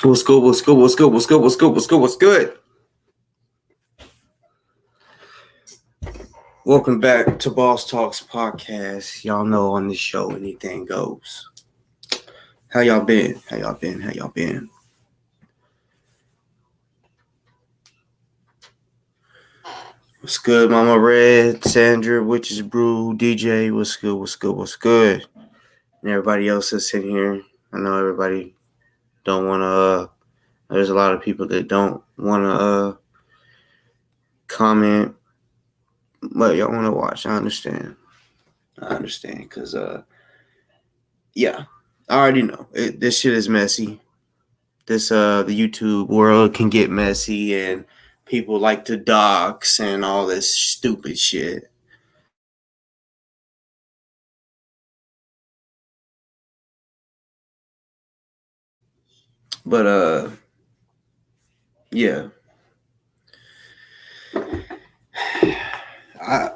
What's good? What's good? What's good? What's good? What's good? What's good? What's good? Welcome back to Boss Talks Podcast. Y'all know on this show anything goes. How y'all been? How y'all been? How y'all been? What's good, Mama Red, Sandra, Witches Brew, DJ? What's good? What's good? What's good? And everybody else that's in here. I know everybody don't want to. There's a lot of people that don't want to comment, but y'all want to watch. I understand because yeah, I already know this shit is messy. This the YouTube world can get messy, and people like to dox and all this stupid shit. But yeah, I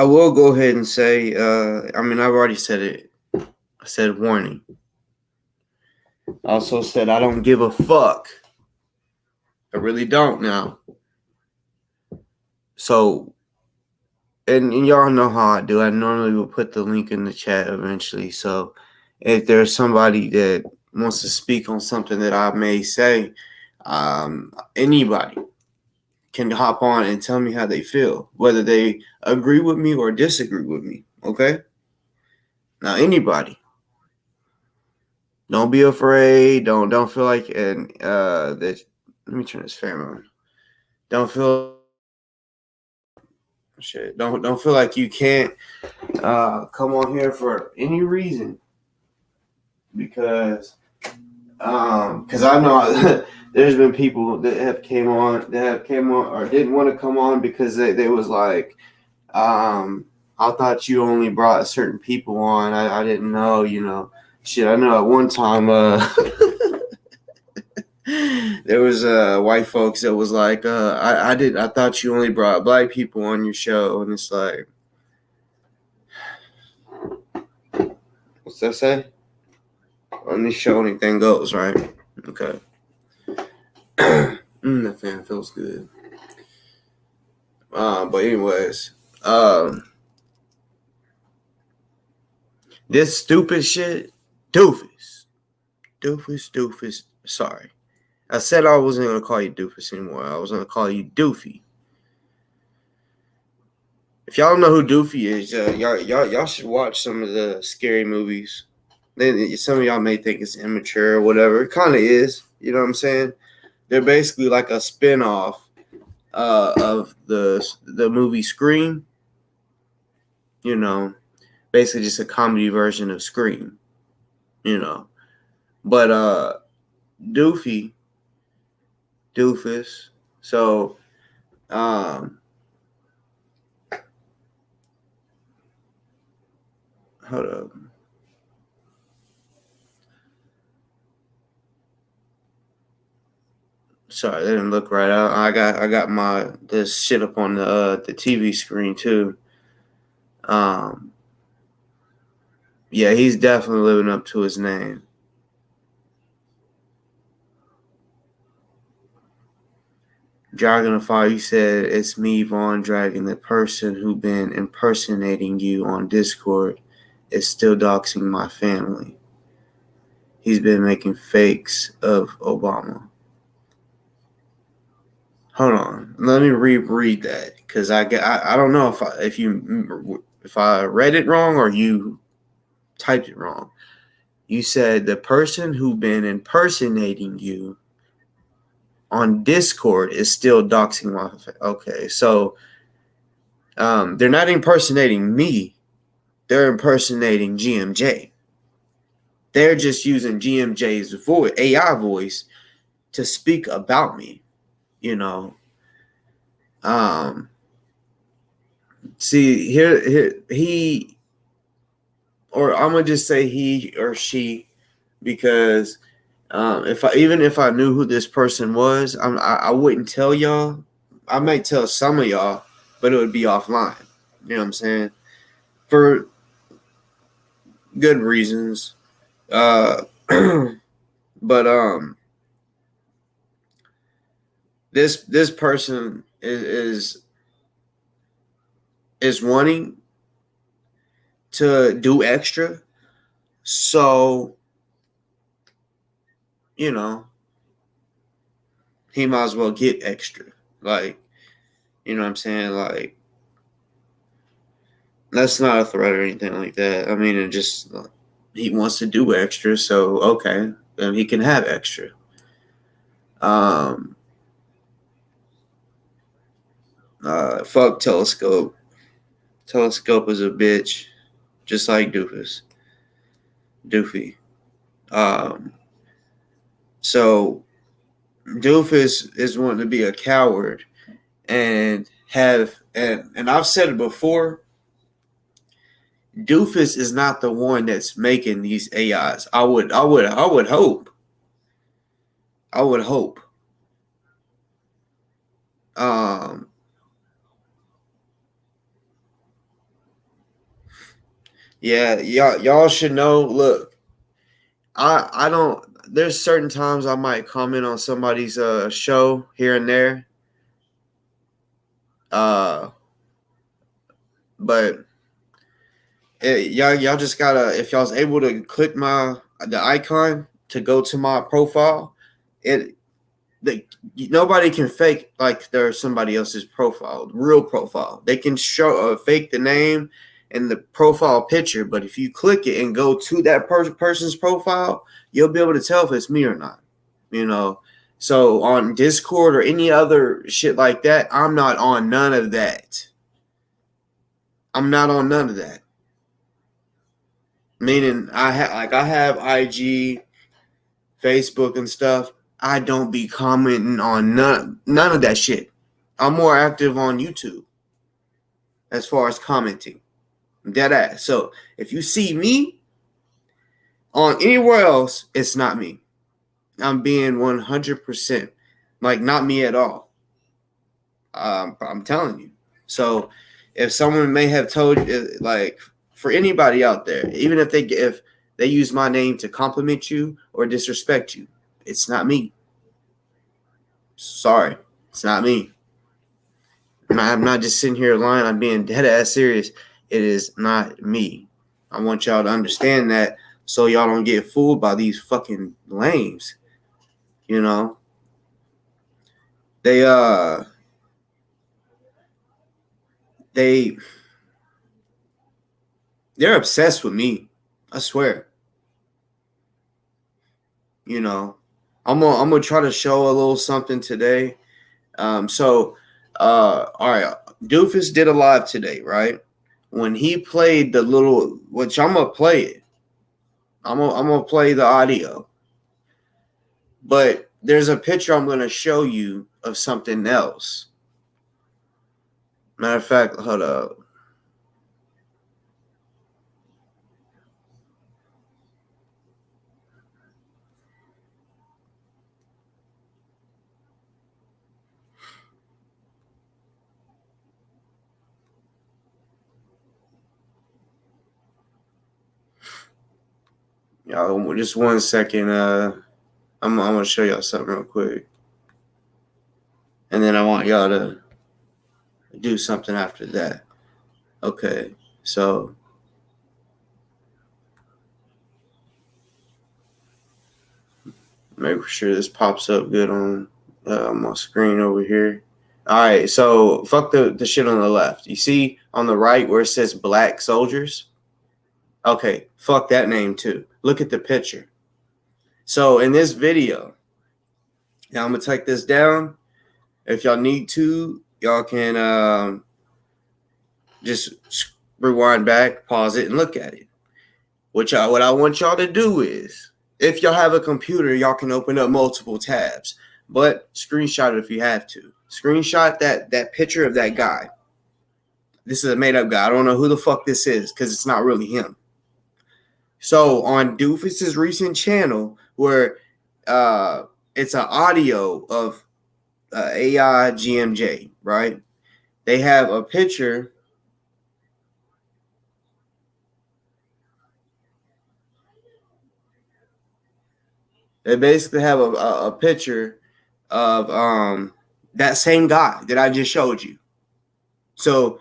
will go ahead and say, I mean, I've already said it. I said warning. I also said I don't give a fuck. I really don't now. So, and y'all know how I do. I normally will put the link in the chat eventually. So, if there's somebody that wants to speak on something that I may say, anybody can hop on and tell me how they feel, whether they agree with me or disagree with me. Okay? Now, anybody. Don't be afraid. Don't feel like that. Let me turn this fan on. Don't feel shit. Don't feel like you can't come on here for any reason because I know there's been people that have came on or didn't want to come on because they was like, I thought you only brought certain people on. I didn't know, shit. I know at one time there was white folks that was like, I thought you only brought black people on your show, and it's like, what's that say? On this show, anything goes, right? Okay. That fan feels good. But anyways, this stupid shit, Dufus. Sorry, I said I wasn't gonna call you Dufus anymore. I was gonna call you Doofy. If y'all don't know who Doofy is, y'all should watch some of the scary movies. Some of y'all may think it's immature or whatever. It kind of is. You know what I'm saying? They're basically like a spin-off of the movie Scream. You know, basically just a comedy version of Scream. You know, but Dufus. So, hold up. Sorry, that didn't look right. I got this shit up on the TV screen too. Yeah, he's definitely living up to his name. Dragonify, you said, it's me, Von Dragon, the person who been impersonating you on Discord is still doxing my family. He's been making fakes of Obama. Hold on, let me reread that because I don't know if I read it wrong or you typed it wrong. You said the person who been impersonating you on Discord is still doxing my family. Okay, so they're not impersonating me. They're impersonating GMJ. They're just using GMJ's voice, AI voice, to speak about me. See here he, or I'm gonna just say he or she, because if I knew who this person was, I wouldn't tell y'all. I might tell some of y'all, but it would be offline. You know what I'm saying? For good reasons. But this person is wanting to do extra, so you know he might as well get extra. Like, you know what I'm saying? Like, that's not a threat or anything like that. I mean, it just he wants to do extra, so okay, then he can have extra. Fuck Telescope. Telescope is a bitch, just like Dufus. Doofy. Um, so Dufus is wanting to be a coward and I've said it before. Dufus is not the one that's making these AIs. I would hope. I would hope. Yeah, y'all should know. Look, I don't. There's certain times I might comment on somebody's show here and there. But y'all just gotta, if y'all's able to click the icon to go to my profile, nobody can fake like they're somebody else's profile, real profile. They can show fake the name and the profile picture, but if you click it and go to that person's profile, you'll be able to tell if it's me or not. You know, so on Discord or any other shit like that, I'm not on none of that. I'm not on none of that. Meaning I have IG, Facebook and stuff. I don't be commenting on none of that shit. I'm more active on YouTube as far as commenting. Dead ass. So if you see me on anywhere else, it's not me. I'm being 100% like not me at all. I'm telling you. So if someone may have told you, like, for anybody out there, even if they use my name to compliment you or disrespect you, it's not me. Sorry, it's not me. I'm not just sitting here lying. I'm being dead ass serious. It is not me. I want y'all to understand that, so y'all don't get fooled by these fucking lames. You know, they're obsessed with me. I swear. You know, I'm gonna try to show a little something today. All right, Dufus did a live today, right? When he played the little, which I'm gonna play it. I'm gonna play the audio, but there's a picture I'm gonna show you of something else. Matter of fact, hold up. Y'all, just 1 second. I'm gonna show y'all something real quick, and then I want y'all to do something after that. Okay, so make sure this pops up good on my screen over here. All right, so fuck the shit on the left. You see on the right where it says Black Soldiers? Okay, fuck that name too. Look at the picture. So in this video, now I'm gonna take this down. If y'all need to, y'all can just rewind back, pause it, and look at it. What I want y'all to do is, if y'all have a computer, y'all can open up multiple tabs, but screenshot it if you have to. Screenshot that picture of that guy. This is a made up guy. I don't know who the fuck this is because it's not really him. So on Dufus's recent channel, where it's an audio of AI GMJ, right? They have a picture. They basically have a picture of that same guy that I just showed you. So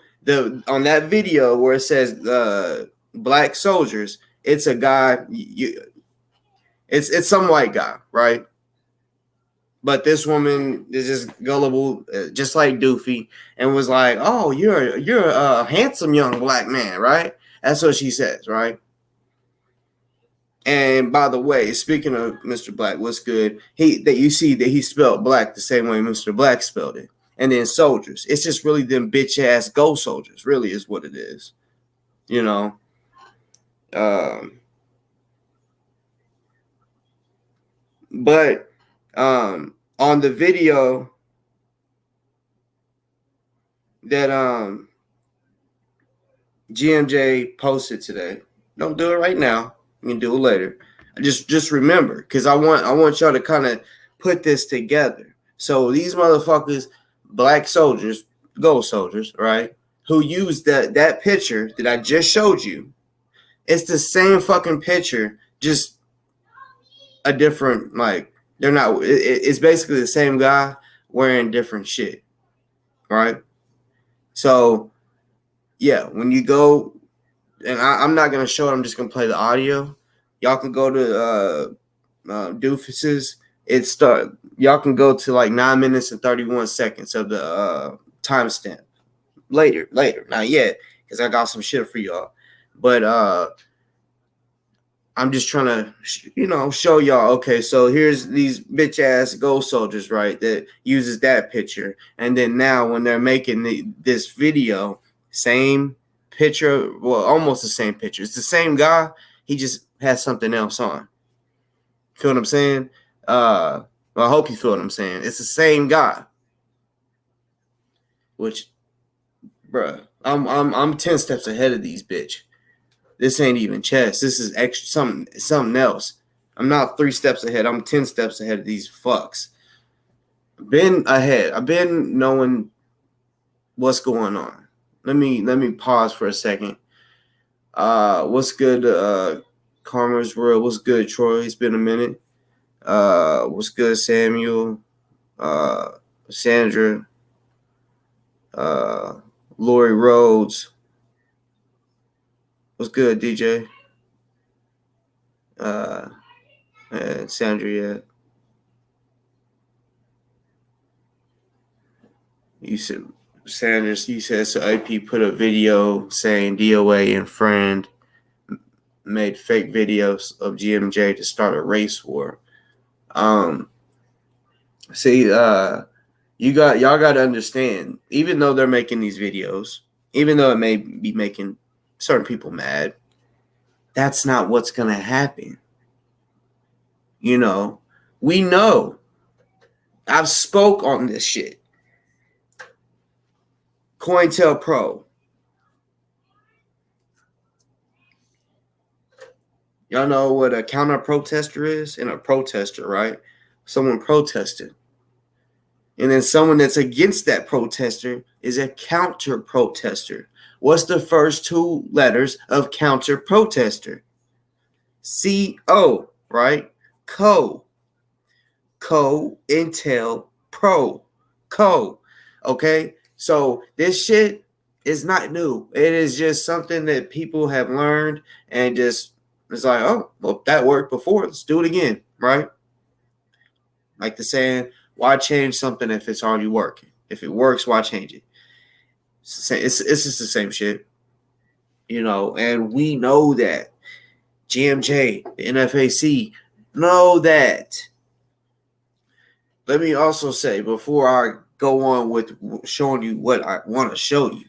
on that video where it says black soldiers, it's a guy. It's some white guy, right? But this woman is just gullible, just like Doofy, and was like, "Oh, you're a handsome young black man, right?" That's what she says, right? And by the way, speaking of Mr. Black, what's good? You see that he spelled black the same way Mr. Black spelled it. And then soldiers. It's just really them bitch ass ghost soldiers, really is what it is. You know. But on the video that GMJ posted today, don't do it right now. You can do it later. Just remember, because I want y'all to kind of put this together. So these motherfuckers, black soldiers, gold soldiers, right? Who used that picture that I just showed you. It's the same fucking picture, just a different, like, they're not, it's basically the same guy wearing different shit, right? So, yeah, when you go, and I'm not going to show it, I'm just going to play the audio. Y'all can go to Dufus's. Y'all can go to like 9 minutes and 31 seconds of the timestamp. Later, not yet, because I got some shit for y'all. But I'm just trying to, show y'all. Okay, so here's these bitch ass gold soldiers, right? That uses that picture, and then now when they're making this video, same picture, well, almost the same picture. It's the same guy. He just has something else on. Feel what I'm saying? Well, I hope you feel what I'm saying. It's the same guy. Which, bruh, I'm 10 steps ahead of these bitch. This ain't even chess. This is extra something else. I'm not 3 steps ahead. I'm 10 steps ahead of these fucks. Been ahead. I've been knowing what's going on. Let me pause for a second. What's good, Karma's World? What's good, Troy? It's been a minute. What's good, Samuel? Sandra, Lori Rhodes. What's good, DJ? And Sandra, yeah. You said, Sanders, you said, so AP put a video saying DOA and friend made fake videos of GMJ to start a race war. See, y'all got to understand, even though they're making these videos, even though it may be making certain people mad, that's not what's going to happen. We know. I've spoke on this shit. Cointelpro. Y'all know what a counter protester is? And a protester, right? Someone protested. And then someone that's against that protester is a counter protester. What's the first 2 letters of counter protester? C-O, right? Cointelpro. Okay? So this shit is not new. It is just something that people have learned and just, it's like, oh, well, that worked before. Let's do it again, right? Like the saying, why change something if it's already working? If it works, why change it? It's just the same shit, and we know that. GMJ, the NFAC, know that. Let me also say, before I go on with showing you what I want to show you,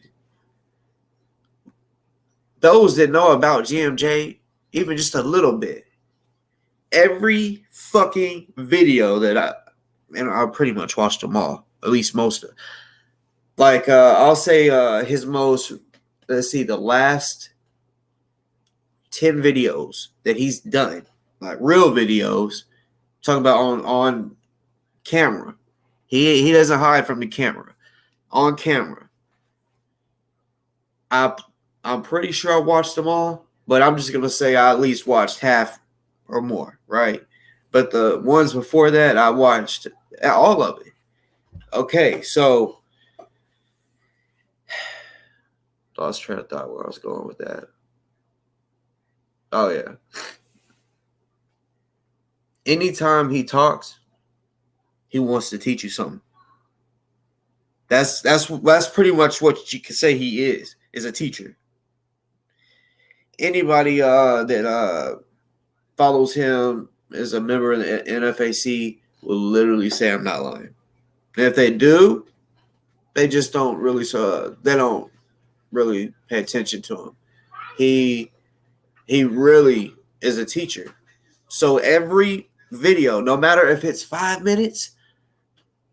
those that know about GMJ, even just a little bit, every fucking video that I pretty much watched them all, at least most of. Like, I'll say his most, let's see, the last 10 videos that he's done, like real videos, talking about on camera. He doesn't hide from the camera. On camera. I'm pretty sure I watched them all, but I'm just going to say I at least watched half or more, right? But the ones before that, I watched all of it. Okay, so lost train of thought where I was going with that. Oh yeah. Anytime he talks, he wants to teach you something. That's pretty much what you can say he is a teacher. Anybody that follows him as a member of the NFAC will literally say I'm not lying. And if they do, they just don't really they don't really pay attention to him. He really is a teacher. So every video, no matter if it's 5 minutes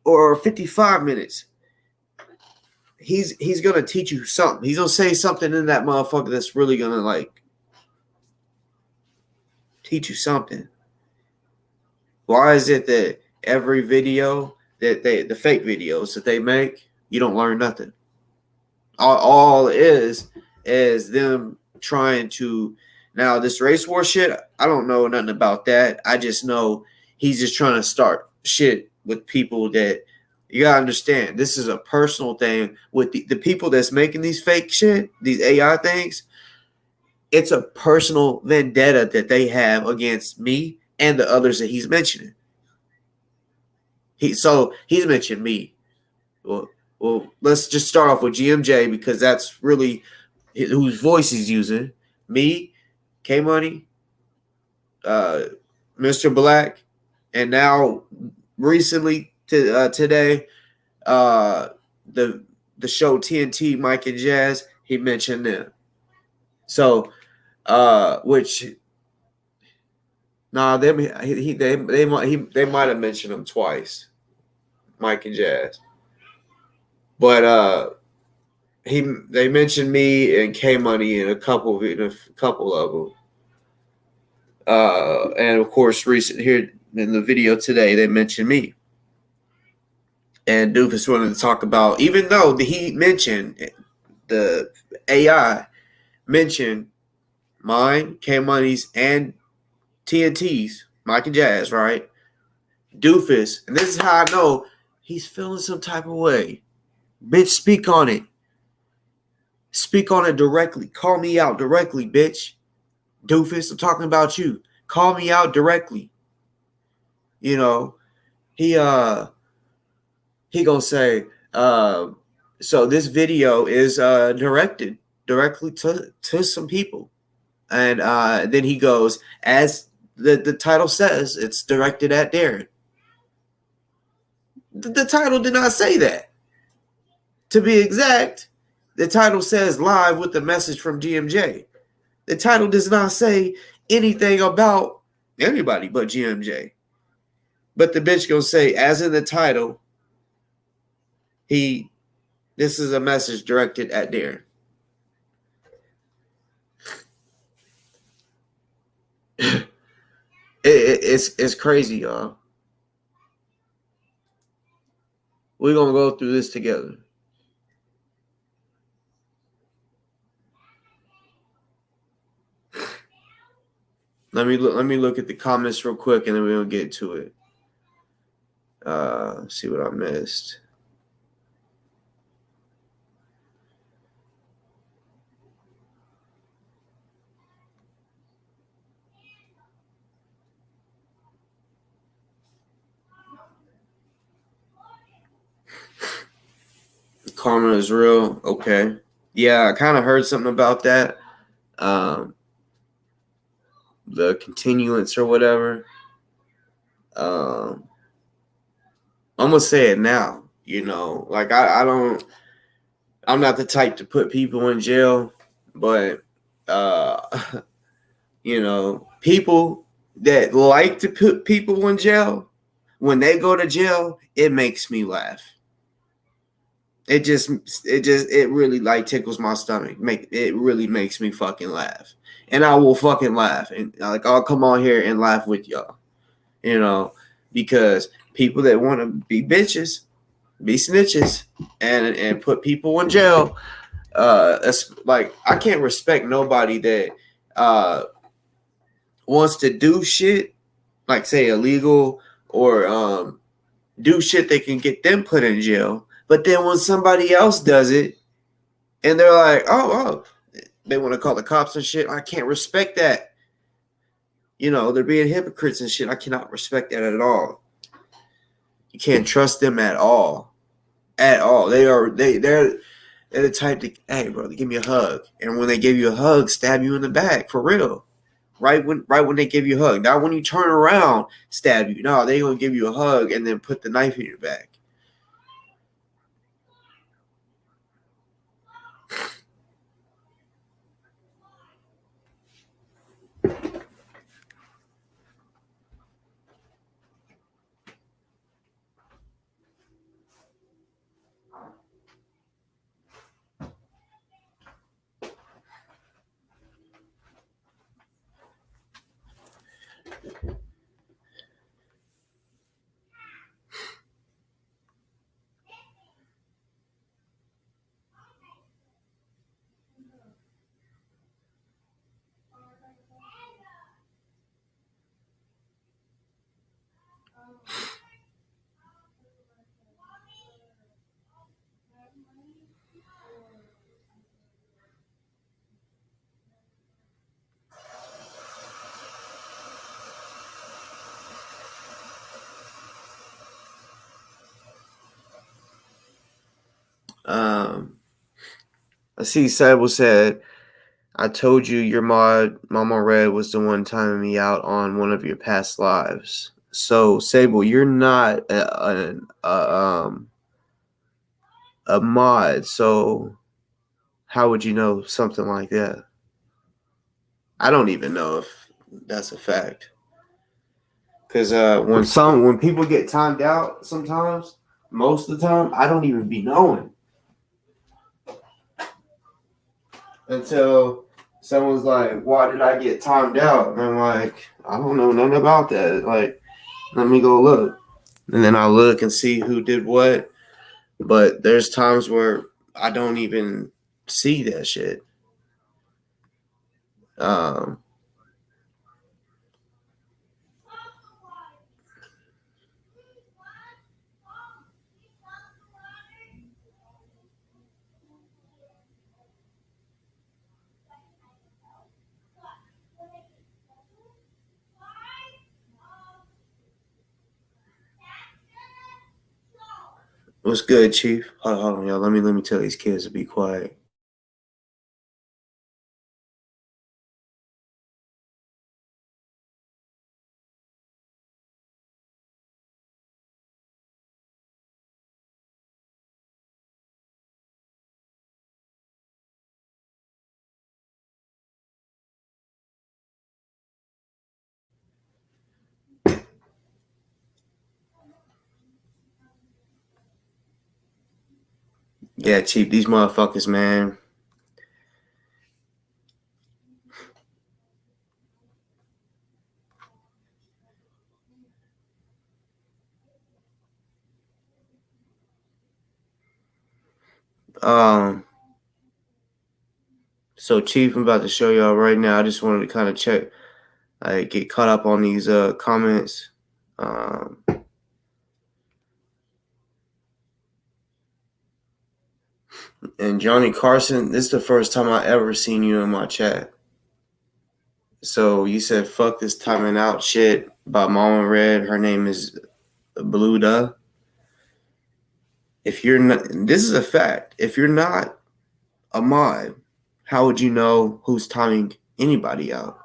or 55 minutes, he's gonna teach you something. He's gonna say something in that motherfucker that's really gonna like teach you something. Why is it that every video that the fake videos that they make, you don't learn nothing? All is them trying to. Now this race war shit, I don't know nothing about that. I just know he's just trying to start shit with people that you gotta understand. This is a personal thing with the people that's making these fake shit, these AI things. It's a personal vendetta that they have against me and the others that he's mentioning. He's mentioned me. Well, let's just start off with GMJ because that's really whose voice he's using. Me, K Money, Mr. Black, and now recently today, the show TNT, Mike and Jazz, he mentioned them. So, which they might have mentioned them twice, Mike and Jazz, but they mentioned me and K Money in a couple of them. And of course, recent here in the video today, they mentioned me. And Dufus wanted to talk about, even though he mentioned the AI mentioned mine, K Money's, and TNT's, Mike and Jazz, right? Dufus, and this is how I know he's feeling some type of way. Bitch, speak on it. Speak on it directly. Call me out directly, bitch. Dufus, I'm talking about you. Call me out directly. You know, he gonna say, so this video is directed directly to some people. And then he goes, as the title says, it's directed at Darren. The title did not say that. To be exact, the title says live with the message from GMJ. The title does not say anything about anybody but GMJ. But the bitch gonna say, as in the title, this is a message directed at Darren. It's crazy, y'all. We're gonna go through this together. Let me look at the comments real quick, and then we'll get to it. See what I missed. Karma is real. Okay. Yeah, I kind of heard something about that. The continuance or whatever. I'm gonna say it now. Like I'm not the type to put people in jail, but people that like to put people in jail, when they go to jail, it makes me laugh. It really like tickles my stomach. It really makes me fucking laugh. And I will fucking laugh. And like, I'll come on here and laugh with y'all. Because people that want to be bitches, be snitches, and put people in jail, like, I can't respect nobody that wants to do shit like say illegal or do shit that can get them put in jail. But then when somebody else does it and they're like, oh, they want to call the cops and shit, I can't respect that. You know, they're being hypocrites and shit. I cannot respect that at all. You can't trust them at all. At all. They're the type to, hey brother, give me a hug. And when they give you a hug, stab you in the back, for real. Right when they give you a hug. Not when you turn around, stab you. No, they gonna give you a hug and then put the knife in your back. I see Sable said, I told you your mod, Mama Red, was the one timing me out on one of your past lives. So, Sable, you're not a mod, so how would you know something like that? I don't even know if that's a fact. Because when people get timed out sometimes, most of the time, I don't even be knowing. Until someone's like, why did I get timed out? And I'm like, I don't know nothing about that. Like, let me go look. And then I look and see who did what. But there's times where I don't even see that shit. What's good, Chief? Hold on, y'all. Let me tell these kids to be quiet. Yeah, Chief, these motherfuckers, man. So Chief, I'm about to show y'all right now. I just wanted to kind of check. I get caught up on these comments. And Johnny Carson, this is the first time I ever seen you in my chat. So you said fuck this timing out shit by Mama Red. Her name is Bluda. If you're not, this is a fact. If you're not a mod, how would you know who's timing anybody out?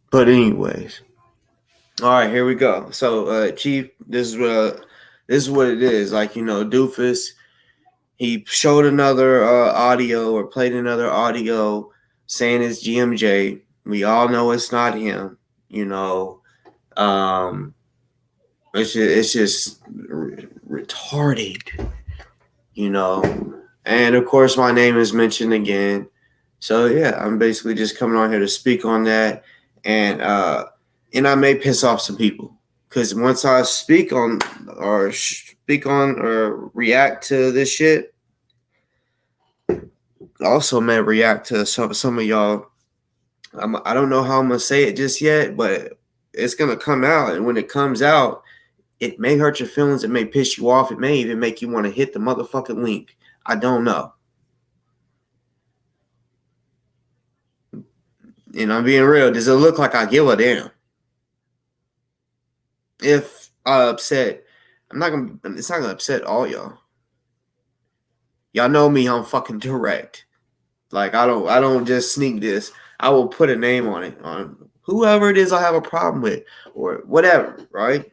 But anyways, all right, here we go. So Chief, this is what it is. Like, you know, Dufus, he showed another audio or played another audio saying it's GMJ. We all know it's not him. You know, it's just retarded. You know, and of course my name is mentioned again. So yeah, I'm basically just coming on here to speak on that, and I may piss off some people Because once I speak on or react to this shit, I also may react to some of y'all. I don't know how I'm gonna say it just yet, but it's gonna come out, and when it comes out, it may hurt your feelings. It may piss you off. It may even make you want to hit the motherfucking link. I don't know. And I'm being real. Does it look like I give a damn? If I upset, it's not gonna upset all y'all. Y'all know me, I'm fucking direct. Like I don't just sneak this. I will put a name on it, on whoever it is I have a problem with, or whatever, right?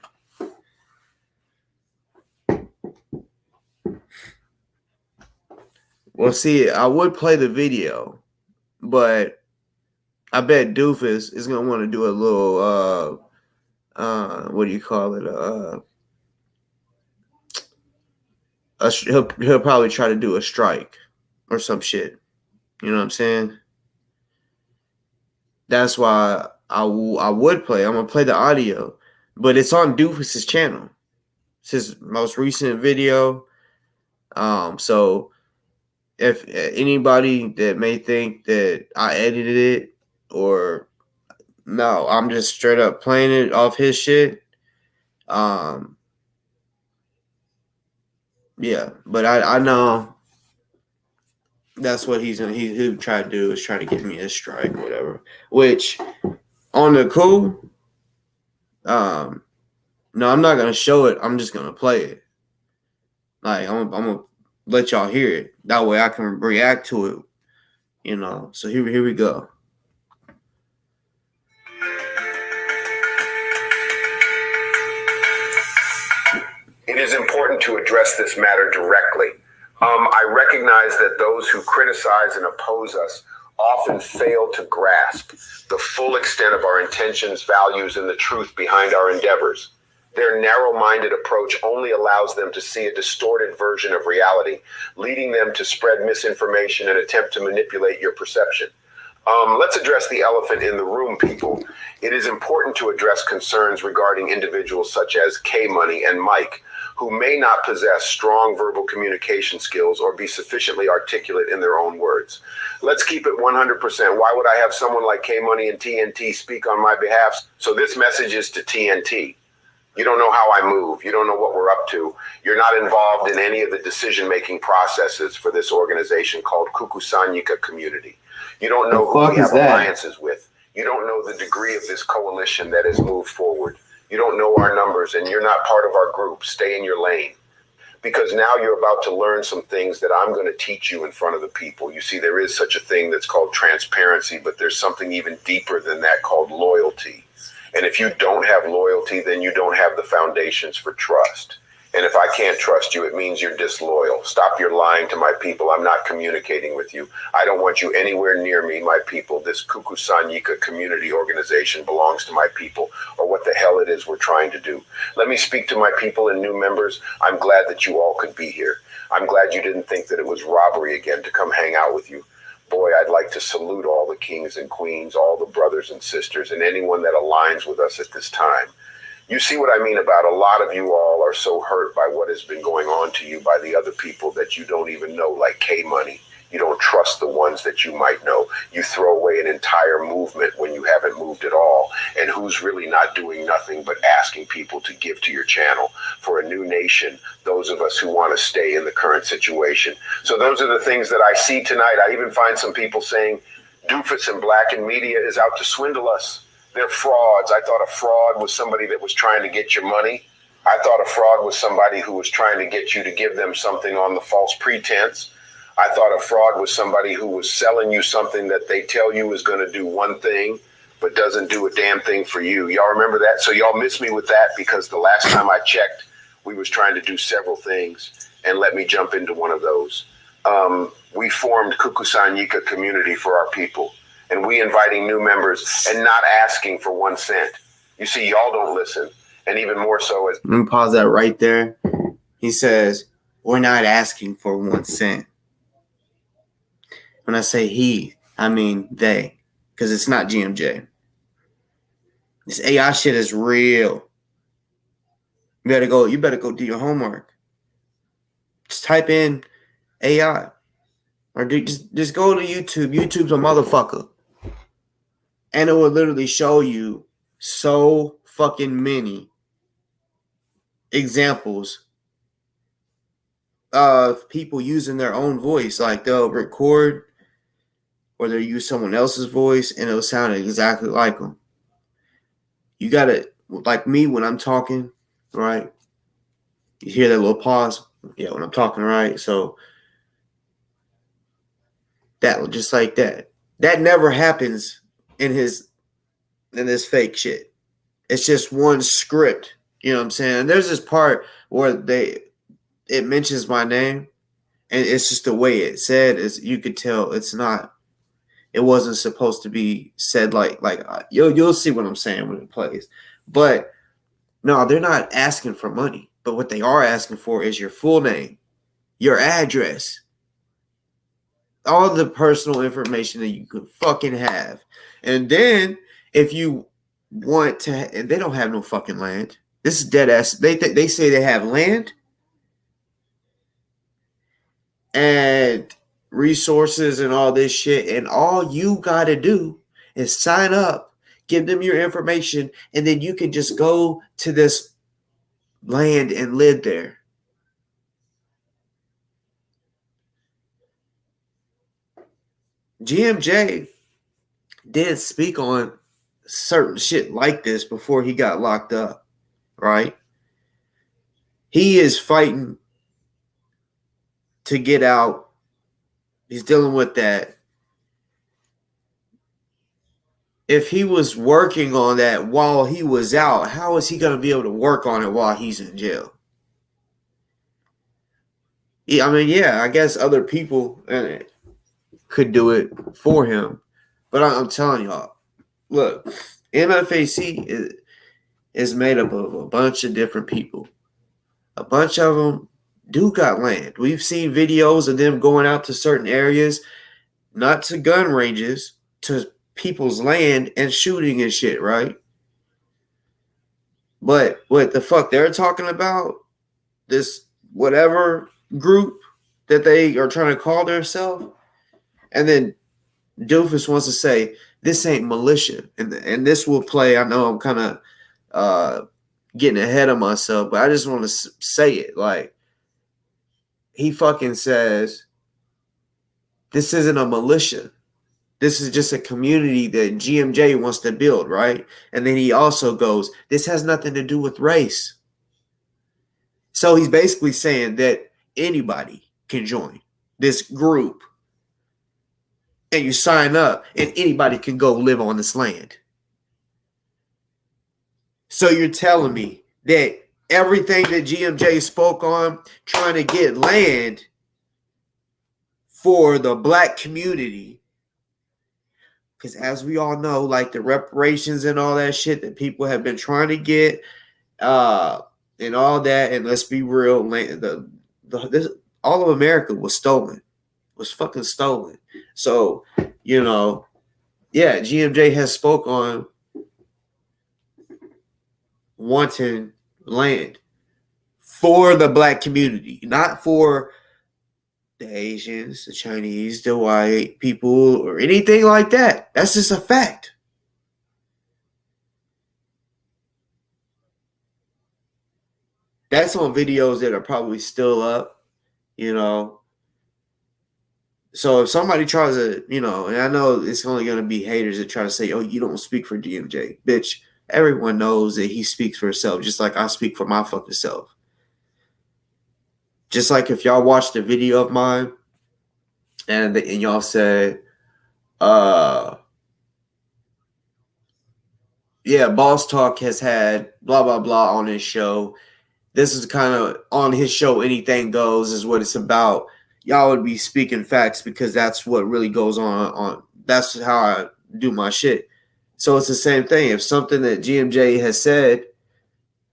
Well, see, I would play the video, but I bet Dufus is gonna want to do a little what do you call it? He'll probably try to do a strike or some shit. You know what I'm saying? That's why I would play. I'm gonna play the audio, but it's on Dufus's channel. It's his most recent video. So if anybody that may think that I edited it, or no, I'm just straight up playing it off his shit. Yeah, but I know that's what he'll try to do, is try to get me a strike or whatever. Which on the cool, no, I'm not gonna show it. I'm just gonna play it. Like I'm gonna let y'all hear it. That way I can react to it. You know. So here we go. It is important to address this matter directly. I recognize that those who criticize and oppose us often fail to grasp the full extent of our intentions, values, and the truth behind our endeavors. Their narrow-minded approach only allows them to see a distorted version of reality, leading them to spread misinformation and attempt to manipulate your perception. Let's address the elephant in the room, people. It is important to address concerns regarding individuals such as K-Money and Mike, who may not possess strong verbal communication skills or be sufficiently articulate in their own words. Let's keep it 100%. Why would I have someone like K-Money and TNT speak on my behalf? So this message is to TNT. You don't know how I move. You don't know what we're up to. You're not involved in any of the decision-making processes for this organization called Kukusanyika Community. You don't know who we have alliances with. You don't know the degree of this coalition that has moved forward. You don't know our numbers, and you're not part of our group. Stay in your lane. Because now you're about to learn some things that I'm going to teach you in front of the people. You see, there is such a thing that's called transparency, but there's something even deeper than that called loyalty. And if you don't have loyalty, then you don't have the foundations for trust. And if I can't trust you, it means you're disloyal. Stop your lying to my people. I'm not communicating with you. I don't want you anywhere near me, my people. This Kukusanyika community organization belongs to my people, or what the hell it is we're trying to do. Let me speak to my people and new members. I'm glad that you all could be here. I'm glad you didn't think that it was robbery again to come hang out with you. Boy, I'd like to salute all the kings and queens, all the brothers and sisters, and anyone that aligns with us at this time. You see what I mean about a lot of you all are so hurt by what has been going on to you by the other people that you don't even know, like K-Money. You don't trust the ones that you might know. You throw away an entire movement when you haven't moved at all. And who's really not doing nothing but asking people to give to your channel for a new nation, those of us who want to stay in the current situation. So those are the things that I see tonight. I even find some people saying Dufus and Black and Media is out to swindle us. They're frauds. I thought a fraud was somebody that was trying to get your money. I thought a fraud was somebody who was trying to get you to give them something on the false pretense. I thought a fraud was somebody who was selling you something that they tell you is going to do one thing, but doesn't do a damn thing for you. Y'all remember that? So y'all miss me with that, because the last time I checked, we was trying to do several things, and let me jump into one of those. We formed Kukusanyika Community for our people. And we inviting new members and not asking for 1 cent. You see, y'all don't listen. And even more so as... Let me pause that right there. He says, we're not asking for 1 cent. When I say he, I mean they. Because it's not GMJ. This AI shit is real. You better go do your homework. Just type in AI. Or just go to YouTube. YouTube's a motherfucker. And it will literally show you so fucking many examples of people using their own voice. Like they'll record or they'll use someone else's voice and it'll sound exactly like them. You gotta, like me when I'm talking, right? You hear that little pause? Yeah, when I'm talking, right? So that just like that. That never happens in this fake shit. It's just one script. You know what I'm saying? There's this part where it mentions my name, and it's just the way it said is you could tell it wasn't supposed to be said like you'll see what I'm saying when it plays. But no, they're not asking for money. But what they are asking for is your full name, your address, all the personal information that you could fucking have. And then if you want to, and they don't have no fucking land. This is dead ass. They say they have land and resources and all this shit, and all you gotta do is sign up, give them your information, and then you can just go to this land and live there. GMJ did speak on certain shit like this before he got locked up, right? He is fighting to get out. He's dealing with that. If he was working on that while he was out, how is he going to be able to work on it while he's in jail? Yeah, I mean, yeah, I guess other people could do it for him. But I'm telling y'all, look, MFAC is made up of a bunch of different people. A bunch of them do got land. We've seen videos of them going out to certain areas, not to gun ranges, to people's land and shooting and shit, right? But what the fuck they're talking about, this whatever group that they are trying to call themselves, and then Dufus wants to say this ain't militia, and this will play. I know I'm kind of getting ahead of myself, but I just want to say it. Like, he fucking says this isn't a militia. This is just a community that GMJ wants to build, right? And then he also goes, this has nothing to do with race. So he's basically saying that anybody can join this group. And you sign up, and anybody can go live on this land. So you're telling me that everything that GMJ spoke on, trying to get land for the black community, because as we all know, like the reparations and all that shit that people have been trying to get, and all that, and let's be real, all of America was stolen, was fucking stolen. So, you know, yeah, GMJ has spoke on wanting land for the black community, not for the Asians, the Chinese, the white people, or anything like that. That's just a fact. That's on videos that are probably still up, you know. So if somebody tries to, you know, and I know it's only going to be haters that try to say, oh, you don't speak for GMJ. Bitch, everyone knows that he speaks for himself, just like I speak for my fucking self. Just like if y'all watched a video of mine and y'all said, yeah, Boss Talk has had blah, blah, blah on his show. This is kind of on his show, anything goes is what it's about. Y'all would be speaking facts because that's what really goes on. That's how I do my shit. So it's the same thing. If something that GMJ has said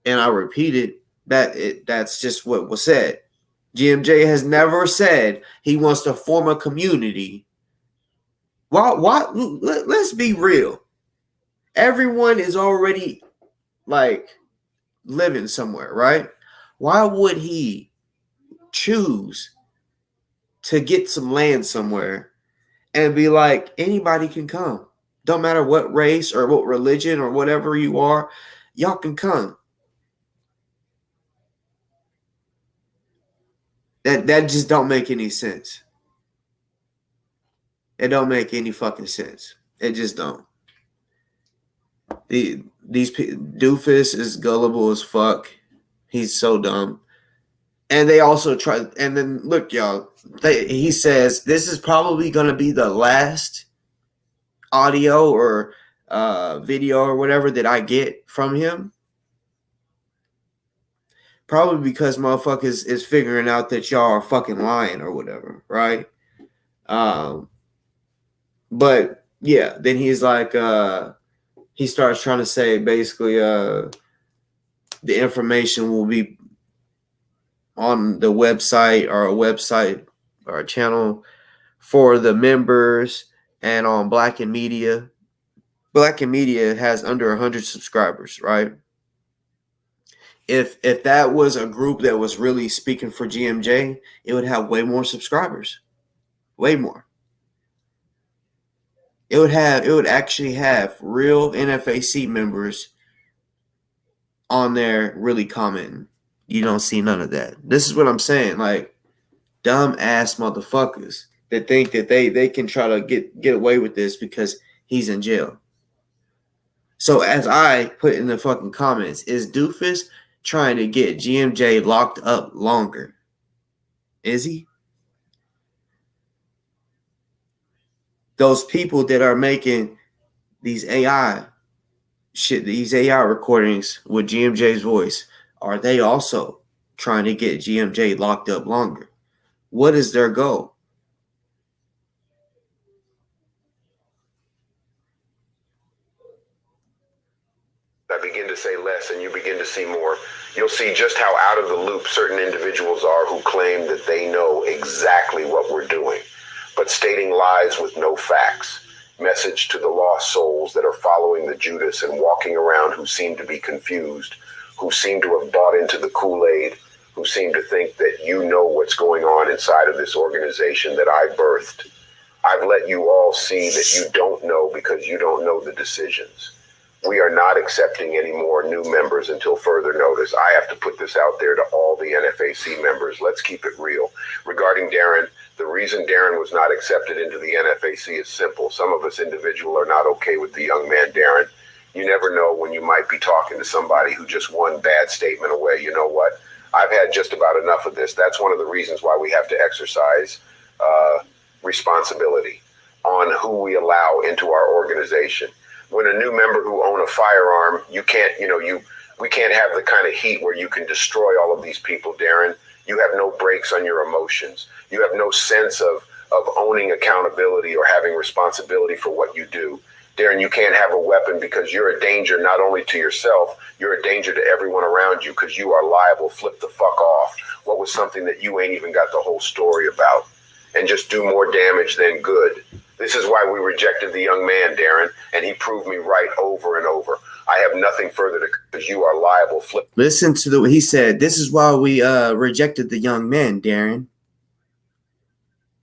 and I repeat it, that's just what was said. GMJ has never said he wants to form a community. Why? Let's be real. Everyone is already like living somewhere, right? Why would he choose to get some land somewhere and be like, anybody can come? Don't matter what race or what religion or whatever you are, y'all can come. That just don't make any sense. It don't make any fucking sense. It just don't. Dufus is gullible as fuck. He's so dumb. And they also try. And then look, y'all. He says this is probably going to be the last audio or video or whatever that I get from him. Probably because motherfuckers is figuring out that y'all are fucking lying or whatever, right? But yeah, then he's like, he starts trying to say basically, the information will be on the website or a channel for the members and on Black and Media. Black and Media has under 100 subscribers, right? If that was a group that was really speaking for GMJ, it would have way more subscribers. Way more. It would actually have real NFAC members on there really commenting. You don't see none of that. This is what I'm saying. Like, dumb ass motherfuckers that think that they can try to get away with this because he's in jail. So as I put in the fucking comments, is Dufus trying to get GMJ locked up longer? Is he? Those people that are making these AI recordings with GMJ's voice, are they also trying to get GMJ locked up longer? What is their goal? I begin to say less and you begin to see more, you'll see just how out of the loop certain individuals are who claim that they know exactly what we're doing, but stating lies with no facts. Message to the lost souls that are following the Judas and walking around who seem to be confused, who seem to have bought into the Kool-Aid, who seem to think that you know what's going on inside of this organization that I birthed. I've let you all see that you don't know because you don't know the decisions. We are not accepting any more new members until further notice. I have to put this out there to all the NFAC members. Let's keep it real. Regarding Darren, the reason Darren was not accepted into the NFAC is simple. Some of us individuals are not okay with the young man, Darren. You never know when you might be talking to somebody who just one bad statement away. You know what? I've had just about enough of this. That's one of the reasons why we have to exercise responsibility on who we allow into our organization. When a new member who own a firearm, we can't have the kind of heat where you can destroy all of these people, Darren. You have no brakes on your emotions. You have no sense of owning accountability or having responsibility for what you do. Darren, you can't have a weapon because you're a danger not only to yourself, you're a danger to everyone around you because you are liable. Flip the fuck off. What was something that you ain't even got the whole story about? And just do more damage than good. This is why we rejected the young man, Darren, and he proved me right over and over. I have nothing further to, because you are liable. Listen to what he said. This is why we rejected the young man, Darren.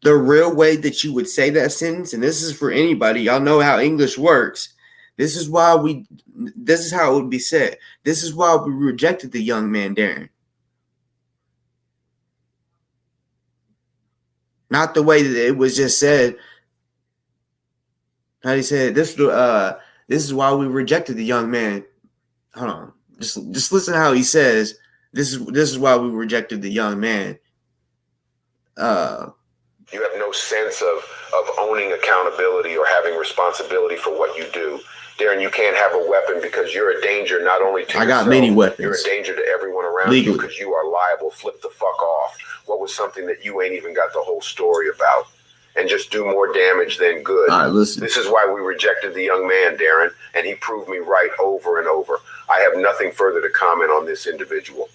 The real way that you would say that sentence, and this is for anybody, y'all know how English works. This is how it would be said. This is why we rejected the young man, Darren. Not the way that it was just said. How he said this is why we rejected the young man. Hold on. Just listen to how he says this is why we rejected the young man. You have no sense of owning accountability or having responsibility for what you do. Darren, you can't have a weapon because you're a danger not only to yourself. I got many weapons. You're a danger to everyone around you because you are liable. Flip the fuck off. What was something that you ain't even got the whole story about? And just do more damage than good. All right, listen. This is why we rejected the young man, Darren, and he proved me right over and over. I have nothing further to comment on this individual.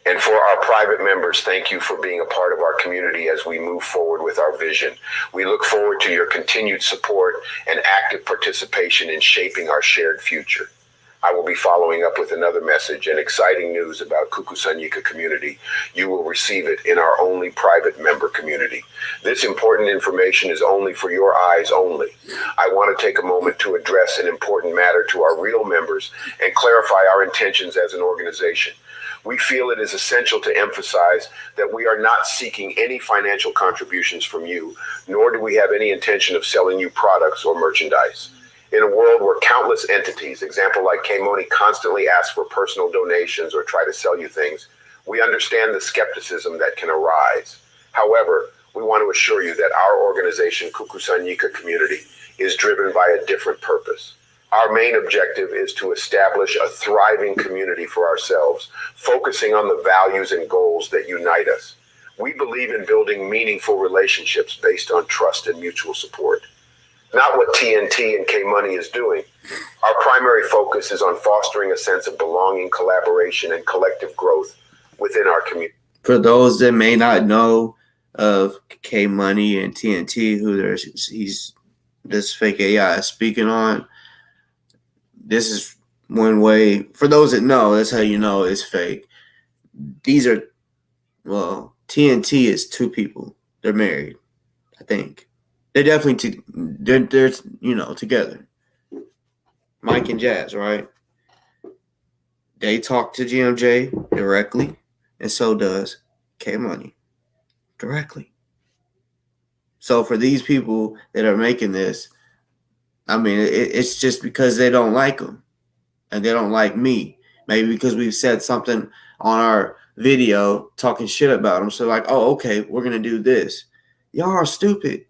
And for our private members, thank you for being a part of our community as we move forward with our vision. We look forward to your continued support and active participation in shaping our shared future. I will be following up with another message and exciting news about Kukusanyika community. You will receive it in our only private member community. This important information is only for your eyes only. I want to take a moment to address an important matter to our real members and clarify our intentions as an organization. We feel it is essential to emphasize that we are not seeking any financial contributions from you, nor do we have any intention of selling you products or merchandise. In a world where countless entities, example like K-Money, constantly ask for personal donations or try to sell you things, we understand the skepticism that can arise. However, we want to assure you that our organization, Kukusanyika Community, is driven by a different purpose. Our main objective is to establish a thriving community for ourselves, focusing on the values and goals that unite us. We believe in building meaningful relationships based on trust and mutual support. Not what TNT and K-Money is doing. Our primary focus is on fostering a sense of belonging, collaboration, and collective growth within our community. For those that may not know of K-Money and TNT, this fake AI is speaking on, this is one way. For those that know, that's how you know it's fake. TNT is two people. They're married, I think. They're definitely they're together. Mike and Jazz, right? They talk to GMJ directly, and so does K-Money directly. So for these people that are making this, I mean, it's just because they don't like them, and they don't like me. Maybe because we've said something on our video talking shit about them. So like, oh, okay, we're gonna do this. Y'all are stupid.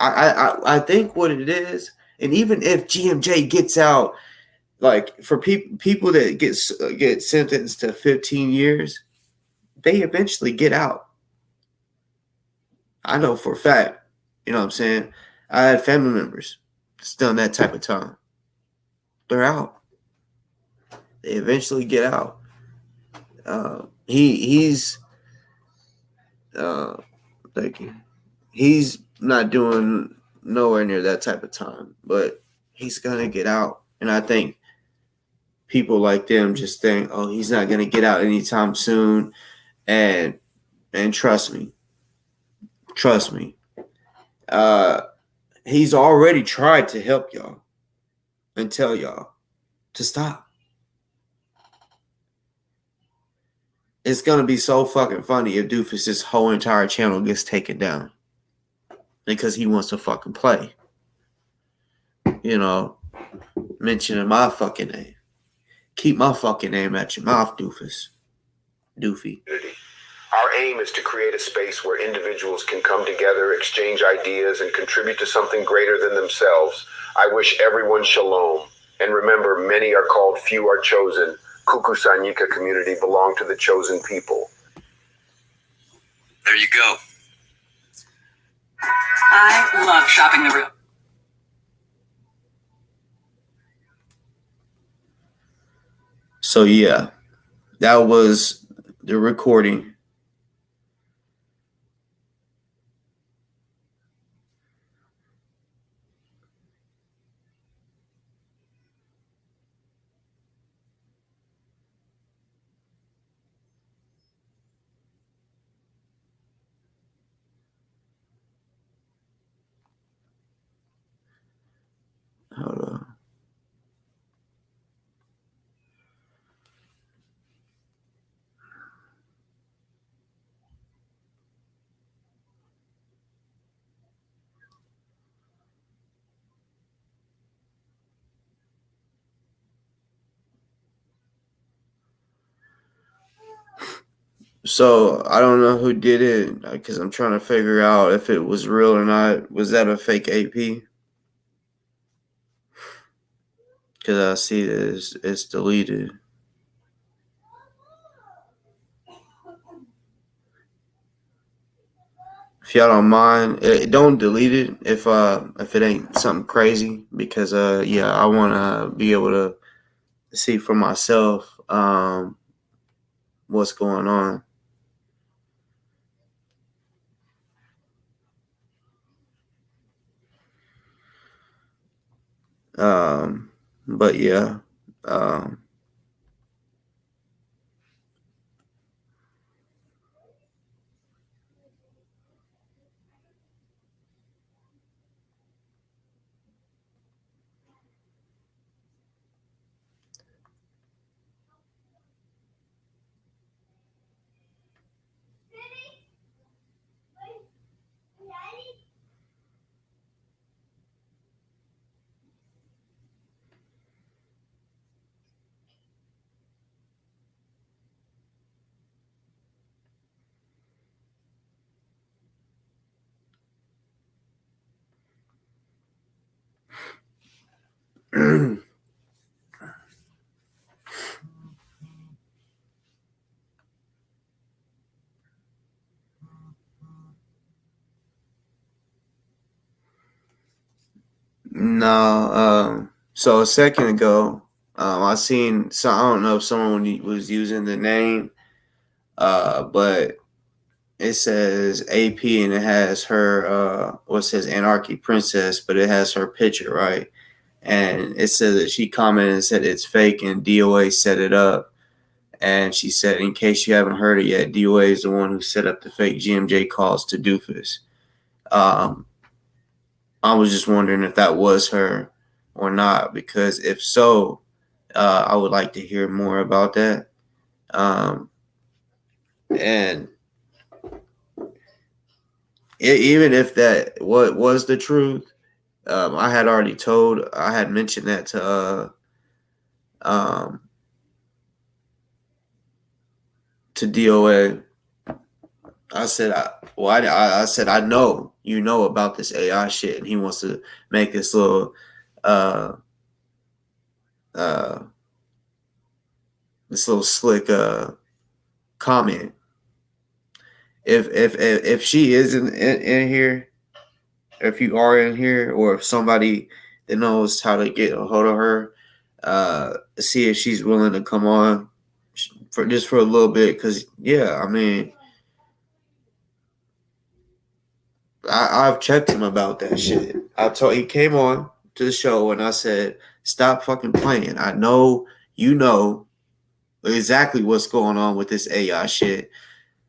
I think what it is, and even if GMJ gets out, like for people that get sentenced to 15 years, they eventually get out. I know for a fact. You know what I'm saying? I had family members that's done that type of time. They're out. They eventually get out. He's thank you. He's not doing nowhere near that type of time, but he's gonna get out. And I think people like them just think, oh, he's not gonna get out anytime soon. And trust me, he's already tried to help y'all and tell y'all to stop. It's gonna be so fucking funny if Dufus' whole entire channel gets taken down because he wants to fucking play. You know, mentioning my fucking name. Keep my fucking name out your mouth, Dufus. Doofy. Our aim is to create a space where individuals can come together, exchange ideas, and contribute to something greater than themselves. I wish everyone shalom. And remember, many are called, few are chosen. Kukusanyika community belong to the chosen people. There you go. I love shopping the real. So yeah, that was the recording. Hold on. So I don't know who did it because I'm trying to figure out if it was real or not. Was that a fake AP? Because I see that it's deleted. If y'all don't mind, don't delete it if it ain't something crazy, because I want to be able to see for myself what's going on. But yeah. Um, no, so a second ago, I seen, so I don't know if someone was using the name, but it says AP and it has her, well, it says Anarchy Princess, but it has her picture, right? And it says that she commented and said it's fake and DOA set it up. And she said, in case you haven't heard it yet, DOA is the one who set up the fake GMJ calls to Dufus. I was just wondering if that was her or not, because if so, I would like to hear more about that. And even if that what was the truth, I had mentioned that um, to DOA. I said, I said, I know you know about this AI shit, and he wants to make this little uh, uh, slick comment. If she is in here, if you are in here, or if somebody that knows how to get a hold of her, see if she's willing to come on for just for a little bit, because yeah, I mean, I've checked him about that shit. He came on to the show and I said, stop fucking playing. I know you know exactly what's going on with this AI shit.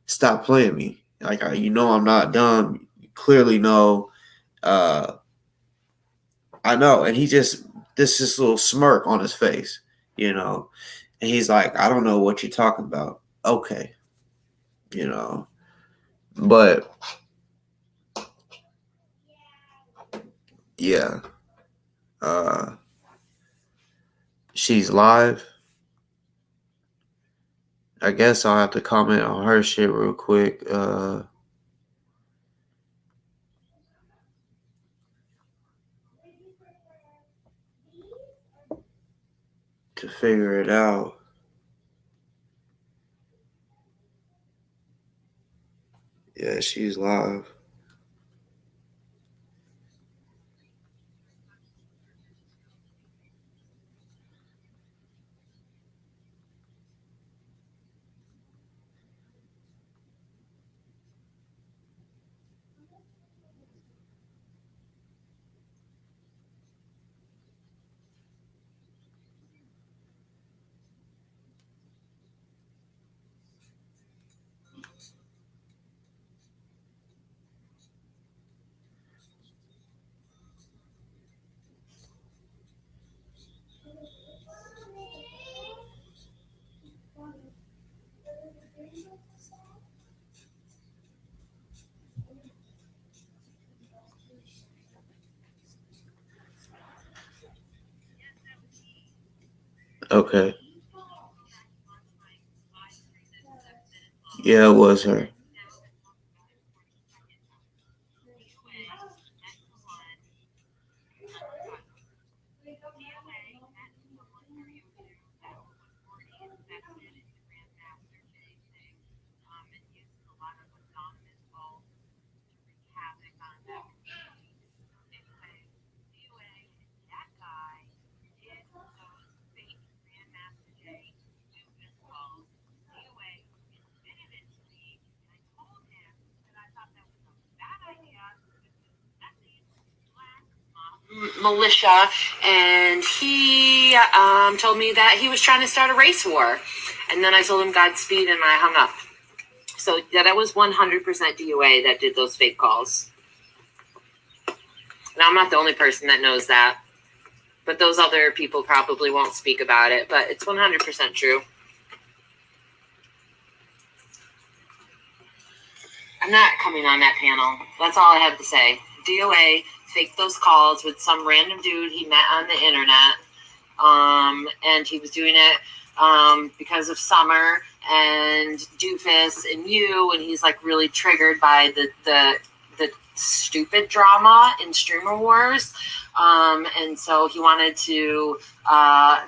Stop playing me. Like, you know I'm not dumb. You clearly know. I know. And he just, this little smirk on his face, you know. And he's like, I don't know what you're talking about. Okay. You know. But yeah. She's live. I guess I'll have to comment on her shit real quick. To figure it out. Yeah, she's live. Okay. Yeah, it was her. militia, and he told me that he was trying to start a race war. And then I told him Godspeed, and I hung up. So yeah, that was 100% DOA that did those fake calls. Now, I'm not the only person that knows that, but those other people probably won't speak about it, but it's 100% true. I'm not coming on that panel. That's all I have to say. DOA faked those calls with some random dude he met on the internet, and he was doing it because of Summer and Dufus and you, and he's like really triggered by the stupid drama in Streamer Wars, and so he wanted to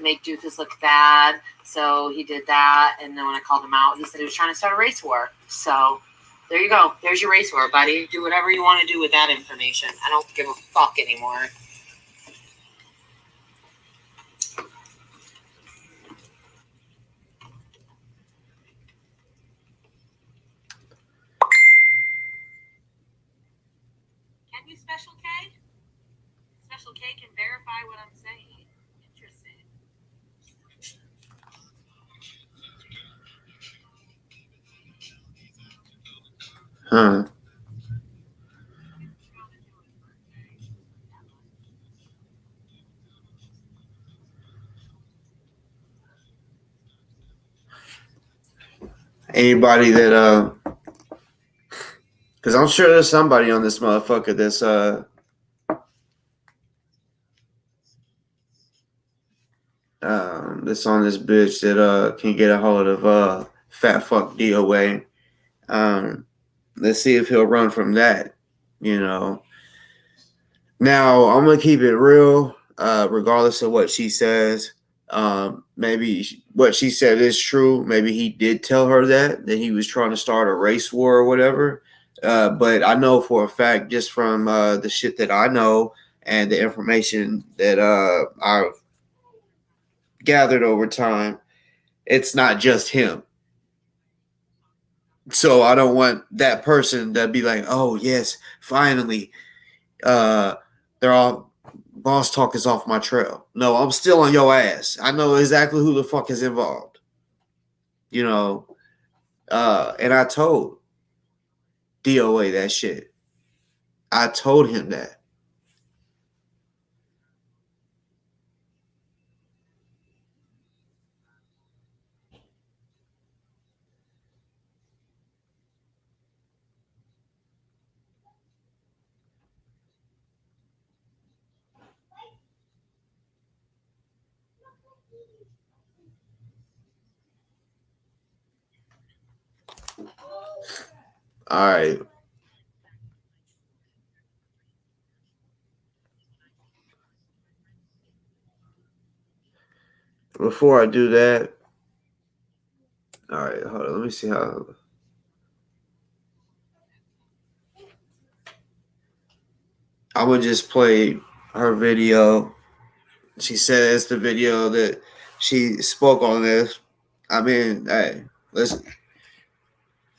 make Dufus look bad, so he did that. And then when I called him out, he said he was trying to start a race war. So there you go. There's your race war, buddy. Do whatever you want to do with that information. I don't give a fuck anymore. Can you Special K? Special K can verify what I'm saying. Interesting. Huh. Anybody that because I'm sure there's somebody on this motherfucker that's that's on this bitch that can get a hold of fat fuck DOA. Let's see if he'll run from that, you know. Now I'm gonna keep it real, regardless of what she says. Maybe what she said is true. Maybe he did tell her that he was trying to start a race war or whatever. But I know for a fact, just from the shit that I know and the information that I've gathered over time, it's not just him. So I don't want that person to be like, oh yes, finally, they're all Boss Talk is off my trail. No, I'm still on your ass. I know exactly who the fuck is involved. You know, and I told DOA that shit. I told him that. All right. Before I do that, all right, hold on. Let me see how. I'm gonna just play her video. She said it's the video that she spoke on this. I mean, hey, listen.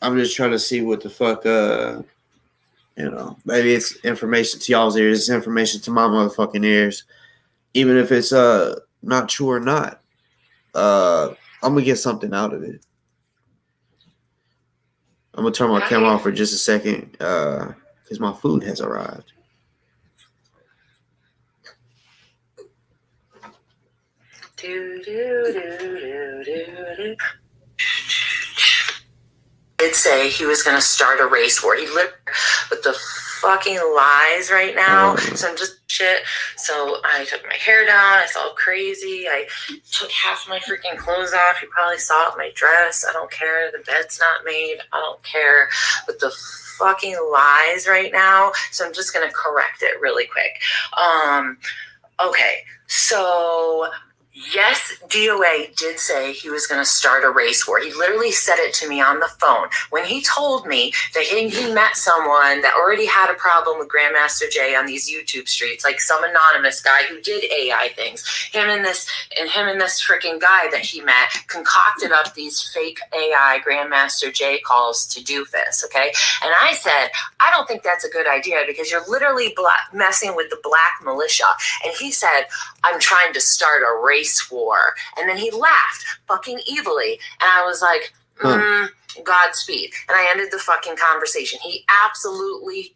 I'm just trying to see what the fuck, you know, maybe it's information to y'all's ears, it's information to my motherfucking ears. Even if it's not true or not. I'm gonna get something out of it. I'm gonna turn my camera off for just a second, because my food has arrived. Did say he was going to start a race war. He lived with the fucking lies right now. So I'm just shit. So I took my hair down. I felt crazy. I took half my freaking clothes off. You probably saw it in my dress. I don't care. The bed's not made. I don't care. But the fucking lies right now. So I'm just going to correct it really quick. Okay. So Yes, DOA did say he was going to start a race war. He literally said it to me on the phone when he told me that he met someone that already had a problem with Grandmaster Jay on these YouTube streets, like some anonymous guy who did AI things. Him and this freaking guy that he met concocted up these fake AI Grandmaster Jay calls to Dufus, okay? And I said, I don't think that's a good idea because you're literally messing with the black militia. And he said, I'm trying to start a race war. And then he laughed fucking evilly. And I was like, Godspeed. And I ended the fucking conversation. He absolutely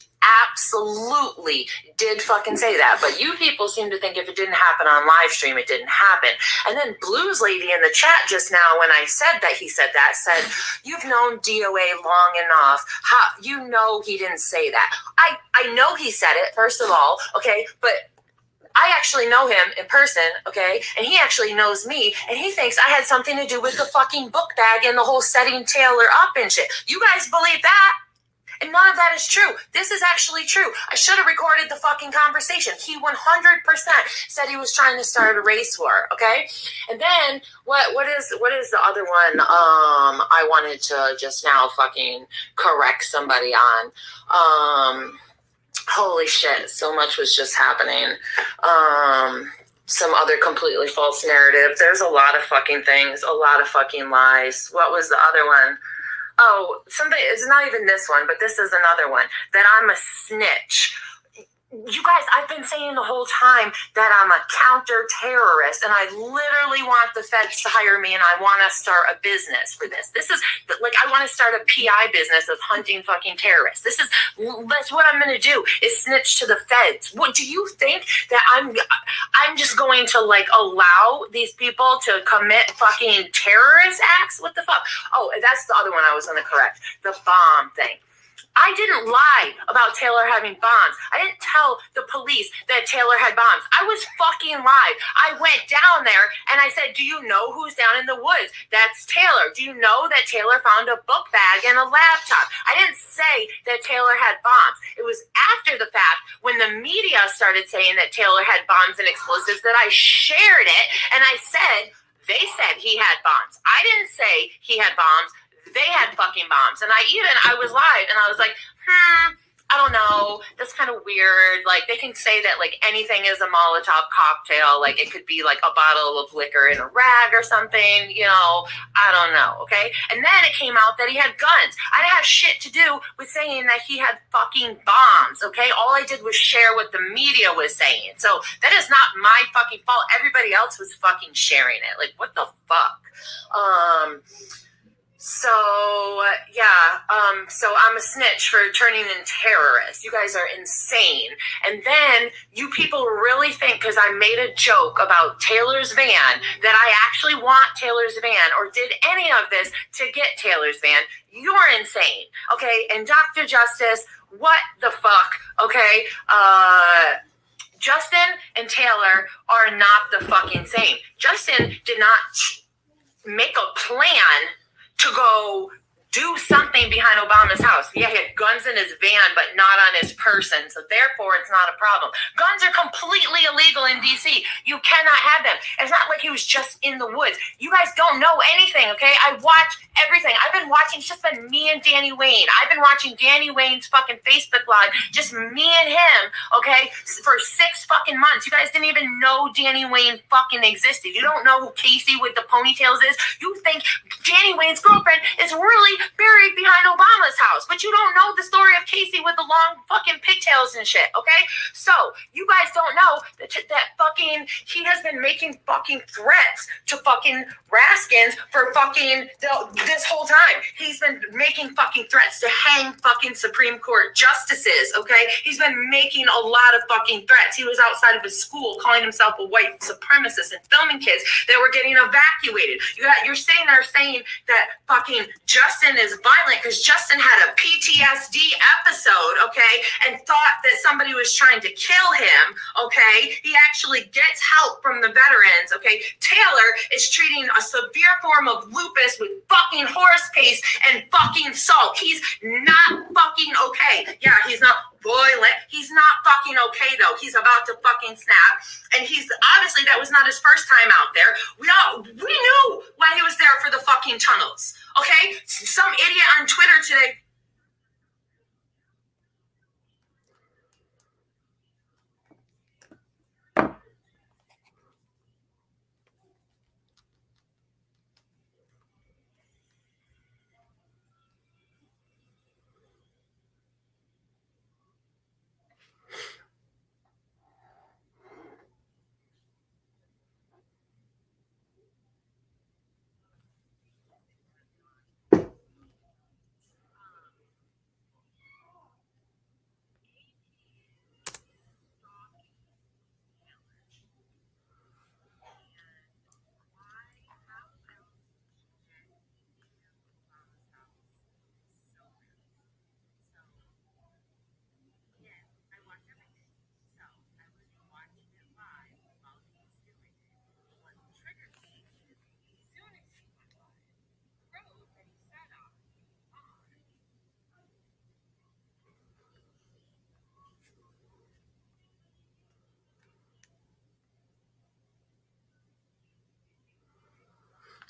did fucking say that. But you people seem to think if it didn't happen on live stream, it didn't happen. And then Blues Lady in the chat just now, when I said that he said that, said, you've known DOA long enough. How you know he didn't say that? I know he said it, first of all, okay, but I actually know him in person, okay? And he actually knows me, and he thinks I had something to do with the fucking book bag and the whole setting Taylor up and shit. You guys believe that? And none of that is true. This is actually true. I should have recorded the fucking conversation. He 100% said he was trying to start a race war, okay? And then what is the other one I wanted to just now fucking correct somebody on? Holy shit, so much was just happening. Some other completely false narrative. There's a lot of fucking things, a lot of fucking lies. What was the other one? Oh, something, it's not even this one, but this is another one. That I'm a snitch. You guys, I've been saying the whole time that I'm a counter-terrorist, and I literally want the feds to hire me, and I want to start a business for this. This is, like, I want to start a PI business of hunting fucking terrorists. That's what I'm going to do, is snitch to the feds. What, do you think that I'm just going to, like, allow these people to commit fucking terrorist acts? What the fuck? Oh, that's the other one I was going to correct. The bomb thing. I didn't lie about Taylor having bombs. I didn't tell the police that Taylor had bombs. I was fucking live. I went down there and I said, do you know who's down in the woods? That's Taylor. Do you know that Taylor found a book bag and a laptop? I didn't say that Taylor had bombs. It was after the fact when the media started saying that Taylor had bombs and explosives that I shared it and I said, they said he had bombs. I didn't say he had bombs. They had fucking bombs. And I was live and I was like, I don't know. That's kind of weird. Like, they can say that, like, anything is a Molotov cocktail. Like, it could be, like, a bottle of liquor in a rag or something. You know, I don't know, okay? And then it came out that he had guns. I didn't have shit to do with saying that he had fucking bombs, okay? All I did was share what the media was saying. So that is not my fucking fault. Everybody else was fucking sharing it. Like, what the fuck? So I'm a snitch for turning in terrorists. You guys are insane. And then you people really think because I made a joke about Taylor's van that I actually want Taylor's van or did any of this to get Taylor's van. You're insane. Okay? And Dr. Justice, what the fuck? Okay? Justin and Taylor are not the fucking same. Justin did not make a plan to go do something behind Obama's house. Yeah, he had guns in his van, but not on his person. So therefore, it's not a problem. Guns are completely illegal in D.C. You cannot have them. It's not like he was just in the woods. You guys don't know anything, okay? I watch everything. I've been watching, it's just been me and Danny Wayne. I've been watching Danny Wayne's fucking Facebook Live, just me and him, okay, for 6 fucking months. You guys didn't even know Danny Wayne fucking existed. You don't know who Casey with the ponytails is. You think Danny Wayne's girlfriend is really buried behind Obama's house, but you don't know the story of Casey with the long fucking pigtails and shit, okay? So, you guys don't know that fucking, he has been making fucking threats to fucking Raskins for fucking this whole time. He's been making fucking threats to hang fucking Supreme Court justices, okay? He's been making a lot of fucking threats. He was outside of his school calling himself a white supremacist and filming kids that were getting evacuated. You're sitting there saying that fucking Justin is violent because Justin had a PTSD episode, okay, and thought that somebody was trying to kill him, okay. He actually gets help from the veterans, okay. Taylor is treating a severe form of lupus with fucking horse paste and fucking salt. He's not fucking okay. Yeah, he's not violent. He's not fucking okay though. He's about to fucking snap. And he's obviously, that was not his first time out there. We knew why he was there for the fucking tunnels. Okay? Some idiot on Twitter today.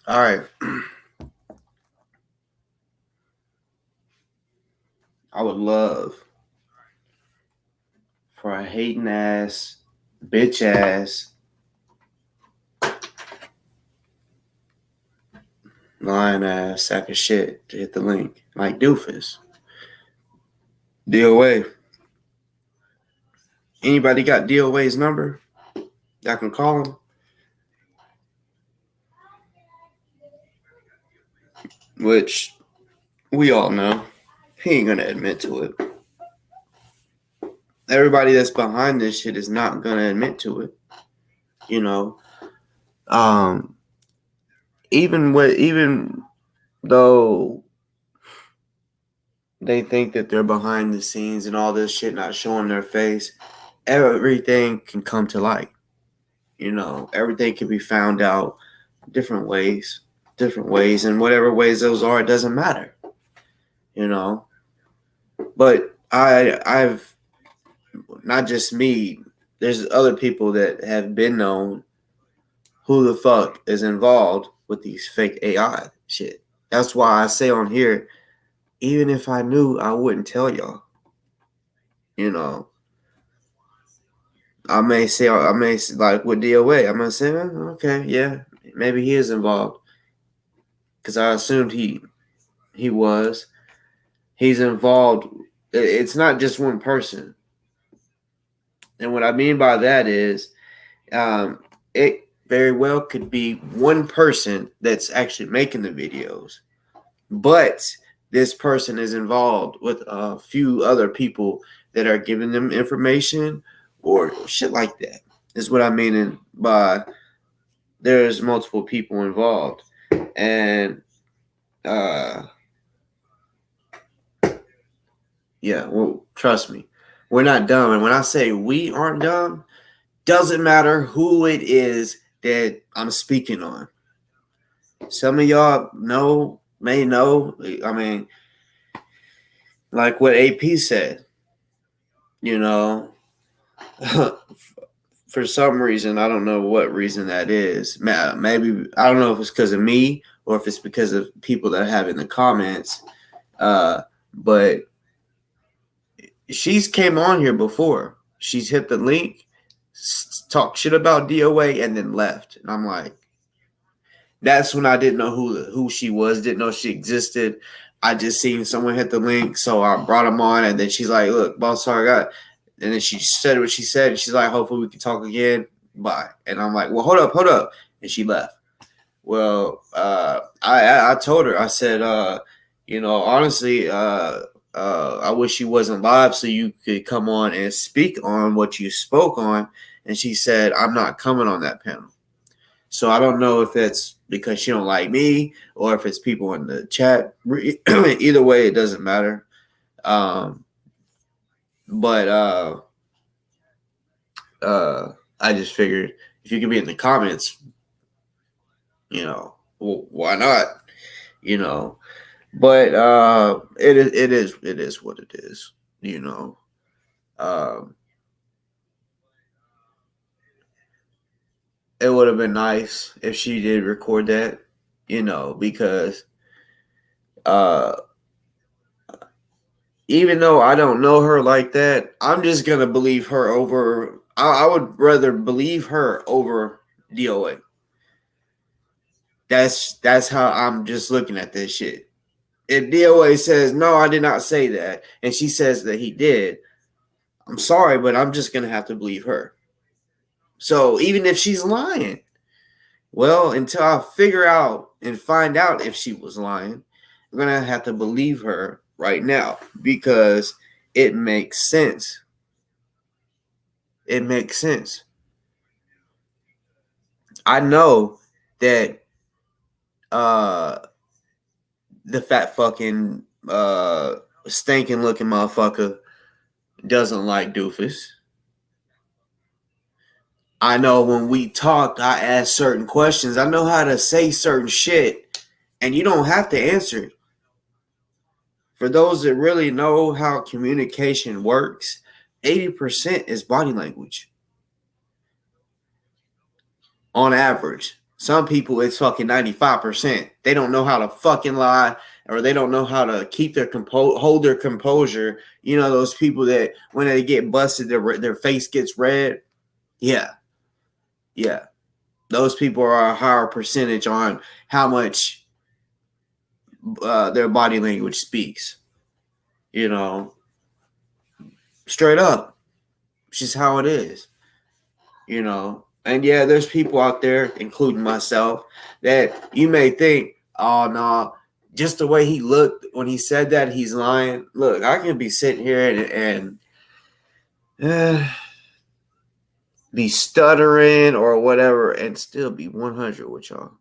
All right. I would love for a hating ass, bitch ass, lying ass sack of shit to hit the link like Dufus. DOA. Anybody got DOA's number? I can call him. Which we all know he ain't gonna admit to it. Everybody that's behind this shit is not gonna admit to it. You know, even though they think that they're behind the scenes and all this shit not showing their face, everything can come to light. You know, everything can be found out different ways, and whatever ways those are, it doesn't matter. You know, but I've not just me. There's other people that have been known who the fuck is involved with these fake AI shit. That's why I say on here, even if I knew, I wouldn't tell y'all. You know, I may say like with DOA, I'm gonna say, okay, yeah, maybe he is involved, because I assumed he was. He's involved. It's not just one person, and what I mean by that is, it very well could be one person that's actually making the videos, but this person is involved with a few other people that are giving them information or shit like that. Is what I mean by there's multiple people involved. And yeah, well, trust me, we're not dumb. And when I say we aren't dumb, doesn't matter who it is that I'm speaking on. Some of y'all may know. I mean, like what AP said, you know, for some reason, I don't know what reason that is. Maybe, I don't know if it's because of me or if it's because of people that have in the comments. But she's came on here before. She's hit the link, talked shit about DOA, and then left. And I'm like, that's when I didn't know who she was, didn't know she existed. I just seen someone hit the link, so I brought him on, and then she's like, look, boss, I got. And then she said what she said, and she's like, hopefully we can talk again. Bye. And I'm like, well, hold up. And she left. Well, I told her, I said, you know, honestly, I wish you wasn't live so you could come on and speak on what you spoke on. And she said, I'm not coming on that panel. So I don't know if it's because she don't like me or if it's people in the chat. Either way, it doesn't matter. But I just figured if you can be in the comments, well, why not? But it is what it is. It would have been nice if she did record that, because even though I don't know her like that, I'm just gonna believe her over. I would rather believe her over DOA. That's how I'm just looking at this shit. If DOA says no, I did not say that, and she says that he did, I'm sorry, but I'm just gonna have to believe her. So even if she's lying, well, until I figure out and find out if she was lying, I'm gonna have to believe her right now because it makes sense. It makes sense. I know that the fat fucking stinking looking motherfucker doesn't like Dufus. I know when we talk, I ask certain questions. I know how to say certain shit, and you don't have to answer it. For those that really know how communication works, 80% is body language. On average. Some people, it's fucking 95%. They don't know how to fucking lie, or they don't know how to keep their hold their composure. Those people that when they get busted, their face gets red. Yeah. Those people are a higher percentage on how much their body language speaks. Straight up. It's just how it is. And yeah, there's people out there, including myself, that you may think, oh no, just the way he looked when he said that, he's lying. Look, I can be sitting here and be stuttering or whatever and still be 100 with y'all.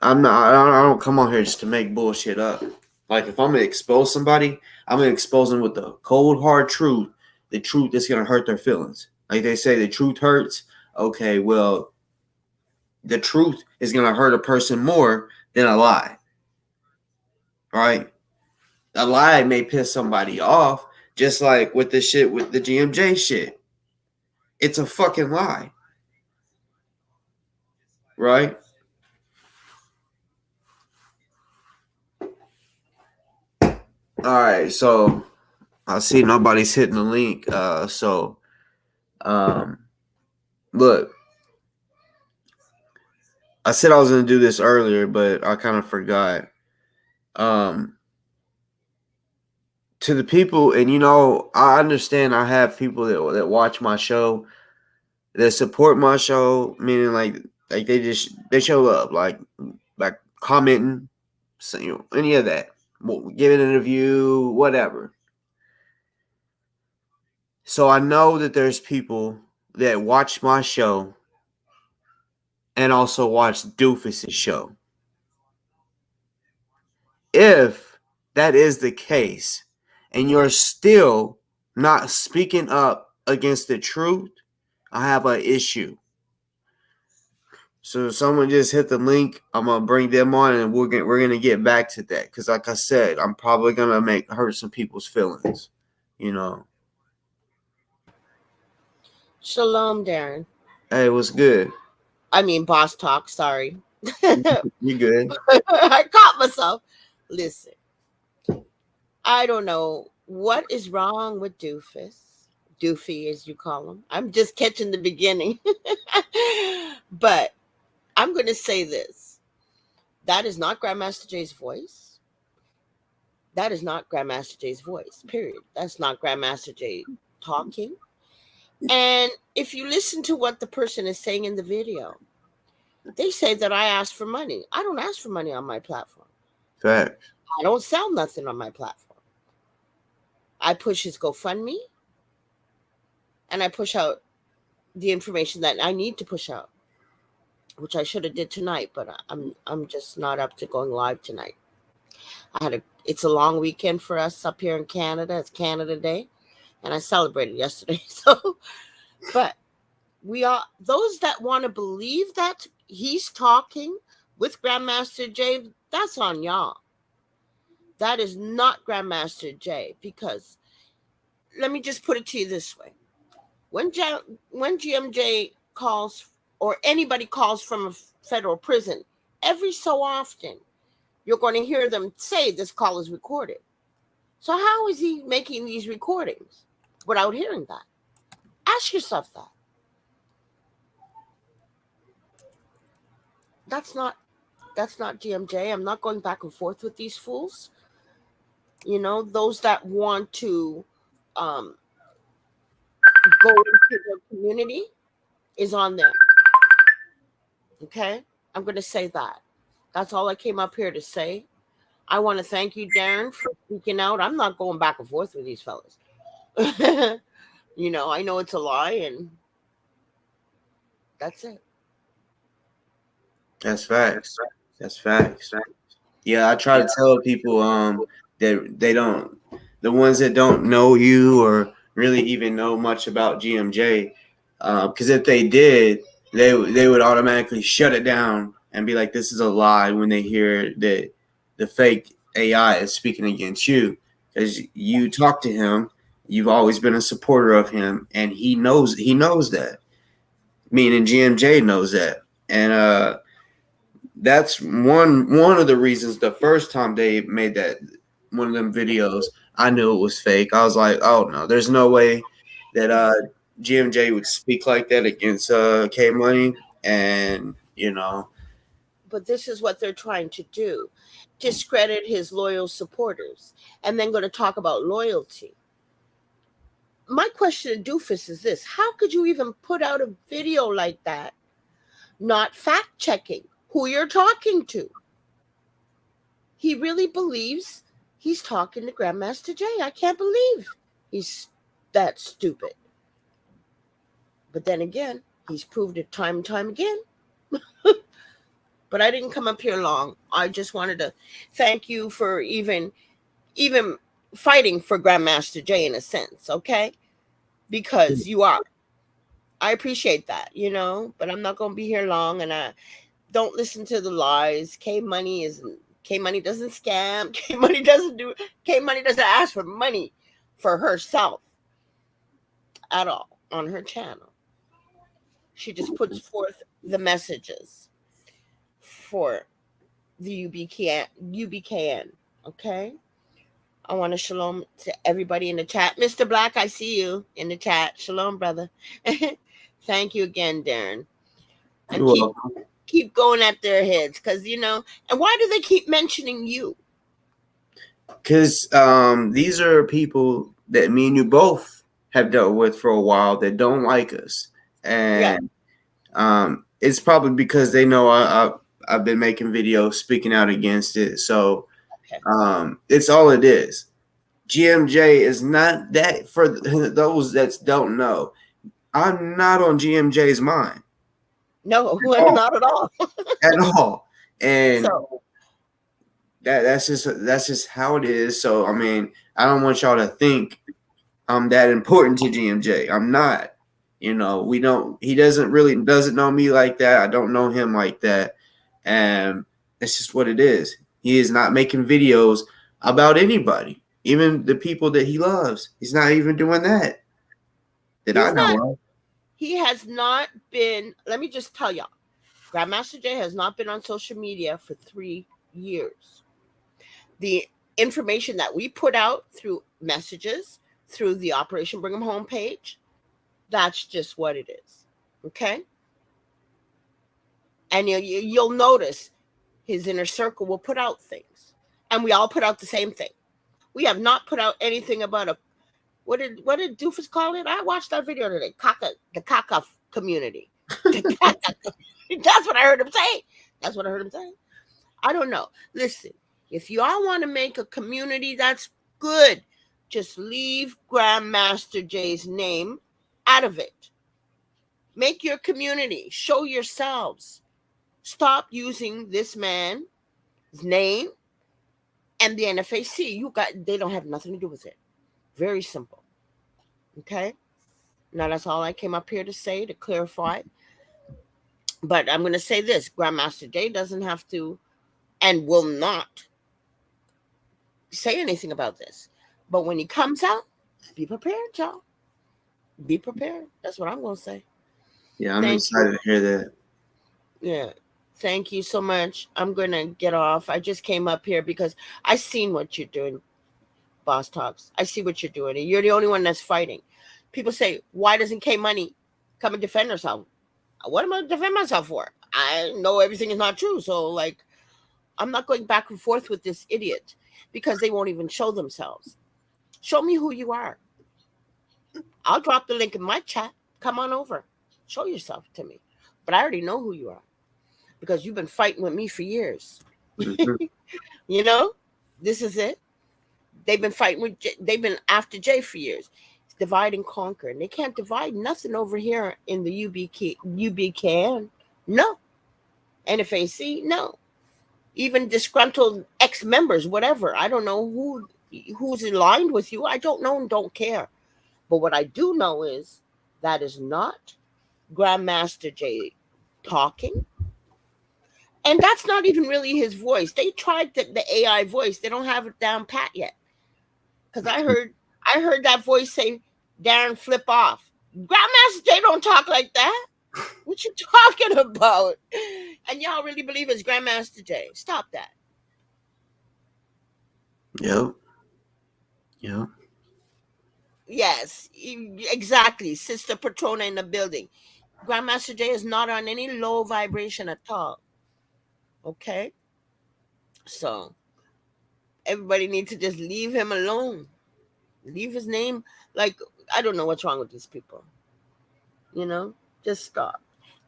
I'm not. I don't come on here just to make bullshit up. Like if I'm gonna expose somebody, I'm gonna expose them with the cold hard truth. The truth is gonna hurt their feelings. Like they say, the truth hurts. Okay, well, the truth is gonna hurt a person more than a lie. Right? A lie may piss somebody off, just like with the shit with the GMJ shit. It's a fucking lie. Right? All right, so I see nobody's hitting the link. Look, I said I was gonna do this earlier, but I kind of forgot. To the people, and I understand I have people that watch my show, that support my show, meaning like they show up, like commenting, any of that, giving an interview, whatever. So I know that there's people that watch my show and also watch Dufus' show. If that is the case and you're still not speaking up against the truth, I have an issue. So someone just hit the link. I'm gonna bring them on, and we're gonna get back to that because, like I said, I'm probably gonna hurt some people's feelings. Shalom, Darren. Hey, what's good? I mean, Boss Talk. Sorry. You good? I caught myself. Listen, I don't know what is wrong with Dufus. Doofy, as you call him. I'm just catching the beginning. But I'm going to say this. That is not Grandmaster Jay's voice. That is not Grandmaster Jay's voice, period. That's not Grandmaster Jay talking. And if you listen to what the person is saying in the video, they say that I ask for money. I don't ask for money on my platform. Facts. I don't sell nothing on my platform. I push his GoFundMe, and I push out the information that I need to push out, which I should have did tonight, but I'm just not up to going live tonight. It's a long weekend for us up here in Canada. It's Canada Day, and I celebrated yesterday. So, but we are those that want to believe that he's talking with Grandmaster Jay. That's on y'all. That is not Grandmaster Jay, because let me just put it to you this way: when GMJ calls, or anybody calls from a federal prison, every so often you're going to hear them say this call is recorded. So how is he making these recordings without hearing that? Ask yourself that. That's not GMJ. I'm not going back and forth with these fools. You know, those that want to go into their community is on them. Okay? I'm going to say that. That's all I came up here to say. I want to thank you, Darren, for speaking out. I'm not going back and forth with these fellas. You know, I know it's a lie, and that's it. That's facts. That's facts. Yeah, I try to tell people that they don't, the ones that don't know you or really even know much about GMJ, because if they did, they would automatically shut it down and be like, this is a lie, when they hear that the fake AI is speaking against you. Because you talk to him, you've always been a supporter of him, and he knows that. Meaning GMJ knows that. And that's one of the reasons. The first time they made that one of them videos, I knew it was fake. I was like, oh no, there's no way that GMJ would speak like that against K Money. And But this is what they're trying to do: discredit his loyal supporters, and then going to talk about loyalty. My question to Dufus is this: how could you even put out a video like that, not fact checking who you're talking to? He really believes he's talking to Grandmaster Jay. I can't believe he's that stupid. But then again, he's proved it time and time again. But I didn't come up here long. I just wanted to thank you for even fighting for Grandmaster Jay in a sense, okay? Because you are. I appreciate that, but I'm not going to be here long, and I don't listen to the lies. K Money doesn't scam. K Money doesn't ask for money for herself at all on her channel. She just puts forth the messages for the UBKN, okay? I want to shalom to everybody in the chat. Mr. Black, I see you in the chat. Shalom, brother. Thank you again, Darren. And keep going at their heads, because, and why do they keep mentioning you? Because these are people that me and you both have dealt with for a while that don't like us. And it's probably because they know I've been making videos speaking out against it. So it's all it is. GMJ is not that. For those that don't know, I'm not on GMJ's mind. No, not at all. At all. And that's just how it is. So I mean, I don't want y'all to think I'm that important to GMJ. I'm not. He doesn't know me like that. I don't know him like that. And it's just what it is. He is not making videos about anybody, even the people that he loves. He's not even doing that. I know of. He has not been, let me just tell y'all, Grandmaster Jay has not been on social media for 3 years. The information that we put out through messages, through the Operation Bring 'em Home page, that's just what it is. Okay? And you'll notice his inner circle will put out things. And we all put out the same thing. We have not put out anything about what did Dufus call it? I watched that video today. The Caca community. That's what I heard him say. I don't know. Listen, if y'all want to make a community, that's good. Just leave Grandmaster Jay's name out of it. Make your community. Show yourselves. Stop using this man's name and the NFAC. They don't have nothing to do with it. Very simple. Okay? Now that's all I came up here to say, to clarify. But I'm going to say this. Grandmaster Jay doesn't have to and will not say anything about this. But when he comes out, be prepared, y'all. Be prepared. That's what I'm going to say. Yeah, I'm excited to hear that. Yeah. Thank you so much. I'm going to get off. I just came up here because I seen what you're doing, Boss Talks. I see what you're doing. And you're the only one that's fighting. People say, why doesn't K Money come and defend herself? What am I defend myself for? I know everything is not true. So, like, I'm not going back and forth with this idiot because they won't even show themselves. Show me who you are. I'll drop the link in my chat. Come on over. Show yourself to me. But I already know who you are because you've been fighting with me for years. Mhm. You know, this is it. They've been fighting with they've been after Jay for years. It's divide and conquer. And they can't divide nothing over here in the UBKN. No. NFAC, no. Even disgruntled ex-members, whatever. I don't know who's aligned with you. I don't know and don't care. But what I do know is that is not Grandmaster Jay talking. And that's not even really his voice. They tried the AI voice. They don't have it down pat yet. Because I heard that voice say, Darren, flip off. Grandmaster Jay don't talk like that. What you talking about? And y'all really believe it's Grandmaster Jay. Stop that. Yep. Yes, exactly. Sister Patrona in the building. Grandmaster Jay is not on any low vibration at all. Okay? So, everybody needs to just leave him alone. Leave his name. Like, I don't know what's wrong with these people. You know? Just stop.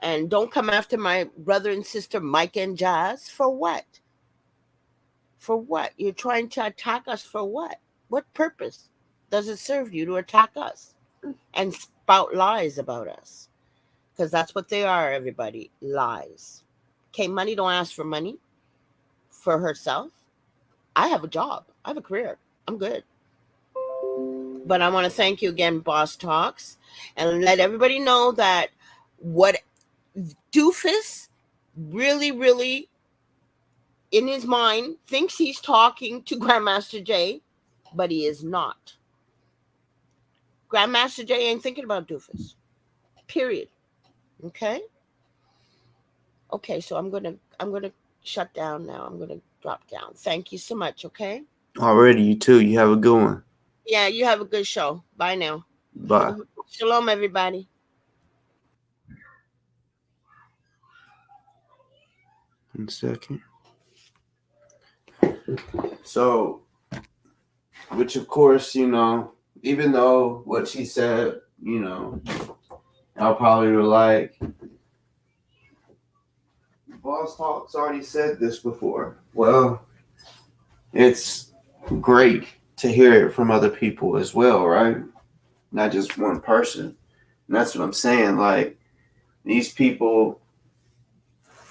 And don't come after my brother and sister, Mike and Jazz. For what? For what? You're trying to attack us for what? What purpose does it serve you to attack us and spout lies about us? Because that's what they are, everybody. Lies. Okay, Money don't ask for money for herself. I have a job. I have a career. I'm good. But I want to thank you again, Boss Talks, and let everybody know that what Dufus really, really in his mind thinks he's talking to Grandmaster Jay, but he is not. Grandmaster Jay ain't thinking about Dufus. Period. Okay? Okay, so I'm gonna shut down now. I'm gonna drop down. Thank you so much, okay? Already, you too. You have a good one. Yeah, you have a good show. Bye now. Bye. Shalom, everybody. 1 second. So, which of course, you know, even though what she said, you know, y'all probably were like, Boss Talk's already said this before. Well, it's great to hear it from other people as well, right? Not just one person. And that's what I'm saying. Like, these people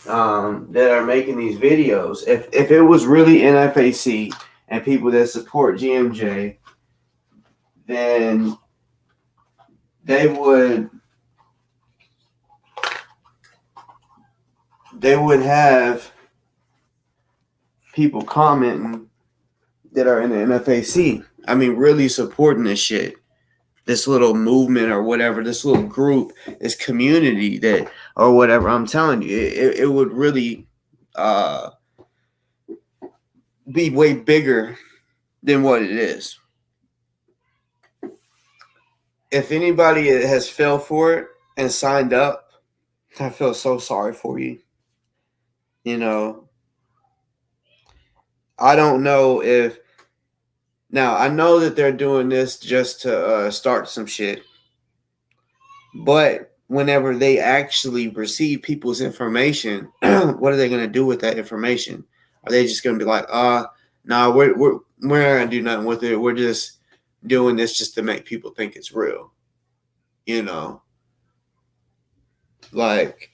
that are making these videos, if it was really NFAC and people that support GMJ, then they would have people commenting that are in the NFAC. I mean, really supporting this shit, this little movement or whatever, this little group, this community that or whatever. I'm telling you, it would really be way bigger than what it is. If anybody has fell for it and signed up, I feel so sorry for you. You know, I don't know if now I know that they're doing this just to start some shit, but whenever they actually receive people's information, what are they going to do with that information? Are they just going to be like, no, we're not going to do nothing with it. We're just doing this just to make people think it's real, you know? like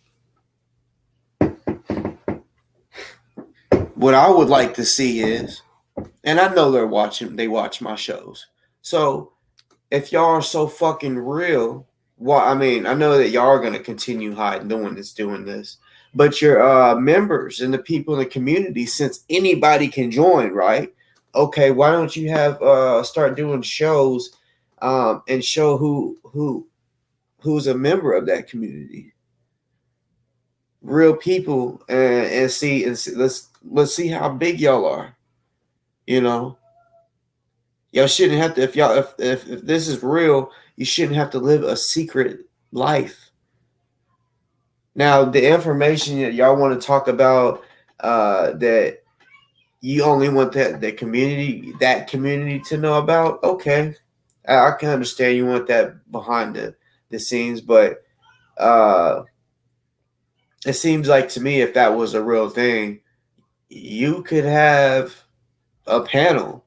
what I would like to see is, and I know they watch my shows. So if y'all are so fucking real, well, I mean, I know that y'all are gonna continue hiding doing this, but your members and the people in the community, since anybody can join, right? Okay, why don't you have start doing shows and show who's a member of that community, real people, and see let's see how big y'all are. You know, y'all shouldn't have to, if this is real, you shouldn't have to live a secret life. Now, the information that y'all want to talk about, that you only want that community to know about, okay. I can understand you want that behind the scenes, but it seems like to me, if that was a real thing, you could have a panel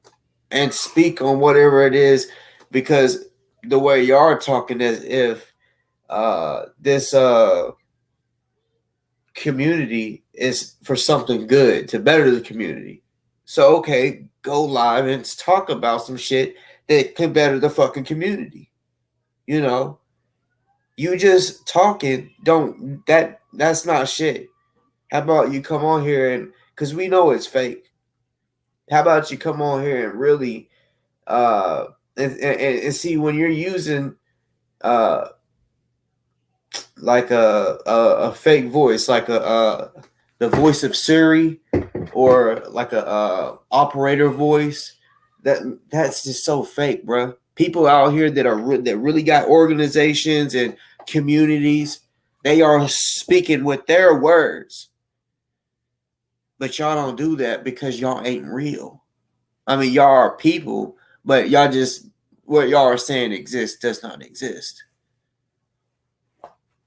and speak on whatever it is, because the way you are talking as if this community is for something good to better the community. So okay, go live and talk about some shit that can better the fucking community. You know, you just talking that's not shit. How about you come on here and, because we know it's fake. How about you come on here and really and see when you're using like a fake voice, like the voice of Siri, or like a operator voice, that's just so fake, bro. People out here that really got organizations and communities, they are speaking with their words, but y'all don't do that because y'all ain't real. I mean, y'all are people, but y'all just, what y'all are saying exists does not exist.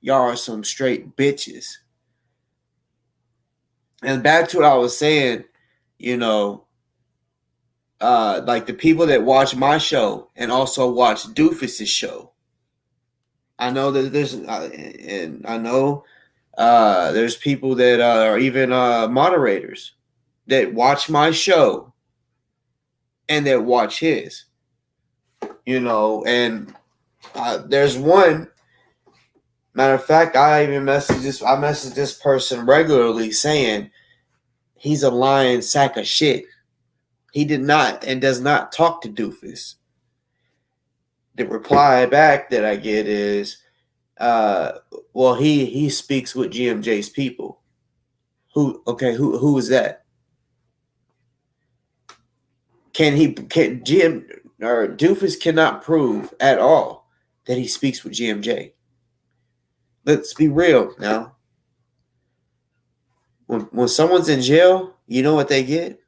Y'all are some straight bitches. And back to what I was saying, you know, like the people that watch my show and also watch Dufus's show. I know that there's people that are even moderators that watch my show and that watch his. You know, and there's one. Matter of fact, I message this person regularly saying he's a lying sack of shit. He did not and does not talk to Dufus. The reply back that I get is, well, he speaks with GMJ's people. Who is that? Dufus cannot prove at all that he speaks with GMJ. Let's be real now. When someone's in jail, you know what they get?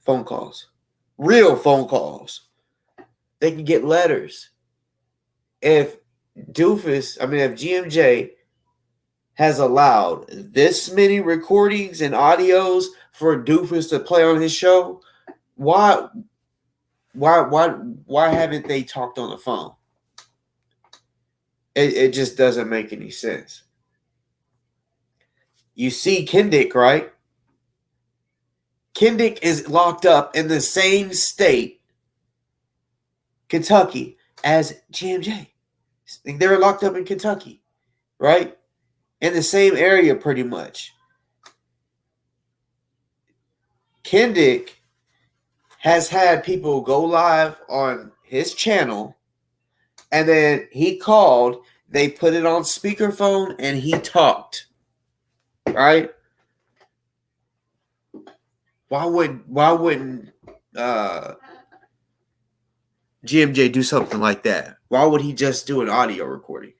Phone calls. Real phone calls. They can get letters. If GMJ has allowed this many recordings and audios for Dufus to play on his show, why haven't they talked on the phone? It just doesn't make any sense. You see Kendick, right? Kendick is locked up in the same state, Kentucky, as GMJ. They're locked up in Kentucky, right? In the same area, pretty much. Kendick has had people go live on his channel, and then he called, they put it on speakerphone, and he talked. Right? Why wouldn't GMJ do something like that? Why would he just do an audio recording?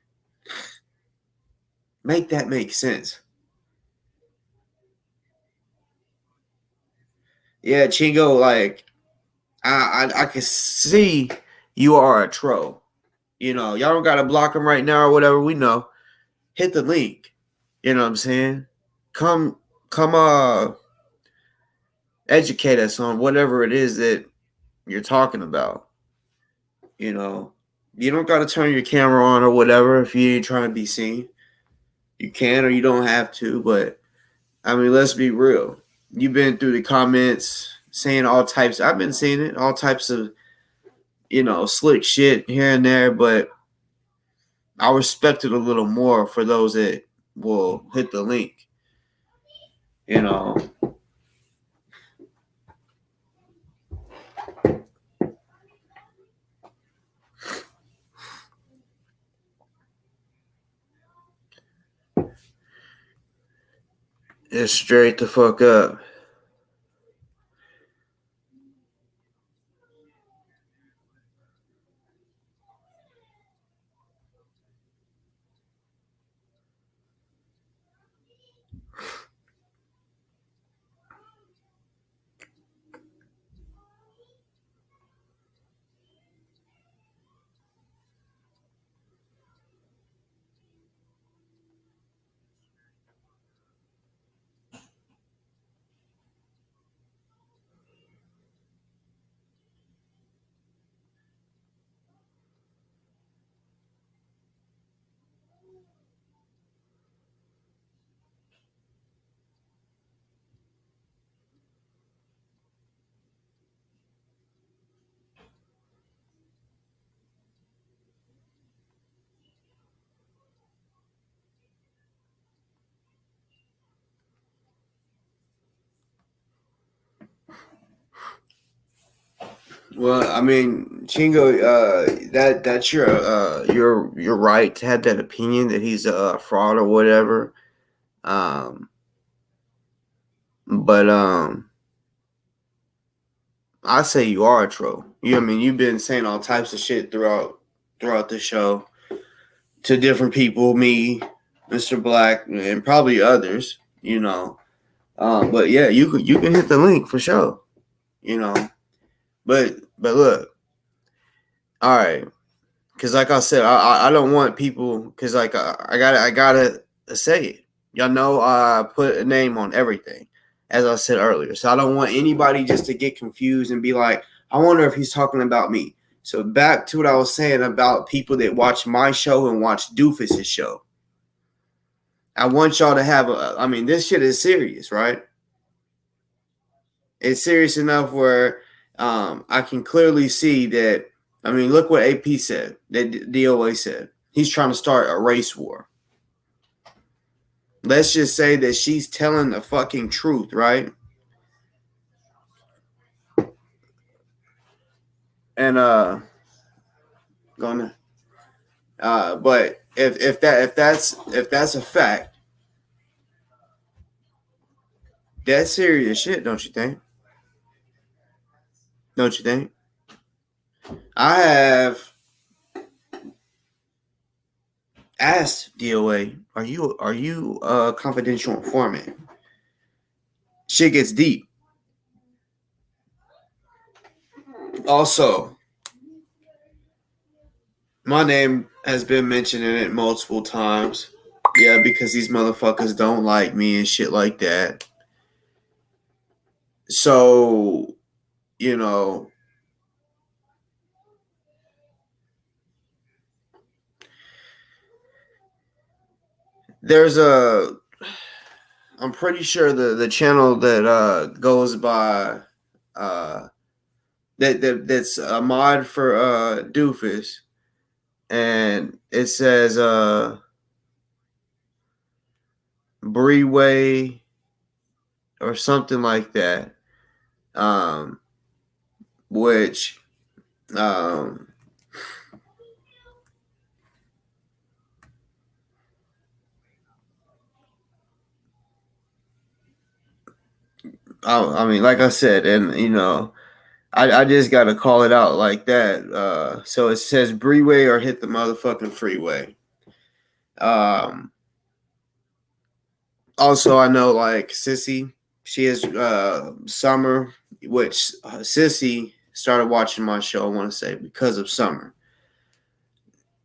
Make that make sense. Yeah, Chingo, like I can see you are a troll. You know, y'all don't gotta block him right now or whatever. We know. Hit the link. You know what I'm saying? Come educate us on whatever it is that you're talking about. You know, you don't got to turn your camera on or whatever if you ain't trying to be seen. You can or you don't have to, but I mean, let's be real. You've been through the comments saying all types. I've been seeing it, all types of, slick shit here and there, but I respect it a little more for those that will hit the link. It's straight the fuck up. Well, I mean, Chingo, that's your right to have that opinion that he's a fraud or whatever. But I say you are a troll. I mean, you've been saying all types of shit throughout the show to different people, me, Mr. Black, and probably others. But yeah, you can hit the link for sure. But look, all right, because like I said, I don't want people, because like I gotta say it. Y'all know I put a name on everything, as I said earlier. So I don't want anybody just to get confused and be like, I wonder if he's talking about me. So back to what I was saying about people that watch my show and watch Dufus's show. I want y'all to have I mean, this shit is serious, right? It's serious enough where I can clearly see that. I mean, look what AP said, that DOA said. He's trying to start a race war. Let's just say that she's telling the fucking truth, right? And but if that's a fact, that's serious shit, don't you think? Don't you think? I have asked DOA, are you a confidential informant? Shit gets deep. Also, my name has been mentioned in it multiple times. Yeah, because these motherfuckers don't like me and shit like that. So, there's I'm pretty sure the channel that goes by that's a mod for Dufus, and it says Breeway or something like that, which I mean, like I said, and I just got to call it out like that. So it says Breeway or hit the motherfucking freeway. Also, I know like Sissy, she is Summer, which Sissy started watching my show, I want to say, because of Summer.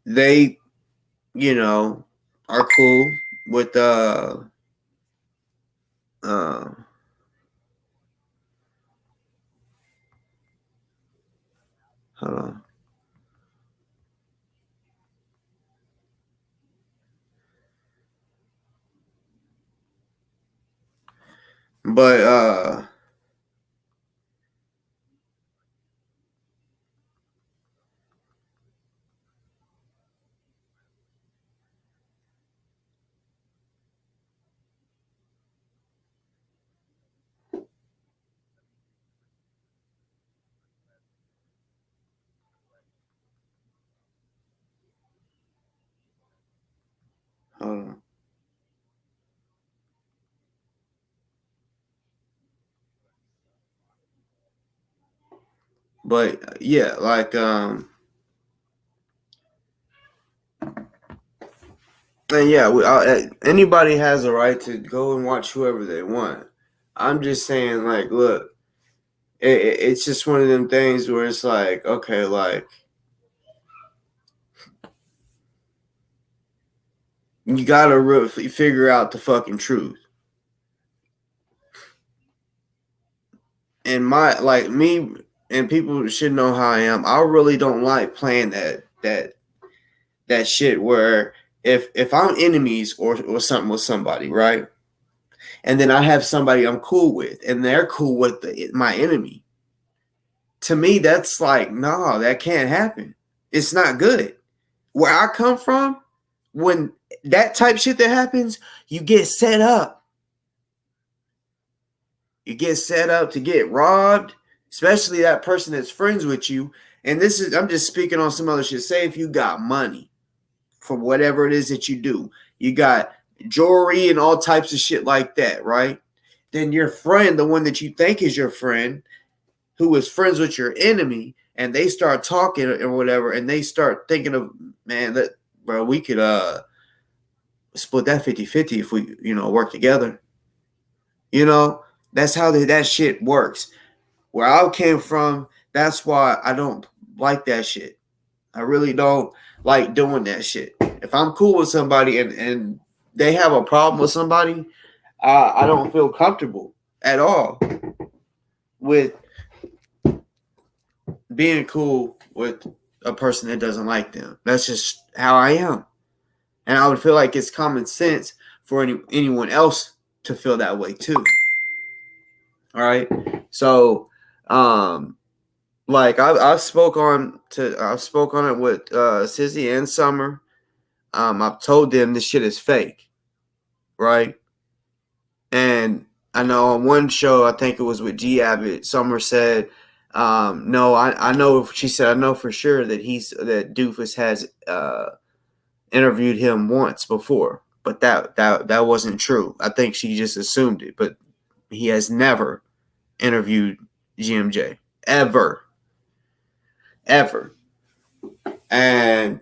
They, are cool with hold on. But hold on. But yeah, like and yeah, anybody has a right to go and watch whoever they want. I'm just saying, like, look, it's just one of them things where it's like, okay, like, you gotta really figure out the fucking truth. And like me, and people should know how I am. I really don't like playing that shit where if I'm enemies or something with somebody, right? And then I have somebody I'm cool with, and they're cool with my enemy. To me, that's like, no, that can't happen. It's not good. Where I come from, when that type shit that happens, you get set up. You get set up to get robbed, especially that person that's friends with you. And this is, I'm just speaking on some other shit. Say if you got money for whatever it is that you do, you got jewelry and all types of shit like that, right? Then your friend, the one that you think is your friend, who is friends with your enemy, and they start talking or whatever, and they start thinking of, man, that, bro, we could split that 50-50 if we, work together. That's how that shit works. Where I came from, that's why I don't like that shit. I really don't like doing that shit. If I'm cool with somebody and they have a problem with somebody, I don't feel comfortable at all with being cool with a person that doesn't like them. That's just how I am. And I would feel like it's common sense for anyone else to feel that way too. All right. So, like I spoke on it with Sissy and Summer. I've told them this shit is fake, right? And I know on one show, I think it was with G Abbott, Summer said, no, I know. She said, I know for sure that that Dufus has interviewed him once before, but that wasn't true. I think she just assumed it, but he has never interviewed GMJ ever. And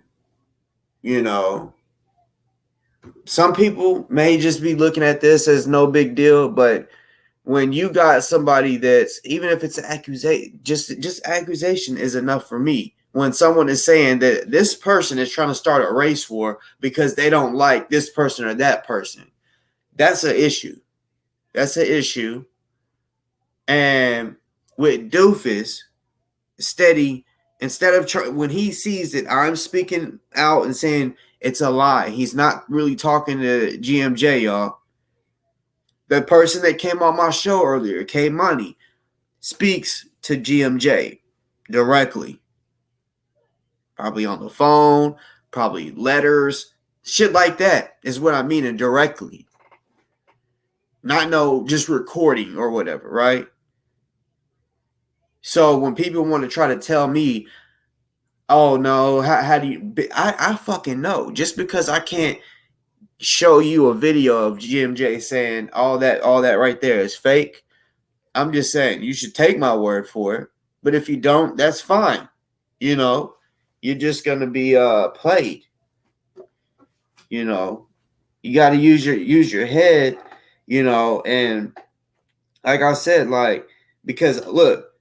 some people may just be looking at this as no big deal, but when you got somebody that's, even if it's an accusation, just accusation is enough for me. When someone is saying that this person is trying to start a race war because they don't like this person or that person, that's an issue. And with Dufus, instead of when he sees that I'm speaking out and saying it's a lie, he's not really talking to GMJ, y'all. The person that came on my show earlier, K Money, speaks to GMJ directly. Probably on the phone, probably letters, shit like that is what I mean, and directly. Not just recording or whatever, right? So when people want to try to tell me, oh no, how do you, I fucking know. Just because I can't show you a video of GMJ saying all that right there is fake, I'm just saying you should take my word for it. But if you don't, that's fine. You're just gonna be played. You got to use your head. And like I said, like, because look,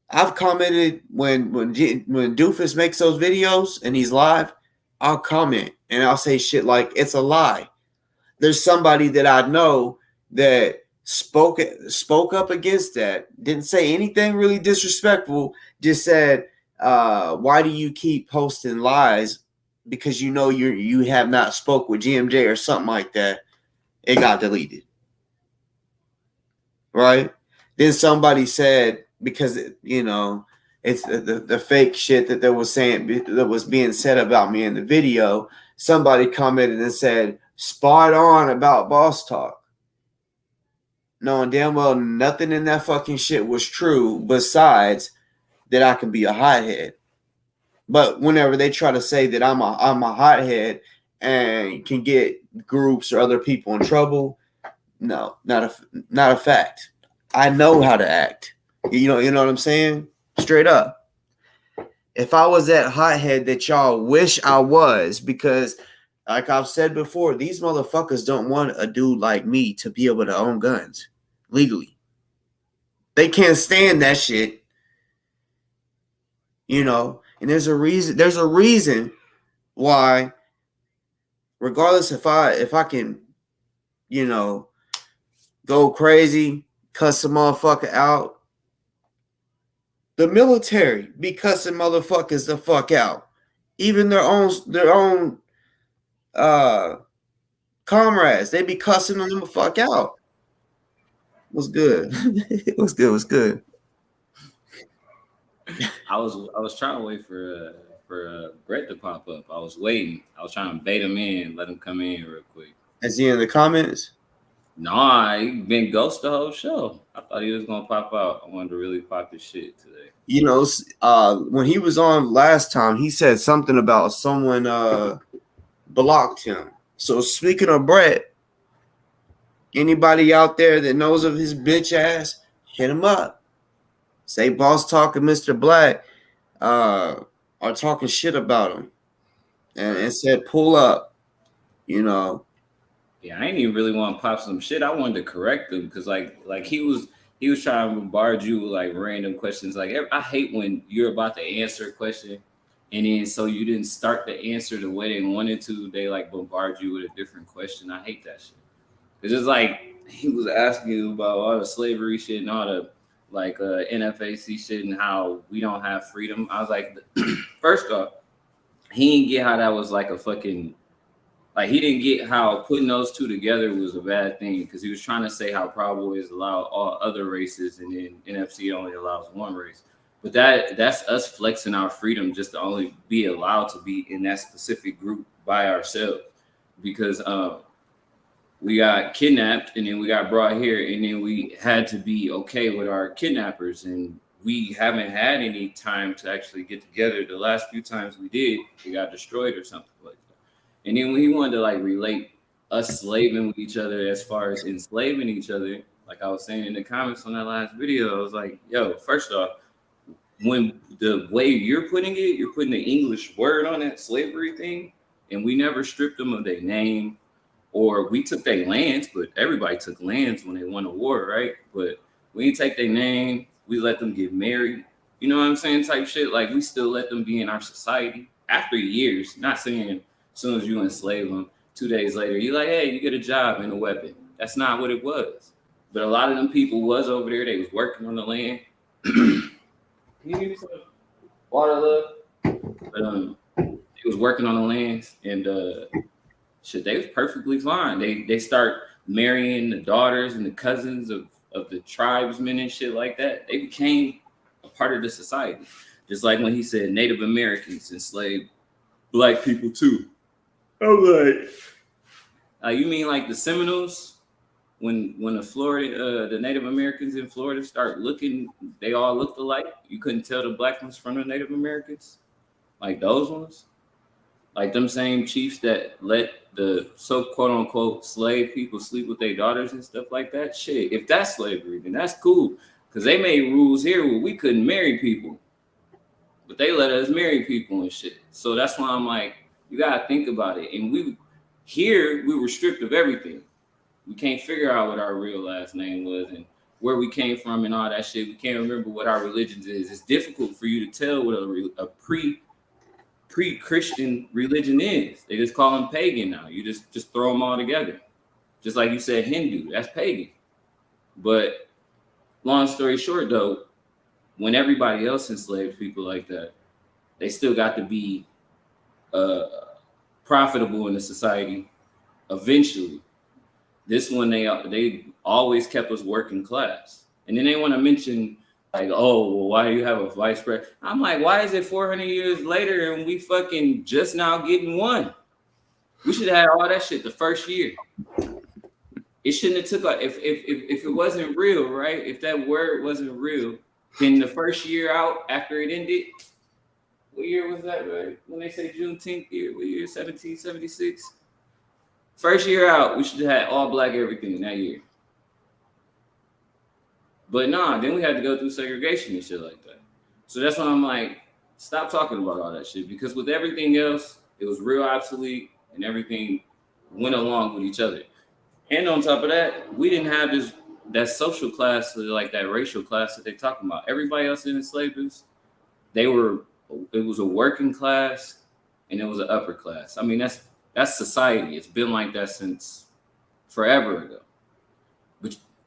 I've commented when Dufus makes those videos and he's live, I'll comment and I'll say shit like it's a lie. There's somebody that I know that spoke up against that, didn't say anything really disrespectful, just said, why do you keep posting lies? Because you have not spoke with GMJ or something like that. It got deleted. right? Then somebody said, because it's the fake shit that was being said about me in the video. Somebody commented and said, "Spot on about Boss Talk," knowing damn well nothing in that fucking shit was true besides that I can be a hothead. But whenever they try to say that I'm a hothead and can get groups or other people in trouble, no, not a fact. I know how to act. You know what I'm saying? Straight up. If I was that hothead that y'all wish I was, because like I've said before, these motherfuckers don't want a dude like me to be able to own guns legally. They can't stand that shit. And there's a reason why, regardless if I can, go crazy, cuss a motherfucker out. The military be cussing motherfuckers the fuck out. Even their own comrades, they be cussing them the fuck out. What's good? What's good? I was trying to wait for Brett to pop up. I was waiting. I was trying to bait him in, let him come in real quick. Is he in the comments? Nah, he been ghost the whole show. I thought he was gonna pop out. I wanted to really pop his shit today. When he was on last time, he said something about someone blocked him. So speaking of Brett, anybody out there that knows of his bitch ass, hit him up. Say Boss Talk and Mr. Black are talking shit about him, and said pull up. Yeah, I ain't even really want to pop some shit. I wanted to correct him because like he was trying to bombard you with like random questions. Like I hate when you're about to answer a question and then so you didn't start the answer the way they wanted to. They like bombard you with a different question. I hate that shit. It's just like he was asking you about all the slavery shit and all the like NFAC shit and how we don't have freedom. I was like, first off, he didn't get how that was like a fucking. Like, he didn't get how putting those two together was a bad thing because he was trying to say how Proud Boys allow all other races and then NFC only allows one race. But that's us flexing our freedom just to only be allowed to be in that specific group by ourselves because we got kidnapped and then we got brought here and then we had to be okay with our kidnappers and we haven't had any time to actually get together. The last few times we did, we got destroyed or something like that. And then when he wanted to like relate us slaving with each other as far as enslaving each other, like I was saying in the comments on that last video, I was like, yo, first off, when the way you're putting it, you're putting the English word on that slavery thing, and we never stripped them of their name, or we took their lands, but everybody took lands when they won a war, right? But we didn't take their name, we let them get married, you know what I'm saying, type shit. Like we still let them be in our society after years, not saying as soon as you enslave them, 2 days later, you're like, hey, you get a job and a weapon. That's not what it was. But a lot of them people was over there. They was working on the land. Can you give me some water, love? But they was working on the lands and shit, they was perfectly fine. They start marrying the daughters and the cousins of the tribesmen and shit like that. They became a part of the society. Just like when he said Native Americans enslaved Black people too. I'm like, you mean like the Seminoles? When the Native Americans in Florida start looking, they all looked alike. You couldn't tell the Black ones from the Native Americans, like those ones, like them same chiefs that let the so quote unquote slave people sleep with their daughters and stuff like that. Shit, if that's slavery, then that's cool because they made rules here where we couldn't marry people, but they let us marry people and shit. So that's why I'm like, you gotta think about it. And we were stripped of everything. We can't figure out what our real last name was and where we came from and all that shit. We can't remember what our religion is. It's difficult for you to tell what a pre-Christian religion is. They just call them pagan now. You just throw them all together. Just like you said, Hindu, that's pagan. But long story short, though, when everybody else enslaved people like that, they still got to be profitable in the society eventually. This one, they always kept us working class. And then they want to mention, like, oh, well, why do you have a vice president? I'm like, why is it 400 years later and we fucking just now getting one? We should have had all that shit the first year. It shouldn't have took, if it wasn't real, right? If that word wasn't real, then the first year out after it ended, what year was that, right? When they say Juneteenth year, what year? 1776? First year out, we should have had all black everything that year. But nah, then we had to go through segregation and shit like that. So that's why I'm like, stop talking about all that shit, because with everything else, it was real obsolete and everything went along with each other. And on top of that, we didn't have that social class, like that racial class that they're talking about. Everybody else in enslavements, it was a working class and it was an upper class. I mean, that's society. It's been like that since forever ago.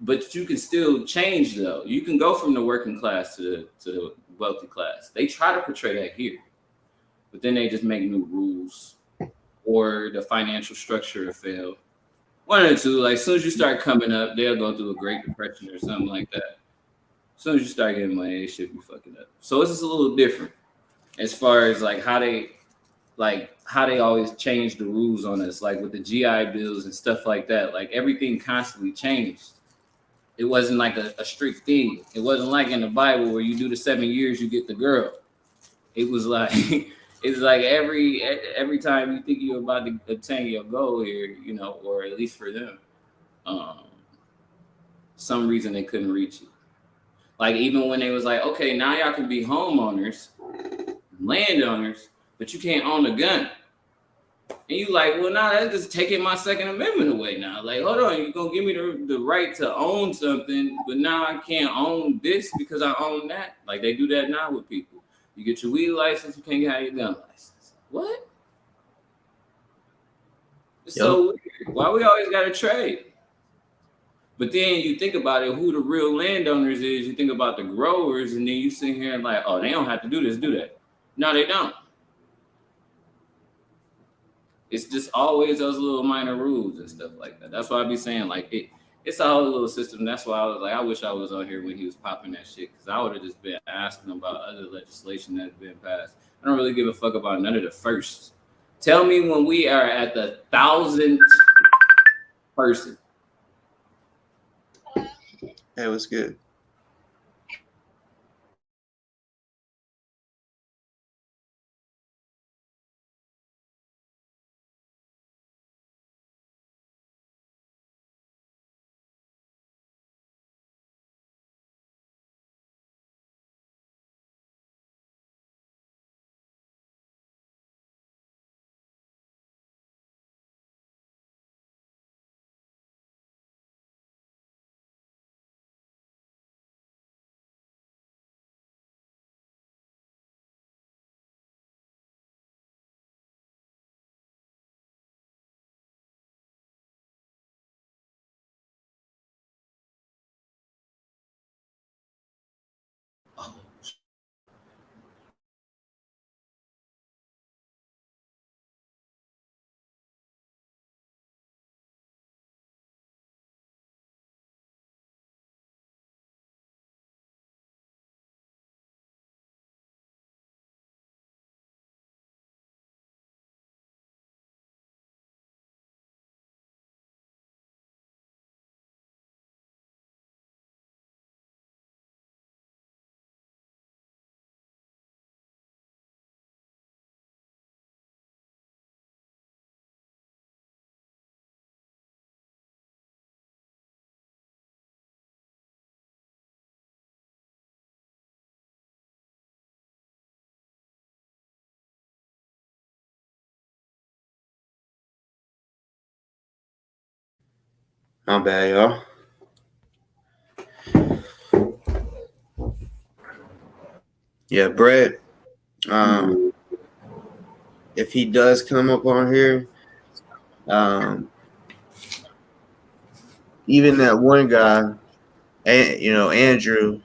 But you can still change, though. You can go from the working class to the wealthy class. They try to portray that here, but then they just make new rules, or the financial structure will fail. One or two, like as soon as you start coming up, they'll go through a Great Depression or something like that. As soon as you start getting money, they should be fucking up. So it's just a little different as far as like how they always change the rules on us, like with the GI bills and stuff like that. Like everything constantly changed. It wasn't like a strict thing. It wasn't like in the Bible where you do the 7 years, you get the girl. It was like it's like every time you think you're about to attain your goal here, you know, or at least for them, some reason they couldn't reach it. Like even when they was like, okay, now y'all can be homeowners, landowners, but you can't own a gun. And you like, well, now that's just taking my Second Amendment away now. Like, hold on, you're going to give me the right to own something, but now I can't own this because I own that. Like, they do that now with people. You get your weed license, you can't have your gun license. What? It's so weird. Why we always got to trade? But then you think about it, who the real landowners is, you think about the growers, and then you sit here and like, oh, they don't have to do this, do that. No, they don't. It's just always those little minor rules and stuff like that. That's why I be saying like it's a whole little system. That's why I was like, I wish I was on here when he was popping that shit, because I would have just been asking him about other legislation that's been passed. I don't really give a fuck about none of the firsts. Tell me when we are at the 1,000th person. That was good. My bad, y'all. Yeah, Brett. If he does come up on here, even that one guy, Andrew,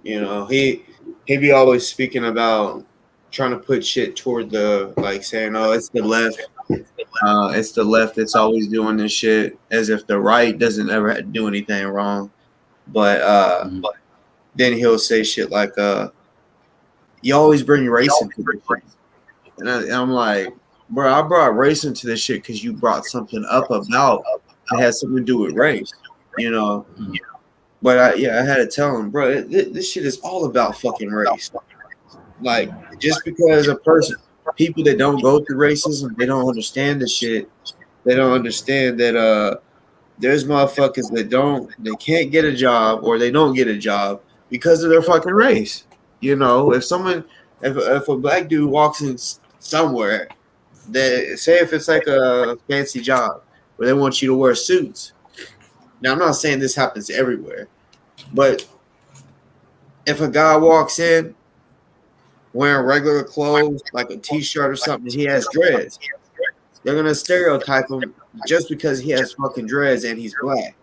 he be always speaking about trying to put shit toward the, like saying, oh, it's the left It's the left that's always doing this shit, as if the right doesn't ever do anything wrong. But then he'll say shit like, "You always bring race into this shit," and I'm like, bro, I brought race into this shit because you brought something up about that has something to do with race, you know. But I had to tell him, bro, this shit is all about fucking race. Like, just because people that don't go through racism, they don't understand the shit. They don't understand that there's motherfuckers they can't get a job, or they don't get a job because of their fucking race. You know, if a black dude walks in somewhere, say if it's like a fancy job where they want you to wear suits. Now, I'm not saying this happens everywhere, but if a guy walks in wearing regular clothes, like a t-shirt or something, he has dreads, they're gonna stereotype him just because he has fucking dreads and he's black.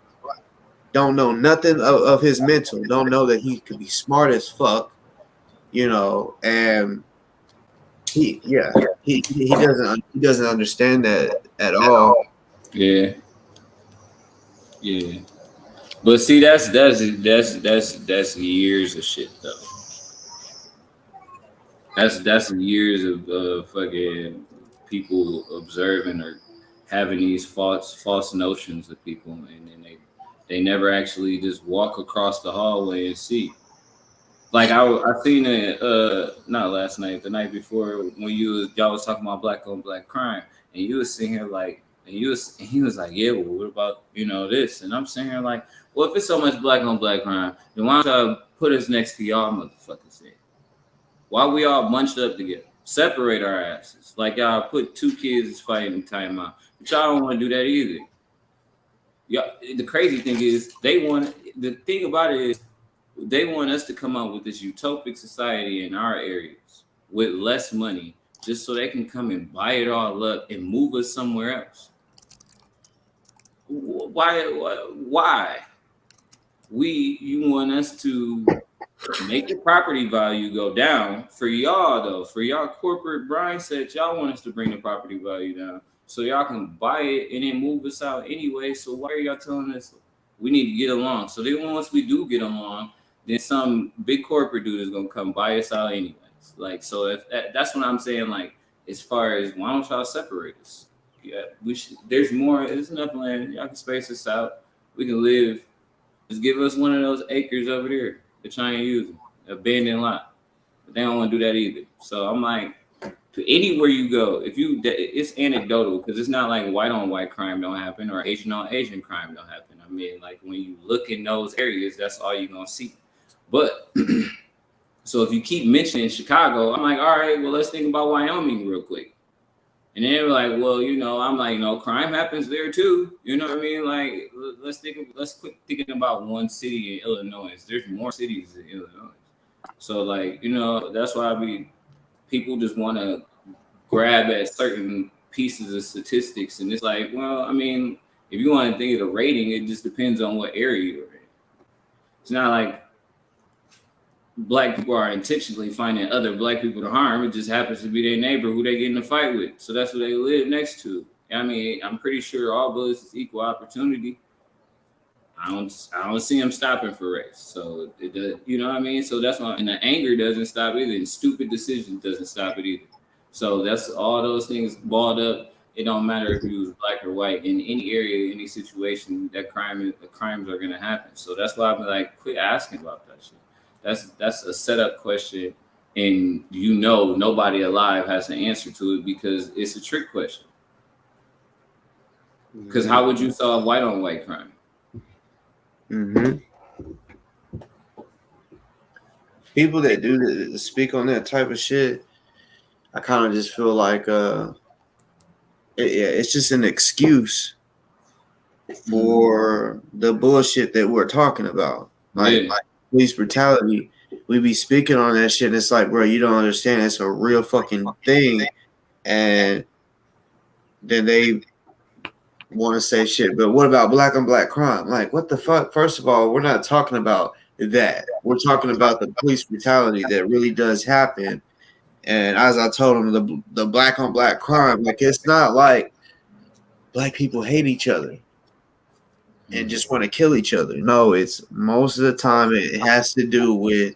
Don't know nothing of his mental. Don't know that he could be smart as fuck, you know. And he doesn't understand that at all. Yeah. But see, that's years of shit though. That's years of fucking people observing or having these false notions of people, and then they never actually just walk across the hallway and see. Like I seen it not last night, the night before, when y'all was talking about black on black crime, and you was sitting here like, and he was like, yeah, well, what about this? And I'm sitting here like, well, if it's so much black on black crime, then why don't y'all put us next to y'all motherfuckers then? Why we all bunched up together? Separate our asses. Like y'all put two kids fighting in timeout. But y'all don't want to do that either. Y'all, the crazy thing is they want us to come up with this utopic society in our areas with less money, just so they can come and buy it all up and move us somewhere else. Why? You want us to make the property value go down for y'all though, for y'all corporate mindset. Y'all want us to bring the property value down so y'all can buy it and then move us out anyway. So why are y'all telling us we need to get along? So then once we do get along, then some big corporate dude is gonna come buy us out anyways. Like, so if that's what I'm saying. Like, as far as why don't y'all separate us? Yeah, we should. There's more. There's enough land. Y'all can space us out. We can live. Just give us one of those acres over there that y'all ain't using, abandoned lot. But they don't want to do that either. So I'm like, to anywhere you go, it's anecdotal, because it's not like white on white crime don't happen or Asian on Asian crime don't happen. I mean, like, when you look in those areas, that's all you're gonna see. But so if you keep mentioning Chicago, I'm like, all right, well, let's think about Wyoming real quick. And then they're like, well, I'm like, no, crime happens there too. You know what I mean? Like, let's quit thinking about one city in Illinois. There's more cities in Illinois. So, like, that's why people just want to grab at certain pieces of statistics. And it's like, well, I mean, if you want to think of the rating, it just depends on what area you're in. It's not like black people are intentionally finding other black people to harm. It just happens to be their neighbor who they get in a fight with. So that's what they live next to. I mean, I'm pretty sure all bullets is equal opportunity. I don't see them stopping for race. So it does, you know what I mean? So that's why, and the anger doesn't stop either, and stupid decisions doesn't stop it either. So that's all those things balled up. It don't matter if you was black or white. In any area, any situation, the crimes are gonna happen. So that's why I'm like, quit asking about that shit. That's a setup question, and nobody alive has an answer to it because it's a trick question. Because how would you solve white on white crime? Mm-hmm. People that speak on that type of shit, I kind of just feel like it's just an excuse for the bullshit that we're talking about. Like police brutality, we be speaking on that shit, and it's like, bro, you don't understand. It's a real fucking thing. And then they want to say shit, but what about black on black crime? Like, what the fuck? First of all, we're not talking about that. We're talking about the police brutality that really does happen. And as I told him, the black on black crime, like it's not like black people hate each other and just want to kill each other. No, it's most of the time it has to do with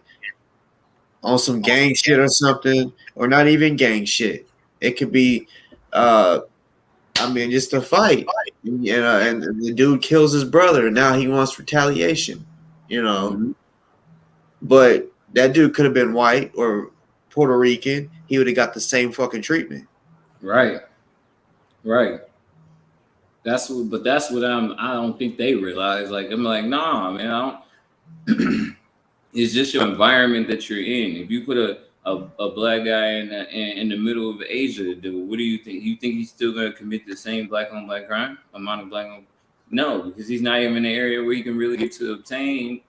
on some gang shit or something, or not even gang shit. It could be, just a fight, and the dude kills his brother, and now he wants retaliation, But that dude could have been white or Puerto Rican. He would have got the same fucking treatment. Right. That's what I don't think they realize. Like, I'm like, nah, man, I don't. It's just your environment that you're in. If you put a black guy in the middle of Asia, dude, what do you think? You think he's still going to commit the same black on black crime? Amount of black on? No, because he's not even in the area where you can really get to obtain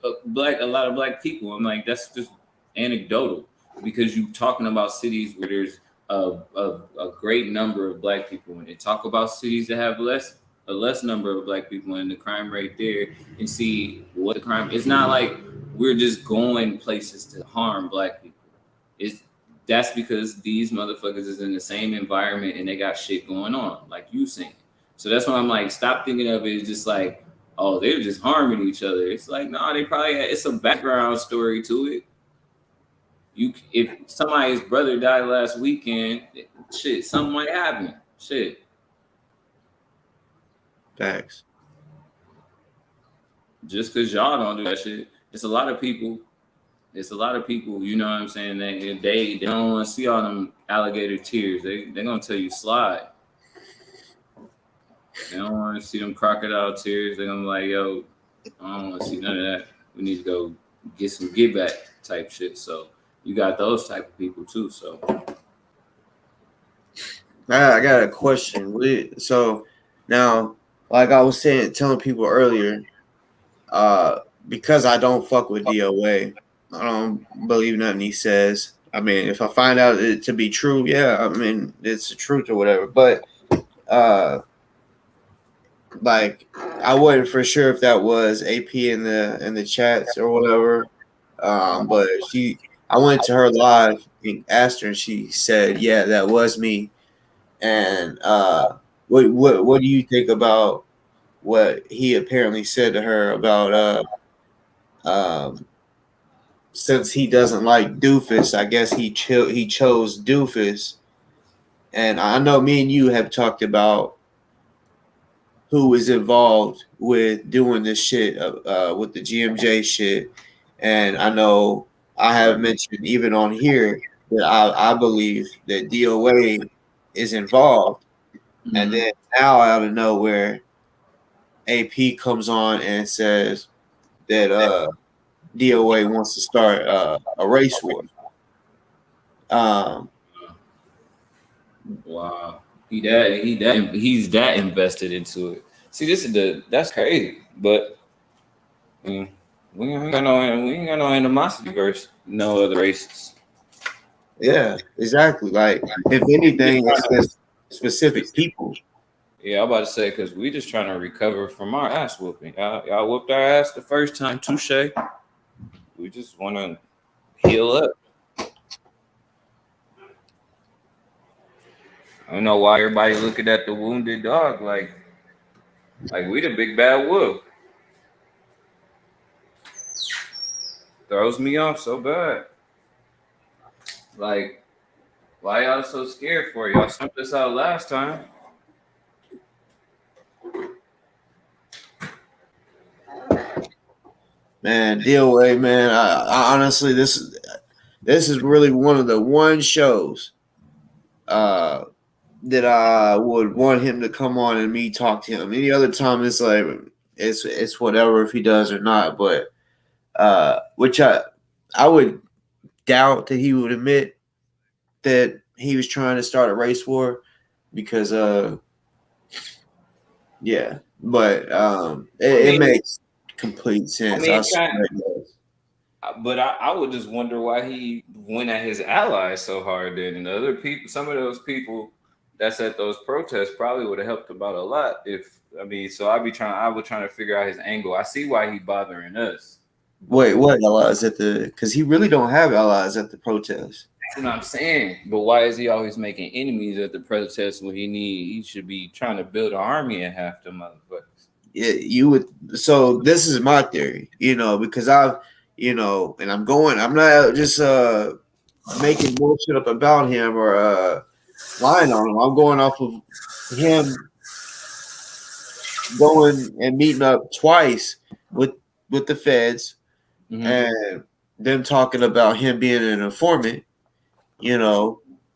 a lot of black people. I'm like, that's just anecdotal, because you're talking about cities where there's a great number of black people. When they talk about cities that have a less number of black people and the crime rate there, and see what the crime. It's not like we're just going places to harm black people. That's because these motherfuckers is in the same environment and they got shit going on, like you saying. So that's why I'm like, stop thinking of it as just like, oh, they're just harming each other. It's like, no, they probably it's a background story to it. If somebody's brother died last weekend, shit, something might happen. Shit. Facts. Just because y'all don't do that shit, it's a lot of people. You know what I'm saying? They don't want to see all them alligator tears. They're gonna tell you slide. They don't want to see them crocodile tears. They're gonna be like, yo, I don't want to see none of that. We need to go get some get back type shit. So you got those type of people too. So I got a question. So now, like I was telling people earlier, because I don't fuck with DOA, I don't believe nothing he says. I mean, if I find out it to be true, yeah, I mean, it's the truth or whatever. But like, I wasn't for sure if that was AP in the chats or whatever. But I went to her live and asked her, and she said, "Yeah, that was me." And what do you think about what he apparently said to her about since he doesn't like Dufus, I guess he chose Dufus. And I know me and you have talked about who is involved with doing this shit with the GMJ shit. And I know I have mentioned even on here that I believe that DOA is involved. Mm-hmm. And then now out of nowhere, AP comes on and says that DOA wants to start a race war. Wow, he's that invested into it. See, that's crazy, but we ain't got no animosity versus no other races. Yeah, exactly. Like, if anything, it's just specific people. Yeah, I'm about to say, because we just trying to recover from our ass whooping. Y'all whooped our ass the first time, touche. We just want to heal up. I don't know why everybody looking at the wounded dog like we the big bad wolf. Throws me off so bad. Like, why y'all so scared for? Y'all stumped us out last time. Man, DOA, man. I honestly, this is really one of the shows that I would want him to come on and me talk to him. Any other time, it's like it's whatever if he does or not. But which I would doubt that he would admit that he was trying to start a race war, because yeah. But it makes complete sense. But I would just wonder why he went at his allies so hard then. And the other people, some of those people that's at those protests probably would have helped him out a lot. So I would trying to figure out his angle. I see why he bothering us. Wait, what allies because he really don't have allies at the protest. That's what I'm saying. But why is he always making enemies at the protests when he should be trying to build an army and half the motherfuckers? Yeah, you would. So this is my theory, because I've, and I'm not just making bullshit up about him or lying on him. I'm going off of him going and meeting up twice with the feds and them talking about him being an informant,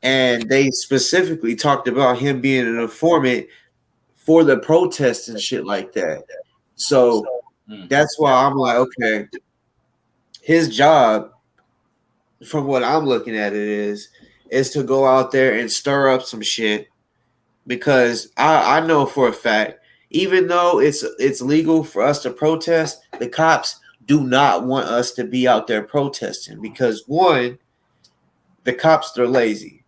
and they specifically talked about him being an informant for the protests and shit like that. So that's why I'm like, okay, his job, from what I'm looking at it, is to go out there and stir up some shit, because I know for a fact, even though it's legal for us to protest, the cops do not want us to be out there protesting, because one, the cops, they're lazy.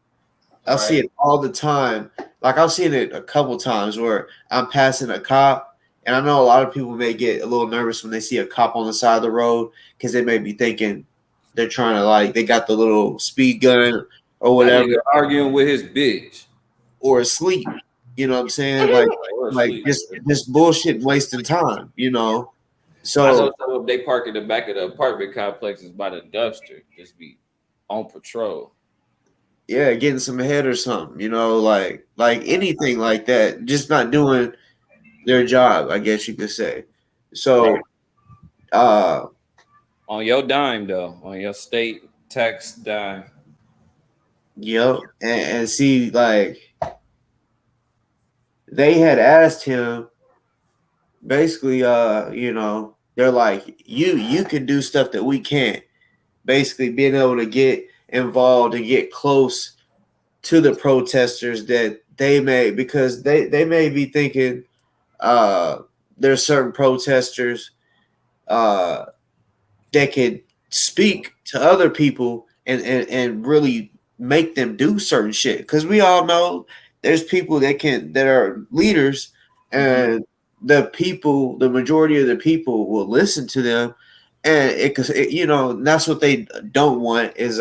I'll see it all the time. Like, I've seen it a couple times where I'm passing a cop, and I know a lot of people may get a little nervous when they see a cop on the side of the road, because they may be thinking they're trying to, they got the little speed gun or whatever. Arguing with his bitch. Or asleep. You know what I'm saying? Like just bullshit, wasting time, So if they park in the back of the apartment complexes by the dumpster, just be on patrol. Yeah, getting some head or something, like anything like that, just not doing their job, I guess you could say. So on your dime though, on your state tax dime. Yep. And see, they had asked him basically, they're like, you can do stuff that we can't. Basically being able to get involved and get close to the protesters that they may, because they may be thinking there's certain protesters that could speak to other people and really make them do certain shit. Because we all know there's people that are leaders, and the majority of the people will listen to them, and that's what they don't want is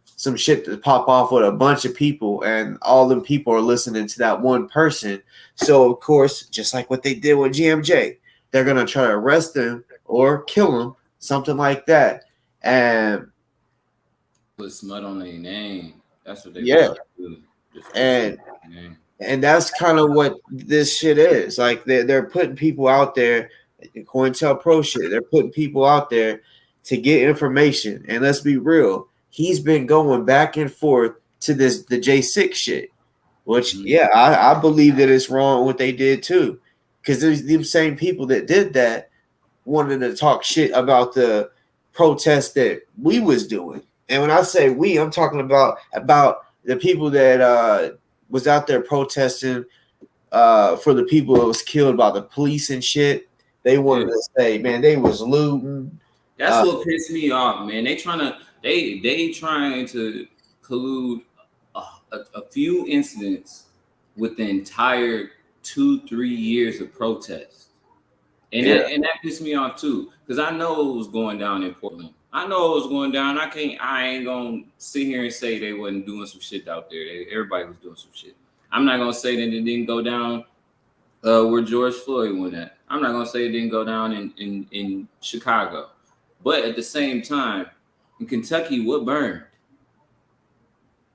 some shit to pop off with a bunch of people, and all them people are listening to that one person. So of course, just like what they did with GMJ, they're gonna try to arrest him or kill him, something like that, and put smut on their name. That's what they do. And that's kind of what this shit is. Like, they're putting people out there, Cointelpro shit. They're putting people out there to get information. And let's be real, he's been going back and forth to the J6 shit, which I believe that it's wrong what they did too, because there's them same people that did that wanted to talk shit about the protest that we was doing. And when I say we, I'm talking about the people that was out there protesting for the people that was killed by the police and shit. They wanted to say, man, they was looting. That's what pissed me off, man. They trying to collude a few incidents with the entire 2-3 years of protests. And that pissed me off too, because I know it was going down in Portland. I know it was going down. I ain't gonna sit here and say they wasn't doing some shit out there. Everybody was doing some shit. I'm not gonna say that it didn't go down where George Floyd went at. I'm not gonna say it didn't go down in Chicago. But at the same time, in Kentucky, what burned?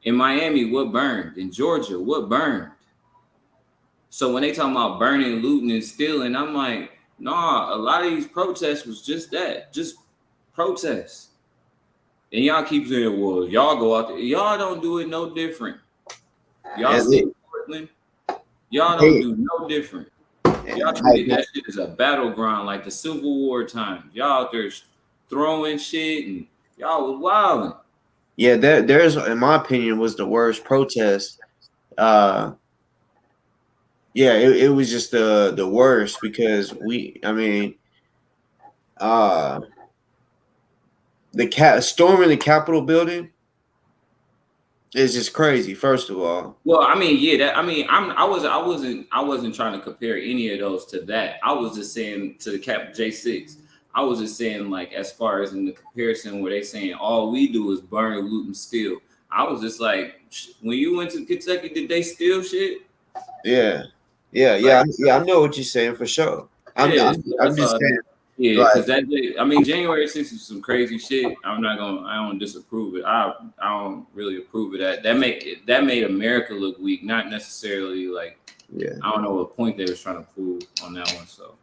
In Miami, what burned? In Georgia, what burned? So when they talking about burning, looting, and stealing, I'm like, nah, a lot of these protests was just that, just protests. And y'all keep saying, well, y'all go out there. Y'all don't do it no different. Y'all see Portland. Y'all don't do no different. Y'all treated that shit as a battleground like the Civil War times. Y'all out there throwing shit and y'all was wilding. Yeah, there's, in my opinion, was the worst protest. It was just the worst, because storming the Capitol building is just crazy. First of all, well, I wasn't trying to compare any of those to that. I was just saying to the J6. I was just saying, like, as far as in the comparison where they saying all we do is burn, loot, and steal. I was just like, when you went to Kentucky, did they steal shit? Yeah. I know what you're saying for sure. I'm just saying. Yeah, because that day, I mean, January 6th was some crazy shit. I don't disapprove it. I don't really approve of that. That made America look weak, not necessarily like. Yeah. I don't know what point they was trying to prove on that one, so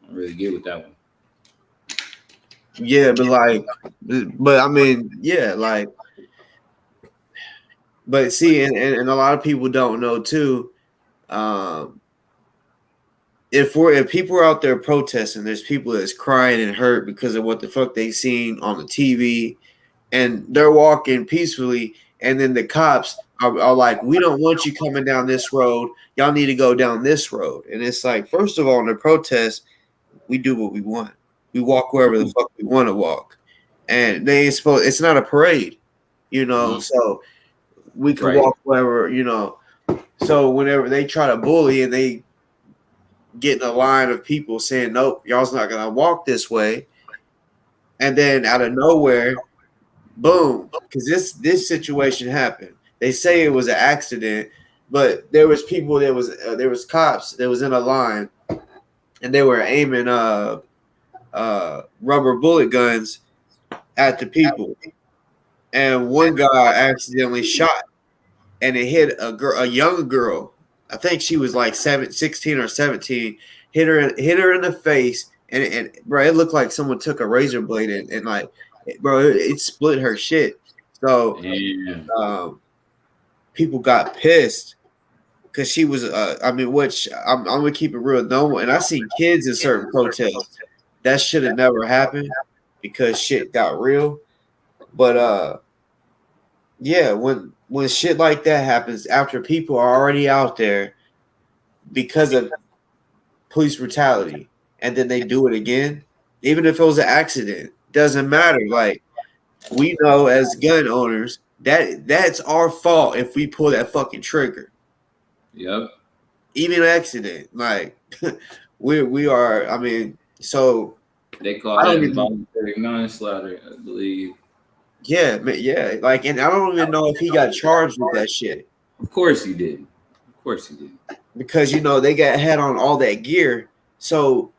I don't really get with that one. Yeah, but I mean, yeah, like, but see, and a lot of people don't know too. If people are out there protesting, there's people that's crying and hurt because of what the fuck they seen on the TV, and they're walking peacefully, and then the cops are like, "We don't want you coming down this road. Y'all need to go down this road." And it's like, first of all, in the protest, we do what we want. We walk wherever the fuck we want to walk, and they ain't supposed. It's not a parade, you know. Mm-hmm. So we can walk wherever, you know. So whenever they try to bully and they get in a line of people saying, "Nope, y'all's not gonna walk this way," and then out of nowhere, boom, because this situation happened. They say it was an accident, but there was people. There was cops that was in a line, and they were aiming rubber bullet guns at the people, and one guy accidentally shot, and it hit a young girl. I think she was like 16 or 17. Hit her in the face, and bro, it looked like someone took a razor blade and like, bro, it split her shit. So people got pissed because she was. I mean, which I'm gonna keep it real normal, and I see kids in certain protests. That should have never happened because shit got real. But yeah, when shit like that happens after people are already out there because of police brutality, and then they do it again, even if it was an accident, doesn't matter. Like, we know as gun owners that's our fault if we pull that fucking trigger. Yep. Even an accident, like we are. I mean, so they call that involuntary manslaughter, I believe. Yeah, like, and I don't even know if he got charged with that shit. Of course he did. Because, you know, they got had on all that gear. So,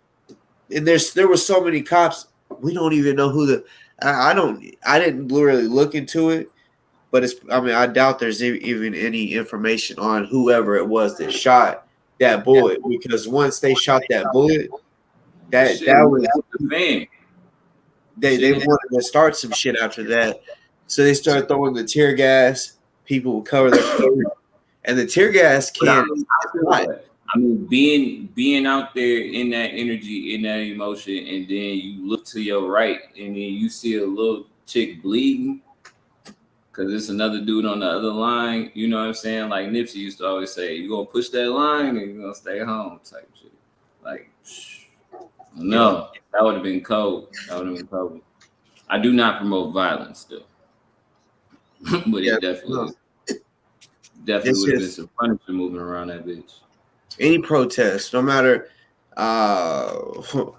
and there were so many cops. We don't even know who I didn't really look into it, but I doubt there's even any information on whoever it was that shot that bullet, because once they shot that bullet, that was the thing. They wanted to start some shit after that. So they started throwing the tear gas. People would cover their face. And the tear gas can. I mean, being out there in that energy, in that emotion, and then you look to your right and then you see a little chick bleeding because it's another dude on the other line. You know what I'm saying? Like Nipsey used to always say, "You gonna push that line or you gonna stay home?" type shit. Like, no, that would have been cold. I do not promote violence still, but it definitely would have been some punishment moving around that bitch. Any protest, no matter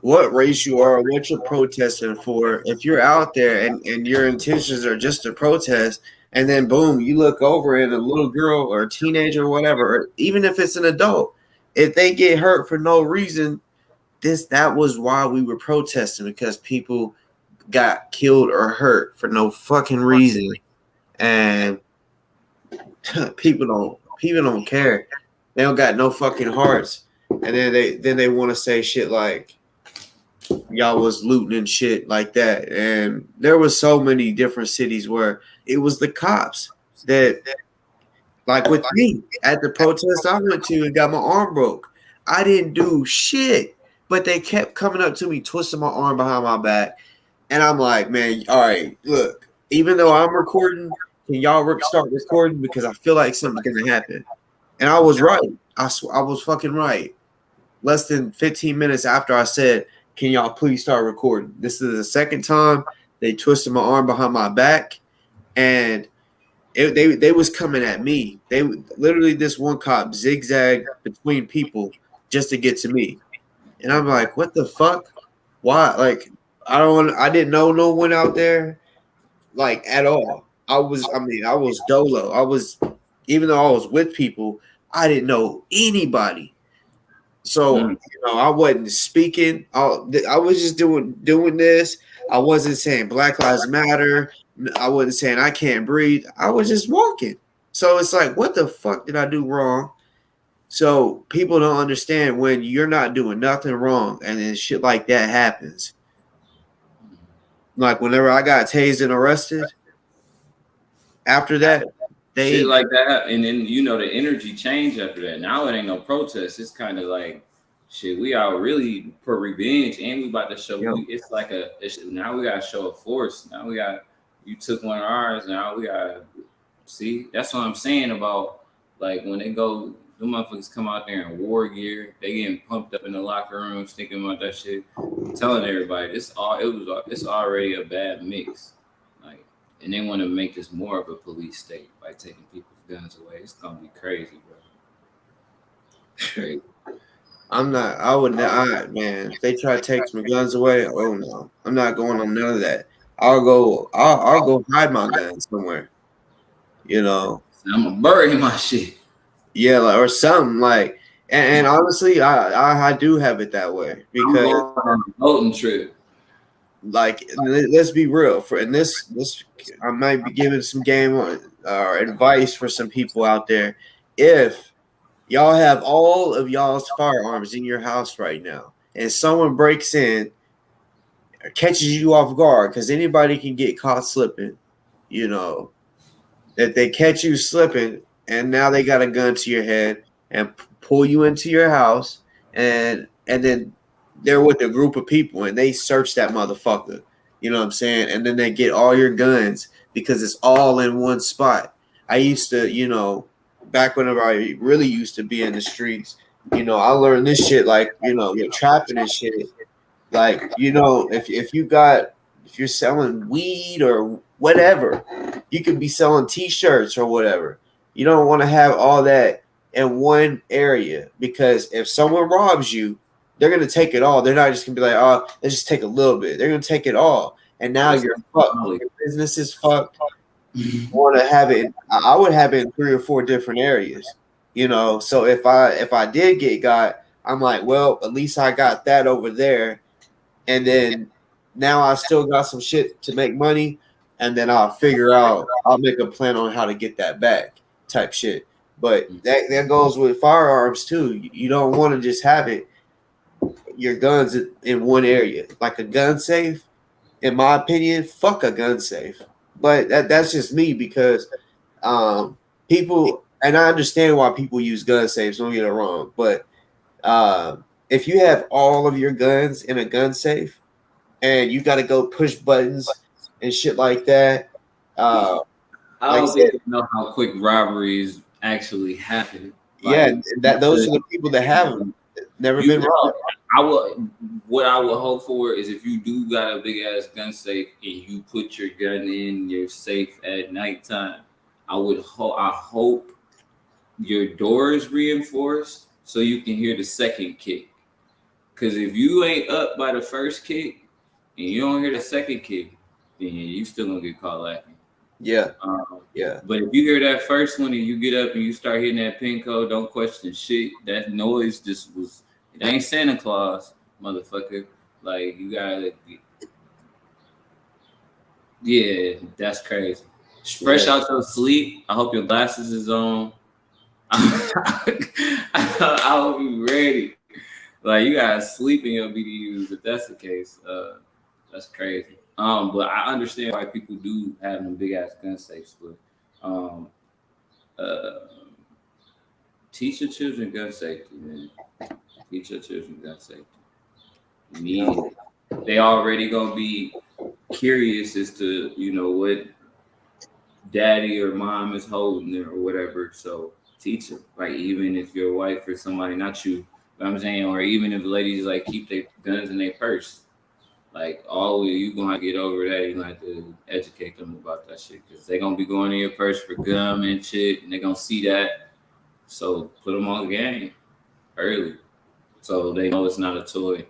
what race you are, what you're protesting for, if you're out there and your intentions are just to protest, and then boom, you look over and a little girl or a teenager or whatever, or even if it's an adult, if they get hurt for no reason, that was why we were protesting, because people got killed or hurt for no fucking reason, and people don't care. They don't got no fucking hearts, and then they want to say shit like y'all was looting and shit like that. And there was so many different cities where it was the cops that, like with me at the protest I went to and got my arm broke. I didn't do shit, but they kept coming up to me, twisting my arm behind my back, and I'm like, man, all right, look, even though I'm recording, can y'all start recording, because I feel like something's gonna happen. And I was right. I was fucking right. Less than 15 minutes after I said, can y'all please start recording? This is the second time they twisted my arm behind my back, and they was coming at me. They literally, this one cop zigzagged between people just to get to me. And I'm like, what the fuck? Why? Like, I didn't know no one out there, like, at all. I was dolo. Even though I was with people, I didn't know anybody. So I wasn't speaking. I was just doing this. I wasn't saying Black Lives Matter. I wasn't saying I can't breathe. I was just walking. So it's like, what the fuck did I do wrong? So people don't understand when you're not doing nothing wrong and then shit like that happens. Like whenever I got tased and arrested, after that, shit like that, and then the energy changed after that. Now it ain't no protest. It's kind of like shit. We are really for revenge, and we about to show. It's like now we got to show a force. Now you took one of ours. Now we got see. That's what I'm saying about like when they go. The motherfuckers come out there in war gear. They getting pumped up in the locker rooms, thinking about that shit. I'm telling everybody, it's already a bad mix. Like, and they want to make this more of a police state by taking people's guns away. It's gonna be crazy, bro. Crazy. Man, if they try to take my guns away, oh no. I'm not going on none of that. I'll go hide my guns somewhere. I'm gonna bury my shit. Yeah, or something like and honestly, I do have it that way because I'm going on a boating trip. Like, let's be real. This, I might be giving some game or advice for some people out there. If y'all have all of y'all's firearms in your house right now, and someone breaks in, or catches you off guard, because anybody can get caught slipping, that they catch you slipping, and now they got a gun to your head and pull you into your house, and then they're with a group of people and they search that motherfucker. You know what I'm saying? And then they get all your guns because it's all in one spot. I used to, back whenever I really used to be in the streets, I learned this shit like, you're trapping and shit. Like, if you're selling weed or whatever, you could be selling t-shirts or whatever. You don't want to have all that in one area because if someone robs you, they're going to take it all. They're not just going to be like, oh, let's just take a little bit. They're going to take it all. And now you're fucked. Your business is fucked. You want to have it. I would have it in 3 or 4 different areas, So if I did get got, I'm like, well, at least I got that over there. And then now I still got some shit to make money. And then I'll make a plan on how to get that back type shit. But that goes with firearms too. You don't want to just have it. Your guns in one area, like a gun safe. In my opinion, fuck a gun safe. But that's just me because people, and I understand why people use gun safes. Don't get it wrong, but if you have all of your guns in a gun safe, and you got to go push buttons and shit like that, I don't think know how quick robberies actually happen. Those are the people that have them. Never been robbed. What I would hope for is if you do got a big ass gun safe and you put your gun in your safe at nighttime, I hope your door is reinforced so you can hear the second kick. Because if you ain't up by the first kick and you don't hear the second kick, then you still gonna get caught lacking. Yeah. But if you hear that first one and you get up and you start hitting that pin code, don't question shit. That noise just was. It ain't Santa Claus, motherfucker. Like, you gotta. Yeah, that's crazy. Fresh out your sleep. I hope your glasses is on. I hope you ready. Like, you gotta sleep in your BDUs if that's the case. That's crazy. But I understand why people do have them big ass gun safes. But teach your children gun safety, man. Teach your children gun safety. They already gonna be curious as to what daddy or mom is holding or whatever. So teach them. Like, even if your wife or somebody, not you, but I'm saying, or even if ladies like keep their guns in their purse. Like, you gonna have to get over that. You gonna have to educate them about that shit because they're gonna be going in your purse for gum and shit, and they're gonna see that. So put them on game early, so they know it's not a toy.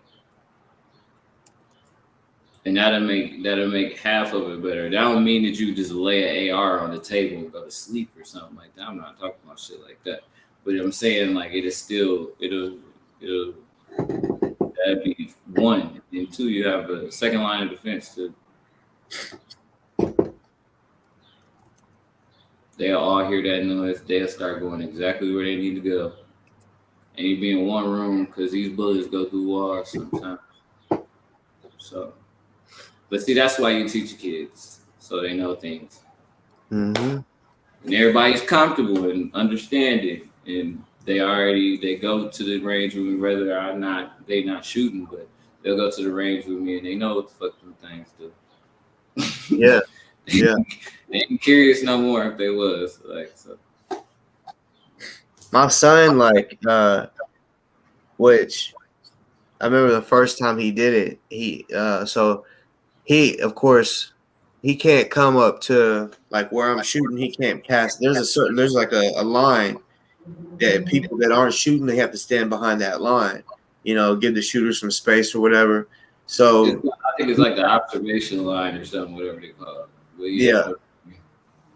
And that'll make half of it better. That don't mean that you just lay an AR on the table and go to sleep or something like that. I'm not talking about shit like that. But I'm saying like it'll that'd be one. And two, you have a second line of defense too. They'll all hear that noise. They'll start going exactly where they need to go. And you be in one room because these bullets go through walls sometimes. So, but see, that's why you teach kids so they know things. Mm-hmm. And everybody's comfortable and understanding, and they go to the range with me whether or not they not shooting, but they'll go to the range with me and they know what the fuck them things do. Yeah. Yeah. They ain't curious no more if they was like so. My son, like, which I remember the first time he did it, so he, of course, he can't come up to like where I'm shooting. He can't pass. There's like a line that people that aren't shooting, they have to stand behind that line, give the shooters some space or whatever. So I think it's like the observation line or something, whatever they call it. But yeah.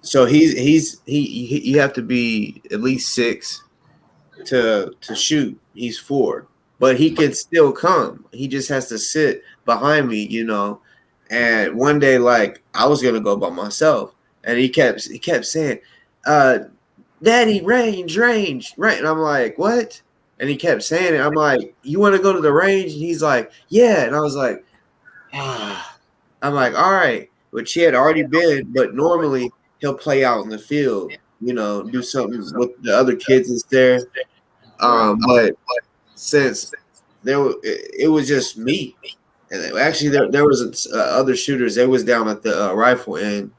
So you have to be at least 6 to shoot. He's 4, but he can still come. He just has to sit behind me, And one day, like, I was gonna go by myself, and he kept saying, "Daddy, range, right?" And I'm like, "What?" And he kept saying it. I'm like, "You want to go to the range?" And he's like, "Yeah." And I was like, "Ah." I'm like, "All right," which he had already been, but normally he'll play out in the field, do something with the other kids that's there. But since it was just me, and actually there was other shooters. They was down at the rifle end,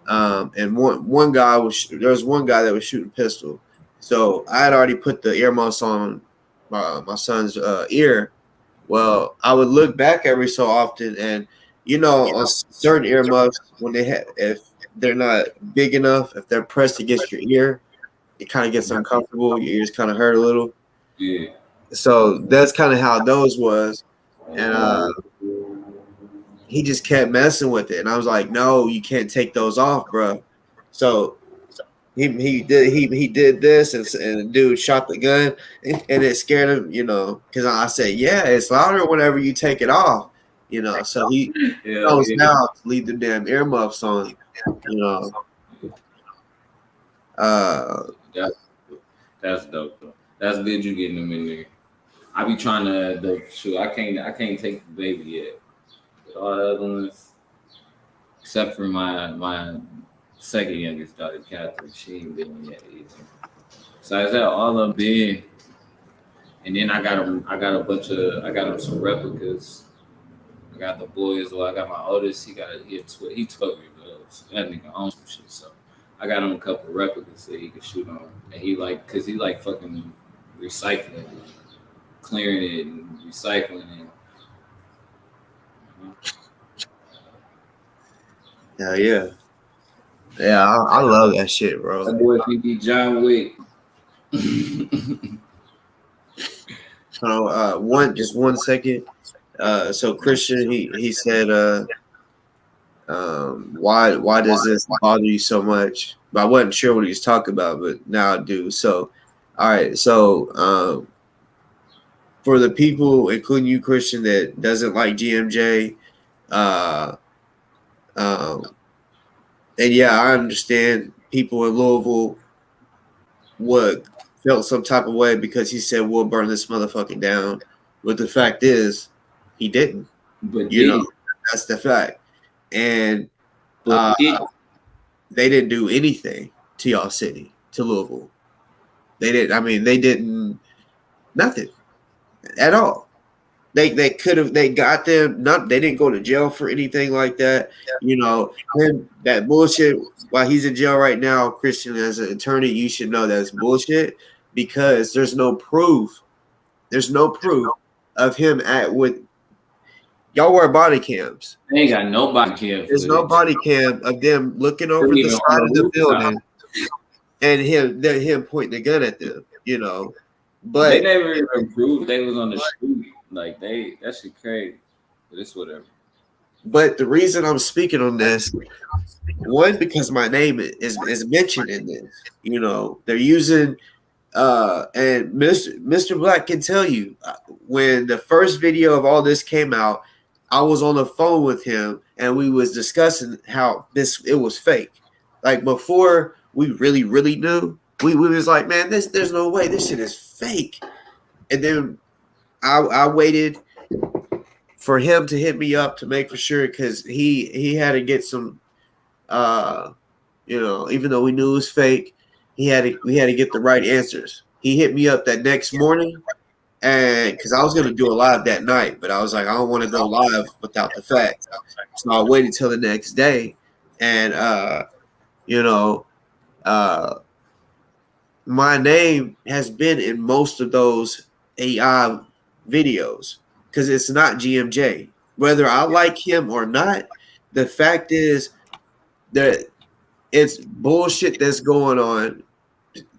and one guy there was one guy that was shooting pistol. So I had already put the earmuffs on my son's ear. Well, I would look back every so often, and on certain earmuffs, when if they're not big enough, if they're pressed against your ear, it kind of gets uncomfortable. Your ears kind of hurt a little. Yeah. So that's kind of how those was, and he just kept messing with it, and I was like, "No, you can't take those off, bro." So he did this, and the dude shot the gun, and it scared him, because I said, "Yeah, it's louder whenever you take it off," So he knows now to leave the damn earmuffs on, That's dope though. That's good you getting them in there. I be trying to shoot. I can't take the baby yet. But all the other ones, except for my second youngest daughter, Catherine, she ain't been yet either. Besides that, all of them been. And then I got them some replicas. I got the boys. Well, I got my oldest. He 12 years old. So that nigga owns some shit. So I got him a couple of replicas that he can shoot on, and he like fucking recycling, clearing it and recycling it. Yeah. I love that shit, bro. That boy be John Wick. So just 1 second. So Christian, he said, why does this bother you so much? But I wasn't sure what he was talking about, but now I do. So, all right. So, for the people, including you, Christian, that doesn't like GMJ, and yeah, I understand people in Louisville felt some type of way because he said we'll burn this motherfucking down. But the fact is, he didn't. But that's the fact. And they didn't do anything to y'all city, to Louisville. They didn't. I mean, they didn't nothing at all. They could have. They got them. They didn't go to jail for anything like that. Him, that bullshit. While he's in jail right now, Christian, as an attorney, you should know that's bullshit because there's no proof. There's no proof of him with. Y'all wear body cams. They ain't got no body cam. There's no body cam of them looking over the side of the building and him pointing the gun at them. But they never even proved they was on the street. Like that shit crazy. But it's whatever. But the reason I'm speaking on this, one, because my name is mentioned in this. You know, they're using and Mr. Black can tell you when the first video of all this came out, I was on the phone with him and we was discussing how it was fake. Like before we really knew, we was like, man, there's no way this shit is fake. And then I waited for him to hit me up to make for sure because he had to get some you know, even though we knew it was fake, we had to get the right answers. He hit me up that next morning, and because I was going to do a live that night, but I was like, I don't want to go live without the facts, so I waited till the next day, and you know, my name has been in most of those AI videos because it's not GMJ. Whether I like him or not, the fact is that it's bullshit that's going on.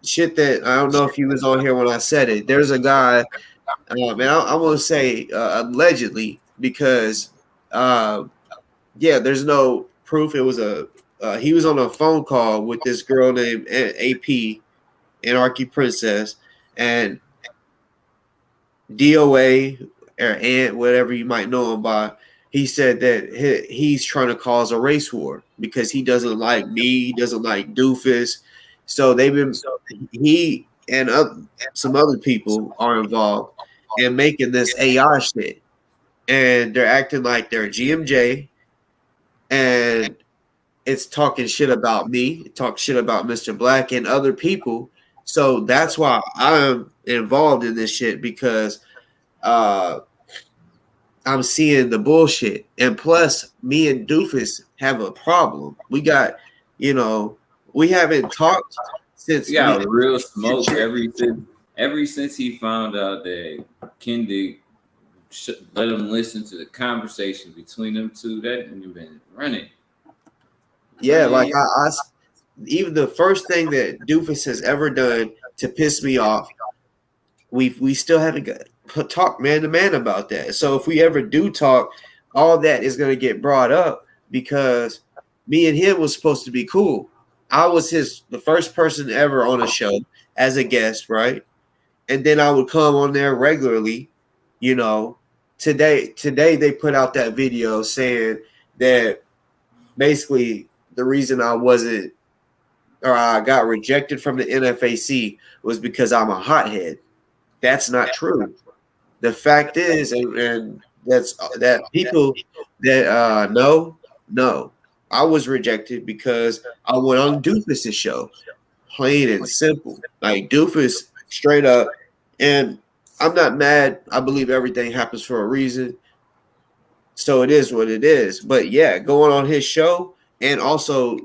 Shit that I don't know if he was on here when I said it. There's a guy, and I'm gonna say allegedly because, yeah, there's no proof. It was he was on a phone call with this girl named AP, Anarchy Princess, and DOA or Ant, whatever you might know him by. He said that he's trying to cause a race war because he doesn't like me, he doesn't like Dufus. So he and some other people are involved in making this AI shit, and they're acting like they're GMJ, and it's talking shit about me, talk shit about Mr. Black and other people. So that's why I'm involved in this shit because I'm seeing the bullshit. And plus, me and Dufus have a problem. We got, you know, we haven't talked since. We got real smoke ever since he found out that Kendi let him listen to the conversation between them two. That nigga been running. Yeah, like I even the first thing that Dufus has ever done to piss me off, we still haven't talked man to man about that. So if we ever do talk, all that is going to get brought up because me and him was supposed to be cool. I was the first person ever on a show as a guest, right? And then I would come on there regularly. You know, today they put out that video saying that basically the reason I wasn't or I got rejected from the NFAC was because I'm a hothead. That's not true. The fact is, and that people that know, I was rejected because I went on Dufus's show, plain and simple. Like Dufus, straight up. And I'm not mad. I believe everything happens for a reason. So it is what it is. But yeah, going on his show and also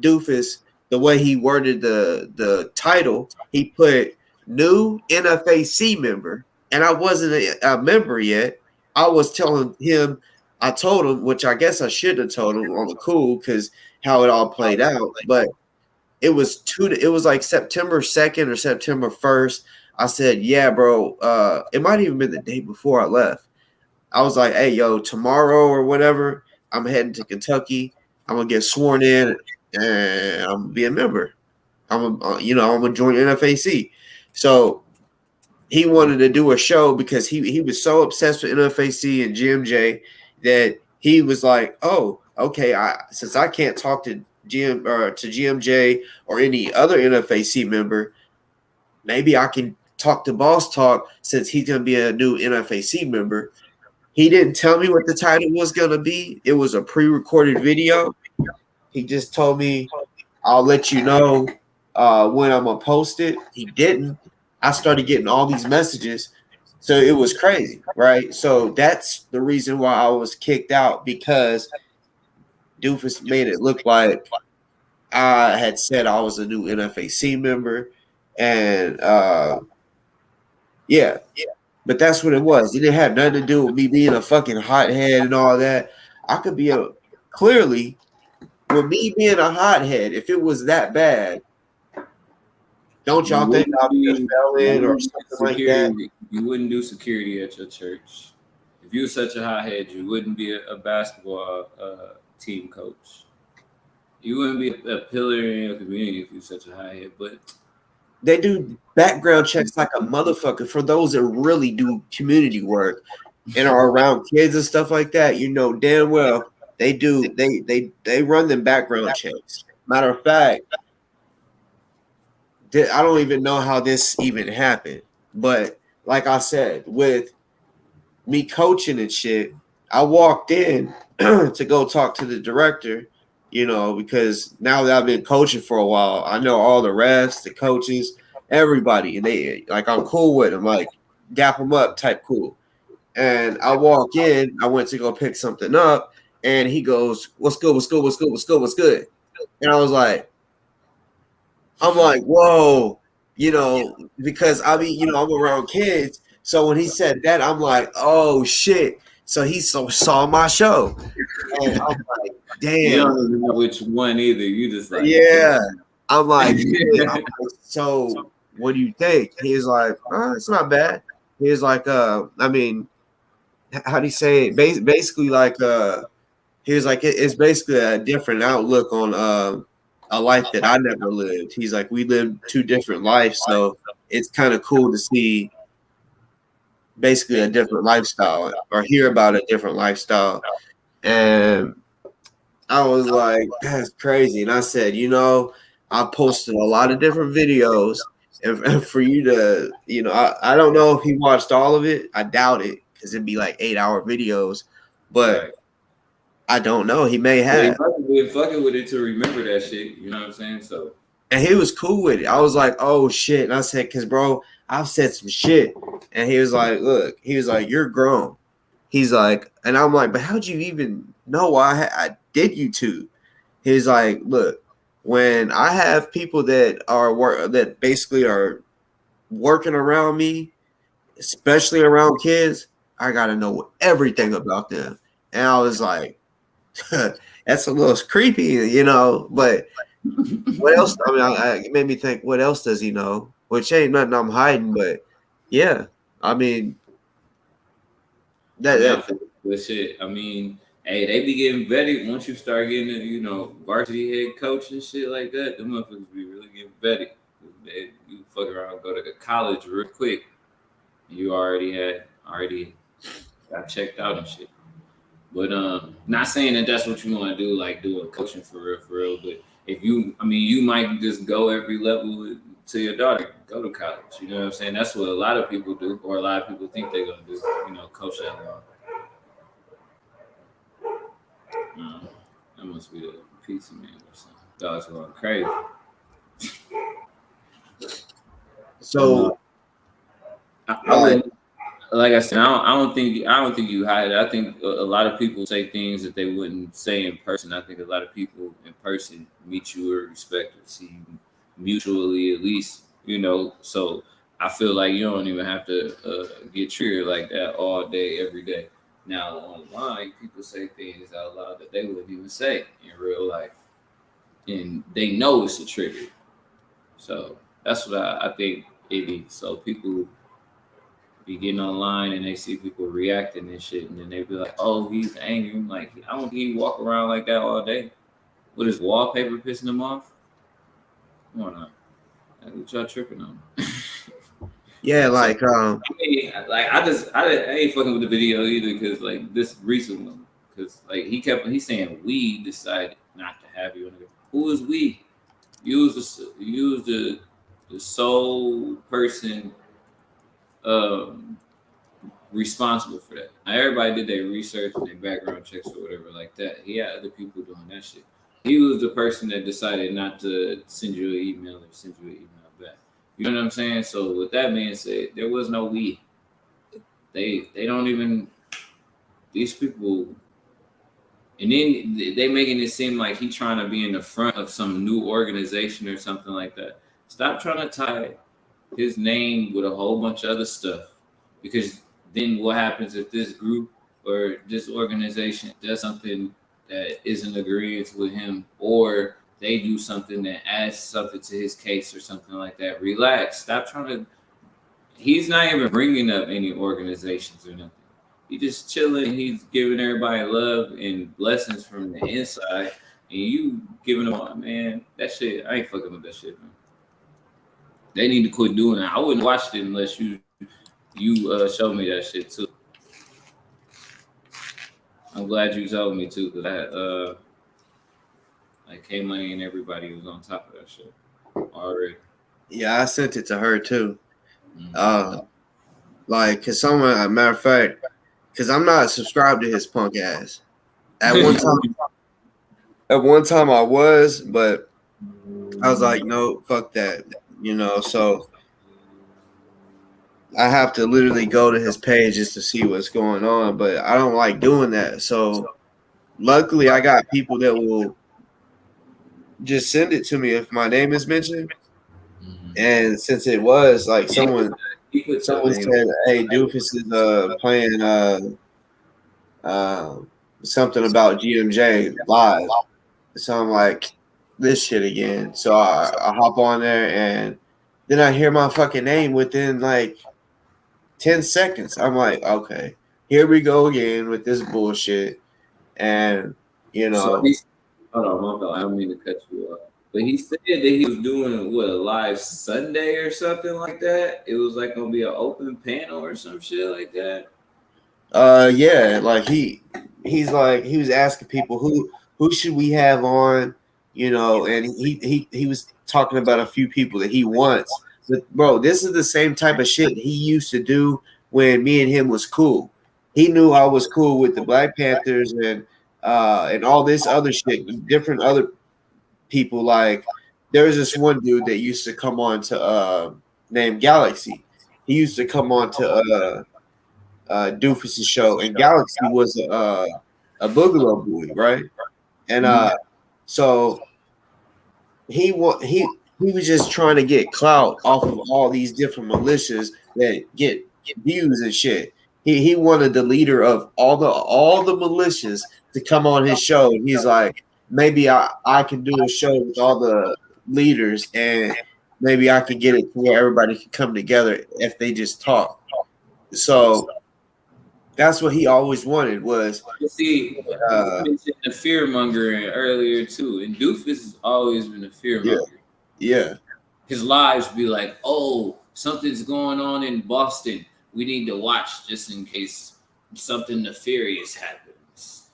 Dufus, the way he worded the title, he put new NFAC member, and I wasn't a member yet. I was telling him, I told him, which I guess I should have told him on the cool because how it all played out. But it was like September 2nd or September 1st. I said, yeah, bro. It might even been the day before I left. I was like, hey, yo, tomorrow or whatever, I'm heading to Kentucky. I'm gonna get sworn in and I'm gonna be a member. I'm gonna join NFAC. So he wanted to do a show because he was so obsessed with NFAC and GMJ that he was like, oh, okay, since I can't talk to GMJ or any other NFAC member, maybe I can talk to Boss Talk since he's gonna be a new NFAC member. He didn't tell me what the title was gonna be. It was a pre-recorded video. He just told me, I'll let you know when I'm gonna post it. He didn't. I started getting all these messages. So it was crazy, right? So that's the reason why I was kicked out because Dufus made it look like I had said I was a new NFAC member. And yeah. But that's what it was. It didn't have nothing to do with me being a fucking hothead and all that. I could be clearly with me being a hothead, if it was that bad, don't y'all think I'll be a felon or something like that? You wouldn't do security at your church If you were such a hothead, you wouldn't be a basketball team coach. You wouldn't be a pillar in your community if you're such a hothead. But they do background checks like a motherfucker for those that really do community work and are around kids and stuff like that. You know damn well they do. They run them background checks. Matter of fact, I don't even know how this even happened. But like I said, with me coaching and shit, I walked in to go talk to the director, you know, because now that I've been coaching for a while, I know all the refs, the coaches, everybody, and they like I'm cool with them, like dap them up type cool. And I walk in, I went to go pick something up, and he goes, "What's good? What's good? What's good? What's good? What's good?" And I was like, I'm like, whoa, you know, because I mean, you know, I'm around kids. So when he said that, I'm like, oh shit. So he saw my show. And I'm like, damn. you don't even know which one either. You just like, yeah. I'm like, so what do you think? He's like, oh, it's not bad. He's like, I mean, how do you say it? Basically, like, he was like, it's basically a different outlook on a life that I never lived. He's like, we lived two different lives, so it's kind of cool to see basically a different lifestyle or hear about a different lifestyle. And I was like, that's crazy. And I said, you know, I posted a lot of different videos, and for you to, you know, I don't know if he watched all of it. I doubt it because it'd be like 8-hour videos, but. Right. I don't know. He may have. He fucking with it to remember that shit. You know what I'm saying? So, and he was cool with it. I was like, oh shit. And I said, because bro, I've said some shit. And he was like, look, he was like, you're grown. He's like, and I'm like, but how'd you even know I did YouTube? He's like, look, when I have people that that basically are working around me, especially around kids, I gotta know everything about them. And I was like, that's a little creepy, you know. But what else? I mean, it made me think, what else does he know? Which ain't nothing I'm hiding, but yeah, I mean, that shit. I mean, hey, they be getting vetted once you start getting, you know, varsity head coach and shit like that. The motherfuckers be really getting vetted. You fuck around, go to the college real quick. You already got checked out and shit. But not saying that that's what you want to do, like do a coaching for real. But if you, I mean, you might just go every level to your daughter, go to college. You know what I'm saying? That's what a lot of people do, or a lot of people think they're gonna do. You know, coach that long. That must be the pizza man or something. Dogs going crazy. So, like I said, I don't think you hide it. I think a lot of people say things that they wouldn't say in person. I think a lot of people in person meet you or respect or see you mutually, at least, you know. So I feel like you don't even have to get triggered like that all day, every day. Now online, people say things out loud that they wouldn't even say in real life, and they know it's a trigger. So that's what I think it is. So people be getting online and they see people reacting and shit, and then they be like, "Oh, he's angry." I'm like, I don't think he walk around like that all day. What is wallpaper pissing him off? Come on now, what y'all tripping on? yeah, like I ain't fucking with the video either because like this recent one, because like he's saying we decided not to have you. Who is we? You was the sole person responsible for that. Now, everybody did their research and their background checks or whatever like that. He had other people doing that shit. He was the person that decided not to send you an email or send you an email back. You know what I'm saying? So with that being said, there was no we. They don't even, these people, and then they making it seem like he trying to be in the front of some new organization or something like that. Stop trying to tie his name with a whole bunch of other stuff, because then what happens if this group or this organization does something that isn't agreeing with him, or they do something that adds something to his case or something like that? Relax. Stop trying to. He's not even bringing up any organizations or nothing. He just chilling. He's giving everybody love and blessings from the inside, and you giving them all, man. That shit, I ain't fucking with that shit, man. They need to quit doing that. I wouldn't watch it unless you showed me that shit too. I'm glad you told me too, because I like K Money and everybody was on top of that shit already. Yeah, I sent it to her too. Like, cause someone, a matter of fact, cause I'm not subscribed to his punk ass. At one time I was, but I was like, no, fuck that, you know. So I have to literally go to his page just to see what's going on, but I don't like doing that. So luckily, I got people that will just send it to me if my name is mentioned. And since it was like someone said, "Hey, Dufus is playing something about GMJ live," so I'm like, this shit again. So I hop on there, and then I hear my fucking name within like 10 seconds. I'm like, okay, here we go again with this bullshit. And you know, hold on, my bad. I don't mean to cut you off. But he said that he was doing a live Sunday or something like that. It was like gonna be an open panel or some shit like that. Yeah, like he's like, he was asking people who should we have on, you know, and he was talking about a few people that he wants. But bro, this is the same type of shit he used to do when me and him was cool. He knew I was cool with the Black Panthers and all this other shit, different other people. Like, there was this one dude that used to come on to named Galaxy. He used to come on to Dufus's show, and Galaxy was a Boogaloo boy, right? And so he was just trying to get clout off of all these different militias that get views and shit. He wanted the leader of all the militias to come on his show, and he's like, maybe I can do a show with all the leaders, and maybe I could get it to where everybody can come together if they just talk. So that's what he always wanted was. See, you mentioned the fear mongering earlier too, and Dufus has always been a fear monger. Yeah. His lives be like, oh, something's going on in Boston. We need to watch just in case something nefarious happens.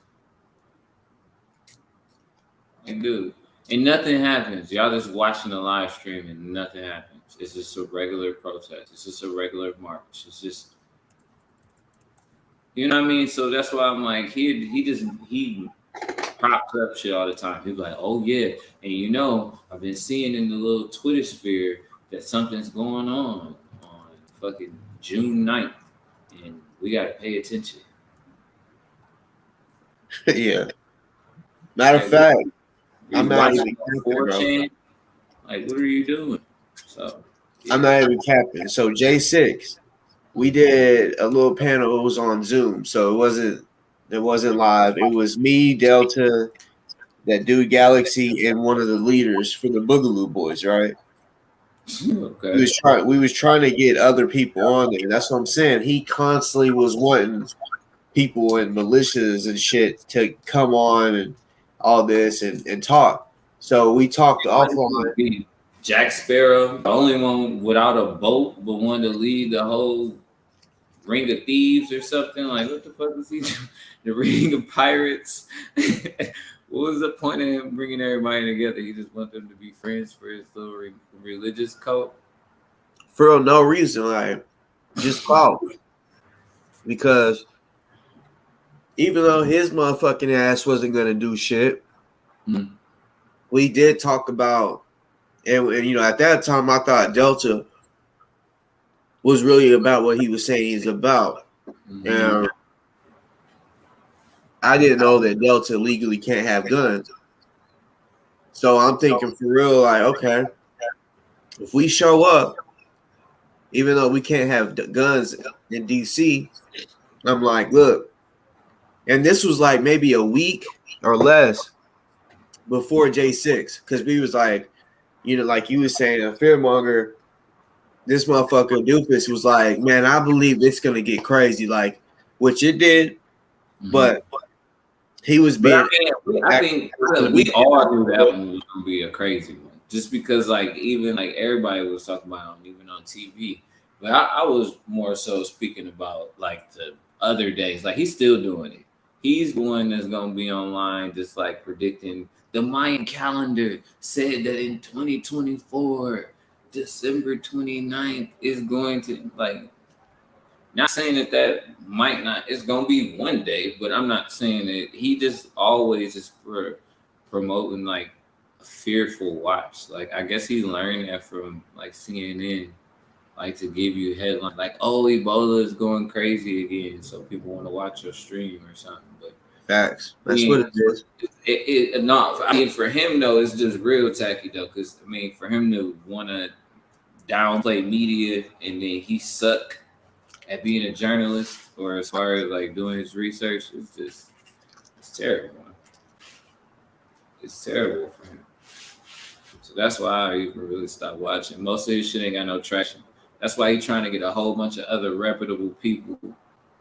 And dude, and nothing happens. Y'all just watching the live stream and nothing happens. It's just a regular protest. It's just a regular march. It's just, you know what I mean? So that's why I'm like, he pops up shit all the time. He's like, oh yeah, and you know, I've been seeing in the little Twitter sphere that something's going on fucking June 9th, and we gotta pay attention. Yeah. Matter of fact, I'm not even capping, like, what are you doing? So yeah. I'm not even capping. So J6, we did a little panel. It was on Zoom, so it wasn't live. It was me, Delta, that dude Galaxy, and one of the leaders for the Boogaloo Boys, right? Okay. We was trying to get other people on there. That's what I'm saying. He constantly was wanting people and militias and shit to come on and all this and talk. So we talked offline. Jack Sparrow, the only one without a boat, but wanted to lead the whole Ring of Thieves or something. Like, what the fuck is he doing? The Ring of Pirates. What was the point of him bringing everybody together? He just wanted them to be friends for his little religious cult? For no reason, like, just clout. Because even though his motherfucking ass wasn't going to do shit, we did talk about, and you know, at that time, I thought Delta was really about what he was saying he's about. And I didn't know that Delta legally can't have guns. So I'm thinking for real, like, okay, if we show up, even though we can't have guns in DC, I'm like, look, and this was like maybe a week or less before J6, because we was like, you know, like you were saying, a fearmonger, this motherfucker Dufus was like, man, I believe it's going to get crazy. Like, which it did, Mhm. but he was But being. I think we all knew that one was gonna be a crazy one, just because like even like everybody was talking about it, even on TV. But I was more so speaking about like the other days. Like he's still doing it. He's the one that's gonna be online, just like predicting the Mayan calendar said that in 2024, December 29th is going to like. Not saying that might not, it's gonna be one day, but I'm not saying that he just always is promoting like a fearful watch. Like I guess he learned that from like CNN, like to give you headlines like, oh, Ebola is going crazy again, so people want to watch your stream or something. But Facts. That's what it is. Not. I mean, for him though, it's just real tacky though, because I mean, for him to want to downplay media and then he suck at being a journalist or as far as like doing his research, it's terrible. It's terrible for him. So that's why I even really stopped watching. Most of his shit ain't got no traction. That's why he's trying to get a whole bunch of other reputable people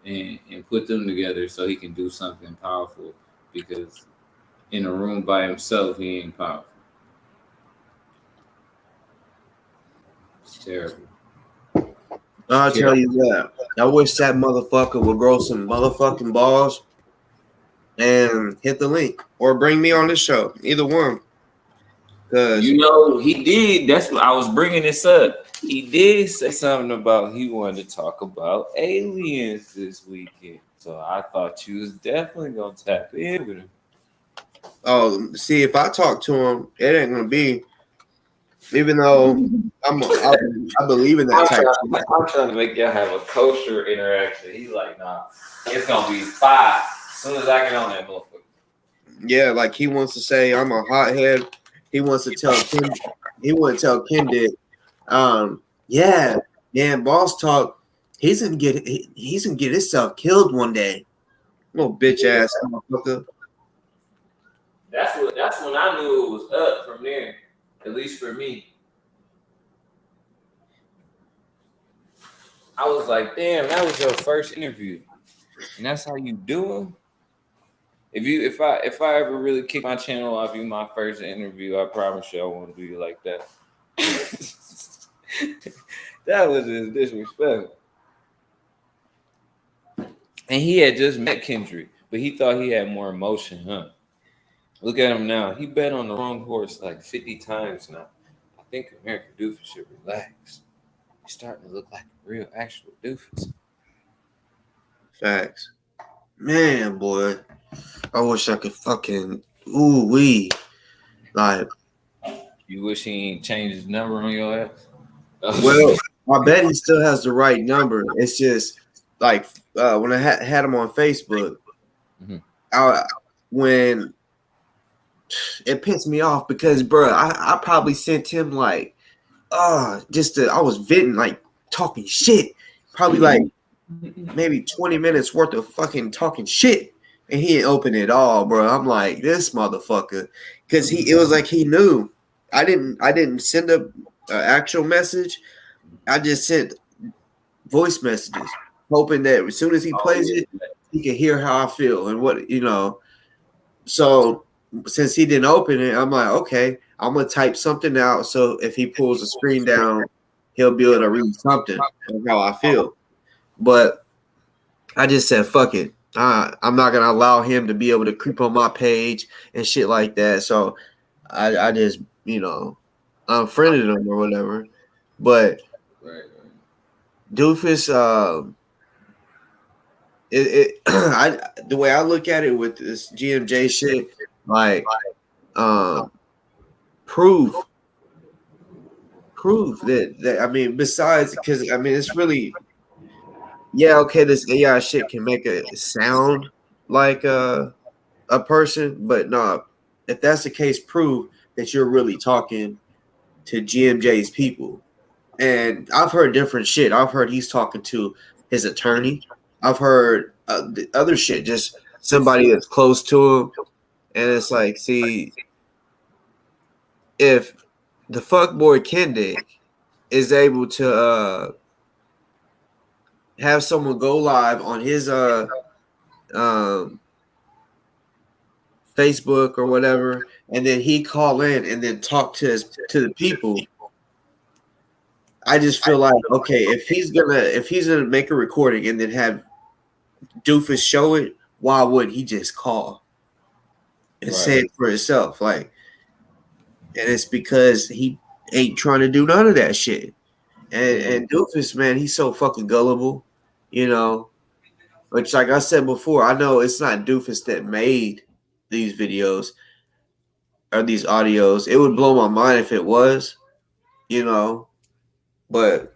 and put them together so he can do something powerful, because in a room by himself he ain't powerful. It's terrible. I'll tell you that. I wish that motherfucker would grow some motherfucking balls and hit the link or bring me on the show. Either one. Cause you know, he did. That's what I was bringing this up. He did say something about he wanted to talk about aliens this weekend. So I thought you was definitely gonna tap in with him. Oh, see, if I talk to him, it ain't gonna be. Even though I believe in that type of shit. I'm trying to make y'all have a kosher interaction. He's like, nah, it's gonna be 5 as soon as I get on that motherfucker. Yeah, like he wants to say I'm a hothead. He wants to tell Kim. He want to tell Kendrick, yeah, man, Boss Talk. He's gonna get himself killed one day. Little bitch ass motherfucker. That's when I knew it was up from there. At least for me. I was like, damn, that was your first interview. And that's how you do them? If I ever really kick my channel off you my first interview, I promise you I won't do you like that. That was just disrespectful. And he had just met Kendrick, but he thought he had more emotion, huh? Look at him now. He bet on the wrong horse like 50 times now. I think American Dufus should relax. He's starting to look like a real actual Dufus. Facts. Man, boy. I wish I could fucking ooh-wee. Like, you wish he ain't changed his number on your ass? Well, I bet he still has the right number. It's just like when I had him on Facebook, when it pissed me off because, bro, I probably sent him like, I was venting, like talking shit, probably like maybe 20 minutes worth of fucking talking shit, and he didn't open it all, bro. I'm like, this motherfucker, because it was like he knew. I didn't send a actual message. I just sent voice messages, hoping that as soon as he plays it, he can hear how I feel and what, So since he didn't open it, I'm like, okay, I'm gonna type something out. So if he pulls the screen down, he'll be able to read something of how I feel. But I just said, fuck it. I'm not gonna allow him to be able to creep on my page and shit like that. So I just, unfriended him or whatever. But Dufus, the way I look at it with this GMJ shit, like, prove that I mean, besides, because I mean, it's really, yeah, okay, this AI shit can make it sound like a person, but no, if that's the case, prove that you're really talking to GMJ's people. And I've heard different shit. I've heard he's talking to his attorney. I've heard the other shit, just somebody that's close to him. And it's like, see, if the fuckboy Kendick is able to have someone go live on his Facebook or whatever, and then he call in and then talk to the people. I just feel like, okay, if he's gonna make a recording and then have Dufus show it, why would he just call and say it for himself? Like, and it's because he ain't trying to do none of that shit. And Dufus, man, he's so fucking gullible, you know. Which, like I said before, I know it's not Dufus that made these videos or these audios. It would blow my mind if it was, you know. But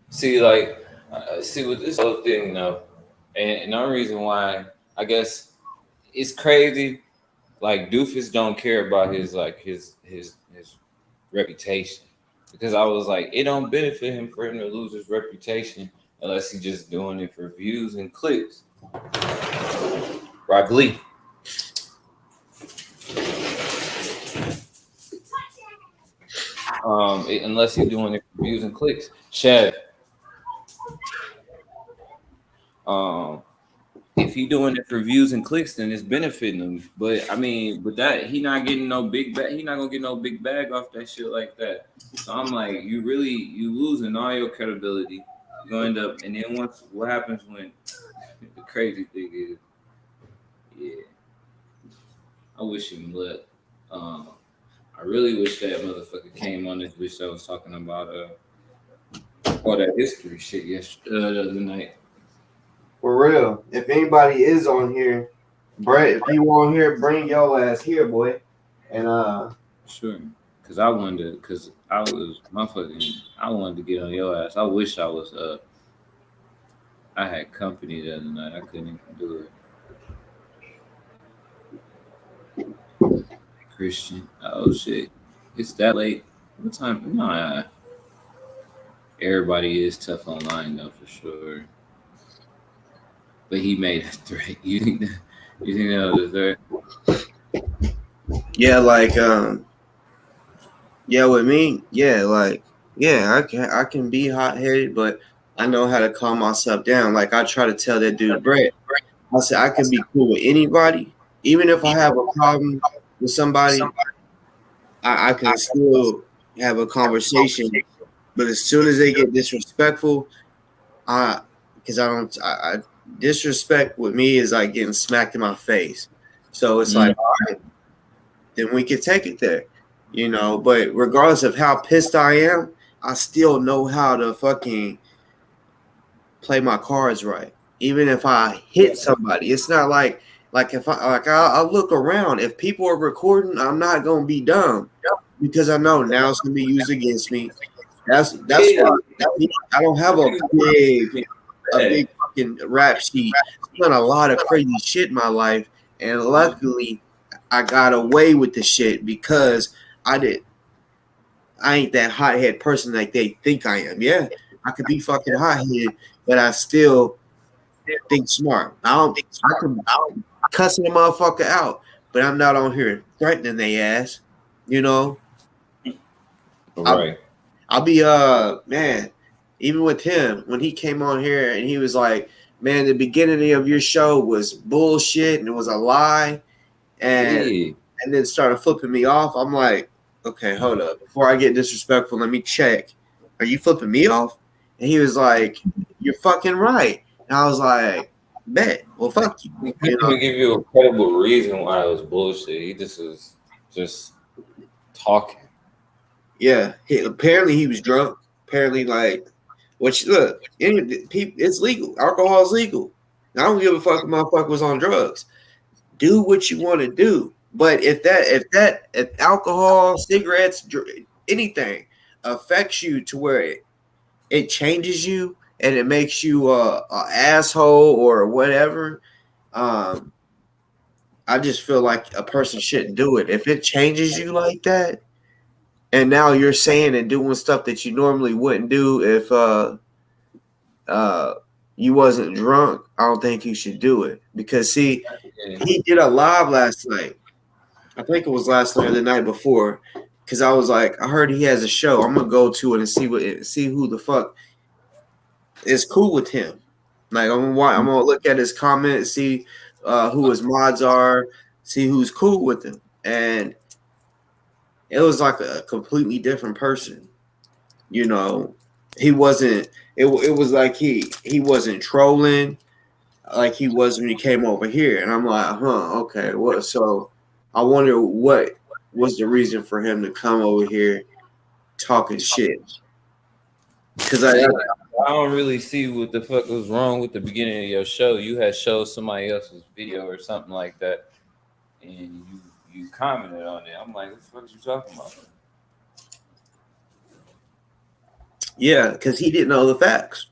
see with this whole thing, though, and another reason why I guess it's crazy. Like Dufus don't care about his reputation, because I was like, it don't benefit him for him to lose his reputation unless he's just doing it for views and clicks. Rock Lee. Unless he's doing it for views and clicks. Chad. If he doing it for views and clicks, then it's benefiting him. But I mean, but that he not getting no big bag. He not gonna get no big bag off that shit like that. So I'm like, you losing all your credibility. You gonna end up, and then what happens when the crazy thing is, yeah, I wish him luck. I really wish that motherfucker came on this bitch that was talking about all that history shit yesterday, the other night. For real, if anybody is on here, Brett, if you on here, bring your ass here, boy. And sure, because I wanted to get on your ass. I wish I was I had company the other night. I couldn't even do it. Christian, oh shit, it's that late. What time? No, everybody is tough online though, for sure. But he made a threat. You think that was a threat? Yeah, like yeah, with me, yeah, like yeah, I can be hot headed, but I know how to calm myself down. Like I try to tell that dude Brett, I said I can be cool with anybody, even if I have a problem with somebody, I can still have a conversation. But as soon as they get disrespectful, because I disrespect with me is like getting smacked in my face. So it's like, all right, then we can take it there, you know. But regardless of how pissed I am, I still know how to fucking play my cards right. Even if I hit somebody, it's not like if I look around. If people are recording, I'm not gonna be dumb because I know now it's gonna be used against me. That's why I don't have a big fucking rap sheet. I've done a lot of crazy shit in my life, and luckily I got away with the shit because I ain't that hothead person like they think I am. Yeah, I could be fucking hothead, but I still think smart. I can cussing a motherfucker out, but I'm not on here threatening their ass. You know. Right. I'll be man, even with him when he came on here and he was like, man, the beginning of your show was bullshit and it was a lie, and then started flipping me off. I'm like, okay, hold up, before I get disrespectful, let me check. Are you flipping me off? And he was like, you're fucking right. And I was like, bet. Well, fuck you. He couldn't even give you a credible reason why it was bullshit. He just was just talking. Yeah, apparently he was drunk. Apparently, like, which look, it's legal. Alcohol is legal. I don't give a fuck if motherfucker was on drugs. Do what you want to do. But if alcohol, cigarettes, anything affects you to where it changes you and it makes you a asshole or whatever, I just feel like a person shouldn't do it. If it changes you like that, and now you're saying and doing stuff that you normally wouldn't do if you wasn't drunk, I don't think you should do it. Because see, he did a live last night. I think it was last night or the night before. because I was like, I heard he has a show. I'm gonna go to it and see who the fuck is cool with him. Like I'm gonna look at his comments, see who his mods are, see who's cool with him, and it was like a completely different person. You know, he wasn't. It was like he wasn't trolling like he was when he came over here, and I'm like, okay, what? So I wonder what was the reason for him to come over here talking shit. Because I don't really see what the fuck was wrong with the beginning of your show. You had showed somebody else's video or something like that, and you commented on it. I'm like, what the fuck are you talking about? yeah, because he didn't know the facts.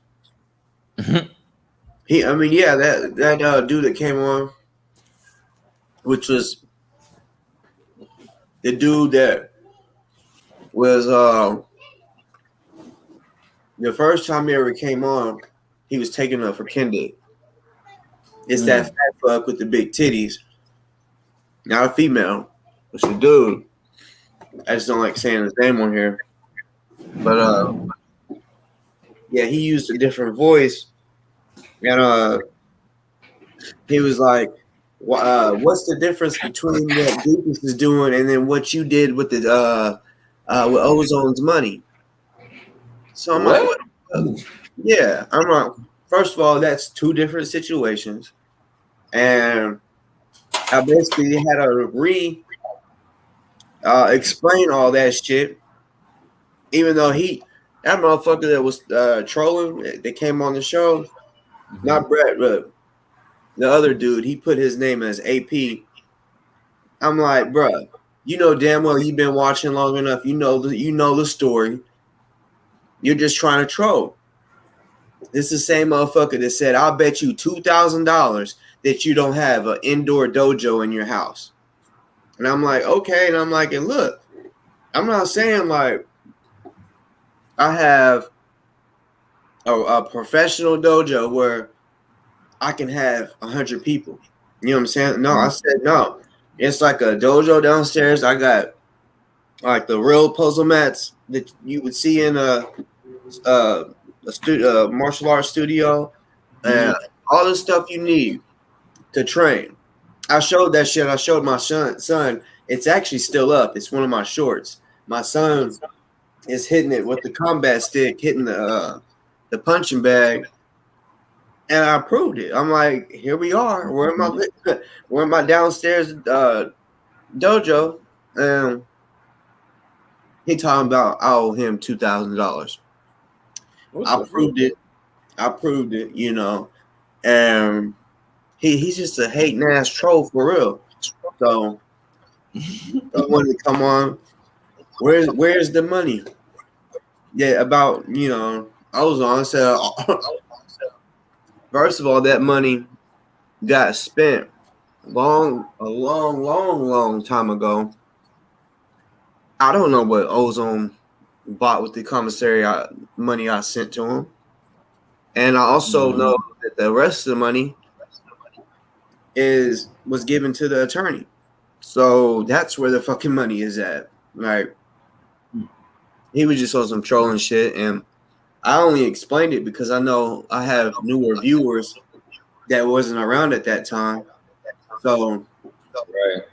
That dude that came on, which was the dude that was the first time he ever came on, he was taking up for Kendi. It's that fat fuck with the big titties. Not a female. It's a dude. I just don't like saying his name on here. But yeah, he used a different voice. And he was like, what's the difference between what Dufus is doing and then what you did with the with Ozone's money? So I'm like, yeah, I'm like, first of all, that's two different situations. And I basically had to explain all that shit, even though that motherfucker that was trolling that came on the show, not Brett, but the other dude, he put his name as AP. I'm like, bruh, you know damn well you've been watching long enough. You know the story. You're just trying to troll. This is the same motherfucker that said, I'll bet you $2,000 that you don't have an indoor dojo in your house. And I'm like, okay. And I'm like, and look, I'm not saying like I have a professional dojo where I can have 100 people. You know what I'm saying? No, I said no. It's like a dojo downstairs. I got like the real puzzle mats that you would see in a martial arts studio, and all the stuff you need to train. I showed that shit. I showed my son. It's actually still up. It's one of my shorts. My son is hitting it with the combat stick, hitting the punching bag, and I proved it. I'm like, here we are. We're in my downstairs dojo, and he talking about I owe him $2,000. I proved it, you know, and he's just a hating ass troll for real. So he wanted to come on. Where's the money? Yeah, about Ozone said. First of all, that money got spent a long time ago. I don't know what Ozone bought with the commissary money I sent to him. And I also know that the rest of the money was given to the attorney. So that's where the fucking money is at. Like, he was just on some trolling shit, and I only explained it because I know I have newer viewers that wasn't around at that time. So, right.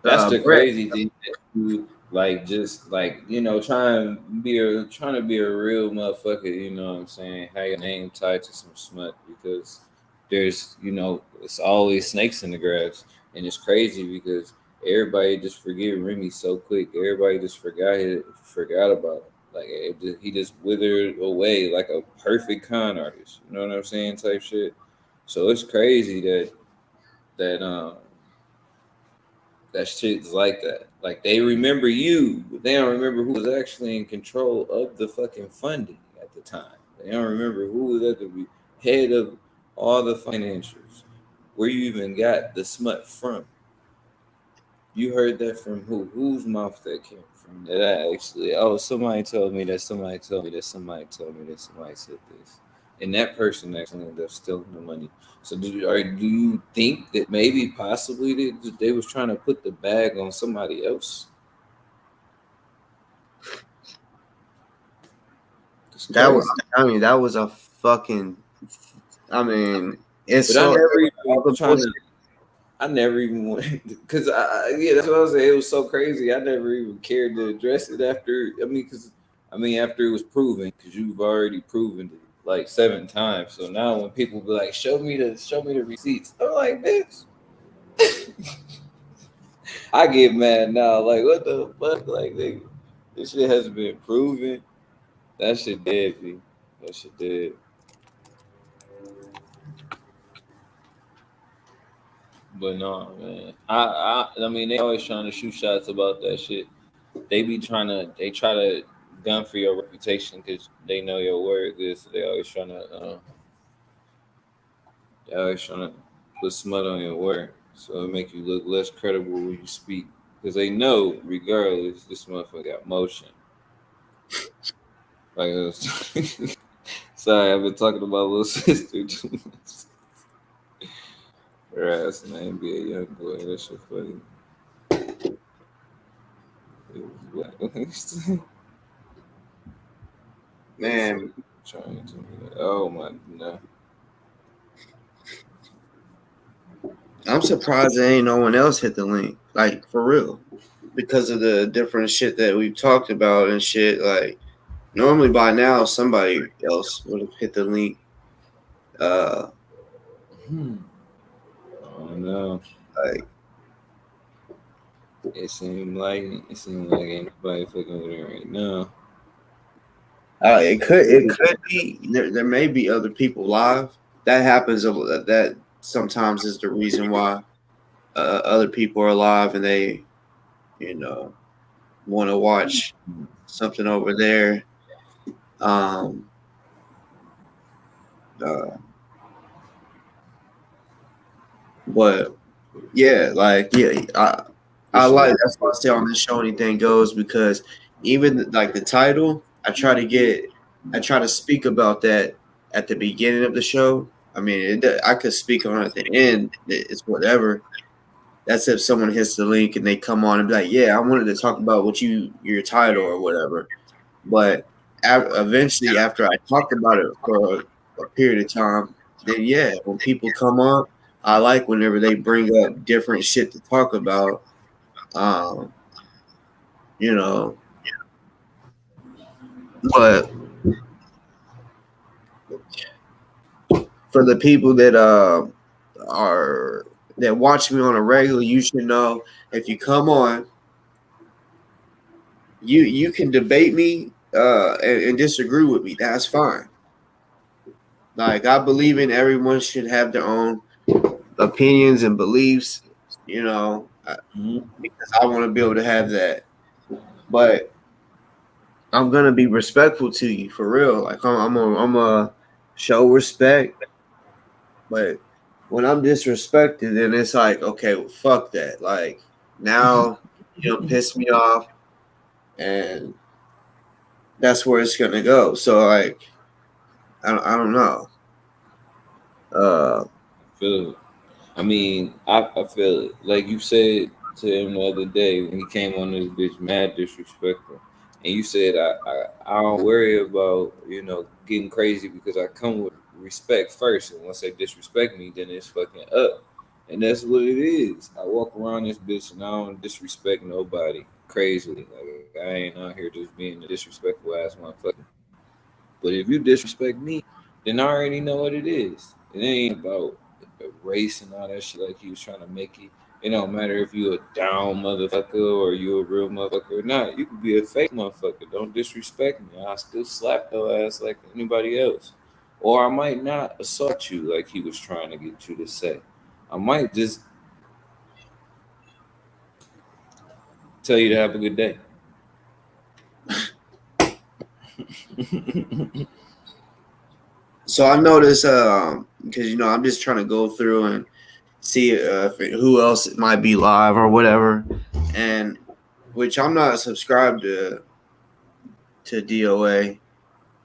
That's the crazy thing that you like, just like, trying to be a real motherfucker. You know what I'm saying? Have your name tied to some smut, because there's it's always snakes in the grass, and it's crazy because everybody just forget Remy so quick. Everybody just forgot about him. Like he just withered away like a perfect con artist. You know what I'm saying? Type shit. So it's crazy that shit's like that. Like, they remember you, but they don't remember who was actually in control of the fucking funding at the time. They don't remember who was at the head of all the financials, where you even got the smut from. You heard that from who? Whose mouth that came from? That I actually, somebody told me that somebody told me that somebody told me that somebody said this. And that person actually ended up stealing the money. So do you think that maybe possibly they was trying to put the bag on somebody else? That was, I mean, that was a fucking. I mean, it's but so. I never even went because that's what I was saying. It was so crazy. I never even cared to address it after. After it was proven, because you've already proven it like 7 times. So now when people be like, "Show me the receipts," I'm like, "Bitch." I get mad now. Like, what the fuck? Like, nigga, this shit has been proven. That shit dead, B. That shit dead. But no, man. I mean, they always trying to shoot shots about that shit. They try to gun for your reputation because they know your word good. So they always trying to put smut on your word. So it make you look less credible when you speak. Because they know, regardless, this motherfucker got motion. Like, sorry, I've been talking about little sister too much. Her ass in the NBA young boy. That shit funny. Man, trying to. Oh my no. I'm surprised there ain't no one else hit the link. Like, for real. Because of the different shit that we've talked about and shit. Like, normally by now, somebody else would have hit the link. Oh no. Like, it seemed like ain't nobody fucking with it right now. it could be. There may be other people live. That happens. That sometimes is the reason why other people are live and they, want to watch something over there. But yeah, I like, that's why I say on this show anything goes, because even like the title, I try to speak about that at the beginning of the show. I mean, I could speak on it at the end. It's whatever. That's if someone hits the link and they come on and be like, "Yeah, I wanted to talk about your title or whatever." But eventually, after I talked about it for a period of time, then yeah, when people come on, I like whenever they bring up different shit to talk about. Um, you know, but for the people that that watch me on a regular, you should know, if you come on, you can debate me and disagree with me. That's fine. Like, I believe in everyone should have their own opinions and beliefs, because I want to be able to have that. But I'm gonna be respectful to you for real. Like, I'm a show respect. But when I'm disrespected, then it's like, okay, well, fuck that. Like, now piss me off, and that's where it's gonna go. So like, I don't know. I feel it. I mean, I feel it. Like you said to him the other day when he came on this bitch mad disrespectful. And you said I don't worry about, getting crazy because I come with respect first. And once they disrespect me, then it's fucking up. And that's what it is. I walk around this bitch and I don't disrespect nobody crazily. Like, I ain't out here just being a disrespectful ass motherfucker. But if you disrespect me, then I already know what it is. It ain't about race and all that shit like he was trying to make it. It don't matter if you a down motherfucker or you a real motherfucker or not. You could be a fake motherfucker. Don't disrespect me. I still slap your ass like anybody else. Or I might not assault you like he was trying to get you to say. I might just tell you to have a good day. So I noticed, because I'm just trying to go through and see who else might be live or whatever, and which I'm not subscribed to DOA.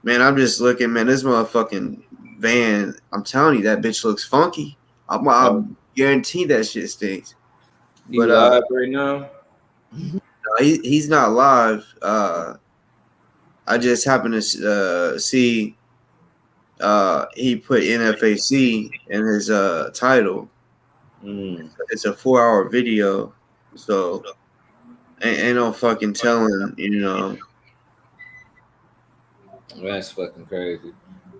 Man, I'm just looking, man. This motherfucking van, I'm telling you, that bitch looks funky. I'm guarantee that shit stinks. He live right now? He's not live. I just happened to see he put NFAC in his title. It's a 4-hour video, so ain't no fucking telling, you know. That's fucking crazy.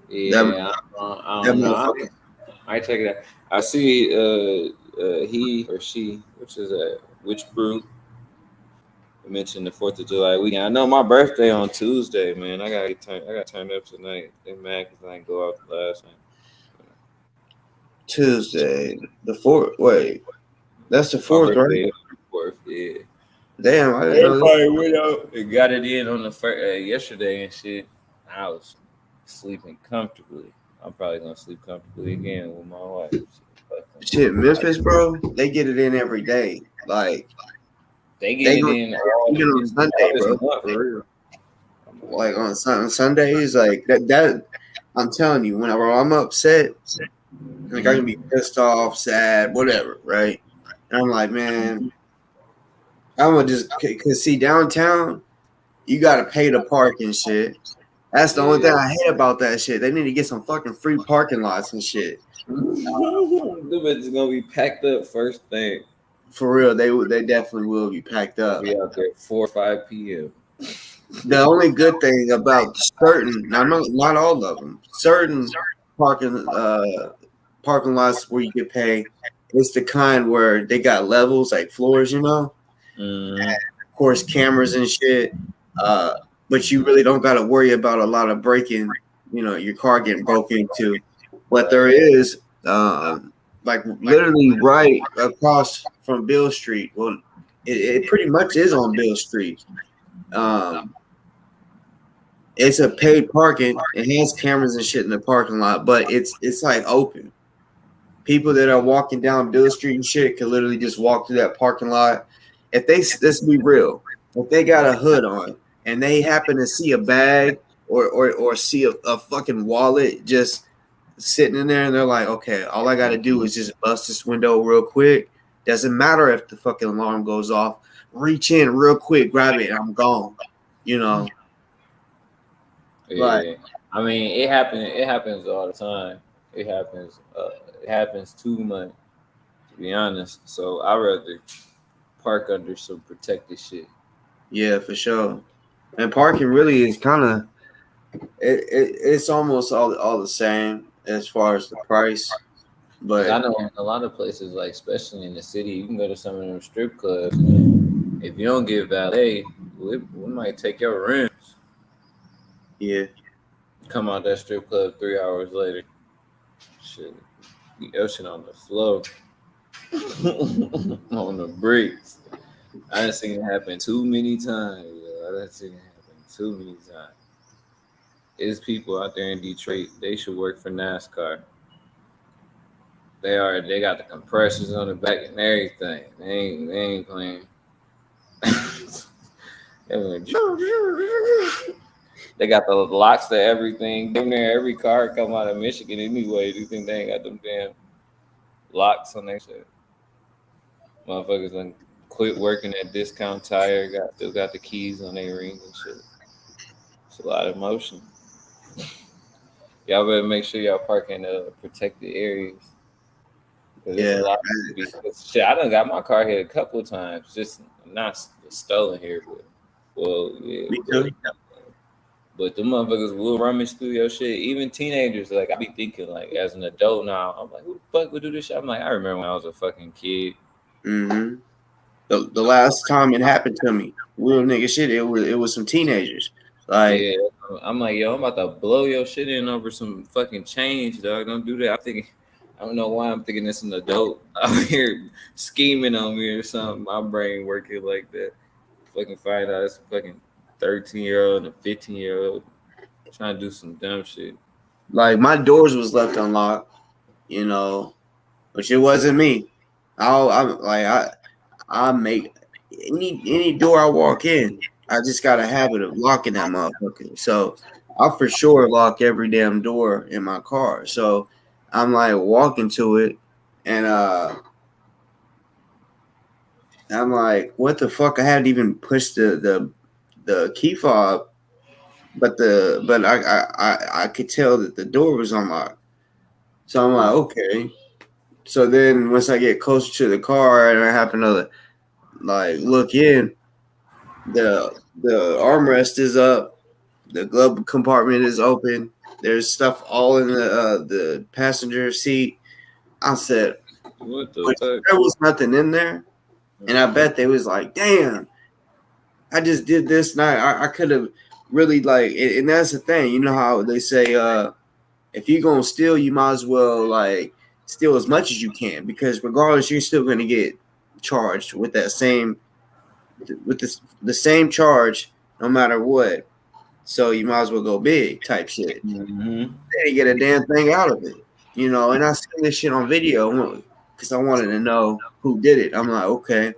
Yeah, I don't know. I check it out. I see he or she, which is which brew mentioned the 4th of July weekend. I know my birthday on Tuesday, man. I got turned up tonight. They mad because I didn't go out last night. Tuesday, the 4th. Wait, that's the 4th, right? 4th, yeah. Damn, I didn't know that. Everybody went out and got it in on the yesterday and shit. I was sleeping comfortably. I'm probably gonna sleep comfortably again with my wife. Shit, Memphis, bro, they get it in every day. Like they get it in on Sunday, bro. For real. Like on Sundays, like that. I'm telling you, whenever I'm upset, like I can be pissed off, sad, whatever, right? And I'm like, man, I'm gonna just cause see downtown, you gotta pay to park and shit. That's the only thing I hate about that shit. They need to get some fucking free parking lots and shit. The bitch gonna be packed up first thing. For real, they definitely will be packed up. Be out there 4 or 5 p.m. The only good thing about certain, not all of them, certain parking lots where you can pay, it's the kind where they got levels like floors, you know. And of course, cameras and shit. But you really don't got to worry about a lot of breaking, you know, your car getting broken into. But there is, like literally right across from Bill Street. Well, it pretty much is on Bill Street. It's a paid parking. It has cameras and shit in the parking lot, but it's like open. People that are walking down Bill Street and shit can literally just walk through that parking lot. If let's be real, if they got a hood on and they happen to see a bag or see a fucking wallet just sitting in there and they're like, okay, all I got to do is just bust this window real quick. Doesn't matter if the fucking alarm goes off. Reach in real quick, grab it, and I'm gone. You know. Yeah. Like, I mean, it happens all the time. It happens too much, to be honest. So I'd rather park under some protected shit. Yeah, for sure. And parking really is kind of it's almost all the same as far as the price. But I know in a lot of places, like especially in the city, you can go to some of them strip clubs. If you don't get valet, we might take your rims. Yeah. Come out that strip club 3 hours later. Shit. Your shit on the floor. On the bricks. I done seen it happen too many times. Too many times. There's people out there in Detroit, they should work for NASCAR. They got the compressors on the back and everything. They ain't playing. They got the locks to everything. Damn near every car come out of Michigan anyway. Do you think they ain't got them damn locks on their shit? Motherfuckers done quit working at Discount Tire. Still got the keys on their rings and shit. It's a lot of motion. Y'all better make sure y'all park in protected areas. Yeah. Shit, I done got my car hit a couple of times. Just not stolen here, but yeah. Me too. But the motherfuckers will rummage through your shit. Even teenagers, like I be thinking, like as an adult now, I'm like, who the fuck would do this shit? I'm like, I remember when I was a fucking kid. Mm-hmm. The last time it happened to me, real nigga shit, it was some teenagers. Like, yeah, I'm like, yo, I'm about to blow your shit in over some fucking change, dog. Don't do that. I'm thinking, I don't know why I'm thinking it's an adult out here scheming on me or something. My brain working like that. Fucking find out it's a fucking 13-year-old and a 15-year-old trying to do some dumb shit. Like my doors was left unlocked, you know, which it wasn't me. I make any door I walk in, I just got a habit of locking that motherfucker. So I for sure lock every damn door in my car. So I'm like walking to it and I'm like, what the fuck? I hadn't even pushed the key fob but I could tell that the door was unlocked. So I'm like, okay. So then once I get closer to the car and I happen to like look in, the armrest is up, the glove compartment is open. There's stuff all in the passenger seat. I said, What the but fuck? there was nothing in there, and I bet they was like, damn, I just did this, and I could have really like, and that's the thing, you know how they say, if you're gonna steal, you might as well like steal as much as you can, because regardless, you're still gonna get charged with that same with the same charge no matter what. So you might as well go big type shit. Mm-hmm. They didn't get a damn thing out of it, you know. And I seen this shit on video because I wanted to know who did it. I'm like, okay,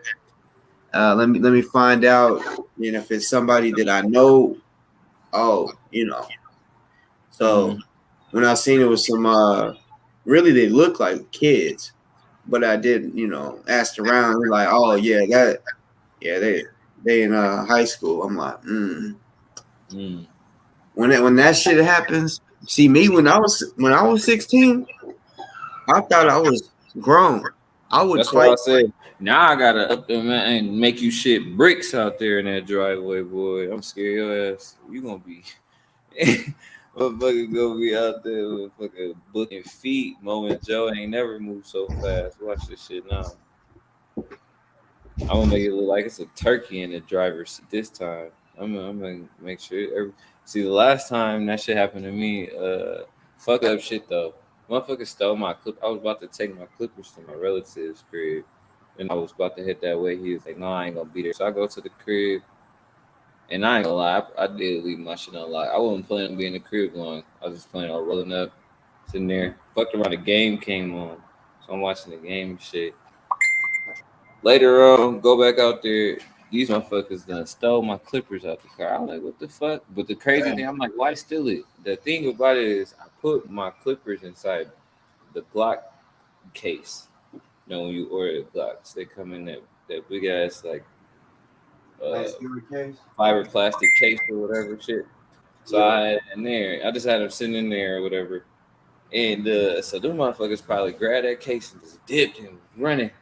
let me find out, you know, if it's somebody that I know. Oh, you know. So when I seen it was some, really they look like kids, but I did, you know, asked around like, oh yeah, they in high school. I'm like, when that shit happens, see me when I was 16, I thought I was grown. I would That's fight. what I said. Now I gotta up there, man, and make you shit bricks out there in that driveway, boy. I'm scared your ass. You gonna be, motherfucker, gonna be out there with fucking booking feet. Moment Joe ain't never moved so fast. Watch this shit now. I'm gonna make it look like it's a turkey in the driver's seat this time. I'm gonna make sure. See, the last time that shit happened to me, fuck up shit though. Motherfucker stole my clip. I was about to take my clippers to my relative's crib, and I was about to hit that way. He was like, "No, I ain't gonna be there." So I go to the crib, and I ain't gonna lie, I did leave my shit unlocked. I wasn't planning on being in the crib long. I was just planning on rolling up, sitting there. Fucked around. The game came on, so I'm watching the game and shit. Later on, go back out there. These motherfuckers done stole my clippers out the car. I'm like, what the fuck? But the crazy thing, I'm like, why steal it? The thing about it is, I put my clippers inside the Glock case. You know, when you order the Glocks, they come in that big ass like fiber plastic case or whatever shit. So I had it in there. I just had them sitting in there or whatever. And so them motherfuckers probably grabbed that case and just dipped and running.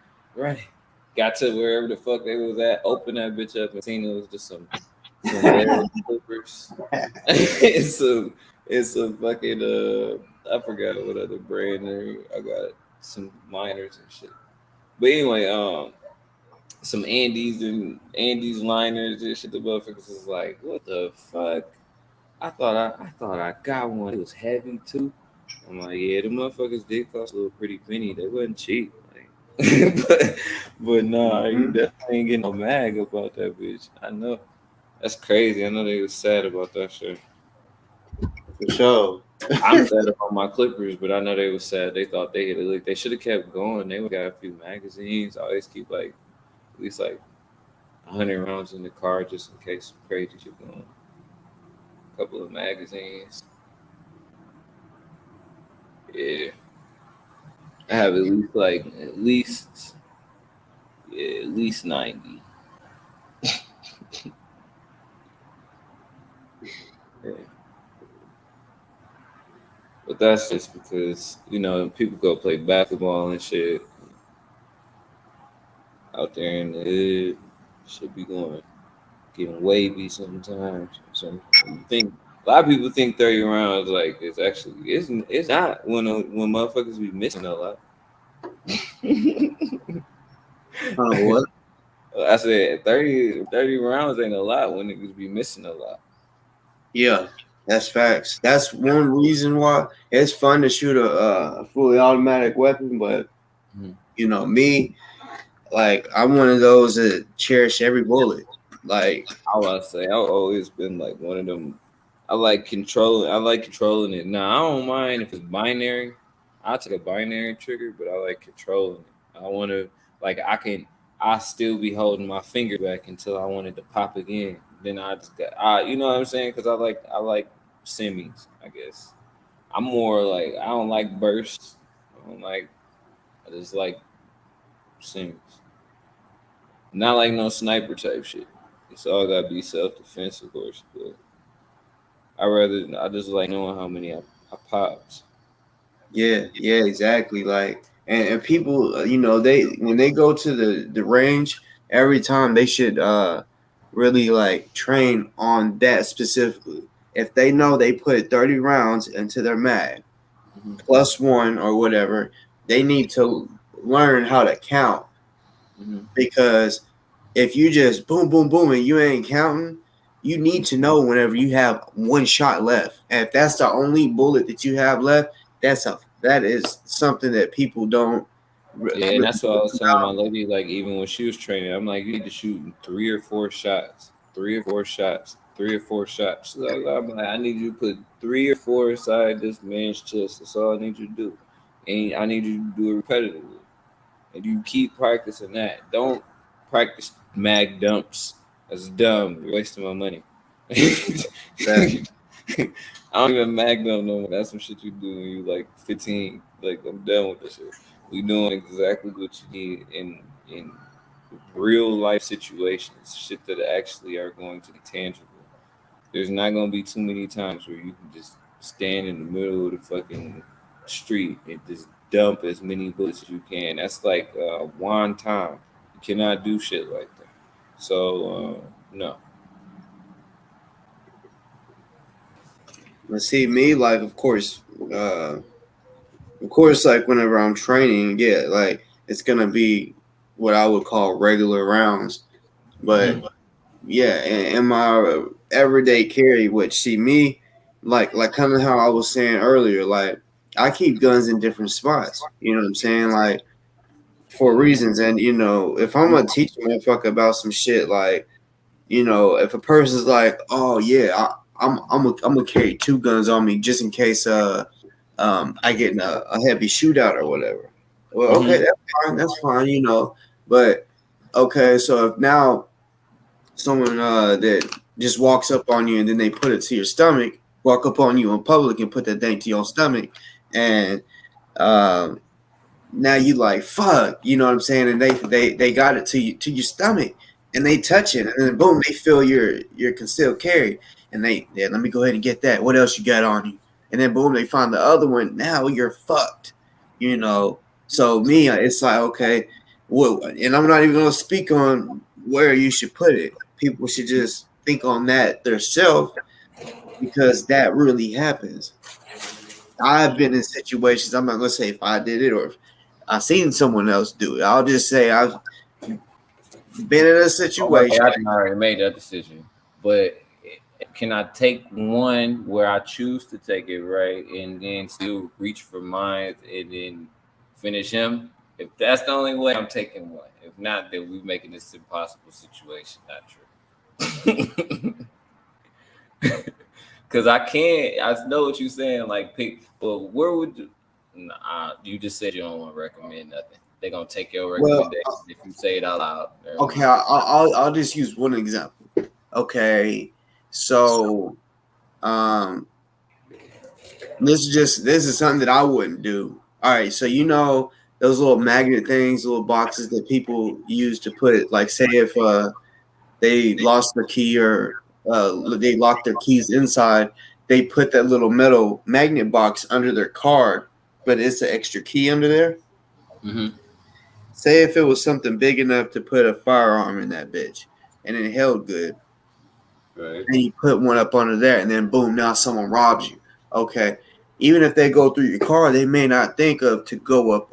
Got to wherever the fuck they was at, opened that bitch up and seen it was just some clippers. it's some fucking I forgot what other brand there. I got some miners and shit. But anyway, some Andes liners and shit. The motherfuckers is like, what the fuck? I thought I got one. It was heavy too. I'm like, yeah, the motherfuckers did cost a little pretty penny. They wasn't cheap. Like, but nah, you definitely ain't getting no mag about that bitch. I know. That's crazy. I know they was sad about that shit. For sure. I'm sad about my Clippers, but I know they was sad. They thought they had like they should have kept going. They would got a few magazines. I always keep like at least like 100 rounds in the car just in case some crazy shit going. A couple of magazines. Yeah. I have at least 90. Yeah. But that's just because, you know, people go play basketball and shit out there in the hood. Should be getting wavy sometimes. So you think a lot of people think 30 rounds like it's not when motherfuckers be missing a lot. What? I said 30 rounds ain't a lot when niggas be missing a lot. Yeah, that's facts. That's one reason why it's fun to shoot a fully automatic weapon, but you know me, like I'm one of those that cherish every bullet. Like I say I've always been like one of them. I like controlling it. Now I don't mind if it's binary. I'll take a binary trigger, but I like controlling it. I want to I still be holding my finger back until I wanted to pop again. Then you know what I'm saying? Because I like semis. I guess I'm more like I don't like bursts. I just like semis. Not like no sniper type shit. It's all gotta be self defense, of course, but I just like knowing how many I popped. Yeah, exactly. Like, and people, they when they go to the range, every time they should really like train on that specifically. If they know they put 30 rounds into their mag plus one or whatever, they need to learn how to count, because if you just boom, boom, boom, and you ain't counting, you need to know whenever you have one shot left. And if that's the only bullet that you have left, that is something that people don't. Yeah, and that's what I was telling my lady. Like, even when she was training, I'm like, you need to shoot 3 or 4 shots, 3 or 4 shots, 3 or 4 shots. So I'm like, I need you to put 3 or 4 inside this man's chest. That's all I need you to do, and I need you to do it repetitively. And you keep practicing that. Don't practice mag dumps. That's dumb. You're wasting my money. I don't even mag dump no more. That's some shit you do when you like 15. Like, I'm done with this shit. We doing exactly what you need in real life situations, shit that actually are going to be tangible. There's not gonna be too many times where you can just stand in the middle of the fucking street and just dump as many bullets as you can. That's like one time. You cannot do shit like that. So no. Let's see me, like, of course, like whenever I'm training, yeah, like it's gonna be what I would call regular rounds, but yeah, in my everyday carry, which see me, like kind of how I was saying earlier, like I keep guns in different spots. You know what I'm saying? Like, for reasons, and if I'm gonna teach a motherfucker about some shit, like, if a person's like, oh yeah, I'm gonna carry 2 guns on me just in case I get in a heavy shootout or whatever. Well, okay, that's fine, but okay, so if now someone that just walks up on you and then they put it to your stomach, walk up on you in public and put that thing to your stomach, and now you like, fuck, you know what I'm saying? And they got it to your stomach, and they touch it, and then boom, they feel your concealed carry, and let me go ahead and get that. What else you got on you? And then boom, they find the other one. Now you're fucked, So me, it's like, okay, well, and I'm not even gonna speak on where you should put it. People should just think on that themselves, because that really happens. I've been in situations. I'm not gonna say if I did it or if I seen someone else do it. I'll just say I've been in a situation. I already made that decision, but can I take one where I choose to take it, right, and then still reach for mine and then finish him? If that's the only way, I'm taking one. If not, then we're making this impossible situation not true. Because I can't. I know what you're saying. Like, pick. But where would you? Nah, you just said you don't want to recommend nothing. They're gonna take your recommendation if you say it out loud. Okay, I'll just use one example. Okay, so this is something that I wouldn't do. All right, so those little magnet things, little boxes that people use to put, like, say if they lost their key or they locked their keys inside, they put that little metal magnet box under their card, but it's an extra key under there. Mm-hmm. Say if it was something big enough to put a firearm in that bitch and it held good, right, and you put one up under there, and then boom, now someone robs you. Okay, even if they go through your car, they may not think of to go up,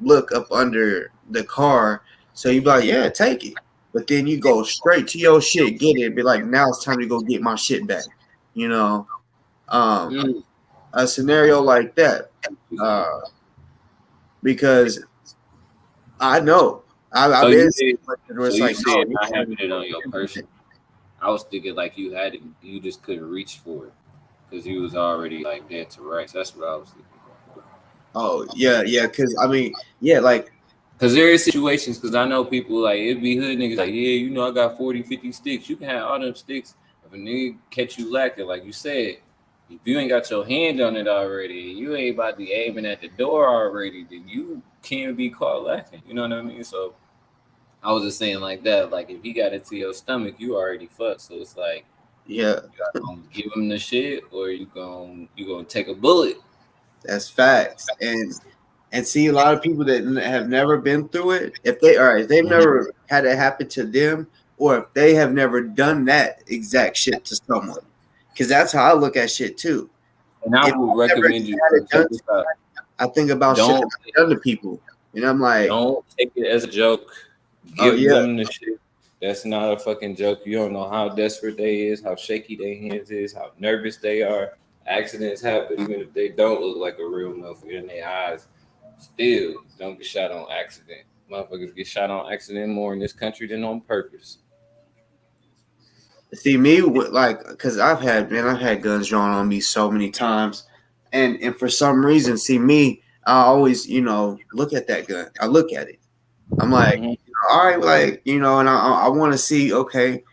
look up under the car. So you be like, yeah, take it. But then you go straight to your shit, get it, be like, now it's time to go get my shit back. A scenario like that, because I know I've been. So you said not having it on your person. I was thinking like you had it, you just couldn't reach for it because you was already like dead to rights. That's what I was thinking. Oh yeah, because like. Because there is situations, because I know people, like, it'd be hood niggas like, yeah, I got 40, 50 sticks. You can have all them sticks. If a nigga catch you lacking, like you said, if you ain't got your hand on it already, you ain't about to be aiming at the door already, then you can't be caught lacking. You know what I mean? So I was just saying like that. Like, if he got it to your stomach, you already fucked. So it's like, Yeah, You gonna give them the shit, or you gonna take a bullet. that's facts. And see, a lot of people that have never been through it, if they've never had it happen to them, or if they have never done that exact shit to someone, because that's how I look at shit too. And I If would I've never recommend you had to it done check this out. I think about shit that Don't I've done to people, and I'm like, don't take it as a joke. oh Give yeah, them the shit. That's not a fucking joke. You don't know how desperate they is, how shaky their hands is, how nervous they are. Accidents happen, even if they don't look like a real motherfucker in their eyes. Still, don't get shot on accident. Motherfuckers get shot on accident more in this country than on purpose. see me like, because I've had guns drawn on me so many times, and for some reason, see me, I always look at that gun. I look at it. I'm like, all right, like and I want to see, okay,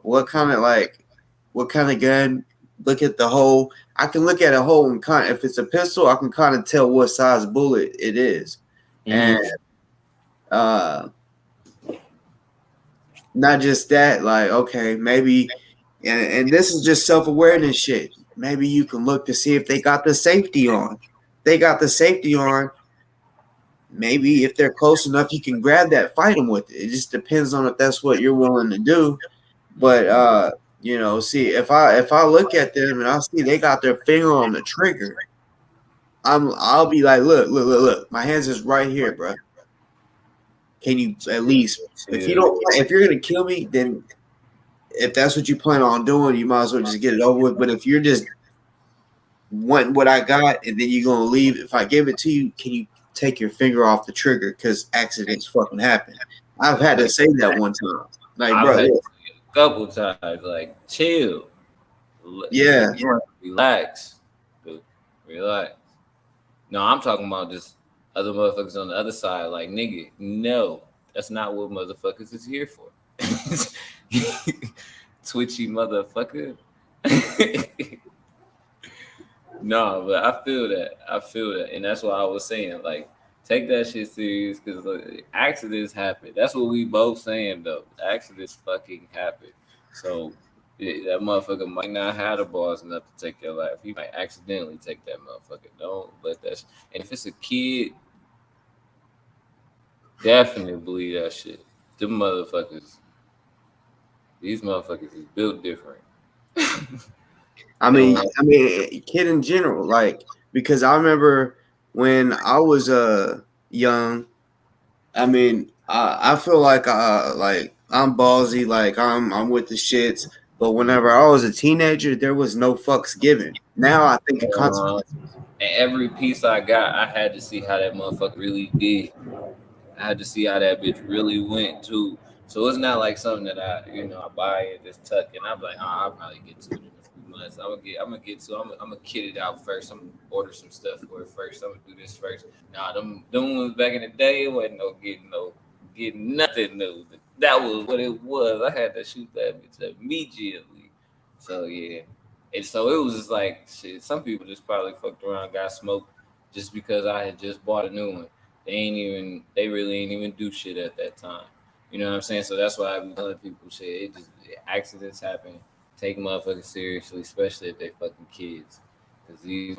what kind of gun. Look at the hole. I can look at a hole and if it's a pistol, I can kind of tell what size bullet it is, and not just that, like, okay, maybe, and this is just self-awareness shit. Maybe you can look to see if they got the safety on. They got the safety on. Maybe if they're close enough, you can grab that, fight them with it. It just depends on if that's what you're willing to do. But see, if I look at them and I see they got their finger on the trigger, I'll be like, look, my hands is right here, bro. Can you at least, if you're gonna kill me, then if that's what you plan on doing, you might as well just get it over with. But if you're just wanting what I got and then you're gonna leave, if I give it to you, can you take your finger off the trigger? Because accidents fucking happen. I've had to say that one time, like, bro, a couple times, like, chill. Yeah, relax, dude. Relax. No, I'm talking about just other motherfuckers on the other side. Like, nigga, no, that's not what motherfuckers is here for. Twitchy motherfucker. No, but I feel that, and that's why I was saying, like, take that shit serious, because accidents happen. That's what we both saying, though. Accidents fucking happen. So that motherfucker might not have the balls enough to take your life. He might accidentally take that motherfucker. Don't let that. And if it's a kid, definitely believe that shit. Them motherfuckers. These motherfuckers is built different. I mean, kid in general, like, because I remember when I was young. I mean, I feel like I'm ballsy, like I'm with the shits. But whenever I was a teenager, there was no fucks given. Now I think of consequences. And every piece I got, I had to see how that motherfucker really did. I had to see how that bitch really went too. So it's not like something that I buy and just tuck, and I'm like, I'll probably get to it in a few months. I'm gonna kit it out first. I'm gonna order some stuff for it first. I'm gonna do this first. Nah, them ones back in the day wasn't getting nothing new. That was what it was. I had to shoot that bitch immediately. So yeah. And so it was just like shit. Some people just probably fucked around, got smoked just because I had just bought a new one. They really ain't even do shit at that time. You know what I'm saying? So that's why I be telling people shit. Accidents happen. Take motherfuckers seriously, especially if they fucking kids. Because these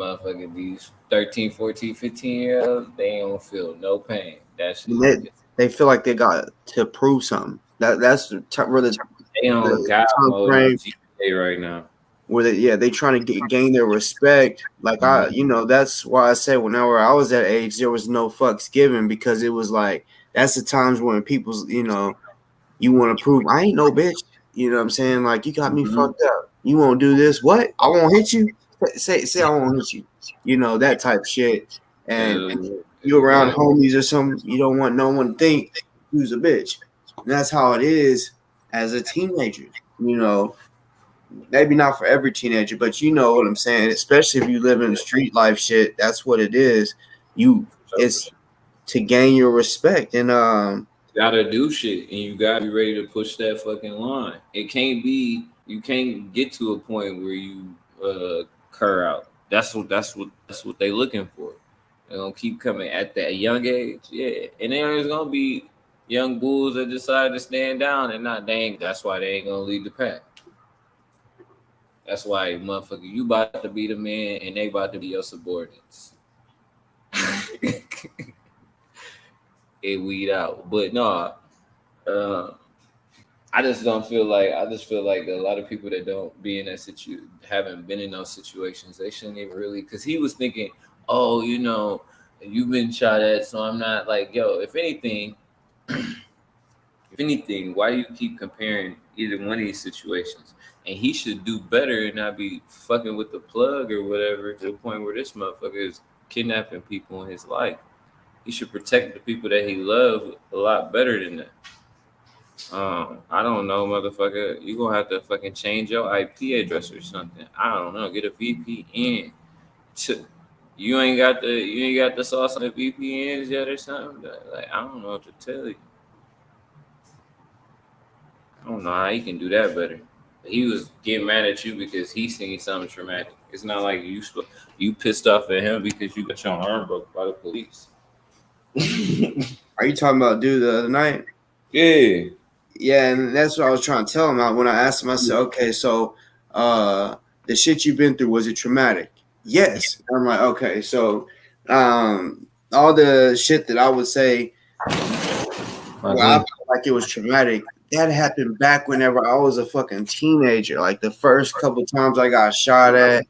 13, 14, 15-year-olds, they ain't gonna feel no pain. That shit. They feel like they got to prove something. That's where they on God mode right now. Where they trying to gain their respect. Like that's why I say whenever I was that age, there was no fucks given, because it was like that's the times when people's you want to prove I ain't no bitch. You know what I'm saying? Like, you got me fucked up. You won't do this. What? I won't hit you. Say I won't hit you. That type shit. And you around homies or something, you don't want no one to think who's a bitch. And that's how it is as a teenager. Maybe not for every teenager, but you know what I'm saying. Especially if you live in the street life shit, that's what it is. It's to gain your respect, and gotta do shit, and you gotta be ready to push that fucking line. You can't get to a point where you cur out. That's what they looking for. They're gonna keep coming at that young age, yeah. And there's gonna be young bulls that decide to stand down and not dang. That's why they ain't gonna lead the pack. That's why, motherfucker, you about to be the man and they about to be your subordinates. It weed out. But no, I just feel like a lot of people that don't be in that situation, haven't been in those situations, they shouldn't even really, because he was thinking, oh, you've been shot at, so I'm not like, yo, if anything, why do you keep comparing either one of these situations? And he should do better and not be fucking with the plug or whatever to the point where this motherfucker is kidnapping people in his life. He should protect the people that he loves a lot better than that. I don't know, motherfucker. You gonna have to fucking change your IP address or something. I don't know. Get a VPN. You ain't got the sauce on the VPNs yet or something. Like, I don't know what to tell you. I don't know how he can do that better. He was getting mad at you because he seen something traumatic. It's not like you pissed off at him because you got your arm broke by the police. Are you talking about dude the other night? Yeah. Yeah, and that's what I was trying to tell him. When I asked him, I said, okay, so the shit you've been through, was it traumatic? Yes. And I'm like, okay, so all the shit that I would say, well, I felt like it was traumatic, that happened back whenever I was a fucking teenager. Like the first couple times I got shot at.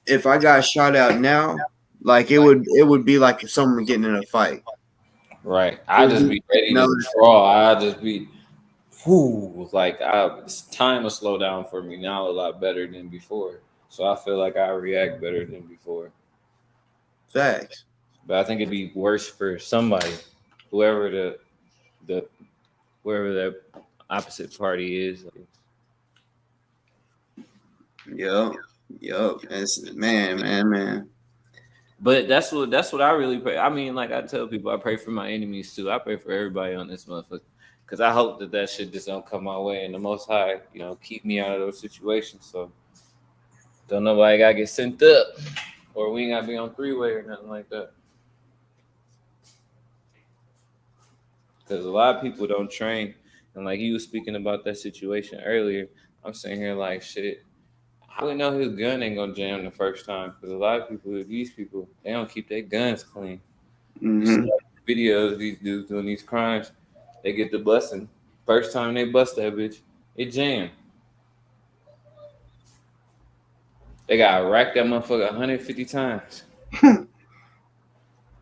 If I got shot at now, like it would be like someone getting in a fight. Right. I just be ready to draw. I just be, like time will slow down for me now a lot better than before. So I feel like I react better than before. Facts. But I think it'd be worse for somebody, whoever the opposite party is. Yup. It's man. But that's what I really pray. I mean, like I tell people, I pray for my enemies too. I pray for everybody on this motherfucker, because I hope that shit just don't come my way, and the Most High, keep me out of those situations. So don't nobody gotta get sent up, or we ain't gotta be on three-way or nothing like that. Because a lot of people don't train, and like you was speaking about that situation earlier, I'm sitting here like, shit, I would know his gun ain't gonna jam the first time, because a lot of people, these people, they don't keep their guns clean. You see videos of these dudes doing these crimes, they get the busting. First time they bust that bitch, it jammed. They got racked that motherfucker 150 times.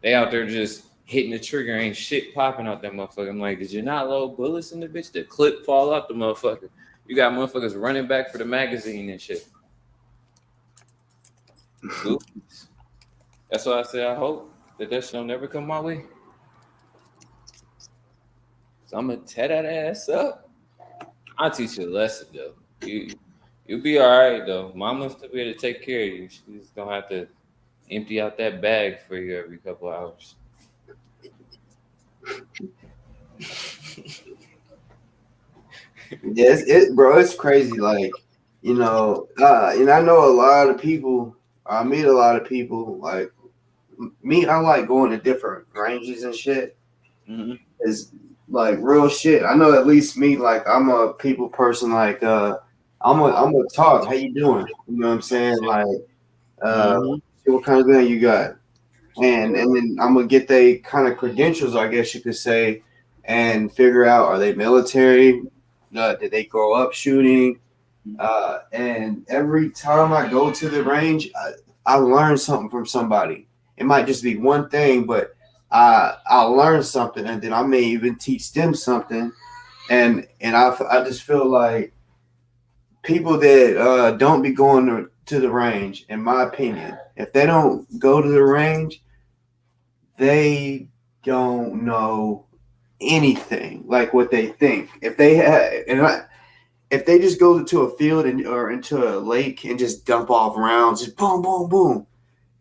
They out there just hitting the trigger, ain't shit popping out that motherfucker. I'm like, did you not load bullets in the bitch? The clip fall out the motherfucker. You got motherfuckers running back for the magazine and shit. Dufus. That's why I say I hope that shit don't never come my way. So I'm gonna tear that ass up. I'll teach you a lesson though. You'll be all right though. Mama's still be able to take care of you. She's gonna have to empty out that bag for you every couple hours. Yes, bro, it's crazy. Like, and I know a lot of people. I meet a lot of people. Like me, I like going to different ranges and shit. It's like real shit. I know at least me. Like I'm a people person. Like I'm a talk. How you doing? You know what I'm saying? Like what kind of gun you got? And then I'm gonna get they kind of credentials, I guess you could say, and figure out, are they military? Did they grow up shooting? And every time I go to the range, I learn something from somebody. It might just be one thing, but I'll learn something, and then I may even teach them something. And I just feel like people that don't be going to the range, in my opinion, if they don't go to the range, they don't know anything like what they think. If they if they just go to a field or into a lake and just dump off rounds, just boom, boom, boom,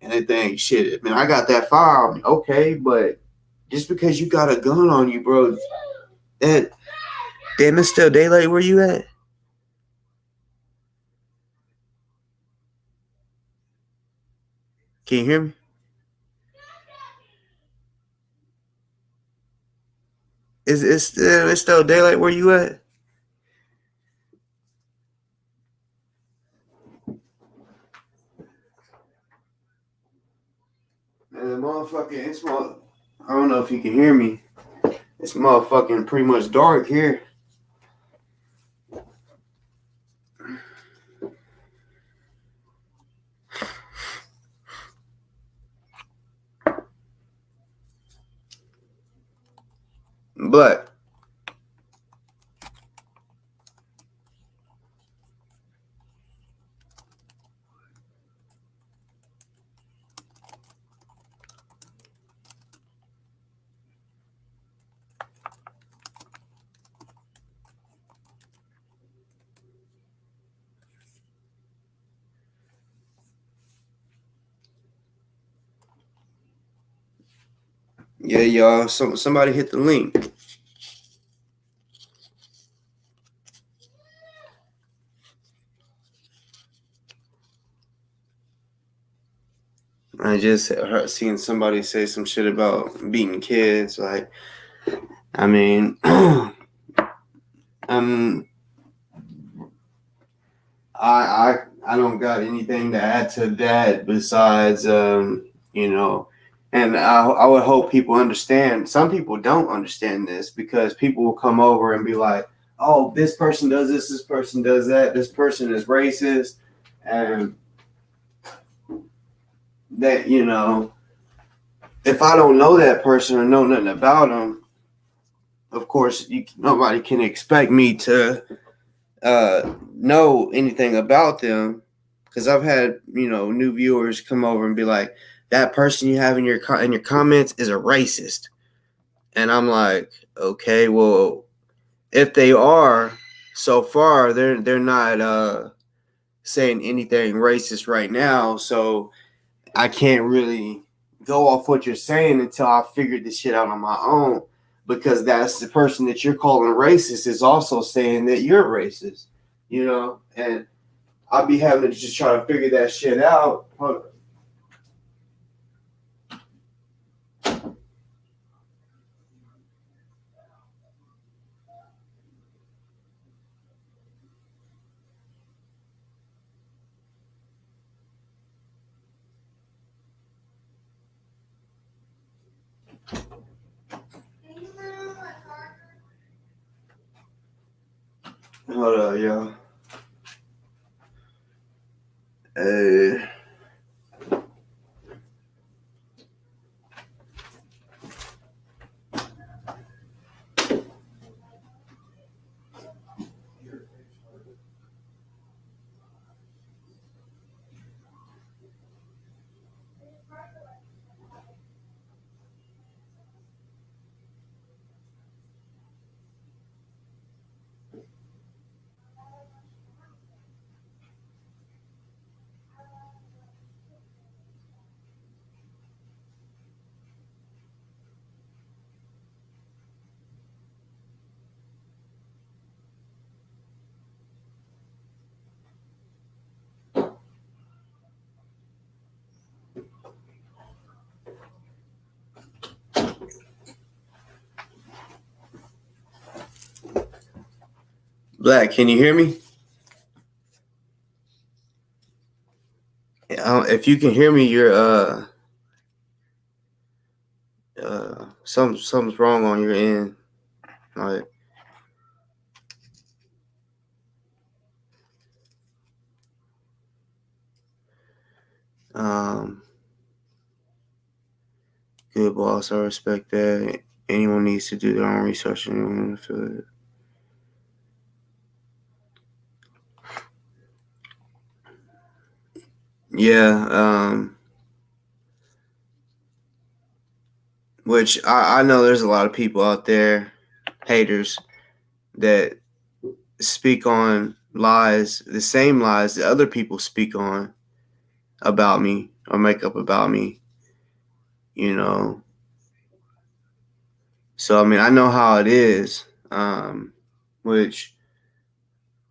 and they think, shit, man, I got that firearm, okay, but just because you got a gun on you, bro, that damn, it's still daylight. Where you at? Can you hear me? It's still daylight. Where you at? Motherfucking, I don't know if you can hear me. It's motherfucking pretty much dark here. But yeah, y'all. Somebody hit the link. I just seen somebody say some shit about beating kids. Like, I mean, I don't got anything to add to that besides and I would hope people understand. Some people don't understand this because people will come over and be like, oh, this person does this person does that, this person is racist, and that, if I don't know that person or know nothing about them, of course nobody can expect me to know anything about them, because I've had new viewers come over and be like, that person you have in your comments is a racist, and I'm like, okay, well, if they are, so far they're not saying anything racist right now, so I can't really go off what you're saying until I figured this shit out on my own, because that's the person that you're calling racist is also saying that you're racist, and I'll be having to just try to figure that shit out. Hold on. Hold on, y'all. Black, can you hear me? If you can hear me, you're something's wrong on your end. Like, good boss, I respect that. Anyone needs to do their own research and feel it. Yeah, which I know there's a lot of people out there, haters, that speak on lies, the same lies that other people speak on about me or make up about me, So, I mean, I know how it is, which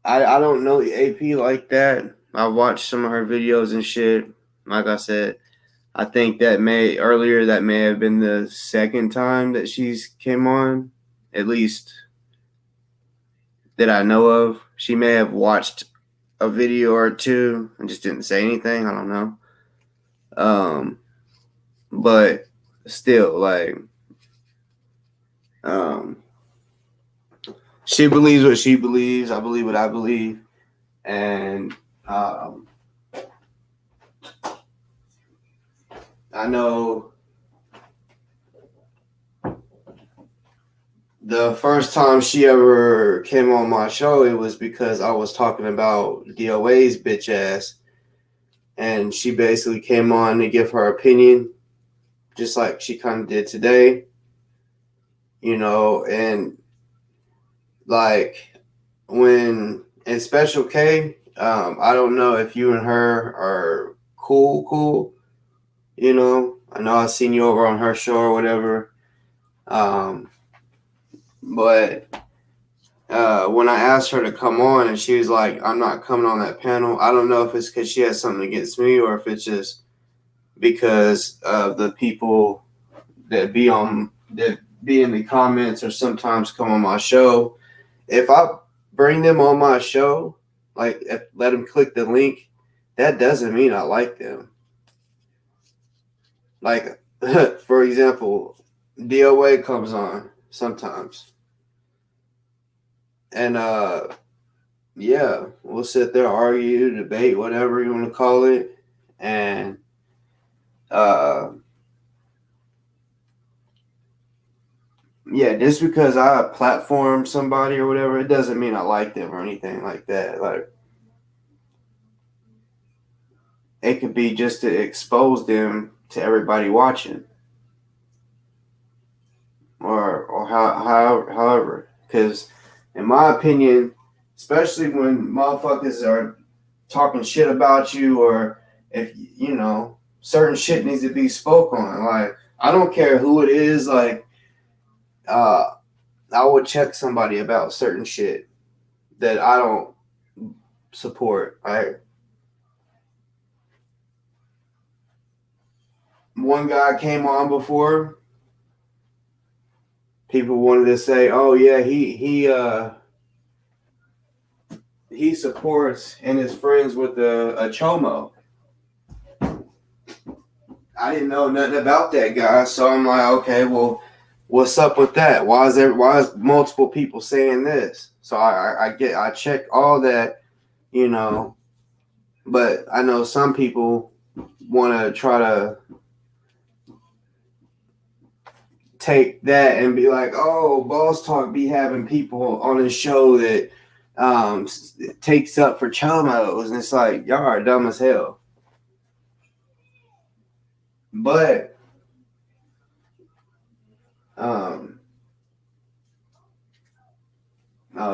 I don't know the AP like that. I watched some of her videos and shit. Like I said, I think that may have been the second time that she's came on, at least that I know of. She may have watched a video or two and just didn't say anything. I don't know. But still, like, she believes what she believes. I believe what I believe. And I know the first time she ever came on my show, it was because I was talking about DOA's bitch ass. And she basically came on to give her opinion, just like she kind of did today. You know, and like when in Special K, I don't know if you and her are cool. You know, I know I've seen you over on her show or whatever. But when I asked her to come on and she was like, I'm not coming on that panel. I don't know if it's because she has something against me or if it's just because of the people that be in the comments or sometimes come on my show. If I bring them on my show, like let them click the link, that doesn't mean I like them. Like, for example, DOA comes on sometimes. And yeah, we'll sit there, argue, debate, whatever you want to call it. And yeah, just because I platform somebody or whatever, it doesn't mean I like them or anything like that. Like, it could be just to expose them to everybody watching, or however. Because, in my opinion, especially when motherfuckers are talking shit about you, or if you know certain shit needs to be spoke on, like I don't care who it is, like I would check somebody about certain shit that I don't support. One guy came on before. People wanted to say, "Oh yeah, he supports and is friends with a chomo." I didn't know nothing about that guy, so I'm like, okay, well, what's up with that? Why is multiple people saying this? So I check all that, you know, but I know some people want to try to take that and be like, oh, Boss Talk be having people on his show that takes up for chomos, and it's like, y'all are dumb as hell. But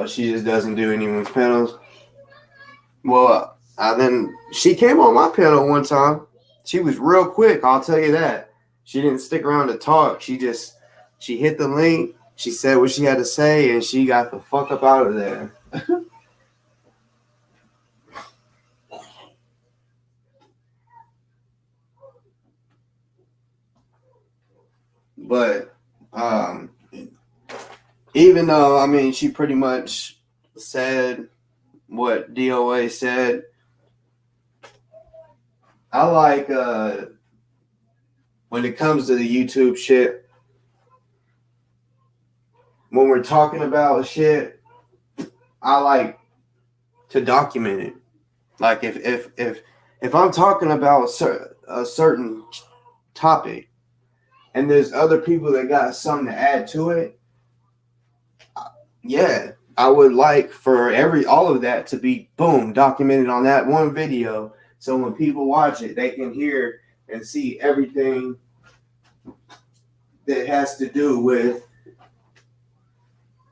she just doesn't do anyone's panels. Well, then she came on my panel one time. She was real quick, I'll tell you that. She didn't stick around to talk. She hit the link, she said what she had to say, and she got the fuck up out of there. But even though, I mean, she pretty much said what DOA said, I like when it comes to the YouTube shit, when we're talking about shit, I like to document it. Like if I'm talking about a certain topic and there's other people that got something to add to it, yeah, I would like for all of that to be boom documented on that one video, so when people watch it, they can hear and see everything that has to do with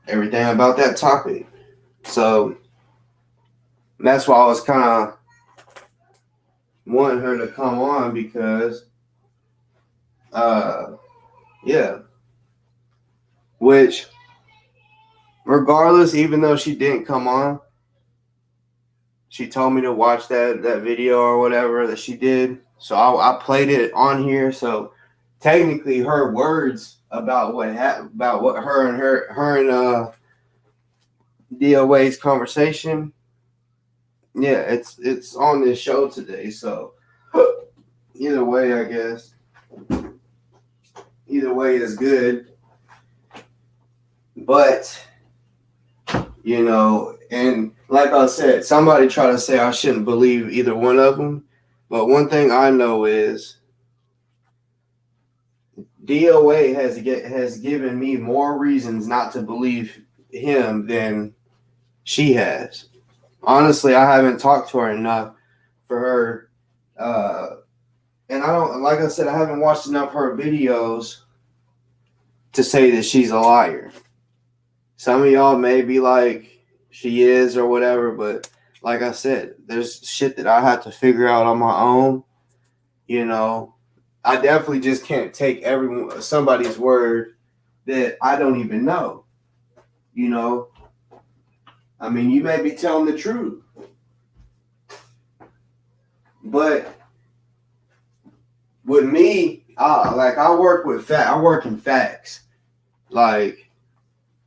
everything about that topic. So that's why I was kind of wanting her to come on, because yeah, which regardless, even though she didn't come on, she told me to watch that video or whatever that she did, so I played it on here. So technically her words about what her and DOA's conversation, yeah, it's on this show today. So either way, I guess. either way is good. But, you know, and like I said, somebody tried to say I shouldn't believe either one of them. But one thing I know is DOA has given me more reasons not to believe him than she has. Honestly, I haven't talked to her enough for her. And I don't, like I said, I haven't watched enough of her videos to say that she's a liar. Some of y'all may be like, she is or whatever, but like I said, there's shit that I have to figure out on my own. You know, I definitely just can't take somebody's word that I don't even know. You know, I mean, you may be telling the truth, but with me, I work in facts. Like,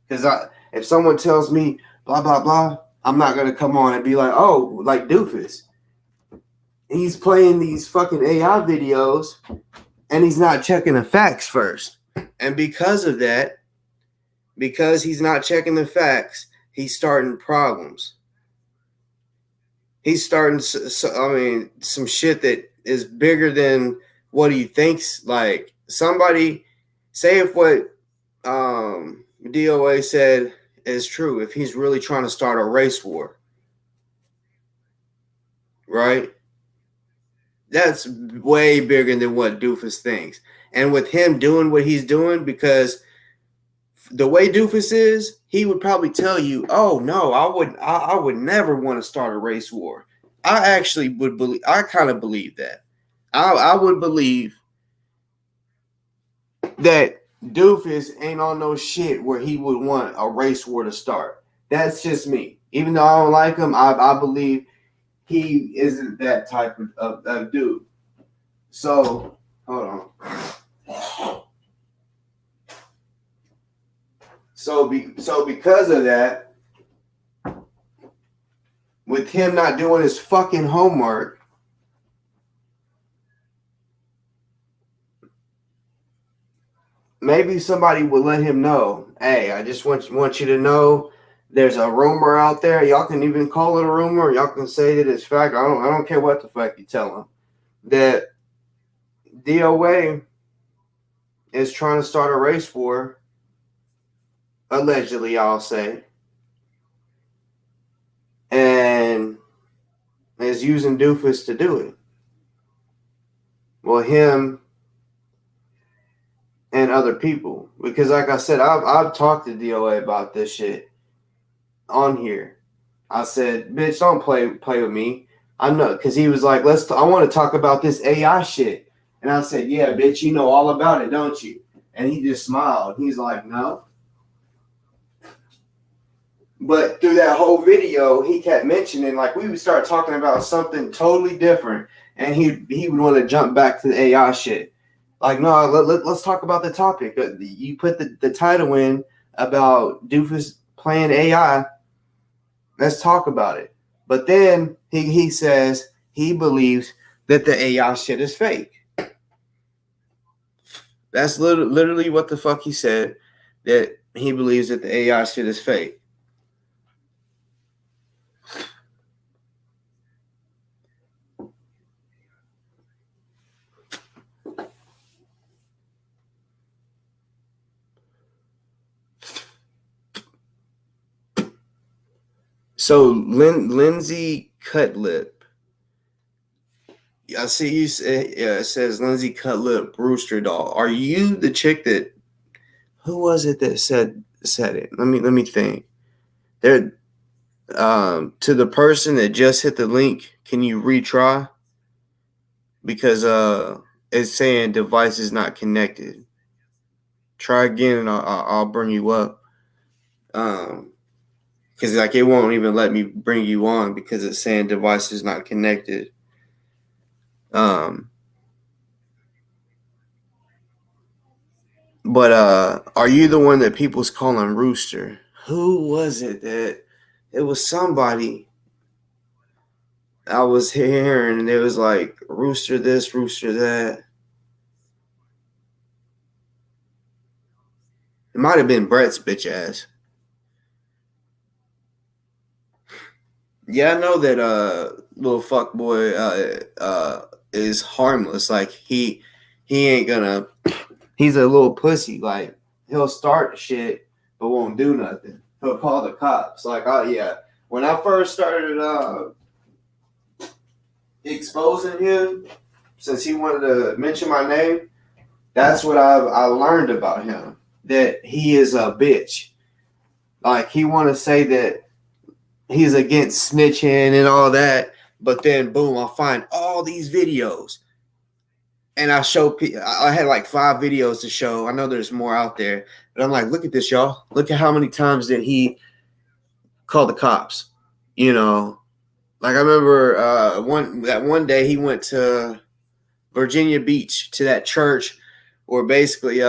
because if someone tells me blah blah blah, I'm not gonna come on and be like, oh, like Dufus, he's playing these fucking AI videos and he's not checking the facts first. And because of that, because he's not checking the facts, he's starting problems. He's starting, some shit that is bigger than what he thinks. Like, somebody, say if what DOA said is true, if he's really trying to start a race war, right? That's way bigger than what Dufus thinks. And with him doing what he's doing, because the way Dufus is, he would probably tell you, oh no, I would never want to start a race war. I actually would believe, I kind of believe that. I would believe that Dufus ain't on no shit where he would want a race war to start. That's just me. Even though I don't like him, I believe he isn't that type of dude. So, hold on. So because of that, with him not doing his fucking homework, maybe somebody would let him know, hey, I just want you to know there's a rumor out there. Y'all can even call it a rumor. Y'all can say that it's fact. I don't care what the fuck you tell them. That DOA is trying to start a race war, allegedly, I'll say, and is using Dufus to do it. Well, him and other people, because like I said, I've talked to DOA about this shit on here. I said, bitch, don't play with me. I know, because he was like, I want to talk about this AI shit. And I said, yeah, bitch, you know all about it, don't you? And he just smiled. He's like, no. But through that whole video, he kept mentioning, like, we would start talking about something totally different, and he would want to jump back to the AI shit. Like, no, let's talk about the topic. You put the title in about Dufus playing AI. Let's talk about it. But then he says he believes that the AI shit is fake. That's literally what the fuck he said, that he believes that the AI shit is fake. So Lindsay Cutlip, I see you say, it says Lindsay Cutlip Brewster doll. Are you the chick that? Who was it that said it? Let me think. There, to the person that just hit the link, can you retry? Because it's saying device is not connected. Try again, and I'll bring you up. Because like it won't even let me bring you on because it's saying device is not connected. But are you the one that people's calling Rooster? Who was it that it was somebody I was hearing and it was like Rooster this, Rooster that. It might have been Brett's bitch ass. Yeah, I know that little fuck boy is harmless. Like he ain't gonna. He's a little pussy. Like he'll start shit but won't do nothing. He'll call the cops. Like, oh yeah. When I first started exposing him, since he wanted to mention my name, that's what I learned about him. That he is a bitch. Like he want to say that he's against snitching and all that, but then boom, I find all these videos, and I show. I had like 5 videos to show. I know there's more out there, but I'm like, look at this, y'all. Look at how many times that he called the cops. You know, like I remember one day he went to Virginia Beach to that church where basically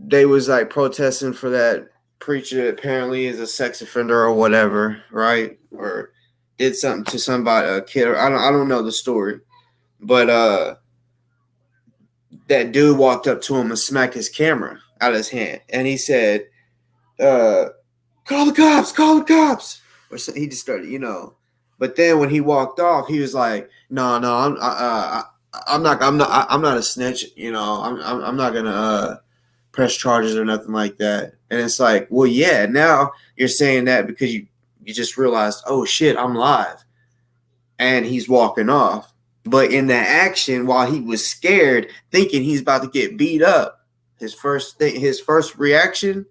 they was like protesting for that preacher that apparently is a sex offender or whatever, right? Or did something to somebody, a kid, or I don't know the story. But that dude walked up to him and smacked his camera out of his hand, and he said, call the cops. Or so he just started, you know. But then when he walked off, he was like, no, I'm not a snitch, you know. I'm not gonna press charges or nothing like that. And it's like, well, yeah, now you're saying that because you just realized, oh shit, I'm live. And he's walking off. But in that action, while he was scared, thinking he's about to get beat up, his first reaction,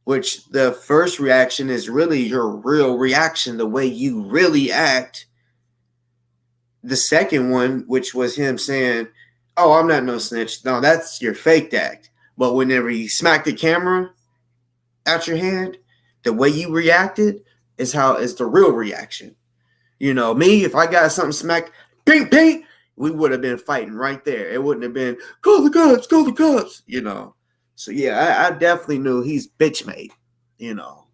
which the first reaction is really your real reaction, the way you really act. The second one, which was him saying, oh, I'm not no snitch. No, that's your faked act. But whenever you smack the camera out your hand, the way you reacted is the real reaction. You know, me, if I got something smacked, ping, ping, we would have been fighting right there. It wouldn't have been, call the cops, you know. So, yeah, I definitely knew he's bitch made, you know.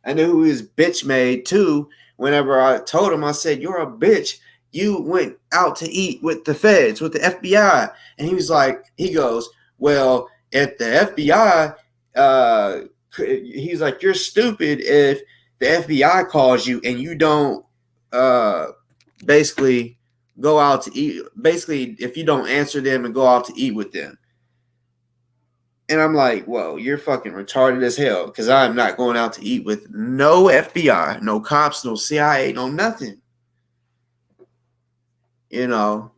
I knew who he was bitch made, too. Whenever I told him, I said, you're a bitch. You went out to eat with the feds, with the FBI. And he was like, he goes, well, if the FBI, he's like, you're stupid if the FBI calls you and you don't basically go out to eat. Basically, if you don't answer them and go out to eat with them. And I'm like, whoa, you're fucking retarded as hell, because I'm not going out to eat with no FBI, no cops, no CIA, no nothing. You know?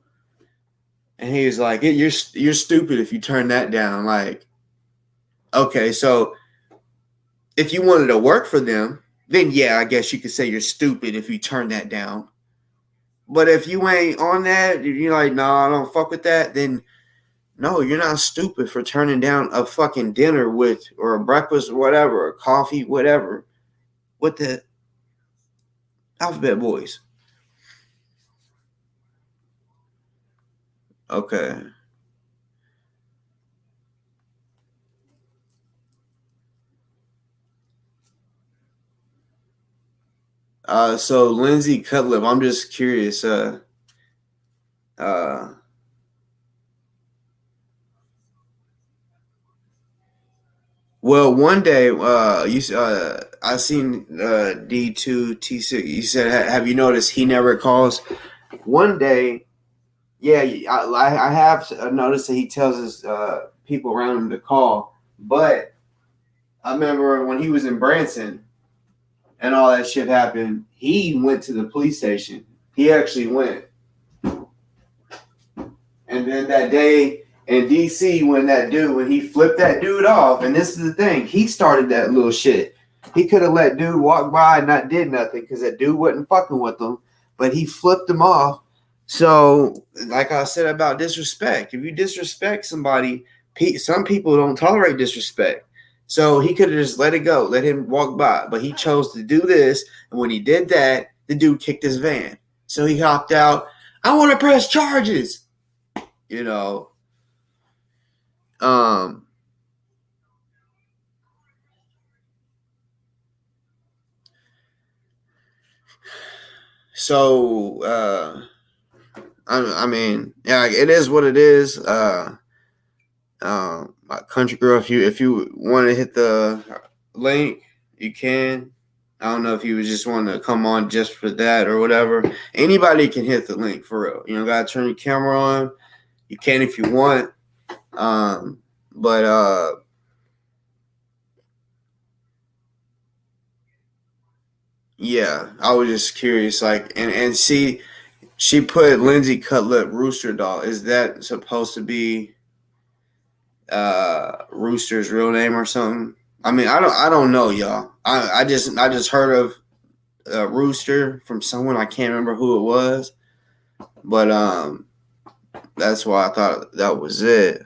And he was like, you're stupid if you turn that down. Like, okay, so if you wanted to work for them, then yeah, I guess you could say you're stupid if you turn that down. But if you ain't on that, you're like, no, I don't fuck with that, then no, you're not stupid for turning down a fucking dinner with, or a breakfast, or whatever, or coffee, whatever, with the Alphabet Boys. Okay. So Lindsay Cutlip, I'm just curious. Well, one day, I seen D2T6. You said, have you noticed he never calls? One day, yeah, I have noticed that he tells his people around him to call. But I remember when he was in Branson and all that shit happened, he went to the police station. He actually went. And then that day in DC, when he flipped that dude off, and this is the thing, he started that little shit. He could have let dude walk by and not did nothing because that dude wasn't fucking with him, but he flipped him off. So, like I said about disrespect, if you disrespect somebody, some people don't tolerate disrespect. So he could have just let it go, let him walk by, but he chose to do this. And when he did that, the dude kicked his van. So he hopped out. I want to press charges. You know, so I mean, yeah, it is what it is. My country girl, if you want to hit the link, you can. I don't know if you just want to come on just for that or whatever. Anybody can hit the link for real. You don't gotta turn your camera on. You can if you want. But yeah, I was just curious, like, and see, she put Lindsay Cutlet Rooster Doll. Is that supposed to be Rooster's real name or something? I mean, I don't know, y'all. I just heard of Rooster from someone. I can't remember who it was, but that's why I thought that was it.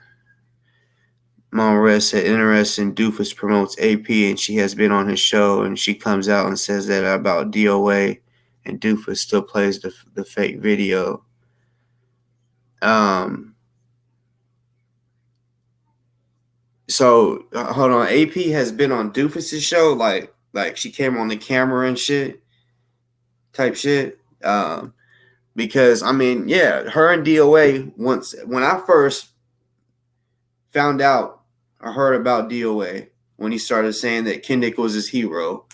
Mom Red said, interesting. Dufus promotes AP, and she has been on his show, and she comes out and says that about DOA, and Dufus still plays the fake video. So hold on. AP has been on Dufus's show, like she came on the camera and shit, type shit. Because I mean, yeah, her and DOA once when I first found out or heard about DOA when he started saying that Kendick was his hero,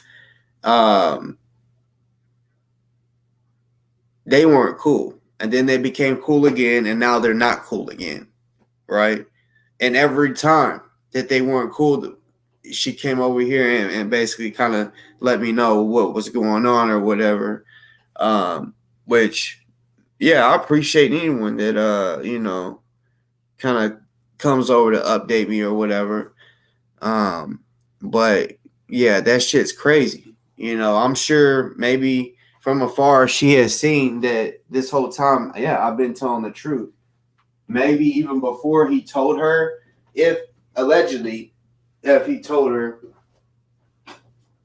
they weren't cool, and then they became cool again, and now they're not cool again, right? And every time that they weren't cool, she came over here and basically kind of let me know what was going on or whatever. Which, yeah, I appreciate anyone that kind of comes over to update me or whatever. But yeah, that shit's crazy. I'm sure maybe from afar she has seen that this whole time, yeah, I've been telling the truth. Maybe even before he told her, if he told her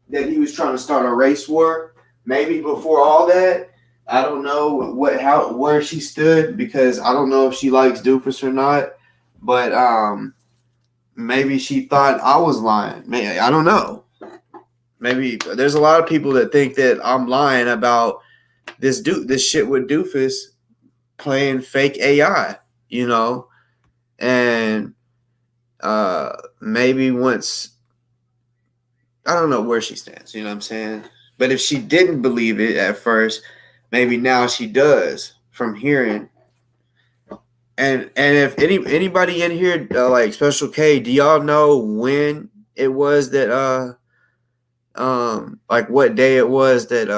that he was trying to start a race war, maybe before all that, I don't know where she stood, because I don't know if she likes Dufus or not, but maybe she thought I was lying. Maybe, I don't know. Maybe there's a lot of people that think that I'm lying about this shit with Dufus playing fake AI, and maybe once, I don't know where she stands, you know what I'm saying? But if she didn't believe it at first, maybe now she does from hearing. And if anybody in here, like Special K, do y'all know when it was that like what day it was that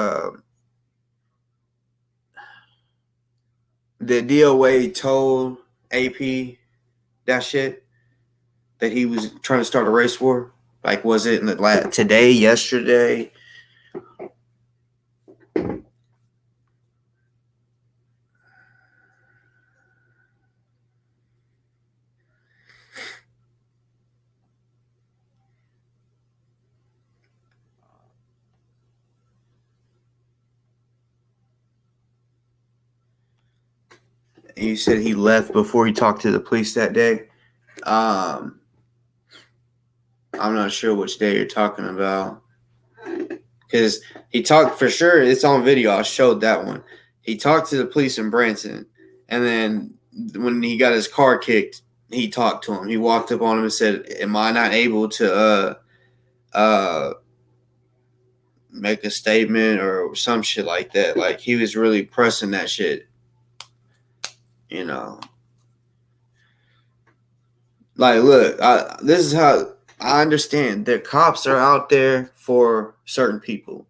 the DOA told AP that shit, that he was trying to start a race war? Like, was it in today, yesterday? You said he left before he talked to the police that day. I'm not sure which day you're talking about, because he talked for sure. It's on video. I showed that one. He talked to the police in Branson, and then when he got his car kicked, he talked to him. He walked up on him and said, "Am I not able to make a statement or some shit like that?" Like, he was really pressing that shit, Like, look, this is how I understand that cops are out there for certain people.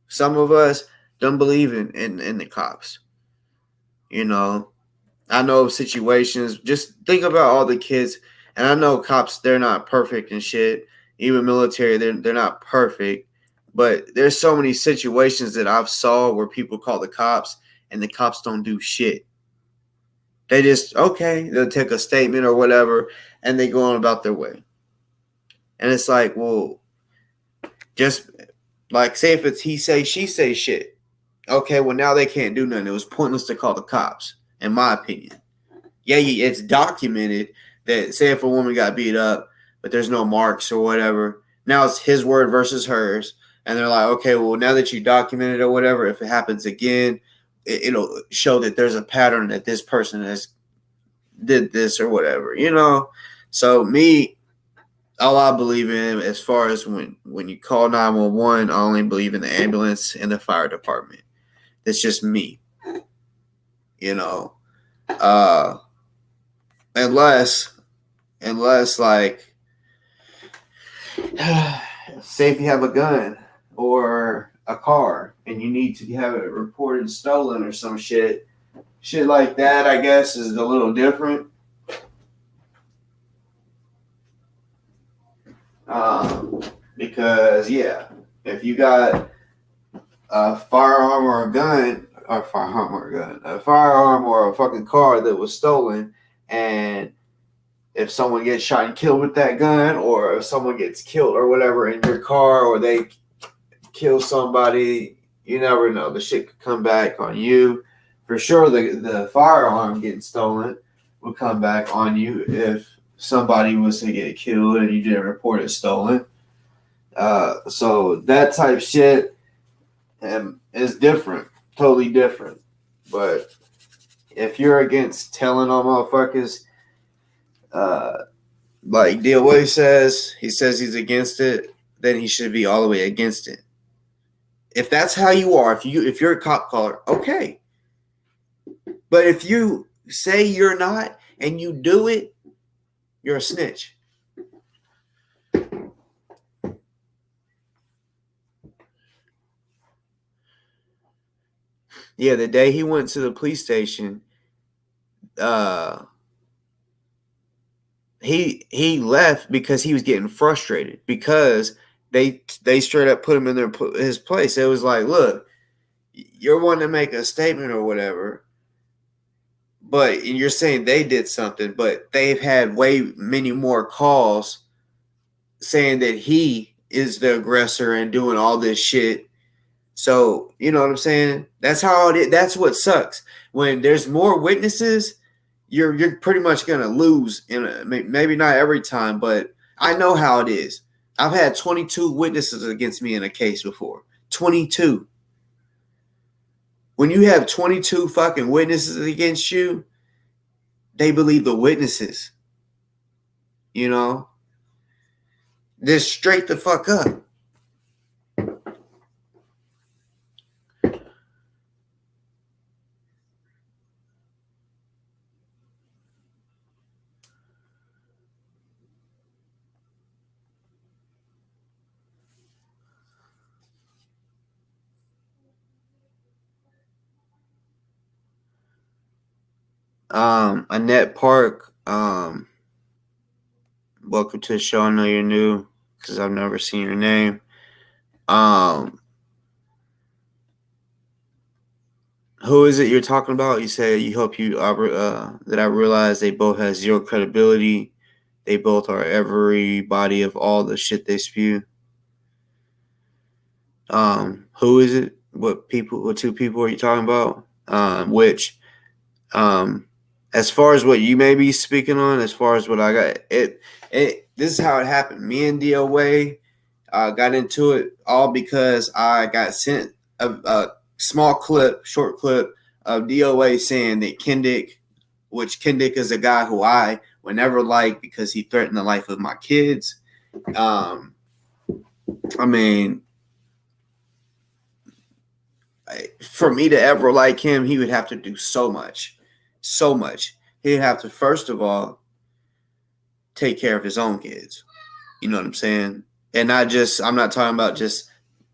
Some of us don't believe in the cops. I know of situations. Just think about all the kids, and I know cops, they're not perfect and shit. Even military, they're not perfect. But there's so many situations that I've saw where people call the cops and the cops don't do shit. They just, okay, they'll take a statement or whatever, and they go on about their way. And it's like, well, just like, say if it's he say, she say shit. Okay, well, now they can't do nothing. It was pointless to call the cops, in my opinion. Yeah, it's documented that, say if a woman got beat up, but there's no marks or whatever, now it's his word versus hers. And they're like, okay, well, now that you documented or whatever, if it happens again, it'll show that there's a pattern that this person has did this or whatever, you know. So me, all I believe in as far as when you call 911, I only believe in the ambulance and the fire department. That's just me, you know. Unless like say if you have a gun or a car and you need to have it reported stolen or some shit like that, I guess is a little different. Because yeah, if you got a firearm or a fucking car that was stolen, and if someone gets shot and killed with that gun, or if someone gets killed or whatever in your car, or they kill somebody, you never know. The shit could come back on you. For sure, the firearm getting stolen will come back on you if somebody was to get killed and you didn't report it stolen. So that type shit is different, totally different. But if you're against telling on motherfuckers, like DOA says he's against it, then he should be all the way against it. If that's how you are, if you're a cop caller, okay. But if you say you're not and you do it, you're a snitch. Yeah, the day he went to the police station, he left because he was getting frustrated because they straight up put him in his place. It was like, look, you're wanting to make a statement or whatever, but you're saying they did something, but they've had way many more calls saying that he is the aggressor and doing all this shit. So, you know what I'm saying? That's how it is. That's what sucks. When there's more witnesses, you're pretty much going to lose. Maybe not every time, but I know how it is. I've had 22 witnesses against me in a case before. 22. When you have 22 fucking witnesses against you, they believe the witnesses. You know? Just straight the fuck up. Annette Park, welcome to the show. I know you're new because I've never seen your name. Who is it you're talking about? You said you hope that I realize they both have zero credibility. They both are everybody of all the shit they spew. Who is it? What two people are you talking about? As far as what you may be speaking on, as far as what I got, this is how it happened. Me and DOA got into it all because I got sent a short clip of DOA saying that Kendick is a guy who I would never like because he threatened the life of my kids. I mean, for me to ever like him, he would have to do so much. He'd have to, first of all, take care of his own kids. You know what I'm saying? And I'm not talking about just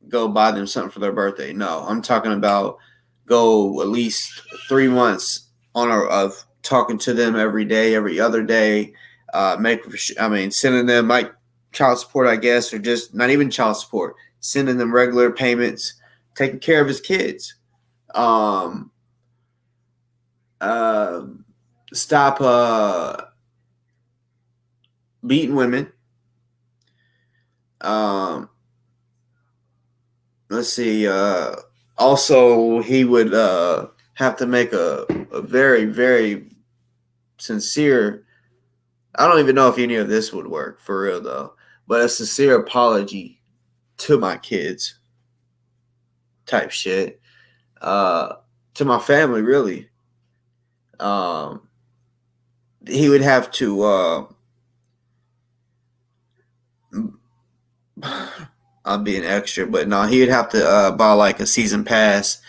go buy them something for their birthday. No, I'm talking about go at least 3 months of talking to them every day, every other day, sending them like child support, I guess, or just not even child support, sending them regular payments, taking care of his kids. Stop beating women. Let's see. Also, he would have to make a very, very sincere. I don't even know if any of this would work for real though, but a sincere apology to my kids, type shit. To my family, really. he would have to I'm being extra, but no, he would have to buy like a season pass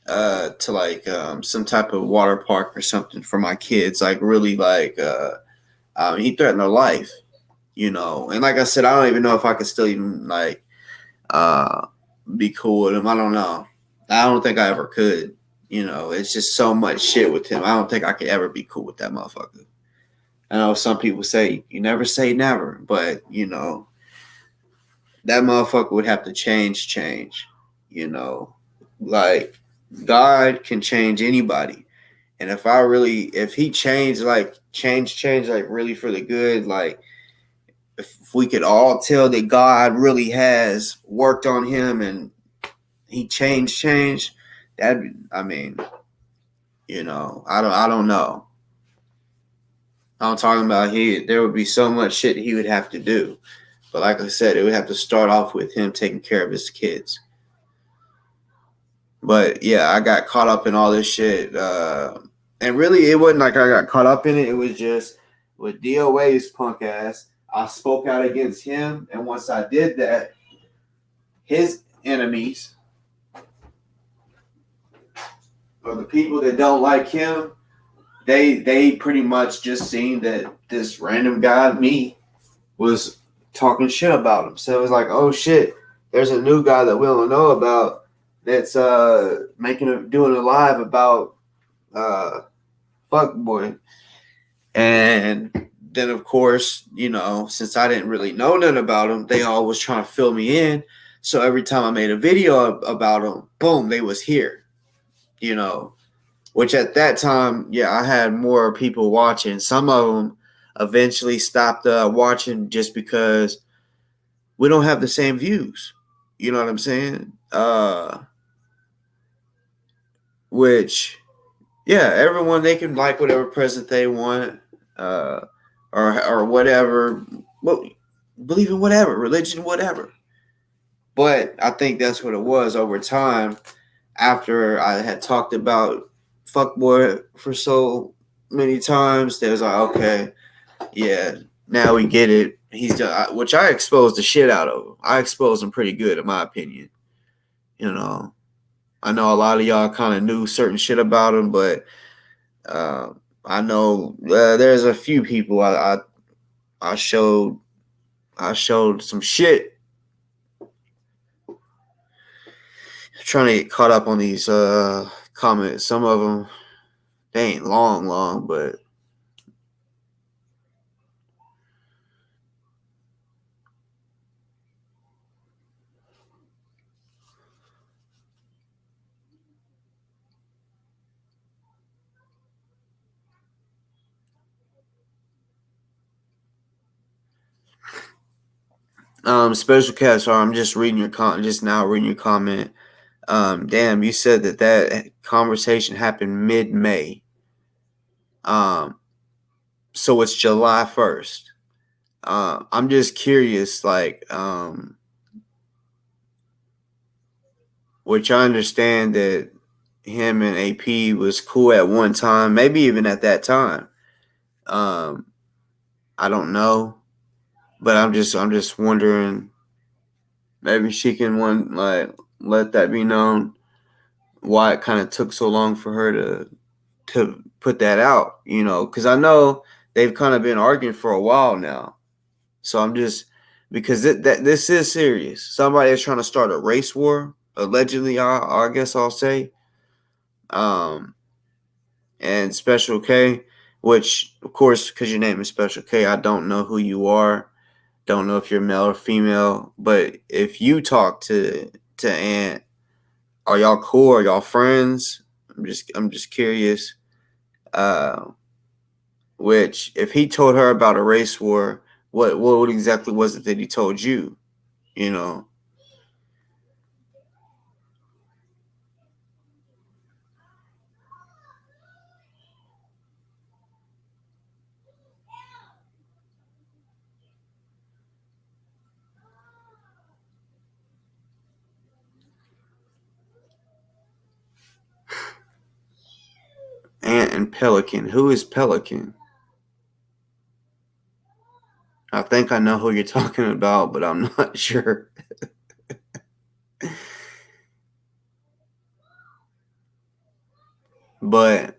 to like some type of water park or something for my kids. Like really like he threatened their life, you know. And like I said, I don't even know if I could still even like be cool with him. I don't know. I don't think I ever could. You know, it's just so much shit with him. I don't think I could ever be cool with that motherfucker. I know some people say you never say never, but you know, that motherfucker would have to change, you know. Like God can change anybody. And if he changed like really for the good, like if we could all tell that God really has worked on him and he changed, that I mean, you know, I don't know. I'm talking about there would be so much shit he would have to do. But like I said, it would have to start off with him taking care of his kids. But yeah, I got caught up in all this shit. And really, it wasn't like I got caught up in it. It was just with DOA's punk ass. I spoke out against him. And once I did that, his enemies, or the people that don't like him, they pretty much just seen that this random guy, me, was talking shit about him. So it was like, oh shit, there's a new guy that we don't know about that's doing a live about fuckboy. And then of course, you know, since I didn't really know nothing about him, they all was trying to fill me in. So every time I made a video about him, boom, they was here. You know, which at that time, yeah, I had more people watching. Some of them eventually stopped watching just because we don't have the same views. You know what I'm saying? Which, yeah, everyone, they can like whatever present they want, or whatever. Well, believe in whatever religion, whatever. But I think that's what it was over time. After I had talked about fuckboy for so many times, they was like, okay, yeah, now we get it. He's done, which I exposed the shit out of him. I exposed him pretty good, in my opinion. You know, I know a lot of y'all kind of knew certain shit about him, but I know there's a few people I showed some shit. Trying to get caught up on these comments. Some of them, they ain't long, but Special cat. Sorry, I'm just reading your just now reading your comment. Damn, you said that conversation happened mid-May. So it's July 1st. I'm just curious, like, which I understand that him and AP was cool at one time, maybe even at that time. I don't know, but I'm just wondering. Maybe she can let that be known why it kind of took so long for her to put that out, you know, because I know they've kind of been arguing for a while now. So I'm just because this is serious. Somebody is trying to start a race war, allegedly. I guess I'll say. And Special K, which of course, because your name is Special K, I don't know who you are. Don't know if you're male or female, but if you talk to Ant, are y'all cool? Are y'all friends? I'm just curious. Which if he told her about a race war, what exactly was it that he told you? You know. Ant and Pelican. Who is Pelican? think I know who you're talking about, but I'm not sure. But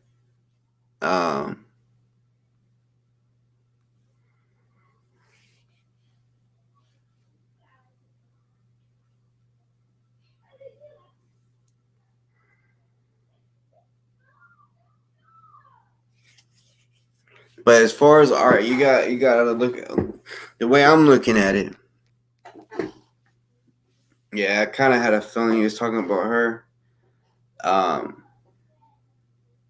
but as far as art, you gotta look at the way I'm looking at it. Yeah, I kind of had a feeling he was talking about her.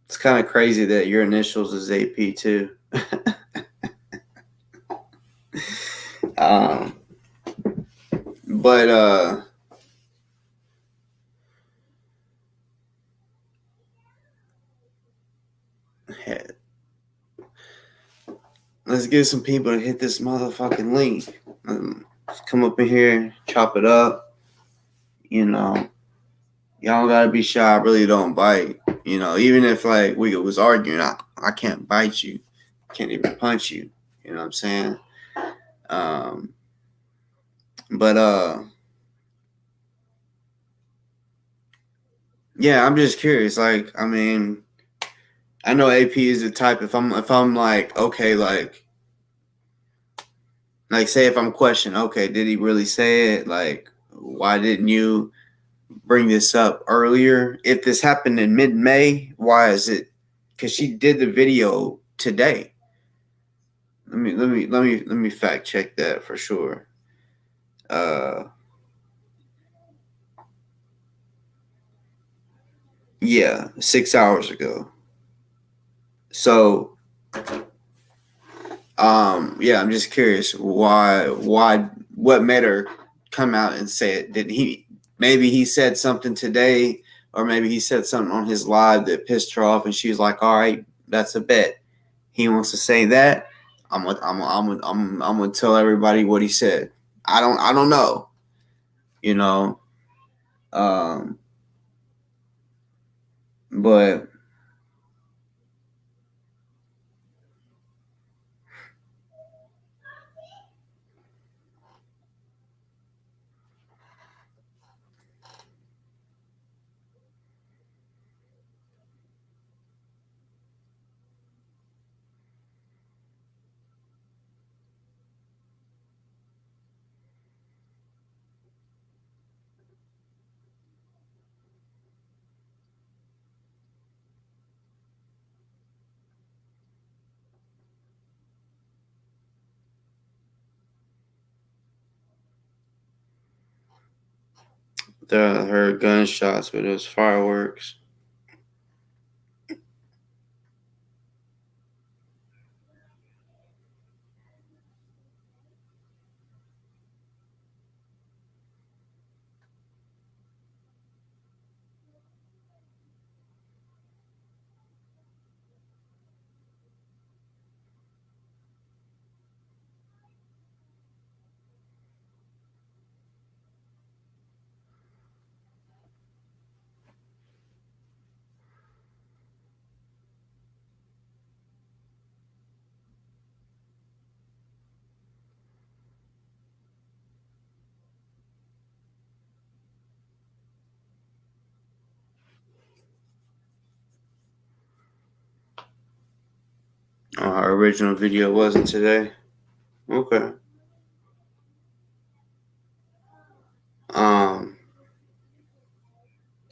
It's kind of crazy that your initials is AP too. But let's get some people to hit this motherfucking link. Come up in here, chop it up. You know, y'all gotta be shy. I really don't bite. You know, even if like we was arguing, I can't bite you. Can't even punch you. You know what I'm saying? But yeah, I'm just curious. Like, I mean, I know AP is the type. If I'm like, okay, like say if I'm questioning, okay, did he really say it? Like, why didn't you bring this up earlier? If this happened in mid-May, why is it? Because she did the video today. Let me fact check that for sure. Yeah, 6 hours ago. So, yeah, I'm just curious why, what made her come out and say it? Did maybe he said something today, or maybe he said something on his live that pissed her off, and she's like, "All right, that's a bet. He wants to say that. I'm gonna tell everybody what he said. I don't know, you know, but." Heard gunshots, but it was fireworks. Our original video wasn't today. Okay.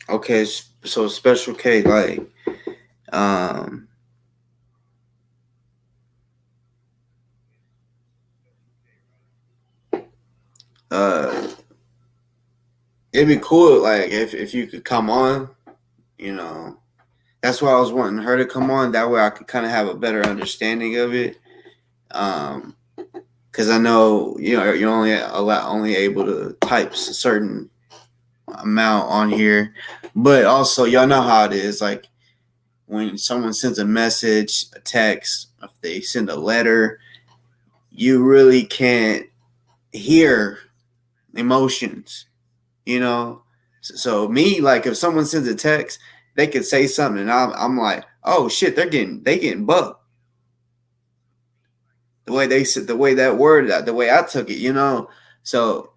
Okay, so Special K, like, it'd be cool, like, if you could come on, you know. That's why I was wanting her to come on. That way I could kind of have a better understanding of it. Because I know, you know, you're only able to type a certain amount on here. But also, y'all know how it is. Like, when someone sends a message, a text, if they send a letter, you really can't hear emotions, you know. So me, like, if someone sends a text, they could say something, and I'm like, oh shit, they getting bucked. The way they said, the way that word, the way I took it, you know. So,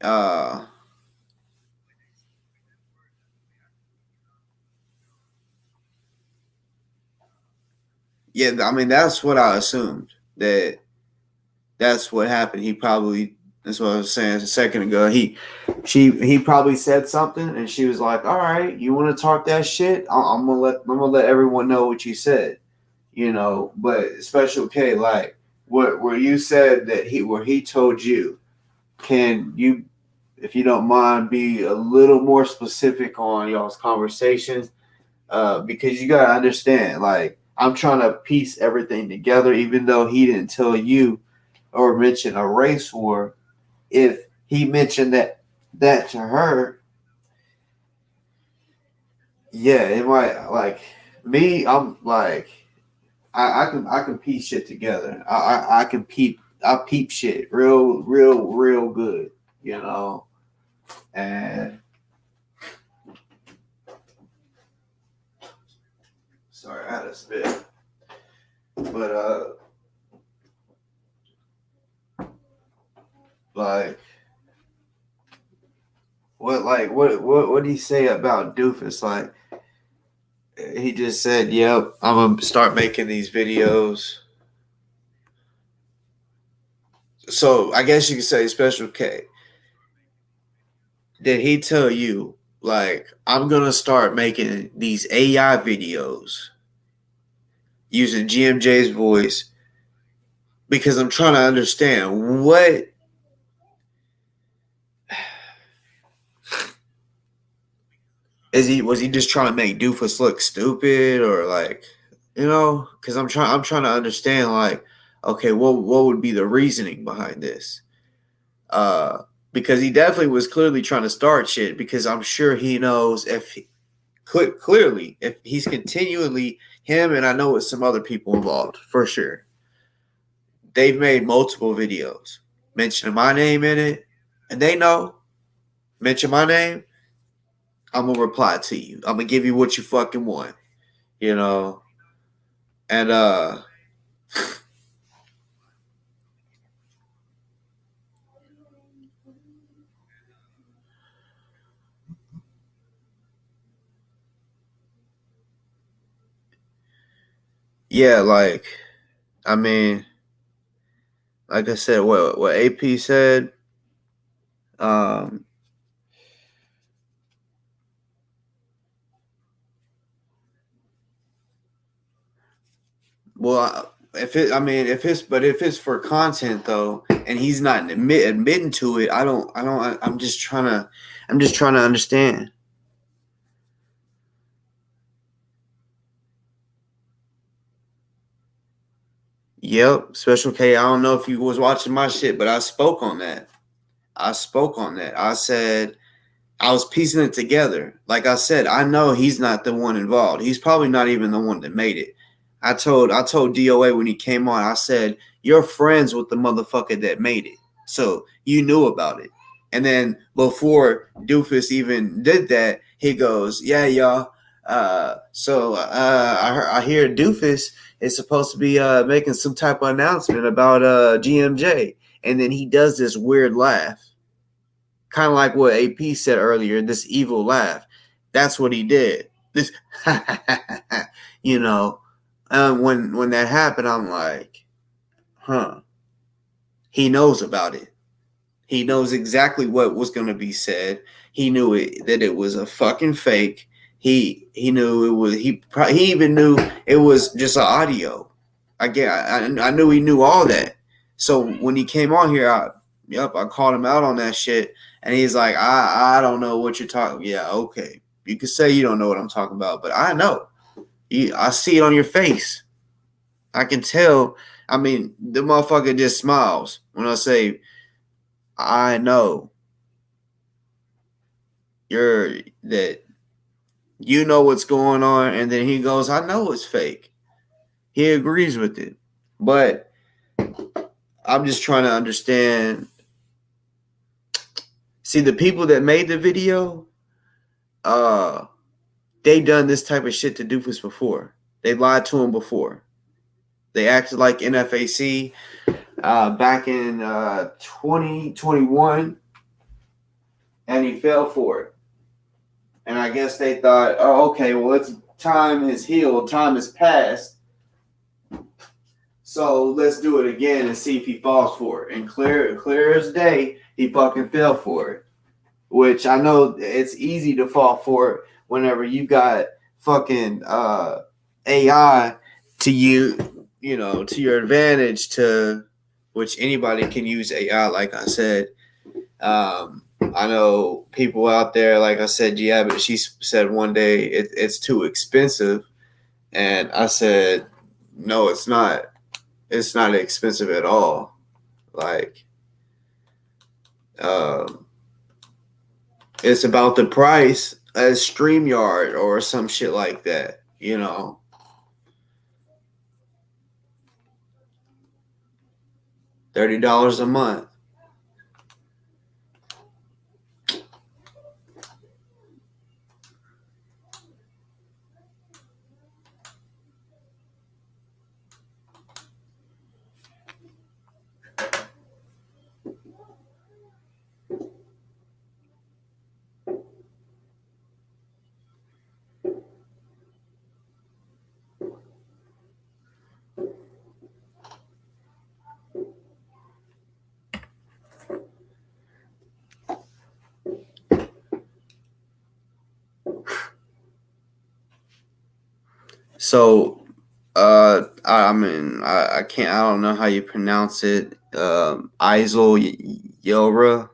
yeah, I mean, that's what I assumed, that's what happened. That's what I was saying a second ago. He probably said something, and she was like, "All right, you want to talk that shit? I'm gonna let everyone know what you said, you know." But Special K, like, where you said that where he told you, can you, if you don't mind, be a little more specific on y'all's conversation? Because you gotta understand, like, I'm trying to piece everything together, even though he didn't tell you or mention a race war. If he mentioned that to her, yeah, it might, like, me. I'm like, I can piece shit together. I can peep shit real good, you know. And sorry, I had a spit, but like. What did he say about Dufus? Like, he just said, "Yep, I'm gonna start making these videos." So I guess you could say, Special K, did he tell you, like, I'm gonna start making these AI videos using GMJ's voice because I'm trying to understand what was he just trying to make Dufus look stupid, or, like, you know? Because I'm trying to understand, like, okay, what would be the reasoning behind this? Because he definitely was clearly trying to start shit, because I'm sure he knows clearly if he's continually him, and I know it's some other people involved for sure. They've made multiple videos mentioning my name in it, and they know, mention my name, I'm gonna reply to you. I'm gonna give you what you fucking want, you know. And yeah, like, I mean, like I said, what AP said, um, well, if it's for content though, and he's not admitting to it, I'm just trying to understand. Yep, Special K. I don't know if you was watching my shit, but I spoke on that. I said I was piecing it together. Like I said, I know he's not the one involved. He's probably not even the one that made it. I told DOA when he came on, I said, "You're friends with the motherfucker that made it. So you knew about it." And then before Dufus even did that, he goes, "Yeah, y'all. I hear Dufus is supposed to be making some type of announcement about GMJ." And then he does this weird laugh. Kind of like what AP said earlier, this evil laugh. That's what he did. This, you know, when that happened, I'm like, huh. He knows about it. He knows exactly what was going to be said. He knew that it was a fucking fake. He knew it was. He even knew it was just an audio. I knew he knew all that. So when he came on here, I called him out on that shit. And he's like, I don't know what you're talking about. Yeah, okay. You can say you don't know what I'm talking about, but I know. I see it on your face. I can tell. I mean, the motherfucker just smiles when I say, I know that you know what's going on. And then he goes, I know it's fake. He agrees with it. But I'm just trying to understand. See, the people that made the video, they done this type of shit to Dufus before. They lied to him before. They acted like NFAC back in 2021, and he fell for it. And I guess they thought, oh, okay, well, time has healed, time has passed. So let's do it again and see if he falls for it. And clear as day, he fucking fell for it. Which I know it's easy to fall for it whenever you got fucking AI to you know, to your advantage, to which anybody can use AI, like I said. I know people out there, like I said, yeah, but she said one day it's too expensive. And I said, no, it's not. It's not expensive at all. Like, it's about the price as StreamYard or some shit like that, you know. $30 a month. So, I mean, I can't. I don't know how you pronounce it. Isol Yora,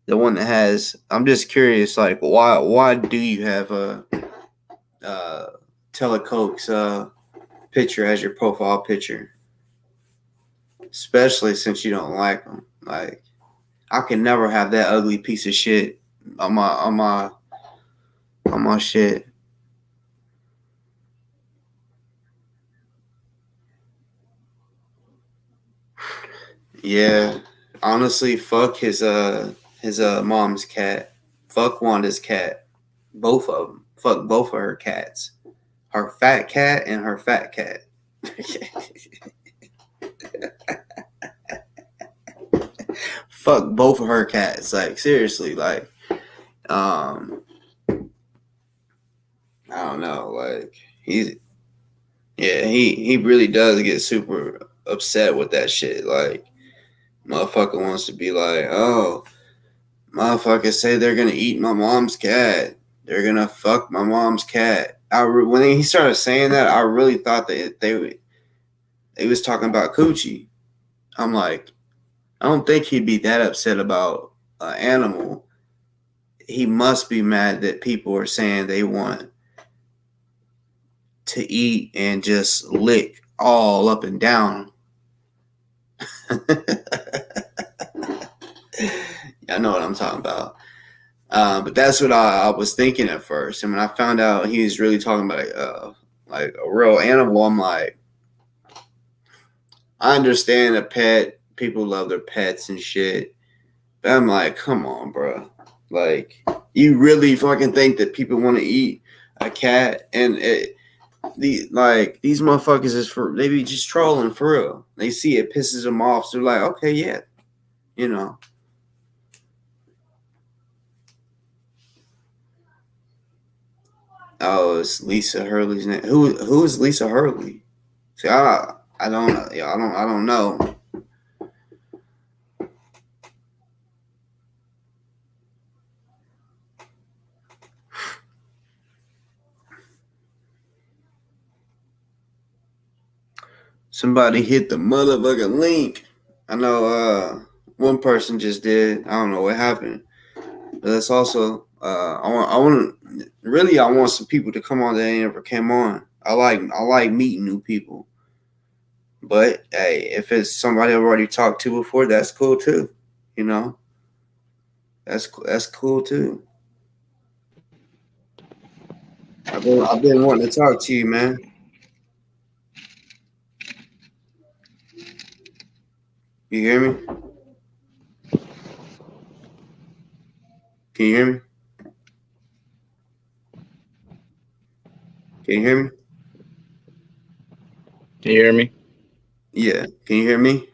the one that has. I'm just curious, like, why do you have a Telecoke's picture as your profile picture, especially since you don't like them? Like, I can never have that ugly piece of shit on my shit. Yeah, honestly, fuck his mom's cat. Fuck Wanda's cat. Both of them. Fuck both of her cats. Her fat cat and her fat cat. Fuck both of her cats. Like, seriously, like, I don't know. Like, he really does get super upset with that shit. Like, motherfucker wants to be like, oh, motherfuckers say they're gonna eat my mom's cat. They're gonna fuck my mom's cat. When he started saying that, I really thought that they was talking about coochie. I'm like, I don't think he'd be that upset about an animal. He must be mad that people are saying they want to eat and just lick all up and down. I know what I'm talking about. But that's what I was thinking at first. And when I found out he was really talking about like a real animal, I'm like, I understand a pet. People love their pets and shit. But I'm like, come on, bro. Like, you really fucking think that people want to eat a cat? And these motherfuckers they be just trolling for real. They see it pisses them off. So they're like, okay, yeah, you know. Oh, it's Lisa Hurley's name. Who is Lisa Hurley? See, I don't know. Somebody hit the motherfucking link. I know one person just did. I don't know what happened. But that's also I want some people to come on that ain't never came on. I like meeting new people. But hey, if it's somebody I've already talked to before, that's cool too. You know? That's cool too. I've been wanting to talk to you, man. You hear me? Can you hear me? Can you hear me? Can you hear me? Yeah. Can you hear me?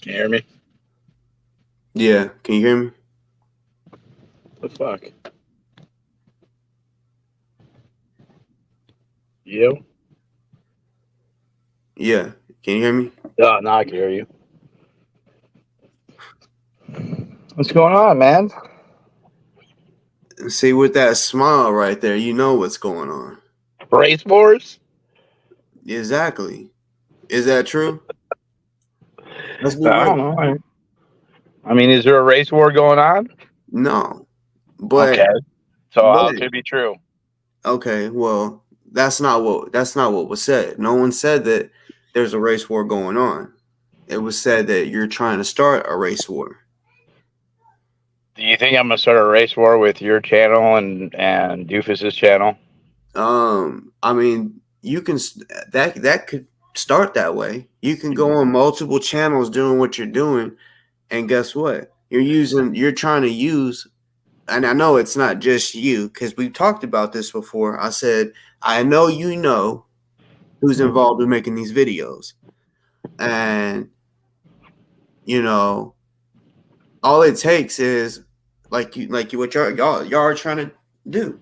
Can you hear me? Yeah. Can you hear me? The fuck? You? Yeah. Can you hear me? Oh, now I can hear you. What's going on, man? See, with that smile right there, you know what's going on. Race wars? Exactly. Is that true? Let's be I don't real. know. I mean, is there a race war going on? No. But Okay. So how but could it be true? okay, well, that's not what was said. No one said that there's a race war going on. It was said that you're trying to start a race war. Do you think I'm gonna start a race war with your channel and Dufus's channel? I mean, you can that could start that way. You can go on multiple channels doing what you're doing, and guess what? You're trying to use, and I know it's not just you because we've talked about this before. I said I know you know who's involved in making these videos, and you know all it takes is like you what y'all are trying to do.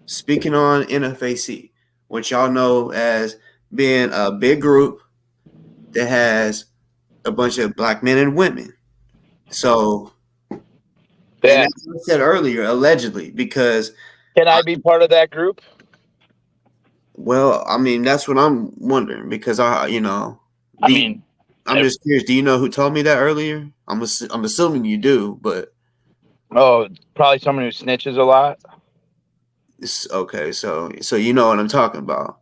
Speaking on NFAC, which y'all know as being a big group that has a bunch of black men and women. So, and Then as I said earlier, allegedly, because can I be part of that group? well, I mean that's what I'm wondering because I mean, I'm just curious. Do you know who told me that earlier? I'm assuming you do, but oh, probably someone who snitches a lot. it's okay. So you know what I'm talking about.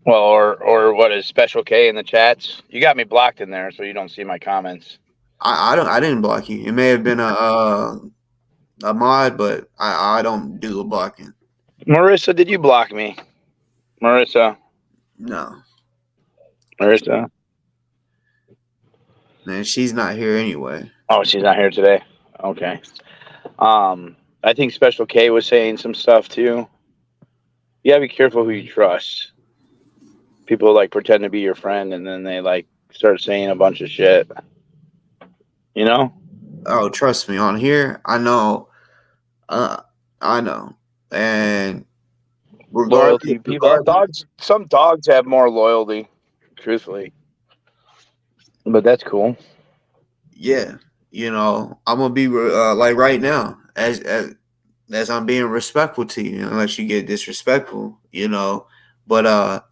Well, or what is Special K in the chats? You got me blocked in there, so you don't see my comments. I didn't block you. It may have been a mod, but I don't do the blocking. Marissa, did you block me? Marissa, No, man, she's not here anyway. Oh, she's not here today. Okay. I think Special K was saying some stuff too. You gotta be careful who you trust. People like pretend to be your friend and then they like start saying a bunch of shit. You know? Oh, trust me, on here, I know, I know, and Loyalty. People dogs some dogs have more loyalty, truthfully. But that's cool. yeah, I'm gonna be like right now, as I'm being respectful to you, unless you get disrespectful, but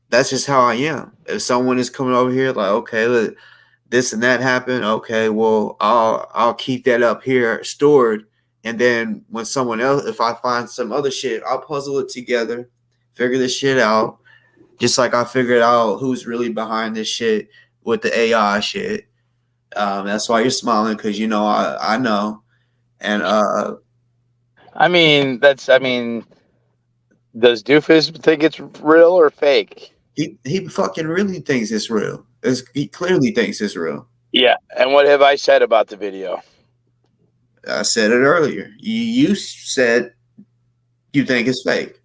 that's just how I am. If someone is coming over here, like, okay, look, this and that happened. Okay, well, I'll keep that up here stored, and then when someone else, if I find some other shit, I'll puzzle it together, figure this shit out, just like I figured out who's really behind this shit with the AI shit. That's why you're smiling because I know, and I mean, does Doofus think it's real or fake? he fucking really thinks it's real. He clearly thinks it's real. Yeah. And what have I said about the video? I said it earlier. You said you think it's fake.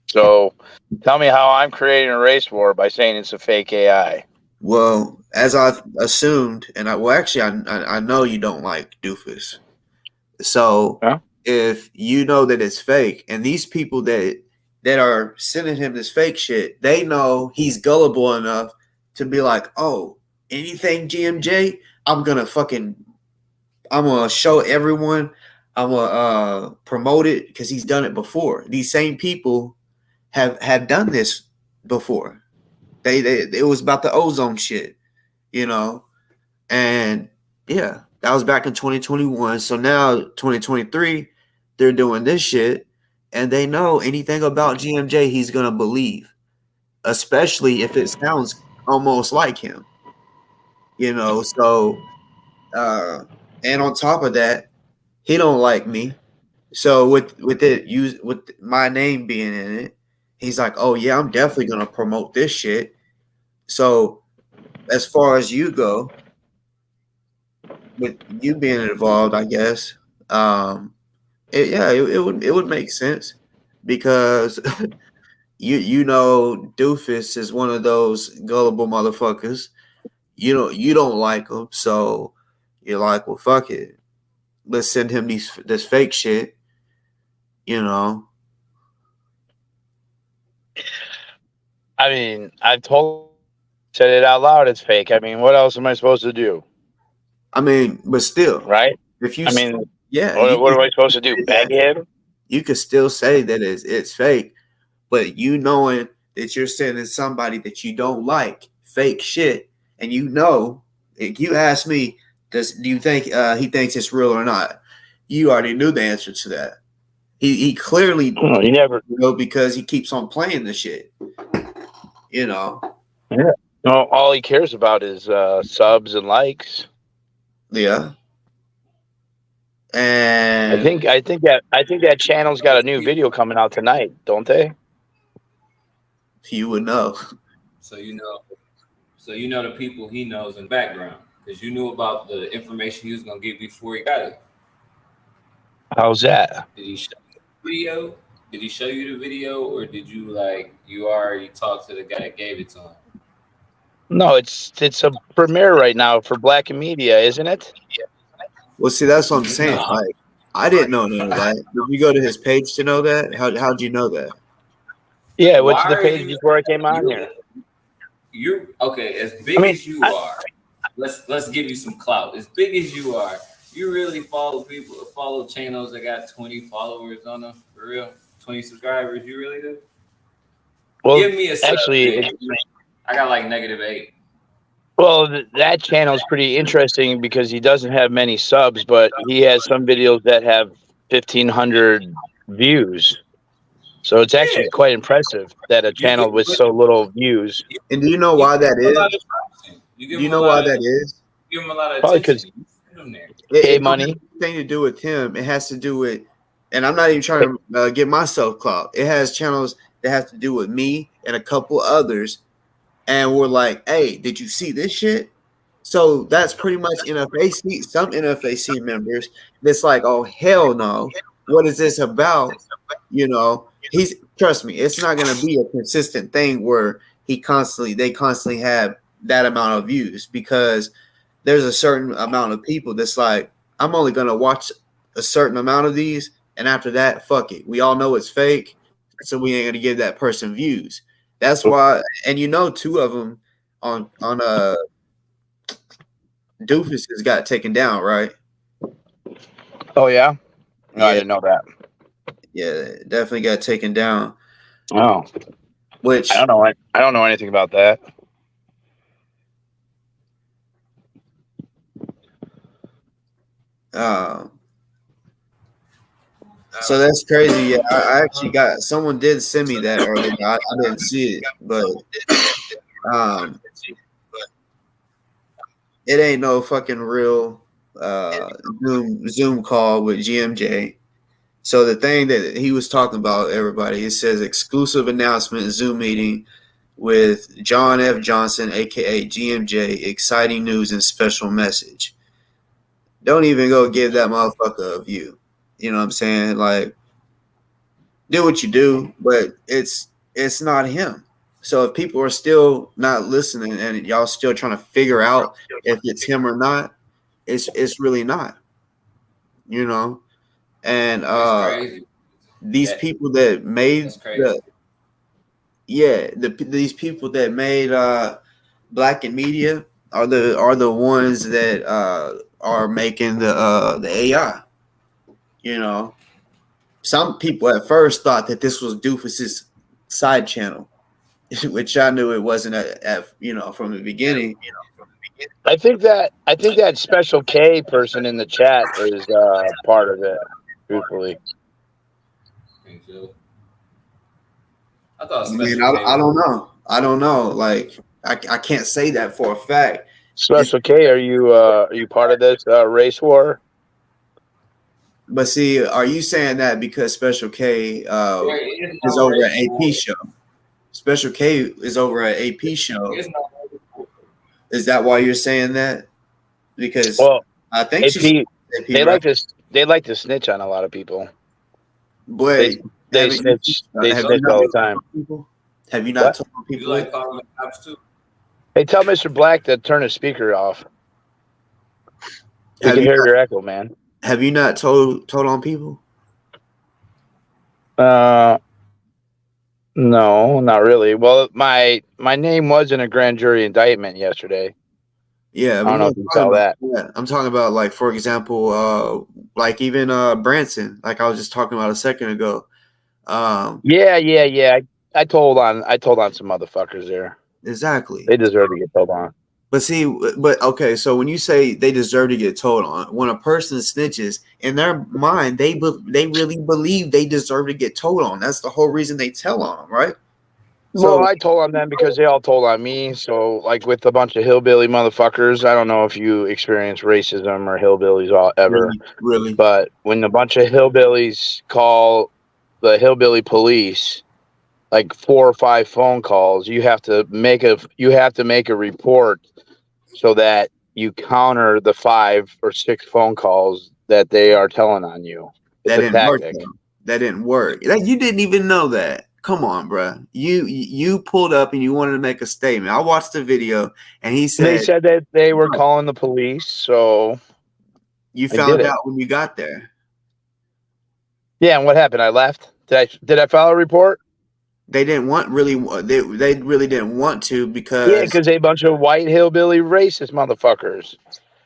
So tell me how I'm creating a race war by saying it's a fake AI. Well, as I assumed, and I know you don't like Dufus. So Huh? if you know that it's fake, and these people that are sending him this fake shit, they know he's gullible enough to be like, oh, anything GMJ, I'm gonna show everyone. I'm gonna promote it because he's done it before. These same people have done this before. They it was about the ozone shit, and yeah, that was back in 2021. So now 2023, they're doing this shit, and they know anything about GMJ, he's gonna believe, especially if it sounds almost like him. You know, so and on top of that, he don't like me. So with my name being in it, he's like, oh yeah, I'm definitely gonna promote this shit. So as far as you go, with you being involved, I guess, it would make sense because you know Dufus is one of those gullible motherfuckers. You don't like him, so you're like, well, fuck it, let's send him this fake shit. You know. I mean, said it out loud. It's fake. I mean, what else am I supposed to do? I mean, but still, right? If you, I mean, yeah, what am I supposed to do? Beg him? You could still say that it's fake, but you knowing that you're sending somebody that you don't like fake shit, and you know, if you ask me, do you think he thinks it's real or not? You already knew the answer to that. He clearly, he never, because he keeps on playing the shit. You know. Yeah. No, all he cares about is subs and likes. Yeah. And I think that channel's got a new video coming out tonight, don't they? You would know. So you know the people he knows in the background, because you knew about the information he was gonna get before he got it. How's that? Did he show you the video? Did he show you the video, or did you already talked to the guy that gave it to him? No, it's a premiere right now for Black and Media, isn't it? Well, see, that's what I'm saying. No. Like, I didn't know none of that. Did you go to his page to know that? How'd you know that? Yeah, I went to the page before I came on here. You're okay. As big as you are, let's give you some clout. As big as you are, you really follow channels that got 20 followers on them for real, 20 subscribers. You really do? Well, give me a sub, actually, I got like -8. Well, that channel is pretty interesting because he doesn't have many subs, but he has some videos that have 1,500 views. So it's actually quite impressive that a channel with so little views. And do you know why that is? Do you know why that is? Give him a lot of probably attention. It money. Thing to do with him. It has to do with, and I'm not even trying to get myself clout. It has channels that have to do with me and a couple others. And we're like, hey, did you see this shit? So that's pretty much NFAC. Some NFAC members that's like, oh, hell no. What is this about? You know, trust me, it's not going to be a consistent thing where they constantly have that amount of views, because there's a certain amount of people that's like, I'm only going to watch a certain amount of these. And after that, fuck it. We all know it's fake. So we ain't going to give that person views. That's why, and you know, 2 of them on Dufus has got taken down, right? Oh yeah, no, I didn't know that. Yeah, definitely got taken down. Oh, which I don't know anything about that. So that's crazy. Yeah, I actually got someone did send me that earlier. I didn't see it, but it ain't no fucking real Zoom call with GMJ. So the thing that he was talking about, everybody, it says exclusive announcement Zoom meeting with John F. Johnson, aka GMJ, exciting news and special message. Don't even go give that motherfucker a view. You know what I'm saying? Like, do what you do, but it's not him. So if people are still not listening and y'all still trying to figure out if it's him or not, it's really not. You know? And these people that made these people that made Black and Media are the ones that are making the AI. You know, some people at first thought that this was Dufus's side channel, which I knew it wasn't from the beginning. I think that Special K person in the chat is part of it. Truthfully, I thought. I don't know. Like, I can't say that for a fact. Special K, are you part of this race war? But see, are you saying that because Special K is over at AP show? Special K is over at AP show. Is that why you're saying that? Because I think AP, they right? like to snitch on a lot of people. But they snitch all the time. Have you not told people? You like calling the cops too? Hey, tell Mr. Black to turn his speaker off. We can hear your echo, man. Have you not told on people? No, not really. Well, my name was in a grand jury indictment yesterday. Yeah, I don't know if you saw that. Yeah, I'm talking about, like, for example, like even Branson, like I was just talking about a second ago. Yeah. I told on some motherfuckers there. Exactly. They deserve to get told on. But see, okay, so when you say they deserve to get told on, when a person snitches, in their mind, they really believe they deserve to get told on. That's the whole reason they tell on them, right? Well, I told on them because they all told on me. So, like with a bunch of hillbilly motherfuckers, I don't know if you experience racism or hillbillies ever. Really? But when a bunch of hillbillies call the hillbilly police, like 4 or 5 phone calls, you have to make a report so that you counter the 5 or 6 phone calls that they are telling on you. It's a tactic. That didn't work. You didn't even know that. Come on, bro. You pulled up and you wanted to make a statement. I watched the video and they said that they were calling the police. So you found out when you got there. Yeah, and what happened? I left. Did I file a report? They didn't they really didn't want to because a bunch of white hillbilly racist motherfuckers.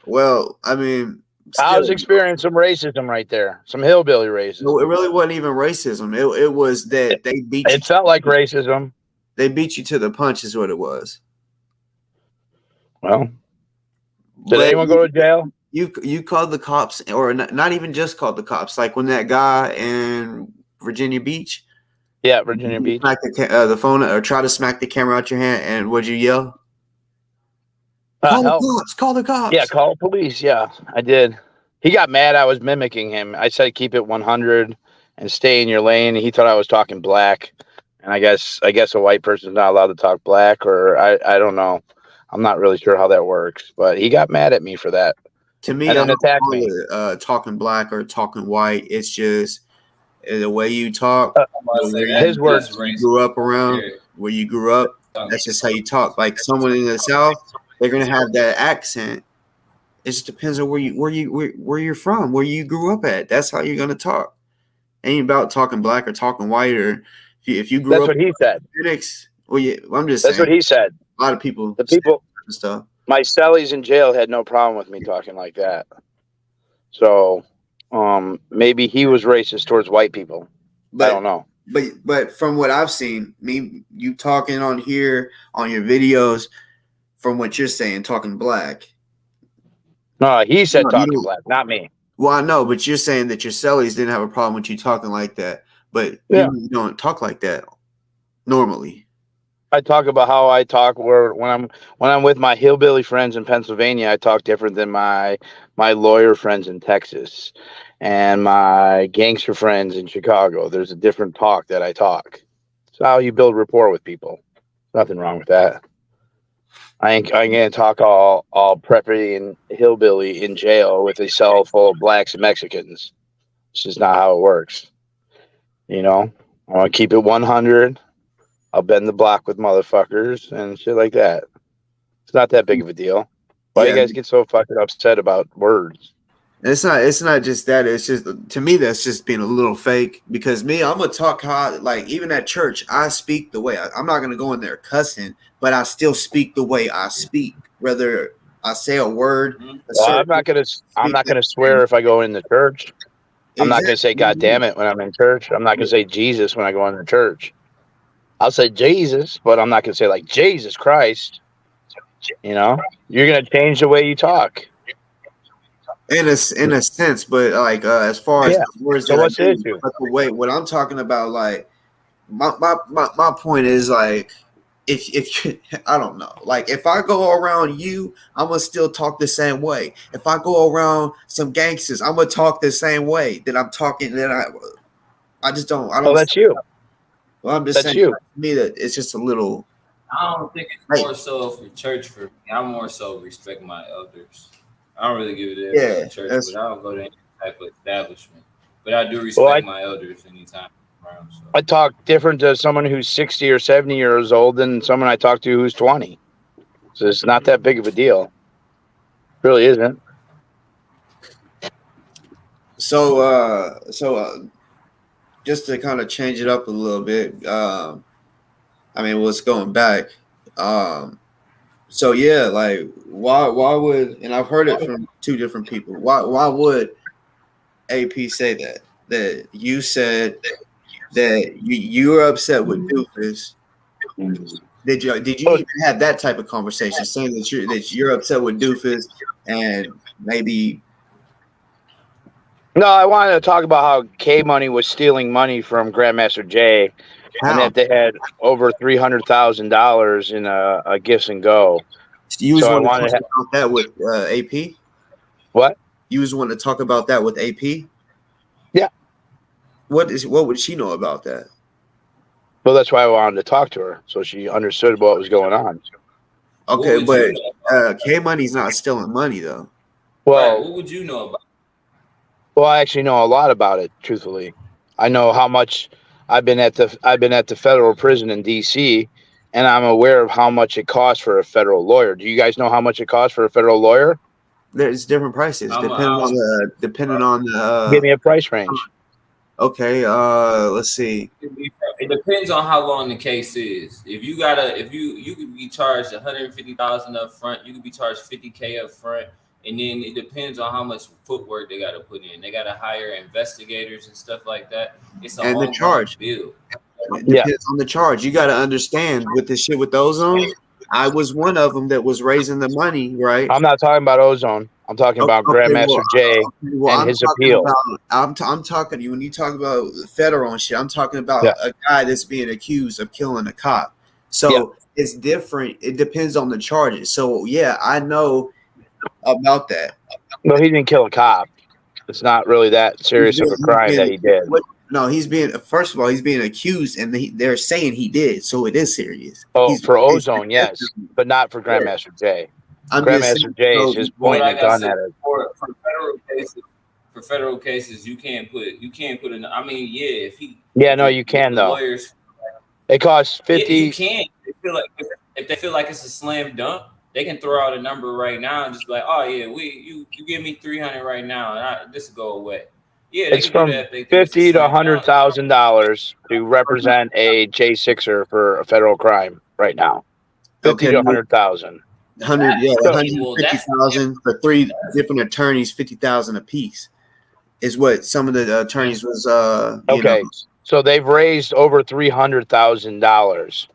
Well, I mean, I was experiencing some racism right there, some hillbilly racism. No, it really wasn't even racism. It was that they beat you. It felt like racism. They beat you to the punch, is what it was. Well, did anyone go to jail? You called the cops, or not even just called the cops. Like when that guy in Virginia Beach. Yeah, Virginia Beach. Smack the phone or try to smack the camera out your hand, and would you yell? Call the cops! Call the cops! Yeah, call the police. Yeah, I did. He got mad. I was mimicking him. I said keep it 100 and stay in your lane. He thought I was talking black, and I guess a white person's not allowed to talk black, or I don't know. I'm not really sure how that works, but he got mad at me for that. To me, I don't attack me. Talking black or talking white. It's just the way you talk. His words. You grew up around where you grew up. That's just how you talk. Like someone in the South, they're gonna have that accent. It just depends on where you're from, where you grew up at. That's how you're gonna talk. Ain't about talking black or talking white, or if you grew up. That's what he said. Phoenix, well, yeah, I'm just saying. That's what he said. A lot of people. The people and stuff. My cellies in jail had no problem with me talking like that. So, maybe he was racist towards white people. I don't know. But from what I've seen, you talking on here on your videos, from what you're saying, talking black. No, he said talking black, not me. Well, I know, but you're saying that your cellies didn't have a problem with you talking like that. But you don't talk like that normally. I talk about how I talk when I'm with my hillbilly friends in Pennsylvania. I talk different than my lawyer friends in Texas and my gangster friends in Chicago. There's a different talk that I talk. It's how you build rapport with people. Nothing wrong with that. I ain't gonna talk all preppy and hillbilly in jail with a cell full of blacks and Mexicans. It's just not how it works. You know, I want to keep it 100. I'll bend the block with motherfuckers and shit like that. It's not that big of a deal. Why do you guys get so fucking upset about words? It's not just that. It's just, to me, that's just being a little fake. Because I'm gonna talk how, like, even at church, I speak the way I'm not gonna go in there cussing, but I still speak the way I speak. Whether I say a word, I'm not gonna swear if I go in the church. I'm not gonna say God damn it when I'm in church. I'm not gonna say Jesus when I go into church. I'll say Jesus, but I'm not gonna say like Jesus Christ. You know, you're gonna change the way you talk. In a sense, but like as far as the words, so what's the issue? What I'm talking about, like my point is, like, if I don't know, like if I go around you, I'm gonna still talk the same way. If I go around some gangsters, I'm gonna talk the same way that I'm talking. That I just don't. I don't. Oh, that's you. Well, I'm just That's saying. you. To me, that it's just a little. I don't think it's more so for church for me. I more so respect my elders. I don't really give a damn about church, but I don't go to any type of establishment. But I do respect my elders anytime I'm around. So. I talk different to someone who's 60 or 70 years old than someone I talk to who's 20. So it's not that big of a deal. It really isn't. So, just to kind of change it up a little bit, I mean, what's going back? So yeah, like why would, and I've heard it from two different people. Why would AP say that you said that you were upset with Dufus? Did you even have that type of conversation, saying that you're upset with Dufus and maybe? No, I wanted to talk about how K Money was stealing money from Grandmaster Jay, and that they had over $300,000 in gifts and go. You was wanting to talk about that with AP? What? You was wanting to talk about that with AP? Yeah. What would she know about that? Well, that's why I wanted to talk to her, so she understood what was going on. Okay, but K Money's not stealing money though. Well, what would you know about? Well, I actually know a lot about it. Truthfully, I know how much I've been at the federal prison in D.C., and I'm aware of how much it costs for a federal lawyer. Do you guys know how much it costs for a federal lawyer? There's different prices depending on the. Give me a price range. Okay, let's see. It depends on how long the case is. If you could be charged $150,000 up front, you could be charged $50K up front. And then it depends on how much footwork they got to put in. They got to hire investigators and stuff like that. It's a the charge bill. It depends on the charge. You got to understand with the shit with ozone. I was one of them that was raising the money, right? I'm not talking about ozone. I'm talking about Grandmaster Jay and his appeal. I'm talking to you when you talk about federal and shit. I'm talking about a guy that's being accused of killing a cop. So it's different. It depends on the charges. So yeah, I know about that. No, he didn't kill a cop. It's not really that serious of a crime that he did. No, he's being, first of all, he's being accused, and they're saying he did, so it is serious. Oh, for ozone, yes, but not for Grandmaster Jay. Grandmaster Jay is just pointing a gun at it. For federal cases, you can't put in. I mean, yeah, if he. Yeah, no, you can though. Lawyers, it costs 50. Yeah, you can. If they feel like it's a slam dunk, they can throw out a number right now and just be like, oh yeah, you give me 300 right now, and this will go away. Yeah, it's from $50,000 to $100,000 to represent a J6er for a federal crime right now. 50 to 100,000. 150,000 for three different attorneys, 50,000 apiece is what some of the attorneys was. Okay, so they've raised over $300,000.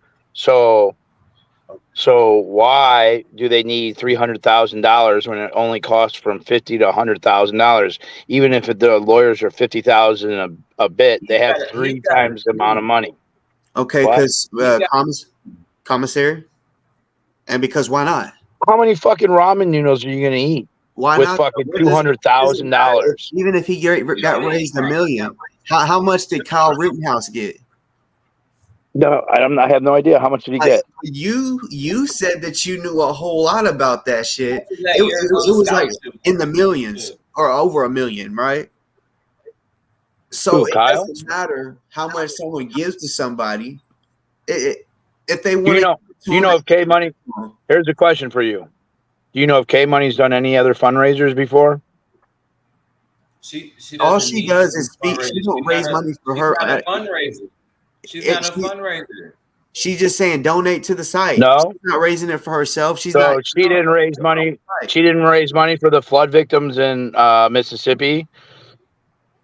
So why do they need $300,000 when it only costs from $50,000 to $100,000? Even if the lawyers are $50,000 a bit, they have 3 times the amount of money. Okay, because commissary, and because why not? How many fucking ramen noodles are you gonna eat? Why with not? Fucking $200,000? Even if he got raised $1 million, how much did Kyle Rittenhouse get? No, I have no idea. How much did he get? You said that you knew a whole lot about that shit. It was like in the millions or over $1 million, right? So it doesn't matter how much someone gives to somebody. If they want, do you know if K Money? Here's a question for you. Do you know if K Money's done any other fundraisers before? All she does is speak. She don't raise money for her. Fundraiser. She's not a fundraiser. She's just saying donate to the site. No, she's not raising it for herself. She didn't raise money. She didn't raise money for the flood victims in Mississippi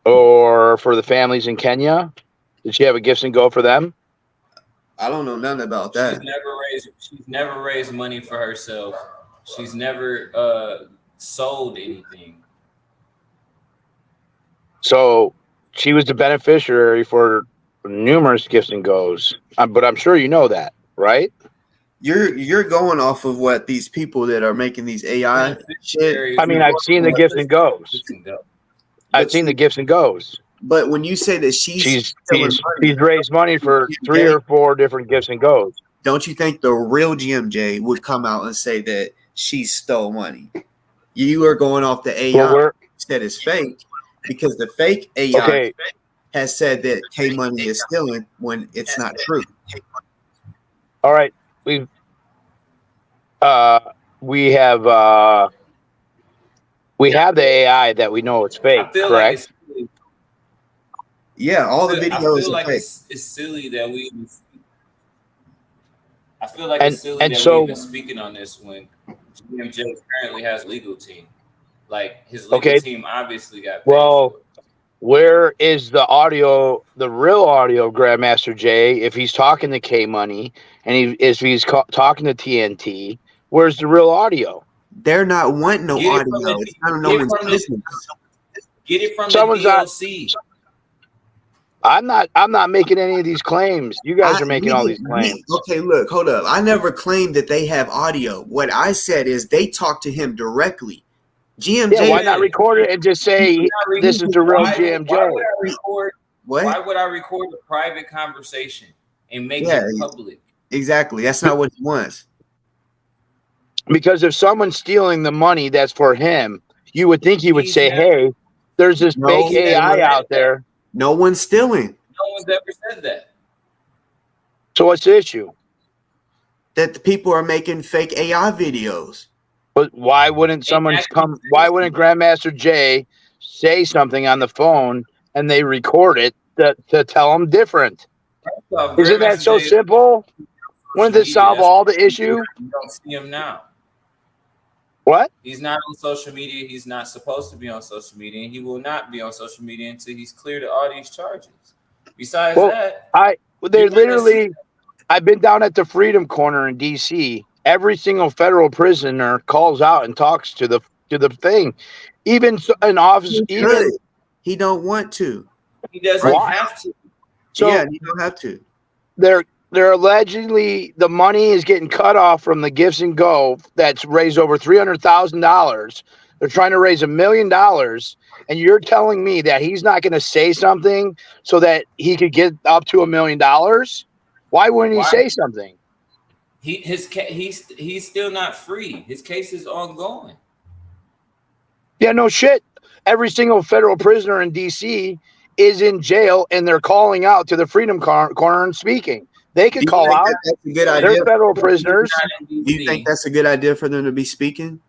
or for the families in Kenya. Did she have a gifts and go for them? I don't know nothing about that. She's never raised money for herself. She's never sold anything. So she was the beneficiary for numerous gifts and goes, but I'm sure you know that, right? You're going off of what these people that are making these AI shit. I mean, I've seen the gifts and goes. I've seen the gifts and goes. But when you say that she's raised money for 3 or 4 different gifts and goes. Don't you think the real GMJ would come out and say that she stole money? You are going off the AI that is fake, because the fake AI has said that K Money is stealing when it's not true. All right, we have the AI that we know it's fake, correct? Yeah, all the videos. I feel like it's silly that we. I feel like it's silly that we're even speaking on this when GMJ currently has legal team. Like his legal team obviously got paid. Well, where is the audio, the real audio, Grandmaster J? If he's talking to K Money and if he's talking to TNT, where's the real audio? They're not wanting no audio. It's not no one's business. Get it from the DOC. I'm not making any of these claims. You guys are making all these claims. Okay, look, hold up. I never claimed that they have audio. What I said is they talk to him directly. GMJ. Yeah, why not record it and just say this is the real GMJ? Why would I record a private conversation and make it public? Exactly. That's not what he wants. Because if someone's stealing the money that's for him, you would think he would say, hey, there's this fake AI out there. No one's stealing. No one's ever said that. So what's the issue? That the people are making fake AI videos. But why wouldn't someone come? Why wouldn't Grandmaster J say something on the phone and they record it to tell them different? Isn't that so simple? Wouldn't this solve all the issue? You don't see him now. What? He's not on social media. He's not supposed to be on social media, and he will not be on social media until he's cleared of all these charges. Besides that, I've been down at the Freedom Corner in DC. Every single federal prisoner calls out and talks to the thing. Even an officer, he don't want to. He doesn't have to. So yeah, you don't have to. They're allegedly the money is getting cut off from the gifts and go that's raised over $300,000. They're trying to raise $1 million, and you're telling me that he's not going to say something so that he could get up to $1 million? Why wouldn't he say something? He's still not free. His case is ongoing. Yeah, no shit. Every single federal prisoner in DC is in jail, and they're calling out to the Freedom Corner and speaking. They could call out. That's a good idea. They're federal prisoners. Do you think that's a good idea for them to be speaking?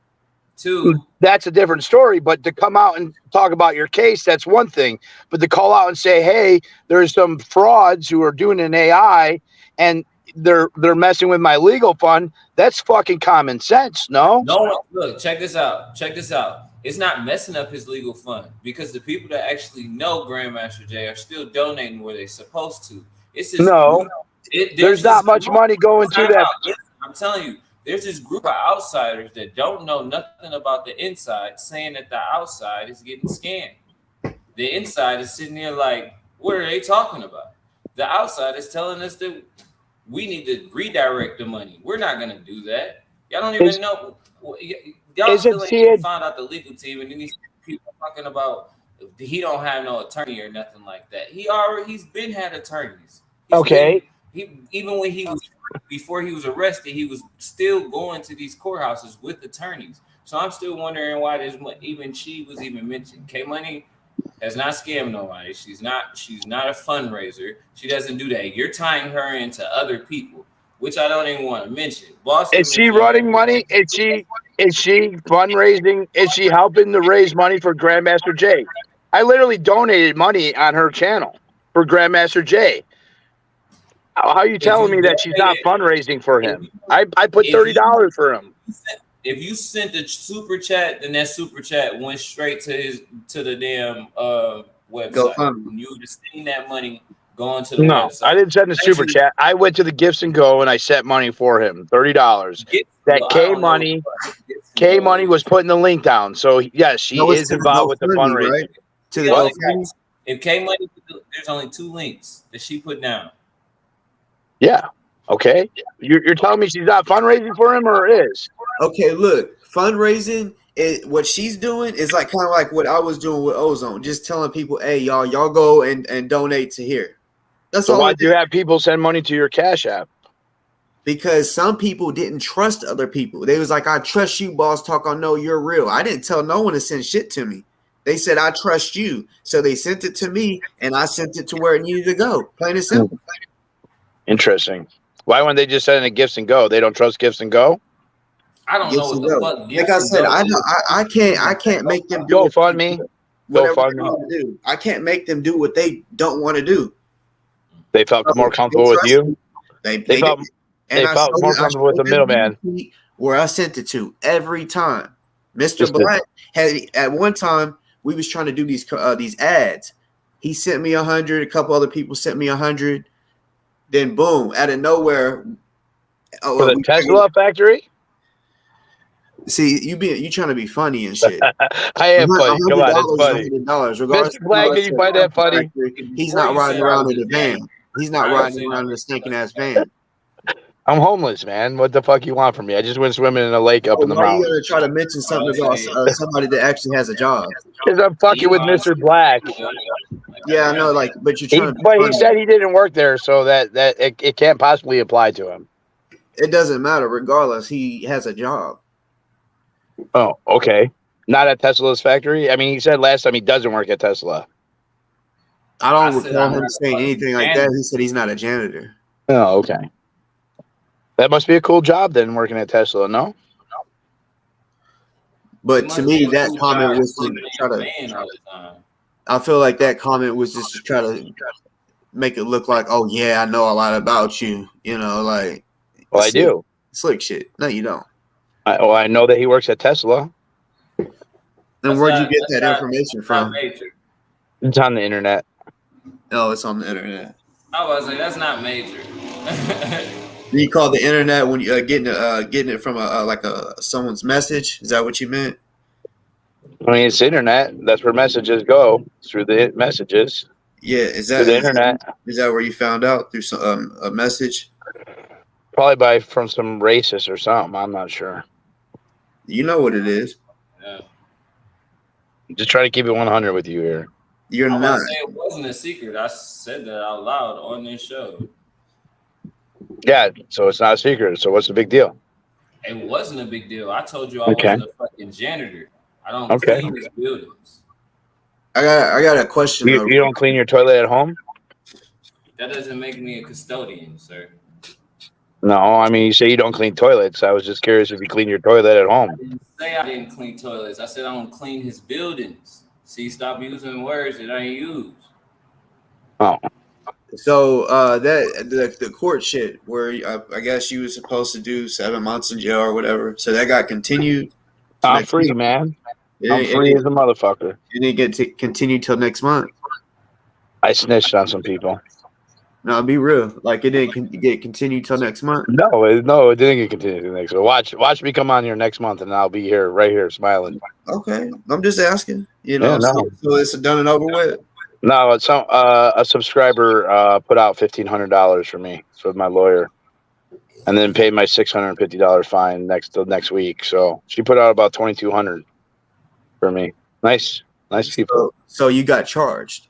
That's a different story. But to come out and talk about your case, that's one thing. But to call out and say, hey, there's some frauds who are doing an AI and they're messing with my legal fund, that's fucking common sense, no? No, look, check this out. It's not messing up his legal fund because the people that actually know Grandmaster J are still donating where they're supposed to. It's just there's not much money going to that. I'm telling you, there's this group of outsiders that don't know nothing about the inside, saying that the outside is getting scammed. The inside is sitting there like, what are they talking about? The outside is telling us that we need to redirect the money. We're not going to do that. Y'all don't even know. Y'all still ain't found out the legal team, and then these people talking about he don't have no attorney or nothing like that. He's been had attorneys. Even when before he was arrested, he was still going to these courthouses with attorneys. So I'm still wondering why even she was even mentioned. K Money has not scammed nobody. She's not a fundraiser. She doesn't do that. You're tying her into other people, which I don't even want to mention. Is she running money? Is she fundraising? Is she helping to raise money for Grandmaster J? I literally donated money on her channel for Grandmaster J. How are you telling me that she's not fundraising for him? I put $30 for him. If you sent a super chat, then that super chat went straight to the damn website. You would have seen that money going to the website. I didn't send a super chat. I went to the Gifts and Go and I sent money for him, $30. That K Money was putting the link down. So yes, she is involved with the fundraising. Right? To the if K Money, there's only 2 links that she put down. Yeah. Okay, you're telling me she's not fundraising for him, or is? Okay, look, fundraising. What she's doing is like kind of like what I was doing with Ozone, just telling people, "Hey, y'all go and donate to here." That's So all. why do you have people send money to your Cash App? Because some people didn't trust other people. They was like, "I trust you, Boss Talk. I know you're real." I didn't tell no one to send shit to me. They said, "I trust you," so they sent it to me, and I sent it to where it needed to go. Plain and simple. Interesting. Why wouldn't they just send it Gifts and Go? They don't trust Gifts and Go. I don't know what the fuck. Like I said, I can't make them do GoFundMe. whatever they want to do. I can't make them do what they don't want to do. They felt more comfortable with you. They felt more comfortable with the middleman. Where I sent it to every time. Mr. Black had at one time we was trying to do these ads. He sent me 100. A couple other people sent me 100. Then boom, out of nowhere. For the Tesla factory. See, you trying to be funny and shit. I am funny. Come on, it's funny. Mr. Black, can you find that funny? He's not riding around in a van. He's not riding around in a stinking ass van. I'm homeless, man. What the fuck you want from me? I just went swimming in a lake up in the mountains. Why are you gonna try to mention something about somebody that actually has a job? Because I'm fucking with Mr. Black. Yeah, I know, like, but you're trying But he said he didn't work there, so that it can't possibly apply to him. It doesn't matter. Regardless, he has a job. Oh, okay. Not at Tesla's factory? I mean, he said last time he doesn't work at Tesla. I don't recall him saying anything like that. He said he's not a janitor. Oh, okay. That must be a cool job then, working at Tesla, no? But to me, that comment was to try to. I feel like that comment was just to try to make it look like, oh yeah, I know a lot about you. You know, like. Well, I do. Slick shit. No, you don't. I know that he works at Tesla. Then where'd you get that information from? It's on the internet. Oh, it's on the internet. I was like, that's not major. You call the internet when you getting it from someone's message? Is that what you meant? I mean, it's internet. That's where messages go, through the messages. Yeah, is that the internet? Is that where you found out through some a message? Probably from some racist or something. I'm not sure. You know what it is. Yeah. Just try to keep it 100 with you here. You're I'm not. saying it wasn't a secret. I said that out loud on this show. Yeah, so it's not a secret. So what's the big deal? It wasn't a big deal. I told you I wasn't a fucking janitor. I don't clean his buildings. I got a question. You don't clean your toilet at home? That doesn't make me a custodian, sir. No, I mean, you say you don't clean toilets. I was just curious if you clean your toilet at home. I didn't say I didn't clean toilets. I said I don't clean his buildings. See, stop using words that I ain't use. Oh. So the court shit where I guess you were supposed to do 7 months in jail or whatever. So that got continued. I'm free, man. I'm free as a motherfucker. You didn't get to continue till next month. I snitched on some people. No, be real. Like it didn't get continued till next month. No, it didn't get continued till next month. Watch me come on here next month, and I'll be here, right here, smiling. Okay, I'm just asking. You know, yeah, so it's done and over with. No, it's a subscriber put out $1,500 for me, so my lawyer, and then paid my $650 fine next week. So she put out about $2,200 for me. Nice people. So you got charged.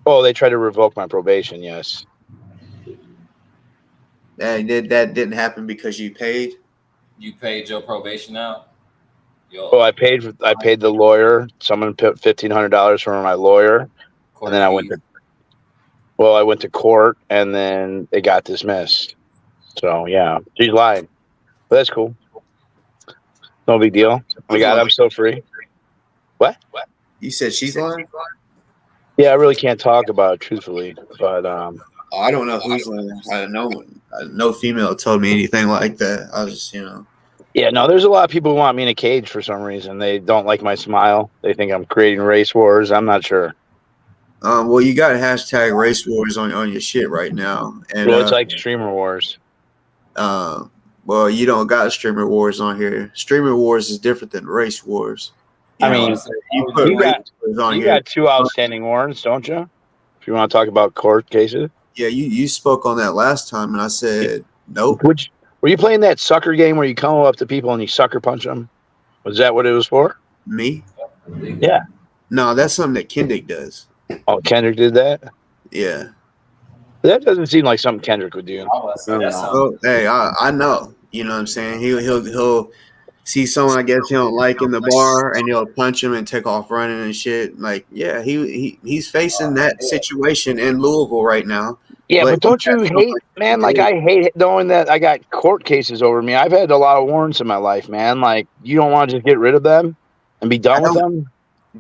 Oh, they tried to revoke my probation. Yes. And that didn't happen because you paid. You paid your probation out. Oh, I paid the lawyer. Someone put $1,500 for my lawyer, and then I went to court, and then it got dismissed. So yeah, she's lying, but that's cool. No big deal. I'm still free. What? You said she's lying? Yeah, I really can't talk about it truthfully, but I don't know who's lying. I don't know. No female told me anything like that. I was just, Yeah, no, there's a lot of people who want me in a cage for some reason. They don't like my smile. They think I'm creating race wars. I'm not sure. Well, you got hashtag race wars on your shit right now. And well, it's like streamer wars. Well, you don't got streamer wars on here. Streamer wars is different than race wars. You got 2 outstanding warrants, don't you? If you want to talk about court cases. Yeah, you spoke on that last time, and I said nope. Were you playing that sucker game where you come up to people and you sucker punch them? Was that what it was for? Me? Yeah. No, that's something that Kendrick does. Oh, Kendrick did that? Yeah. That doesn't seem like something Kendrick would do. Hey, I know. You know what I'm saying? He'll see someone I guess he don't like in the bar, and he'll punch him and take off running and shit. Like, yeah, he's facing that situation in Louisville right now. Yeah, but don't you hate, man? Like, I hate knowing that I got court cases over me. I've had a lot of warrants in my life, man. Like, you don't want to just get rid of them and be done with them?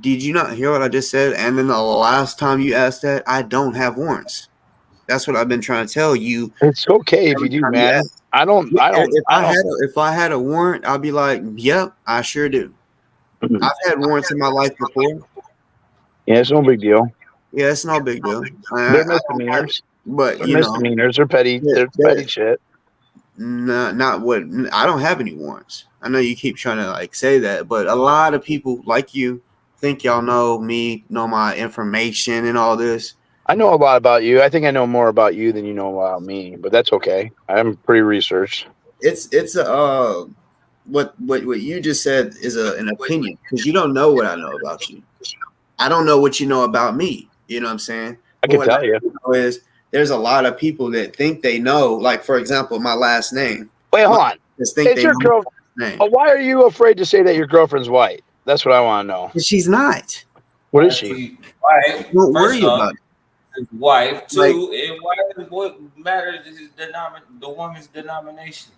Did you not hear what I just said? And then the last time you asked that, I don't have warrants. That's what I've been trying to tell you. It's okay if you do, man. If I had a warrant, I'd be like, yep, I sure do. I've had warrants in my life before. Yeah, it's no big deal. Yeah, it's no big deal. They're misdemeanors. But they're misdemeanors. They're petty. They're petty shit. Not what I don't have any warrants. I know you keep trying to like say that, but a lot of people like you think y'all know me, know my information and all this. I know a lot about you. I think I know more about you than you know about me, but that's okay. I'm pretty researched. It's a what you just said is an opinion because you don't know what I know about you. I don't know what you know about me. You know what I'm saying? I can tell you. Is there's a lot of people that think they know. Like for example, my last name. Wait, hold on. It's your girlfriend. Why are you afraid to say that your girlfriend's white? That's what I want to know. She's not. What is she? White. Don't worry about it. Wife too, and what matters is the woman's denomination.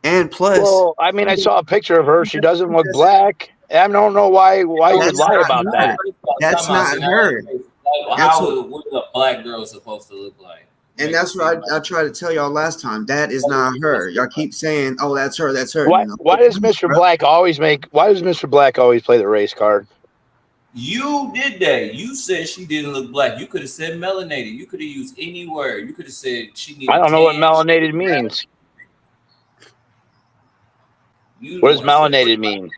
And plus, well, I mean, I saw a picture of her. She doesn't look black. I don't know why you would lie about that. That's not her. What a black girl is supposed to look like. And that's what I tried to tell y'all last time. That is not her. Y'all keep saying, "Oh, that's her. That's her." Why does Mr. Black always play the race card? You did that. You said she didn't look black. You could have said melanated. You could have used any word. You could have said she needed. I don't know what melanated means. What does melanated mean?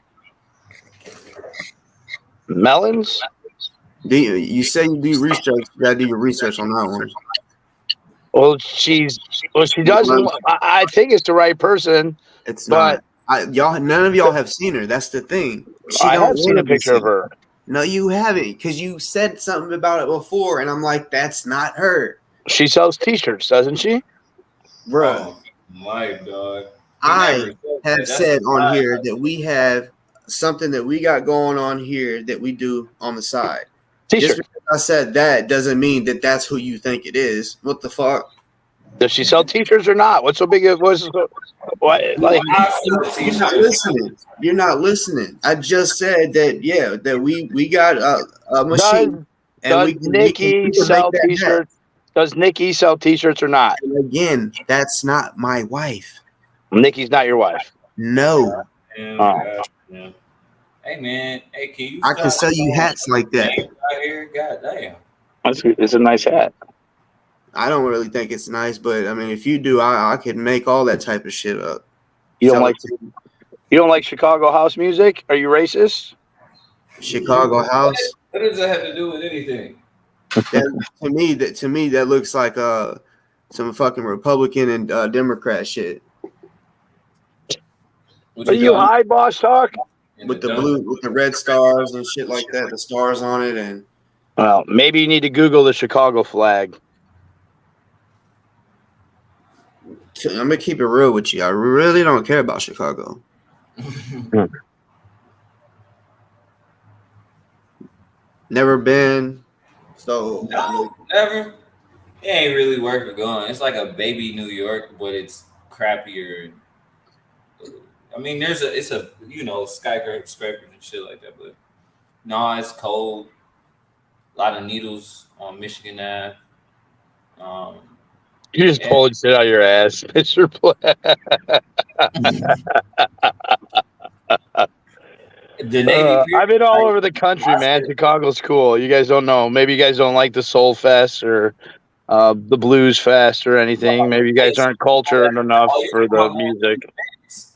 Melons? You say you do research. You gotta do your research on that one. Well, she doesn't. I think it's the right person. It's not. None of y'all have seen her. That's the thing. I have seen a picture of her. No, you haven't, because you said something about it before, and I'm like, that's not her. She sells T-shirts, doesn't she? Bro, oh, my dog. I have said on here that we have something that we got going on here that we do on the side. T-shirt. Just because I said that doesn't mean that that's who you think it is. What the fuck? Does she sell T-shirts or not? What's so big? Like, you're not listening. You're not listening. I just said that. That we got a machine. Does Nikki sell T-shirts? Does Nikki sell T-shirts or not? And again, that's not my wife. Nikki's not your wife. No. Yeah. Hey man, can you? I can sell you hats like that. Right here, goddamn. It's a nice hat. I don't really think it's nice, but I mean, if you do, I could make all that type of shit up. You don't like Chicago house music? Are you racist? Chicago house. What does that have to do with anything? To me, that looks like some fucking Republican and Democrat shit. Are you high, Boss Talk? With the blue, with the red stars and shit like that, the stars on it, and well, maybe you need to Google the Chicago flag. I'm gonna keep it real with you. I really don't care about Chicago. Never been. So no, never. It ain't really worth it going. It's like a baby New York, but it's crappier. I mean, it's a skyscrapers and shit like that, but no, it's cold. A lot of needles on Michigan Ave. You just pulled shit out of your ass, Mr. Black. I've been all over the country, man. Chicago's cool. You guys don't know. Maybe you guys don't like the Soul Fest or the Blues Fest or anything. Maybe you guys aren't cultured enough for the music.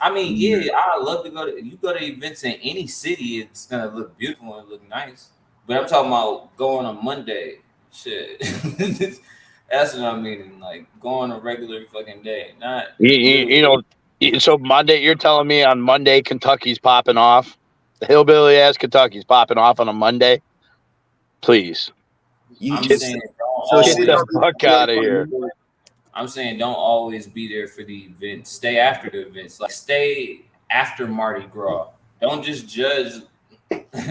I mean, yeah, I love to go to. You go to events in any city, it's gonna look beautiful and look nice. But I'm talking about going on Monday. Shit. That's what I mean. Like go on a regular fucking day, not You know. So Monday, you're telling me on Monday Kentucky's popping off? The hillbilly ass Kentucky's popping off on a Monday? Please. I'm Get, saying get the fuck out of here. I'm saying don't always be there for the events. Stay after the events. Like stay after Mardi Gras. Don't just judge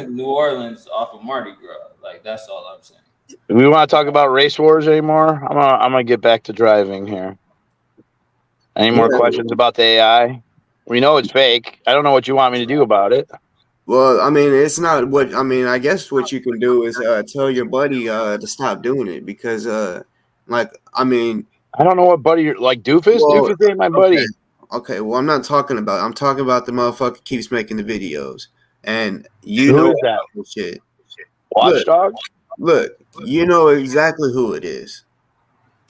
New Orleans off of Mardi Gras. Like that's all I'm saying. Do we want to talk about race wars anymore? I'm gonna get back to driving here. Any more questions about the AI? We know it's fake. I don't know what you want me to do about it. Well, I mean, it's not what I mean. I guess what you can do is tell your buddy to stop doing it because, like, I mean, I don't know what buddy you're like. Dufus. Well, Dufus ain't my buddy. Okay, well, I'm not talking about. I'm talking about the motherfucker keeps making the videos, and you Who know is that? shit. Watchdog. Look, you know exactly who it is.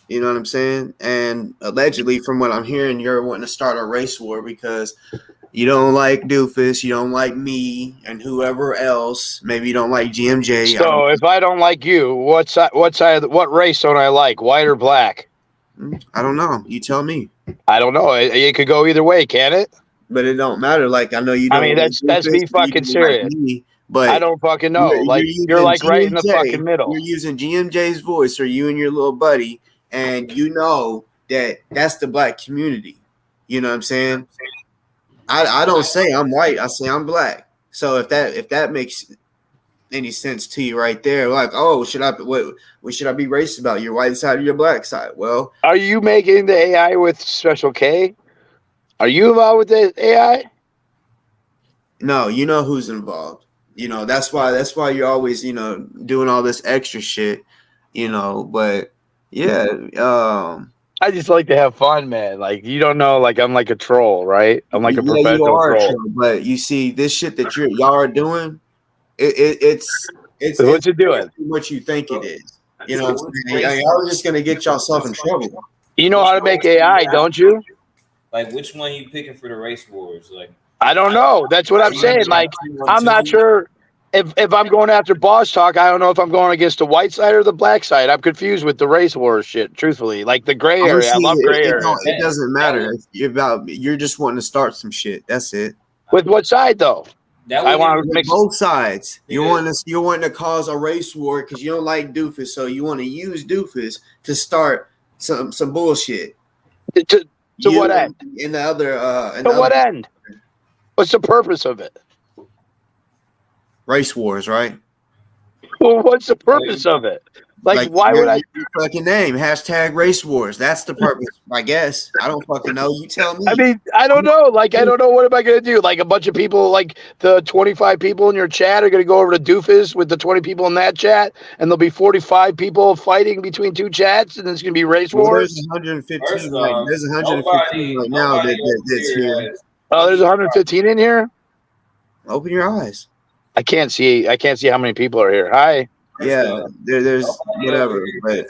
You know what I'm saying? And allegedly, from what I'm hearing, you're wanting to start a race war because you don't like Dufus, you don't like me, and whoever else. Maybe you don't like GMJ. So if I don't like you, what race don't I like? White or black? I don't know. You tell me. I don't know. It could go either way, can it? But it don't matter. Like I know you. Don't I mean, that's me fucking serious. Like me, but I don't fucking know. You're like GMJ, right in the fucking middle. You're using GMJ's voice, or you and your little buddy, and you know that that's the black community. You know what I'm saying? I don't say I'm white. I say I'm black. So if that makes any sense to you right there, like, oh, what should I be racist about? Your white side or your black side? Well, are you making the AI with Special K? Are you involved with the AI? No, you know who's involved. You know, that's why you're always, you know, doing all this extra shit, you know, but yeah, I just like to have fun, man. Like you don't know, like I'm like a troll, right? I'm like a professional troll. But you see, this shit that y'all are doing, it's what's it doing? What you think it is. You know what I'm saying? Y'all just gonna get yourself in trouble. You know how to make AI, don't you? Like which one you picking for the race wars? Like I don't know. That's what I'm saying. Like I'm not sure if I'm going after Boss Talk. I don't know if I'm going against the white side or the black side. I'm confused with the race wars shit. Truthfully, like the gray area. I love gray area. It doesn't matter. You're just wanting to start some shit. That's it. With what side though? I want to mix both sides. You're wanting to cause a race war because you don't like Dufus, so you want to use Dufus to start some bullshit. To what end? In the other. What end? What's the purpose of it? Race wars, right? Well, what's the purpose of it? Like why would I? Your fucking name #race wars. That's the purpose, I guess. I don't fucking know. You tell me. I mean, I don't know. Like, I don't know. What am I going to do? Like, a bunch of people, like the 25 people in your chat are going to go over to Dufus with the 20 people in that chat, and there'll be 45 people fighting between two chats, and it's going to be race wars. There's 115. There's 115 right now that's here. Oh, there's 115 in here. Open your eyes. I can't see how many people are here. Hi. Yeah, there's whatever. But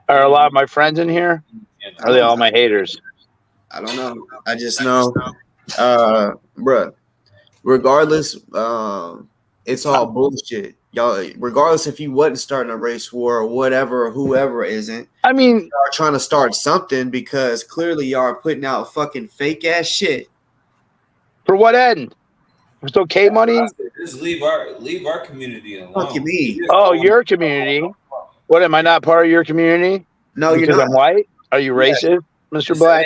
are a lot of my friends in here? Are they all my haters? I don't know. I just know, bruh. Regardless, it's all bullshit, y'all. Regardless if you wasn't starting a race war or whatever, or whoever isn't. I mean, y'all are trying to start something because clearly y'all are putting out fucking fake ass shit. For what end? It's okay, money. Just leave our community alone. Fuck you mean? Oh, your community. What, am I not part of your community? No, because I'm white. Are you racist, Mr. Black?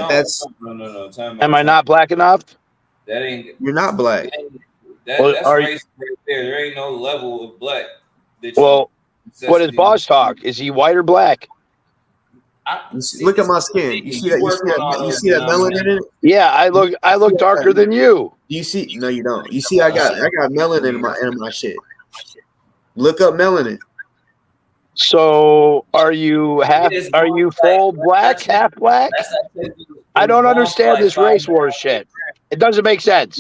That's no. Am I not black enough? That ain't. You're not black. That's race right there. There ain't no level of black. Well, what is Boss Talk? Is he white or black? Look at my skin. You see that? You see that melanin in it? Yeah, I look darker than you. You see? No, you don't. You see, I got melanin in my shit. Look up melanin. So are you full black, half black? I don't understand this race war shit. It doesn't make sense.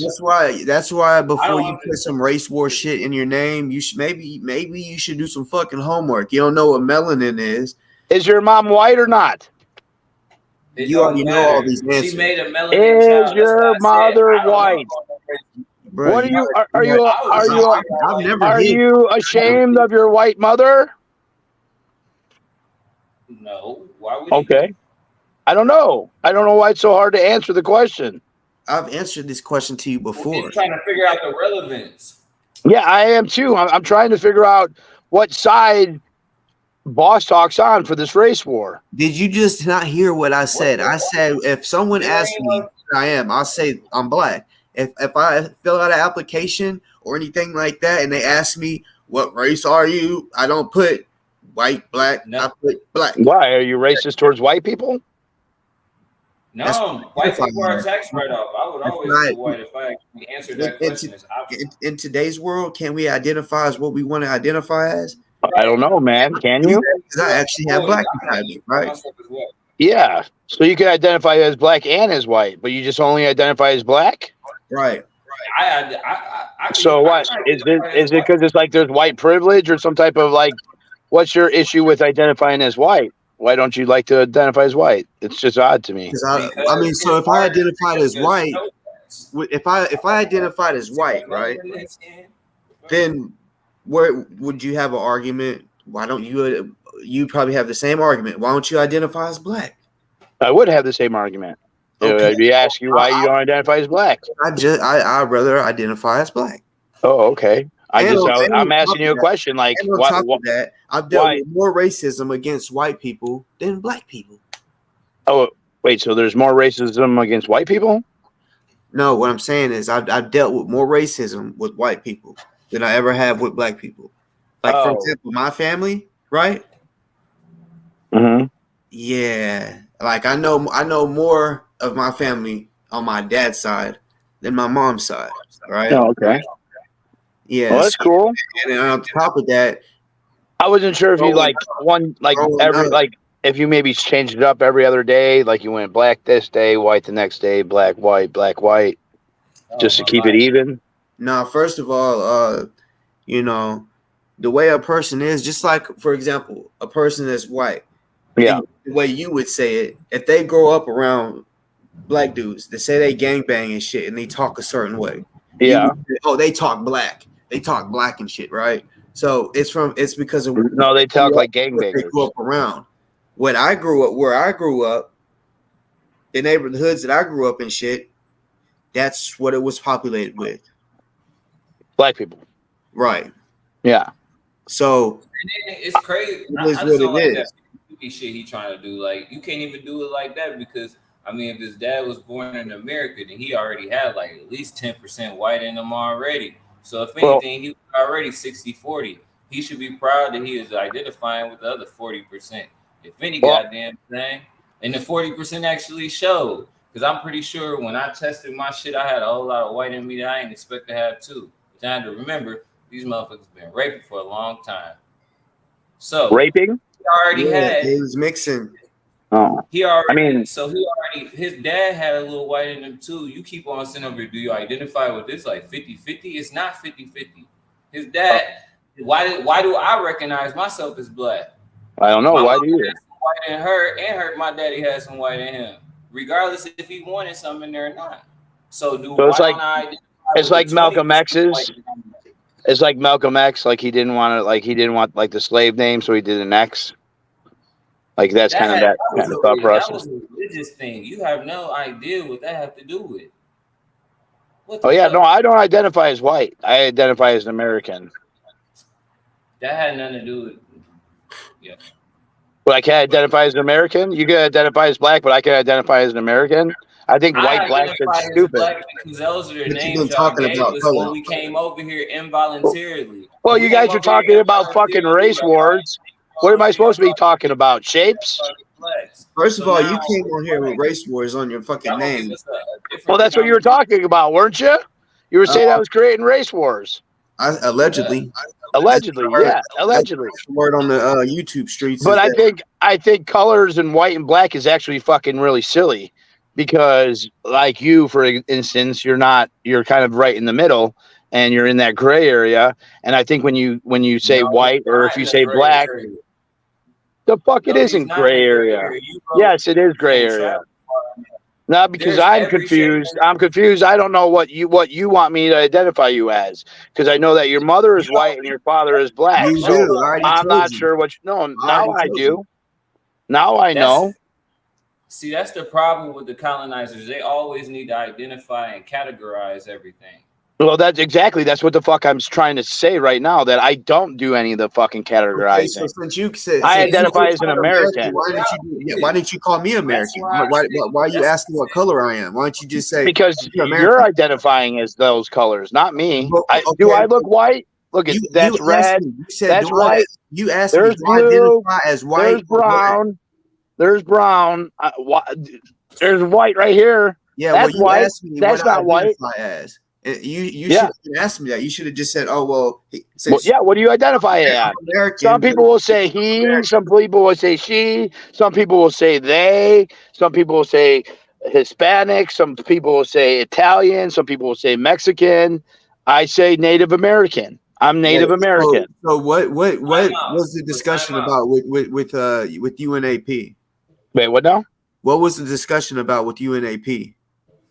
That's why before you put some race war shit in your name, you should maybe you should do some fucking homework. You don't know what melanin is. Is your mom white or not? You already know all these answers. She made a melanin child. Is your mother white? Bro, what are you ashamed of your white mother? No. Why would he? Okay. I don't know. I don't know why it's so hard to answer the question. I've answered this question to you before. We're just trying to figure out the relevance. Yeah, I am too. I'm trying to figure out what side Boss Talk's on for this race war. Did you just not hear what I said? I said if someone asks me what I am, I'll say I'm black. If I fill out an application or anything like that and they ask me what race are you, I don't put white, black. No. I put black. Why? Are you racist towards white people? No, white people are tax write-off. I would always put white if I actually answered that question. In today's world, can we identify as what we want to identify as? I don't know, man. Can you? Because I actually have black people, right? Yeah. So you can identify as black and as white, but you just only identify as black? Right. So what? Is it because it's like there's white privilege or some type of like, what's your issue with identifying as white? Why don't you like to identify as white? It's just odd to me. I mean, so if I identified as white, if I identified as white, right, then where would you have an argument? Why don't you probably have the same argument? Why don't you identify as black? I would have the same argument. Okay. I'd be asking you why you don't identify as black. I'd rather identify as black. Oh, okay. I'm asking you a question. Like, on top of that, I've dealt with more racism against white people than black people. Oh, wait. So there's more racism against white people? No, what I'm saying is I've dealt with more racism with white people than I ever have with black people. Like, for example, my family, right? Mm-hmm. Yeah. Like, I know more of my family on my dad's side than my mom's side, right? Oh, okay. Yeah, well, that's cool. And on top of that, I wasn't sure if you if you maybe changed it up every other day, like you went black this day, white the next day, black, white, just to keep it even. No, first of all, the way a person is, just like, for example, a person that's white. Yeah. The way you would say it, if they grow up around black dudes that say they gangbang and shit and they talk a certain way. Yeah. They talk black. They talk black and shit, right? So it's because of they talk like gangbangers. They grew up around. Where I grew up, the neighborhoods that I grew up in, shit, that's what it was populated with. Black people, right? Yeah. And So then it's crazy. It is what it is. That shit he trying to do, like, you can't even do it like that because I mean, if his dad was born in America, then he already had like at least 10% white in him already. So if anything, he was already 60-40. He should be proud that he is identifying with the other 40%. If any goddamn thing. And the 40% actually showed. Because I'm pretty sure when I tested my shit, I had a whole lot of white in me that I didn't expect to have too. But I had to remember, these motherfuckers been raping for a long time. So raping? He already had. He was mixing. Oh, he already. His dad had a little white in him too. You keep on saying over, do you identify with this like 50-50? It's not 50-50. His dad. Why do I recognize myself as black? I don't know. Why do you? White in her. My daddy had some white in him, regardless if he wanted something in there or not. So it's like Malcolm X's. It's like Malcolm X. Like he didn't want the slave name, so he did an X. Like that's kind of thought process. That was a religious thing. You have no idea what that have to do with. No, I don't identify as white. I identify as an American. That had nothing to do with. Yeah. But I can't identify as an American. You can identify as black, but I can identify as an American. I think white, black is stupid. Because those are the names y'all gave us when we came over here involuntarily. Well, you guys are talking about fucking race wars. What am I supposed to be talking about? Shapes? First of all, you came on here with race wars on your fucking name. Well, that's what you were talking about, weren't you? You were saying I was creating race wars. Allegedly. Allegedly. Word on the YouTube streets. But I think colors and white and black is actually fucking really silly because, like you, for instance, you're kind of right in the middle. And you're in that gray area, and I think when you say white or if you say black, the fuck it isn't gray area. Yes, it is gray area. No, because I'm confused. I'm confused. I don't know what you want me to identify you as, because I know that your mother is white and your father is black. You do. I'm not sure what. Now I do. Now I know. See, that's the problem with the colonizers. They always need to identify and categorize everything. Well, that's what the fuck I'm trying to say right now, that I don't do any of the fucking categorizing. Okay, so since you said I identify as an American. Why didn't you call me American? Why are you asking what color I am? Why don't you just say? Because you're identifying as those colors, not me. Do I look white? Look, that's red. That's white. You asked me. There's blue. As white. There's brown. There's brown. There's white right here. Yeah, that's white. Asked me that's not white. As. You should have asked me that. You should have just said, "Oh well." What do you identify as? Some people will say he. Some people will say she. Some people will say they. Some people will say Hispanic. Some people will say Italian. Some people will say Mexican. I say Native American. I'm Native American. So what was the discussion about with you and AP? Wait, what now? What was the discussion about with you and AP?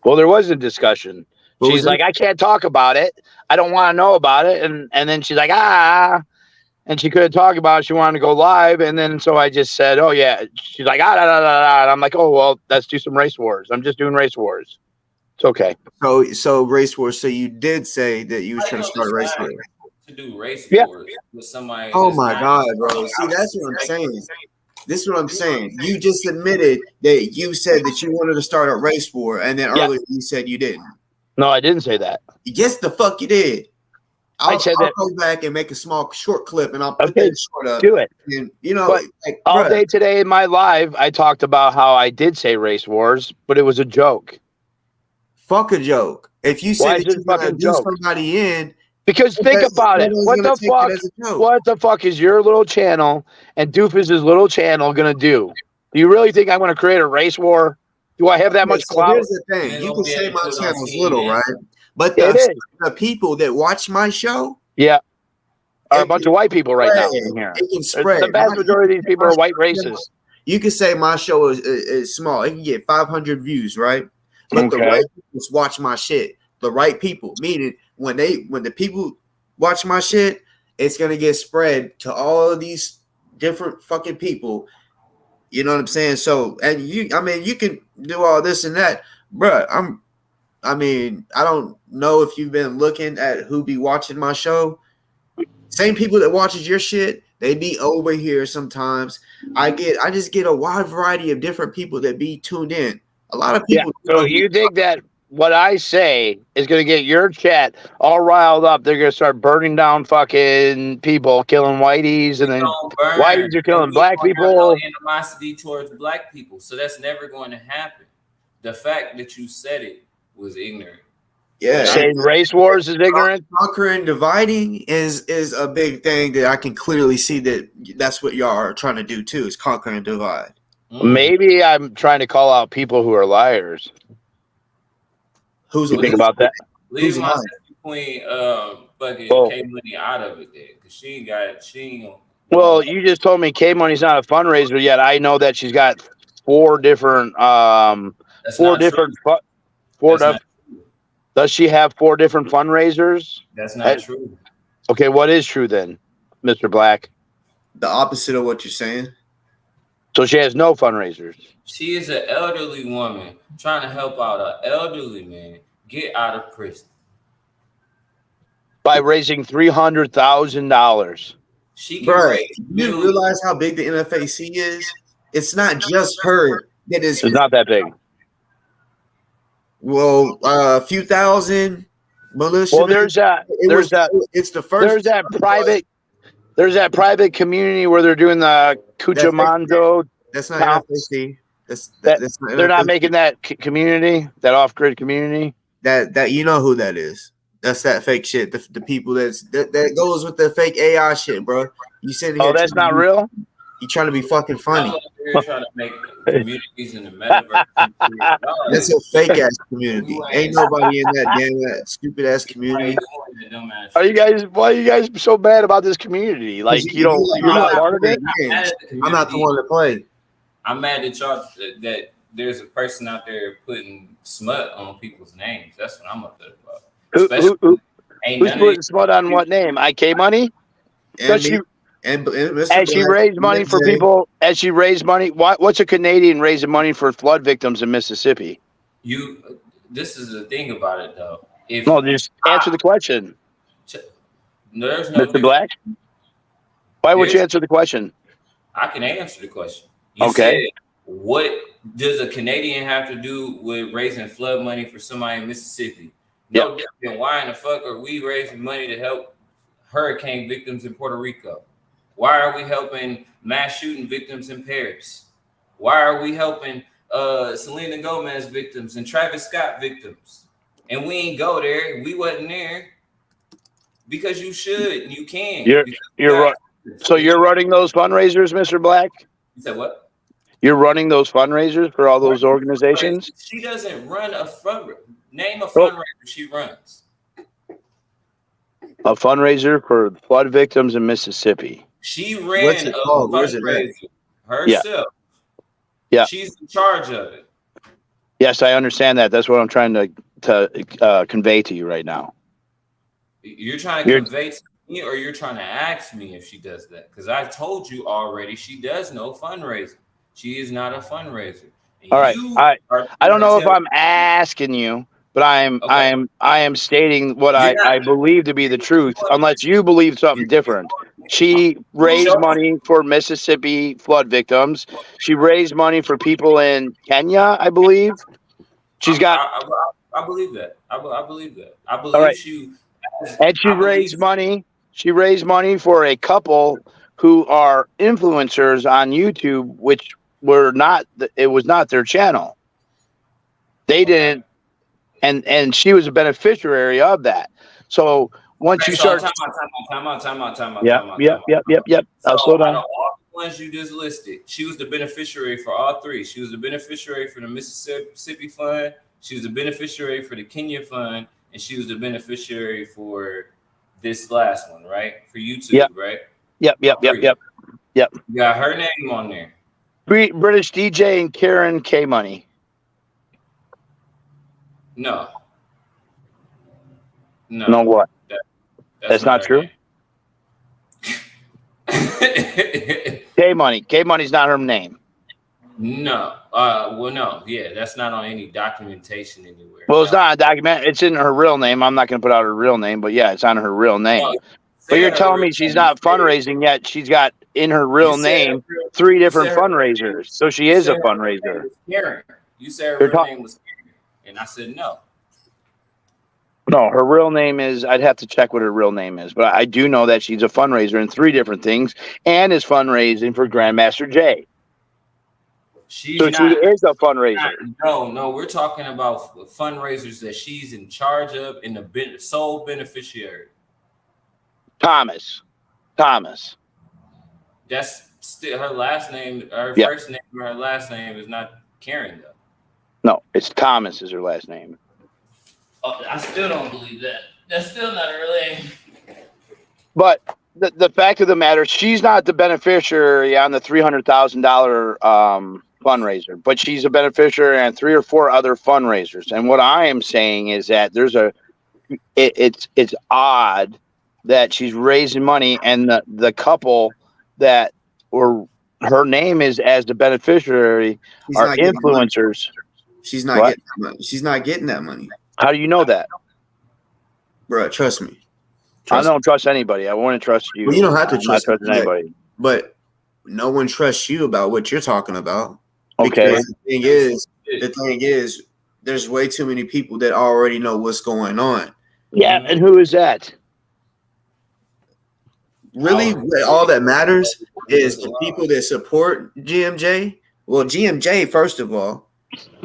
Well, there was a discussion. She's like, I can't talk about it. I don't want to know about it. And then she's like, and she couldn't talk about it. She wanted to go live. And then so I just said, oh, yeah. She's like, da, da, da, da. And I'm like, oh, well, let's do some race wars. I'm just doing race wars. It's okay. So race wars. So you did say that you was trying to start a race war. To do race wars with somebody. Oh, my God, bro. See, that's what I'm saying. This is what I'm saying. You just admitted that you said that you wanted to start a race war. And then earlier you said you didn't. No, I didn't say that. Yes, the fuck you did. I'll go back and make a short clip, and I'll put that short up. Do it. And, all day today in my live, I talked about how I did say race wars, but it was a joke. Fuck a joke. If you say that you're going to do somebody in. Because think about it. What the fuck? What the fuck is your little channel and Dufus's little channel going to do? Do you really think I'm going to create a race war? Do I have that much clout? Here's the thing. You can say my channel's little, right? But the people that watch my show, are a bunch of white people right now in here. It can spread. The vast majority of these people are white races. You can say my show is small. It can get 500 views, right? But the right people watch my shit. The right people, meaning when the people watch my shit, it's gonna get spread to all of these different fucking people. You know what I'm saying? So, and you can do all this and that, bro. I don't know if you've been looking at who be watching my show. Same people that watches your shit, they be over here sometimes. I just get a wide variety of different people that be tuned in. A lot of people. Yeah. So you think that what I say is going to get your chat all riled up? They're going to start burning down fucking people, killing whiteys, and then whiteys are killing black people. No animosity towards black people, so that's never going to happen. The fact that you said it was ignorant. Yeah, saying race wars is ignorant. Conquering, dividing is a big thing that I can clearly see that's what y'all are trying to do too. Is conquer and divide. Maybe I'm trying to call out people who are liars. Who's you think about that? Leave my queen, fucking K Money out of it, then, because she ain't. Well, you just told me K Money's not a fundraiser yet. I know that she's got four different. Does she have 4 different fundraisers? That's not true. Okay, what is true then, Mr. Black? The opposite of what you're saying. So she has no fundraisers. She is an elderly woman trying to help out an elderly man get out of prison by raising $300,000. She can raise. You realize how big the NFAC is? It's not just her that is. It's not that big. Well, a few thousand militia. Well, it's the first. There's that private community where they're doing the Cucamonzo. That's not NFAC. They're not making that community, that off-grid community. That you know who that is. That's that fake shit. The people that goes with the fake AI shit, bro. You said that's not real. You trying to be fucking funny. You're trying to make communities in the metaverse. That's a fake ass community. Ain't nobody in that stupid ass community. Why are you guys so bad about this community? Like you're not part of it. I'm not the one to play. I'm mad at y'all that there's a person out there putting smut on people's names. That's what I'm upset about. Who's putting smut on what name? IK Money? And Mr. As she Black, raised money for GMJ, people, as she raised money, what's a Canadian raising money for flood victims in Mississippi? This is the thing about it, though. If No, just answer the question, there's no Mr. Black. Why would you answer the question? I can answer the question. You Okay. said, what does a Canadian have to do with raising flood money for somebody in Mississippi? No different. Why in the fuck are we raising money to help hurricane victims in Puerto Rico? Why are we helping mass shooting victims in Paris? Why are we helping Selena Gomez victims and Travis Scott victims? And we ain't go there. We wasn't there because you should and you can. You're right. So you're running those fundraisers, Mr. Black? You said what? You're running those fundraisers for all those organizations? She doesn't run a fundraiser. Name a fundraiser she runs. A fundraiser for flood victims in Mississippi. She ran What's it a called? Where's it fundraiser at? herself. Yeah. She's in charge of it. Yes, I understand that. That's what I'm trying to convey to you right now. You're trying to convey to me, or you're trying to ask me if she does that? Because I told you already she does no fundraising. She is not a fundraiser. And all right. I don't know if I'm asking you, but I am stating what I believe to be the truth, unless you believe something different. She raised money for Mississippi flood victims. She raised money for people in Kenya, I believe. She's got. I believe that. I believe that. I believe right. she. And she raised money. She raised money for a couple who are influencers on YouTube, which were not. It was not their channel. They didn't, and she was a beneficiary of that. So once you start, time out. Yep. I'll slow down. Out of all the ones you just listed, she was the beneficiary for all three. She was the beneficiary for the Mississippi Fund. She was the beneficiary for the Kenya Fund, and she was the beneficiary for this last one, right? For YouTube, right? Yep. You got her name on there. British DJ and Karen K Money. No. No what? That's not true. K Money. K Money's not her name. No. Well, no. Yeah, that's not on any documentation anywhere. Well, it's not a document. It's in her real name. I'm not going to put out her real name, but yeah, it's on her real name. No, but you're telling me she's not fundraising yet. She's got in her real name 3 different fundraisers. So she is a fundraiser. Karen. You said her name was Karen, and I said no. No, her real name is, I'd have to check what her real name is, but I do know that she's a fundraiser in 3 different things and is fundraising for Grandmaster Jay. She is a fundraiser. No, we're talking about fundraisers that she's in charge of and the sole beneficiary. Thomas. That's still her last name. Her first name and her last name is not Karen, though. No, it's Thomas is her last name. Oh, I still don't believe that. That's still not her name. But the fact of the matter, she's not the beneficiary on the $300,000 fundraiser, but she's a beneficiary on 3 or 4 other fundraisers. And what I am saying is that it's odd that she's raising money, and the couple that were her name is as the beneficiary are influencers. She's not getting that money. She's not getting that money. How do you know that? Bro, trust me. I don't trust anybody. I want to trust you. Well, you don't have to trust anybody. But no one trusts you about what you're talking about. Okay. Because the thing is, there's way too many people that already know what's going on. Yeah, and who is that? Really, all that matters is the people that support GMJ. Well, GMJ, first of all,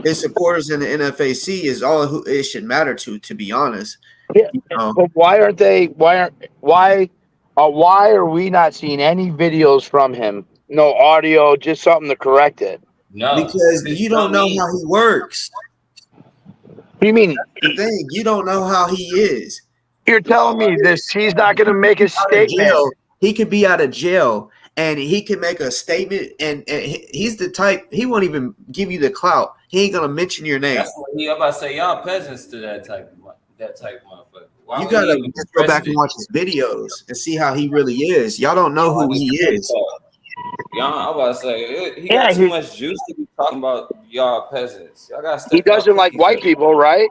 his supporters in the NFAC is all who it should matter to be honest. Yeah, but why aren't they? Why are we not seeing any videos from him? No audio, just something to correct it. No, because you don't know how he works. What do you mean? The thing, you don't know how he is. You're telling me this? He's not going to make a statement. He could be out of jail and he can make a statement, and he's the type, he won't even give you the clout. He ain't gonna mention your name. That's what I'm about to say. Y'all peasants to that type of motherfucker. You gotta just go back and watch his videos and see how he really is. Y'all don't know who he is. Y'all, I'm about to say he got too much juice to be talking about y'all peasants. Y'all got. He doesn't like white people, right?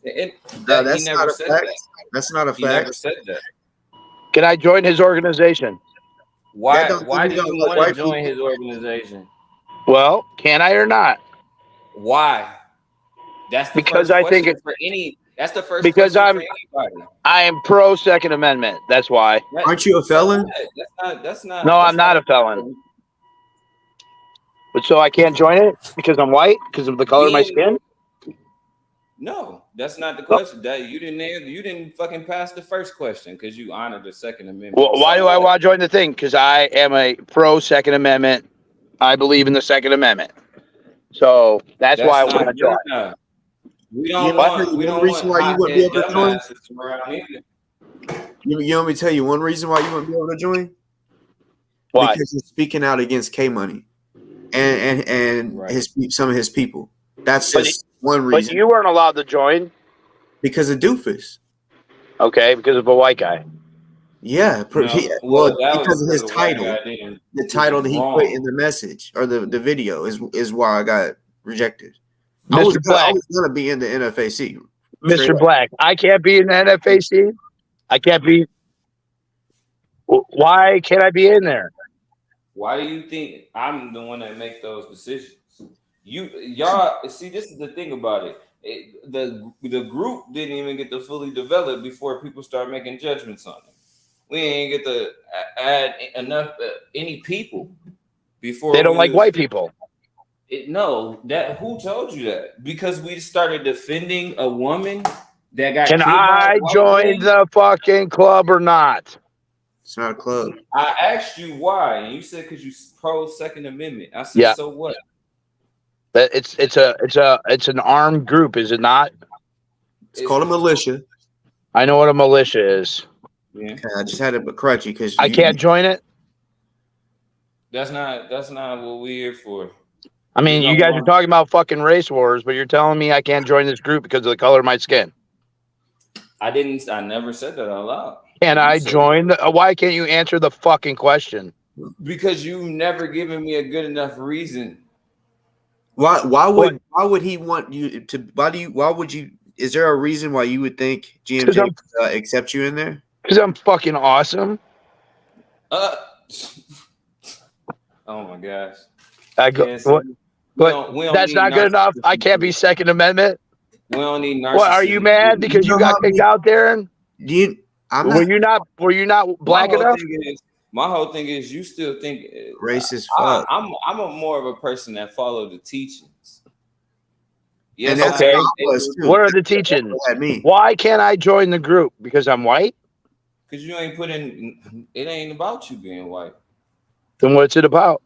That's not a fact. That's not a fact. He never said that. Can I join his organization? Why do you want to join his organization? Well, can I or not? Why? That's the because first I think it's for any. That's the first because question for anybody. I am pro Second Amendment. That's why. Aren't you a felon? That's not. No, I'm not a felon. But so I can't join it because I'm white because of the color of my skin. No, that's not the question. That you didn't fucking pass the first question because you honored the Second Amendment. Well, why do I want to join the thing? Because I am a pro Second Amendment. I believe in the Second Amendment. So that's why I want to join. We don't want reason why you wouldn't be able to join. You want me to tell you one reason why you wouldn't be able to join? Why? Because you're speaking out against K Money and some of his people. That's just one reason. But you weren't allowed to join because of Dufus. Okay, because of a white guy. Yeah, because of his title. The title that he put in the message or the video is why I got rejected. I was gonna be in the NFAC. Mr. Black, I can't be in the NFAC. I can't be. Why can't I be in there? Why do you think I'm the one that make those decisions? Y'all see, this is the thing about it. The group didn't even get to fully develop before people start making judgments on it. We ain't get to add enough any people before they don't like white people. Who told you that? Because we started defending a woman that got. Can I join the fucking club or not? It's not a club. I asked you why, and you said because you pro Second Amendment. I said, so what? That it's an armed group, is it not? It's called a militia. I know what a militia is. Yeah. Okay, I just had to correct you because I can't join it. That's not what we're here for. I mean, you guys are talking about fucking race wars, but you're telling me I can't join this group because of the color of my skin. I never said that out loud. Can I join? Why can't you answer the fucking question? Because you've never given me a good enough reason. Why would he want you to? Why would you? Is there a reason why you would think GMJ would accept you in there? Because I'm fucking awesome. Oh my gosh. But that's not good enough. I can't be Second Amendment. We don't need narcissism. What, are you mad because you got kicked out, Darren? Were you not black enough? My whole thing is you still think racist. Fuck. I'm a more of a person that follow the teachings. Yes, okay. What are the teachings? Why can't I join the group? Because I'm white? Because you ain't put in. It ain't about you being white. Then what's it about?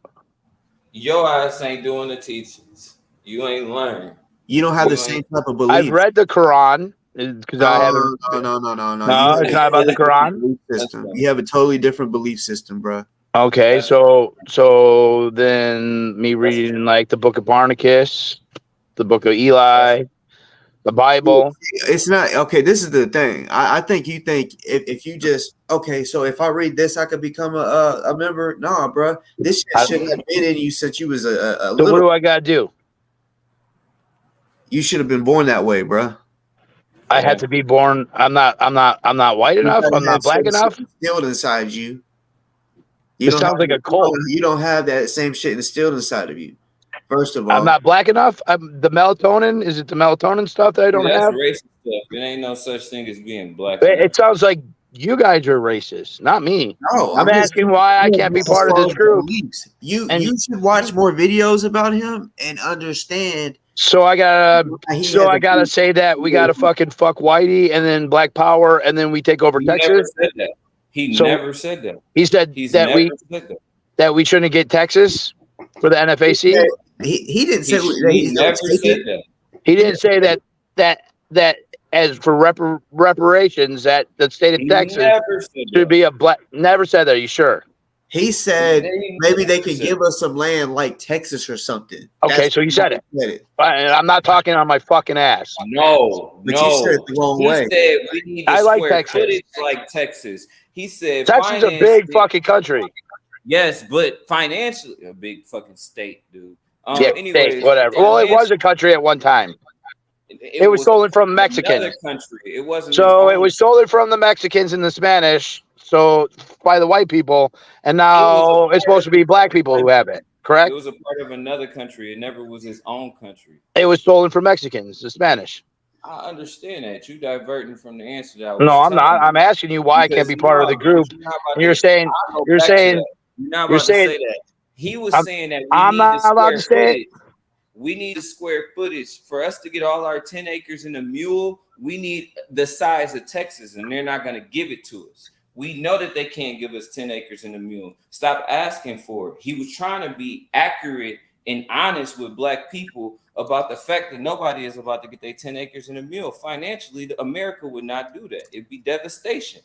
Your ass ain't doing the teachings. You ain't learning. You don't have the same type of belief. I've read the Quran because I haven't. No. No, it's not about the Quran. System. You have a totally different belief system, bro. Okay, so then me reading like the Book of Barnabas, the Book of Eli, the Bible. It's not okay. This is the thing. I think you think if you just so if I read this, I could become a member. Nah, bro. This shit should have been in you since you was a little. So what do I gotta do? You should have been born that way, bro. I had to be born. I'm not white enough. I'm not black enough. Instilled inside you. It sounds like a cult. You don't have that same shit instilled inside of you. First of all, I'm not black enough. The melatonin, is it the melatonin stuff that I don't have? Racist stuff. There ain't no such thing as being black. It sounds like you guys are racist, not me. No, I'm asking why I can't be part of this group. You should watch more videos about him and understand. So I gotta say that we gotta fucking fuck Whitey and then Black Power and then we take over Texas. Never said that. He never said that. He said that we shouldn't get Texas for the NFAC. He didn't say he never said that. He didn't say that as for reparations that the state of Texas should be a black. Never said that. Are you sure? He said maybe they could 100%. give us some land like Texas or something. Okay, so you said it. I'm not talking on my fucking ass. No, But you said it the wrong he way. said we need I the like square Texas. footage like Texas. He said Texas is a big fucking country. Yes, but financially a big fucking state, dude. Anyways, state, whatever. Well, it was a country at one time. It was stolen from Mexicans. Country. It wasn't. So it was stolen from the Mexicans and the Spanish. So by the white people, and now it's supposed to be black people who have it. Correct? It was a part of another country. It never was his own country. It was stolen from Mexicans, the Spanish. I understand that. You diverting from the answer that I was No, I'm not. you. I'm asking you why I can't be part of the group. You're saying you're not about to say that. He was saying that I'm not allowed to say it. We need the square footage for us to get all our 10 acres in a mule. We need the size of Texas, and they're not going to give it to us. We know that they can't give us 10 acres in a mule. Stop asking for it. He was trying to be accurate and honest with black people about the fact that nobody is about to get their 10 acres in a mule. Financially, America would not do that. It'd be devastation.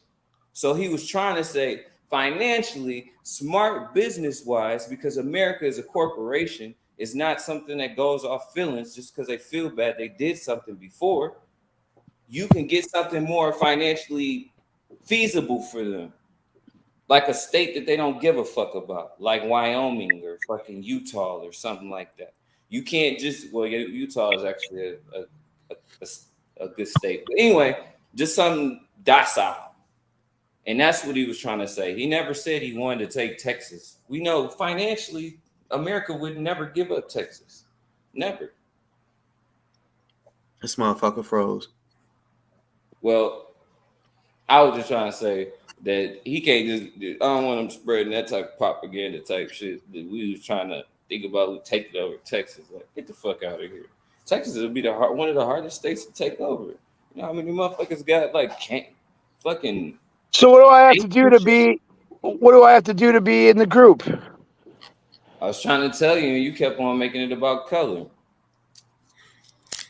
So he was trying to say financially, smart business-wise, because America is a corporation, is not something that goes off feelings just because they feel bad. They did something before. You can get something more financially feasible for them, like a state that they don't give a fuck about, like Wyoming or fucking Utah or something like that. You can't just, well, Utah is actually a good state. But anyway, just something docile. And that's what he was trying to say. He never said he wanted to take Texas. We know financially, America would never give up Texas. Never. This motherfucker froze. Well, I was just trying to say that he can't just, I don't want him spreading that type of propaganda type shit that we was trying to think about. We take it over Texas. Like, get the fuck out of here. Texas will be one of the hardest states to take over. You know how many motherfuckers got like fucking. So what do I have to do to be? What do I have to do to be in the group? I was trying to tell you, and you kept on making it about color.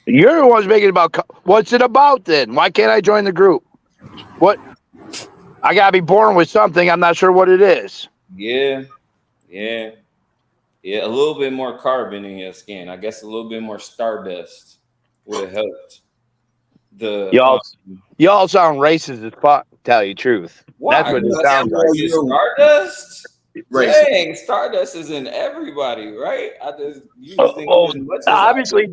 You're the ones making it about. What's it about then? Why can't I join the group? What? I gotta be born with something. I'm not sure what it is. Yeah. A little bit more carbon in your skin. I guess a little bit more stardust would have helped. Y'all sound racist as fuck. Tell you the truth. Why? That's what it sounds like. Stardust. Dang, stardust is in everybody, right? I just obviously,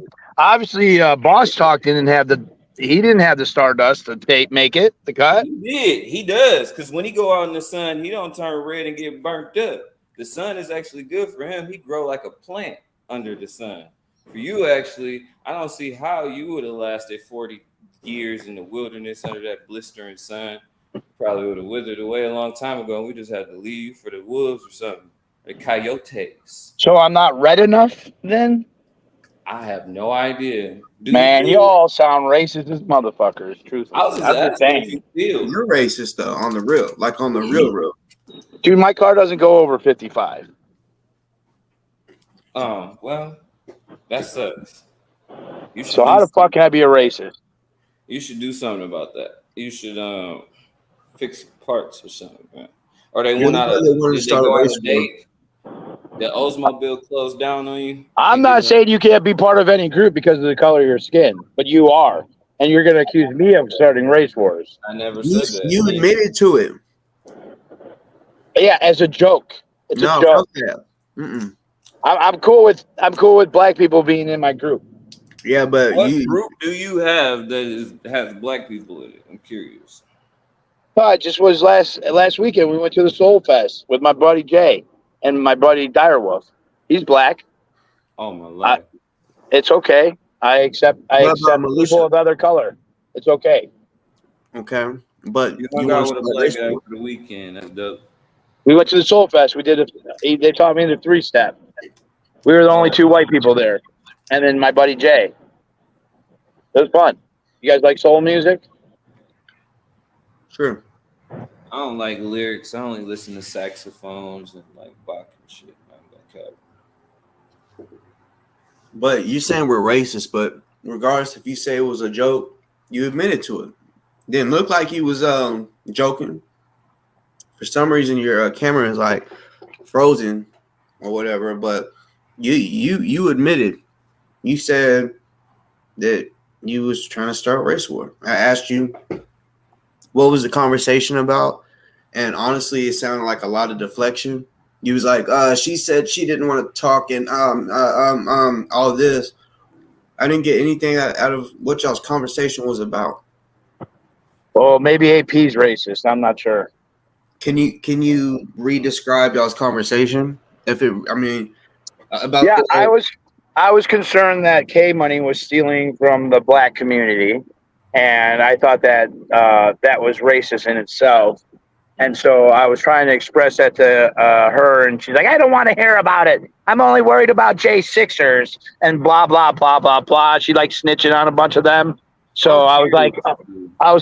Boss Talk didn't have the stardust to make it the cut. He does, because when he go out in the sun, he don't turn red and get burnt up. The sun is actually good for him. He grow like a plant under the sun. For you, actually, I don't see how you would have lasted 40 years in the wilderness under that blistering sun. Probably would have withered away a long time ago, and we just had to leave for the wolves or something. The coyotes. So I'm not red enough then? I have no idea. You all sound racist as motherfuckers, truthfully. I was just asking if you feel. You're racist though, on the real. Like on the real. Dude, my car doesn't go over 55. Well, that sucks. So how the fuck can I be a racist? You should do something about that. You should fix parts or something, man. Or they went out of date. The Oldsmobile closed down on you. I'm not saying you can't be part of any group because of the color of your skin, but you are. And you're going to accuse me of starting race wars. I never said that. You admitted to it. Yeah, as a joke. It's a joke. Yeah. I'm cool with black people being in my group. Yeah, but what group do you have that has black people in it? I'm curious. It just was last weekend. We went to the Soul Fest with my buddy Jay and my buddy Direwolf. He's black. Oh my life. It's okay. I accept people of other color. It's okay. Okay, but you hung out with a black guy over the weekend. That's dope. We went to the Soul Fest. We did they taught me the 3-step. We were the only 2 white people there, and then my buddy Jay. It was fun. You guys like soul music? Sure. I don't like lyrics. I only listen to saxophones and like Bach and shit. But you saying we're racist, but regardless if you say it was a joke, you admitted to it. Didn't look like he was joking. For some reason, your camera is like frozen or whatever, but you admitted, you said that you was trying to start race war. I asked you what was the conversation about, and honestly, it sounded like a lot of deflection. You was like, she said she didn't want to talk, and all this. I didn't get anything out of what y'all's conversation was about. Well, maybe AP's racist. I'm not sure. Can you re-describe y'all's conversation? About yeah, I was concerned that K Money was stealing from the black community, and I thought that that was racist in itself. And so I was trying to express that to her, and she's like, I don't want to hear about it. I'm only worried about J6ers and blah, blah, blah, blah, blah. She like snitching on a bunch of them. So I was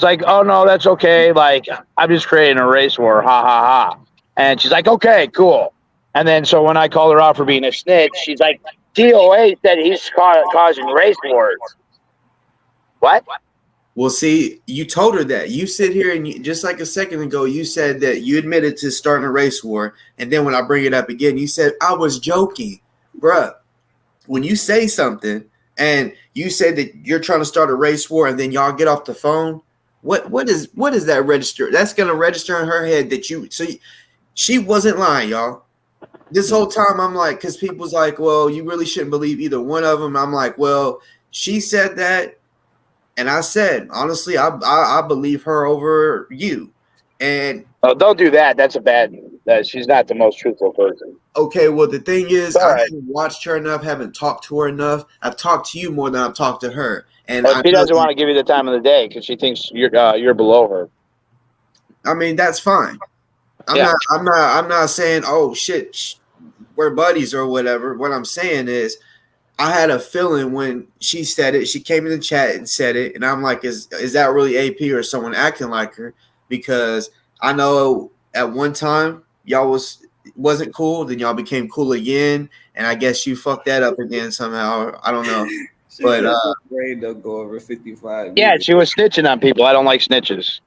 like, oh, no, that's okay. Like, I'm just creating a race war. Ha, ha, ha. And she's like, okay, cool. And then so when I called her out for being a snitch, she's like, DOA said he's causing race wars. What? Well, see, you told her that. You sit here and just like a second ago, you said that you admitted to starting a race war. And then when I bring it up again, you said, I was joking. Bruh, when you say something and you say that you're trying to start a race war and then y'all get off the phone, what is that register? That's going to register in her head that she wasn't lying, y'all. This whole time I'm like, because people's like, well, you really shouldn't believe either one of them. I'm like, well, she said that. And I said, honestly, I believe her over you. And don't do that. That's a bad. She's not the most truthful person. Okay, well, the thing is, I haven't watched her enough, haven't talked to her enough. I've talked to you more than I've talked to her. And she doesn't want to give you the time of the day because she thinks you're below her. I mean, that's fine. I'm not saying, oh shit, we're buddies or whatever. What I'm saying is, I had a feeling when she said it. She came in the chat and said it, and I'm like, is that really AP or someone acting like her? Because I know at one time y'all wasn't cool, then y'all became cool again, and I guess you fucked that up again somehow. I don't know, but grade don't go over 55. Yeah, she was snitching on people. I don't like snitches.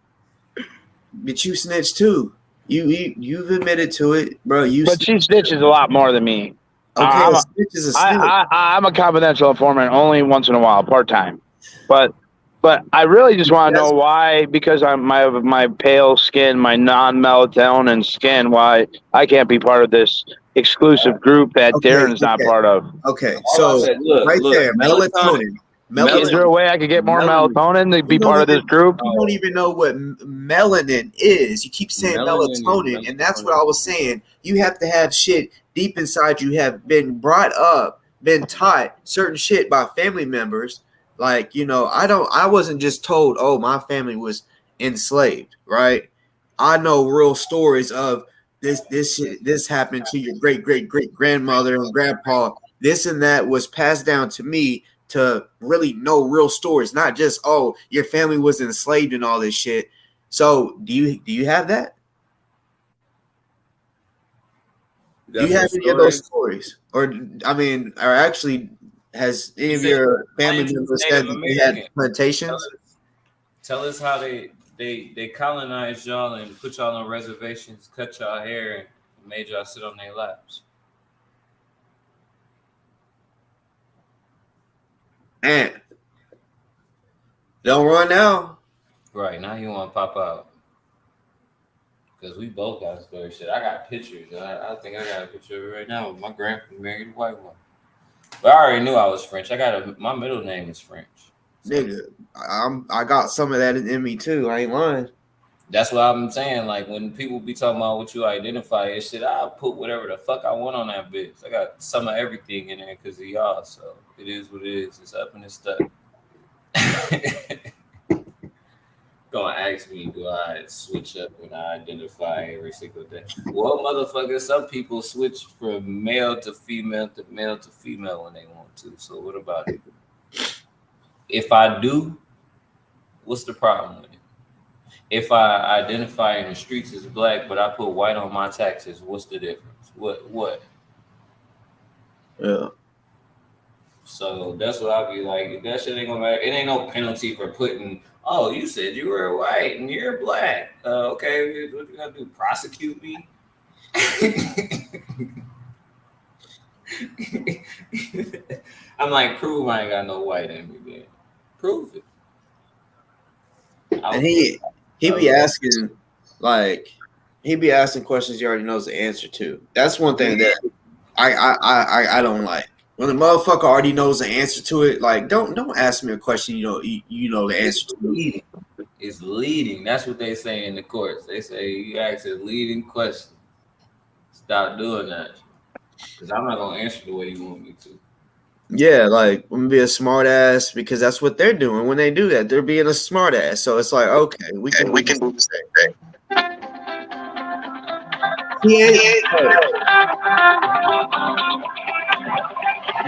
But you snitched too. You've admitted to it, bro. But she snitches a lot more than me. Okay, I'm a confidential informant only once in a while, part-time. But I really just want to know why, because I'm my pale skin, my non-melatonin skin, why I can't be part of this exclusive group that Darren's not part of. Okay, so there, melatonin. Is there a way I could get more melatonin to be part of this group? You don't even know what melanin is. You keep saying melatonin, and that's what I was saying. You have to have shit deep inside you, have been brought up, been taught certain shit by family members. Like, I wasn't just told, oh, my family was enslaved, right? I know real stories of this happened to your great grandmother and grandpa. This and that was passed down to me to really know real stories, not just, oh, your family was enslaved and all this shit. So do you have that? Do you have any of those stories? Or actually, has any of your family members said that they had plantations? Tell us how they colonized y'all and put y'all on reservations, cut y'all hair, and made y'all sit on their laps. And don't run now. Right, now you want to pop out. Because we both got story shit. I got pictures. I think I got a picture of it right now. My grandpa married a white woman. But I already knew I was French. My middle name is French. So. Nigga, I got some of that in me too. I ain't lying. That's what I'm saying. Like, when people be talking about what you identify as shit, I'll put whatever the fuck I want on that bitch. I got some of everything in there because of y'all. So it is what it is. It's up and it's stuck. Gonna ask me, do I switch up when I identify every single day? Well, motherfucker, some people switch from male to female when they want to. So what about it? If I do, what's the problem with it? If I identify in the streets as black, but I put white on my taxes, what's the difference? What? Yeah. So that's what I'll be like. That shit ain't gonna matter. It ain't no penalty for putting, oh, you said you were white and you're black. Okay, what you gonna do? Prosecute me? I'm like, prove I ain't got no white in me, man. Prove it. And he be asking questions he already knows the answer to. That's one thing that I don't like. When the motherfucker already knows the answer to it, like don't ask me a question you know the answer to. It's leading. That's what they say in the courts. They say you ask a leading question. Stop doing that. Because I'm not gonna answer the way you want me to. Yeah, like I'm gonna be a smart ass because that's what they're doing when they do that. They're being a smart ass. So it's like, okay, we can do the same thing.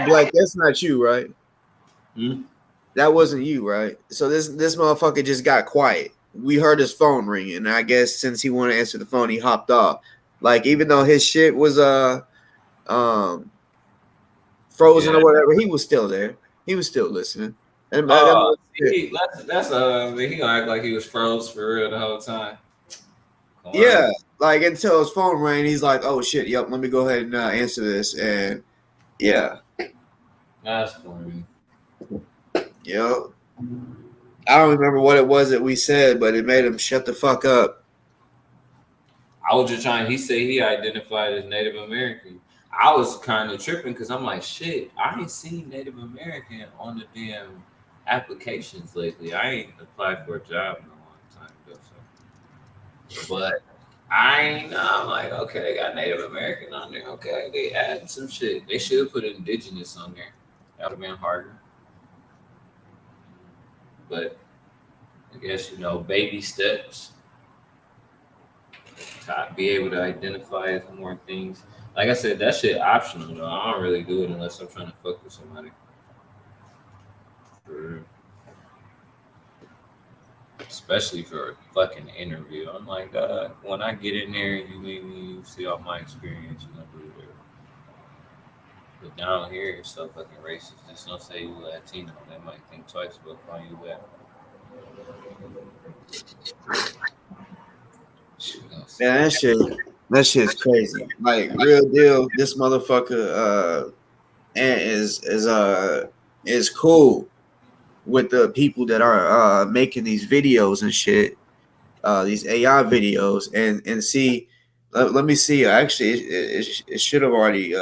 Black, that's not you, right? That wasn't you, right? So this motherfucker just got quiet. We heard his phone ringing, and I guess since he wanted to answer the phone, he hopped off. Like even though his shit was frozen or whatever, he was still there. He was still listening. And that's he gonna act like he was froze for real the whole time. Yeah, like until his phone rang, he's like, "Oh shit, yep, let me go ahead and answer this." And yeah, that's funny. Yep. I don't remember what it was that we said, but it made him shut the fuck up. I was just trying. He said he identified as Native American. I was kind of tripping because I'm like, shit, I ain't seen Native American on the damn applications lately. I ain't applied for a job in a long time ago. So. But I ain't know. I'm like, okay, they got Native American on there. Okay, they added some shit. They should have put indigenous on there. That would have been harder. But I guess, baby steps. To be able to identify some more things. Like I said, that shit optional though. I don't really do it unless I'm trying to fuck with somebody. Especially for a fucking interview. I'm like, when I get in there and you meet me, you see all my experience, you're gonna do whatever. But down here, it's so fucking racist. Just don't say you Latino. They might think twice about calling you that. Man, that shit's crazy. Like real deal, this motherfucker is cool with the people that are making these videos and shit, these AI videos, and see. Let me see. Actually, it should have already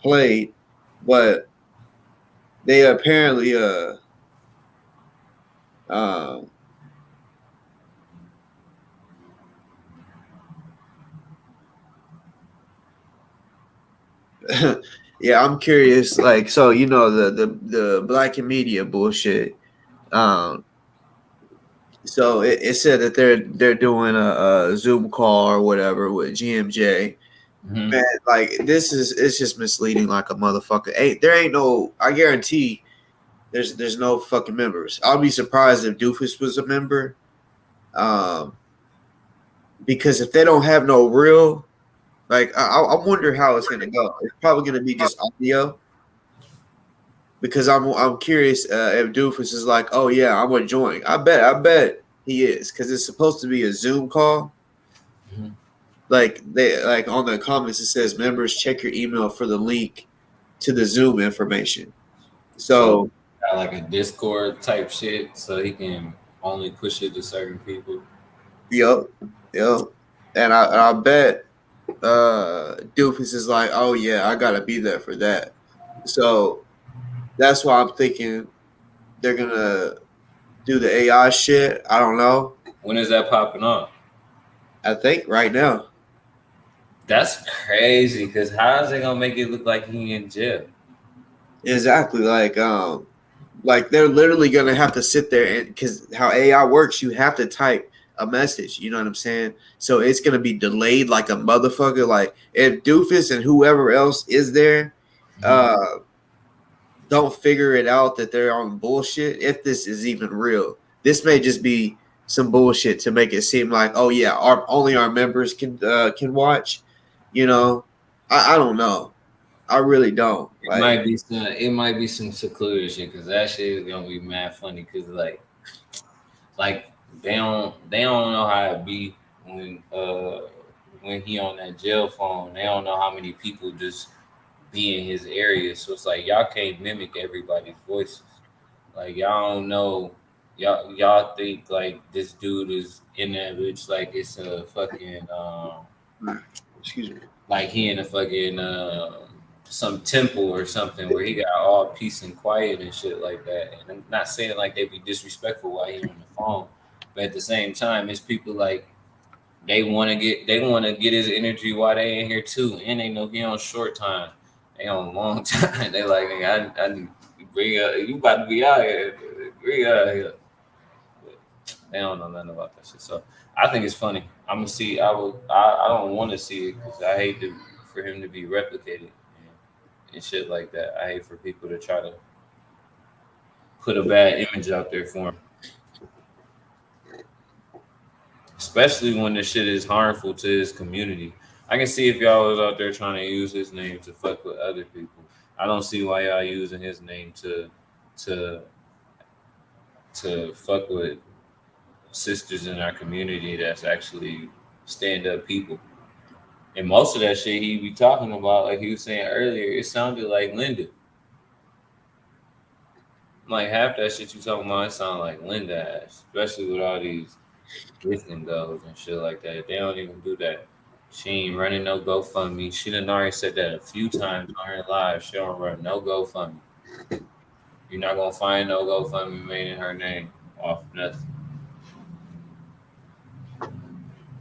played, but they apparently yeah, I'm curious. Like, so the black and media bullshit. So it said that they're doing a Zoom call or whatever with GMJ. Mm-hmm. Man, like it's just misleading like a motherfucker. There ain't no. I guarantee there's no fucking members. I'll be surprised if Dufus was a member. Because if they don't have no real. Like, I wonder how it's going to go. It's probably going to be just audio. Because I'm curious if Dufus is like, oh, yeah, I'm going to join. I bet he is. Because it's supposed to be a Zoom call. Mm-hmm. Like on the comments, it says, members, check your email for the link to the Zoom information. So got like a Discord type shit so he can only push it to certain people. Yep. And I bet Dufus is like, oh yeah, I gotta be there for that. So that's why I'm thinking they're gonna do the AI shit. I don't know. When is that popping up? I think right now. That's crazy, because how is it gonna make it look like he in jail? Exactly. Like they're literally gonna have to sit there and because how AI works, you have to type a message, you know what I'm saying? So it's gonna be delayed like a motherfucker. Like if Dufus and whoever else is there, don't figure it out that they're on bullshit. If this is even real, this may just be some bullshit to make it seem like, oh yeah, only our members can watch. You know, I don't know. I really don't. It might be some secluded shit because that shit is gonna be mad funny because like they don't know how it be when when he on that jail phone. They don't know how many people just be in his area. So it's like y'all can't mimic everybody's voices. Like y'all don't know. Y'all think like this dude is in that bitch like it's a fucking Excuse me. like he in a fucking some temple or something where he got all peace and quiet and shit like that. And I'm not saying like they be disrespectful while he on the phone, but at the same time, it's people like they want to get his energy while they in here too, and they know he on short time, they on long time. They like, I need to bring you about to be out here, bring out here. But they don't know nothing about that shit. So I think it's funny. I'm gonna see. I don't want to see it because I hate for him to be replicated and shit like that. I hate for people to try to put a bad image out there for him. Especially when the shit is harmful to his community. I can see if y'all was out there trying to use his name to fuck with other people. I don't see why y'all using his name to fuck with sisters in our community that's actually stand up people. And most of that shit he be talking about, like he was saying earlier, it sounded like Linda. Like half that shit you talking about, it sound like Linda, especially with all these gifting goes and shit like that. They don't even do that. She ain't running no GoFundMe. She done already said that a few times on her live. She don't run no GoFundMe. You're not gonna find no GoFundMe made in her name off nothing.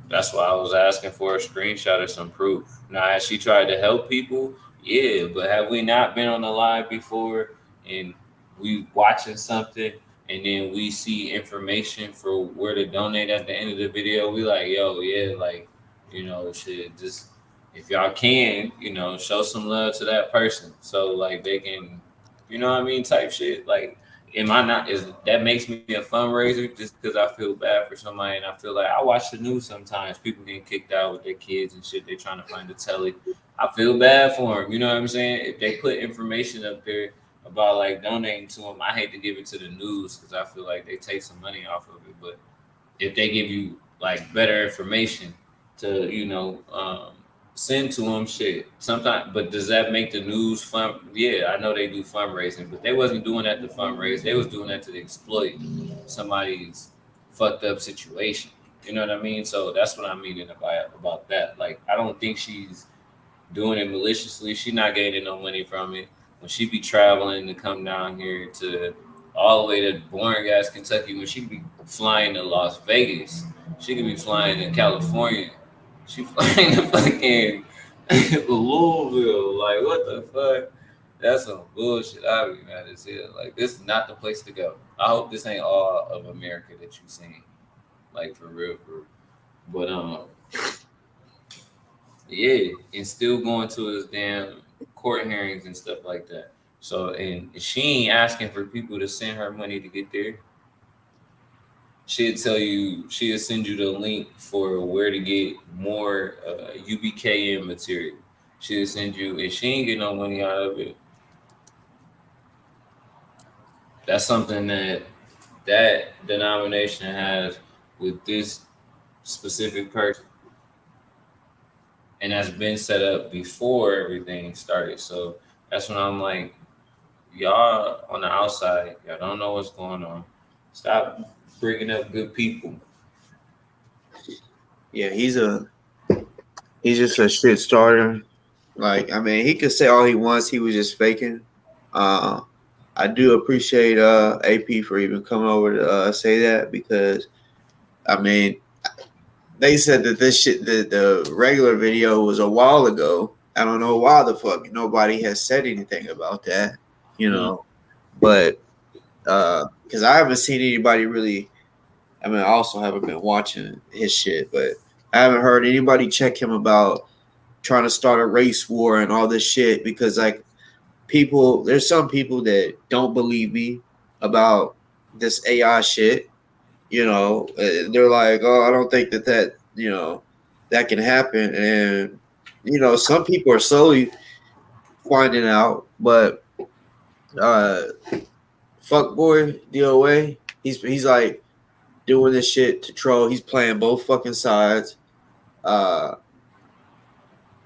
That's why I was asking for a screenshot or some proof. Now, has she tried to help people? Yeah, but have we not been on the live before and we watching something and then we see information for where to donate at the end of the video? We like, yo, yeah, like, you know, shit, just if y'all can, you know, show some love to that person so like they can, you know what I mean, type shit. Like, am I not? Is that makes me a fundraiser just because I feel bad for somebody and I feel like I watch the news sometimes. People getting kicked out with their kids and shit. They trying to find the telly. I feel bad for them. You know what I'm saying? If they put information up there about like donating to them, I hate to give it to the news because I feel like they take some money off of it. But if they give you like better information to, you know, send to them shit sometimes, but does that make the news fun? Yeah, I know they do fundraising, but they wasn't doing that to fundraise. They was doing that to exploit somebody's fucked up situation. You know what I mean? So that's what I'm meaning about that. Like, I don't think she's doing it maliciously. She's not gaining no money from it. When she be traveling to come down here to all the way to boring ass Kentucky, when she be flying to Las Vegas, she could be flying to California. She flying to fucking Louisville. Like, what the fuck? That's some bullshit. I be mad as hell. Like, this is not the place to go. I hope this ain't all of America that you seen. Like, for real, But, yeah, and still going to his damn court hearings and stuff like that. So, and she ain't asking for people to send her money to get there. She'll send you the link for where to get more UBKM material. She'll send you, and she ain't get no money out of it. That's something that denomination has with this specific person. And that's been set up before everything started. So that's when I'm like, y'all on the outside, y'all don't know what's going on. Stop bringing up good people. Yeah, he's just a shit starter. Like, I mean, he could say all he wants. He was just faking. I do appreciate AP for even coming over to say that because, I mean, they said that this shit, the regular video was a while ago. I don't know why the fuck nobody has said anything about that, you know. But because I haven't seen anybody really. I mean, I also haven't been watching his shit, but I haven't heard anybody check him about trying to start a race war and all this shit because, like, there's some people that don't believe me about this AI shit. You know, they're like, oh, I don't think that, you know, that can happen. And, you know, some people are slowly finding out, but fuck boy, DOA, he's like, doing this shit to troll. He's playing both fucking sides.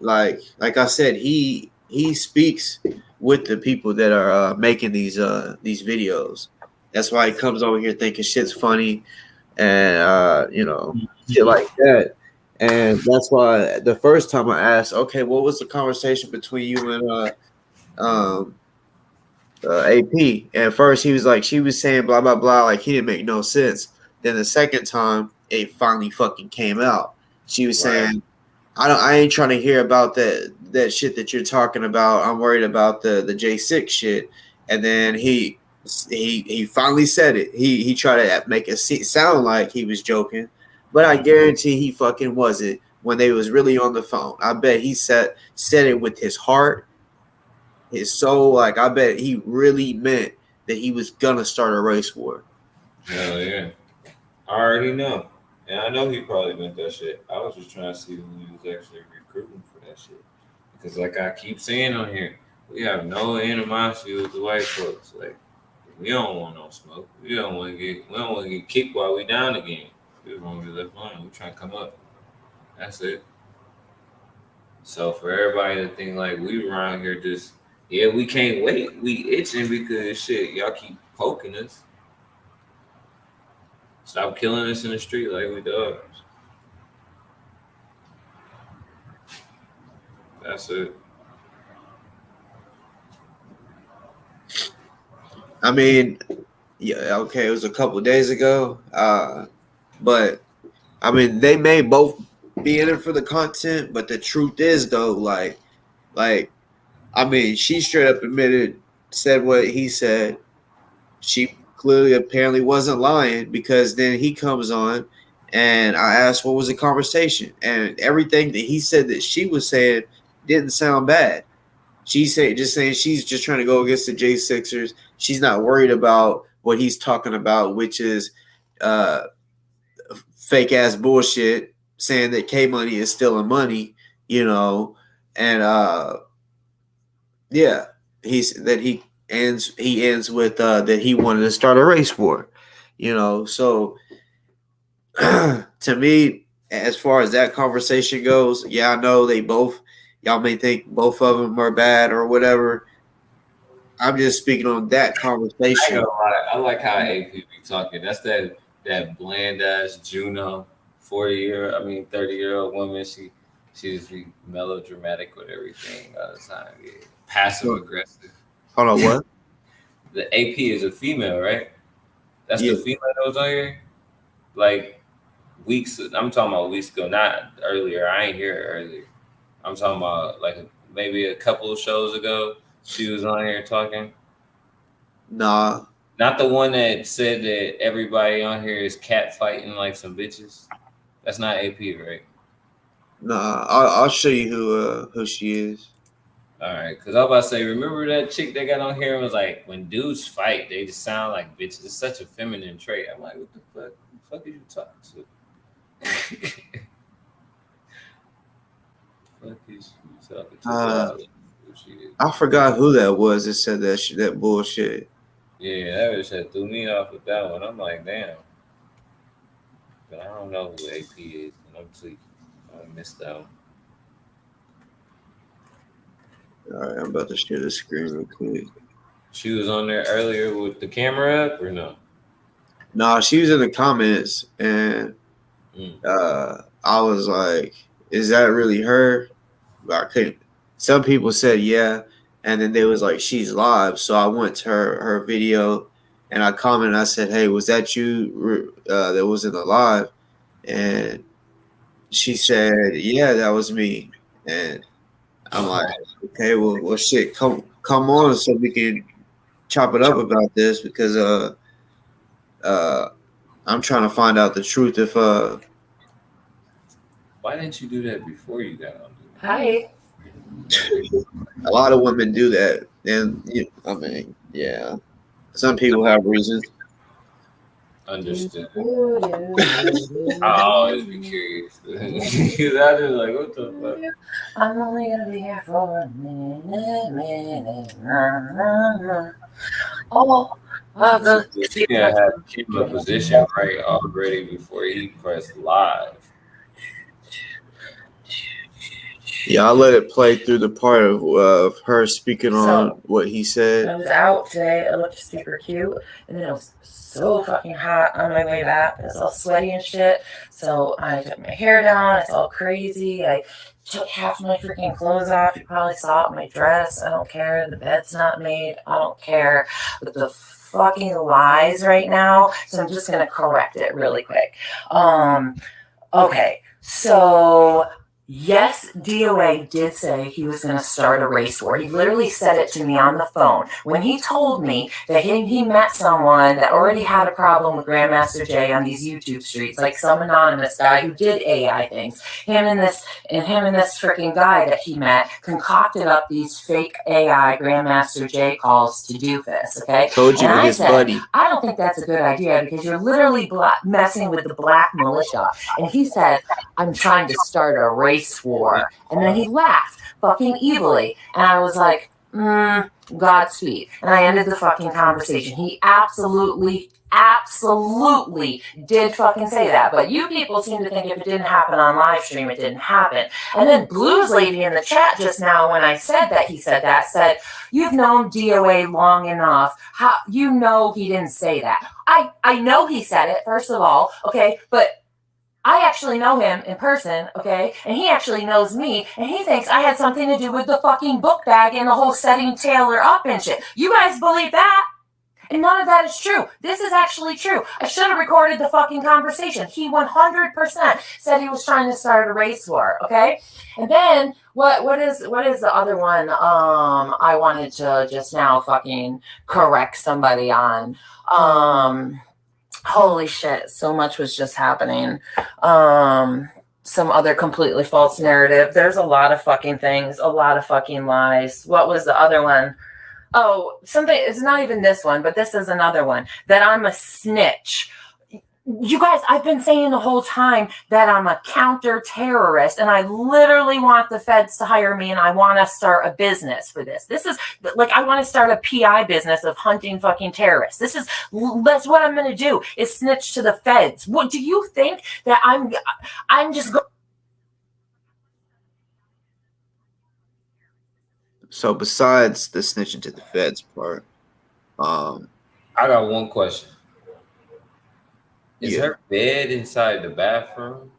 like I said, he speaks with the people that are making these videos. That's why he comes over here thinking shit's funny and shit like that. And that's why the first time I asked, okay, what was the conversation between you and AP? And first he was like, she was saying blah blah blah, like he didn't make no sense. Then the second time it finally fucking came out. She was saying, I ain't trying to hear about that shit that you're talking about. I'm worried about the J6 shit. And then he finally said it. He tried to make it sound like he was joking, but I guarantee he fucking wasn't when they was really on the phone. I bet he said it with his heart, his soul. Like I bet he really meant that he was gonna start a race war. Hell yeah. I already know. And I know he probably meant that shit. I was just trying to see who he was actually recruiting for that shit. Because like I keep saying on here, we have no animosity with the white folks. Like we don't want no smoke. We don't want to get kicked while we down again. We just want to be left alone. We trying to come up. That's it. So for everybody to think like we around here just, yeah, we can't wait. We itching because shit, y'all keep poking us. Stop killing us in the street like we dogs. That's it. I mean, yeah, okay, it was a couple of days ago. But I mean, they may both be in it for the content, but the truth is though, like I mean, she straight up said what he said. She clearly apparently wasn't lying because then he comes on and I asked what was the conversation, and everything that he said that she was saying didn't sound bad. She said saying she's just trying to go against the J6ers. She's not worried about what he's talking about, which is fake ass bullshit, saying that K Money is stealing money, and yeah, he ends with that he wanted to start a race war, So to me, as far as that conversation goes, yeah, I know y'all may think both of them are bad or whatever. I'm just speaking on that conversation. I like how AP be talking. That's that bland ass Juno 30-year-old woman. She just be melodramatic with everything all the time. Yeah. Passive aggressive. Hold on, what? The AP is a female, right? That's Yeah. the female that was on here? Like I'm talking about weeks ago, not earlier. I ain't here earlier. I'm talking about like maybe a couple of shows ago. She was on here talking. Nah. Not the one that said that everybody on here is cat fighting like some bitches. That's not AP, right? Nah. I'll show you who she is. All right, because I was about to say, remember that chick that got on here and was like, when dudes fight, they just sound like bitches. It's such a feminine trait. I'm like, what the fuck? Who the fuck are you talking to? Fuck is you talking to? I forgot who that was that said that bullshit. Yeah, that bitch had threw me off with that one. I'm like, damn. But I don't know who AP is, and I'm tweaking. I missed that one. All right, I'm about to share the screen real quick. She was on there earlier with the camera up, or no? No, she was in the comments, and I was like, "Is that really her?" But I couldn't. Some people said yeah, and then they was like, "She's live." So I went to her video, and I commented. I said, "Hey, was that you that was in the live?" And she said, "Yeah, that was me." And I'm like, "Okay, well, shit, come on, so we can chop it up about this because I'm trying to find out the truth. If why didn't you do that before you got on? Hi. A lot of women do that, and I mean, yeah, some people have reasons. Understood. I always be curious. I just like, what the fuck? I'm only gonna be here for a minute. Oh, You gotta have him in a position right already before he press live. Yeah, I'll let it play through the part of her speaking on So, what he said. I was out today. I looked super cute, and then it was so fucking hot on my way back. It was all sweaty and shit. So I took my hair down. It's all crazy. I took half my freaking clothes off. You probably saw it. My dress. I don't care. The bed's not made. I don't care. But the fucking lies right now. So I'm just gonna correct it really quick. Okay. So yes, DOA did say he was going to start a race war. He literally said it to me on the phone when he told me that he met someone that already had a problem with Grandmaster Jay on these YouTube streets, like some anonymous guy who did AI things. Him and this freaking guy that he met concocted up these fake AI Grandmaster Jay calls to Dufus. Okay, Told you and with I his said, buddy. I don't think that's a good idea because you're literally messing with the black militia. And he said, I'm trying to start a race war. And then he laughed fucking evilly. And I was like, Godspeed. And I ended the fucking conversation. He absolutely did fucking say that. But you people seem to think if it didn't happen on live stream, it didn't happen. And then Blues Lady in the chat just now, when I said that he said that, said, you've known DOA long enough. How you know he didn't say that? I know he said it, first of all, okay, but I actually know him in person, okay? And he actually knows me, and he thinks I had something to do with the fucking book bag and the whole setting Taylor up and shit. You guys believe that? And none of that is true. This is actually true. I should have recorded the fucking conversation. He 100% said he was trying to start a race war, okay? And then what is the other one I wanted to just now fucking correct somebody on? Holy shit, so much was just happening. Some other completely false narrative. There's a lot of fucking things, a lot of fucking lies. What was the other one? Oh, something, it's not even this one, but this is another one. That I'm a snitch. You guys, I've been saying the whole time that I'm a counter-terrorist, and I literally want the feds to hire me, and I want to start a business for this. This is, like, I want to start a PI business of hunting fucking terrorists. That's what I'm going to do, is snitch to the feds. What, do you think that I'm just going... So besides the snitching to the feds part, I got one question. Is her bed inside the bathroom?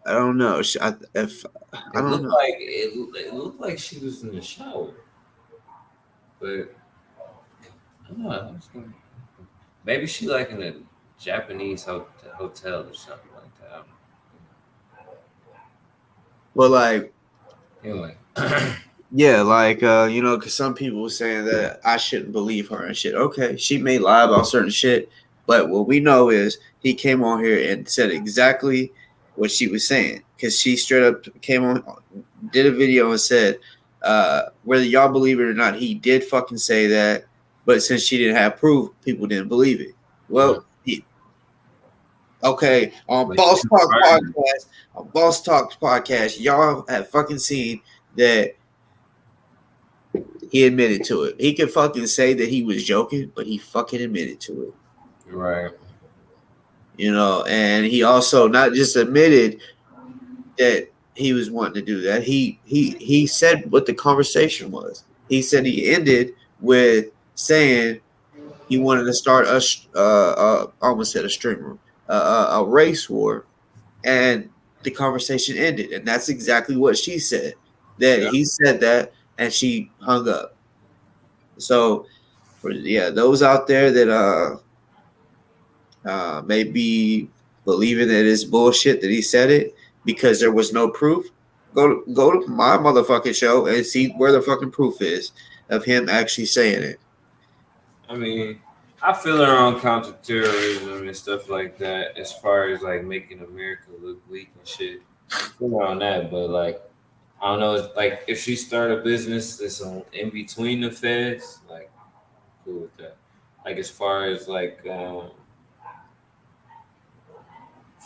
I don't know. I don't know. It looked like she was in the shower, but I don't know. Maybe she like in a Japanese hotel or something like that. Well, like, anyway. Yeah, like because some people were saying that I shouldn't believe her and shit. Okay, she may lie about certain shit, but what we know is he came on here and said exactly what she was saying, because she straight up came on, did a video and said, whether y'all believe it or not, he did fucking say that, but since she didn't have proof, people didn't believe it. Well, okay, on Boss Talk Podcast, y'all have fucking seen that. He admitted to it. He could fucking say that he was joking, but he fucking admitted to it. Right. And he also not just admitted that he was wanting to do that. He said what the conversation was. He said he ended with saying he wanted to start I almost said a streamer, a race war, and the conversation ended. And that's exactly what she said. That he said that. And she hung up. So, those out there that may be believing that it's bullshit that he said it because there was no proof, go to my motherfucking show and see where the fucking proof is of him actually saying it. I mean, I feel her on counterterrorism and stuff like that, as far as like making America look weak and shit. I feel her on that, but like, I don't know. It's like if she start a business that's in between the feds, like, cool with that. Like as far as like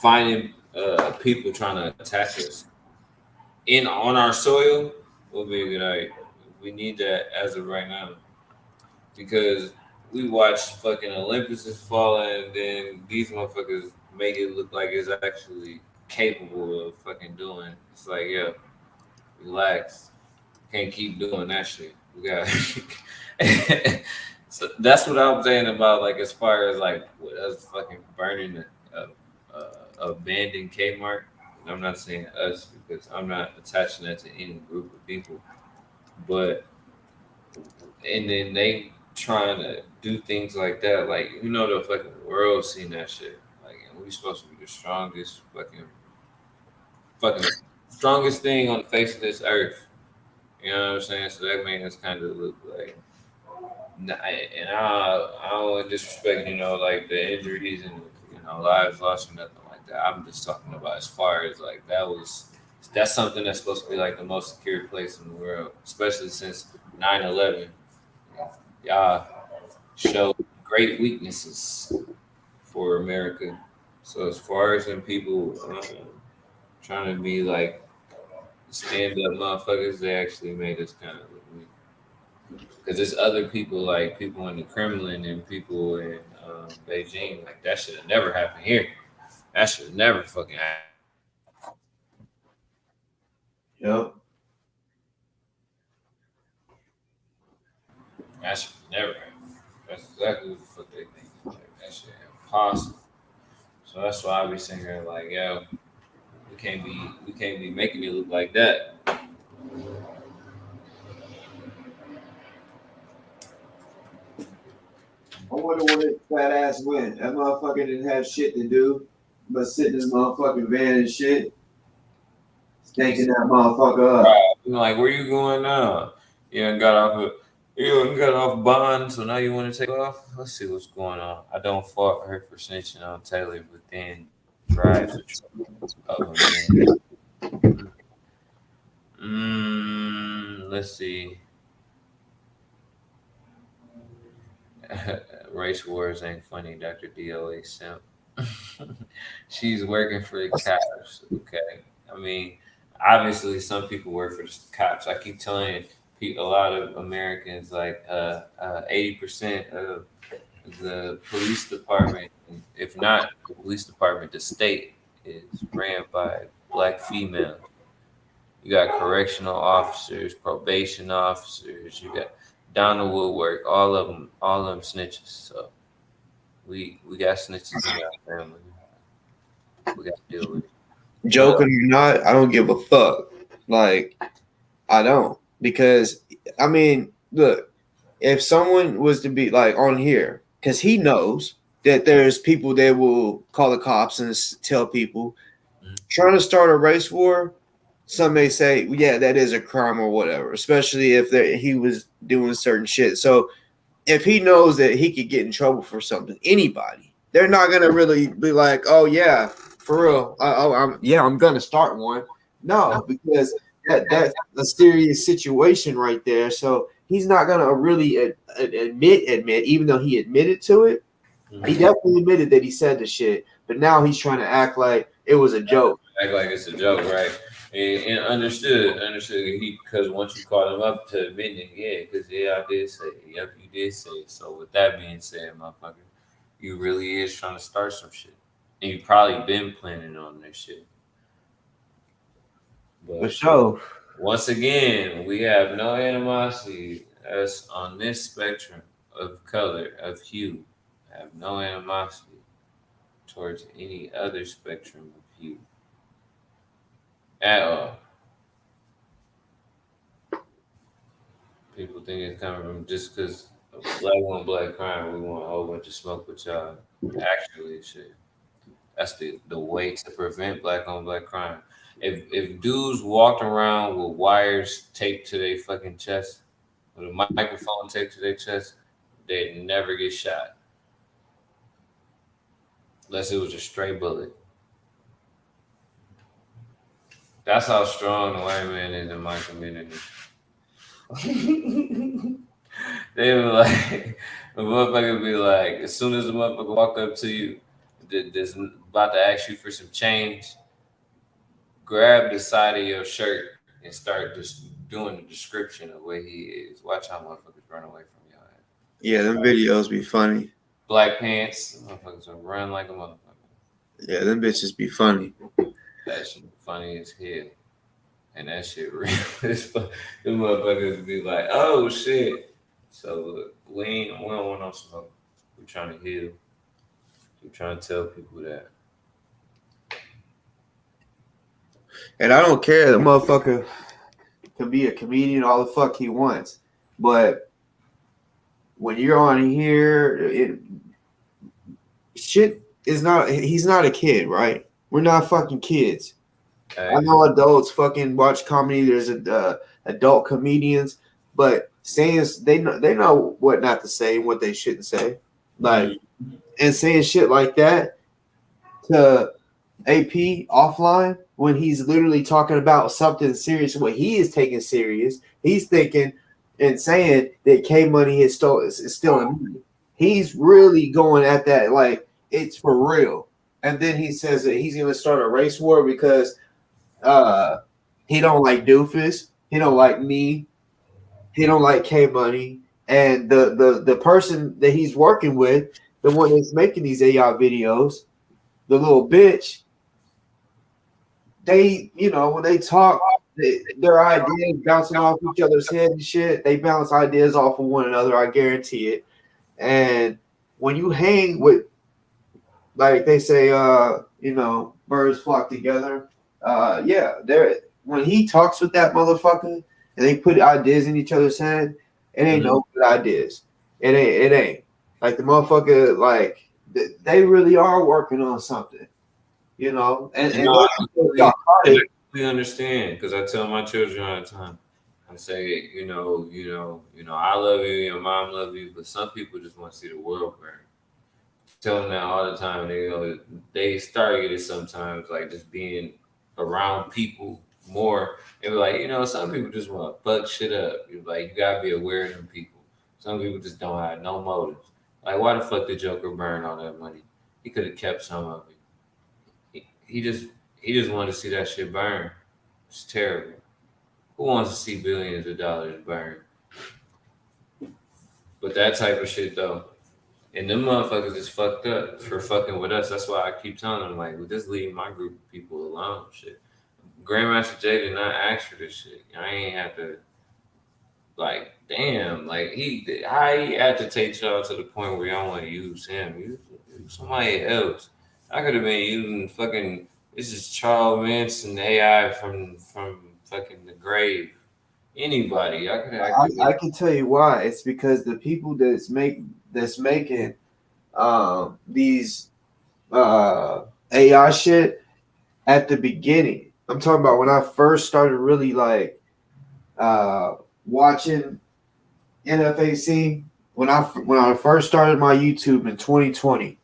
finding people trying to attack us on our soil will be a good idea. We need that as of right now, because we watched fucking Olympus is falling, and then these motherfuckers make it look like it's actually capable of fucking doing. It's like, yeah. Relax. Can't keep doing that shit. We got. So that's what I'm saying about like as far as like with us fucking burning abandoned Kmart. I'm not saying us because I'm not attaching that to any group of people, but and then they trying to do things like that, like the fucking world seen that shit. Like, and we supposed to be the strongest fucking strongest thing on the face of this earth. You know what I'm saying? So that made us kind of look like, and I don't want to disrespect, like the injuries and lives lost or nothing like that. I'm just talking about as far as like that's something that's supposed to be like the most secure place in the world, especially since 9/11. Y'all showed great weaknesses for America. So as far as when people trying to be like stand up motherfuckers, they actually made us kind of look weak. Because there's other people, like people in the Kremlin and people in Beijing, like that should have never happened here. That should have never fucking happened. Yep. That should have never happened. That's exactly what the fuck they think. Like, that shit impossible. So that's why I be sitting here like, yo, we can't be making it look like that. I wonder where his fat ass went. That motherfucker didn't have shit to do but sit in his motherfucking van and shit. Stinking that motherfucker up. Right. I'm like, where you going now? You got off bond, so now you want to take off? Let's see what's going on. I don't fault her for snitching on Taylor, but then drives the truck. Let's see. Race wars ain't funny, Dr. DOA simp. She's working for the cops. Okay. I mean, obviously some people work for the cops. I keep telling a lot of Americans, like 80% of the police department, if not the police department, the state is ran by Black females. You got correctional officers, probation officers, you got down the woodwork, all of them snitches. So we got snitches in our family. We got to deal with it. Joking or not, I don't give a fuck. Like, I don't. Because, I mean, look, if someone was to be like on here, because he knows that there's people that will call the cops and tell people trying to start a race war. Some may say, yeah, that is a crime or whatever, especially if he was doing certain shit. So if he knows that he could get in trouble for something, anybody, they're not going to really be like, oh, yeah, for real. I'm going to start one. No, because that's a serious situation right there. So he's not going to really admit, even though he admitted to it. He definitely admitted that he said the shit. But now he's trying to act like it was a joke. Act like it's a joke, right? And understood because once you called him up to admit it, I did say it. Yep, you did say it. So with that being said, motherfucker, you really is trying to start some shit. And you probably been planning on this shit. But for sure. Once again, we have no animosity as on this spectrum of color, of hue. I have no animosity towards any other spectrum of hue. At all. People think it's coming from just because black on black crime, we want a whole bunch of smoke with y'all. Actually, shit. That's the way to prevent black on black crime. If dudes walked around with wires taped to their fucking chest, with a microphone taped to their chest, they'd never get shot. Unless it was a stray bullet. That's how strong the white man is in my community. They were like, the motherfucker be like, as soon as the motherfucker walk up to you, that's about to ask you for some change, grab the side of your shirt and start just doing the description of where he is. Watch how motherfuckers run away from y'all. Yeah, them videos be funny. Black pants, motherfuckers will run like a motherfucker. Yeah, them bitches be funny. That shit be funny as hell. And that shit real. The motherfuckers be like, oh shit. So we don't want no smoke. We're trying to heal. We're trying to tell people that. And I don't care. The motherfucker can be a comedian all the fuck he wants. But when you're on here, shit is not, he's not a kid, right? We're not fucking kids. I know adults fucking watch comedy. There's adult comedians, but saying they know what not to say and what they shouldn't say, like, and saying shit like that to AP offline when he's literally talking about something serious. What he is taking serious, he's thinking and saying that K Money is stealing money. He's really going at that like it's for real, and then he says that he's going to start a race war because. He don't like Dufus. He don't like me. He don't like K Money. And the person that he's working with, the one that's making these AI videos, the little bitch, they, when they talk, their ideas bouncing off each other's head and shit. They bounce ideas off of one another. I guarantee it. And when you hang with, like they say, birds flock together. When he talks with that motherfucker and they put ideas in each other's head, it ain't no good ideas. It ain't. Like the motherfucker, like they really are working on something, We understand because I tell my children all the time. I say, I love you, your mom love you, but some people just want to see the world burn. Tell them that all the time. They start getting sometimes like just being around people more and be like, some people just want to fuck shit up. You're like, you gotta be aware of them people. Some people just don't have no motives. Like, why the fuck did Joker burn all that money? He could have kept some of it. He just wanted to see that shit burn. It's terrible. Who wants to see billions of dollars burn? But that type of shit though. And them motherfuckers is fucked up for fucking with us. That's why I keep telling them, like, just leave my group of people alone. Shit. Grandmaster Jay did not ask for this shit. I ain't have to, like, damn. Like, he had to take y'all to the point where y'all want to use him. Use somebody else. I could have been using fucking, this is Charles Manson AI from fucking the grave. Anybody. I can tell you why. It's because the people that's making these AI shit at the beginning. I'm talking about when I first started really like watching NFAC. When I first started my YouTube in 2020.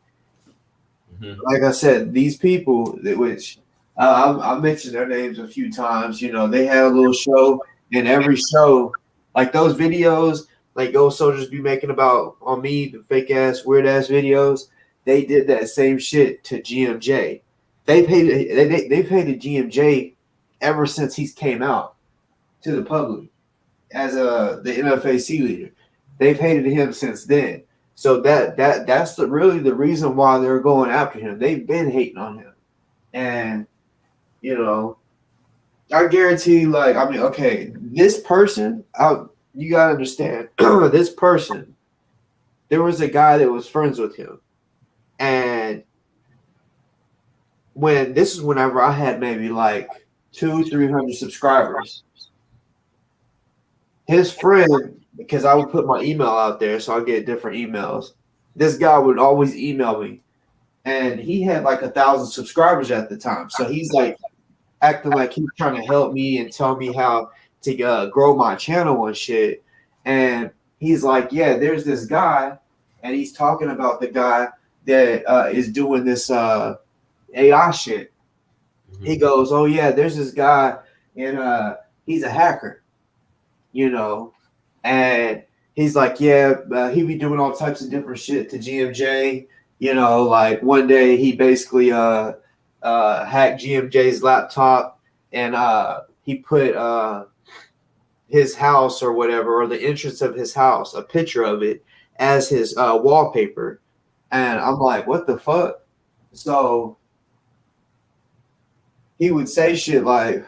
Like I said, these people which I mentioned their names a few times. They had a little show. In every show, like those videos, like Ghost Soldiers be making about on me, the fake ass, weird ass videos, they did that same shit to GMJ. They've hated GMJ ever since he's came out to the public as the NFAC leader. They've hated him since then. So that's really the reason why they're going after him. They've been hating on him, and I guarantee, this person, you gotta understand, this person, there was a guy that was friends with him. And whenever I had maybe like 200-300 subscribers, his friend, because I would put my email out there, so I get different emails, this guy would always email me. And he had like 1,000 subscribers at the time. So he's like, acting like he's trying to help me and tell me how to grow my channel and shit. And he's like, yeah, there's this guy, and he's talking about the guy that is doing this AI shit. He goes, oh yeah, there's this guy, and he's a hacker, and he's like, yeah, he be doing all types of different shit to GMJ. Like one day he basically hacked GMJ's laptop, and he put his house or whatever, or the entrance of his house, a picture of it as his wallpaper. And I'm like, what the fuck? So he would say shit like,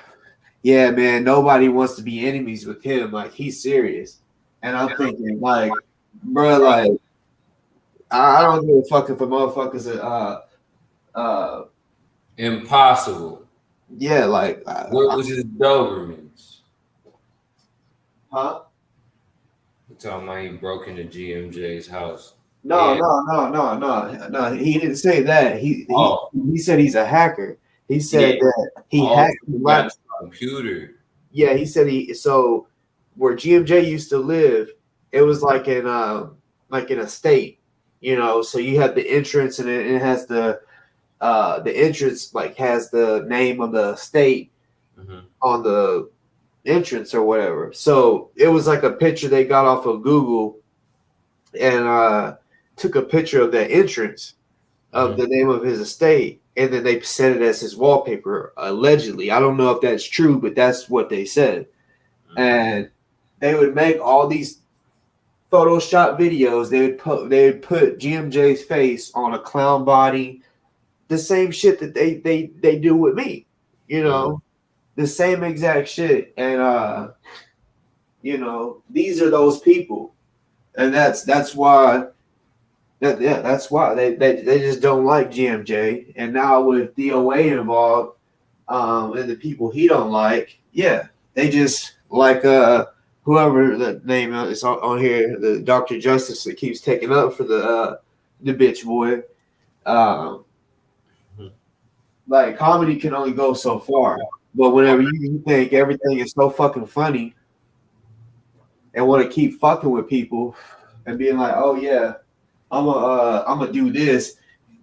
yeah, man, nobody wants to be enemies with him. Like, he's serious. And I'm thinking, like, bro, like, I don't give a fuck if a motherfucker's Impossible. yeah, like, What was his Dobermans? huh? You talking about he broke into GMJ's house? No, Yeah. no. He didn't say that. He said he's a hacker. He said that he hacked the got his computer. Yeah, he said so where GMJ used to live, it was like in a state, you know. So you have the entrance, and it has the entrance like has the name of the state on the entrance or whatever. So it was like a picture they got off of Google, and took a picture of that entrance of the name of his estate, and then they set it as his wallpaper, allegedly. I don't know if that's true, but that's what they said. And they would make all these Photoshop videos. They would put GMJ's face on a clown body, the same shit that they do with me, you know, the same exact shit. And you know, these are those people, and that's why. That's why they just don't like GMJ. And now with DOA involved, and the people he don't like, yeah, they just like whoever the name is on here, the Dr. Justice that keeps taking up for the bitch boy. Like, comedy can only go so far, but whenever you think everything is so fucking funny and want to keep fucking with people and being like, oh yeah, I'm gonna do this.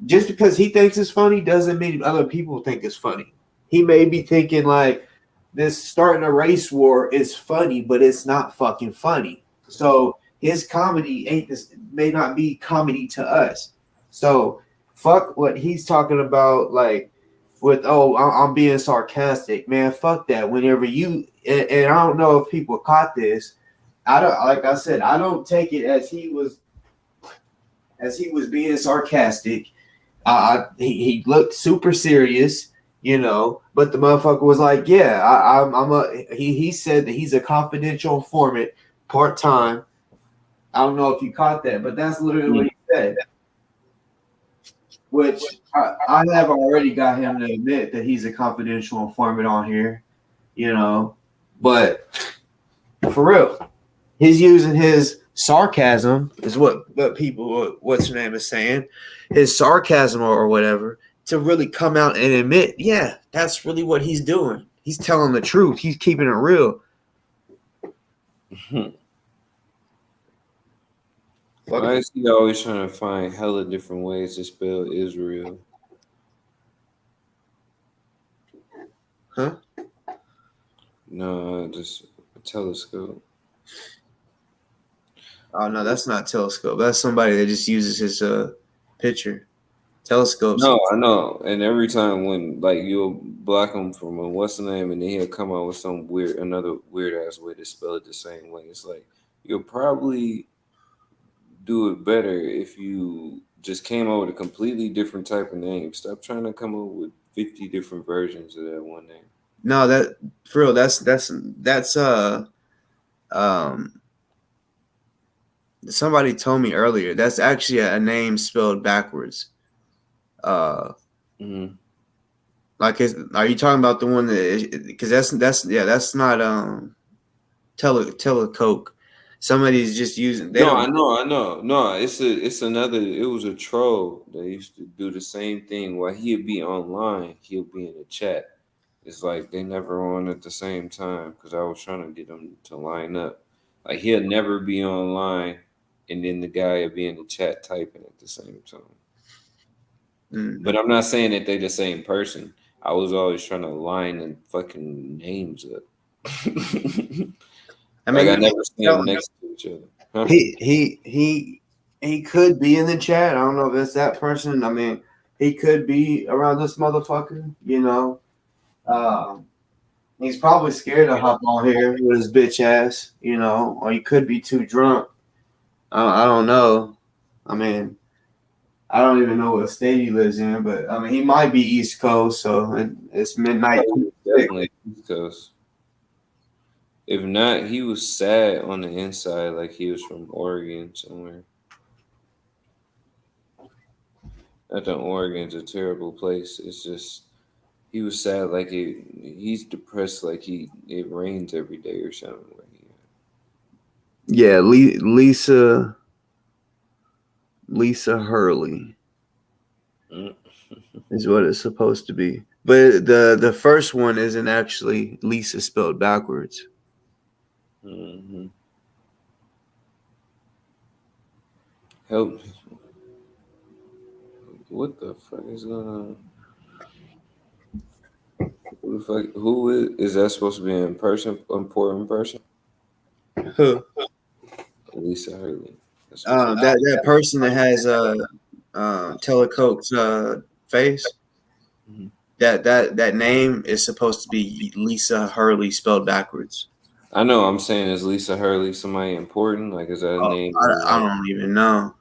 Just because he thinks it's funny doesn't mean other people think it's funny. He may be thinking like this starting a race war is funny, but it's not fucking funny. So his comedy may not be comedy to us. So fuck what he's talking about, like with I'm being sarcastic, man. Fuck that. Whenever you and I don't know if people caught this. I don't, like I said, I don't take it as he was being sarcastic. He looked super serious, you know, but the motherfucker was like, yeah, he said that he's a confidential informant part-time. I don't know if you caught that, but that's literally what he said, which I have already got him to admit that he's a confidential informant on here, you know, but for real, he's using his sarcasm is what people, what's her name is saying, his sarcasm or whatever, to really come out and admit, yeah, that's really what he's doing. He's telling the truth. He's keeping it real. Why is he always trying to find hella different ways to spell Israel? Huh? No, just a telescope. Oh no, that's not telescope. That's somebody that just uses his picture. Telescopes. No, I know. And every time when like you'll block him from what's the name, and then he'll come out with some another weird ass way to spell it the same way. It's like you'll probably do it better if you just came up with a completely different type of name. Stop trying to come up with 50 different versions of that one name. No, that for real. That's somebody told me earlier. That's actually a name spelled backwards. Like, are you talking about the one that? Because that's not telecoke. Somebody's just using. I know. No, it's another. It was a troll that used to do the same thing. While he'd be online, he'll be in the chat. It's like they never on at the same time because I was trying to get them to line up. Like he'll never be online, and then the guy will be in the chat typing at the same time. But I'm not saying that they're the same person. I was always trying to line the fucking names up. I mean, I never seen them next to each other. Huh? He could be in the chat. I don't know if it's that person. I mean, he could be around this motherfucker. You know, he's probably scared to hop on here with his bitch ass. You know, or he could be too drunk. I don't know. I mean, I don't even know what state he lives in, but I mean, he might be East Coast, so it's midnight. Definitely East Coast. If not, he was sad on the inside, like he was from Oregon somewhere. I think Oregon's a terrible place. It's just he was sad, like he's depressed, like it rains every day or something. Yeah, Lisa Hurley is what it's supposed to be. But the first one isn't actually Lisa spelled backwards. Mm-hmm. Help. What the fuck is going on? Who is that supposed to be an important person? Who? Lisa Hurley. That person that has Telecoke's face. Mm-hmm. That name is supposed to be Lisa Hurley spelled backwards. I know. I'm saying, is Lisa Hurley somebody important? Like, is that a name? I don't even know.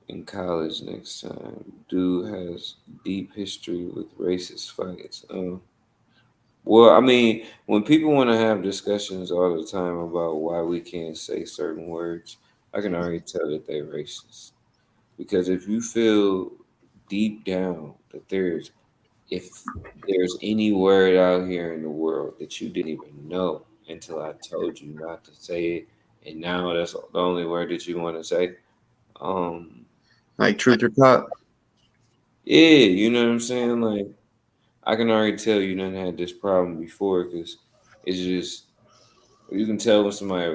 In college next time, dude has deep history with racist fights. Well, I mean, when people want to have discussions all the time about why we can't say certain words, I can already tell that they're racist. Because if you feel deep down that if there's any word out here in the world that you didn't even know until I told you not to say it, and now that's the only word that you want to say, like truth or cut. Yeah, you know what I'm saying? Like, I can already tell you done had this problem before because it's just you can tell when somebody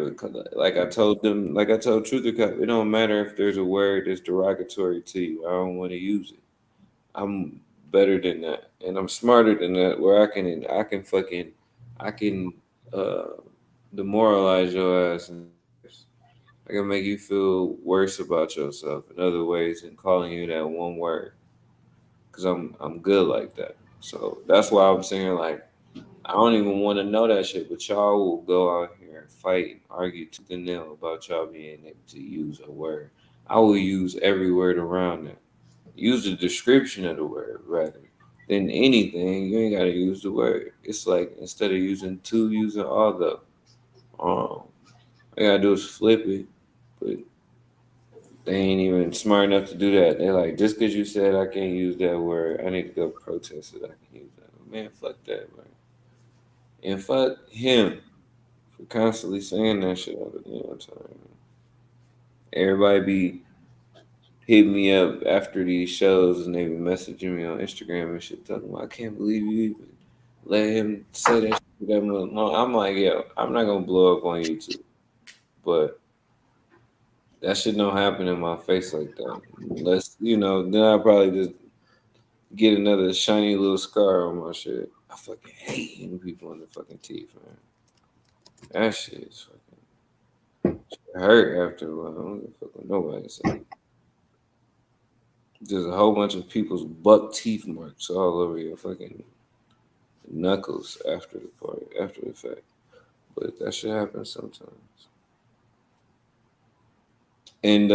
like I told Truth or Cut, it don't matter if there's a word that's derogatory to you. I don't want to use it. I'm better than that, and I'm smarter than that. Where I can demoralize your ass, and I can make you feel worse about yourself in other ways than calling you that one word. Cause I'm good like that. So that's why I'm saying, like, I don't even want to know that shit, but y'all will go out here and fight and argue tooth and nail about y'all being able to use a word. I will use every word around that. Use the description of the word rather than anything. You ain't gotta use the word. It's like instead of using to, using all the. All I gotta do is flip it, but they ain't even smart enough to do that. They're like, just because you said I can't use that word, I need to go protest it. I can use that. Man, fuck that, man. And fuck him for constantly saying that shit all the damn time. Everybody be hitting me up after these shows and they be messaging me on Instagram and shit talking about, I can't believe you even let him say that shit that much long. I'm like, yo, I'm not gonna blow up on YouTube. But that shit don't happen in my face like that. Unless, then I'll probably just get another shiny little scar on my shit. I fucking hate hitting people in the fucking teeth, man. That shit is fucking hurt after a while. I don't give a fuck what nobody say. There's a whole bunch of people's buck teeth marks all over your fucking knuckles after the fact. But that shit happens sometimes. And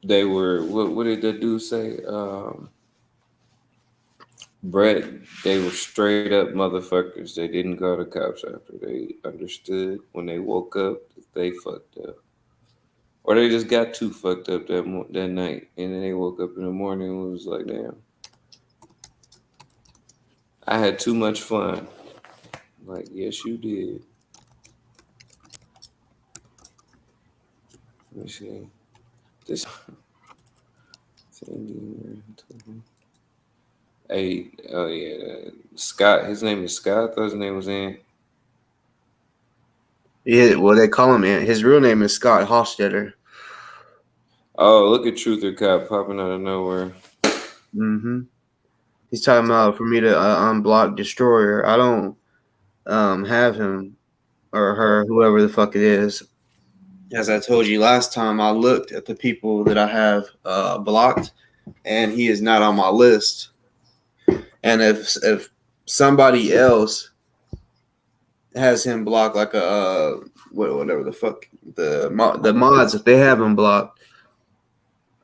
they were what did that dude say? Brett, they were straight up motherfuckers. They didn't go to cops after they understood when they woke up that they fucked up. Or they just got too fucked up that night. And then they woke up in the morning and was like, damn, I had too much fun. Like, yes, you did. Let me see. This. Hey, oh yeah, Scott. His name is Scott. I thought his name was Ant. Yeah, well, they call him Ant. His real name is Scott Hofstetter. Oh, look at Truth or Cat popping out of nowhere. Mm-hmm. He's talking about for me to unblock Destroyer. I don't have him or her, whoever the fuck it is. As I told you last time, I looked at the people that I have blocked, and he is not on my list. And if somebody else has him blocked, like whatever the fuck the mods, if they have him blocked,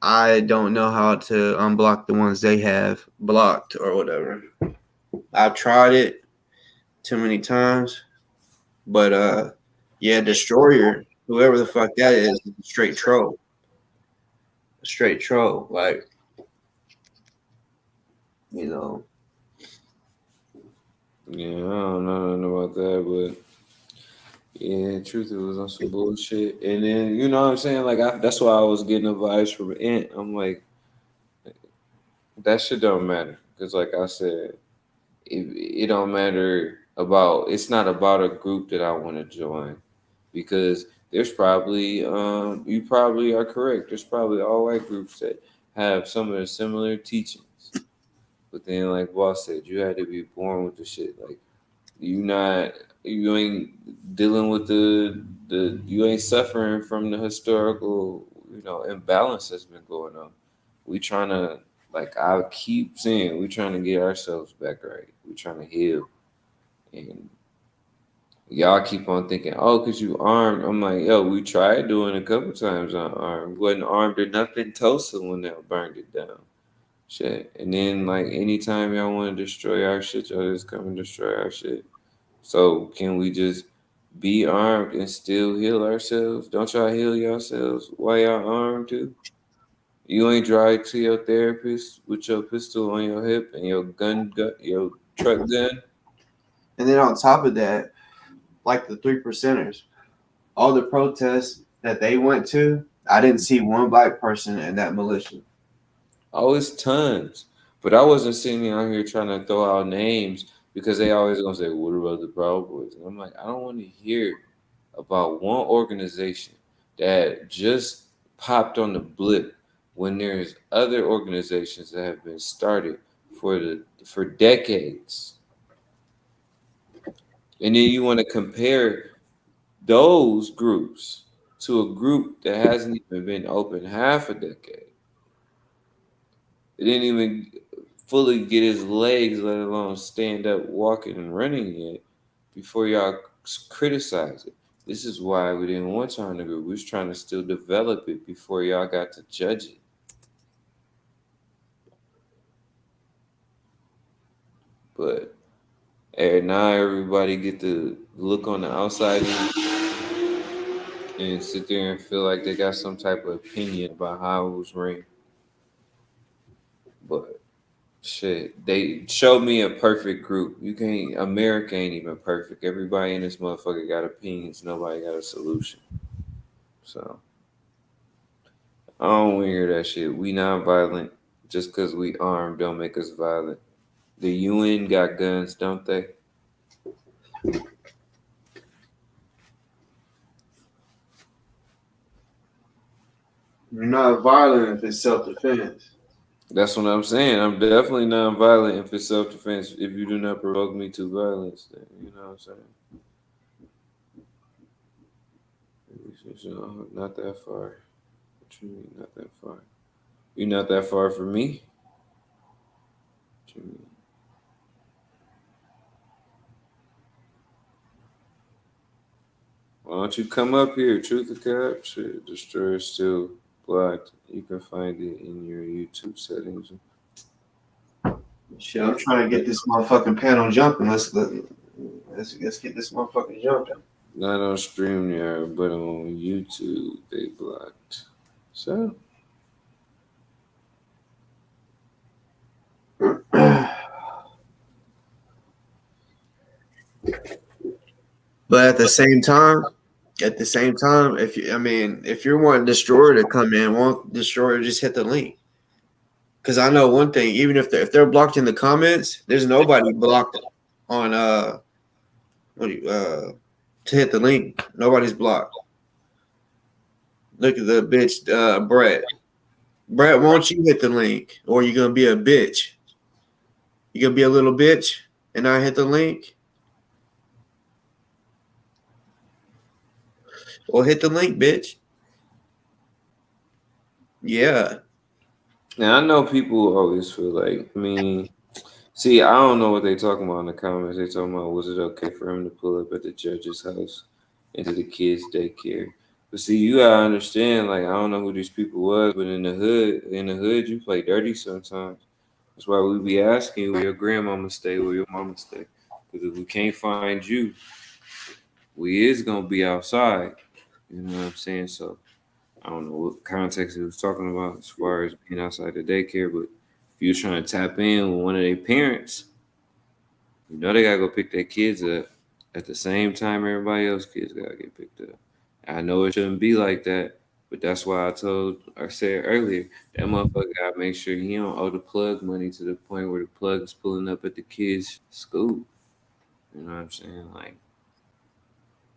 I don't know how to unblock the ones they have blocked or whatever. I've tried it too many times, but yeah, Destroyer, whoever the fuck that is a straight troll. A straight troll, like, you know. Yeah, I don't know nothing about that, but yeah, truth, it was on some bullshit. And then you know what I'm saying? Like that's why I was getting advice from Ant. I'm like, that shit don't matter. Because like I said, it don't matter about, it's not about a group that I want to join. Because there's probably you probably are correct. There's probably all white groups that have some of the similar teachings. But then like Boss said, you had to be born with the shit. Like you ain't dealing with the you ain't suffering from the historical, you know, imbalance that's been going on. We trying to, like I keep saying, we trying to get ourselves back right. We trying to heal. And y'all keep on thinking, oh, cause you armed. I'm like, yo, we tried doing it a couple times unarmed. Wasn't armed enough in Tulsa when they burned it down. Shit. And then like anytime y'all want to destroy our shit, y'all just come and destroy our shit. So can we just be armed and still heal ourselves? Don't y'all heal yourselves while y'all armed too? You ain't drive to your therapist with your pistol on your hip and your your truck gun. And then on top of that, like the 3%ers, all the protests that they went to, I didn't see one black person in that militia. Oh, it's tons. But I wasn't sitting out here trying to throw out names because they always gonna say, "What about the Proud Boys?" And I'm like, I don't want to hear about one organization that just popped on the blip when there's other organizations that have been started for decades. And then you want to compare those groups to a group that hasn't even been open half a decade. It didn't even fully get his legs, let alone stand up, walking and running yet, before y'all criticize it. This is why we didn't want y'all in the group. We was trying to still develop it before y'all got to judge it. But now everybody get to look on the outside and sit there and feel like they got some type of opinion about how it was ran. But shit, they showed me a perfect group. America ain't even perfect. Everybody in this motherfucker got opinions. Nobody got a solution. So I don't want to hear that shit. We not violent. Just because we armed don't make us violent. The UN got guns, don't they? You're not violent if it's self-defense. That's what I'm saying. I'm definitely non-violent if it's self-defense. If you do not provoke me to violence, then you know what I'm saying. Not that far. What you mean, not that far? You're not that far from me. What you mean? Why don't you come up here? Truth or Cap? Shit, Destroyer is still blocked. You can find it in your YouTube settings. Shit, I'm trying to get this motherfucking panel jumping. Let's get this motherfucking jumping. Not on StreamYard, but on YouTube they blocked. So. But at the same time, if you're wanting Destroyer to come in, won't Destroyer just hit the link? Because I know one thing, even if they're blocked in the comments, there's nobody blocked on to hit the link. Nobody's blocked. Look at the bitch, Brett. Brett, won't you hit the link, or you gonna be a bitch? You gonna be a little bitch and not hit the link? Well, hit the link, bitch. Yeah. Now I know people always feel like, see, I don't know what they talking about in the comments. They talking about, was it okay for him to pull up at the judge's house into the kids' daycare? But see, you gotta understand, like, I don't know who these people was, but in the hood, you play dirty sometimes. That's why we be asking you where your grandmama stay, where your mama stay. Because if we can't find you, we is gonna be outside. You know what I'm saying? So I don't know what context he was talking about as far as being outside the daycare, but if you're trying to tap in with one of their parents, you know they gotta go pick their kids up at the same time everybody else kids gotta get picked up. I know it shouldn't be like that, but that's why I said earlier, that motherfucker gotta make sure he don't owe the plug money to the point where the plug is pulling up at the kids' school. You know what I'm saying? Like,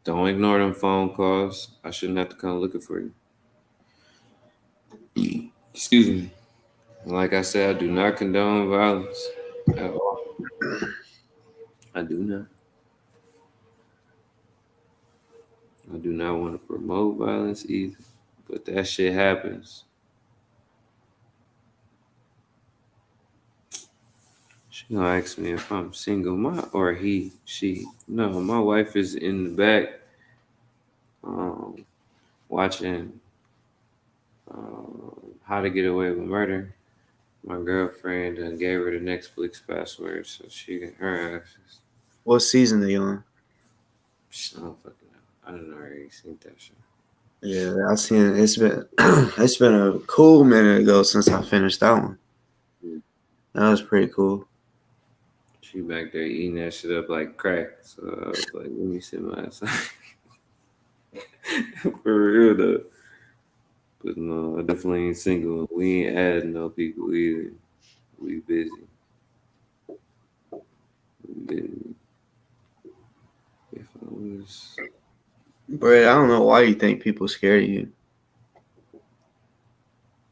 don't ignore them phone calls. I shouldn't have to come looking for you. Excuse me. Like I said, I do not condone violence at all. I do not. I do not want to promote violence either. But that shit happens. She gonna ask me if I'm single, she. No, my wife is in the back, watching How to Get Away with Murder. My girlfriend gave her the Netflix password, so her access. What season are you on? I don't fucking know. I don't already seen that shit. Yeah, I've seen it. It's been a cool minute ago since I finished that one. That was pretty cool. She back there eating that shit up like crack. So I was like, let me sit my ass. For real though. But no, I definitely ain't single. We ain't adding no people either. We busy. If I was, Brett, I don't know why you think people scared of you.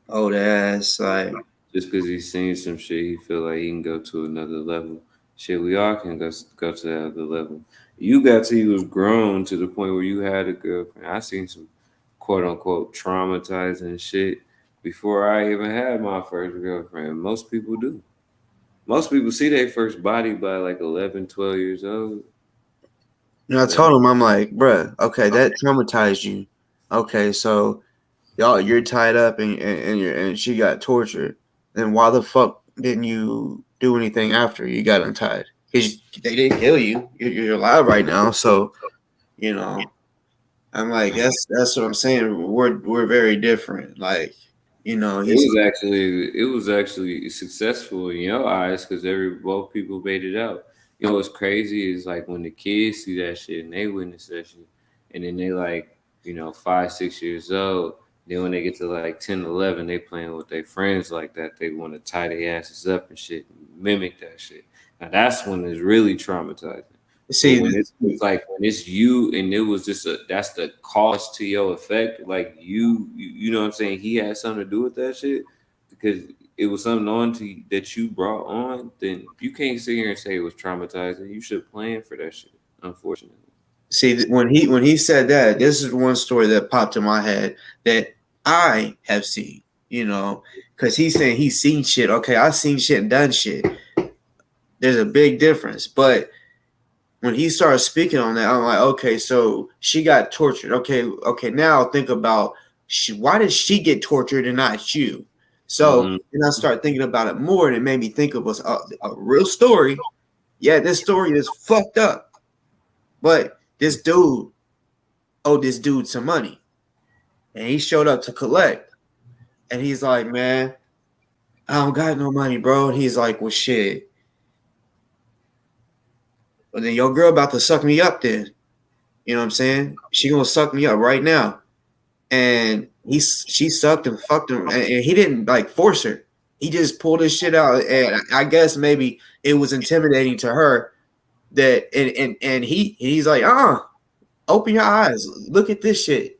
Old ass, like, just because he's seen some shit, he feel like he can go to another level. Shit, we all can go to that other level. You got till you was grown to the point where you had a girlfriend. I seen some quote unquote traumatizing shit before I even had my first girlfriend. Most people do. Most people see their first body by like 11, 12 years old. you know, I told him, I'm like, bruh, okay, that traumatized you. Okay, so you're tied up and she got tortured. Then why the fuck didn't you do anything after you got untied? Because they didn't kill you. You're alive right now. So, you know, I'm like, that's what I'm saying. We're very different. Like, you know, it was actually successful in your eyes because both people made it out. You know what's crazy is like when the kids see that shit and they witness that shit, and then they like, 5, 6 years old. Then when they get to like 10, 11, they playing with their friends like that. They want to tie their asses up and shit, and mimic that shit. Now that's when it's really traumatizing. see, when it's like when it's you and it was just that's the cost to your effect. Like you know what I'm saying? He had something to do with that shit because it was something on to you that you brought on. Then you can't sit here and say it was traumatizing. You should plan for that shit. Unfortunately. See, when he said that, this is one story that popped in my head that I have seen. You know, because he's saying he's seen shit. Okay, I've seen shit and done shit. There's a big difference, but when he started speaking on that, I'm like, okay, so she got tortured. Okay, now think about why did she get tortured and not you? So then I started thinking about it more, and it made me think of a real story. Yeah, this story is fucked up, but this dude owed this dude some money, and he showed up to collect, and he's like, man, I don't got no money, bro. And he's like, well, shit. But then your girl about to suck me up then. You know what I'm saying? She gonna suck me up right now. And she sucked and fucked him. And he didn't like force her. He just pulled his shit out. And I guess maybe it was intimidating to her that and he's like, open your eyes. Look at this shit.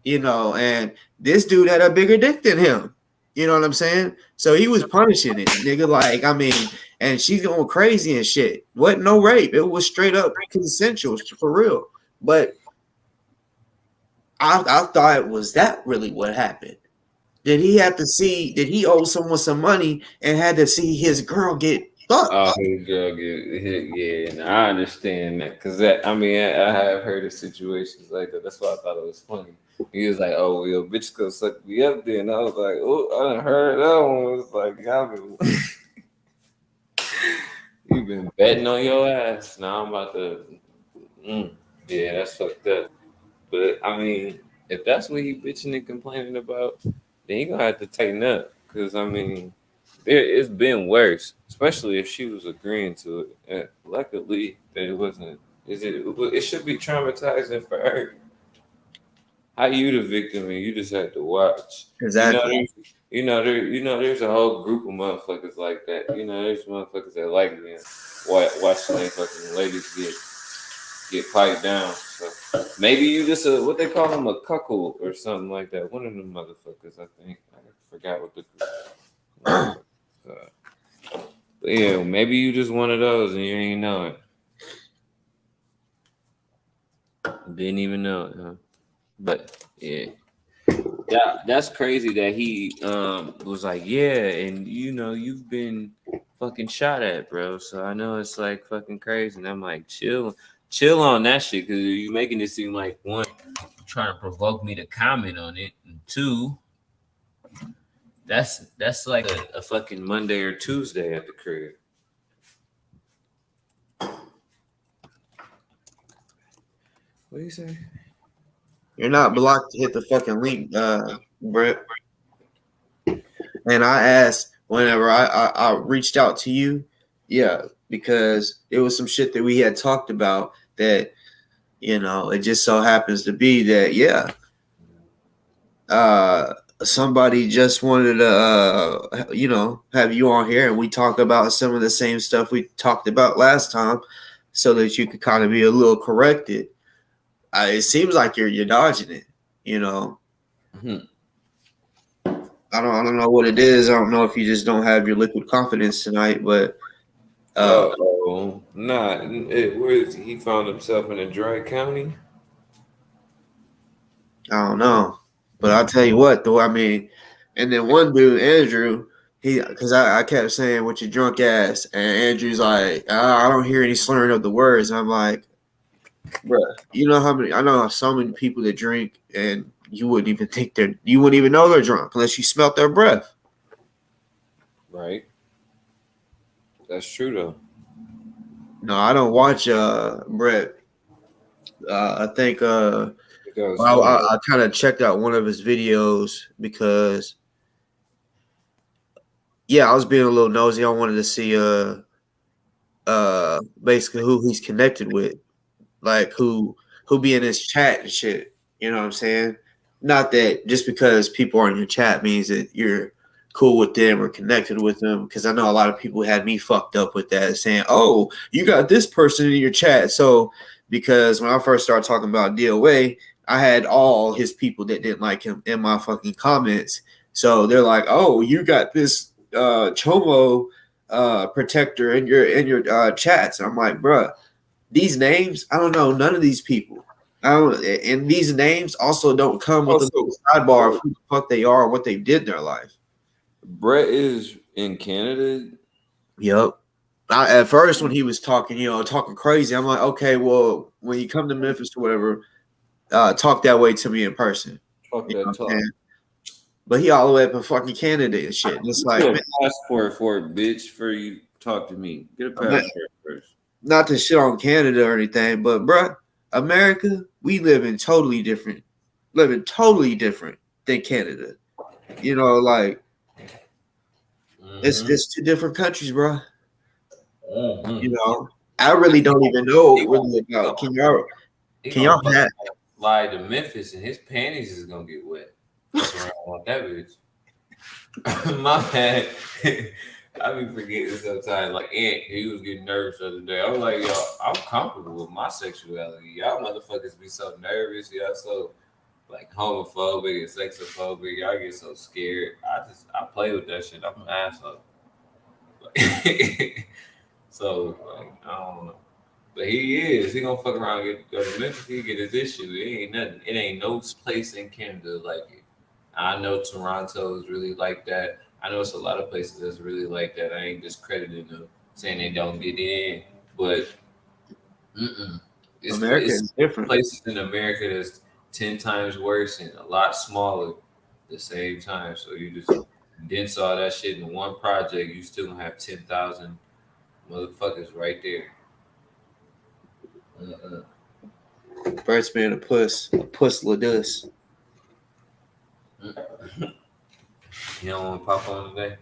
You know, and this dude had a bigger dick than him. You know what I'm saying? So he was punishing it, nigga. Like, I mean, and she's going crazy and shit. Wasn't no rape. It was straight up consensual for real. But I thought it was that really what happened. Did he owe someone some money and had to see his girl get fucked? Oh, his girl get hit. Yeah, and I understand that because I have heard of situations like that. That's why I thought it was funny. He was like, "Oh, well, your bitch gonna suck me up there," and I was like, "Oh, I done heard that one." It was like, y'all been, you been betting on your ass. Now I'm about to. Yeah, that's fucked up. But I mean, if that's what he bitching and complaining about, then he gonna have to tighten up. Cause I mean, it's been worse, especially if she was agreeing to it. And luckily, that it wasn't. It should be traumatizing for her. How you the victim and you just had to watch. Exactly. There's a whole group of motherfuckers like that. You know, there's motherfuckers that like me watching their fucking ladies get piped down. So maybe you just what they call them, a cuckold or something like that. One of them motherfuckers, I think. I forgot what the but yeah, maybe you just one of those and you ain't know it. Didn't even know it, huh? But yeah, that's crazy that he was like, yeah, and you know you've been fucking shot at, bro. So I know it's like fucking crazy, and I'm like, chill on that shit, because you making it seem like, one, trying to provoke me to comment on it, and two, that's like a fucking Monday or Tuesday at the crib. What do you say? You're not blocked to hit the fucking link, Brett. And I asked whenever I reached out to you, yeah, because it was some shit that we had talked about that, you know, it just so happens to be that, yeah, somebody just wanted to, you know, have you on here and we talk about some of the same stuff we talked about last time so that you could kind of be a little corrected. It seems like you're dodging it, you know. Mm-hmm. I don't know what it is. I don't know if you just don't have your liquid confidence tonight, but Nah. Where is he? He found himself in a dry county. I don't know. But I'll tell you what, though. I mean, and then one dude, Andrew, because I kept saying with your drunk ass, and Andrew's like, I don't hear any slurring of the words. And I'm like, bruh, you know how many? I know so many people that drink, and you wouldn't even think you wouldn't even know they're drunk unless you smelt their breath. Right. That's true though. No, I don't watch Brett. I think I kind of checked out one of his videos because, yeah, I was being a little nosy. I wanted to see basically who he's connected with, like who be in his chat and shit. You know what I'm saying? Not that just because people are in your chat means that you're cool with them or connected with them, because I know a lot of people had me fucked up with that, saying, oh, you got this person in your chat. So because when I first started talking about DOA, I had all his people that didn't like him in my fucking comments. So they're like, oh, you got this Chomo protector in your chats. I'm like, bruh, these names, I don't know none of these people. And these names also don't come with a little sidebar of who the fuck they are and what they did in their life. Brett is in Canada. Yep. At first, when he was talking, talking crazy, I'm like, okay, well, when you come to Memphis or whatever, talk that way to me in person. Talk that talk. But he all the way up in fucking Canada and shit. And it's like, get a passport for it, bitch, for you talk to me. Get a passport first. Not to shit on Canada or anything, but bruh, America, we living totally different than Canada. You know, like it's two different countries, bro. Mm-hmm. You know, I really don't even know really about. Can y'all fly to Memphis and his panties is gonna get wet? That's where I want that bitch. My bad. I be forgetting sometimes. Like Ant, he was getting nervous the other day. I was like, yo, I'm comfortable with my sexuality. Y'all motherfuckers be so nervous. Y'all so like homophobic and sexophobic. Y'all get so scared. I play with that shit. I'm an asshole. So like, I don't know. But he is. He gonna fuck around and go to Memphis. He get his issue. It ain't nothing. It ain't no place in Canada like it. I know Toronto is really like that. I know it's a lot of places that's really like that. I ain't discrediting them, saying they don't get in, but it's different places in America that's 10 times worse and a lot smaller at the same time. So you just dense all that shit in one project, you still gonna have 10,000 motherfuckers right there. Brett's being a puss ladus. You don't want to pop on today?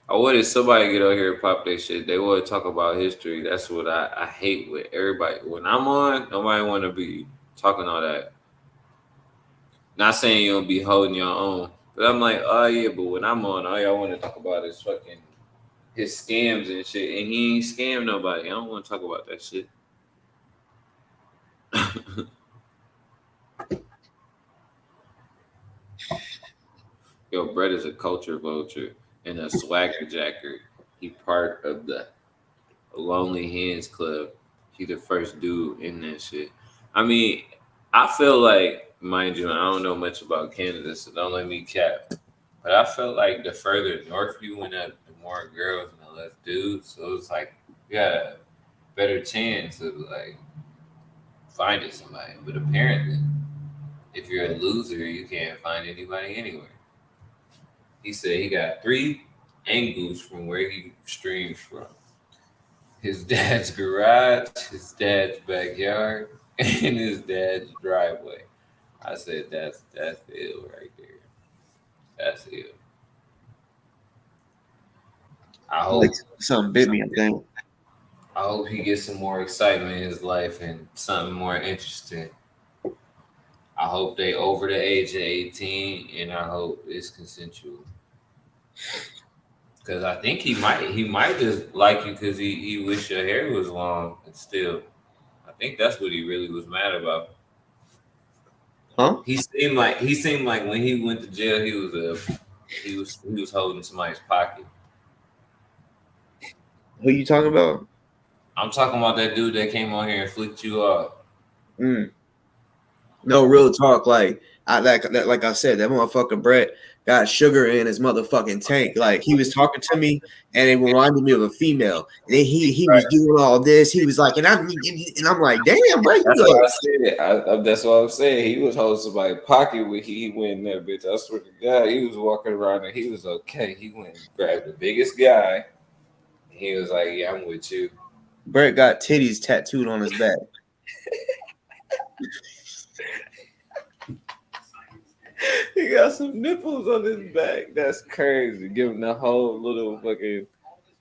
I wanted somebody to get out here and pop their shit. They want to talk about history. That's what I hate with everybody. When I'm on, nobody want to be talking all that. Not saying you don't be holding your own, but I'm like, oh yeah, but when I'm on, all y'all want to talk about is fucking his scams and shit, and he ain't scammed nobody. I don't want to talk about that shit. Yo, Brett is a culture vulture and a swagger jacker. He part of the Lonely Hands Club. He the first dude in that shit. I mean, I feel like, mind you, I don't know much about Canada, so don't let me cap. But I felt like the further north you went up, the more girls and the less dudes. So it's like you got a better chance of like finding somebody. But apparently, if you're a loser, you can't find anybody anywhere. He said he got 3 angles from where he streams from: his dad's garage, his dad's backyard, and his dad's driveway. I said that's ill right there. That's ill. I hope Like something bit me, I think. I hope he gets some more excitement in his life and something more interesting. I hope they over the age of 18, and I hope it's consensual. Because I think he might just like you because he wish your hair was long and still. I think that's what he really was mad about. Huh? He seemed like when he went to jail, he was holding somebody's pocket. Who you talking about? I'm talking about that dude that came on here and flicked you off. No, real talk. Like I said, that motherfucker Brett got sugar in his motherfucking tank. Like he was talking to me, and it reminded me of a female. And then he was doing all this. He was like, and I'm like, damn, Brett. That's what I said. That's what I'm saying. He was holding somebody's pocket when he went in that bitch. I swear to God, he was walking around and he was okay. He went and grabbed the biggest guy. He was like, yeah, I'm with you. Brett got titties tattooed on his back. He got some nipples on his back. That's crazy. Give him the whole little fucking,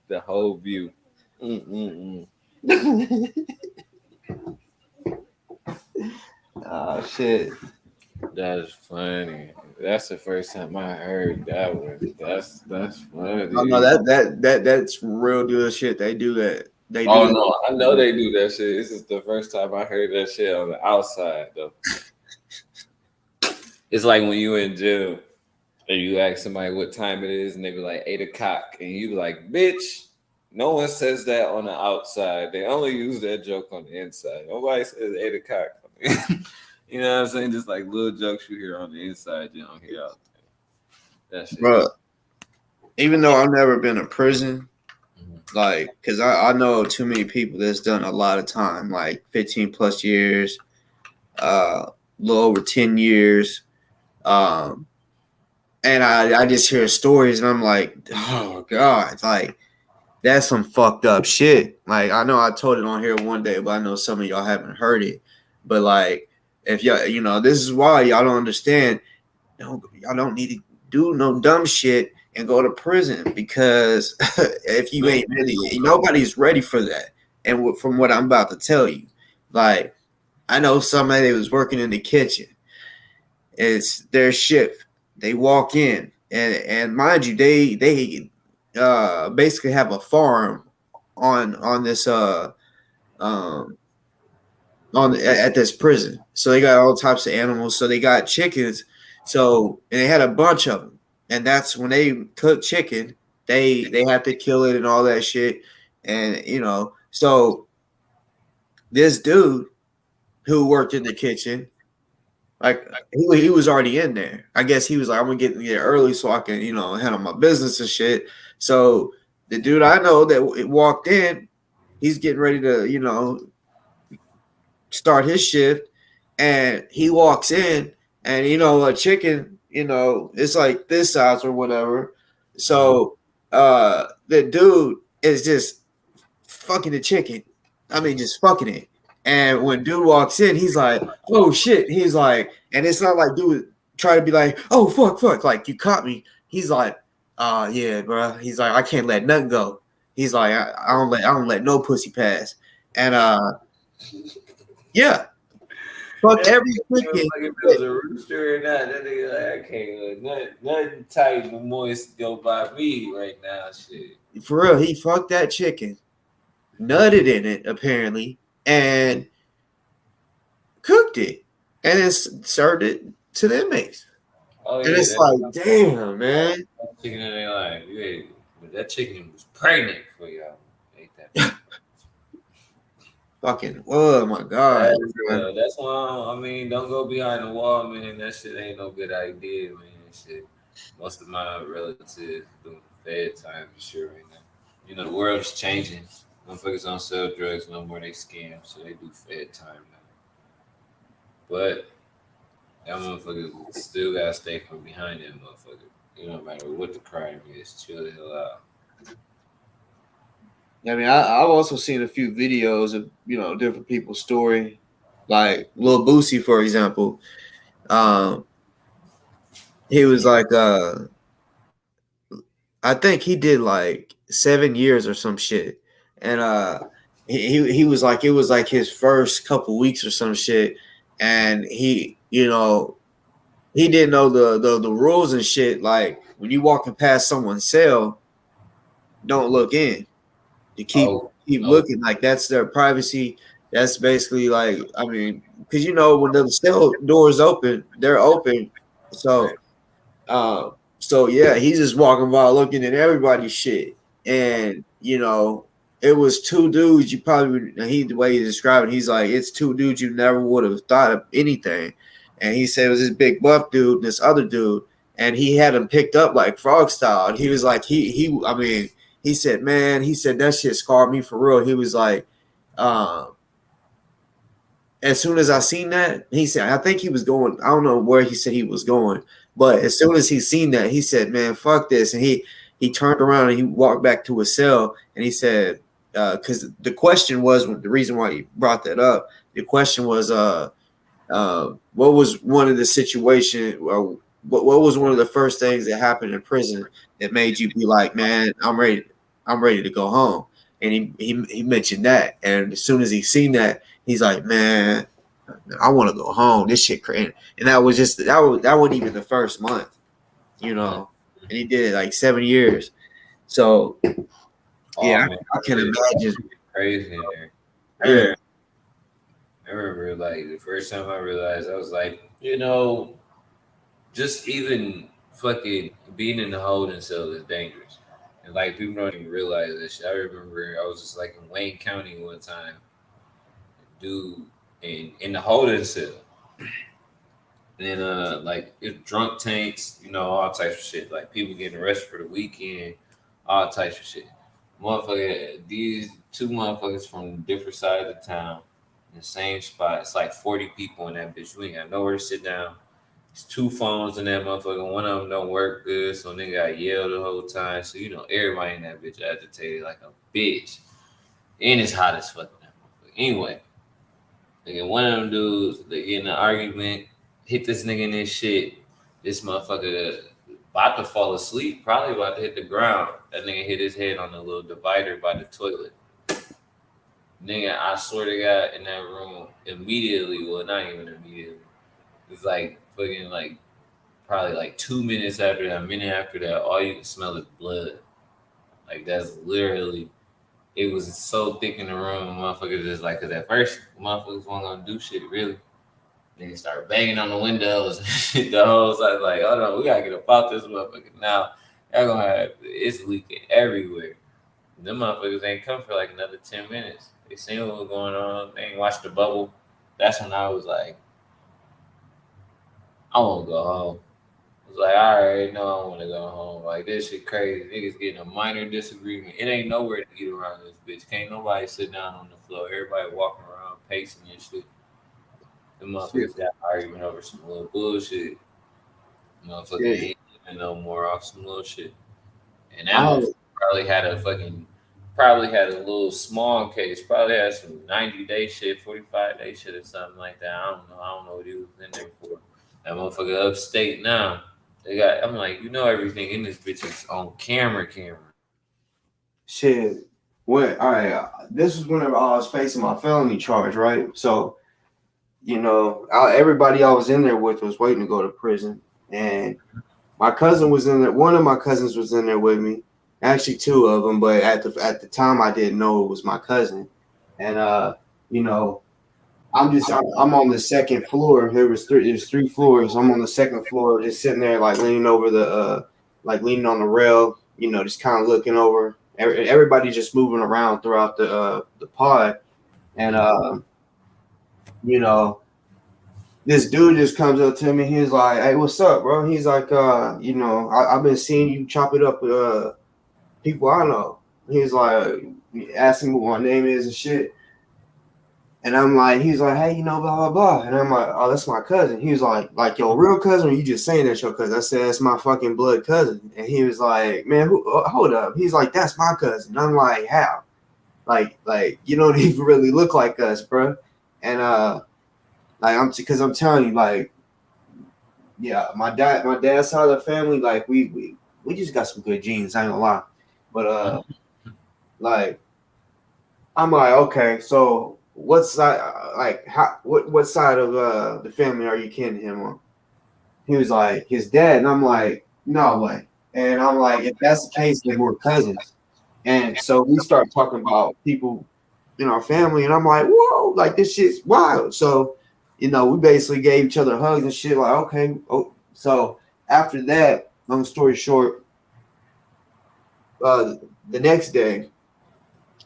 the whole view. Oh shit. That's funny. That's the first time I heard that one. That's funny. Oh, no, that's real good shit. They do that. They do. Oh no, I know they do that shit. This is the first time I heard that shit on the outside though. It's like when you in jail and you ask somebody what time it is and they be like 8 o'clock and you be like, bitch, no one says that on the outside. They only use that joke on the inside. Nobody says 8 o'clock. You know what I'm saying? Just like little jokes you hear on the inside, you don't hear out there. That shit. Bro, even though I've never been in prison, like, because I know too many people that's done a lot of time, like 15 plus years, a little over 10 years. And I just hear stories and I'm like, oh God, like that's some fucked up shit. Like I know I told it on here one day, but I know some of y'all haven't heard it. But like if y'all, this is why y'all don't understand. Y'all don't need to do no dumb shit and go to prison because if you ain't ready, nobody's ready for that. And from what I'm about to tell you, like I know somebody was working in the kitchen. It's their shift. They walk in, and mind you, they basically have a farm on this at this prison. So they got all types of animals. So they got chickens. So and they had a bunch of them, and that's when they cook chicken. They have to kill it and all that shit, and so this dude who worked in the kitchen. Like he was already in there. I guess he was like, I'm gonna get there early so I can, handle my business and shit. So the dude I know that walked in, he's getting ready to, start his shift, and he walks in, and a chicken, it's like this size or whatever. So the dude is just fucking the chicken. I mean, just fucking it. And when dude walks in, he's like, "Oh shit!" He's like, and it's not like dude try to be like, "Oh fuck," like you caught me. He's like, yeah, bro." He's like, "I can't let nothing go." He's like, I don't let no pussy pass." And yeah, fuck every chicken. Like if it was a rooster or not, that nigga like, I can't nothing tight and moist go by me right now. Shit. For real, he fucked that chicken, nutted in it apparently, and cooked it, and then served it to the inmates. Oh, And it's like, damn, man. Chicken in their life. But that chicken was pregnant for y'all. Ate that. Fucking, oh my god. That's why I mean, don't go behind the wall, man. That shit ain't no good idea, man. Shit. Most of my relatives doing fed time for sure right now. The world's changing. Motherfuckers don't sell drugs no more, they scam, so they do fed time now. But that motherfucker still gotta stay from behind that motherfucker. No matter what the crime is, chill the hell out. I mean, I've also seen a few videos of different people's story, like Lil Boosie, for example. He was like, I think he did like 7 years or some shit, and he was like, it was like his first couple weeks or some shit, and he he didn't know the rules and shit. Like when you walking past someone's cell, don't look in. You keep looking, like that's their privacy. That's basically like, I mean, because when the cell doors open, they're open. So yeah, he's just walking by looking at everybody's shit, and it was two dudes. You probably the way he described it, he's like, it's two dudes you never would have thought of anything. And he said it was this big buff dude, and this other dude, and he had him picked up like frog style. And he was like, I mean, he said, man, that shit scarred me for real. He was like, as soon as I seen that, he said, I think he was going, I don't know where he said he was going, but as soon as he seen that, he said, man, fuck this. And he turned around and he walked back to his cell, and he said, because the question was, the reason why he brought that up, the question was, what was one of the situations, or what was one of the first things that happened in prison that made you be like, man, I'm ready to go home? And he mentioned that, and as soon as he seen that, he's like, man, I want to go home. This shit crazy. And that was that wasn't even the first month, and he did it like 7 years. So yeah, I can imagine. Crazy in there. I remember like the first time I realized, I was like, just even fucking being in the holding cell is dangerous. And like people don't even realize that shit. I remember I was just like in Wayne County one time, dude, in the holding cell. And like it's drunk tanks, all types of shit. Like people getting arrested for the weekend, all types of shit. Motherfucker, these two motherfuckers from different sides of town in the same spot. It's like 40 people in that bitch. We ain't got nowhere to sit down. It's two phones in that motherfucker. One of them don't work good, so nigga got yelled the whole time. So everybody in that bitch agitated like a bitch. And it's hot as fuck in that motherfucker. Anyway, nigga, one of them dudes, they get in an argument, hit this nigga in this shit. This motherfucker about to fall asleep, probably about to hit the ground. That nigga hit his head on the little divider by the toilet. Nigga, I swear to God, in that room, immediately, well, not even immediately, it's like fucking like probably like 2 minutes after that, a minute after that, all you can smell is blood. Like that's literally, it was so thick in the room, motherfuckers just like, cause at first motherfuckers weren't gonna do shit really. Then they start banging on the windows and shit. The whole side like, oh no, we gotta get about this motherfucker now. Y'all gonna have, it's leaking everywhere. Them motherfuckers ain't come for like another 10 minutes. They seen what was going on. They ain't watched the bubble. That's when I was like, I want to go home. I was like, I already know I want to go home. Like, this shit crazy. Niggas getting a minor disagreement. It ain't nowhere to get around this bitch. Can't nobody sit down on the floor. Everybody walking around pacing and shit. The motherfuckers got arguing over some little bullshit. Motherfucker ain't even no more off some little shit. And that motherfucker probably had a little small case, probably had some 90-day shit, 45-day shit or something like that. I don't know what he was in there for. That motherfucker upstate now. I'm like, everything in this bitch is on camera. Shit. What? All right. This was whenever I was facing my felony charge, right? So, everybody I was in there with was waiting to go to prison, and my cousin was in there. One of my cousins was in there with me. Actually, two of them, but at the time I didn't know it was my cousin, and I'm on the second floor. There's three floors. I'm on the second floor, just sitting there, like leaning over leaning on the rail, just kind of looking over. Everybody's just moving around throughout the pod, and this dude just comes up to me. He's like, "Hey, what's up, bro?" He's like, I've been seeing you chop it up with people I know." He's like, asking me what my name is and shit. And I'm like, he's like, "Hey, blah, blah, blah." And I'm like, "Oh, that's my cousin." He was like your real cousin, or you just saying that's your cousin? I said, "That's my fucking blood cousin." And he was like, "Man, hold up." He's like, "That's my cousin." And I'm like, "How? Like, you don't even really look like us, bro." And because I'm telling you, like, yeah, my dad's side of the family, like, we just got some good genes, I ain't gonna lie. But like, I'm like, okay, so what side, what side of the family are you kin to him on? He was like, his dad, and I'm like, no way. And I'm like, if that's the case, then we're cousins. And so we start talking about people in our family, and I'm like, whoa, like, this shit's wild. So, we basically gave each other hugs and shit, like, okay. Oh. So after that, long story short, the next day,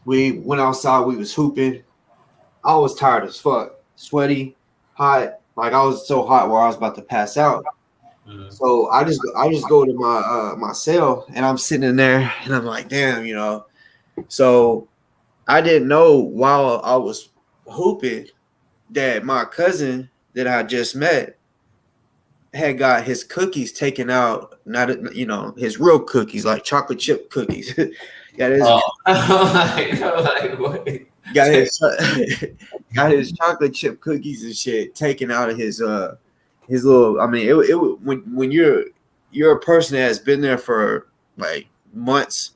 we went outside, we was hooping. I was tired as fuck, sweaty, hot. Like, I was so hot where I was about to pass out. Mm-hmm. So I just go to my cell, and I'm sitting in there, and I'm like, damn, So I didn't know while I was hooping that my cousin that I just met had got his cookies taken out, not his real cookies, like chocolate chip cookies. Got his chocolate chip cookies and shit taken out of his little. I mean, it when you're a person that has been there for like months,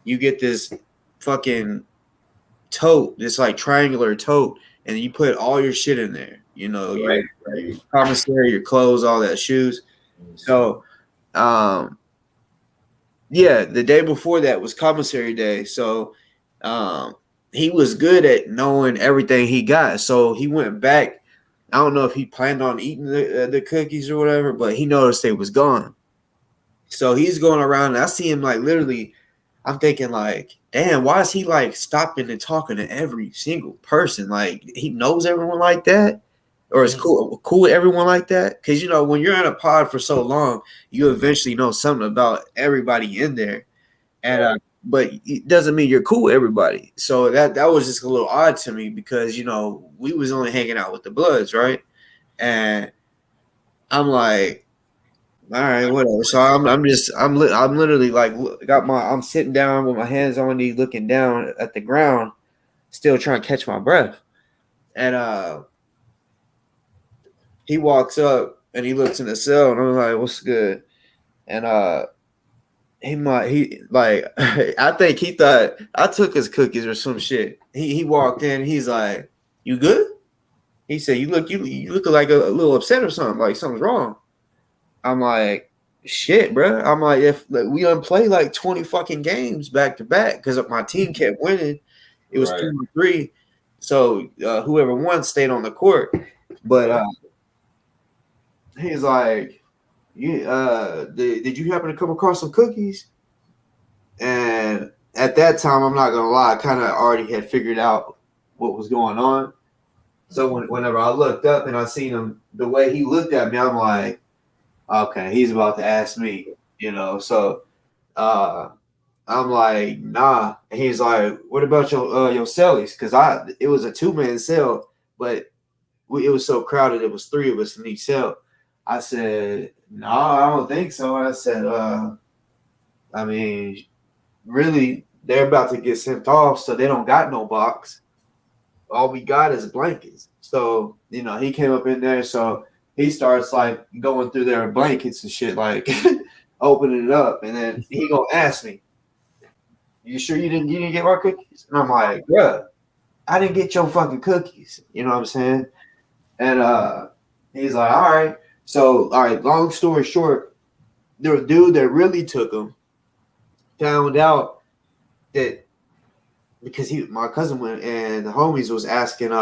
you get this fucking tote, this like triangular tote, and you put all your shit in there. Your commissary, your clothes, all that, shoes. So, the day before that was commissary day. So, he was good at knowing everything he got. So he went back. I don't know if he planned on eating the cookies or whatever, but he noticed they was gone. So he's going around, and I see him like literally. I'm thinking like, damn, why is he like stopping and talking to every single person? Like, he knows everyone like that, or is cool with everyone like that? Because when you're in a pod for so long, you eventually know something about everybody in there, and but it doesn't mean you're cool with everybody. So that was just a little odd to me because we was only hanging out with the Bloods, right? And I'm like, all right, whatever. So I'm literally like I'm sitting down with my hands on me, looking down at the ground, still trying to catch my breath. And he walks up and he looks in the cell, and I'm like, "What's good?" And he I think he thought I took his cookies or some shit. He walked in, he's like, "You good?" He said, you look like a little upset or something, like something's wrong." I'm like, shit, bro. I'm like, if we done play like 20 fucking games back to back because my team kept winning. It was 2-3. So whoever won stayed on the court. But he's like, did you happen to come across some cookies? And at that time, I'm not gonna lie, I kind of already had figured out what was going on. So whenever I looked up and I seen him, the way he looked at me, I'm like, okay, he's about to ask me, So I'm like, nah. And he's like, what about your cellies? Because it was a 2-man cell, but it was so crowded. It was 3 of us in each cell. I said, no, I don't think so. And I said, I mean, really, they're about to get sent off, so they don't got no box. All we got is blankets. So, you know, he came up in there, so he starts like going through their blankets and shit, like opening it up, and then he gonna ask me, "You sure you didn't get my cookies?" And I'm like, "Bruh, I didn't get your fucking cookies." You know what I'm saying? And he's like, "All right." So, all right. Long story short, the dude that really took him found out that because my cousin went and the homies was asking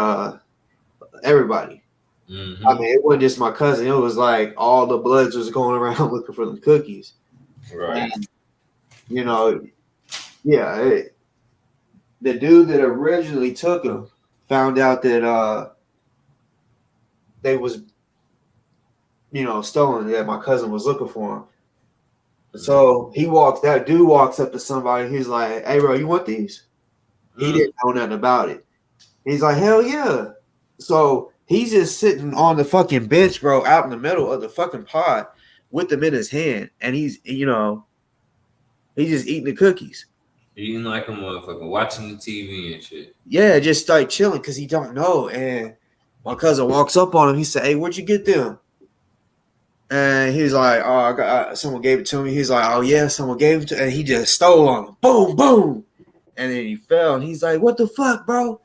everybody. Mm-hmm. I mean, it wasn't just my cousin. It was like all the Bloods was going around looking for them cookies. Right. And, you know, yeah, the dude that originally took him found out that they was, you know, stolen, that my cousin was looking for him. So that dude walks up to somebody. He's like, "Hey, bro, you want these?" He didn't know nothing about it. He's like, "Hell yeah." So he's just sitting on the fucking bench, bro, out in the middle of the fucking pod with them in his hand. And he's, you know, he's just eating the cookies. Eating like a motherfucker, watching the TV and shit. Yeah, just like chilling because he don't know. And my cousin walks up on him. He said, "Hey, where'd you get them?" And he's like, "Oh, I got someone gave it to me." He's like, "Oh yeah, someone gave it to," and he just stole on him. Boom, boom. And then he fell, and he's like, "What the fuck, bro?"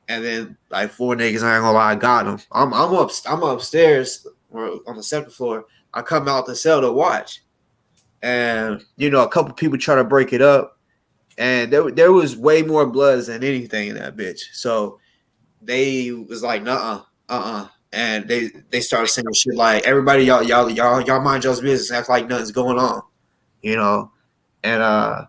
And then like 4 niggas, I ain't gonna lie, I got him. I'm upstairs or on the 7th floor. I come out the cell to watch, and you know, a couple people try to break it up, and there was way more bloods than anything in that bitch. So they was like, "Nuh-uh, and they started saying shit like, "Everybody, y'all mind y'all's business, act like nothing's going on," you know, and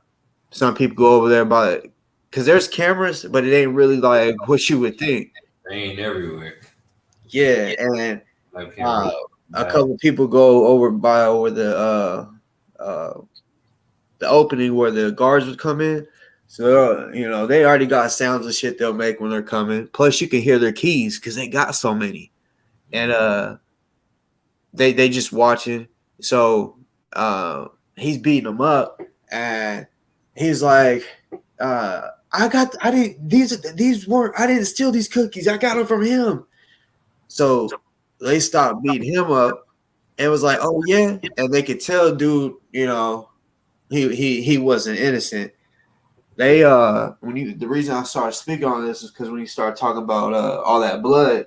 some people go over there about it because there's cameras, but it ain't really like what you would think. They ain't everywhere. Yeah, and Like a couple people go over the opening where the guards would come in. So you know they already got sounds of shit they'll make when they're coming. Plus, you can hear their keys because they got so many, and they just watching. So he's beating them up, and he's like, I didn't steal these cookies. I got them from him. So they stopped beating him up and was like, "Oh yeah," and they could tell, dude, you know, he wasn't innocent. They the reason I started speaking on this is because when you start talking about all that blood,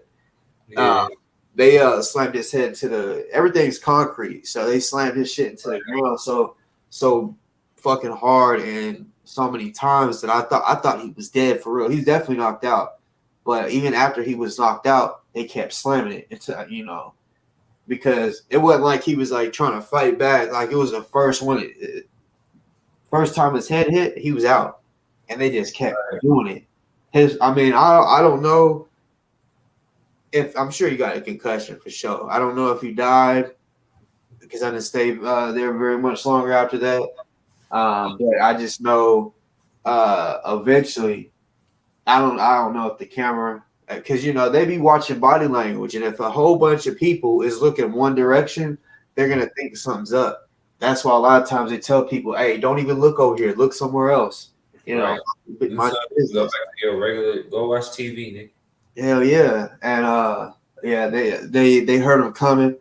they slammed his head into everything's concrete, so they slammed his shit into the ground so fucking hard and so many times that I thought he was dead for real. He's definitely knocked out, but even after he was knocked out, they kept slamming it into, you know, because it wasn't like he was like trying to fight back. Like it was the first one. First time his head hit, he was out, and they just kept doing it. I don't know if I'm sure he got a concussion for sure. I don't know if he died because I didn't stay there very much longer after that. But I just know eventually, I don't know if the camera, because you know they be watching body language, and if a whole bunch of people is looking one direction, they're gonna think something's up. That's why a lot of times they tell people, "Hey, don't even look over here. Look somewhere else." You know, go back to your regular. Go watch TV, Nick. Hell yeah, and yeah, they heard him coming,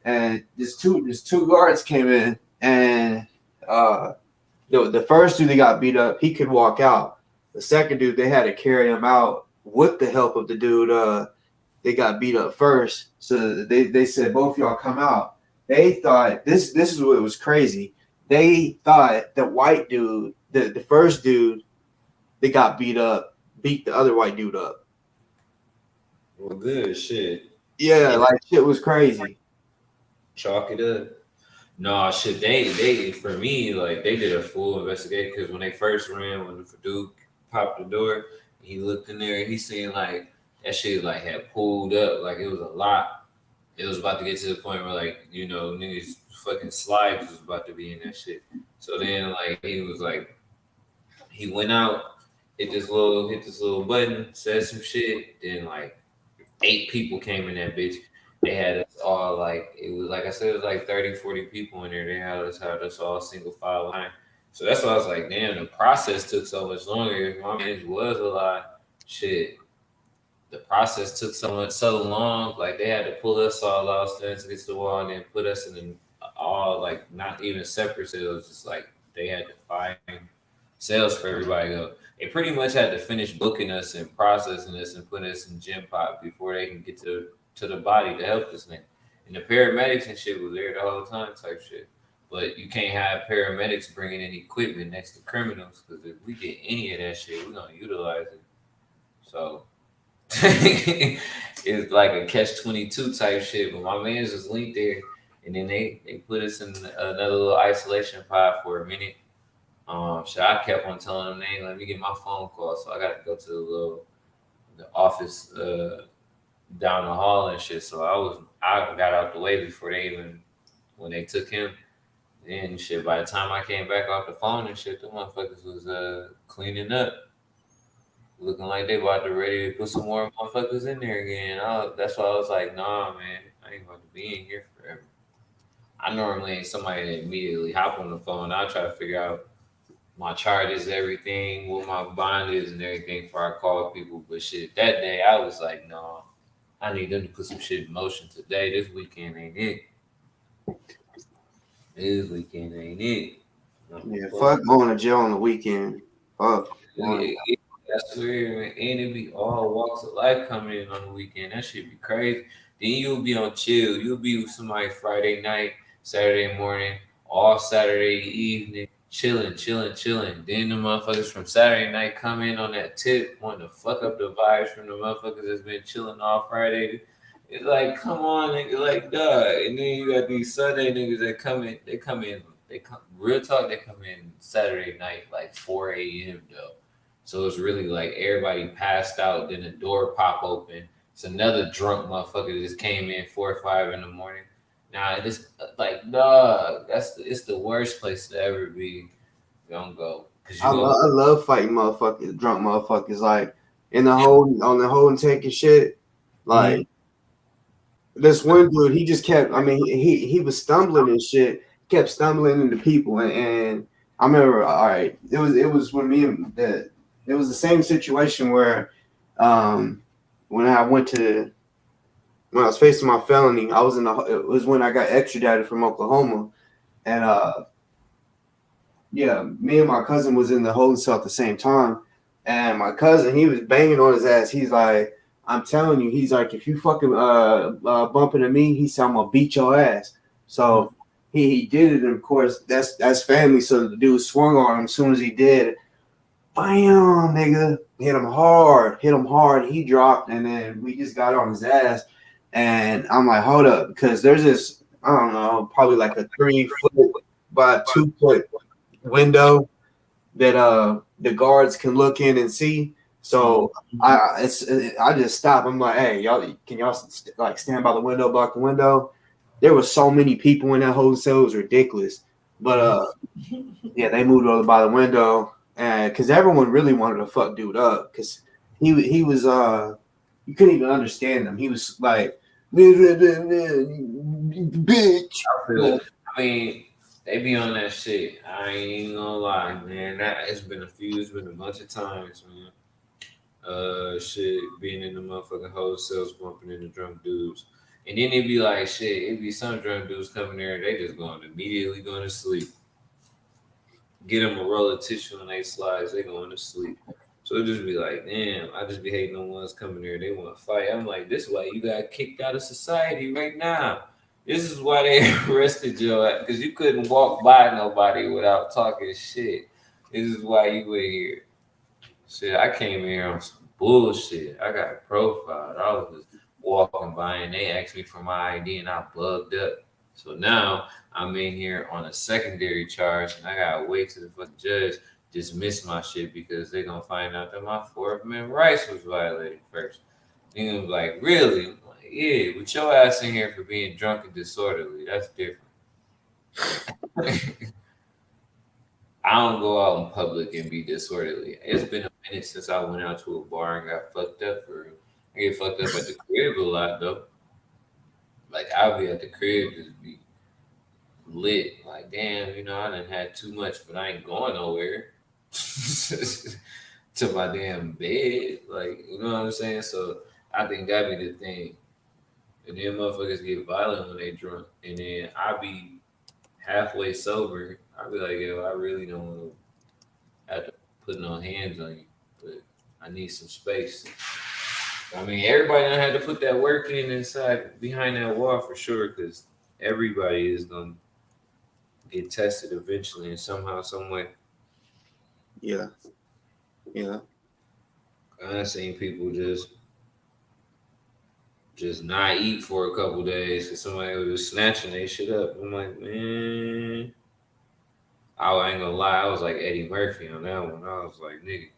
and just two guards came in, and the first dude that got beat up, he could walk out. The second dude, they had to carry him out with the help of the dude. They got beat up first, so they said, "Both y'all come out." They thought this is what was crazy. They thought the white dude, the first dude that got beat up, beat the other white dude up. Well, good shit. Yeah, like shit was crazy. Chalk it up. No, shit. They for me, like they did a full investigation because when they first ran, when the dude popped the door, he looked in there, he seen like that shit like had pulled up, like it was a lot. It was about to get to the point where like, you know, niggas fucking slides was about to be in that shit. So then like he was like, he went out, hit this little button, said some shit, then like 8 people came in that bitch. They had us all like, it was like I said, it was like 30, 40 people in there. They had us all single file line. So that's why I was like, damn, the process took so much longer. If my man was a lot, shit, the process took so long. Like they had to pull us all out, stand against the wall, and then put us in all like not even separate cells. Just like they had to find cells for everybody to go. They pretty much had to finish booking us and processing us and putting us in gym pop before they can get to the body to help this nigga. And the paramedics and shit was there the whole time type shit. But you can't have paramedics bringing in equipment next to criminals because if we get any of that shit, we're going to utilize it. So it's like a catch-22 type shit. But my man's just linked there. And then they put us in another little isolation pod for a minute. So I kept on telling them, they ain't let me get my phone call. So I got to go to the office down the hall and shit. So I got out the way before when they took him. And shit, by the time I came back off the phone and shit, the motherfuckers was cleaning up. Looking like they about to ready to put some more motherfuckers in there again. That's why I was like, nah, man, I ain't about to be in here forever. I normally ain't somebody that immediately hop on the phone. I'll try to figure out my charges, everything, what my bond is and everything before I call people. But shit, that day I was like, no, I need them to put some shit in motion today. This weekend ain't it. This weekend ain't it. Yeah, fuck going to jail on the weekend. Fuck. That's weird, man. And it be all walks of life coming in on the weekend. That shit be crazy. Then you'll be on chill. You'll be with somebody Friday night, Saturday morning, all Saturday evening, chilling. Then the motherfuckers from Saturday night come in on that tip, wanting to fuck up the vibes from the motherfuckers that's been chilling all Friday. It's like, come on, nigga, like, duh. And then you got these Sunday niggas that come in, real talk, they come in Saturday night, like 4 a.m. though. So it's really like everybody passed out, then the door pop open. It's another drunk motherfucker that just came in 4 or 5 in the morning. Nah, it's like, dog, it's the worst place to ever be. Don't go. I love fighting motherfuckers, drunk motherfuckers, like on the whole and taking shit. Like this one dude, he just kept. I mean, he was stumbling and shit. Kept stumbling into people, and I remember. All right, it was when me and it was the same situation where, when I was facing my felony, it was when I got extradited from Oklahoma, and yeah, me and my cousin was in the holding cell at the same time, and my cousin, he was banging on his ass. He's like, I'm telling you, he's like, if you fucking bump into me, he said, I'm gonna beat your ass. So he did it, and of course that's family. So the dude swung on him as soon as he did. Bam, nigga, hit him hard. He dropped, and then we just got on his ass. And I'm like, hold up, because there's this, I don't know, probably like a 3 foot by 2 foot window that the guards can look in and see. So I just stopped. I'm like, hey, can y'all like stand by the window, block the window? There was so many people in that whole cell, it was ridiculous. But yeah, they moved over by the window, and because everyone really wanted to fuck dude up, because he was you couldn't even understand him. He was like, bitch. I mean, they be on that shit. I ain't gonna lie, man. It's been a bunch of times, man. Shit, being in the motherfucking whole cells, bumping into drunk dudes. And then it'd be like, shit, it'd be some drunk dudes coming there, they just immediately going to sleep. Get them a roll of tissue on their slides, they going to sleep. So it just be like, damn, I just be hating on ones coming there, they want to fight. I'm like, this is why you got kicked out of society right now. This is why they arrested your ass, because you couldn't walk by nobody without talking shit. This is why you were here. Shit, I came here on some bullshit. I got profiled. I was just walking by and they asked me for my ID and I bugged up. So now I'm in here on a secondary charge and I gotta wait till the fucking judge dismiss my shit because they're gonna find out that my Fourth Amendment rights was violated first. They're gonna be like, really? I'm like, yeah, with your ass in here for being drunk and disorderly, that's different. I don't go out in public and be disorderly. It's been a minute since I went out to a bar and got fucked up for real. I get fucked up at the crib a lot though. Like I'll be at the crib just be lit. Like damn, I done had too much, but I ain't going nowhere to my damn bed. Like you know what I'm saying? So I think that be the thing. And then motherfuckers get violent when they drunk, and then I be halfway sober. I be like, yo, I really don't want to have to put no hands on you, but I need some space. I mean, everybody don't have to put that work in inside behind that wall for sure, because everybody is gonna get tested eventually in somehow, some way. Yeah. I've seen people just not eat for a couple days because somebody was just snatching their shit up. I'm like, man, I ain't gonna lie, I was like Eddie Murphy on that one. I was like, nigga,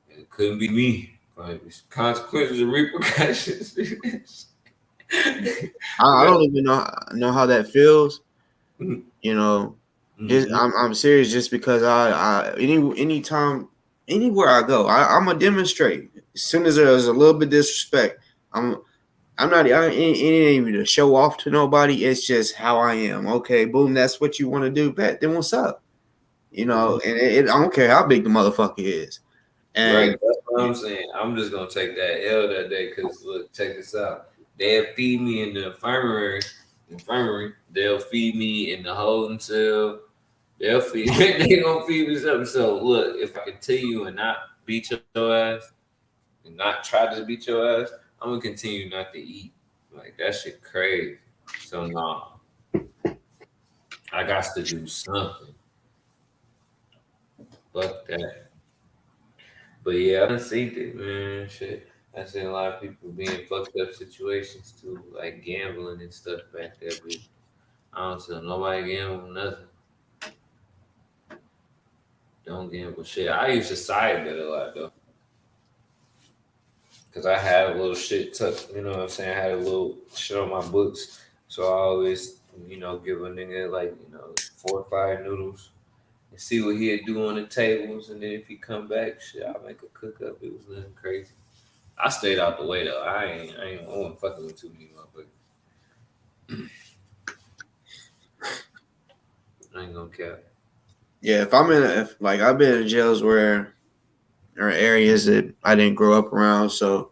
it couldn't be me. Like, consequences and repercussions. I don't even know how that feels. Just I'm serious. Just because I anytime anywhere I go, I'm gonna demonstrate. As soon as there's a little bit of disrespect, I ain't even to show off to nobody. It's just how I am. Okay, boom. That's what you want to do. Bet then what's up? And I don't care how big the motherfucker is. And right, that's what I'm saying. I'm just gonna take that L that day because look, check this out. They'll feed me in the infirmary. They'll feed me in the holding cell. They gonna feed me something. So look, if I continue and not beat your ass and not try to beat your ass, I'm gonna continue not to eat. Like that shit crazy. So nah, I got to do something. Fuck that. But yeah, I done seen it, man. Shit. I seen a lot of people being fucked up situations too, like gambling and stuff back there. But I don't tell nobody gamble nothing. Don't gamble shit. I used to side bet a lot though. Cause I had a little shit tucked, you know what I'm saying? I had a little shit on my books. So I always, give a nigga like, 4 or 5 noodles and see what he'd do on the tables. And then if he come back, shit, I'll make a cook up. It was nothing crazy. I stayed out the way though. I wasn't fucking with too many motherfuckers. I ain't gonna cap. Yeah, I've been in jails where there are areas that I didn't grow up around, so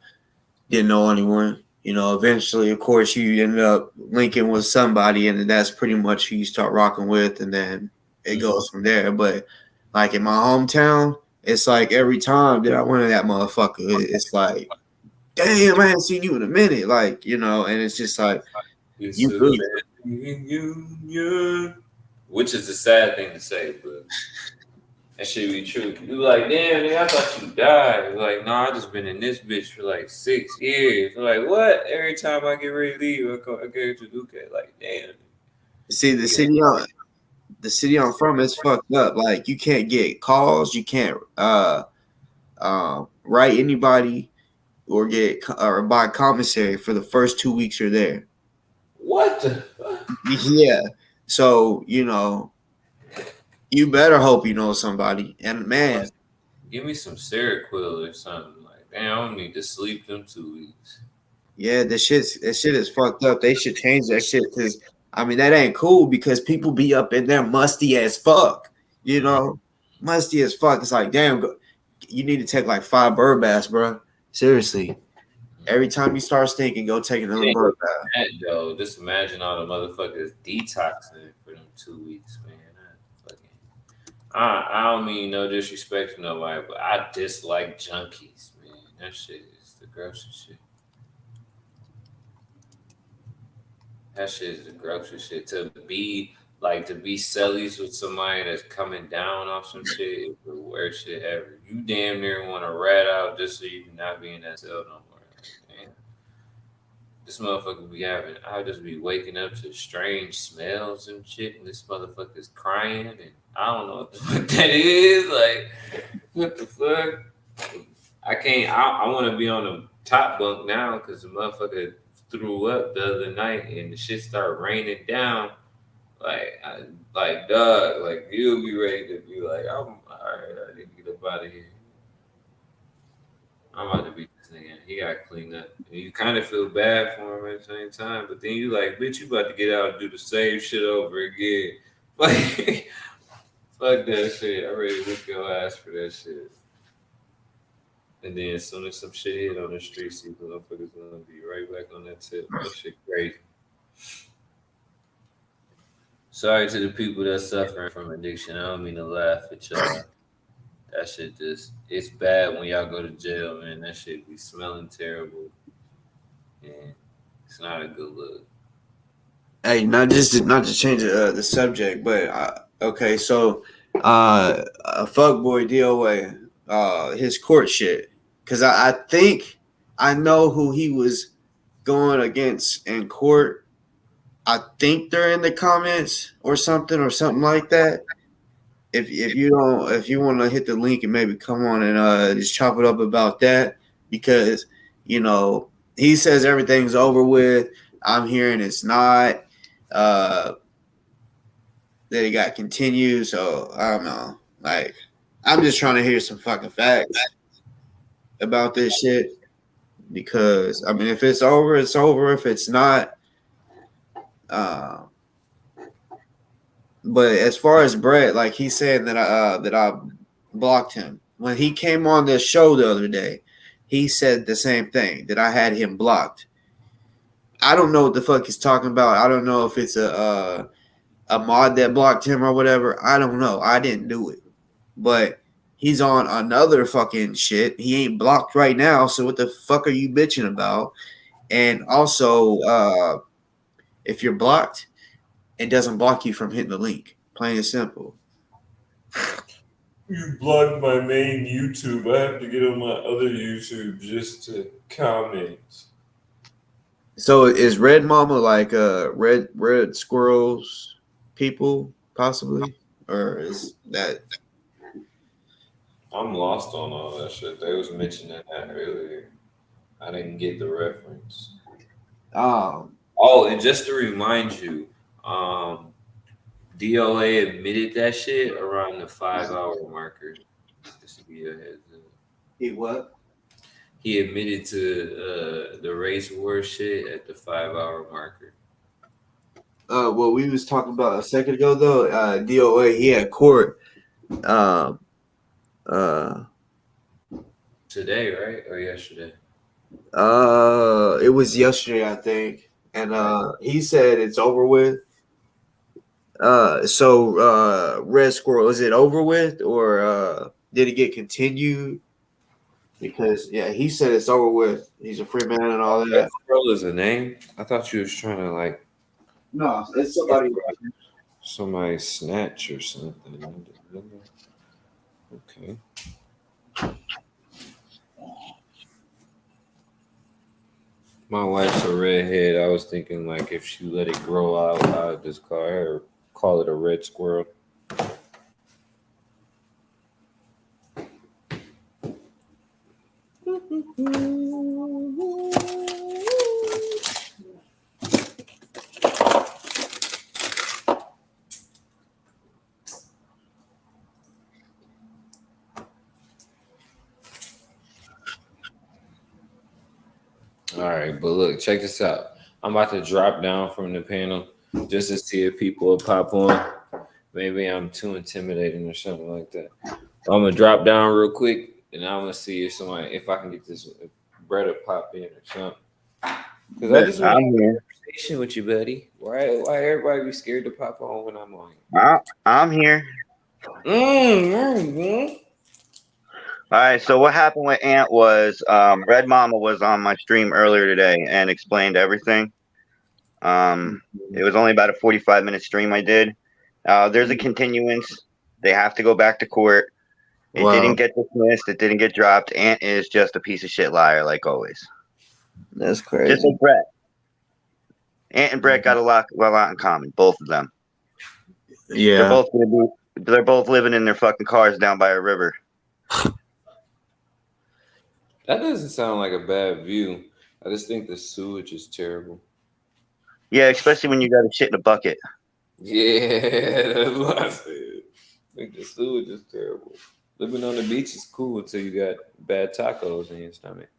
didn't know anyone. Eventually, of course, you end up linking with somebody, and that's pretty much who you start rocking with, and then it goes from there. But like in my hometown, it's like every time that I went to that motherfucker, it's like, damn, I haven't seen you in a minute. Like, and it's just like, you good. Which is a sad thing to say, but that shit be true. You like, damn, nigga, I thought you died. You're like, nah, I just been in this bitch for like 6 years. You're like, what? Every time I get ready to leave, I go to Duque. Like, damn. See, the city I'm from is fucked up. Like, you can't get calls, you can't write anybody or buy commissary for the first 2 weeks you're there. What the fuck? Yeah. So, you better hope you know somebody. And man, give me some Seroquel or something. Like, damn, I don't need to sleep them 2 weeks. Yeah, that shit is fucked up. They should change that shit because that ain't cool because people be up in there musty as fuck. Musty as fuck. It's like, damn, you need to take like 5 bird baths, bro. Seriously. Every time you start stinking, go take another bird bath. Though, just imagine all the motherfuckers detoxing for them 2 weeks, man. I don't mean no disrespect to nobody, but I dislike junkies, man. That shit is the grossest shit. That shit is the grossest shit. To be sellies with somebody that's coming down off some shit is the worst shit ever. You damn near want to rat out just so you can not be in that cell no more. Like, damn. This motherfucker be having, I'll just be waking up to strange smells and shit, and this motherfucker's crying, and I don't know what the fuck that is. Like, what the fuck? I can't, I want to be on the top bunk now because the motherfucker threw up the other night and the shit started raining down. Like, dog, like, you'll be ready to be like, I'm all right, I need to get up out of here. I'm about to beat this nigga. He got cleaned up. And you kind of feel bad for him at the same time, but then you like, bitch, you about to get out and do the same shit over again. Like, fuck that shit. I already whoop your ass for that shit. And then as soon as some shit hit on the streets, these motherfuckers gonna be right back on that tip. That shit crazy. Sorry to the people that's suffering from addiction. I don't mean to laugh at y'all. That shit just, it's bad when y'all go to jail, man. That shit be smelling terrible. And it's not a good look. Hey, not just to change the subject, but okay, so a fuckboy DOA, his court shit, because I think I know who he was going against in court. I think they're in the comments or something like that. If you want to hit the link and maybe come on and just chop it up about that, because he says everything's over with. I'm hearing it's not. That it got continued, so I don't know. Like, I'm just trying to hear some fucking facts about this shit, because I mean, if it's over, it's over. If it's not, but as far as Brett, like he said that I blocked him when he came on this show the other day. He said the same thing, that I had him blocked. I don't know what the fuck he's talking about. I don't know if it's a mod that blocked him or whatever. I don't know. I didn't do it. But he's on another fucking shit. He ain't blocked right now, so what the fuck are you bitching about? And also, if you're blocked, it doesn't block you from hitting the link. Plain and simple. You blocked my main YouTube. I have to get on my other YouTube just to comment. So is Red Mama like Red Squirrels people, possibly? Or is that... I'm lost on all that shit. They was mentioning that earlier. I didn't get the reference. Oh, and just to remind you, DOA admitted that shit around the 5-hour marker. Just to give you a heads up. he what? He admitted to the race war shit at the 5-hour marker. What we was talking about a second ago, though, DOA, he had court. Today, right? Or yesterday? It was yesterday, I think, and he said it's over with. So Red Squirrel, is it over with, or did it get continued? Because he said it's over with. He's a free man and all that. Red Squirrel is a name? I thought you was trying to like. No, it's somebody snatch or something. Okay. My wife's a redhead. I was thinking like if she let it grow out, I'd just call it a red squirrel. All right, but look, check this out. I'm about to drop down from the panel just to see if people will pop on. Maybe I'm too intimidating or something like that. I'm gonna drop down real quick, and I'm gonna see if I can get this Brett to pop in or something. Because I just want to have a conversation with you, buddy. Why everybody be scared to pop on when I'm on? I'm here. All right, so what happened with Ant was Red Mama was on my stream earlier today and explained everything. It was only about a 45-minute stream I did. There's a continuance. They have to go back to court. It didn't get dismissed. It didn't get dropped. Ant is just a piece of shit liar, like always. That's crazy. Just like Brett. Ant and Brett got a lot in common, both of them. Yeah. They're both living in their fucking cars down by a river. That doesn't sound like a bad view. I just think the sewage is terrible. Yeah, especially when you got to shit in a bucket. Yeah, that's what I said. I think the sewage is terrible. Living on the beach is cool until you got bad tacos in your stomach.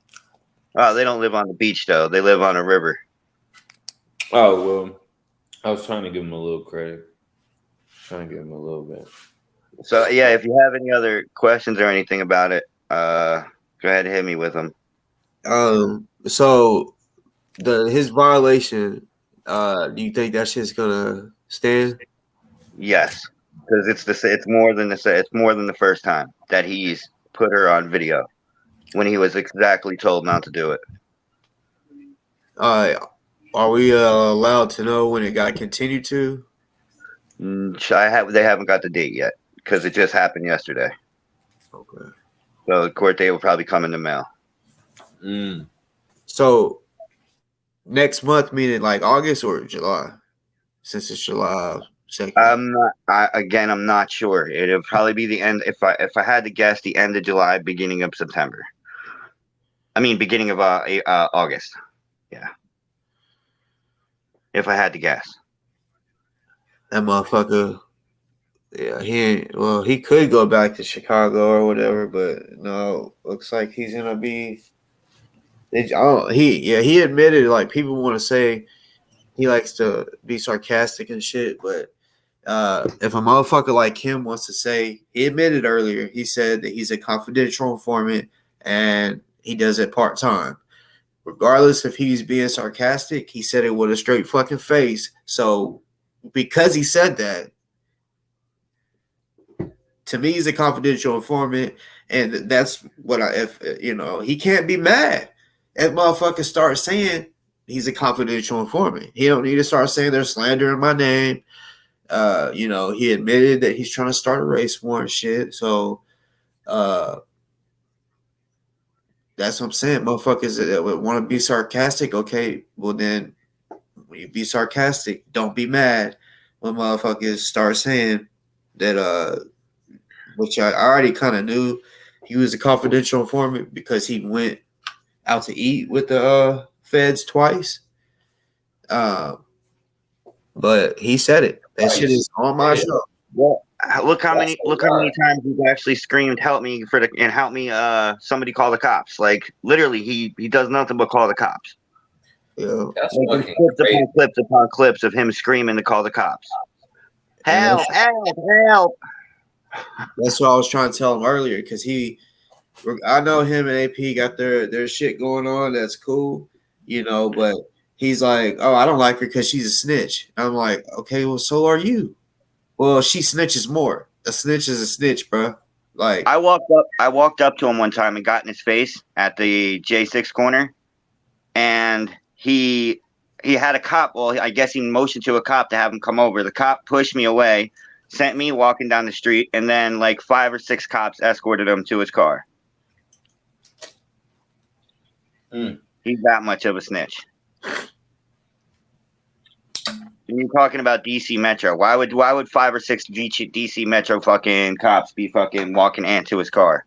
Oh, they don't live on the beach though. They live on a river. Oh well, I was trying to give him a little credit. Trying to give him a little bit. So yeah, if you have any other questions or anything about it, go ahead and hit me with them. So his violation, do you think that shit's gonna stand? Yes, because it's more than the first time that he's put her on video when he was exactly told not to do it. Are we allowed to know when it got continued to? They haven't got the date yet because it just happened yesterday. Okay. So the court date will probably come in the mail. So next month, meaning like August or July, since it's July 2nd. I'm not sure. It'll probably be the end. If I had to guess, the end of July, beginning of September. I mean, beginning of August. Yeah. If I had to guess. That motherfucker. Yeah, he could go back to Chicago or whatever, but no, looks like he's gonna be. He admitted, like, people want to say he likes to be sarcastic and shit, but if a motherfucker like him wants to say, he admitted earlier, he said that he's a confidential informant and he does it part-time. Regardless if he's being sarcastic, he said it with a straight fucking face. So because he said that, to me, he's a confidential informant, and that's what he can't be mad if motherfuckers start saying he's a confidential informant. He don't need to start saying they're slandering my name. He admitted that he's trying to start a race war and shit. So that's what I'm saying. Motherfuckers that would want to be sarcastic, okay, well then when you be sarcastic, don't be mad when motherfuckers start saying that which I already kind of knew he was a confidential informant because he went out to eat with the feds twice. But he said it. That shit is on my show. Well, look how many times he's actually screamed, "Help me!" help me. Somebody call the cops. Like literally, he does nothing but call the cops. Yeah, like, clips upon clips of him screaming to call the cops. Help! Help! That's what I was trying to tell him earlier because I know him and AP got their shit going on. That's cool, but he's like, oh, I don't like her because she's a snitch. I'm like, okay, well, so are you. Well, she snitches more. A snitch is a snitch, bro. Like I walked up to him one time and got in his face at the J6 corner, and he had a cop. Well, I guess he motioned to a cop to have him come over. The cop pushed me away, sent me walking down the street, and then like 5 or 6 cops escorted him to his car. He's that much of a snitch. You're talking about DC Metro. Why would 5 or 6 DC Metro fucking cops be fucking walking into his car?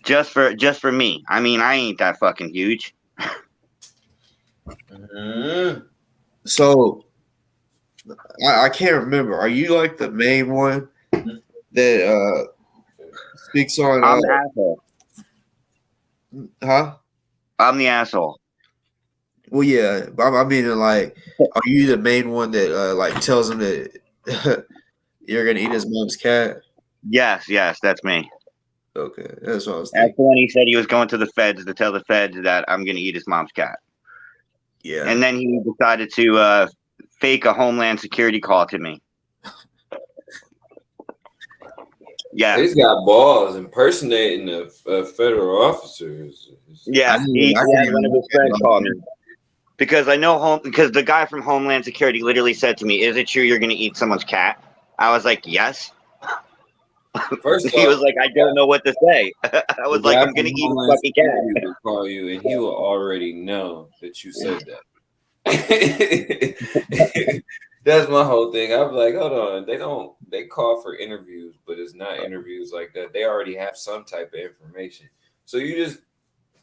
Just for me. I mean, I ain't that fucking huge. So I can't remember. Are you like the main one that speaks on? I'm the asshole. Huh? I'm the asshole. Well, yeah, but I mean, like, are you the main one that like tells him that you're gonna eat his mom's cat? Yes, that's me. Okay, that's what I was thinking. That's when he said he was going to the feds to tell the feds that I'm gonna eat his mom's cat. Yeah, and then he decided to fake a Homeland Security call to me. Yeah, he's got balls impersonating a federal officer. Yeah, he had one of his friends call me. Because I know because the guy from Homeland Security literally said to me, "Is it true you're going to eat someone's cat?" I was like, "Yes." First he was like, "I don't know what to say." I was like, "I'm going to eat a fucking cat." Will call you, and he will already know that you said that. That's my whole thing. I'm like, hold on, they call for interviews, but it's not interviews like that. They already have some type of information, so you just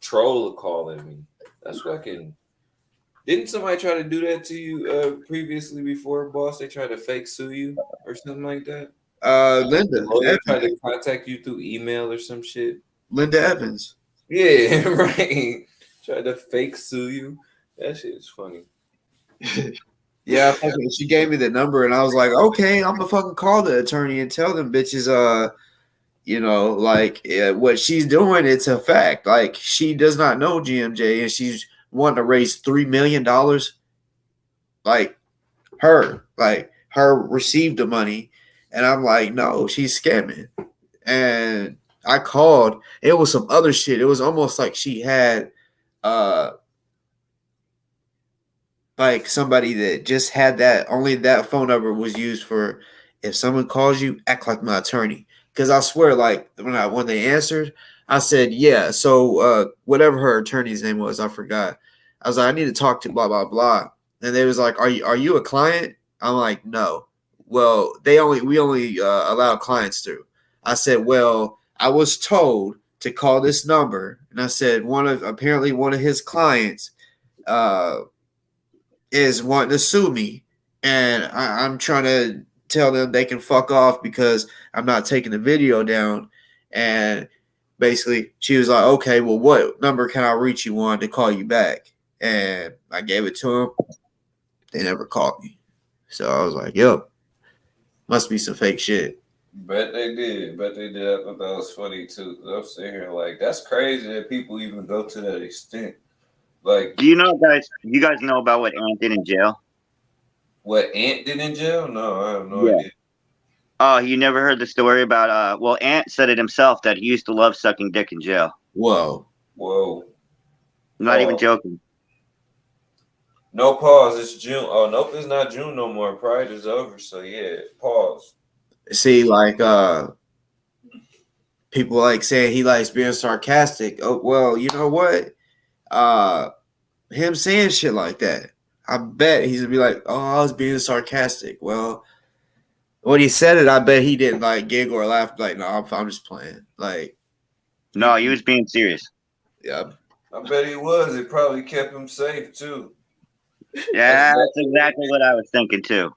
troll calling me. That's fucking. Didn't somebody try to do that to you previously before, boss? They tried to fake sue you or something like that? Linda. They tried to contact you through email or some shit. Linda Evans. Yeah, right. Tried to fake sue you. That shit is funny. Yeah, she gave me the number, and I was like, okay, I'm gonna fucking call the attorney and tell them bitches, what she's doing, it's a fact. Like, she does not know GMJ, and she's wanting to raise $3 million. Like, her received the money, and I'm like, no, she's scamming. And I called. It was some other shit. It was almost like she had like somebody that just had that, only that phone number was used for, if someone calls you, act like my attorney. Because I swear, like when they answered, I said, yeah. So whatever her attorney's name was, I forgot. I was like, I need to talk to blah blah blah. And they was like, are you a client? I'm like, no. Well, we only allow clients through. I said, well, I was told to call this number, and I said apparently one of his clients is wanting to sue me, and I'm trying to tell them they can fuck off because I'm not taking the video down. And basically, she was like, okay, well, what number can I reach you on to call you back? And I gave it to them. They never called me. So I was like, yo, must be some fake shit. Bet they did. I thought that was funny too. I'm sitting here like, that's crazy that people even go to that extent. Like, do you guys know about what Ant did in jail? What Ant did in jail? No, I have no idea. Oh, you never heard the story about Ant said it himself that he used to love sucking dick in jail. Whoa. I'm not even joking. No, pause. It's June. Oh, nope, it's not June no more. Pride is over. So yeah, pause. See, like people like saying he likes being sarcastic. Oh, well, you know what? Him saying shit like that, I bet he's gonna be like, oh, I was being sarcastic. Well, when he said it, I bet he didn't like giggle or laugh. Like, no, I'm just playing. Like, no, he was being serious. Yeah, I bet he was. It probably kept him safe too. Yeah, that's exactly what I was thinking too.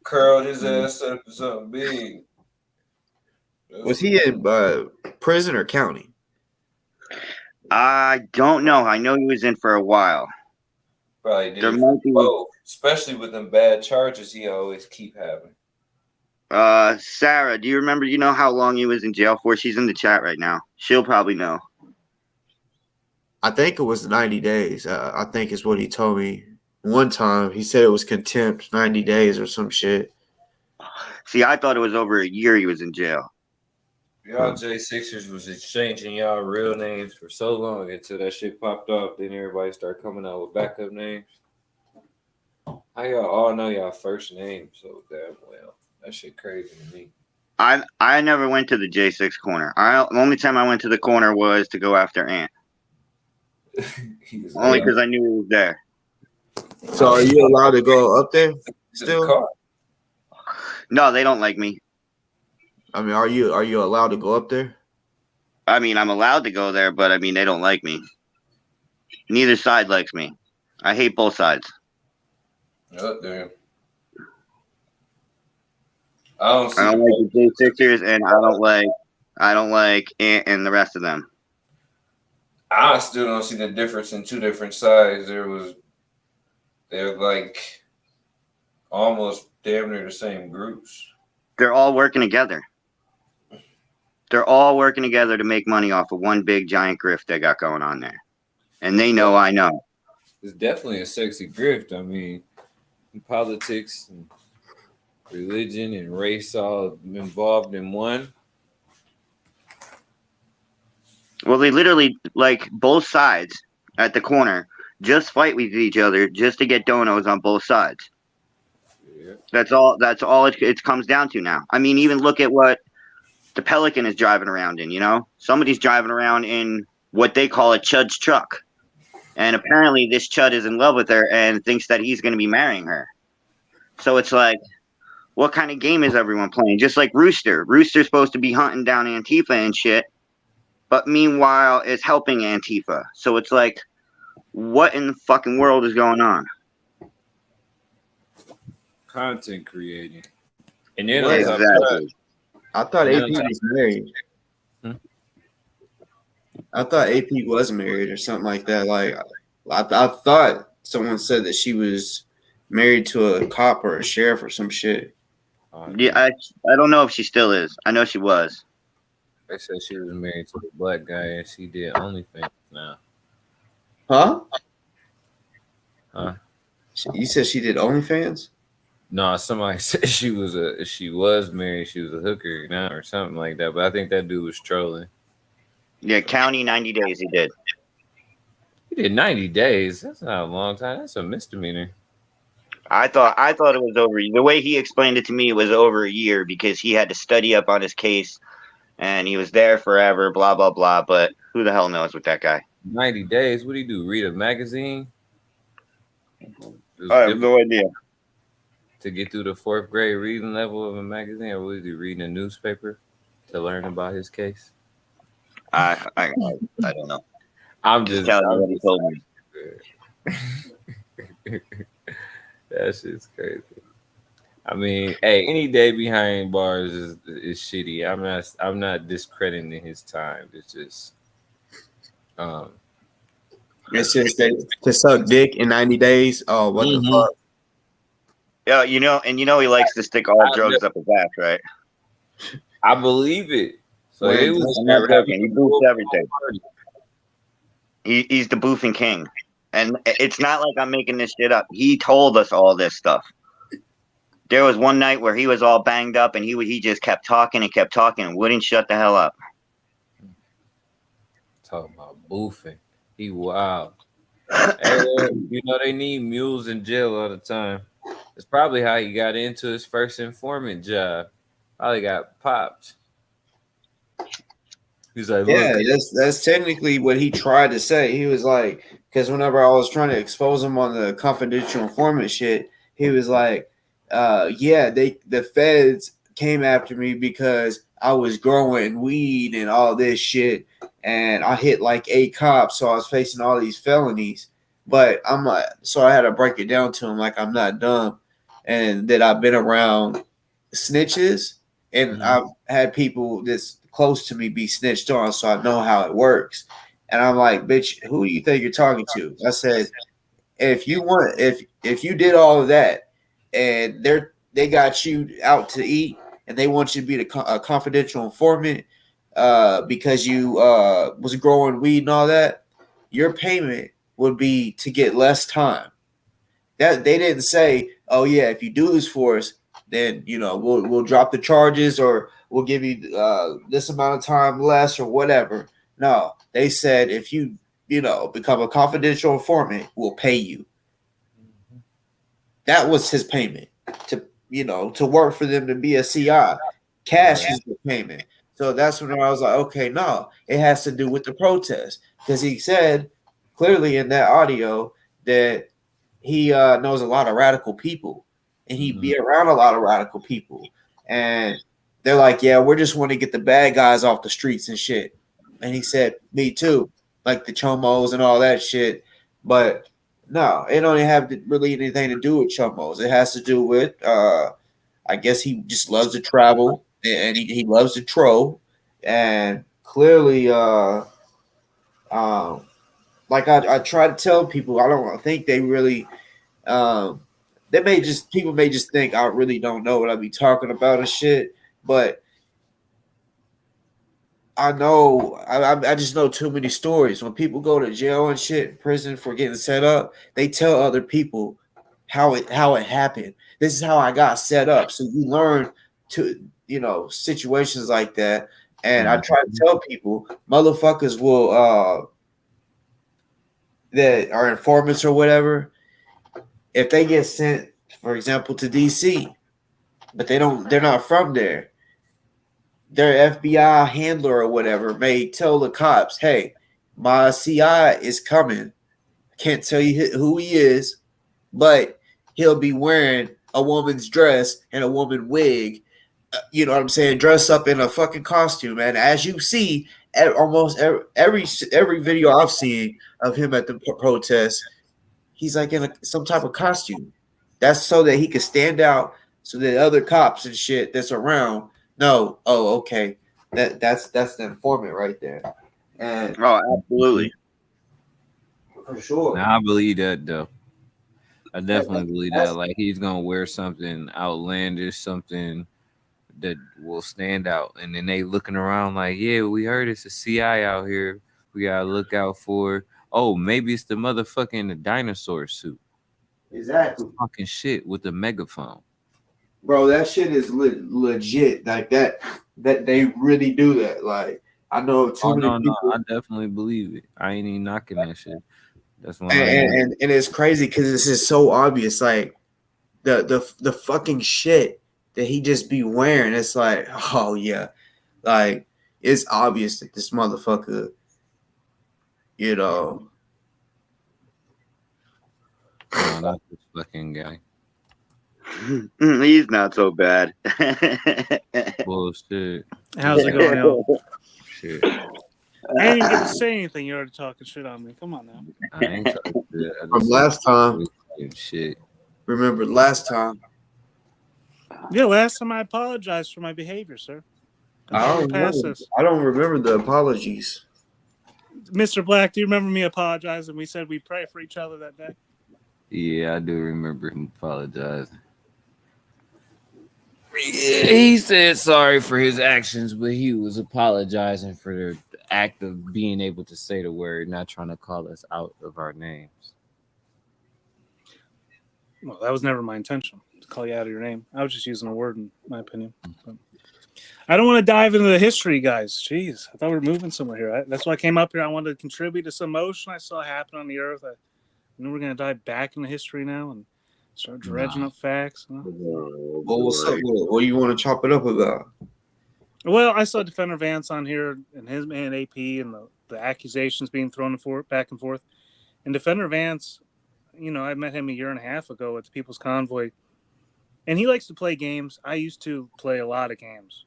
Curled his ass up to something big. Was he in prison or county? I don't know. I know he was in for a while. Probably did. There might be both, especially with them bad charges he always keep having. Sarah, do you remember? You know how long he was in jail for? She's in the chat right now. She'll probably know. I think it was 90 days. I think is what he told me one time. He said it was contempt, 90 days or some shit. See, I thought it was over a year he was in jail. Y'all J6ers was exchanging y'all real names for so long until that shit popped off. Then everybody started coming out with backup names. How y'all all know y'all first name so damn well? That shit crazy to me. I never went to the J6 corner. The only time I went to the corner was to go after Ant. Only because I knew he was there. So are you allowed to go up there still? No, they don't like me. I mean, are you allowed to go up there? I mean, I'm allowed to go there, but I mean, they don't like me. Neither side likes me. I hate both sides. Oh, damn. I don't like the J6ers, and I don't like Ant and the rest of them. I still don't see the difference in two different sides. They're like almost damn near the same groups. They're all working together. They're all working together to make money off of one big giant grift they got going on there. And they know I know. It's definitely a sexy grift. I mean, politics and religion and race all involved in one. Well, they literally, like, both sides at the corner just fight with each other just to get donos on both sides. Yeah. That's all it comes down to now. I mean, even look at what the Pelican is driving around in, you know? Somebody's driving around in what they call a chud's truck. And apparently this chud is in love with her and thinks that he's going to be marrying her. So it's like, what kind of game is everyone playing? Just like Rooster. Rooster's supposed to be hunting down Antifa and shit, but meanwhile is helping Antifa. So it's like, what in the fucking world is going on? Content creating. And then exactly. I thought AP was married. I thought AP was married or something like that. Like, I thought someone said that she was married to a cop or a sheriff or some shit. Yeah, I don't know if she still is. I know she was. They said she was married to a black guy and she did OnlyFans now. Huh? Huh? You said she did OnlyFans? No, somebody said she was married. She was a hooker now or something like that. But I think that dude was trolling. Yeah, county 90 days he did. He did 90 days. That's not a long time. That's a misdemeanor. I thought it was over. The way he explained it to me, it was over a year because he had to study up on his case, and he was there forever. Blah blah blah. But who the hell knows with that guy? 90 days. What do you do? Read a magazine? I have no idea. To get through the 4th grade reading level of a magazine, or was he reading a newspaper to learn about his case? I don't know. I'm just telling you what he told me. That shit's crazy. I mean, hey, any day behind bars is shitty. I'm not discrediting his time. It's just to suck dick in 90 days. Oh, what the fuck? Yeah, you know he likes to stick all drugs up his ass, right? I believe it. So it was he boosts everything. He's the boofing king. And it's not like I'm making this shit up. He told us all this stuff. There was one night where he was all banged up and he just kept talking and wouldn't shut the hell up. Talking about boofing. He wild. Hey, you know, they need mules in jail all the time. It's probably how he got into his first informant job. Probably got popped. He's like, yeah, look. that's technically what he tried to say. He was like, because whenever I was trying to expose him on the confidential informant shit, he was like, the feds came after me because I was growing weed and all this shit, and I hit like 8 cops, so I was facing all these felonies. But I'm like, so I had to break it down to him like I'm not dumb, and that I've been around snitches, and I've had people that's close to me be snitched on, so I know how it works. And I'm like, bitch, who do you think you're talking to? I said, if you did all of that, and they got you out to eat, and they want you to be a confidential informant because you was growing weed and all that, your payment would be to get less time. That they didn't say, oh yeah, if you do this for us, then we'll drop the charges or we'll give you this amount of time less or whatever. No, they said if you become a confidential informant, we'll pay you. That was his payment to work for them to be a CI. Cash is the payment. So that's when I was like, okay, no, it has to do with the protest, because he said clearly in that audio that he knows a lot of radical people, and he'd be around a lot of radical people, and they're like, yeah, we're just want to get the bad guys off the streets and shit. And he said, me too, like the chomos and all that shit. But no, it don't have really anything to do with chomos. It has to do with, I guess he just loves to travel and he loves to troll. And clearly, like I try to tell people, I don't think they really, people may just think I really don't know what I be talking about and shit. But I know I just know too many stories. When people go to jail and shit, prison for getting set up, they tell other people how it happened. This is how I got set up. So you learn to situations like that. And I try to tell people, motherfuckers will that are informants or whatever, if they get sent, for example, to DC, but they're not from there, their FBI handler or whatever may tell the cops, hey, my CI is coming. Can't tell you who he is, but he'll be wearing a woman's dress and a woman wig. You know what I'm saying? Dress up in a fucking costume. And as you see, almost every video I've seen of him at the protest, he's like in some type of costume. That's so that he can stand out, so that other cops and shit that's around know, oh, okay, that's the informant right there. And absolutely. For sure. Now I believe that though. I definitely believe that. Like he's gonna wear something outlandish, something that will stand out, and then they looking around like, yeah, we heard it's a CI out here. We gotta look out for. Oh, maybe it's the motherfucking dinosaur suit. Exactly. Fucking shit with the megaphone. Bro, that shit is legit. Like that they really do that. Like I know too many people. I definitely believe it. I ain't even knocking that shit. That's why. And it's crazy because this is so obvious. Like the fucking shit that he just be wearing. It's like, oh yeah, like it's obvious that this motherfucker, you know. No, not this fucking guy. He's not so bad. Bullshit. How's it going, y'all? Shit. I didn't even get to say anything. You're already talking shit on me. Come on now. I ain't trying to do that. From last time. Shit. Remember last time? Yeah, last time I apologized for my behavior, sir. I don't remember the apologies. Mr. Black, do you remember me apologizing? We said we pray for each other that day. Yeah, I do remember him apologizing. Yeah, he said sorry for his actions, but he was apologizing for the act of being able to say the word, not trying to call us out of our names. Well, that was never my intention to call you out of your name. I was just using a word, in my opinion. But I don't want to dive into the history, guys. Jeez, I thought we were moving somewhere here. That's why I came up here. I wanted to contribute to some motion I saw happen on the earth. I knew we're going to dive back into history now and start dredging up facts. Well, what's up? What do you want to chop it up about? Well, I saw Defender Vance on here and his man AP and the accusations being thrown back and forth. And Defender Vance, you know, I met him a year and a half ago at the People's Convoy. And he likes to play games. I used to play a lot of games.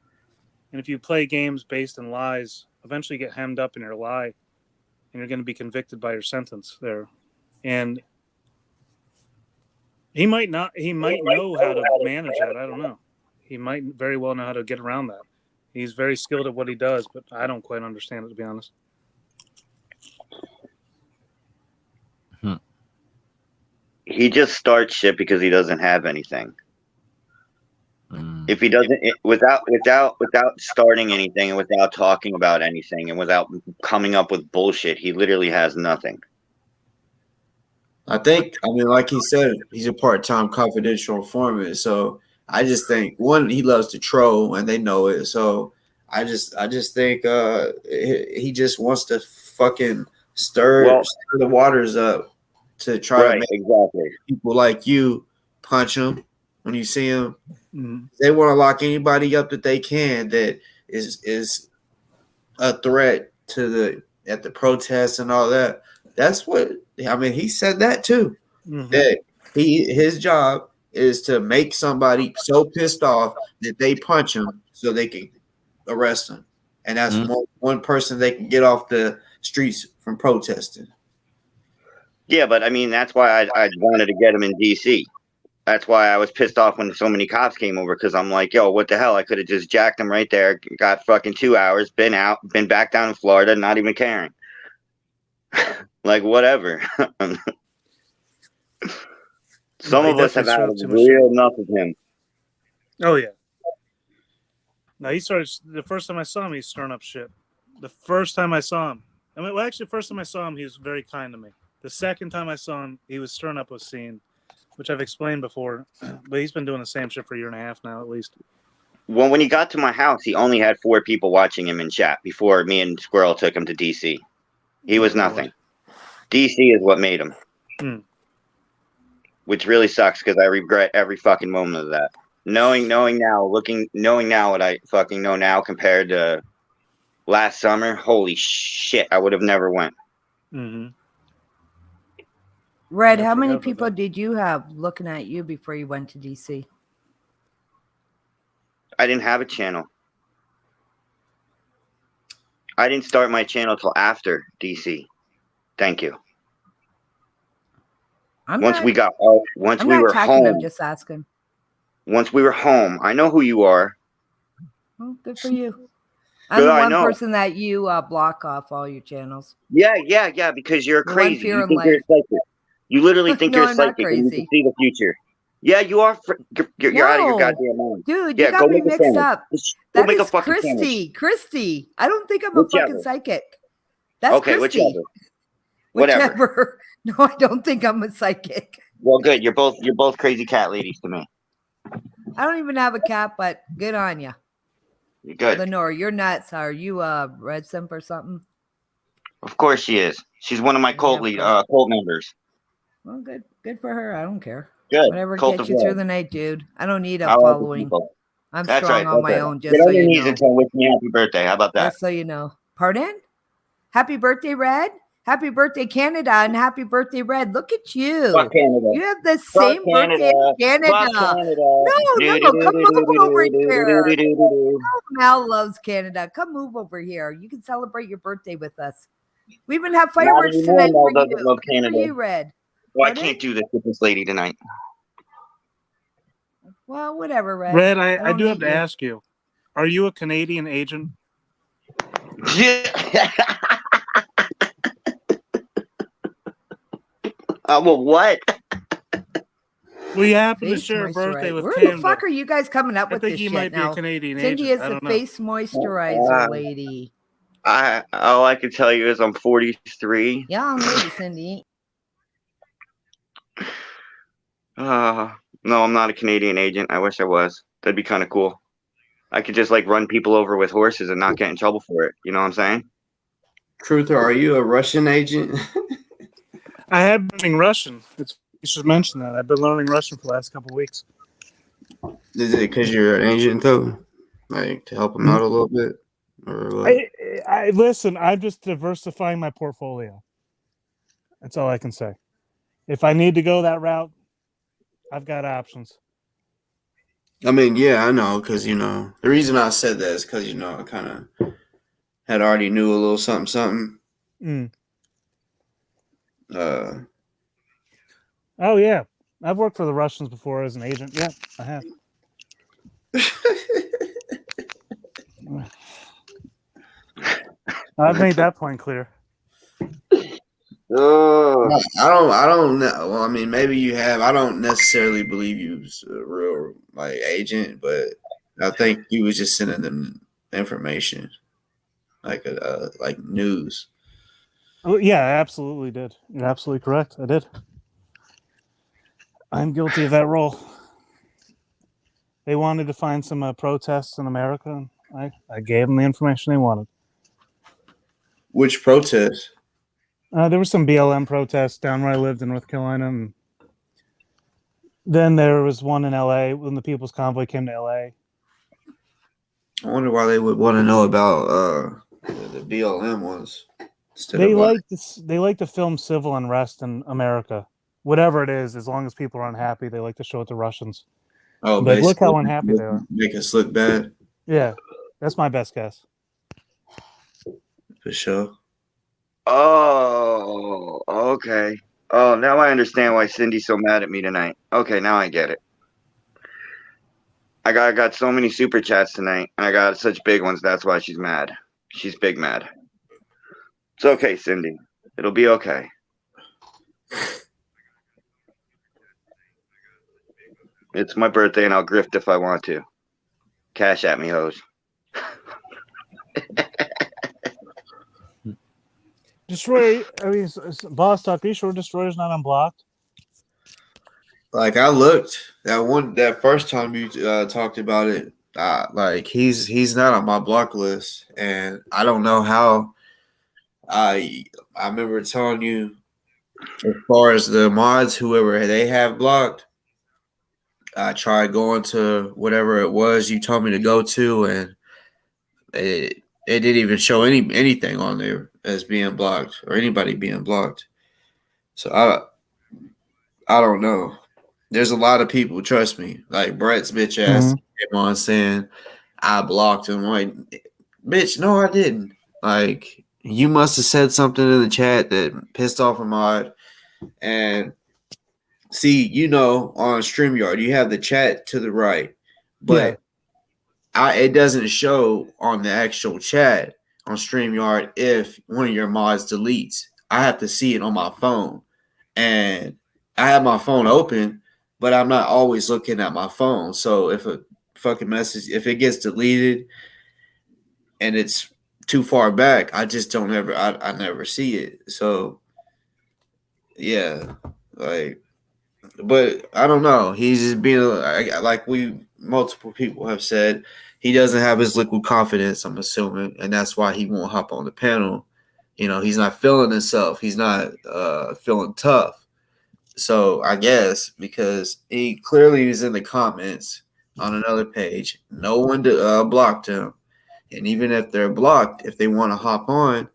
And if you play games based on lies, eventually you get hemmed up in your lie. And you're going to be convicted by your sentence there. And he might know how to manage that. I don't know. He might very well know how to get around that. He's very skilled at what he does, but I don't quite understand it, to be honest. He just starts shit because he doesn't have anything. If he doesn't, without starting anything and without talking about anything and without coming up with bullshit, he literally has nothing. I mean, like he said, he's a part-time confidential informant. So I just think, one, he loves to troll, and they know it. So I just think he just wants to fucking stir the waters up to try to make people like you punch him when you see him. Mm-hmm. They want to lock anybody up that they can that is a threat to at the protests and all that. That's what I mean. He said that too. Mm-hmm. That his job is to make somebody so pissed off that they punch him so they can arrest him, and that's one person they can get off the streets from protesting. Yeah, but I mean that's why I wanted to get him in DC. That's why I was pissed off when so many cops came over, because I'm like, yo, what the hell? I could have just jacked him right there, got fucking 2 hours, been back down in Florida, not even caring. Like, whatever. Some of us have had real enough of him. Oh, yeah. No, he started, the first time I saw him, he was stirring up shit. The first time I saw him, the first time I saw him, he was very kind to me. The second time I saw him, he was stirring up a scene, which I've explained before, but he's been doing the same shit for a year and a half now, at least. Well, when he got to my house, he only had 4 people watching him in chat before me and Squirrel took him to DC. He was nothing. DC is what made him. Which really sucks, because I regret every fucking moment of that. Knowing now what I fucking know now compared to last summer, holy shit, I would have never went. Mm-hmm. Red, how many people did you have looking at you before you went to DC? I didn't have a channel. I didn't start my channel till after DC. Thank you. Once we were home, I'm just asking. Once we were home, I know who you are. Well, good for you. I'm the I one know. person that you block off all your channels. Yeah, because you're The one crazy. fear You in think you're a life. psychic. You literally think No, you're a I'm not psychic and you can crazy. see the future. Yeah, you are. You're out of your No, goddamn mind. dude, Yeah, you go got me make a mixed sandwich. up. Just go That make a is fucking sandwich. Christy. I don't think I'm a fucking Whichever. psychic. That's Okay, Christy. whichever. Whatever. Whichever. No, I don't think I'm a psychic. Well, good. You're both crazy cat ladies to me. I don't even have a cat, but good on you. You're good. Lenore, you're nuts. Are you red simp or something? Of course she is. She's one of my cult members. Well, good for her. I don't care. Good. Whatever Cult gets of you through love. the night, dude. I don't need a I like the following. people. I'm That's strong right. on my own, just Get so on your you knees know. and tell wish me happy birthday. How about that? Just so you know. Pardon? Happy birthday, Red. Happy birthday, Canada, and happy birthday, Red. Look at you. Fuck Canada. You have the Fuck same birthday as Canada. Fuck Canada. No, come move over here. Oh, Mel loves Canada. Come move over here. You can celebrate your birthday with us. We even have fireworks Not anymore, tonight Mel for doesn't you. love Good Canada. for you, Red. Well, I Pardon? can't do this with this lady tonight. Well, whatever, Red. Red, I don't do have hate to you. ask you, are you a Canadian agent? Well, what? We happen to Face share a birthday moisturizer. with Where Canada. the fuck are you guys coming up I with think this you shit might be now? a Canadian Cindy agent. is I the don't know. face moisturizer lady. All I can tell you is I'm 43. Yeah, maybe Cindy. No, I'm not a Canadian agent. I wish I was. That'd be kind of cool. I could just like run people over with horses and not get in trouble for it. You know what I'm saying? Truther, are you a Russian agent? I have been learning Russian. You should mention that. I've been learning Russian for the last couple of weeks. Is it because you're an agent though? Like to help them out a little bit? Or what? I listen, I'm just diversifying my portfolio. That's all I can say. If I need to go that route, I've got options. I mean, yeah, I know, because, the reason I said that is because, I kind of had already knew a little something. Oh, yeah. I've worked for the Russians before as an agent. Yeah, I have. I've made that point clear. I don't know. Well, I mean, maybe you have. I don't necessarily believe you was a real agent, but I think you was just sending them information, like news. Oh, yeah, I absolutely did. You're absolutely correct. I did. I'm guilty of that role. They wanted to find some protests in America, and I gave them the information they wanted. Which protests? There were some BLM protests down where I lived in North Carolina, and then there was one in LA when the People's Convoy came to LA. I wonder why they would want to know about the BLM ones. They like to film civil unrest in America, whatever it is. As long as people are unhappy, they like to show it to Russians. Oh, but look how unhappy they are. Make us look bad. Yeah, that's my best guess. For sure. Oh, okay. Oh, now I understand why Cindy's so mad at me tonight. Okay, now I get it. I got so many super chats tonight, and I got such big ones. That's why she's mad. She's big mad. It's okay, Cindy. It'll be okay. It's my birthday, and I'll grift if I want to. Cash at me, hoes. Destroyer, Boss Talk, are you sure Destroyer's not unblocked? Like, I looked that first time you talked about it. He's not on my block list, and I don't know how. I remember telling you, as far as the mods, whoever they have blocked, I tried going to whatever it was you told me to go to, and it didn't even show anything on there as being blocked or anybody being blocked. So I don't know. There's a lot of people, trust me. Like Brett's bitch ass came on saying I blocked him. I'm like, bitch, no, I didn't. Like, you must have said something in the chat that pissed off a mod. And see, on StreamYard, you have the chat to the right. But it doesn't show on the actual chat on StreamYard if one of your mods deletes. I have to see it on my phone, and I have my phone open, but I'm not always looking at my phone. So if a fucking message, if it gets deleted and it's too far back, I just don't ever, I never see it. So yeah, like, but I don't know. He's just being like multiple people have said, he doesn't have his liquid confidence, I'm assuming, and that's why he won't hop on the panel. You know, he's not feeling himself. He's not feeling tough. So I guess because he clearly was in the comments on another page, no one blocked him, and even if they're blocked, if they want to hop on,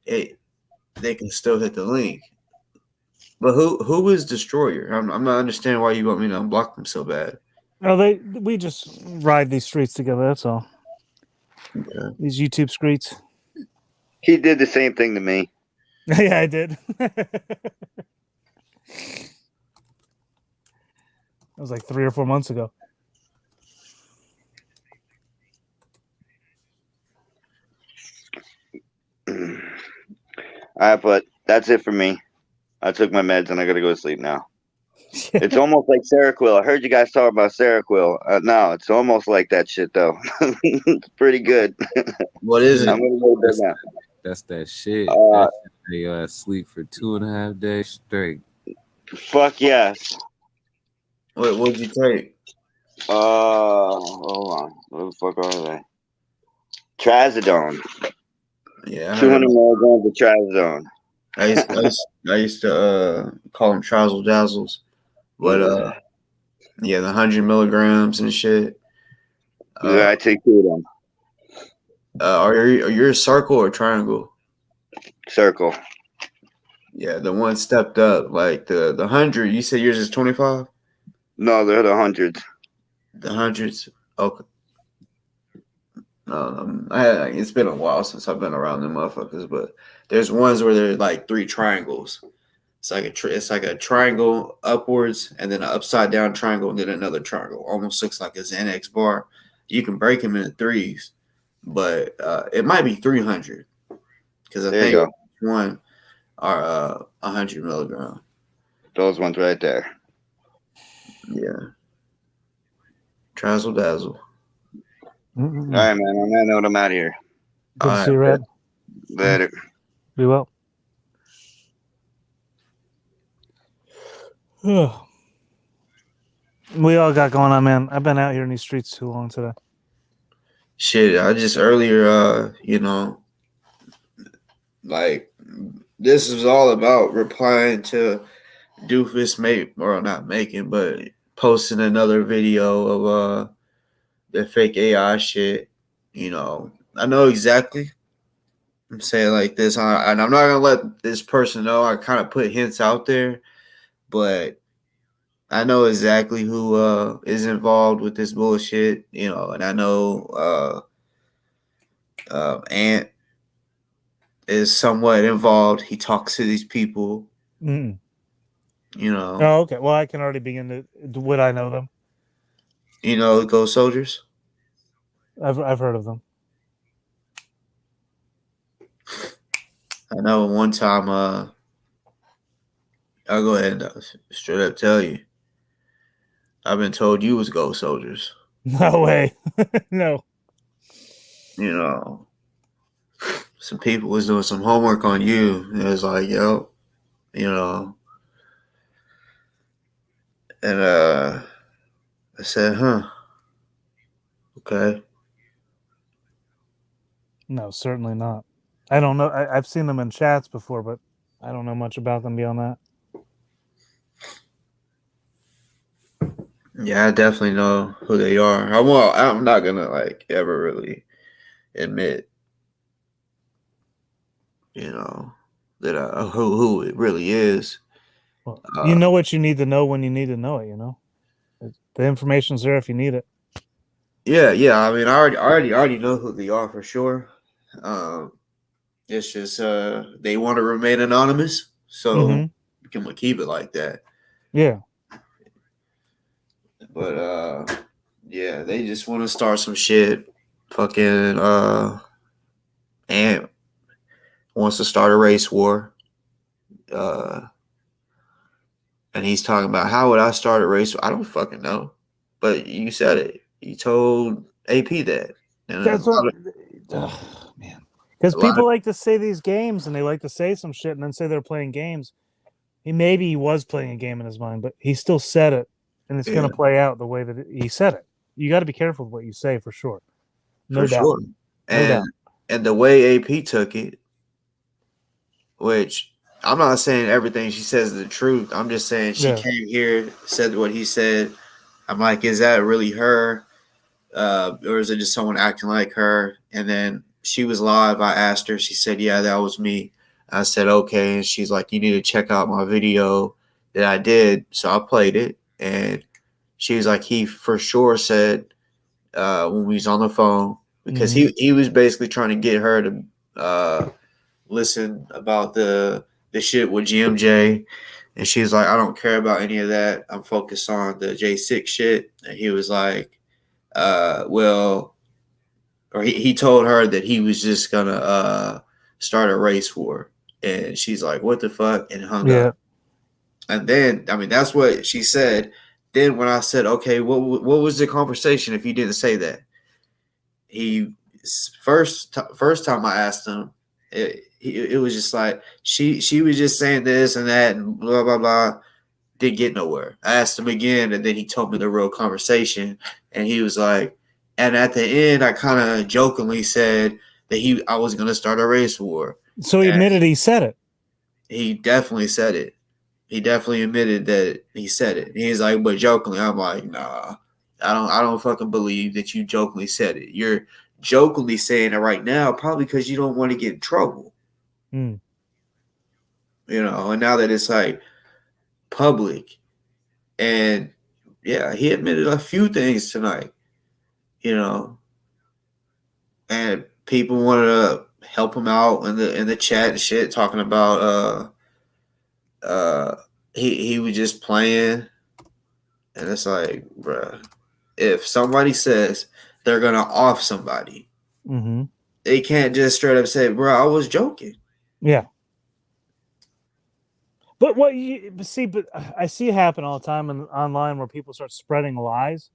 they can still hit the link. But who is Destroyer? I'm not understanding why you want me to unblock them so bad. Oh, we just ride these streets together. That's all. Yeah. These YouTube streets. He did the same thing to me. Yeah, I did. That was like 3 or 4 months ago. All right, but that's it for me. I took my meds and I gotta go to sleep now. It's almost like Seroquel. I heard you guys talk about Seroquel. No, it's almost like that shit though. It's pretty good. What is it? I'm gonna go to bed now. That's that shit. That shit you sleep for 2.5 days straight. Fuck yes. What'd you take? Hold on. What the fuck are they? Trazodone. Yeah, 200 milligrams of Trazodone. I used to call them Trazzle Dazzles, but yeah, the 100 milligrams and shit. Yeah, I take 2 of them. Are you a circle or triangle? Circle. Yeah, the one stepped up, like the 100. You said yours is 25. No, they're the hundreds. The hundreds. Okay. It's been a while since I've been around them motherfuckers, but there's ones where they're like 3 triangles. It's like a triangle upwards, and then an upside down triangle, and then another triangle. Almost looks like a Xanax bar. You can break them into 3s, but it might be 300 because I think one are 100 milligram. Those ones right there. Yeah. Trazzle dazzle. Mm-hmm. All right, man. On that note, I'm out of here. Good to see you, Red. Later. Be well. We all got going on, man. I've been out here in these streets too long today. Shit, I just earlier, like this is all about replying to Dufus but posting another video of the fake AI shit. I know exactly. I'm saying like this, and I'm not gonna let this person know. I kind of put hints out there, but I know exactly who is involved with this bullshit. And I know Ant is somewhat involved. He talks to these people. Mm. Oh, okay. Well, I can already begin to. Would I know them? Ghost Soldiers. I've heard of them. I know one time. I'll go ahead and straight up tell you. I've been told you was Ghost Soldiers. No way. No. Some people was doing some homework on you. It was like, yo, and I said, huh, okay. No, certainly not. I don't know. I've seen them in chats before, but I don't know much about them beyond that. Yeah, I definitely know who they are. I'm not gonna ever really admit, that who it really is. Well, you know what you need to know when you need to know it. The information's there if you need it. Yeah. I mean, I already know who they are for sure. It's just they want to remain anonymous, so we can keep it like that. Yeah. But Yeah, they just want to start some shit. Fucking Amp wants to start a race war. And he's talking about how would I start a race war? I don't fucking know. But you said it. You told AP that. And That's what, man. Because people like to say these games and they like to say some shit and then say they're playing games. Maybe he was playing a game in his mind, but he still said it, and it's going to play out the way that he said it. You got to be careful with what you say, for sure. No doubt. Sure. And the way AP took it, which I'm not saying everything she says is the truth. I'm just saying she came here, said what he said. I'm like, is that really her? Or is it just someone acting like her? And then she was live. I asked her. She said, yeah, that was me. I said, okay. And she's like, you need to check out my video that I did. So I played it. And she was like, he for sure said when we was on the phone, because he was basically trying to get her to listen about the shit with GMJ. And she's like, I don't care about any of that. I'm focused on the J6 shit. And he was like, he told her that he was just gonna start a race war, and she's like, "What the fuck?" and hung up. And then, I mean, that's what she said. Then when I said, "Okay, what was the conversation?" If you didn't say that, he first time I asked him, it was just like she was just saying this and that and blah blah blah. Didn't get nowhere. I asked him again, and then he told me the real conversation, and he was like, and at the end, I kind of jokingly said that I was going to start a race war. So he admitted he said it. He definitely said it. He definitely admitted that he said it. And he's like, but jokingly, I'm like, nah, I don't fucking believe that you jokingly said it. You're jokingly saying it right now, probably because you don't want to get in trouble. You know, and now that it's like public, and yeah, he admitted a few things tonight. You know, and people wanted to help him out in the chat and shit, talking about he was just playing, and it's like, bruh, if somebody says they're gonna off somebody, they can't just straight up say, "Bro, I was joking." Yeah. But but I see it happen all the time online where people start spreading lies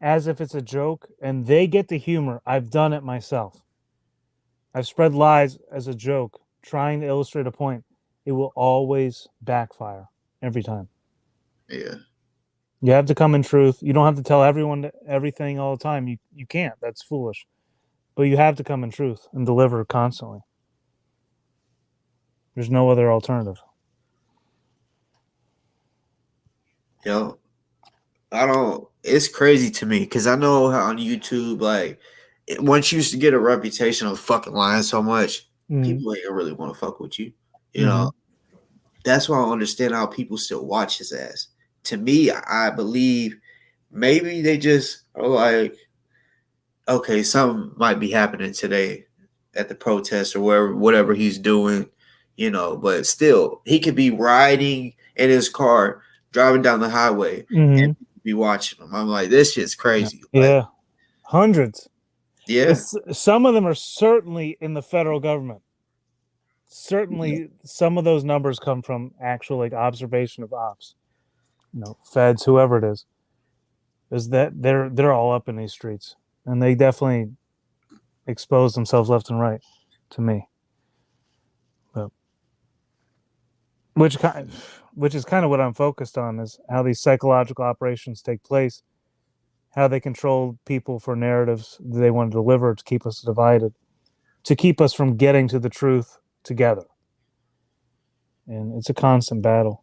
as if it's a joke, and they get the humor. I've done it myself. I've spread lies as a joke, trying to illustrate a point. It will always backfire every time. Yeah. You have to come in truth. You don't have to tell everyone everything all the time. You can't. That's foolish. But you have to come in truth and deliver constantly. There's no other alternative. Yo, it's crazy to me because I know how on YouTube, like, once you used to get a reputation of fucking lying so much, people ain't really want to fuck with you. You know, that's why I understand how people still watch his ass. To me, I believe maybe they just are like, okay, something might be happening today at the protest or whatever he's doing, you know, but still, he could be riding in his car, driving down the highway, and be watching him. I'm like, this shit's crazy. Yeah. Like, hundreds. Yeah. Some of them are certainly in the federal government. Certainly, some of those numbers come from actual observation of ops. You know, feds, whoever it is that they're all up in these streets, and they definitely expose themselves left and right to me. But which is kind of what I'm focused on, is how these psychological operations take place, how they control people for narratives they want to deliver to keep us divided, to keep us from getting to the truth together. And it's a constant battle.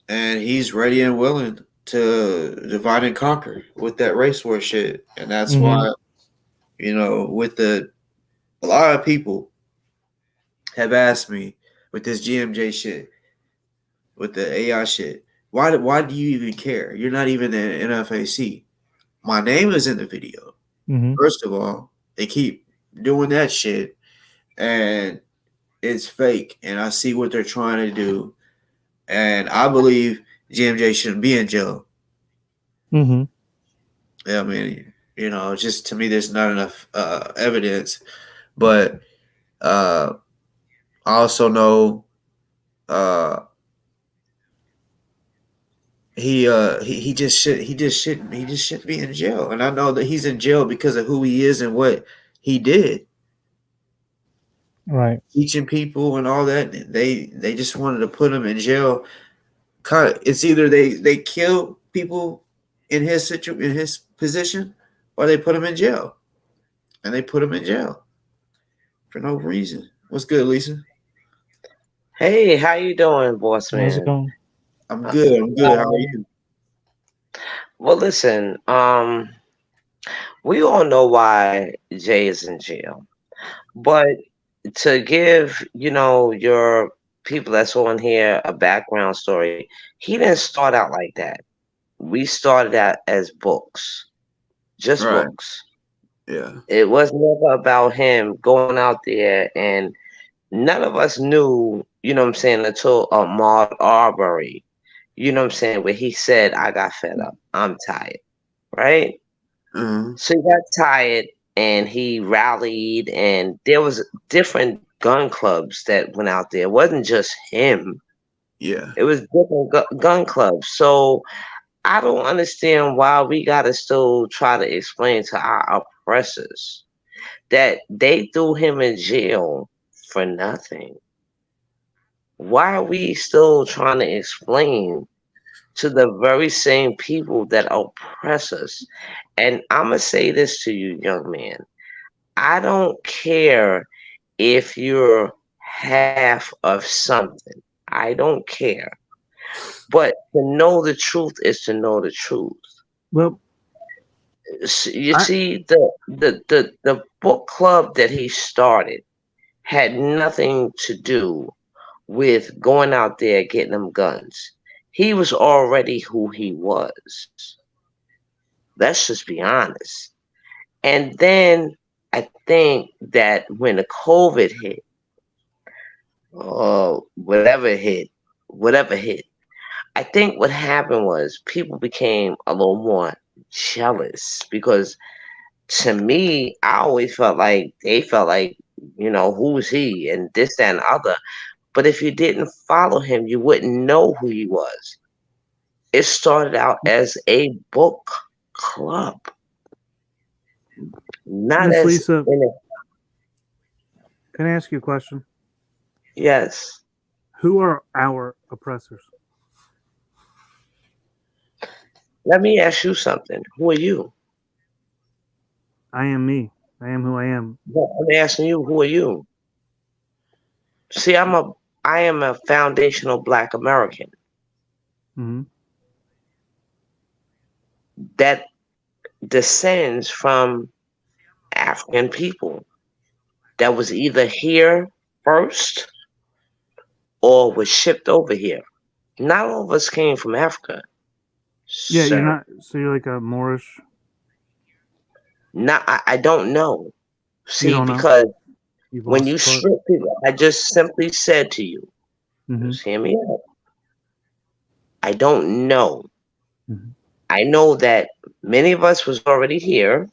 And he's ready and willing to divide and conquer with that race war shit. And that's why, you know, a lot of people have asked me with this GMJ shit, with the AI shit, why do you even care? You're not even in NFAC. My name is in the video. First of all, they keep doing that shit, and it's fake. And I see what they're trying to do. And I believe GMJ shouldn't be in jail. Mm-hmm. Yeah, I mean, just to me, there's not enough evidence. But I also know he just shouldn't be in jail. And I know that he's in jail because of who he is and what he did. Right. Teaching people and all that. They just wanted to put him in jail. It's either they kill people in his position, or they put him in jail. And they put him in jail for no reason. What's good, Lisa? Hey, how you doing, boss How's it man? going? I'm good. I'm good. How are you? Well, listen, we all know why Jay is in jail, but to give, your people that's on here a background story, he didn't start out like that. We started out as books, just Right. books. Yeah. It was never about him going out there, and none of us knew, until Ahmaud Arbery, where he said, I got fed up. I'm tired. Right? Mm-hmm. So he got tired and he rallied, and there was different gun clubs that went out there. It wasn't just him. Yeah. It was different gun clubs. So I don't understand why we got to still try to explain to our oppressors that they threw him in jail for nothing. Why are we still trying to explain to the very same people that oppress us? And I'm going to say this to you, young man. I don't care if you're half of something. I don't care. But to know the truth is to know the truth. Well, you see, the book club that he started had nothing to do with going out there getting them guns. He was already who he was. Let's just be honest. And then I think that when the COVID hit, whatever hit, I think what happened was people became a little more jealous, because to me, I always felt like they felt like, who's he and this, that, and other. But if you didn't follow him, you wouldn't know who he was. It started out as a book club. Not Miss as Lisa, can I ask you a question? Yes. Who are our oppressors? Let me ask you something. Who are you? I am me. I am who I am. I'm asking you, who are you? See, I am a foundational Black American. Mm-hmm. That descends from African people that was either here first or was shipped over here. Not all of us came from Africa. Yeah, sir. you're not. So you're like a Moorish. I don't know. See, don't know? because You've when lost you the part. strip people, I just simply said to you, just hear me out. I don't know. I know that many of us was already here,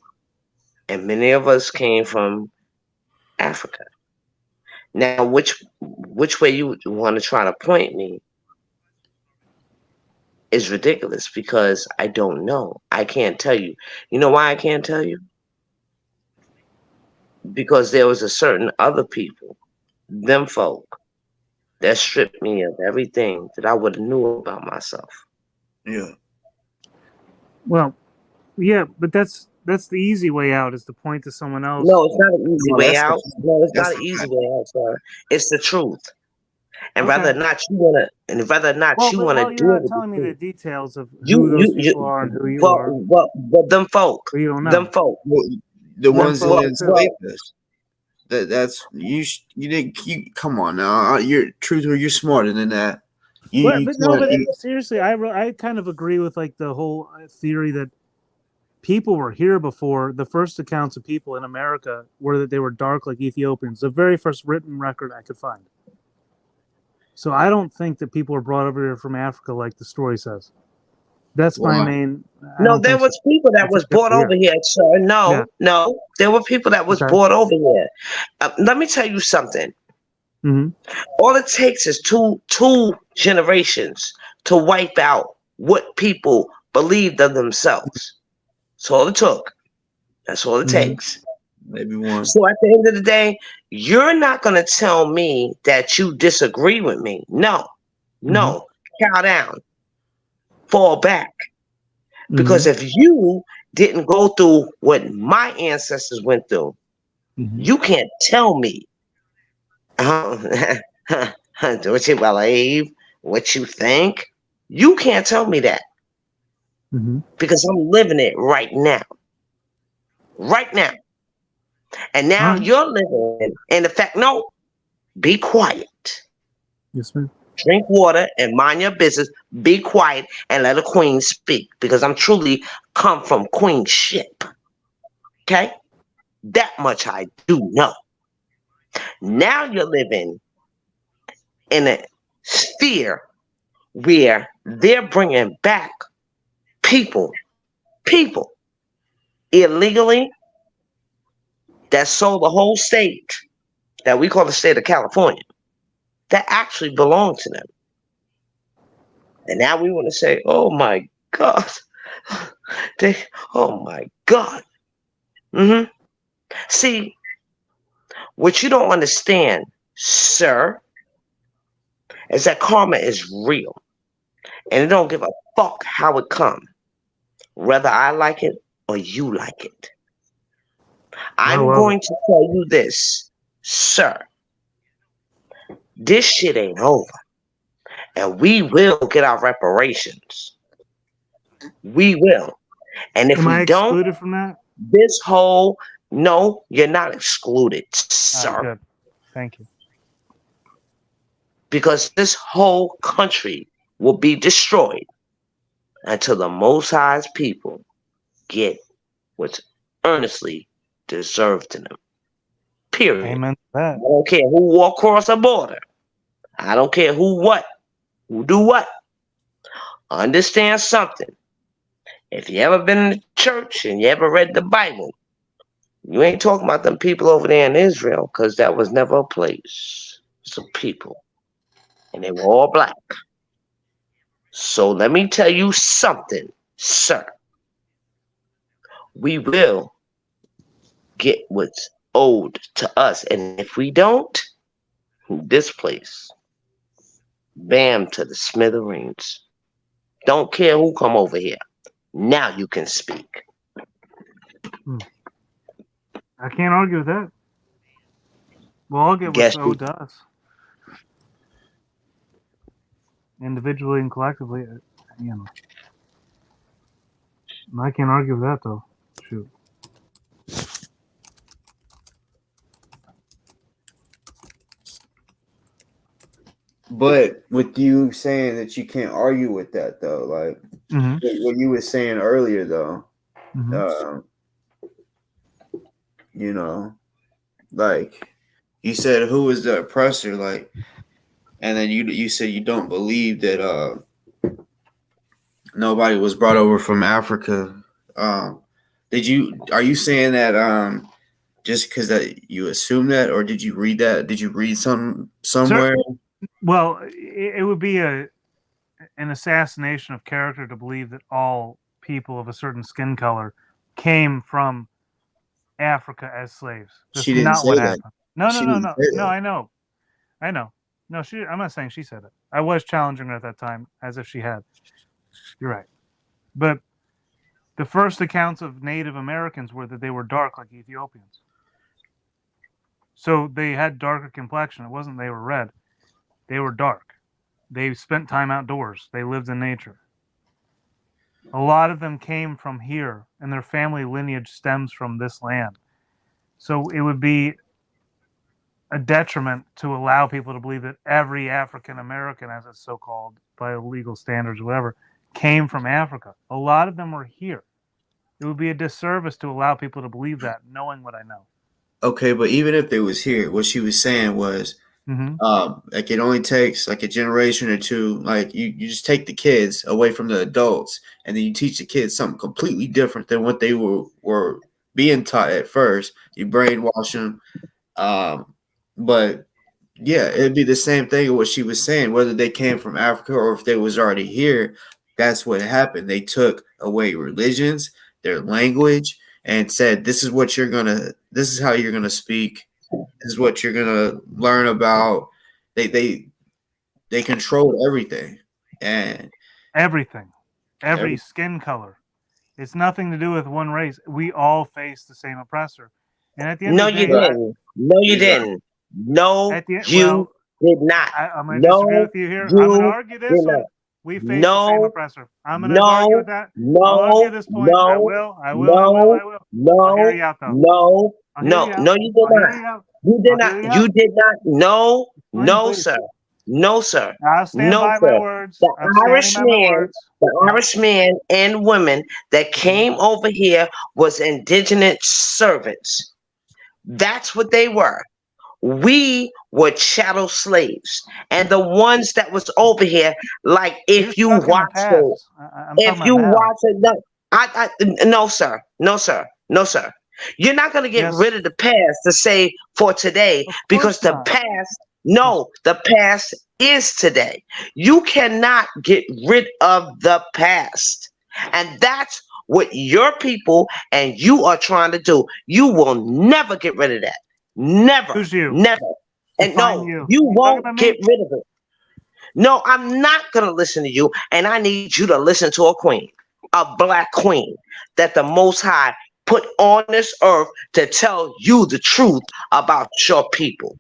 and many of us came from Africa. Now, which way you want to try to point me is ridiculous, because I don't know. I can't tell you. You know why I can't tell you? Because there was a certain other people, them folk, that stripped me of everything that I would have knew about myself. Yeah. Well, yeah, but that's the easy way out, is to point to someone else. No, it's not an easy way out. No, it's not an easy way out, sir. It's the truth. And whether or not you wanna, Well, deal you're not with telling me the the truth. details of who those people are and who you are. But them folk, you don't know. them folk, The ones that folk enslaved us. That's you. You didn't. Come on now. You're truthful. You're smarter than that. Seriously, I kind of agree with like the whole theory that people were here before. The first accounts of people in America were that they were dark like Ethiopians. The very first written record I could find. So I don't think that people were brought over here from Africa like the story says. That's my main. No, there was people that was brought over here, sir. No, there were people that was brought over here. Let me tell you something. Mm-hmm. All it takes is two generations to wipe out what people believed of themselves. That's all it took. That's all it takes. Maybe one. So at the end of the day, you're not going to tell me that you disagree with me. No. Cow down. Fall back. Because if you didn't go through what my ancestors went through, you can't tell me what you believe, what you think. You can't tell me that. Because I'm living it right now. Right now. And now you're living in the fact, no, be quiet. Yes, ma'am. Drink water and mind your business. Be quiet and let a queen speak. Because I'm truly come from queenship. Okay? That much I do know. Now you're living in a sphere where they're bringing back people illegally that sold the whole state that we call the state of California that actually belong to them. And now we want to say, oh my God. Oh my God. See, what you don't understand, sir, is that karma is real. And it don't give a fuck how it comes. Whether I like it or you like it. I'm going to tell you this, sir. This shit ain't over. And we will get our reparations. We will. And if we don't, excluded from that? This whole, no, you're not excluded, sir. Good. Thank you. Because this whole country will be destroyed until the Most High's people get what's earnestly deserved to them. Period. Amen to that. I don't care who walk across a border. I don't care who do what. Understand something. If you ever been in the church and you ever read the Bible, you ain't talking about them people over there in Israel, because that was never a place. It's a people. And they were all black. So let me tell you something, sir. We will get what's owed to us. And if we don't, this place, bam, to the smithereens. Don't care who come over here. Now you can speak. I can't argue with that. Well, I'll get what's owed to us. Individually and collectively, you know. I can't argue with that, though. Shoot. But with you saying that you can't argue with that, though, like what you were saying earlier, though, you know, like you said, who is the oppressor? Like, and then you said you don't believe that nobody was brought over from Africa. Are you saying that just because that you assume that, or did you read that? Did you read somewhere? Well, it would be an assassination of character to believe that all people of a certain skin color came from Africa as slaves. That's she didn't not say what that. happened. No. I know. No, I'm not saying she said it. I was challenging her at that time as if she had. You're right. But the first accounts of Native Americans were that they were dark like Ethiopians. So they had darker complexion. It wasn't they were red. They were dark. They spent time outdoors. They lived in nature. A lot of them came from here, and their family lineage stems from this land. So it would be a detriment to allow people to believe that every African American, as it's so-called by legal standards or whatever, came from Africa. A lot of them were here. It would be a disservice to allow people to believe that, knowing what I know. Okay, but even if they was here, what she was saying was Like it only takes like a generation or two. Like you just take the kids away from the adults, and then you teach the kids something completely different than what they were being taught at first. You brainwash them. But yeah, it'd be the same thing of what she was saying, whether they came from Africa or if they was already here. That's what happened. They took away religions, their language, and said, this is how you're gonna speak. This is what you're gonna learn about. They controlled everything. And every skin color. It's nothing to do with one race. We all face the same oppressor. And at the end of the day, No, you didn't. No, you did not. I'm going to disagree with you here. I'm going to argue this one. We face the same oppressor. I'm going to argue with that. I'll argue this point. I will. I'll hear you out, though. No, you did not. You did not. You did not. No, sir. No, sir. I'll stand by my words. The Irishman and women that came over here was indigenous servants. That's what they were. We were chattel slaves, and the ones that was over here, like if you watch it, no, sir. You're not gonna get rid of the past to say for today, because the past is today. You cannot get rid of the past, and that's what your people and you are trying to do. You will never get rid of that. Never. Who's you? Never. And you won't get rid of it. No, I'm not going to listen to you. And I need you to listen to a queen, a black queen that the Most High put on this earth to tell you the truth about your people.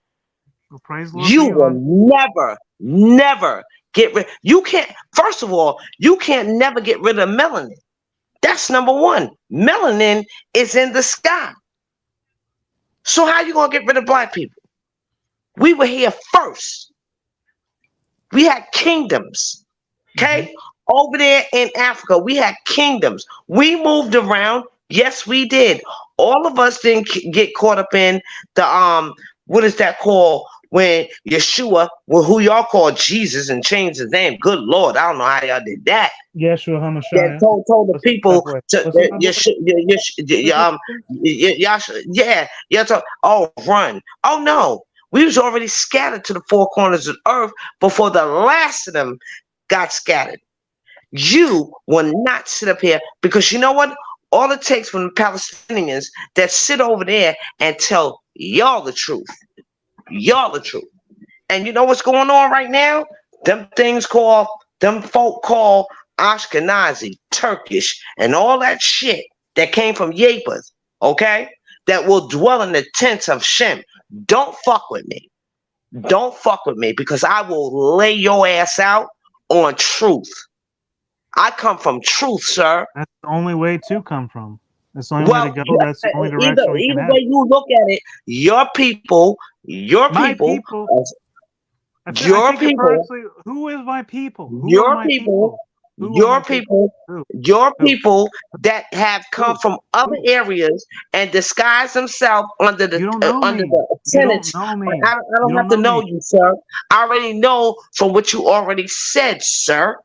Well, praise Lord, you will never get rid. You can't, first of all, you can't never get rid of melanin. That's number one. Melanin is in the sky. So how you gonna get rid of black people? We were here first. We had kingdoms. Okay? Over there in Africa, we had kingdoms. We moved around. Yes, we did. All of us didn't get caught up in the what is that called? When Yeshua, who y'all call Jesus, and changed his name. Good Lord, I don't know how y'all did that. Yeshua HaMashiach. Told the people run. Oh no, we was already scattered to the four corners of the earth before the last of them got scattered. You will not sit up here, because you know what? All it takes from the Palestinians that sit over there and tell y'all the truth. Y'all the truth. And you know what's going on right now? Them folk call Ashkenazi, Turkish, and all that shit that came from Yepers, okay? That will dwell in the tents of Shem. Don't fuck with me. Don't fuck with me, because I will lay your ass out on truth. I come from truth, sir. That's the only way to come from. That's the only way to go. That's the only direction we can have. Either way you look at it, your people, who is my people? Your people that have come from other areas and disguise themselves under the tenants. I don't have to know you, sir. I already know from what you already said, sir.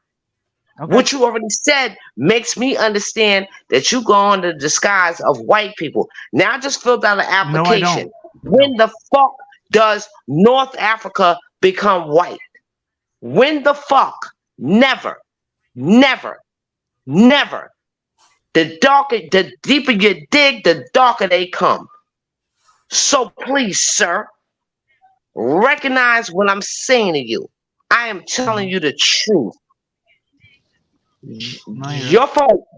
Okay. What you already said makes me understand that you go under the disguise of white people. Now I just filled out an application. When the fuck does North Africa become white? When the fuck? Never. The deeper you dig, the darker they come. So please, sir, recognize what I'm saying to you. I am telling you the truth. Your folk.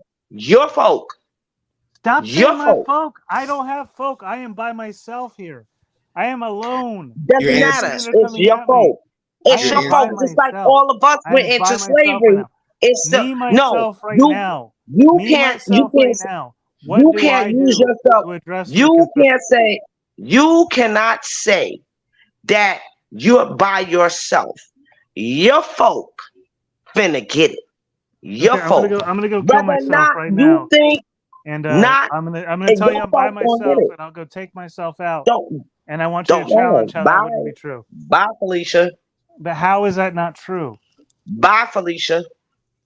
Stop saying my folk. I don't have folk. I am by myself here. I am alone. Doesn't matter. It's your folk. It's your folk. Just like all of us went into slavery. It's me, myself, right now. You can't use yourself. You cannot say that you're by yourself. Your folk finna get it. Your folk. I'm gonna go kill myself right now. And Not I'm gonna and tell you your I'm by folks gonna get myself, it. and I'll go take myself out. Don't And I want you to know. challenge how that Bye. wouldn't be true. Bye, Felicia. But how is that not true? Bye, Felicia.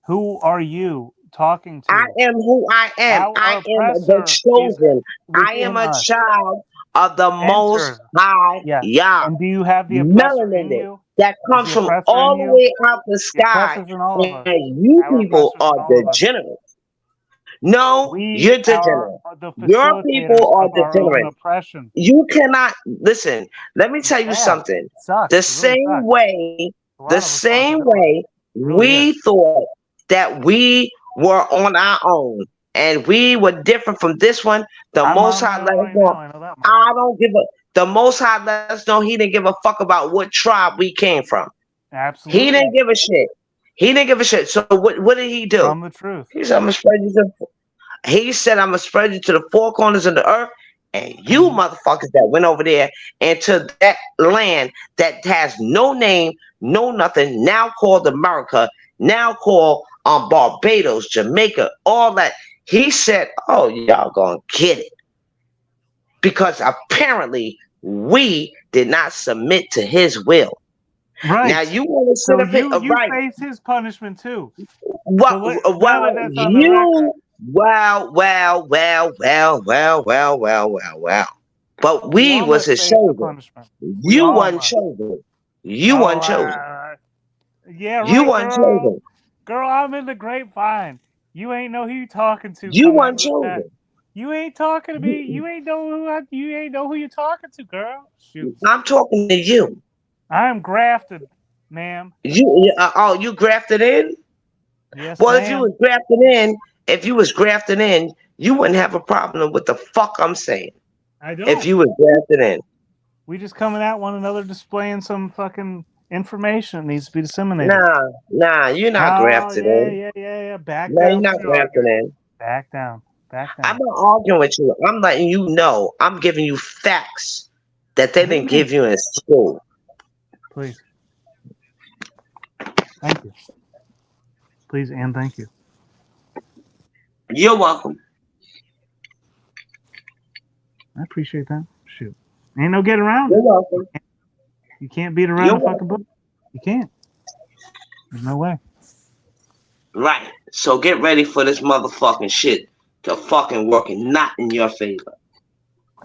Who are you talking to? I am who I am. Our I am the oppressor is chosen. I am within a us. child of the Most Enter. High Yes. Yah. And do you have the oppressor in Melanated. you? That Is comes the from oppressor all in the you? way out the The sky. oppressor's in all of us. And you Our people oppressor's are in all of us. degenerates. No, you're We are degenerate. the Your facilitators people are of our own degenerate. oppression. You cannot listen. Let me It's tell you sad. something. It sucks. The It really same sucks. way, A lot the of same responsibility. way It really we is. thought that we were on our own and we were different from this one. The I'm Most on High my let own us right now. know. I know that much. I don't give a. The Most High let us know He didn't give a fuck about what tribe we came from. Absolutely. He didn't give a shit. He didn't give a shit. So what did He do? From the truth. He said, "I'm gonna spread you to." He said, "I'm gonna spread you to the four corners of the earth." And you motherfuckers that went over there into that land that has no name, no nothing, now called America, now called Barbados, Jamaica, all that. He said, "Oh, y'all gonna get it." Because apparently we did not submit to His will. Right. Now you want to sit So up here, you right? face His punishment too. Well, So now that that's on the record. Well. But we all was must His face the chosen. punishment. We You all weren't must. chosen. You Oh, weren't chosen. yeah, You right, weren't girl. chosen. Girl, I'm in the grapevine. You ain't know who you talking to. You coming weren't out of the chat. chosen. You ain't talking to me. You ain't know who you're talking to, girl. Shoot. I'm talking to you. I am grafted, ma'am. You grafted in? Yes, Well, ma'am. if you was grafted in, you wouldn't have a problem with the fuck I'm saying. I don't. If you was grafted in. We just coming at one another displaying some fucking information that needs to be disseminated. Nah, you're not grafted in. Yeah. Back No, down. you're not grafted in. Back down. I'm not arguing with you. I'm letting you know. I'm giving you facts that they didn't give you in school. Please. Thank you. Please and thank you. You're welcome. I appreciate that. Shoot. Ain't no getting around You're it. welcome. You can't beat around a fucking book. You can't. There's no way. Right. So get ready for this motherfucking shit to fucking work and not in your favor.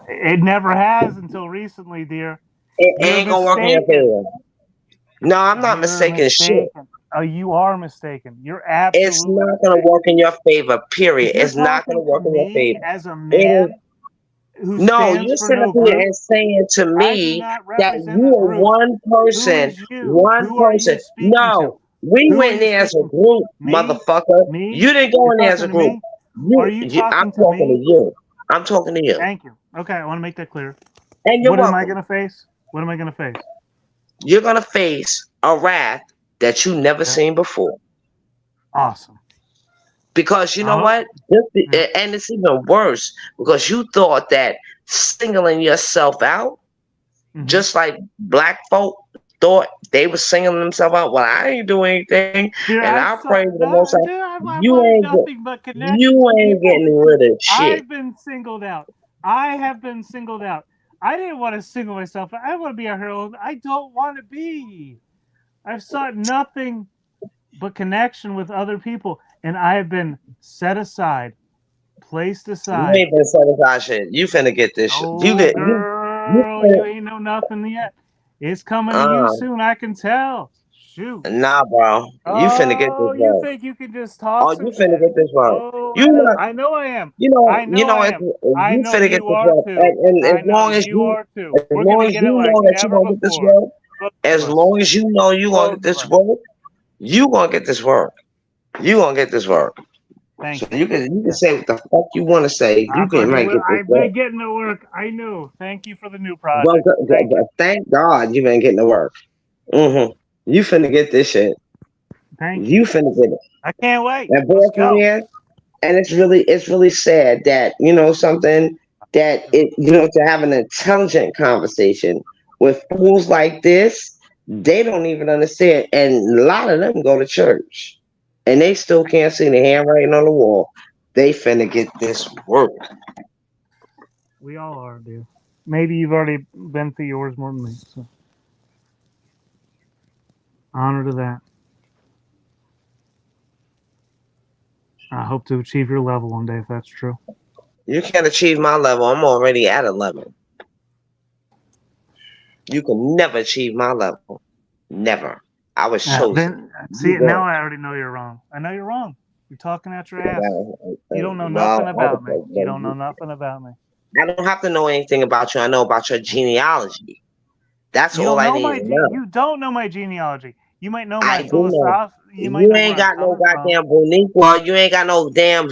It never has until recently, dear. It ain't gonna work in your favor. No, I'm not mistaken shit. Oh, you are mistaken. You're absolutely. It's not gonna work in your favor. Period. It's not gonna work in your favor. As a man who stands you're for sitting no up here group, and saying to me that you are one person. One person. No, we went there as a group, motherfucker. You didn't go in there as a group. Are you talking I'm to talking me? to you. I'm talking to you. Thank you. Okay, I want to make that clear. And you're what am I welcome. going to face? What am I going to face? You're going to face a wrath that you never seen before. Awesome. Because you know what? And it's even worse because you thought that singling yourself out, just like black folk thought they were singling themselves out. Well, I ain't doing anything, and I pray to the Most High. You ain't getting rid of shit. I've been singled out. I have been singled out. I didn't want to single myself out. I want to be a hero. I don't want to be. I've sought nothing but connection with other people, and I have been set aside, placed aside. You ain't been set aside shit. You finna get this shit. You ain't know nothing yet. It's coming to you soon. I can tell. Shoot. Nah, bro. You finna get this work. You think you can just talk? Oh, you finna get this work. I know I am. You finna get this work. And as long as you know that you're gonna get this work, as long as you know you're gonna get this work, you gonna get this work. You gonna get this work. Thank you. You can say what the fuck you want to say. You can make it. I've been getting to work. I know. Thank you for the new project. Thank God you been getting to work. You finna get this shit. Thank you. You finna get it. I can't wait. And boy, and it's really sad that something that to have an intelligent conversation with fools like this, they don't even understand, and a lot of them go to church, and they still can't see the handwriting on the wall. They finna get this work. We all are, dude. Maybe you've already been through yours more than me. So, honor to that. I hope to achieve your level one day if that's true. You can't achieve my level. I'm already at 11. You can never achieve my level. Never. I was chosen. Now I already know you're wrong. I know you're wrong. You're talking out your ass. You don't know nothing about me. You don't know nothing about me. I don't have to know anything about you. I know about your genealogy. That's all I need to know. You don't know my genealogy. You might know my philosophy. You ain't got no goddamn Boniqua. You ain't got no damn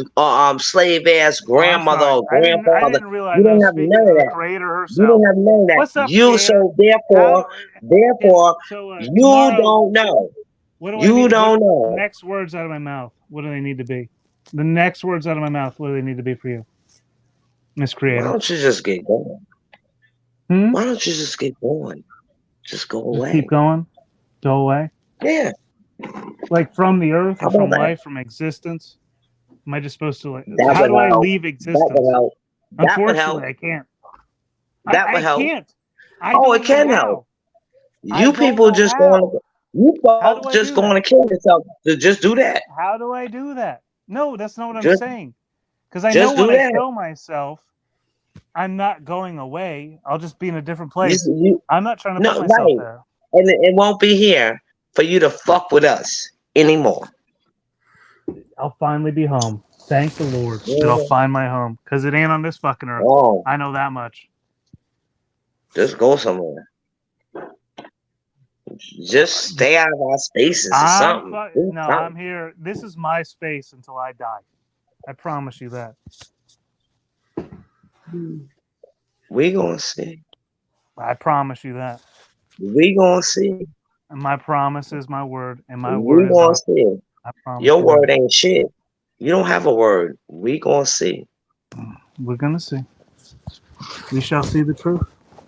slave ass grandmother or grandfather. I didn't realize you don't have none of that. Creator herself. You don't have none of that. What's up, you so therefore you don't know. You don't know. The next words out of my mouth. What do they need to be? The next words out of my mouth. What do they need to be for you, Miss Creator? Why don't you just get going? Why don't you just get going? Just go away. Keep going. Go away. Yeah. Like from the earth, or from life, from existence. Am I just supposed to like? How do I leave existence? Unfortunately, I can't. That would help. I can't. It can help. You people just going to kill yourself to just do that. How do I do that? No, that's not what I'm saying. Because I know when I kill myself, I'm not going away. I'll just be in a different place. I'm not trying to put myself there. And it won't be here for you to fuck with us anymore. I'll finally be home. Thank the Lord that I'll find my home. Because it ain't on this fucking earth. I know that much. Just go somewhere. Just stay out of our spaces or something. I'm here. This is my space until I die. I promise you that. We gonna see. I promise you that. We gonna see. And my promise is my word, and my word is gonna see. I promise your word ain't shit. You don't have a word. We gonna see. We're gonna see. We shall see the truth,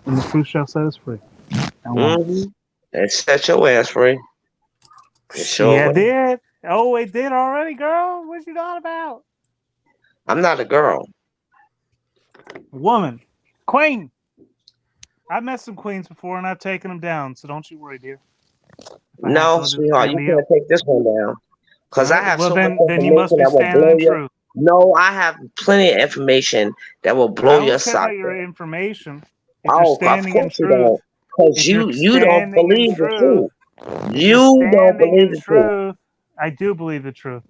and the truth shall set us free. And set your ass free. Yeah, it did. Oh, it did already, girl. What you talking about? I'm not a girl. Woman. Queen. I've met some queens before, and I've taken them down, so don't you worry, dear. No, sweetheart, you can't take this one down. Because I have so much information then you must be that will blow standing in your... truth. No, I have plenty of information that will blow your socks. I don't care about your information. If you're standing in truth. Because you don't believe the truth. You don't believe the truth. I do believe the truth.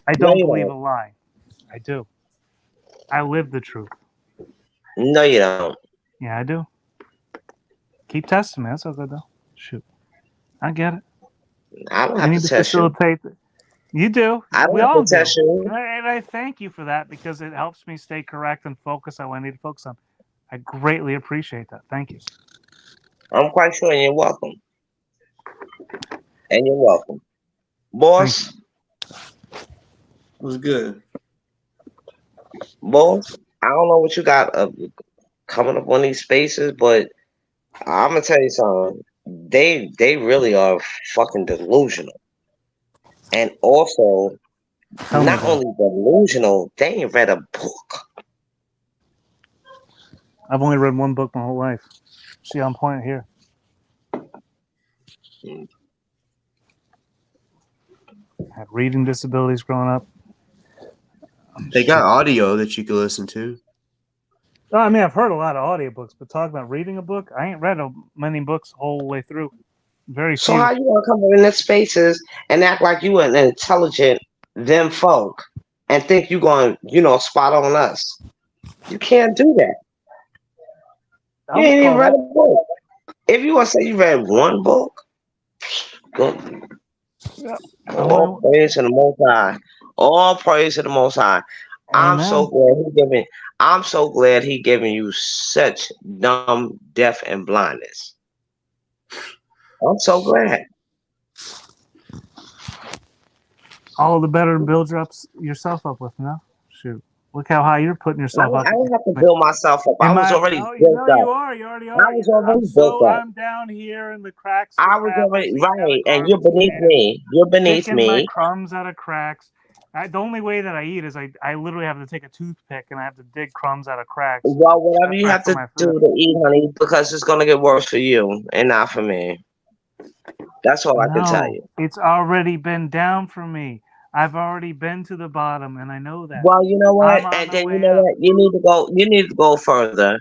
I don't believe a lie. I do. I live the truth. No, you don't. Yeah, I do. Keep testing me. That's all good, though. Shoot. I get it. I don't have to test you. You do. I don't have to test you. And I thank you for that because it helps me stay correct and focus on what I need to focus on. I greatly appreciate that. Thank you. I'm quite sure, and you're welcome. And you're welcome. Boss. What's good? Boss, I don't know what you got coming up on these spaces, but I'm going to tell you something. They really are fucking delusional. And also, not only delusional, they ain't read a book. I've only read one book my whole life. See, I'm pointing here. I had reading disabilities growing up. They got audio that you can listen to. Oh, I mean, I've heard a lot of audiobooks, but talking about reading a book, I ain't read many books the whole way through. Very few. So how you gonna come in the spaces and act like you an intelligent them folk and think you gonna, spot on us? You can't do that. You ain't even read a book. If you want to say you read one book, go. All praise to the Most High. All praise to the Most High. I'm so glad he giving you such dumb, deaf, and blindness. I'm so glad. All the better to build yourself up with, no? Shoot. Look how high you're putting yourself up. I don't have to build myself up. I was already built up. You are. You already are. I was already built up. I'm down here in the cracks. I was already right, and you're beneath me. You're beneath me. My crumbs out of cracks. The only way that I eat is I literally have to take a toothpick and I have to dig crumbs out of cracks. Well, whatever you have for to my do food. to eat, honey, because it's gonna get worse for you and not for me. That's all I can tell you. It's already been down for me. I've already been to the bottom, and I know that. Well, you know what? I'm on And my then you way know up. what? You need to go. You need to go further.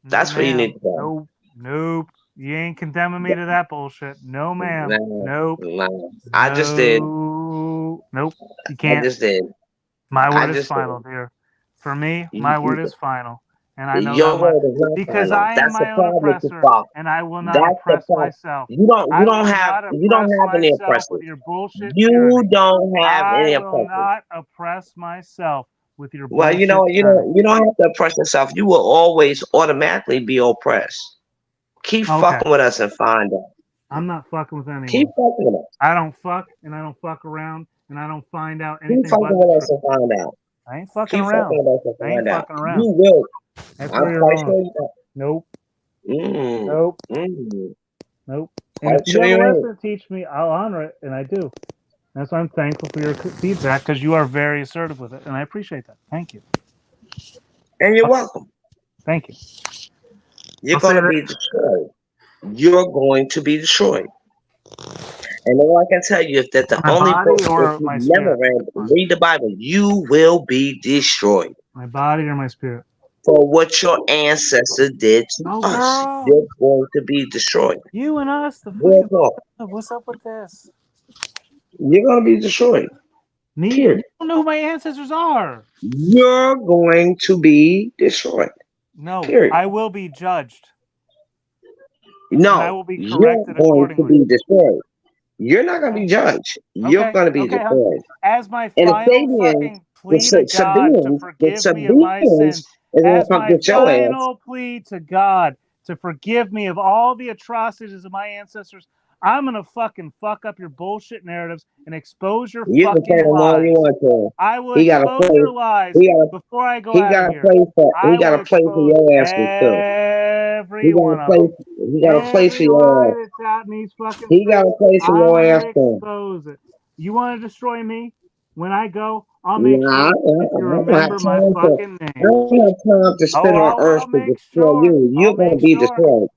That's where you need to go. Nope. You ain't condemning me to that bullshit. No, ma'am. Nope. No. I just did. Nope. You can't. I just did. My word is final, dear. For me, my word is final. And I know your that word is not because final. I am That's my the own problem with oppressor, the fuck. and I will not That's oppress the problem. myself. You don't have any oppressors. With your bullshit You tyranny. don't have any I will oppressors. not oppress myself with your Well, bullshit you know, tyranny. you don't have to oppress yourself. You will always automatically be oppressed. Keep fucking with us and find out. I'm not fucking with anyone. Keep fucking with us. I don't fuck and I don't fuck around and I don't find out anything. Keep fucking with us and find out. I ain't fucking Keep around. fucking with us and I ain't find out. fucking around. You will. That's I'm where you're quite wrong. sure you will. Nope. Nope. Nope. Quite And if sure you you ever ain't. listen to teach me, I'll honor it, and I do. That's why I'm thankful for your feedback because you are very assertive with it, and I appreciate that. Thank you. And you're welcome. Thank you. You're going to be destroyed. You're going to be destroyed. And all I can tell you is that the My only body book, or if you my never spirit? read the Bible, you will be destroyed. My body or my spirit? For what your ancestors did to us. Girl. You're going to be destroyed. You and us, the fucking, what's up with this? You're going to be destroyed. Me? Period. You don't know who my ancestors are. You're going to be destroyed. No, Period. I will be judged. No, and I will be you're corrected going to be destroyed. You're not going to be judged. You're going to be destroyed. As my and final fucking plea to God to forgive me of my sins, as my final plea to God to forgive me of all the atrocities of my ancestors, I'm gonna fucking fuck up your bullshit narratives and expose your you fucking can tell him all you lies. want to. I will He got a expose place. your lies before I go He out got of a here. place for. I He got will a place for expose your asses too. every He got one a of place. them. He got a place for Every your lie ass. that's out in these fucking He got a place for your ass I'm too. gonna expose it. You want to destroy me? When I go, I'll make sure I that you remember my fucking name. I don't have time to spend on Earth to destroy you. You're going to be destroyed.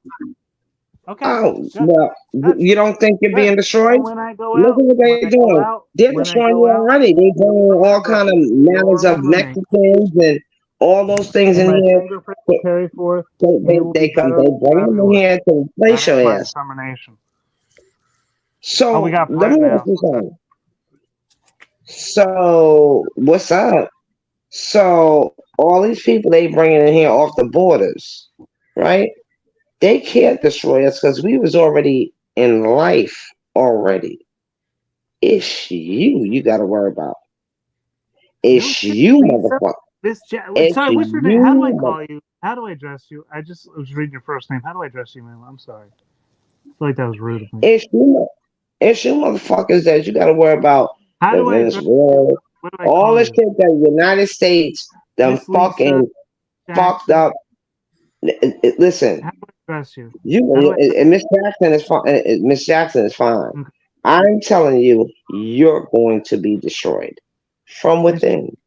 Okay. Oh, well, you don't think you're being destroyed? When I go Look out, at what they're doing. They're destroying you already. They're bringing all kind of manners of Mexicans and all those things in here. Carry forth. They bring them in here to replace your ass. So we got let me ask you something. So what's up? So all these people they bringing in here off the borders, right? They can't destroy us because we was already in life already. It's you got to worry about. It's you, motherfucker. Sorry, what's your name? How do I call you? How do I address you? I was reading your first name. How do I address you, man? I'm sorry. I feel like that was rude of me. It's you motherfuckers that you got to worry about. How do I address you? All this shit that the United States done fucking fucked up. Listen, and Miss Jackson is fine. Miss Jackson is fine. Okay. I'm telling you, you're going to be destroyed from within.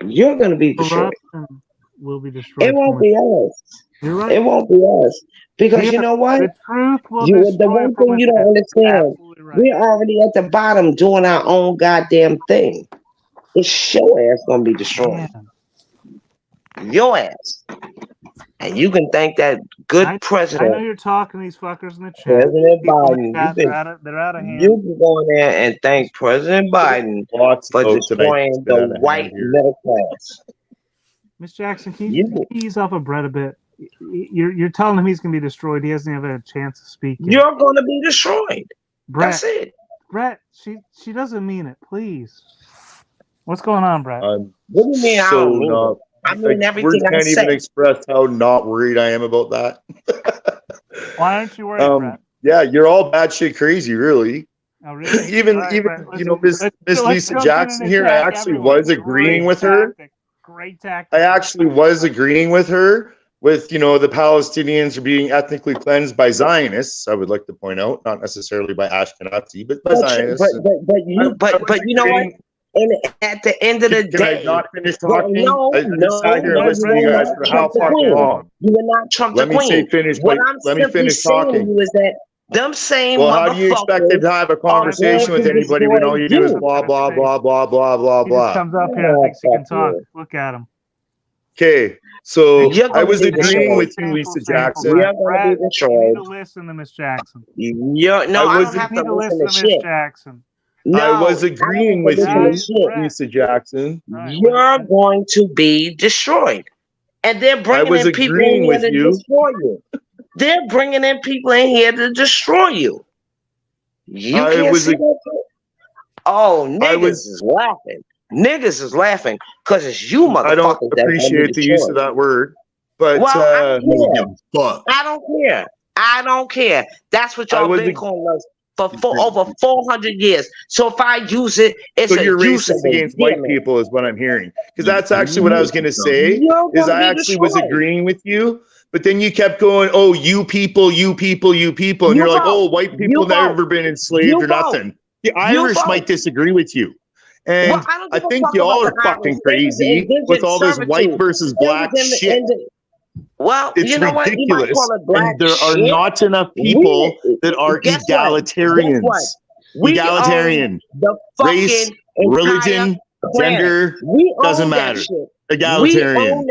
You're going to be destroyed. Will be destroyed. It won't be us. You're right. It won't be us because you know what? The truth will the one thing you don't understand. Right. We're already at the bottom doing our own goddamn thing. It's your ass gonna be destroyed. Man. Your ass. And you can thank that good president. I know you're talking to these fuckers in the chat. President Biden. They're out of hand. You can go in there and thank President Biden for destroying the white middle class. Miss Jackson, can you ease off of Brett a bit? You're telling him he's gonna be destroyed. He hasn't even had a chance to speak yet. You're gonna be destroyed. Brett, that's it. Brett, she doesn't mean it. Please. What's going on, Brett? What do you mean? I mean everything I can't even express how not worried I am about that. Why aren't you worried, Brett? Yeah, you're all batshit crazy, really. Oh, really? even you know, Miss Lisa Jackson here, I actually was agreeing with her. Great tactic. I actually was agreeing with her with, you know, the Palestinians are being ethnically cleansed by Zionists. I would like to point out, not necessarily by Ashkenazi, but by Zionists. But you know what? And at the end of the day, can I not finish talking? No, I just sat here and listened to you guys for how fucking long. You are not Trump the Let me queen. say finish. What Like, I'm let me finish talking. to you is that them same well, how do you expect to have a conversation with anybody when all you do is blah blah blah blah blah blah He blah? just comes up here and thinks he can talk. Look at him. Okay, so I was agreeing with you, Lisa Jackson. Brad, you need to listen to Miss Jackson. No, I don't have to listen to Miss shit. Jackson. No, I was agreeing with you, Lisa Jackson. You're going to be destroyed, and they're bringing in people in here to destroy you. They're bringing in people in here to destroy you. You can't see that. Oh, niggas is laughing. Niggas is laughing because it's you, motherfuckers. I don't appreciate the use of that word, but I don't care. I don't care. That's what y'all been calling us for over 400 years. So if I use it, it's so you're racist against white people, is what I'm hearing. Because that's actually what I was going to say. Is I actually was agreeing with you, but then you kept going, "Oh, you people, you people, you people," and you're like, "Oh, white people never been enslaved or nothing." The Irish might disagree with you. And I think y'all are fucking crazy with all this white versus black shit. Well, it's you know ridiculous. What? And there are not enough people that are egalitarians. Egalitarian. Race, religion, gender, doesn't matter. Egalitarian.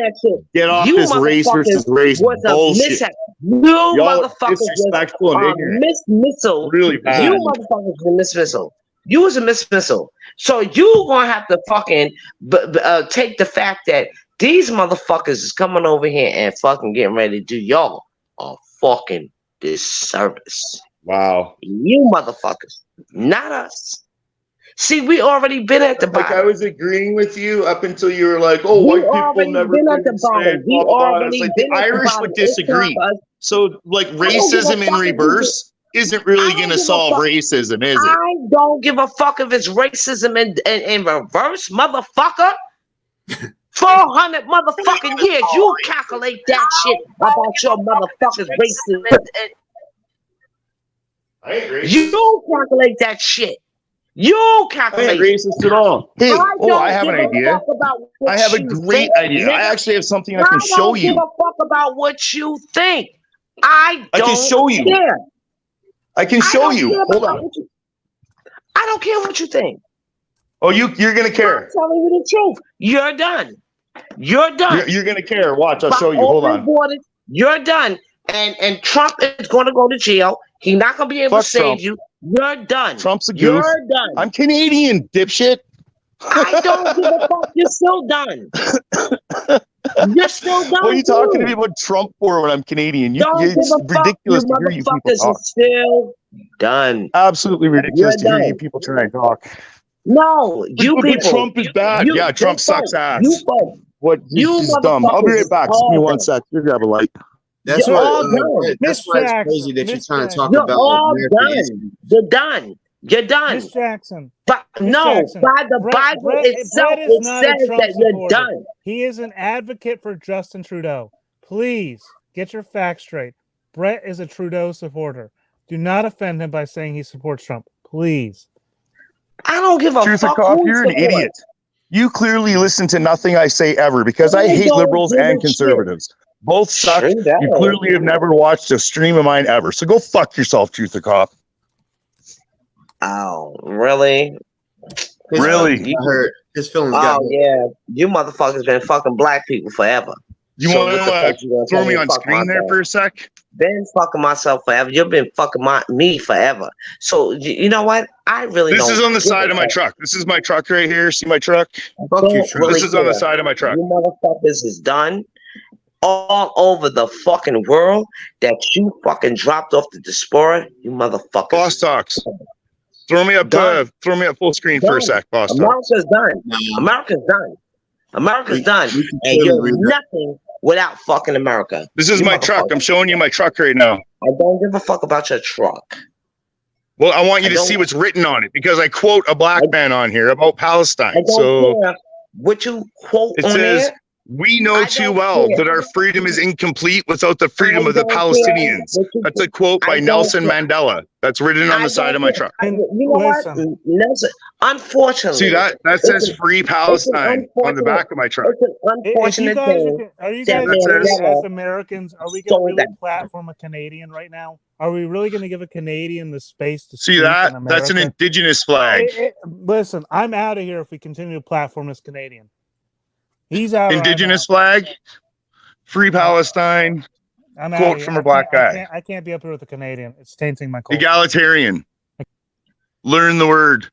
Get off this race versus race bullshit. Y'all disrespectful and ignorant. Dismissal. Really bad. You motherfuckers were dismissal. You was a dismissal. So you gonna have to fucking take the fact that these motherfuckers is coming over here and fucking getting ready to do y'all a fucking disservice. Wow. You motherfuckers, not us. See, we already been at the bottom. I was agreeing with you up until you were like, "Oh, white people never been at the bottom." We already like the Irish would disagree. So, like, racism in reverse isn't really going to solve racism, is it? I don't give a fuck if it's racism in reverse, motherfucker. 400 motherfucking years. You calculate that shit about your motherfuckers racism. I ain't racist. You calculate that shit. You calculate. I ain't racist at all. Hey, I have an idea. I have a great idea. I actually have something I can show you. I don't give a fuck about what you think. I can show you. Care. I can show you. Hold on. I don't care what you think. Oh, you're gonna care. I'm telling you the truth. You're done. You're done. You're gonna care. Watch, I'll show you. Hold on. You're done. And Trump is going to go to jail. He's not going to be able to save you. You're done. Trump's a goof. You're done. I'm Canadian, dipshit. I don't give a fuck. You're still done. You're still done. What are you talking to me about Trump for when I'm Canadian? It's ridiculous to hear you people talk. Still done. Absolutely ridiculous to hear you people try and talk. No, you people. Trump is bad. Yeah, Trump sucks ass. He's dumb. I'll be right back. Give me 1 sec. You're gonna have a light. That's why it's crazy that you're trying to talk about. You're done. You're done. Miss Jackson. But no, by the Bible itself, it says that you're done. He is an advocate for Justin Trudeau. Please get your facts straight. Brett is a Trudeau supporter. Do not offend him by saying he supports Trump. Please. I don't give a fuck. You're an idiot. You clearly listen to nothing I say ever because I hate liberals and conservatives. Both suck. You clearly have never watched a stream of mine ever. So go fuck yourself, Truth or Cop. Oh, really? Really? Hurt. His feelings got hurt. Yeah. You motherfuckers been fucking black people forever. You want to throw me on screen there for a sec? Been fucking myself forever. You've been fucking me forever. So you know what? I really don't. This is on the side of my truck. This is my truck right here. See my truck? This is on the side of my truck. You motherfuckers is done all over the fucking world that you fucking dropped off the diaspora. You motherfuckers. Boss Talks. Throw me up full screen for a sec, Boss Talks. America's done. America's done. America's done. And you're nothing without fucking America. This is my truck. I'm showing you my truck right now. I don't give a fuck about your truck. Well, I want you to see what's written on it because I quote a black man on here about Palestine. I don't care what you quote it on says, there. We know too well that our freedom is incomplete without the freedom of the Palestinians. That's a quote by Nelson Mandela. That's written on the side of my truck. You know what, Nelson? Unfortunately, see that says "Free Palestine" on the back of my truck. It's an unfortunate thing. Are you guys as Americans? Are we going to really platform a Canadian right now? Are we really going to give a Canadian the space to see that? That's an indigenous flag. Listen, I'm out of here if we continue to platform this Canadian. He's out. Indigenous flag, Free Palestine. I'm quote from a black guy. I can't be up here with a Canadian. It's tainting my culture. Egalitarian. Learn the word.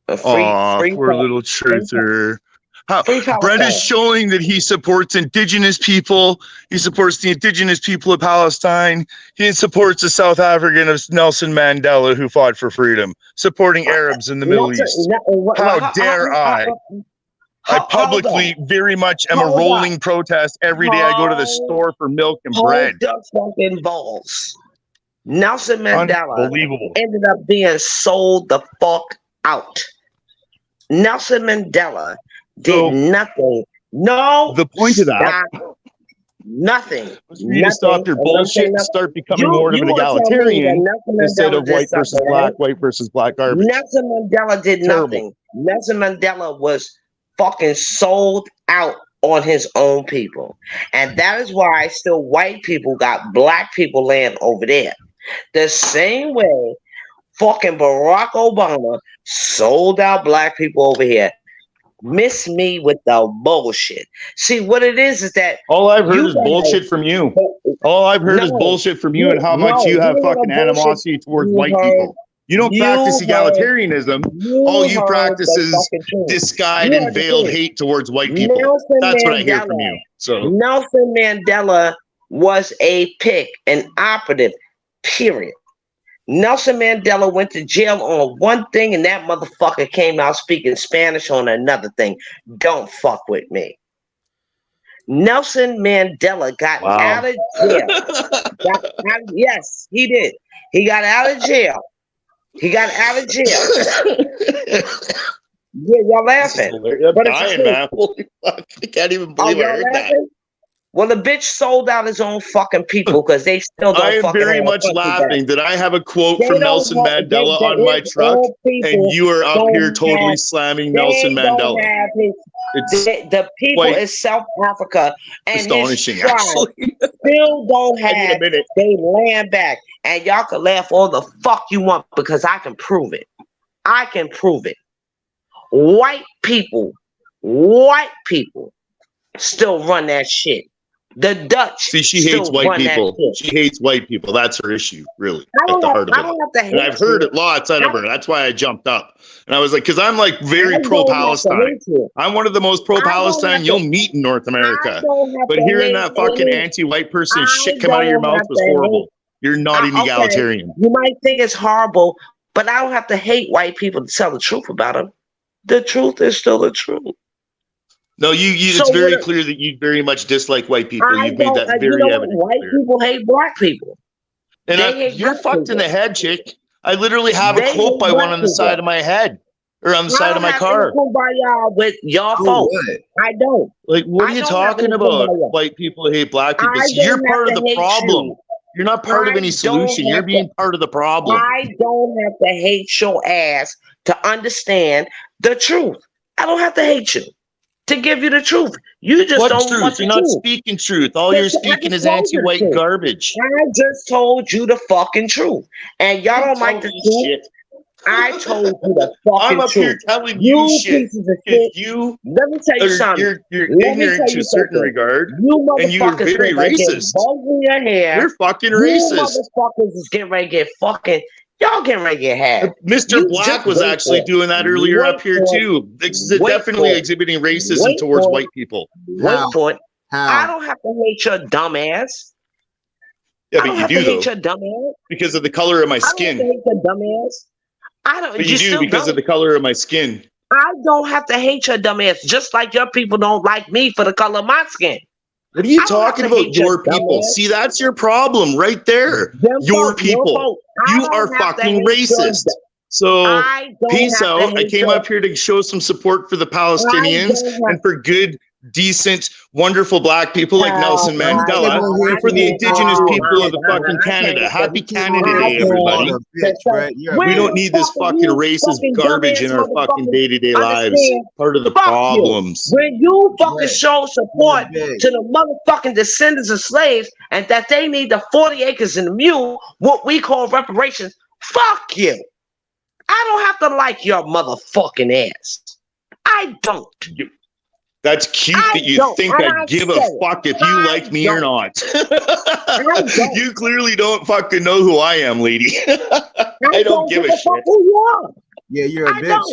Poor little truther. Brett is showing that he supports indigenous people. He supports the indigenous people of Palestine. He supports the South African of Nelson Mandela, who fought for freedom, supporting Arabs in the Middle East. How dare I? I publicly very much am a rolling protest every day. I go to the store for milk and bread. Fucking balls. Nelson Mandela ended up being sold the fuck out. Nelson Mandela did nothing. No, the point of that, nothing. You need to stop your bullshit and start becoming more of an egalitarian instead of white versus black garbage. Nelson Mandela did nothing. Nelson Mandela was fucking sold out on his own people, and that is why still white people got black people land over there. The same way fucking Barack Obama sold out black people over here. Miss me with the bullshit. See, what it is that all I've heard is bullshit from you. All I've heard is bullshit from you and how much you have fucking animosity towards white people. You don't practice egalitarianism. All you practice is disguised and veiled hate towards white people. That's what I hear from you. So Nelson Mandela was a pick, an operative, period. Nelson Mandela went to jail on one thing, and that motherfucker came out speaking Spanish on another thing. Don't fuck with me. Nelson Mandela got out of jail. Yes, he did. He got out of jail. Yeah, y'all laughing. But dying, man. Holy fuck. I can't even believe I heard that. Well, the bitch sold out his own fucking people because they still don't. I am very much laughing that I have a quote from Nelson Mandela on my truck, and you are up here totally slamming Nelson Mandela. The people in South Africa and astonishing, his tribe actually. still don't have they land back. And y'all can laugh all the fuck you want because I can prove it. I can prove it. White people still run that shit. The Dutch. See, she hates white people. She hates white people. That's her issue, really, at the heart of it. And I've heard it lots out of her. That's why I jumped up. And I was like, because I'm like very pro-Palestine. I'm one of the most pro-Palestine you'll meet in North America. But hearing that fucking anti-white person shit come out of your mouth was horrible. You're not an egalitarian. You might think it's horrible, but I don't have to hate white people to tell the truth about them. The truth is still the truth. No, it's very clear that you very much dislike white people. You've made that very evident. White people hate black people. And you're fucked in the head, chick. I literally have a quote by one on the side of my head. Or on the side of my car. With y'all folks. I don't. Like, what are you talking about? White people hate black people. So you're part of the problem. You're not part of any solution. You're being part of the problem. I don't have to hate your ass to understand the truth. I don't have to hate you to give you the truth. You just don't want the truth. You're not speaking truth. All you're speaking is anti-white garbage. I just told you the fucking truth. And y'all don't like the truth. I told you the fucking truth. I'm up here telling you shit. You, let me tell you something. You're ignorant to a certain regard, and you're very racist. You're fucking racist. You motherfuckers is getting ready to get fucking. Y'all getting ready to get had. Mr. Black was actually doing that earlier up here too. Definitely exhibiting racism towards white people. Wait for it. I don't have to hate your dumb ass. Yeah, but you do hate your dumb ass because of the color of my skin. I don't hate your dumb ass. I don't. But you do because of the color of my skin. I don't have to hate your dumb ass, just like your people don't like me for the color of my skin. What are you talking about, your people? See, that's your problem right there. Your people. You are fucking racist. So, peace out. I came up here to show some support for the Palestinians and for good decent, wonderful black people like Nelson Mandela, and for the indigenous people of the fucking Canada. Happy Canada Day, everybody. We don't need this fucking racist garbage in our fucking day-to-day lives. Part of the problems. When you fucking show support to the motherfucking descendants of slaves and that they need the 40 acres and the mule, what we call reparations, fuck you. I don't have to like your motherfucking ass. I don't. That's cute that you think I give a fuck if you like me or not. You clearly don't fucking know who I am, lady. I don't give a shit. Yeah, you're a bitch.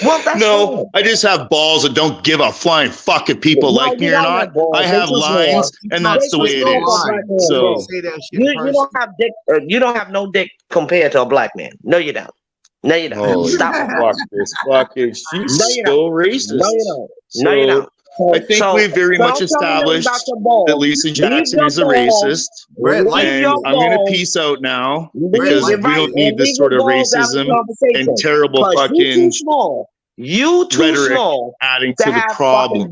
Well, that's no, I just have balls and don't give a flying fuck if people like me or not. I have lines, and that's the way it is. So you don't have dick. You don't have no dick compared to a black man. No, you don't. No, you don't. Oh, stop. Fuck this. Fucking she's so racist. No, you don't. No, you don't. I think we've very much established that Lisa Jackson is a racist. And I'm going to peace out now because we don't need this sort of racism and terrible fucking rhetoric adding to the problem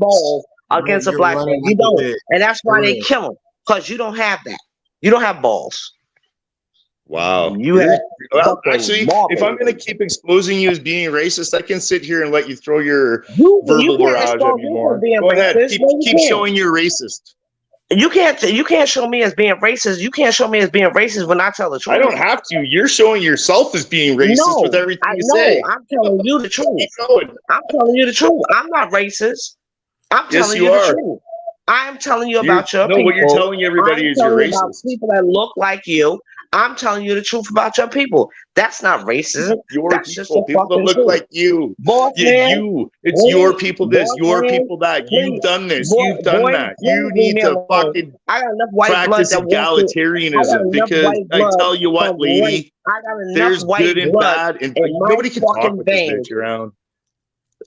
against a black man. You don't. And that's why they kill him, because you don't have that. You don't have balls. Wow. Actually, if I'm going to keep exposing you as being racist, I can sit here and let you throw your verbal barrage at me more. Go ahead. Keep showing you're racist. You can't show me as being racist. You can't show me as being racist when I tell the truth. I don't have to. You're showing yourself as being racist with everything you say. I'm telling you the truth. I'm telling you the truth. I'm not racist. I'm telling you the truth. I'm telling you about your people. No, what you're telling everybody is you're racist. About people that look like you. I'm telling you the truth about your people. That's not racism. That's just people that look like you. It's your people this, your people that. You've done this. You've done that. You need to fucking practice egalitarianism because I tell you what, lady, there's good and bad, and nobody can talk with this bitch around.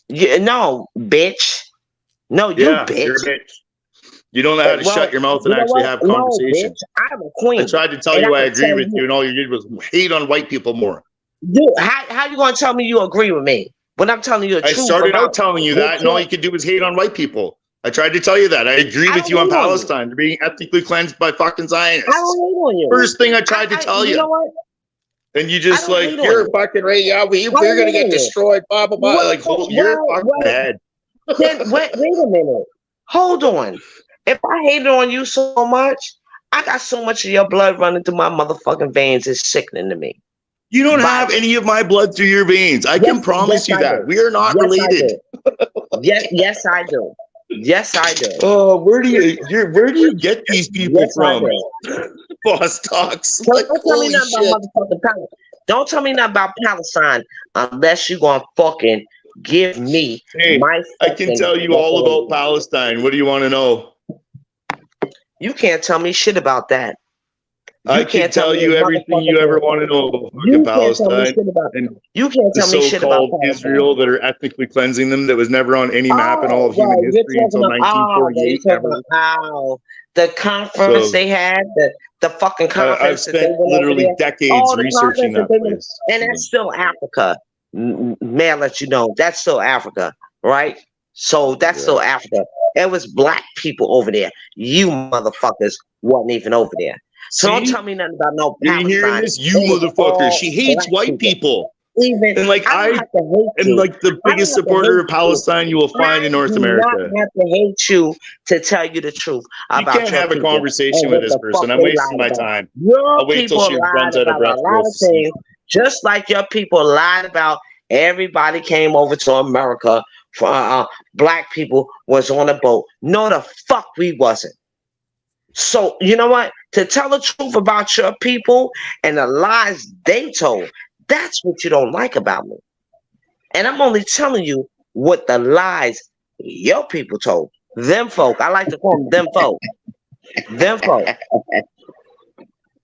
Yeah, no, bitch. No, you bitch. You don't know how to shut your mouth and actually have conversations. I'm a queen. I tried to tell you I agree with you, and all you did was hate on white people more. How you going to tell me you agree with me when I'm telling you the truth? I started out telling you that, and all you could do was hate on white people. I tried to tell you that. I agree with you on Palestine. They're being ethnically cleansed by fucking Zionists. I don't hate on you. First thing I tried to tell you. You know what? And you just like, you're fucking right. Yeah, we're going to get destroyed, blah, blah, blah. Like, you're fucking bad. Then, wait a minute. Hold on. If I hated on you so much, I got so much of your blood running through my motherfucking veins. It's sickening to me. You don't have any of my blood through your veins. I can promise you that. We are not related. Yes, I do. Yes, I do. Oh, where do you get these people from? Boss talks. Don't tell me nothing about motherfucking Palestine. Don't tell me nothing about Palestine unless you're gonna fucking give me my. I can tell you all about Palestine. What do you want to know? You can't tell me shit about that. I can tell you everything you ever want to know about fucking Palestine. And you can't tell me shit about Israel that are ethnically cleansing them. That was never on any map in all of human history until 1948. The conference they had, the fucking conference. I've spent literally decades researching that place. And that's still Africa. May I let you know, that's still Africa, right? So that's still Africa. It was black people over there. You motherfuckers wasn't even over there. So don't tell me nothing about no Palestine. You hearing this? You motherfucker. She hates white people. And like the biggest supporter of Palestine you will find in North America. I have to hate you to tell you the truth about you can't have a conversation with this person. I'm wasting my time. I'll wait till she runs out of breath. Just like your people lied about everybody came over to America. Black people was on a boat. No, the fuck we wasn't. So you know what? To tell the truth about your people and the lies they told, that's what you don't like about me. And I'm only telling you what the lies your people told. Them folk. I like to call them them folk. Them folk.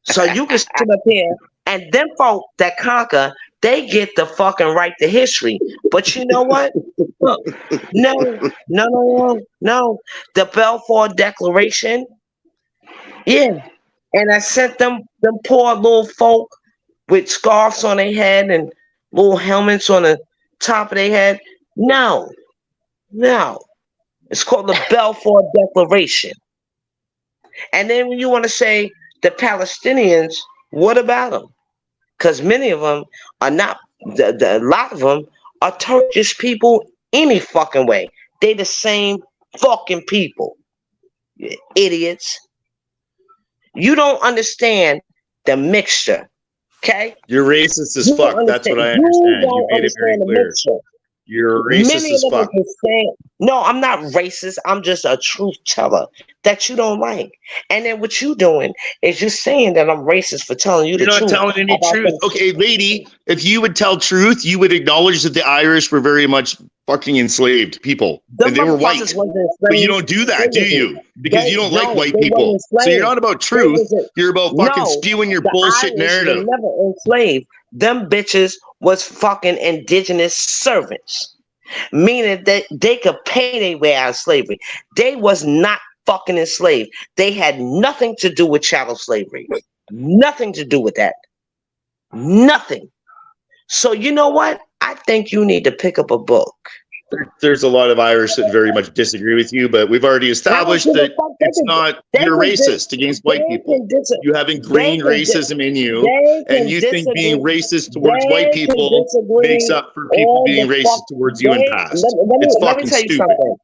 So you can sit up here and them folk that conquer, they get the fucking right to history. But you know what? No. The Balfour Declaration. Yeah. And I sent them poor little folk with scarves on their head and little helmets on the top of their head. No. It's called the Balfour Declaration. And then when you want to say the Palestinians, what about them? Because many of them are not, a lot of them are Turkish people any fucking way. They the same fucking people. You idiots. You don't understand the mixture, okay? You're racist as fuck. That's what I understand. You made it very clear. You're racist as fuck. No, I'm not racist. I'm just a truth teller that you don't like. And then what you doing is you're saying that I'm racist for telling you the truth. You're not telling any truth. Okay, lady, if you would tell truth, you would acknowledge that the Irish were very much fucking enslaved people. And they were white. But you don't do that, do you? Because you don't like white people. So you're not about truth. You're about fucking spewing your bullshit narrative. Never enslaved. Them bitches was fucking indigenous servants, meaning that they could pay their way out of slavery. They was not fucking enslaved. They had nothing to do with chattel slavery. Nothing to do with that. Nothing. So you know what? I think you need to pick up a book. There's a lot of Irish that very much disagree with you, but we've already established that it's not, you're racist against white people. You have ingrained racism in you, and you think being racist towards white people makes up for people being racist towards you in past. It's fucking stupid.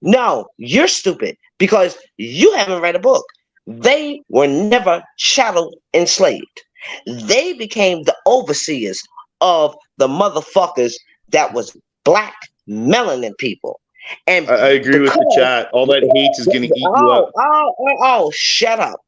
No, you're stupid because you haven't read a book. They were never chattel enslaved. They became the overseers of the motherfuckers that was black melanin people. And I agree with the chat. All that hate is going to eat you up. Oh, shut up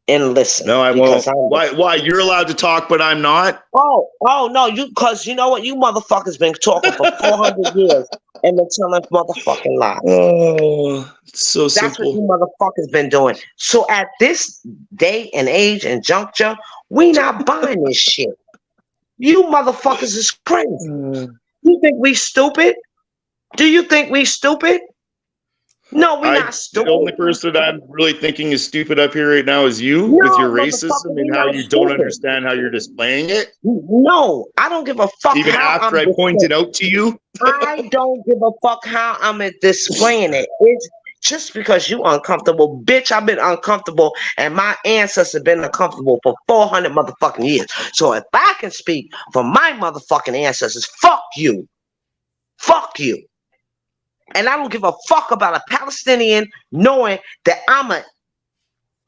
and listen. No, I won't. Why? You're allowed to talk, but I'm not? Oh, no, because you know what? You motherfuckers been talking for 400 years and been telling motherfucking lies. Oh, it's so simple. That's what you motherfuckers been doing. So at this day and age and juncture, we not buying this shit. You motherfuckers is crazy. You think we stupid? Do you think we stupid? No, we're not stupid. The only person that I'm really thinking is stupid up here right now is you with your racism and how you don't understand how you're displaying it. No, I don't give a fuck. Even after I pointed out to you. I don't give a fuck how I'm displaying it. It's just because you uncomfortable. Bitch, I've been uncomfortable and my ancestors have been uncomfortable for 400 motherfucking years. So if I can speak for my motherfucking ancestors, fuck you. Fuck you. And I don't give a fuck about a Palestinian knowing that I'm a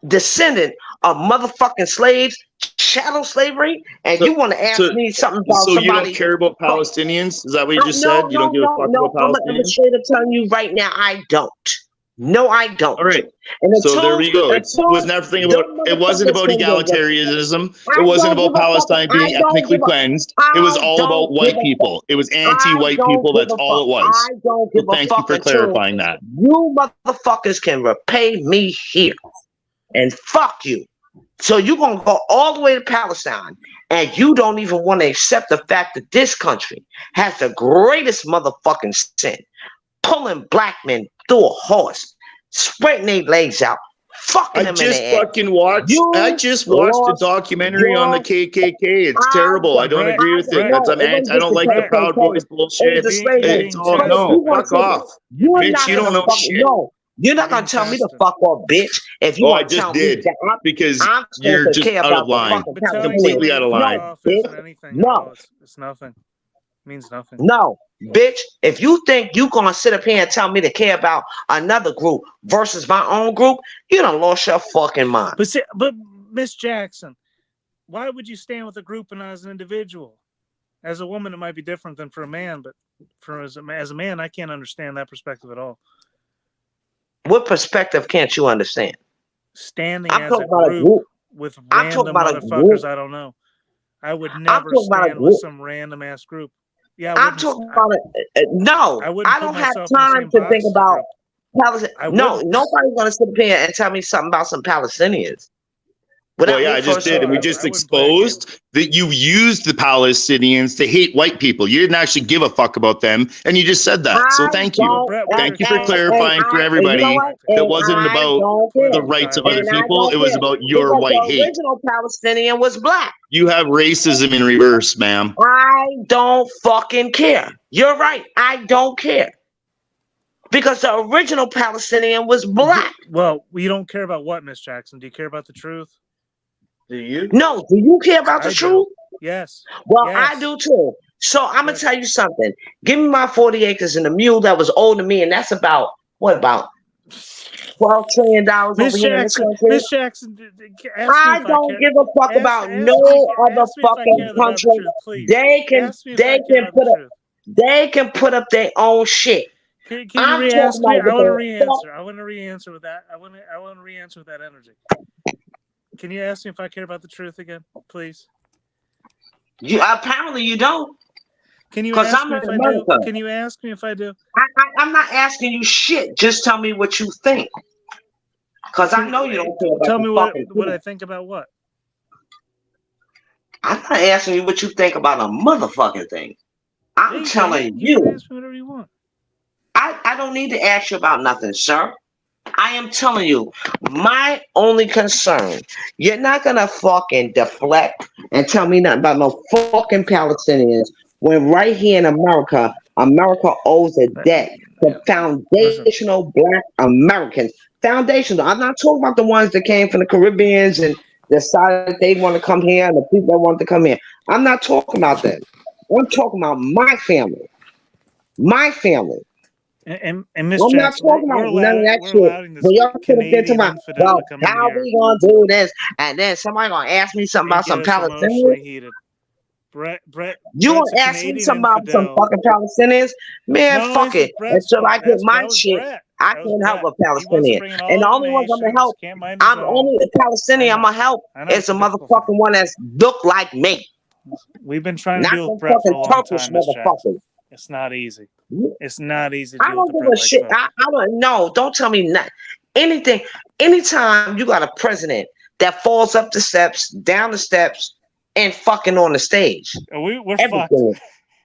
descendant of motherfucking slaves, chattel slavery, and you want to ask me something about somebody. So you don't care about Palestinians? Is that what you just said? You don't give a fuck about Palestinians? I'm straight up telling you right now, I don't. No, I don't. All right. So there we go. It wasn't everything about. It wasn't about egalitarianism. It wasn't about Palestine being ethnically cleansed. It was all about white people. It was anti-white people. That's all it was. I don't give a fuck. Thank you for clarifying that. You motherfuckers can repay me here, and fuck you. So you're gonna go all the way to Palestine, and you don't even want to accept the fact that this country has the greatest motherfucking sin. Pulling black men through a horse, spreading their legs out, fucking them in the air. I just watched a documentary on the KKK. It's terrible. I don't agree with it. I don't like the Proud Boys bullshit. It's all, no, fuck off. Bitch, you don't know shit. No, you're not gonna tell me to fuck off, bitch. If you want to tell me that, because you're just out of line. Completely out of line. No, it's nothing. It means nothing. No. Bitch, if you think you gonna sit up here and tell me to care about another group versus my own group, you done lost your fucking mind. But Miss Jackson, why would you stand with a group and not as an individual? As a woman, it might be different than for a man, but as a man, I can't understand that perspective at all. What perspective can't you understand? Standing as a group with random motherfuckers I don't know. I would never stand with some random ass group. Yeah, I'm talking about it. No, I don't have time to think about Palestine. No, nobody's gonna sit up here and tell me something about some Palestinians. Well, yeah, I just did, and we just exposed that you used the Palestinians to hate white people. You didn't actually give a fuck about them, and you just said that. So thank you. Thank you for clarifying for everybody that wasn't about the rights of other people. It was about your white hate. The original Palestinian was black. You have racism in reverse, ma'am. I don't fucking care. You're right. I don't care. because the original Palestinian was black. Well, we don't care about what, Miss Jackson? Do you care about the truth? Do you? No, do you care about the truth? Yes. Well, yes. I do too. So I'm gonna tell you something. Give me my 40 acres and a mule that was older than me, and that's about $12 trillion over here in this country. Miss Jackson, I don't give a fuck about no other fucking country. They can put up their own shit. Can you re-ask me? I want to re-answer. I want to re-answer with that. I want to re-answer with that energy. Can you ask me if I care about the truth again, please? You apparently you don't. Can you ask me if I do? Can you ask me if I do? I'm not asking you shit. Just tell me what you think. Because I know you don't care about Tell me what I think about what? I'm not asking you what you think about a motherfucking thing. I'm telling you. You can ask me whatever you want. I don't need to ask you about nothing, sir. I am telling you, my only concern, you're not going to fucking deflect and tell me nothing about no fucking Palestinians when right here in America, America owes a debt to foundational black Americans. Foundational. I'm not talking about the ones that came from the Caribbeans and decided they want to come here and the people that want to come here. I'm not talking about that. I'm talking about my family. My family. And Miss Jackson, we're none of that shit. But y'all could have been talking about, well, how we gonna do this? And then somebody gonna ask me something about some Palestinians. Brett, you gonna ask me something about some fucking Palestinians? Man, fuck it. Until I get my shit, I can't help a Palestinian. And the only ones I'm gonna help, I'm only a Palestinian I'm gonna help is a motherfucking one that's look like me. We've been trying to deal with Brett for a long time, Miss Jackson. It's not easy. It's not easy to I don't give a shit. I don't know. Don't tell me nothing. Anything. Anytime you got a president that falls up the steps, down the steps, and fucking on the stage. We're fucked.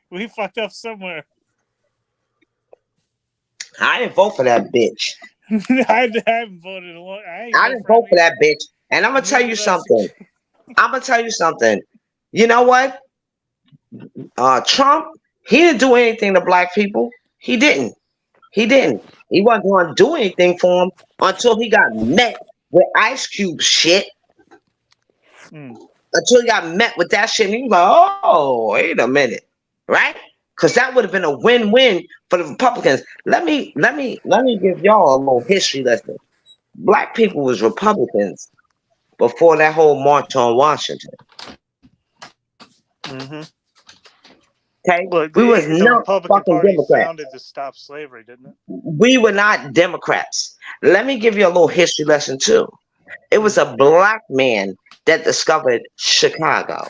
We fucked up somewhere. I didn't vote for that bitch. I haven't voted a lot. I didn't vote for that bitch. And I'm gonna tell you something. You know what? Trump, he didn't do anything to black people. He didn't. He wasn't going to do anything for him until he got met with Ice Cube shit. Until he got met with that shit, and he was like, "Oh, wait a minute, right?" Because that would have been a win-win for the Republicans. Let me give y'all a little history lesson. Black people was Republicans before that whole March on Washington. Okay, we was not fucking Democrats. Founded to stop slavery, didn't it? We were not Democrats. Let me give you a little history lesson too. It was a black man that discovered Chicago.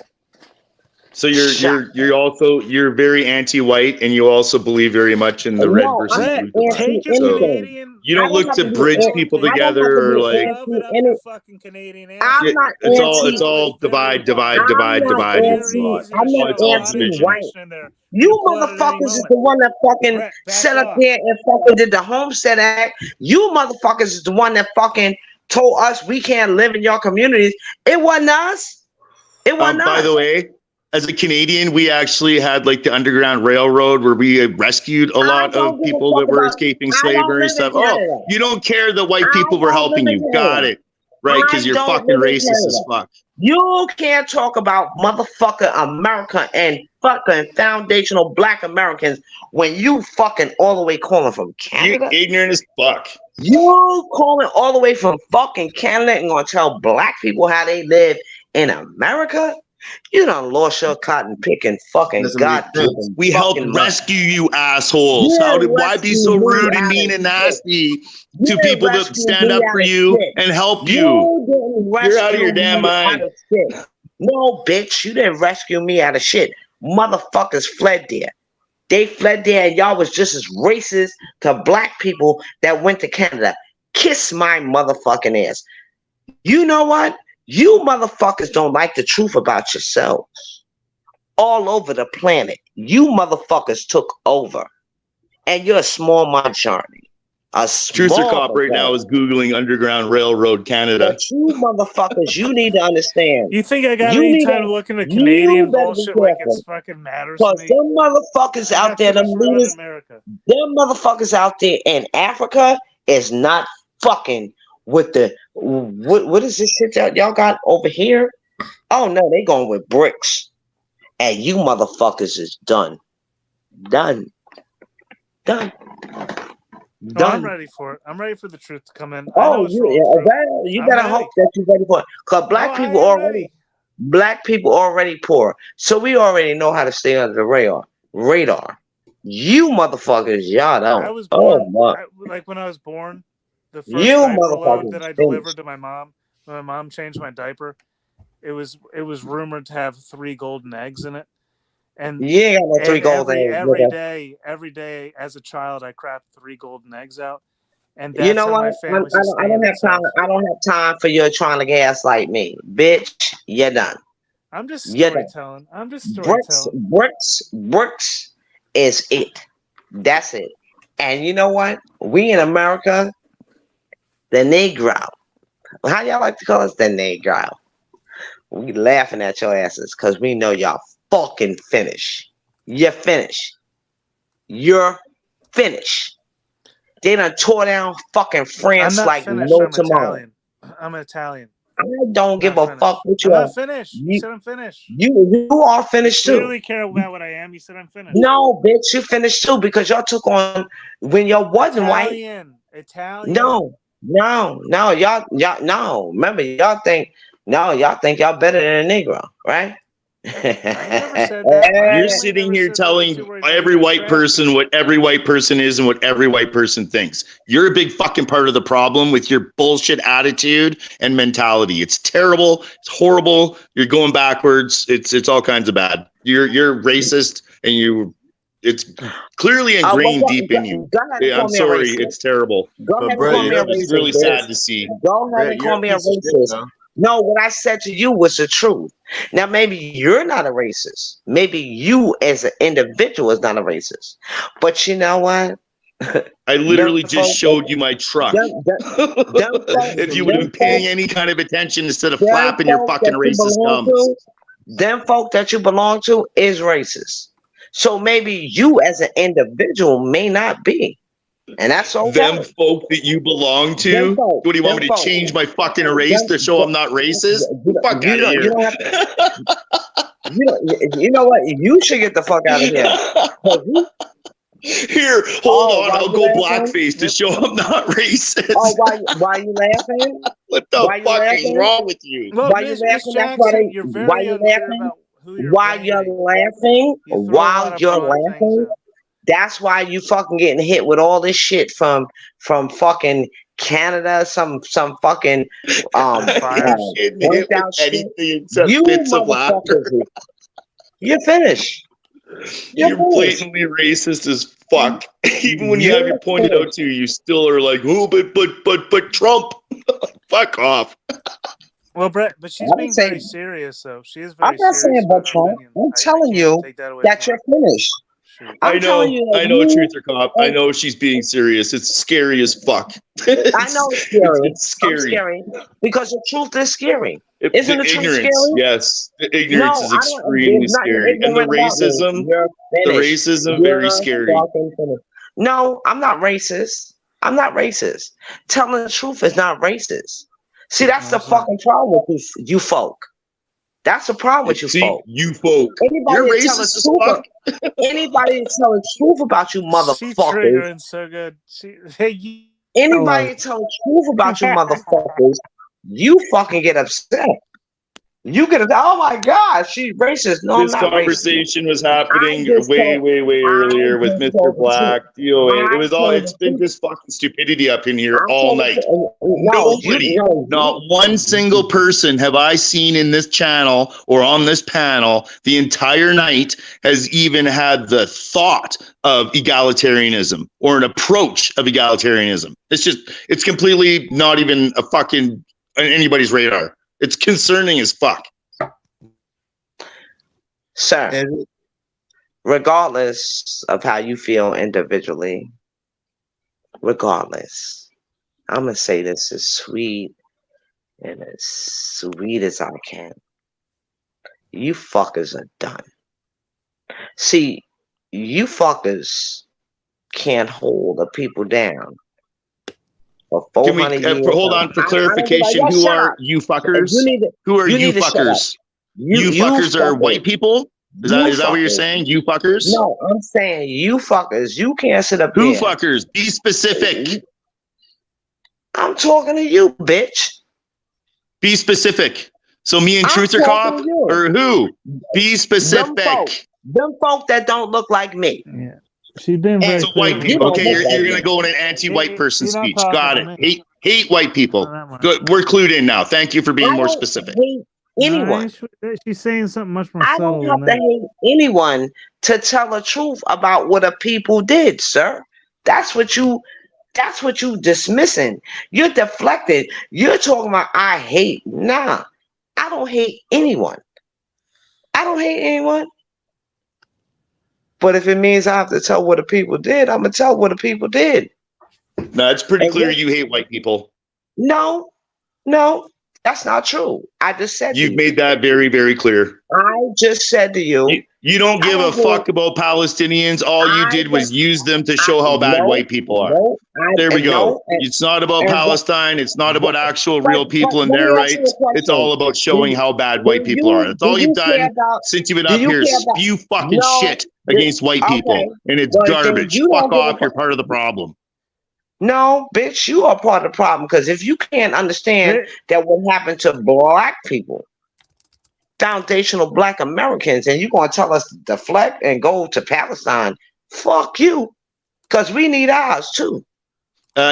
So you're very anti-white, and you also believe very much in the red versus blue. So you don't look to bridge people together or like. It's all divide. I'm not anti-white. You motherfuckers is the one that fucking set up here and fucking did the Homestead Act. You motherfuckers is the one that fucking told us we can't live in your communities. It wasn't us. It wasn't us. By the way, as a Canadian, we actually had like the Underground Railroad where we rescued a lot of people that were escaping slavery and stuff. Oh, you don't care that white people were helping you. Got it. Right, because you're fucking racist as fuck. You can't talk about motherfucking America and fucking foundational black Americans when you fucking all the way calling from Canada. You're ignorant as fuck. You calling all the way from fucking Canada and gonna tell black people how they live in America? You done lost your cotton picking fucking goddamn. We helped rescue you assholes. Why be so rude and mean and nasty to people that stand up for you and help you? You're out of your damn mind. No, bitch, you didn't rescue me out of shit. Motherfuckers fled there. They fled there, and y'all was just as racist to black people that went to Canada. Kiss my motherfucking ass. You know what? You motherfuckers don't like the truth about yourselves. All over the planet, you motherfuckers took over. And you're a small majority. A Truth or small Cop right now is Googling Underground Railroad Canada. But you motherfuckers, you need to understand. You think I got You any need time to to look into you Canadian better be bullshit like careful. it's fucking matters to Because me? them motherfuckers I out got there, too them much to live in leaders, America. them motherfuckers out there in Africa is not fucking with the what is this shit that y'all got over here? Oh no, they going with bricks. And you motherfuckers is done. Done. Oh, I'm ready for it. I'm ready for the truth to come in. I know Oh, it's rolling through. you I'm better ready. hope that you're ready for it. Because black people already poor. So we already know how to stay under the radar. You motherfuckers, y'all don't. I was born, my. like when I was born, the first You diaper load motherfuckers that I stink. delivered to my mom, when my mom changed my diaper, it was rumored to have 3 golden eggs in it. And You ain't got no 3 golden eggs. every day as a child, I crapped 3 golden eggs out. And You that's know how what? my family I don't have time. I don't have time for you trying to gaslight me, bitch. You're done. I'm just You're done. storytelling. I'm just storytelling. Bricks is it. That's it. And you know what? We in America, the Negro. How y'all like to call us? The Negro. We laughing at your asses because we know y'all fucking finished. You're finished. You're finished. They done tore down fucking France I'm not like finished. no I'm tomorrow. Italian. I'm Italian. I don't give a fuck what I'm you are. not finished. You said I'm finished. You are finished You too. clearly care about what I am. You said I'm finished. No, bitch, you finished too because y'all took on when y'all wasn't Italian. No, y'all, no. Remember, y'all think y'all better than a Negro, right? I never said that. You're sitting here telling every white person what every white person is and what every white person thinks. You're a big fucking part of the problem with your bullshit attitude and mentality. It's terrible. It's horrible. You're going backwards. It's all kinds of bad. You're racist and it's clearly ingrained deep in you. I'm sorry. It's terrible. Go ahead and call me a racist. It's really sad to see. Go ahead and call me a racist. No, what I said to you was the truth. Now, maybe you're not a racist. Maybe you as an individual is not a racist. But you know what? I literally just showed you my truck. If you would have been paying any kind of attention instead of flapping your fucking racist gums. Them folk that you belong to is racist. So maybe you as an individual may not be. And that's okay. Them folk that you belong to? What do you want me to change my fucking race to show I'm not racist? Fuck out of here. You know what? You should get the fuck out of here. Here, hold on. I'll go blackface to show I'm not racist. Oh, why you laughing? What the fuck is wrong with you? Look, Why you laughing? That's why you're laughing. While you're laughing, that's why you fucking getting hit with all this shit from fucking Canada, some fucking anything except bits of laughter. You're finished. You're blatantly racist as fuck. Even when you have your pointed out to, you still are like, oh, but Trump. Fuck off. Well, Brett, but she's being very serious, though. She is very serious. I'm not saying about Trump. I'm telling you that you're finished. I know, Truth or Cop. I know she's being serious. It's scary as fuck. I know it's scary. It's scary. Because the truth is scary. Isn't the truth scary? Yes, the ignorance is extremely scary, and the racism, very scary. No, I'm not racist. I'm not racist. Telling the truth is not racist. See, that's the fucking problem with you folk. That's the problem with you folk. You folk. You're racist as fuck. Anybody tell the truth about you motherfuckers. She's triggering so good. Anybody tell the truth about you motherfuckers, you fucking get upset. You get oh my God, she's racist. No, this conversation was happening way earlier with Mr. Black, DOA. It was all. It's been just fucking stupidity up in here all night. Nobody, not one single person have I seen in this channel or on this panel the entire night has even had the thought of egalitarianism or an approach of egalitarianism. It's completely not even a fucking on anybody's radar. It's concerning as fuck. Sir, regardless of how you feel individually, regardless, I'm gonna say this as sweet and as sweet as I can. You fuckers are done. See, you fuckers can't hold the people down for Can we 400 years. hold on for clarification? Who are you fuckers? Who are you fuckers? You fuckers are white people? Is that what you're saying? You fuckers? No, I'm saying you fuckers. You can't sit up Who here. fuckers? Be specific. I'm talking to you, bitch. Be specific. So me and Truth or Cop or who? Be specific. Them folk that don't look like me. Yeah. She's been very so white people. Okay, you're gonna go in an anti-white person speech. Got it. Hate white people. Good. We're clued in now. Thank you for being more specific. Anyone. She's saying something much more I subtle don't have than to that. hate anyone to tell the truth about what a people did, sir. That's what you dismissing. You're deflected. You're talking about I hate. Nah, I don't hate anyone. I don't hate anyone. But if it means I have to tell what the people did, I'm gonna tell what the people did. No, it's pretty clear you hate white people. No, that's not true. I just said You've made that very, very clear. I just said to you. You don't give a fuck about Palestinians. All you did was use them to show how bad white people are. There we go. It's not about Palestine. It's not about actual real people and their rights. It's all about showing how bad white people are. That's all you've done since you've been up here. Spew fucking shit against white people. And it's garbage. Fuck off. You're part of the problem. No, bitch, you are part of the problem. Because if you can't understand that what happened to black people, foundational black Americans, and you're going to tell us to deflect and go to Palestine, fuck you. Because we need ours too.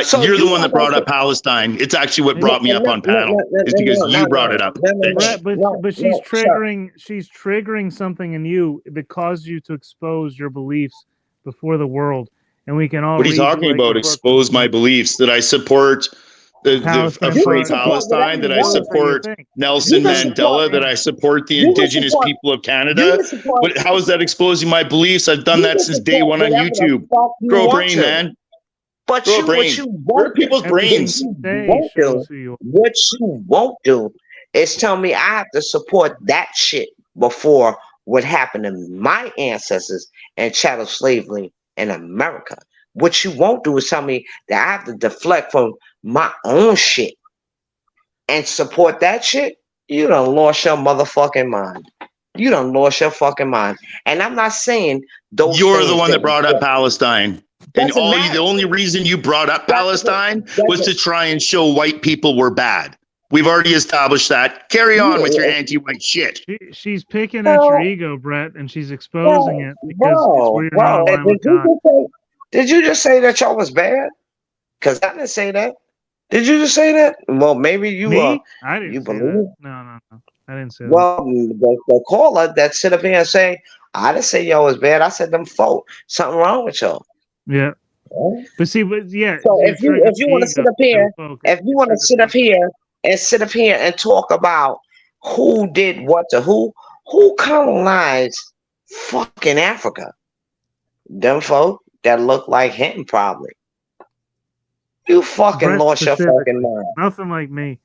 So you're the one that brought up Palestine. It's actually what brought me up on panel. It's because you brought it up. But she's triggering. She's triggering something in you that caused you to expose your beliefs before the world, and we can all. What are you talking about? Expose my beliefs that I support the free Palestine, that I support Nelson Mandela, that I support the indigenous people of Canada. How is that exposing my beliefs? I've done that since day one on YouTube. Grow a brain, man. But what you won't people's brains. What you won't do is tell me I have to support that shit before what happened to my ancestors and chattel slavery in America. What you won't do is tell me that I have to deflect from my own shit and support that shit. You done lost your motherfucking mind. You done lost your fucking mind. And I'm not saying those. You're the one that brought up Palestine. And the only reason you brought up Palestine was to try and show white people were bad. We've already established that. Carry on with your anti-white shit. She's picking at your ego, Brett, and she's exposing it because it's where you're not aligned with God. Did you just say that y'all was bad? Because I didn't say that. Did you just say that? Well, maybe you I didn't you say believe that. No. I didn't say well, that. The caller that sit up here and say, I didn't say y'all was bad. I said them folk. Something wrong with y'all. Yeah. But see, yeah. So if you want to sit up here, if you want to sit up here and talk about who did what to who colonized fucking Africa, them folk that look like him probably. You fucking Brett lost your fucking mind. Nothing like me.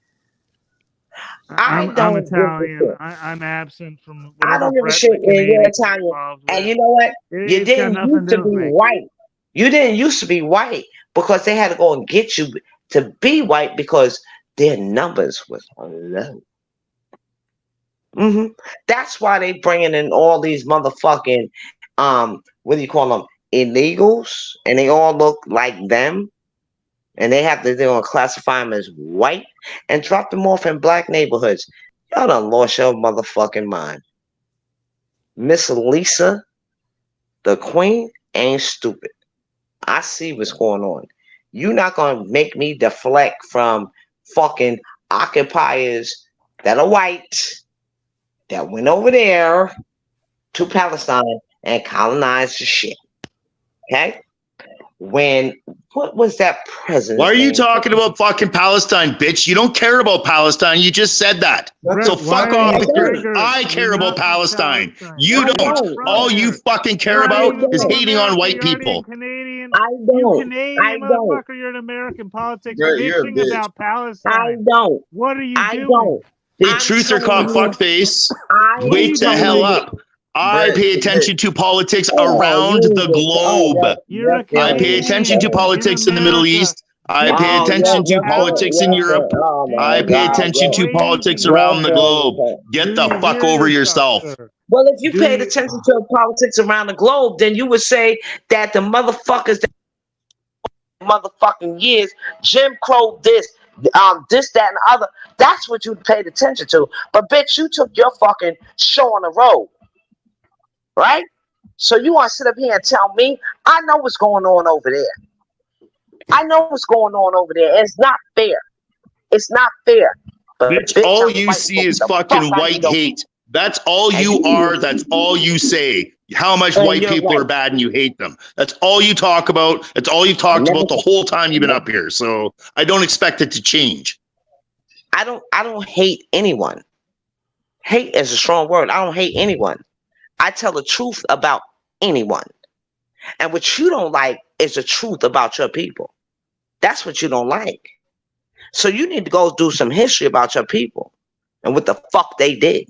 I'm Italian. I'm absent from. I don't give a shit when you're Italian. And you know what? You didn't used to be white. You didn't used to be white because they had to go and get you to be white because their numbers was low. That's why they bringing in all these motherfucking what do you call them, illegals, and they all look like them, and they're gonna classify them as white and drop them off in black neighborhoods. Y'all done lost your motherfucking mind. Miss Lisa, the queen, ain't stupid. I see what's going on. You're not gonna make me deflect from fucking occupiers that are white that went over there to Palestine and colonized the shit. Okay? When What was that president? Why are you talking about fucking Palestine, bitch? You don't care about Palestine. You just said that. So fuck off. I care about Palestine. You don't. All you fucking care about is hating on white people. Canadian. I don't. You Canadian I don't. motherfucker, you're in American politics Bro, you're a bitching bitch. about Palestine. I don't. What are you I doing? don't. Hey, truth or cock fuckface, wake the hell up. I pay attention to politics around the globe. I pay attention to politics in the Middle East. I pay attention to politics in Europe. I pay attention to politics around the globe. Get the fuck over yourself. Well, if you paid attention to politics around the globe, then you would say that the motherfuckers that motherfucking years, Jim Crow this, this, that, and the other, that's what you paid attention to. But bitch, you took your fucking show on the road. Right? So you want to sit up here and tell me, I know what's going on over there. I know what's going on over there. It's not fair. It's not fair. But bitch, all you see is fucking white hate. That's all you are. That's all you say. How much white people are bad and you hate them. That's all you talk about. That's all you've talked about the whole time you've been up here. So I don't expect it to change. I don't hate anyone. Hate is a strong word. I don't hate anyone. I tell the truth about anyone. And what you don't like is the truth about your people. That's what you don't like. So you need to go do some history about your people and what the fuck they did.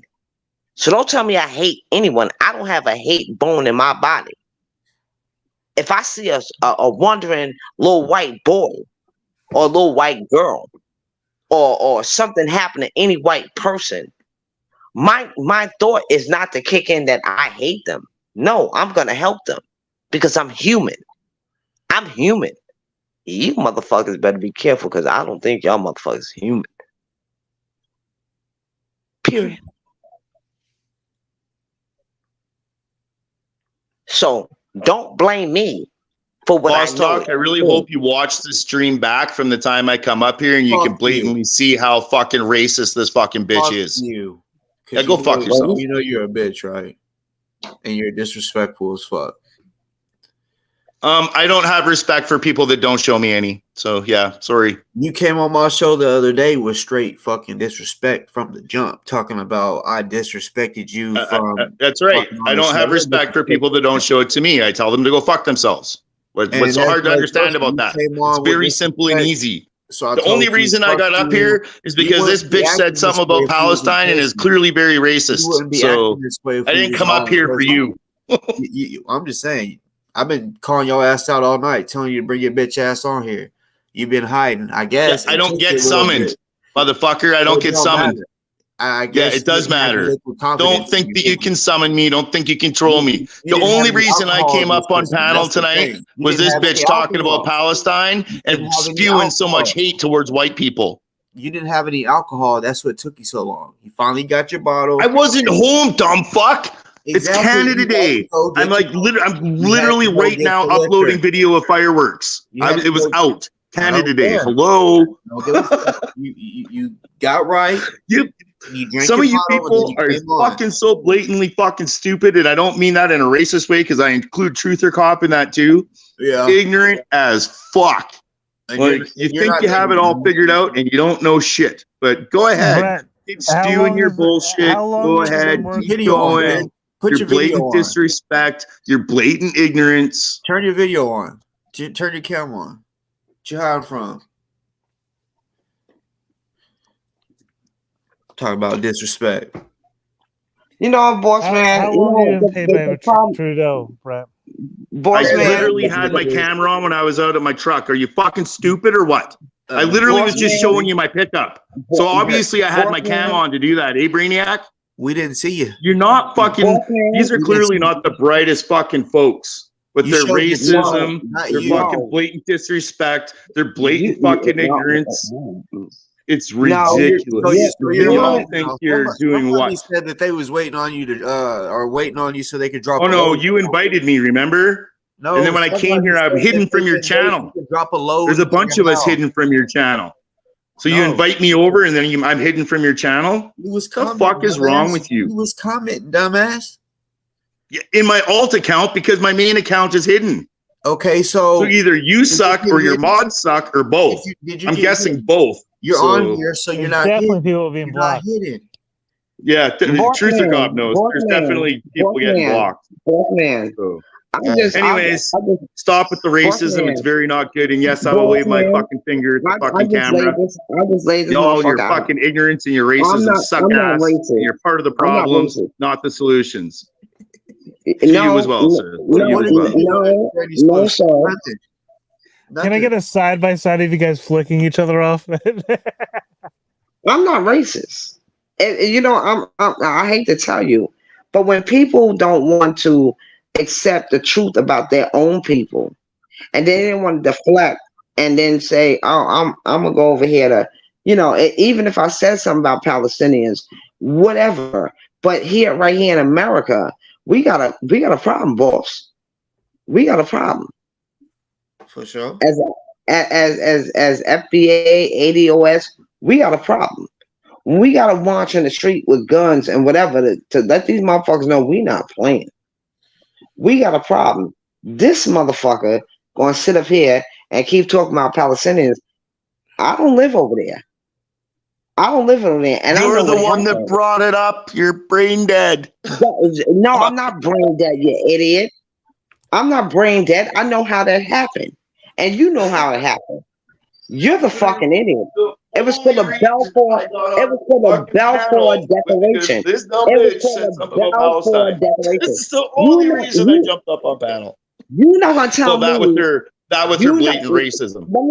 So don't tell me I hate anyone. I don't have a hate bone in my body. If I see a wandering little white boy or a little white girl or something happen to any white person, my thought is not to kick in that I hate them. No, I'm going to help them because I'm human. I'm human. You motherfuckers better be careful because I don't think y'all motherfuckers human. Period. So don't blame me for what Boss I know. Talk, I really hope you watch the stream back from the time I come up here and you can blatantly see how fucking racist this fucking bitch is. You. Yeah, go fuck yourself. You know you're a bitch, right? And you're disrespectful as fuck. I don't have respect for people that don't show me any. So yeah, sorry. You came on my show the other day with straight fucking disrespect from the jump, talking about I disrespected you from. That's right. I don't have respect for people that don't show it to me. I tell them to go fuck themselves. What's so hard to understand about that? It's very simple and easy. So the only reason I got up here is because this bitch said something about Palestine and is clearly very racist. So I didn't come up here for you. I'm just saying. I've been calling your ass out all night, telling you to bring your bitch ass on here. You've been hiding, I guess. I don't get summoned, motherfucker. I don't get summoned. I guess it does matter. Don't think that you can summon me. Don't think you can control me. The only reason I came up on panel tonight was this bitch talking about Palestine and spewing so much hate towards white people. You didn't have any alcohol. That's what took you so long. You finally got your bottle. I wasn't home, dumb fuck. It's Canada Day. I'm literally right now uploading video of fireworks. It was out. Canada Day. Hello. You got right. Some of you people are fucking so blatantly fucking stupid, and I don't mean that in a racist way because I include Truth or Cop in that too. Yeah. Ignorant as fuck. Like, you think you have it all figured out and you don't know shit. But go ahead. Keep spewing your bullshit. Go ahead. Keep going. Your blatant disrespect, your blatant ignorance. Turn your video on. Turn your camera on. What you hiding from? Talk about disrespect. You know, boss man. How long you been paid by Trudeau, Brett? I literally had my camera on when I was out of my truck. Are you fucking stupid or what? I literally was just showing you my pickup. So obviously I had my cam on to do that. Eh, Brainiac? We didn't see you. You're not fucking. These are clearly not the brightest fucking folks with their racism, their fucking blatant disrespect, their blatant fucking ignorance. It's ridiculous. You all think you're doing what? Said that they was waiting on you to, or waiting on you so they could drop. Oh no, you invited me. Remember? No. And then when I came here, I'm hidden from your channel. Drop a load. There's a bunch of us hidden from your channel. So you invite me over and then I'm hidden from your channel? What the fuck is wrong with you? You was commenting, dumbass. In my alt account because my main account is hidden. Okay, so either you suck or your mods suck or both. I'm guessing both. You're on here, so you're not definitely hidden. people being blocked. Hidden. Yeah, Truth or God knows. There's definitely people getting blocked. So. Anyways, stop with the racism. It's very not good. And yes, I will wave my fucking finger at the fucking camera. I just laid this Y'all, your motherfucker fucking ignorance and your racism suck ass. And you're part of the problems, not the solutions. To you as well, sir. No, sir. Can I get a side by side of you guys flicking each other off? I'm not racist. And, you know, I hate to tell you, but when people don't want to accept the truth about their own people, and they didn't want to deflect and then say, "Oh, I'm gonna go over here to," you know, even if I said something about Palestinians, whatever. But here, right here in America, we got a problem, boss. We got a problem. For sure. As FBA, ADOS, we got a problem. We got to march in the street with guns and whatever to let these motherfuckers know we not playing. We got a problem. This motherfucker gonna sit up here and keep talking about Palestinians. I don't live over there. And you're the one that brought it up. You're brain dead. No, I'm not brain dead, you idiot. I'm not brain dead. I know how that happened, and you know how it happened. You're the fucking idiot. It was for the Balfour. It was for the Balfour Declaration. This dumb bitch said something about Palestine. This is the only reason I jumped up on panel. You know how to tell me. That was her blatant racism. Let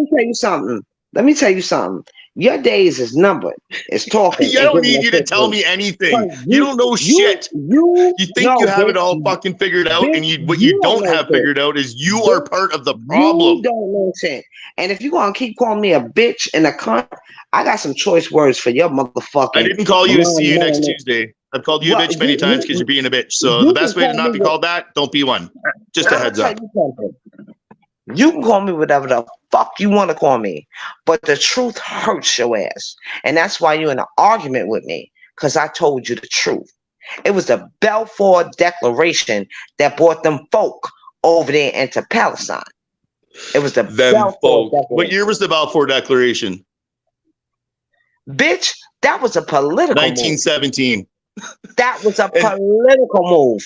me tell you something. Your days is numbered. It's talking. I don't need you to tell me anything. You don't know shit. You think you have it all fucking figured out, and what you don't have figured out is you are part of the problem. You don't know shit. And if you're gonna keep calling me a bitch and a cunt, I got some choice words for your motherfucking. I didn't call you a see you next Tuesday. I've called you a bitch many times because you're being a bitch. So the best way to not be called that, don't be one. Just a heads up. You can call me whatever the fuck you want to call me, but the truth hurts your ass. And that's why you're in an argument with me, because I told you the truth. It was the Balfour Declaration that brought them folk over there into Palestine. It was the Balfour Declaration. What year was the Balfour Declaration? Bitch, that was a political 1917. Move. That was a political move.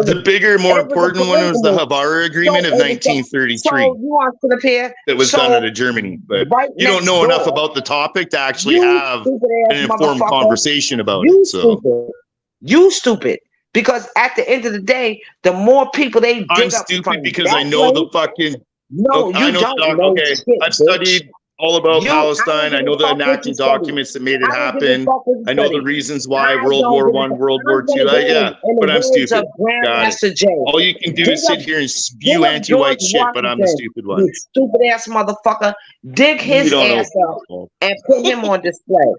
The bigger, more important one was the Havara Agreement of 1933. So you want to the pair that was done out of Germany, but you don't know enough about the topic to actually have an informed conversation about it. You stupid. Because at the end of the day, the more people they dig I'm stupid because I know the fucking. No, you don't know. Okay, I've studied all about Palestine. I know the enacting documents that made it happen. I know the reasons why World War I, World War II. But I'm stupid. All you can do is sit here and spew anti-white shit, but I'm the stupid one. You stupid ass motherfucker. Dig his ass up and put him on display.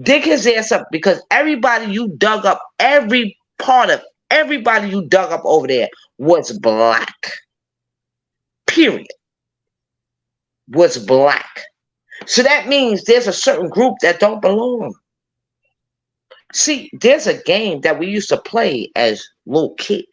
Dig his ass up because everybody you dug up, every part of everybody you dug up over there was black. Period. Was black. So that means there's a certain group that don't belong. See, there's a game that we used to play as little kids.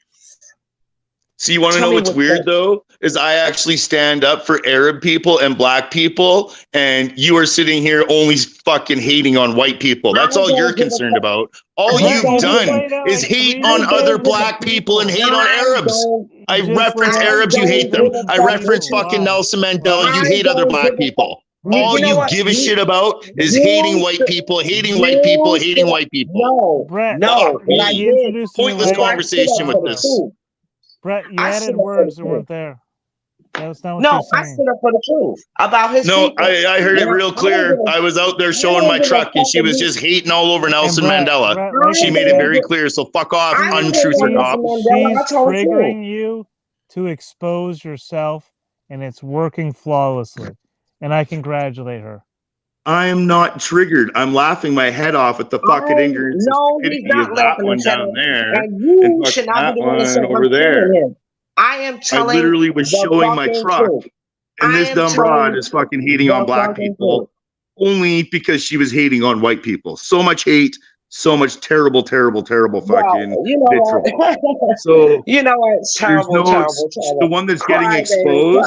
See, you want to know what's weird though? Is I actually stand up for Arab people and black people, and you are sitting here only fucking hating on white people. That's all you're concerned about. All you've done is hate on other black people and hate on Arabs. I reference Arabs, you hate them. I reference fucking Nelson Mandela, you hate other black people. All you give a shit about is hating white people, hating white people, hating white people. No, Brett, no. Pointless conversation with this. Brett, you added words that weren't there. That's not what no, you're saying. I stood up for the truth about his No, people. I heard it real clear. I was out there showing my truck, and she was just hating all over Nelson Mandela. She made it very clear. So fuck off, untruth or not. She's triggering you to expose yourself, and it's working flawlessly. And I congratulate her. I am not triggered. I'm laughing my head off at the fucking ignorance. No, he's not laughing one down there, and you should not be the one over there. I am telling. I literally was showing my truck, and this dumb broad is fucking hating on black people only because she was hating on white people. So much hate, so much terrible fucking you know vitriol. what? So you know what? It's terrible. The one that's getting Crybaby, exposed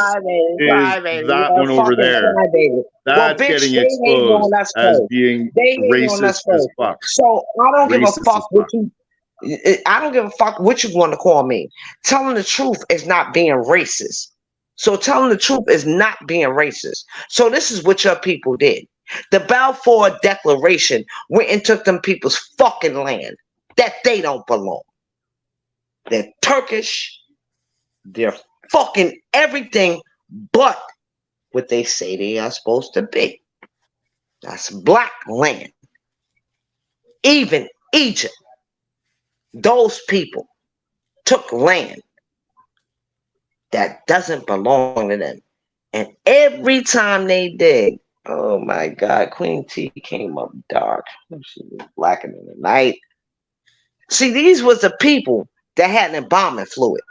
crybaby, is that one over there. Crybaby. That's bitch, getting they hating exposed on us as first. being They hating on us racist as first. fuck. So I don't give a Racist fuck as what fuck. you. I don't give a fuck what you want to call me. Telling the truth is not being racist. So telling the truth is not being racist. So this is what your people did. The Balfour Declaration went and took them people's fucking land that they don't belong. They're Turkish. They're fucking everything but what they say they are supposed to be. That's black land. Even Egypt, those people took land that doesn't belong to them. And every time they dig, oh my God, Queen T came up dark. She was blacker than the night. See, these was the people that had an embalming fluid.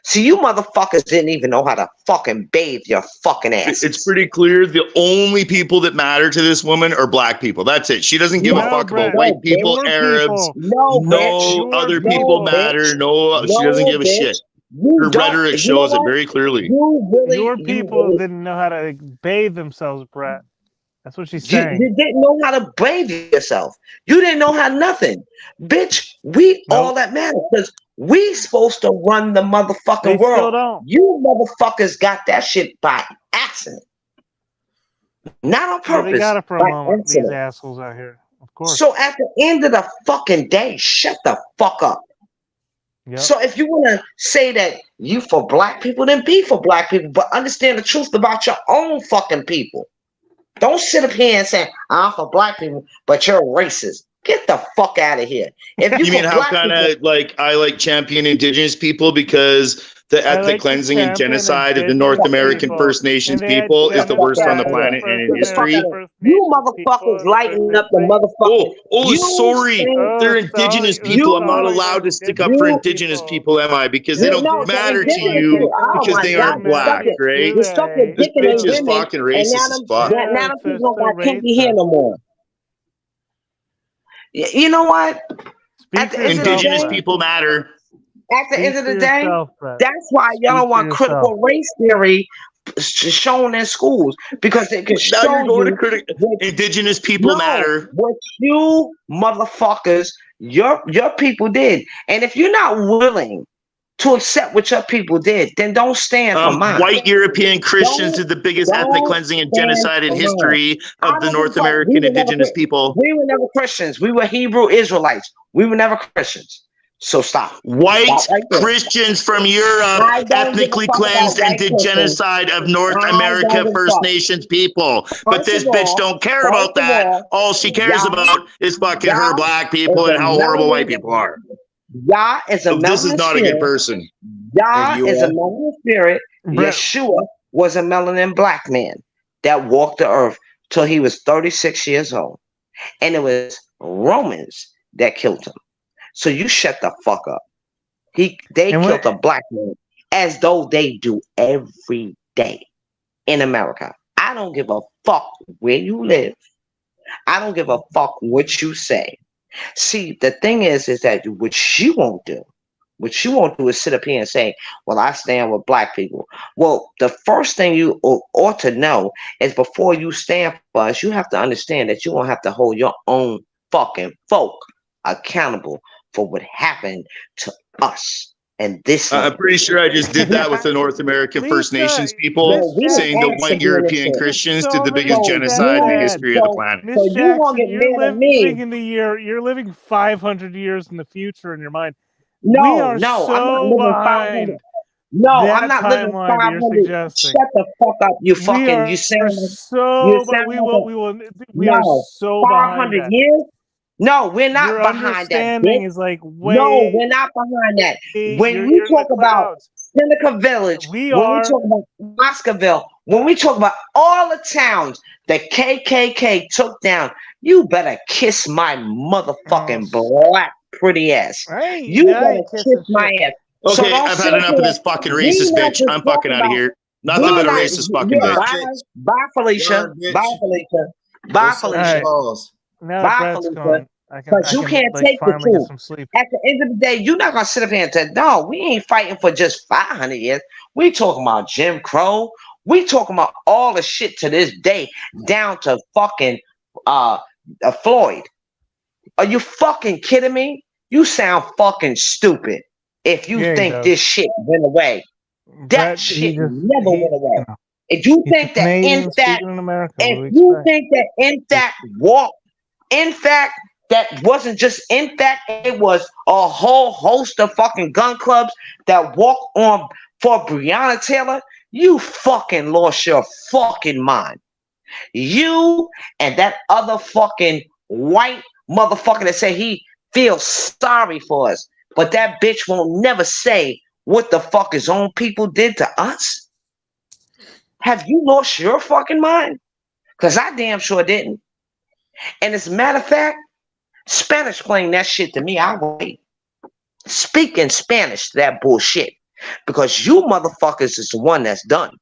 See, you motherfuckers didn't even know how to fucking bathe your fucking ass. It's pretty clear the only people that matter to this woman are black people. That's it. She doesn't give a fuck about white people, Arabs. No other people matter. No, she doesn't give a shit. Her rhetoric shows it very clearly. Your people didn't know how to bathe themselves, Brett. That's what she's saying. You didn't know how to bathe yourself. You didn't know how nothing. Bitch, we all that matters because we supposed to run the motherfucking world. Still don't. You motherfuckers got that shit by accident. Not on purpose. Yeah, they got it for a moment, these assholes out here. Of course. So at the end of the fucking day, shut the fuck up. Yep. So if you want to say that you for black people, then be for black people, but understand the truth about your own fucking people. Don't sit up here and say, I'm for black people, but you're racist. Get the fuck out of here. If you mean how kind of like I like champion indigenous people because the ethnic cleansing and genocide of the North American First Nations people is the worst on the planet and in history? You motherfuckers lighting up the motherfuckers. Sorry. They're indigenous people. I'm not allowed to stick up for indigenous people, am I? Because they don't matter to you because they aren't black, right? This bitch is fucking racist as fuck. Now the people can't be here no more. You know what? Indigenous people matter. At the end of the day, that's why y'all don't want critical race theory shown in schools because they can show you indigenous people matter. What you motherfuckers, your people did, and if you're not willing to accept what your people did, then don't stand for mine. White European Christians did the biggest ethnic cleansing and genocide in history of the North American indigenous people. We were never Christians. We were Hebrew Israelites. We were never Christians. So stop. White Christians from Europe ethnically cleansed and did genocide of North America First Nations people. But this bitch don't care about that. All she cares about is fucking her black people and how horrible white people are. Yah is a this is not a good person. Yah is a melanin spirit. Yeshua was a melanin black man that walked the earth till he was 36 years old. And it was Romans that killed him. So you shut the fuck up. They killed a black man as though they do every day in America. I don't give a fuck where you live. I don't give a fuck what you say. See, the thing is that what you won't do is sit up here and say, well, I stand with black people. Well, the first thing you ought to know is before you stand for us, you have to understand that you won't have to hold your own fucking folk accountable for what happened to us. And this I'm pretty sure I just did that with the North American First Nations people, saying the white European Christians did the biggest genocide in the history of the planet. Miss Jackson, you're living 500 years in the future in your mind. I'm not living 500. No, I'm not living 500. Shut the fuck up, you fucking. You sound we are so 500 years. No, we're not behind that. No, we're not behind that. When we talk about Seneca Village, when we talk about Oscarville, when we talk about all the towns the KKK took down, you better kiss my motherfucking black pretty ass. You better kiss my ass. Okay, so I've had enough of this fucking racist bitch. I'm fucking out of here. Nothing but a racist fucking bitch. Bye, Felicia. Bye, Felicia. Bye, Felicia. Now Brett's gone. Because you can't like take the finally get truth. some sleep. At the end of the day, you're not gonna sit up here and say, no, we ain't fighting for just 500 years. We talking about Jim Crow. We talking about all the shit to this day, down to fucking Floyd. Are you fucking kidding me? You sound fucking stupid if you Yeah, he think does. this shit went away. That Brett, shit he just never went away. you know, If you he's a think that in Canadian fact, speaking in America. What if do we you expect? think that in fact in fact, that wasn't just in fact, it was a whole host of fucking gun clubs that walked on for Breonna Taylor, you fucking lost your fucking mind. You and that other fucking white motherfucker that said he feels sorry for us, but that bitch won't never say what the fuck his own people did to us. Have you lost your fucking mind? Because I damn sure didn't. And as a matter of fact, Spanish playing that shit to me, I wait. Speaking Spanish to that bullshit. Because you motherfuckers is the one that's done.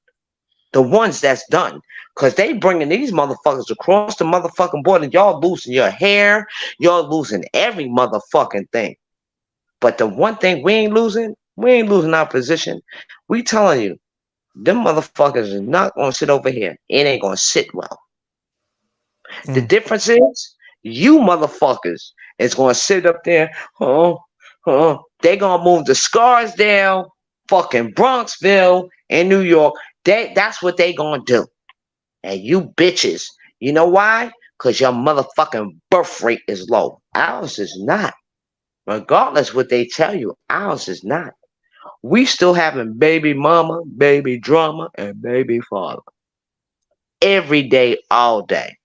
The ones that's done. Because they bringing these motherfuckers across the motherfucking border. Y'all losing your hair. Y'all losing every motherfucking thing. But the one thing we ain't losing our position. We telling you, them motherfuckers is not going to sit over here. It ain't going to sit well. The difference is, you motherfuckers is going to sit up there. They going to move the Scarsdale, fucking Bronxville, and New York. That's what they going to do. And you bitches, you know why? Because your motherfucking birth rate is low. Ours is not. Regardless what they tell you, ours is not. We still having baby mama, baby drama, and baby father. Every day, all day.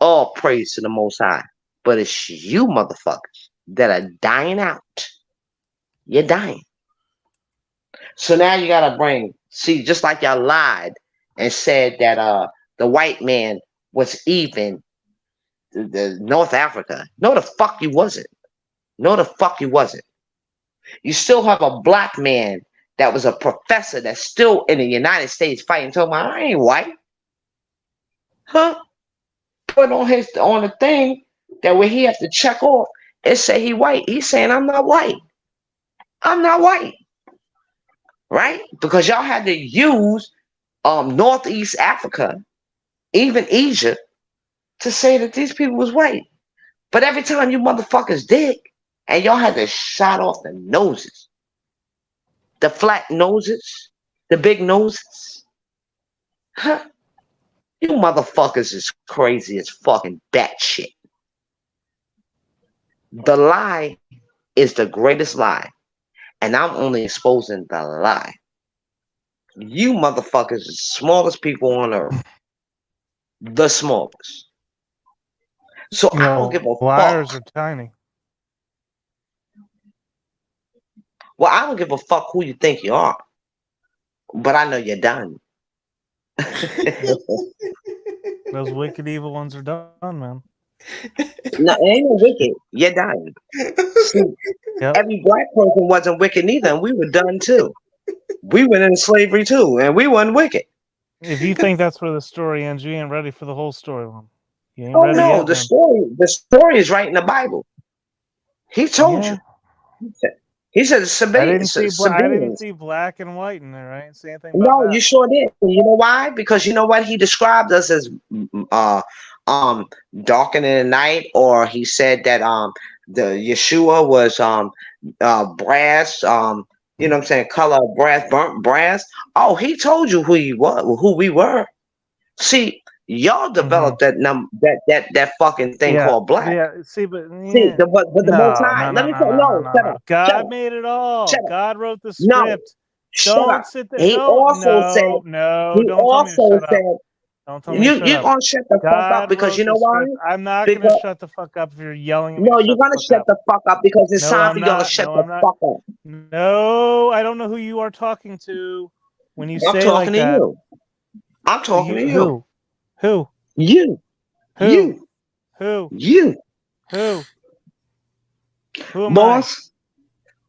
All praise to the Most High. But it's you motherfuckers that are dying out. You're dying. So now you gotta see, just like y'all lied and said that the white man was even the North Africa. No, the fuck you wasn't. No, the fuck you wasn't. You still have a black man that was a professor that's still in the United States fighting, talking about, I ain't white. Huh? Put on the thing that where he have to check off, it say he white. He's saying, I'm not white. I'm not white. Right? Because y'all had to use Northeast Africa, even Egypt, to say that these people was white. But every time you motherfuckers did, and y'all had to shot off the noses. The flat noses, the big noses. Huh? You motherfuckers is crazy as fucking batshit. The lie is the greatest lie. And I'm only exposing the lie. You motherfuckers are the smallest people on earth. The smallest. So I don't give a liars fuck. are tiny. Well, I don't give a fuck who you think you are. But I know you're done. Those wicked evil ones are done, man. No, it ain't no wicked. You're done. See, every black person wasn't wicked neither, and we were done too. We went into slavery too, and we wasn't wicked. If you think that's where the story ends, you ain't ready for the whole story, man. You ain't Oh ready no, yet, the story is right in the Bible. He told you. He said I didn't see black and white in there. I didn't see anything about No, that. you sure did. You know why? Because you know what? He described us as dark in the night, or he said that the Yeshua was brass, you know what I'm saying, color of brass, burnt brass. Oh, he told you who we were. See, y'all developed that fucking thing called black. Yeah, see, but the Most High. Let me tell you, no, shut up. God made it all. God wrote the No, script. shut Don't up. sit there. He also said. Don't tell me to shut up. Don't tell me to shut up. You're gonna shut the fuck up because you know why? I'm not gonna shut the fuck up if you're yelling at me. No, you're gonna shut the fuck up because it's time for y'all to shut the fuck up. No, I don't know who you are talking to when you I'm say like that. You. I'm talking to you. Who? You. Who? You. Who? You. Who? Who am Boss?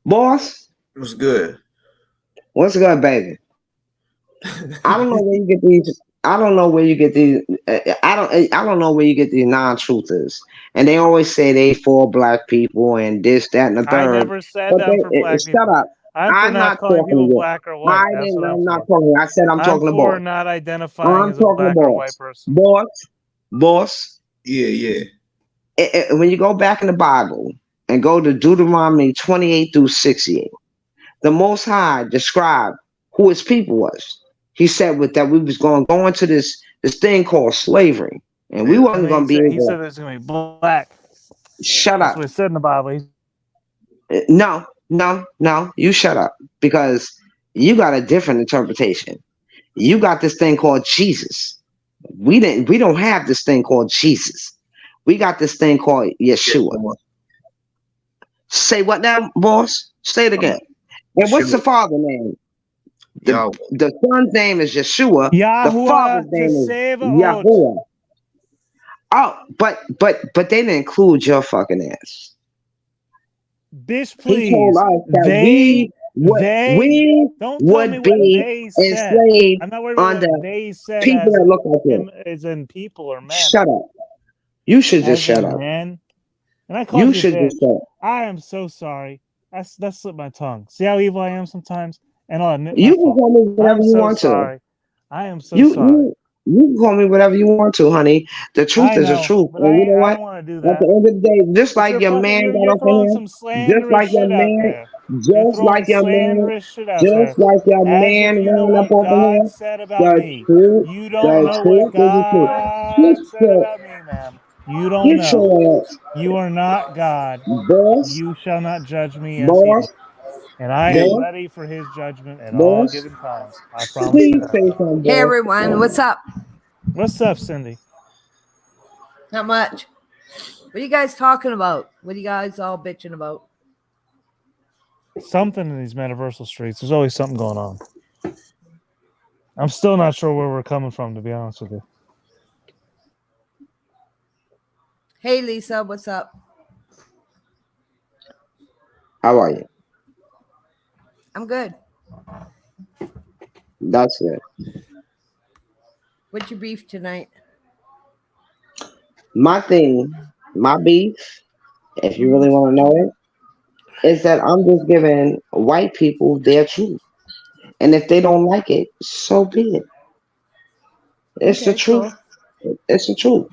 Boss? What's good? What's good, baby? I don't know where you get these. I don't know where you get these. I don't know where you get these non-truthers, and they always say they for black people and this, that, and the I third. never said But that I'm for black shut people. up. I'm for I'm not not calling talking to people you. black or white. That's what I'm I'm not for. talking. I said I'm talking to for boss. not identifying I'm as a talking to black or white boss. person. Boss. Yeah. When you go back in the Bible and go to Deuteronomy 28 through 68, the Most High described who his people was. He said that we was going to go into this thing called slavery, and we wasn't going to be able. He said there's going to be black. Shut That's up. what it said in the Bible. No, you shut up, because you got a different interpretation. You got this thing called Jesus. We don't have this thing called Jesus. We got this thing called Yeshua. Say what now, boss? Say it again. And what's the father's name? The son's name is Yeshua. The father's name is Yahuwah. Oh, but they didn't include your fucking ass. Bitch, please. He told us that we would be enslaved I'm not worried about under what they said people that look like you. as in people or men. Shut up. You should just shut up. Man. And I called you should bitch. just shut up. I am so sorry. That slipped my tongue. See how evil I am sometimes? And I'll admit You can call me whatever you want to. I am so sorry. You can call me whatever you want to, honey. The truth is the truth. But And you know I what? don't want to do that. At the end of the day, just like your man got up in here, just like your man, just like your man ran up over here, the truth is the truth. said about me, ma'am. You don't know. You are not God. Boss. You shall not judge me as he does. And I am ready for his judgment at all given times. I promise you that. Hey everyone, what's up? What's up, Cindy? Not much. What are you guys talking about? What are you guys all bitching about? Something in these metaversal streets. There's always something going on. I'm still not sure where we're coming from, to be honest with you. Hey Lisa, what's up? How are you? I'm good. That's good. What's your beef tonight? My beef, if you really want to know it, is that I'm just giving white people their truth. And if they don't like it, so be it. It's the truth. Cool. It's the truth.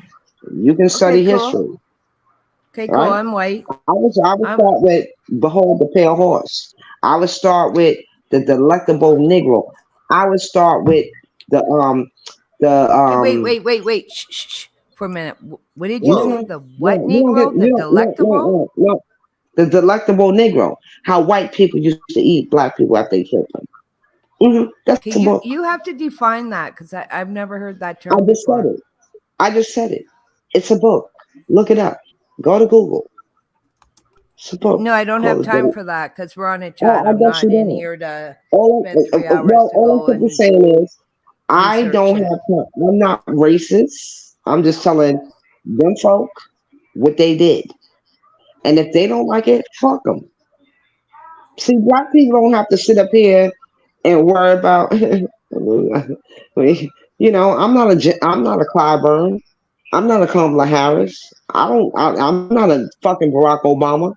You can study history. Okay, cool. Right? I'm white. I would start with Behold the Pale Horse. I would start with the Delectable Negro. I would start with the Wait. Shh. For a minute. What did you say? The what Negro? The Delectable? No. The Delectable Negro. How white people used to eat black people after they killed them. Mm-hmm. That's a book. You have to define that, because I've never heard that term. I just said it. It's a book. Look it up. Go to Google. It's a book. No, I don't have time for that, because we're on a chat. I'm not in here to spend 3 hours all I'm saying is, I don't have time. I'm not racist. I'm just telling them folk what they did. And if they don't like it, fuck them. See, black people don't have to sit up here and worry about, I'm not a Clyburn. I'm not a Kamala Harris. I'm not a fucking Barack Obama.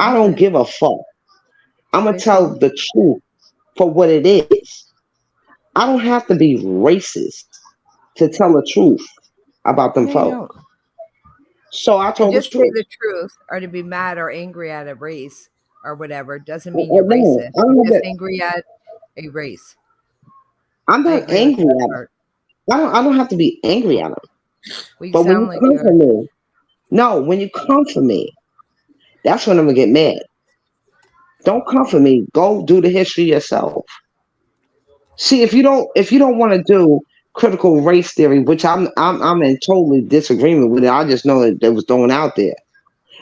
I don't give a fuck. I'm going to tell the truth for what it is. I don't have to be racist to tell the truth about them folks. So I told just say the truth, or to be mad or angry at a race or whatever doesn't mean you're racist. You're just angry at a race. I'm not angry at them. I don't have to be angry at them. Well, but when you come for me, when you come for me, that's when I'm gonna get mad. Don't come for me. Go do the history yourself. See, if you don't want to do critical race theory, which I'm in totally disagreement with it. I just know that it was thrown out there.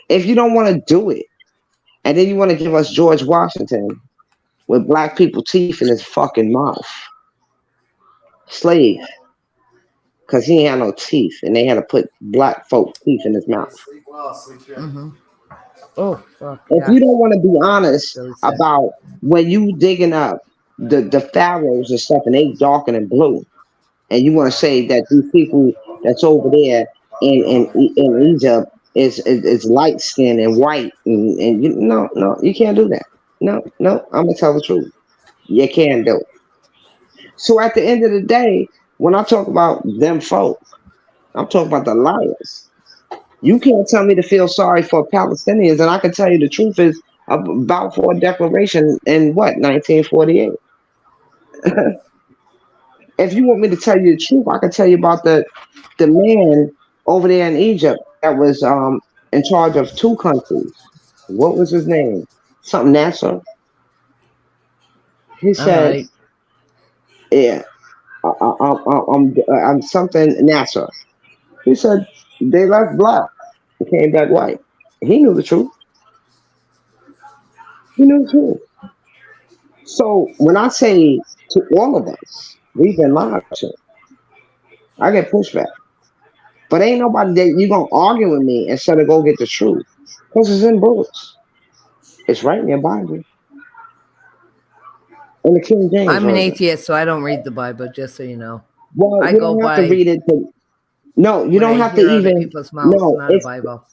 If you don't want to do it, and then you want to give us George Washington with black people teeth in his fucking mouth, slave, because he ain't had no teeth, and they had to put black folks' teeth in his mouth. Mm-hmm. Oh, fuck. If you don't want to be honest about when you digging up the pharaohs and stuff, and they dark and blue, and you want to say that these people that's over there in Egypt is light skinned and white, and you no, you can't do that. No, I'm gonna tell the truth. You can't do it. So at the end of the day, when I talk about them folk, I'm talking about the liars. You can't tell me to feel sorry for Palestinians, and I can tell you the truth is about for a declaration in what 1948. If you want me to tell you the truth, I can tell you about the man over there in Egypt that was in charge of 2 countries. What was his name? Something Nasser. He All said, right. "Yeah, I'm something Nasser." He said they left black and came back white. He knew the truth. He knew the truth. So when I say to all of us, we've been lied to. I get pushback. But ain't nobody that you gonna argue with me instead of go get the truth. Because it's in books. It's right in your Bible. In the King James I'm an version. atheist, so I don't read the Bible, just so you know. Well, I you go don't have by to read it to, no, you what don't I have to hear out of even people's mouths, no, not a it's Bible.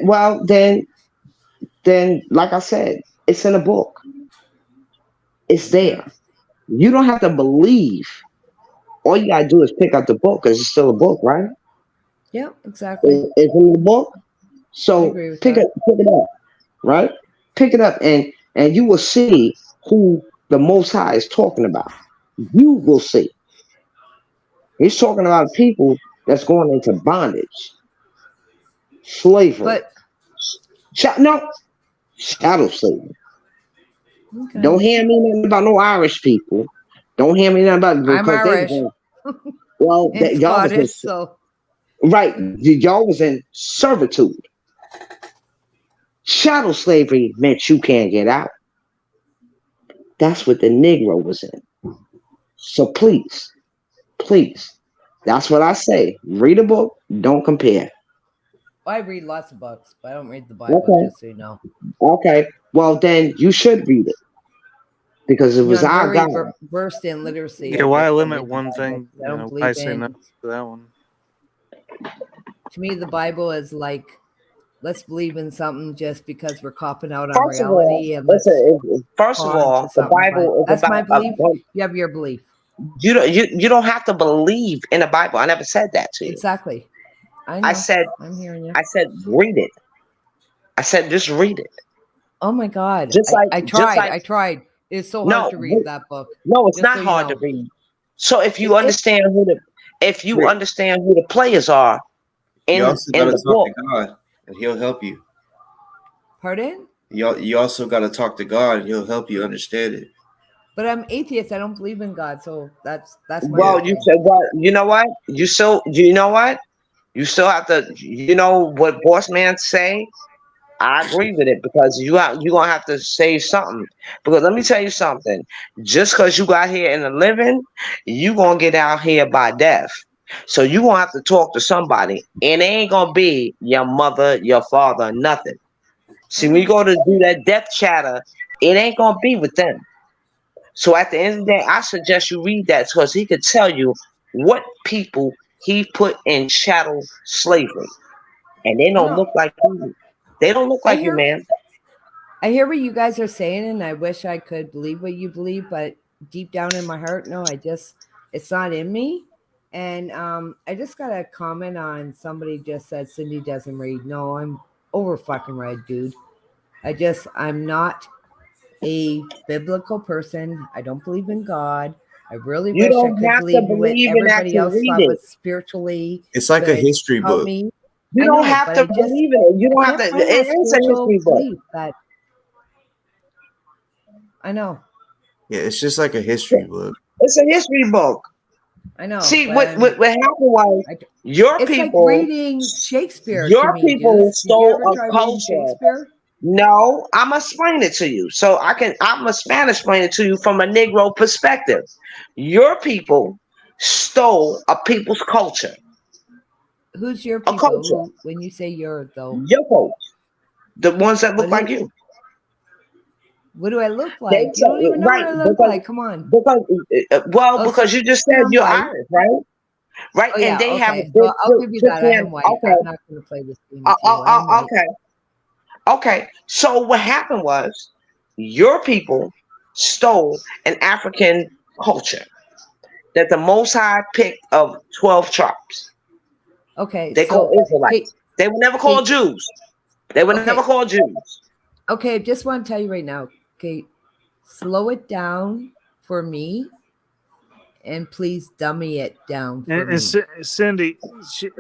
well then like I said, it's in a book. It's there. You don't have to believe. All you gotta do is pick up the book because it's still a book, right? Yeah, exactly. It's in the book. I So agree with pick that. it up, right? Pick it up and you will see who the Most High is talking about. You will see. He's talking about people that's going into bondage, slavery. But No, shadow slavery. okay. Don't hear me nothing about no Irish people. Don't hear me nothing about I'm because they Irish well and y'all was in, Scottish, so right. Y'all was in servitude. Shadow slavery meant you can't get out. That's what the Negro was in. So please, that's what I say. Read a book, don't compare. I read lots of books, but I don't read the Bible, Okay. just so you know. Okay. Well, then you should read it because it You know, was I'm our very God. versed in literacy. Yeah, I why just don't limit read the one Bible thing? 'cause I don't Why believe say no in. to that one? To me, the Bible is like, let's believe in something just because we're copping out on First of all, reality, and let's first of hold on to all, the something. But Bible is that's my about belief. You have your belief. you don't have to believe in the Bible. I never said that to you. Exactly. I know. I'm hearing you. I said read it. I said just read it. Oh my God. Just I tried. It's so hard to read that book. No, it's Just not so you hard know. to read. So if you It- understand understand who the players are You in also got to the talk book. to God, and He'll help you. Pardon? You also got to talk to God, and He'll help you understand it. But I'm atheist. I don't believe in God, so that's my Well, whole you thing. said what? You know what? You still have to. You know what Boss Man say? I agree with it because you gonna have to say something. Because let me tell you something. Just because you got here in the living, you gonna get out here by death. So you gonna have to talk to somebody, and it ain't gonna be your mother, your father, nothing. See, when you go to do that death chatter, it ain't gonna be with them. So at the end of the day, I suggest you read that because he could tell you what people he put in chattel slavery, and they don't No. look like you. They don't look like you, man. I hear what you guys are saying, and I wish I could believe what you believe, but deep down in my heart, no, it's not in me. And I just got a comment on somebody just said Cindy doesn't read. No, I'm over fucking read, dude. I'm not a biblical person. I don't believe in God. I really You wish I don't could have to believe in what believe in that everybody to else read thought it. was spiritually It's like a could history help book. me. You I don't know, have but to I just believe in it. You don't I have to. can't find It that is a spiritual history book. belief that I know. Yeah, it's just like a history book. It's a history book. I know. See, But what happened was your it's like people, reading Shakespeare to me, people Jizz. Did you stole ever a try reading culture. Shakespeare? No, I'm gonna explain it to you. So I'm a Spanish explain it to you from a Negro perspective. Your people stole a people's culture. Who's your A people? culture. Who, when you say your though? Your folks. The ones that look But like you. What do I look They like? You don't even know right what I look like. Come on. because Oh, because so you just said I'm you're white. Irish, right? Right, Oh and yeah, they have a okay. big So I'll give you that. I am white. okay, I'm not going to play this game with you. I am white. okay. So what happened was your people stole an African culture that the Most High picked of 12 tribes. Okay, They call so Israelites. They were never called Jews. They were never called Jews. Okay, just want to tell you right now. Okay, slow it down for me, and please dummy it down for me. Cindy,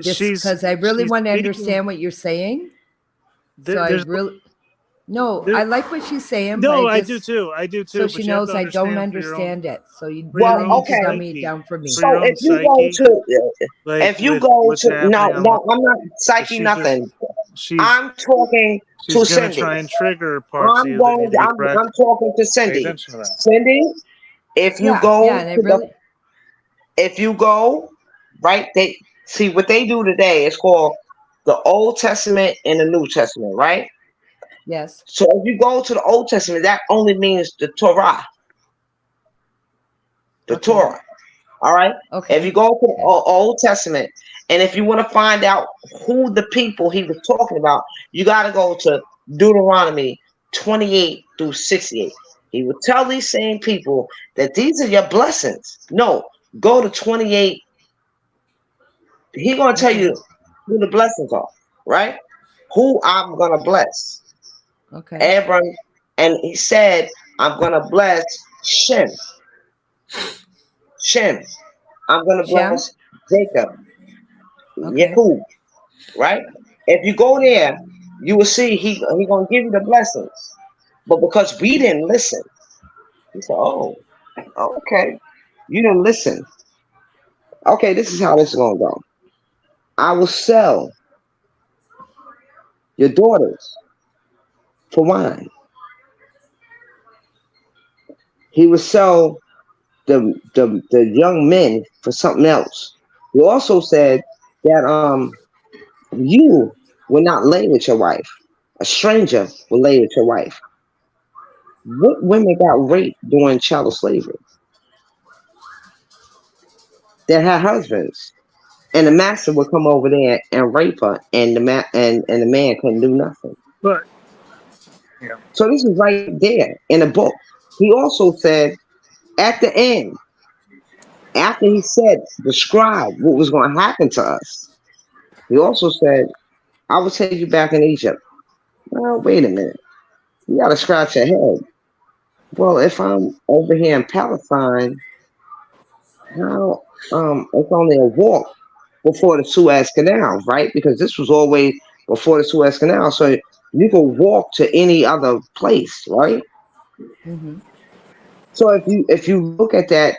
Just she's because I really want to speaking- understand what you're saying. So there's- I really no, I like what she's saying. No, but I do too. I do too. So but she you have knows to I don't understand understand it. So you well, really need to okay. dummy it down for me. So if you go to, if you go to, no, I'm not psyche nothing. I'm talking to She's gonna Cindy. try and trigger parts of you that need to be corrected. I'm talking to Pay Cindy. attention to that. Cindy, if you go, and I really, if you go, right? They see what they do today is called the Old Testament and the New Testament, right? yes. So if you go to the Old Testament, that only means the Torah. The Torah. All right? Okay. If you go to the Old Testament, and if you want to find out who the people he was talking about, you got to go to Deuteronomy 28 through 68. He would tell these same people that these are your blessings. No, go to 28. He's going to tell you who the blessings are, right? Who I'm going to bless. Okay. Abram, and he said, I'm going to bless Shem. Shem. I'm going to bless Jacob. Yakub. Right? If you go there, you will see he going to give you the blessings. But because we didn't listen, he said, oh, okay. You didn't listen. Okay, this is how this is going to go. I will sell your daughters for wine. He would sell the young men for something else. He also said that you will not lay with your wife. A stranger will lay with your wife. What women got raped during chattel slavery? That had husbands, and the master would come over there and rape her, and the man couldn't do nothing. But so this is right there in the book. He also said at the end, after he said describe what was going to happen to us, he also said, I will take you back in Egypt. Well, wait a minute. You got to scratch your head. Well, if I'm over here in Palestine, how it's only a walk before the Suez Canal, right? Because this was always before the Suez Canal. So you can walk to any other place, right? Mm-hmm. So if you look at that,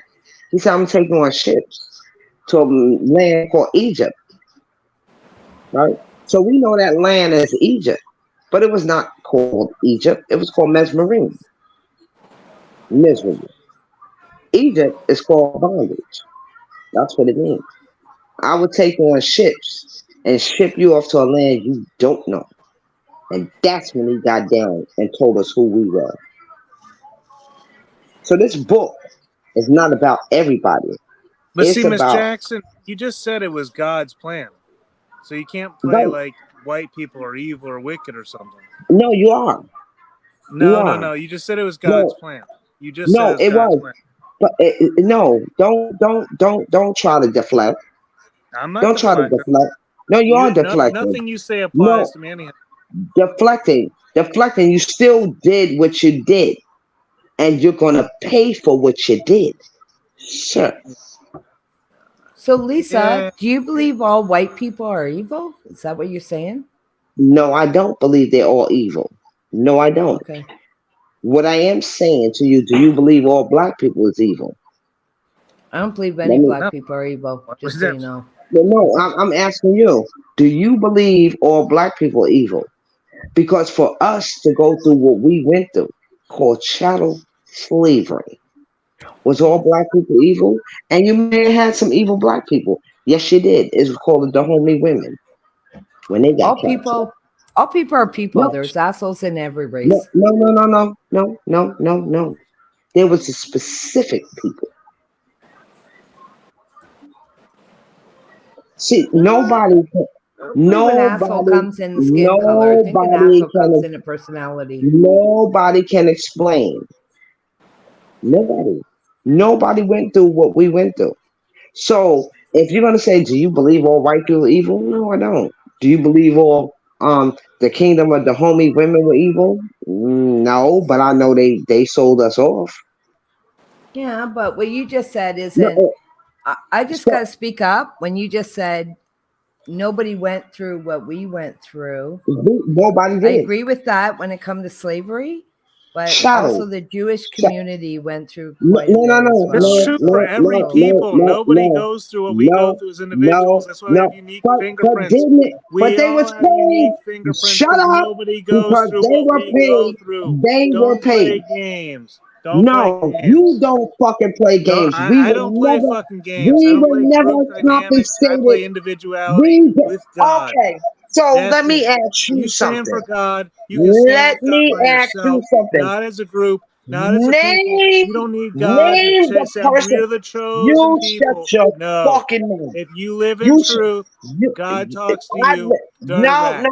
he said, I'm taking on ships to a land called Egypt, right? So we know that land is Egypt, but it was not called Egypt. It was called Mesmerine. Miserable. Egypt is called bondage. That's what it means. I would take on ships and ship you off to a land you don't know. And that's when he got down and told us who we were. So this book is not about everybody. But it's see, Miss about Jackson, you just said it was God's plan. So you can't play like white people are evil or wicked or something. No, you are. No. You just said it was God's plan. You just said it God's was. plan. But no, don't try to deflect. I'm not Don't try to deflect. No, you are deflecting. Nothing you say applies to me anyhow. Deflecting. You still did what you did, and you're gonna pay for what you did. Sure. So Lisa, do you believe all white people are evil? Is that what you're saying? No, I don't believe they're all evil. No, I don't. Okay. What I am saying to you, do you believe all black people is evil? I don't believe any black people are evil. Just so you know. No, I'm asking you, do you believe all black people are evil? Because for us to go through what we went through, called chattel slavery, was all black people evil? And you may have had some evil black people. Yes, you did. It's called the Dahomey women. When they got all people All people are people. No. There's assholes in every race. No. There was a specific people. See, nobody. I don't believe an asshole comes in skin color. I think an asshole comes in a personality. Nobody can explain. Nobody went through what we went through. So if you're gonna say, do you believe all white people are evil? No, I don't. Do you believe all the kingdom of the homie women were evil? No, but I know they sold us off. Yeah, but what you just said isn't. I just got to speak up when you just said nobody went through what we went through. Nobody did. I agree with that when it comes to slavery, but also the Jewish community went through quite a bit. It's true for every people. Nobody goes through what we go through as individuals. That's why we have unique fingerprints. But they were paid. Shut up. Nobody goes Because through they what were we paid. go through. They were paid. Play games. You don't fucking play games. I don't play fucking games. We I don't were play never group dynamics. I play compensated. individuality with God. Okay, so That's let me it. ask you You stand something. for God. You can stand Let with God me by ask you yourself, something. not as a group, not as a people. You don't need God Name to the say person. we're the chosen You people. shut your No. fucking mouth. If you live in You truth, God talks to you No. direct.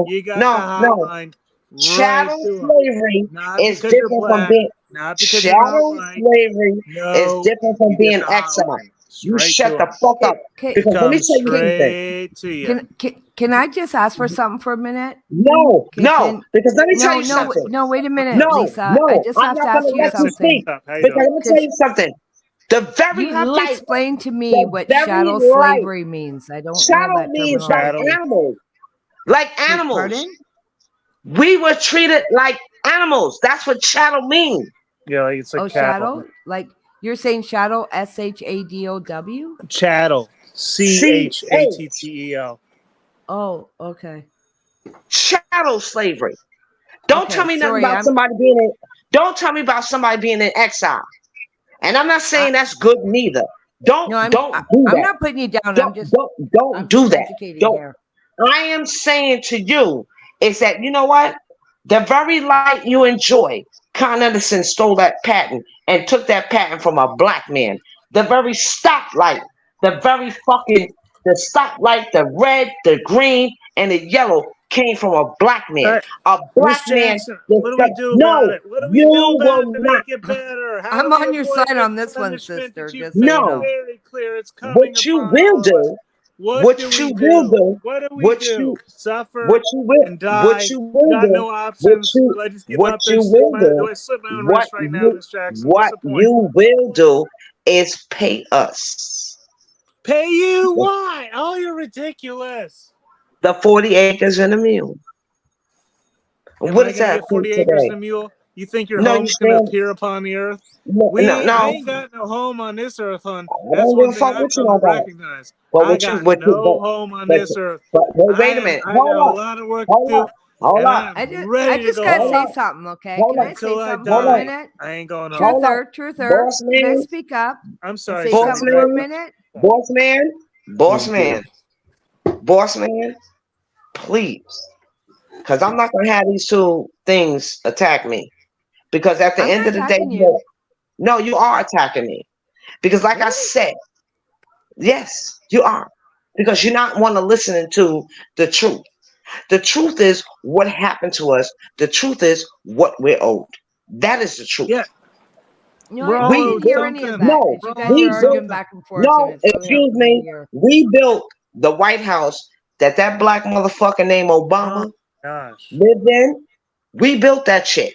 You got the hotline right Chattel to him. slavery Not is because you're different black, from being not because you're not chattel white. slavery is different from you being get the exiled. hotline You straight shut to the him. fuck up. Because let me Comes tell you something. straight to you. Can I just ask for something for a minute? No, because let me tell you something. No, wait a minute, No, Lisa. no, I just I'm have not to ask gonna you let you something. speak. Because let me tell you something. The very You have to light, explain to me the what very chattel light. slavery means. I don't know Chattel that means like terminology. animals. Like animals. Pardon? We were treated like animals. That's what chattel means. Yeah, like it's like chattel? Like you're saying chattel, SHADOW? Chattel. CHATTEL. Oh, okay. Chattel slavery. Don't Okay, tell me nothing sorry, about somebody being in. Don't tell me about somebody being in exile. And I'm not saying that's good neither. Don't I'm do that. not putting you down. I'm just Educating here. I am saying to you is that you know what? The very light you enjoy, Con Edison stole that patent and took that patent from a black man. The very stoplight, the stoplight, the red, the green, and the yellow came from a black man. A black man. What do we do about it? What do we do about it to make it better? How I'm do we on your avoid side the on this one, punishment sister. that you Just so you know. very clear it's coming What you upon will all of us. do, What do we do? What do we do? Suffer and die? What you will got do, no options. Do I just give up and do I slip my own wrist right now, Miss Jackson? What's the point? You will do is pay us. Pay you? Why? Oh, you're ridiculous. The 40 acres and a mule. What is that? 40 acres and a mule? You think your home's going to appear upon the earth? I ain't got no home on this earth, hon. That's one thing I've come to recognize. I got no home on this earth. Wait a minute. I got a lot of work to do. Hold on. I just gotta say something, okay? Can I say something for a minute? I ain't going home. Truther. Can I speak up? I'm sorry. Say something for a minute? Boss man, please. Because I'm not going to have these two things attack me. Because at the end of the day, no, you are attacking me. Because like I said, yes, you are. Because you're not want to listen to the truth. The truth is what happened to us. The truth is what we're owed. That is the truth. Yeah. I didn't hear any of that. No, you guys are arguing back and forth. No, excuse me. We built the White House that black motherfucker named Obama lived in. We built that shit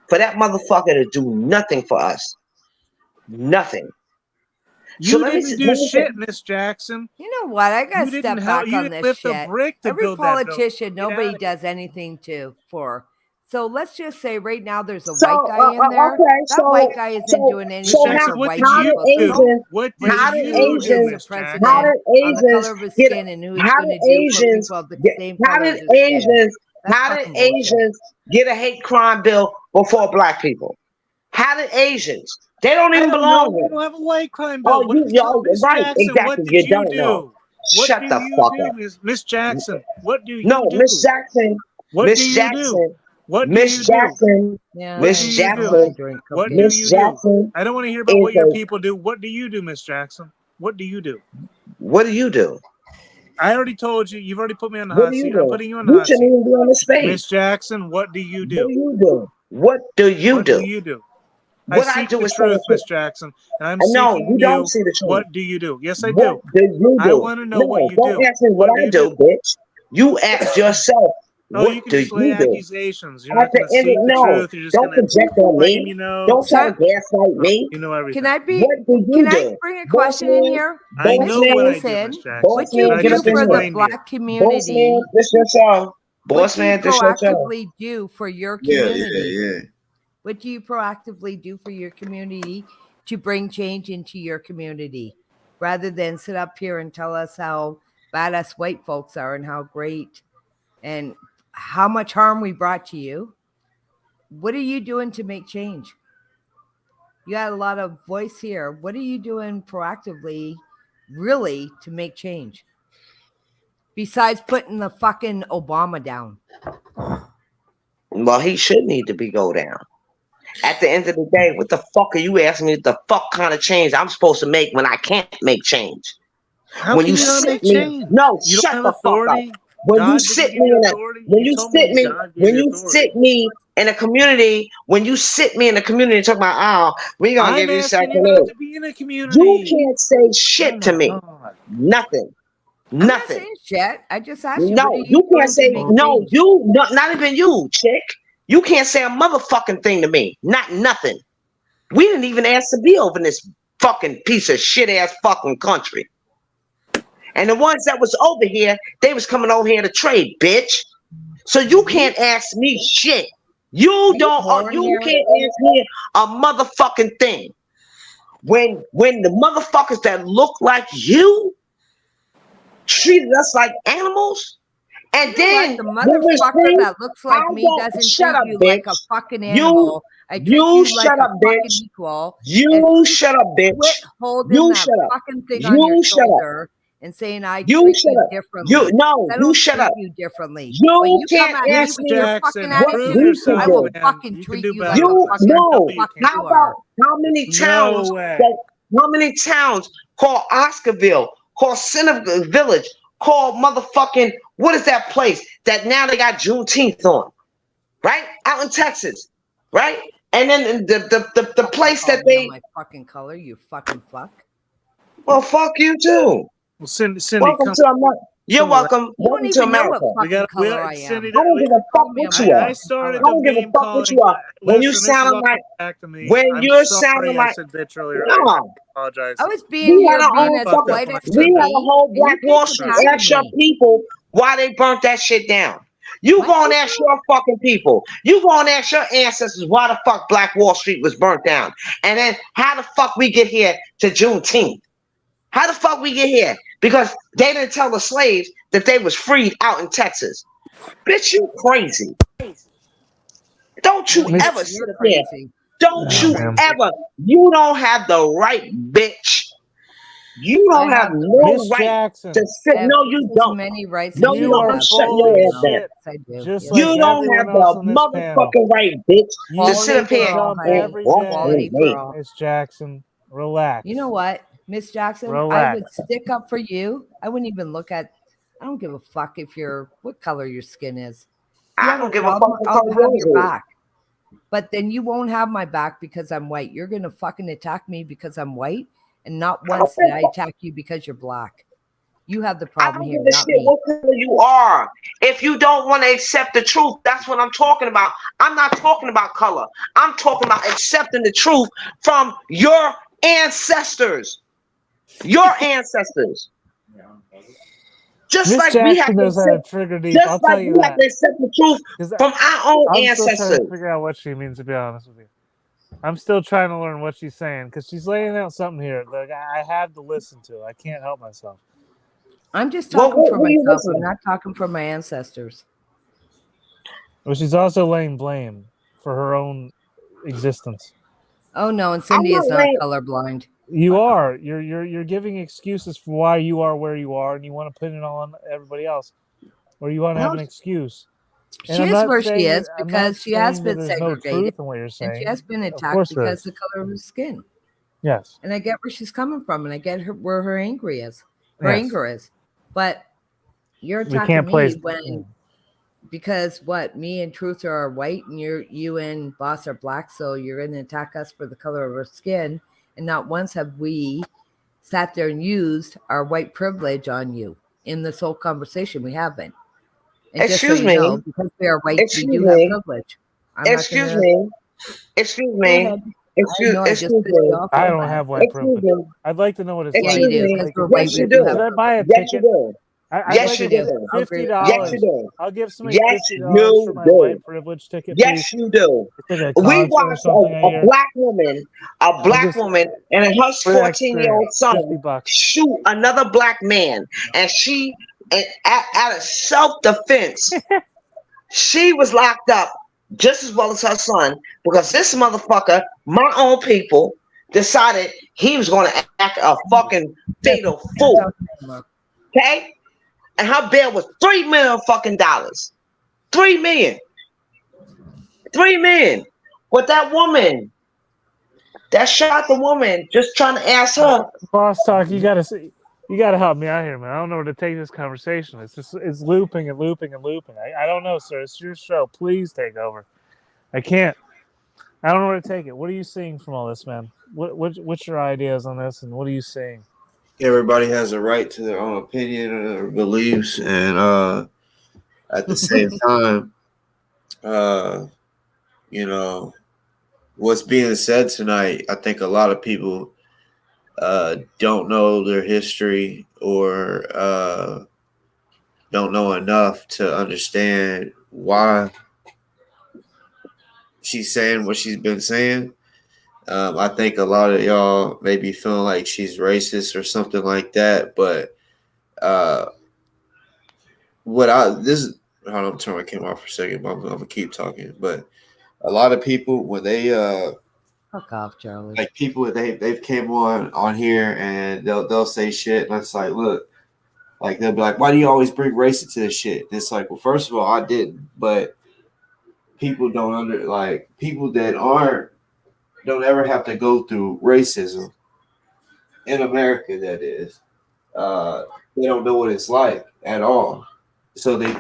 for that motherfucker to do nothing for us. Nothing. You didn't do shit, Miss Jackson. You know what? I gotta step back on this shit. Every politician, nobody does anything for. So let's just say right now there's a white guy in there. White guy isn't doing anything for white people. What did you do, Miss Jackson? How did Asians get? And who's going to do for people of the same color as skin? How did Asians get a hate crime bill before black people? How did Asians? They don't even belong here. We don't have a white crime bill. Right, exactly. You don't know. Shut the fuck up. Miss Jackson? What do you do? No, Miss Jackson. What Miss do you Jackson. do? What Miss do you Jackson. Yeah, Miss do you Jackson. do? What do Miss you Jackson. do? I don't want to hear about what your people do. What do you do, Miss Jackson? What do you do? What do you do? I already told you. You've already put me on the What hot do you seat. do? I'm putting you on the You hot shouldn't seat. even be on the space. Miss Jackson, what do you do? What do you do? What do you What do? do you do? What I I seek do the is tell truth, the Miss truth. Jackson, and I'm No, seeking you don't see the truth. What do you do? Yes, I What do. do you I do? want to know No, what you don't do. ask me what I do, bitch. You ask yourself. Oh, What you can do just lay you do? accusations. You're At not the going to end seek of the no, truth. You're just don't going to project on claim me. you know. Don't try to gaslight me. You know everything. Can I be? What do you Can do? I bring a Boss question in man, here? I boss know what I man, do, Miss Jackson. boss What do you man, get do up in for the here. black Boss community? man, this your show. What Boss do you man, this your show. proactively do for your Yeah, community? yeah. What do you proactively do for your community to bring change into your community, rather than sit up here and tell us how badass white folks are and how great and how much harm we brought to you? What are you doing to make change? You got a lot of voice here. What are you doing proactively, really, to make change? Besides putting the fucking Obama down. Well, he should need to be go down. At the end of the day, what the fuck are you asking me the fuck kind of change I'm supposed to make when I can't make change? How When can you you not sit make me, change? no, You don't shut have the fuck up. authority. When you God sit didn't give me you in a, authority. when You you told sit me me, God gave when you you authority. sit me in a community, when you sit me in a community and talk about, oh, we gonna I'm give you asking second you not aid. to be in a You community. can't say shit Oh to my me. God. Nothing. I'm not Nothing. saying shit. I just asked you, what are No, you you doing can't to say make no. change? You not even you, chick. You can't say a motherfucking thing to me. Not nothing. We didn't even ask to be over in this fucking piece of shit ass fucking country. And the ones that was over here, they was coming over here to trade, bitch. So you can't ask me shit. You don't. You can't ask me a motherfucking thing. When the motherfuckers that look like you treated us like animals, and You know what? then The when we're motherfucker free, that looks like I me don't. doesn't Shut treat up, you bitch. like a fucking animal. I treat You you like shut a up, fucking bitch. equal. And You please shut up, bitch. quit holding You that shut up. fucking thing on your You shut up. shoulder and saying I You treat shut you up. differently. You no. I You don't shut treat up. you differently. When You you come can't at me ask Miss with me your Jackson, fucking what prove attitude, you yourself, I can will do. man. fucking You can treat do you like better a than You this. fucking I know no. you fuck can. How you are. about how many towns No way. how many towns called Oscarville, called Center Village, called motherfucking what is that place that now they got Juneteenth on, right? Out in Texas, right? And then the place Call that me on they my fucking color, you fucking fuck. well fuck you too. Well, Cindy, Welcome come to America. You're some of that. welcome. You don't Welcome to even know what America. fucking color I am. Cindy. I don't give a Call fuck me what on you my are. I started I the don't give a name fuck what calling. you are. When you Listen, this is sound all like back to me. when I'm you're sounding sorry I like said bitch earlier. I no. apologize. I was being We had here our being own as Fucked fucking up white when I as we said can had that. a be, whole and you Black Wall keep Street. attacking Ask your me. people why they burnt that shit down. You My go and people? ask your fucking people. You go and ask your ancestors why the fuck Black Wall Street was burnt down. And then how the fuck we get here to Juneteenth? How the fuck we get here? Because they didn't tell the slaves that they was freed out in Texas. Bitch, you crazy. Don't you Yes, ever sit you're up there. crazy. Don't Oh, you man. ever. You don't have the right, bitch. You don't I have have the no right. Miss right Jackson, to sit. I have No, you just as don't. many rights No, as you you you don't. are I'm have. shutting full of your You ass know. down. shit, Yes, I do. just Yes, like You I do. don't have everyone else the on this panel. motherfucking right, bitch, to You sit Equality up take the for here all, jump and honey. every walk day. on Equality for me. all. Miss Jackson, relax. You know what, Miss Jackson? I Relax. would stick up for you. I wouldn't even look at. I don't give a fuck if you're what color your skin is. If you I have don't a give a fuck problem, what I'll color have yours your is. back. But then you won't have my back because I'm white. You're gonna fucking attack me because I'm white, and not I once don't did I attack you because you're black. You have the I problem don't here, give a not shit me. what color you are. If you don't want to accept the truth, that's what I'm talking about. I'm not talking about color. I'm talking about accepting the truth from your ancestors. Your ancestors. Just Miss like we have Jackson to knows how to accept, trigger deep. just I'll like tell you we have that. to accept the truth Because from our own I'm still trying ancestors. to figure out what she means, to be honest with you. I'm still trying to learn what she's saying because she's laying out something here that I have to listen to. I can't help myself. I'm just Well, talking for what are you myself. I'm listening? not talking for my ancestors. But she's also laying blame for her own existence. Oh no, and I'm Cindy not is not laying. colorblind. You are. You're giving excuses for why you are where you are, and you want to put it on everybody else, or you want to have an excuse. And She I'm is not where she saying is I'm not because she has saying that been there's no segregated truth in what you're and she saying. has been Of attacked course there because is. the color of her skin. Yes. And I get where she's coming from, and I get where her anger is. Yes. But you're We attacking can't place. me when because what me and Truth are white and you and Boss are black, so you're going to attack us for the color of our skin, and not once have we sat there and used our white privilege on you in this whole conversation. We haven't. And just so Excuse you me. know, because we are white, we Excuse do have me. privilege. I'm Excuse not going to me. Excuse go me. ahead. I know I just Excuse pissed you me. off. I Go don't ahead. have white Excuse privilege. me. I'd like to know what it's Yeah, like. you do Excuse me. because we're Yes, white. you We do have do. Should I buy a privilege. Yes, you ticket? do. I'd Yes, like you to get do. I'll agree with Yes, that. you $50. do. I'll give somebody Yes, $50 for you my do. white privilege ticket, please. Yes, you do. It's like a We concert or watched something I a hear. black woman, I'll just and her for the 14-year-old experience, son $50. shoot another black man, and out of self-defense, she was locked up just as well as her son because this motherfucker, my own people, decided he was going to act a fucking fatal fool. Okay, and her bail was $3 million fucking dollars. $3 million. $3 million. But that woman that shot the woman, just trying to ask her. Boss Talk, you gotta help me out here, man. I don't know where to take this conversation. It's looping and looping and looping. I don't know, sir. It's your show. Please take over. I can't. I don't know where to take it. What are you seeing from all this, man? What's your ideas on this, and what are you seeing? Everybody has a right to their own opinion or beliefs, and at the same time, you know, what's being said tonight, I think a lot of people don't know their history or don't know enough to understand why she's saying what she's been saying. I think a lot of y'all may be feeling like she's racist or something like that, but hold on, turn my camera off for a second, but I'm gonna keep talking. But a lot of people when they Fuck off, Charlie. like people they've came on here and they'll say shit and it's like, look, like they'll be like, why do you always bring race into this shit? And it's like, well, first of all, I didn't, but people people that don't ever have to go through racism in America, that is. They don't know what it's like at all. So they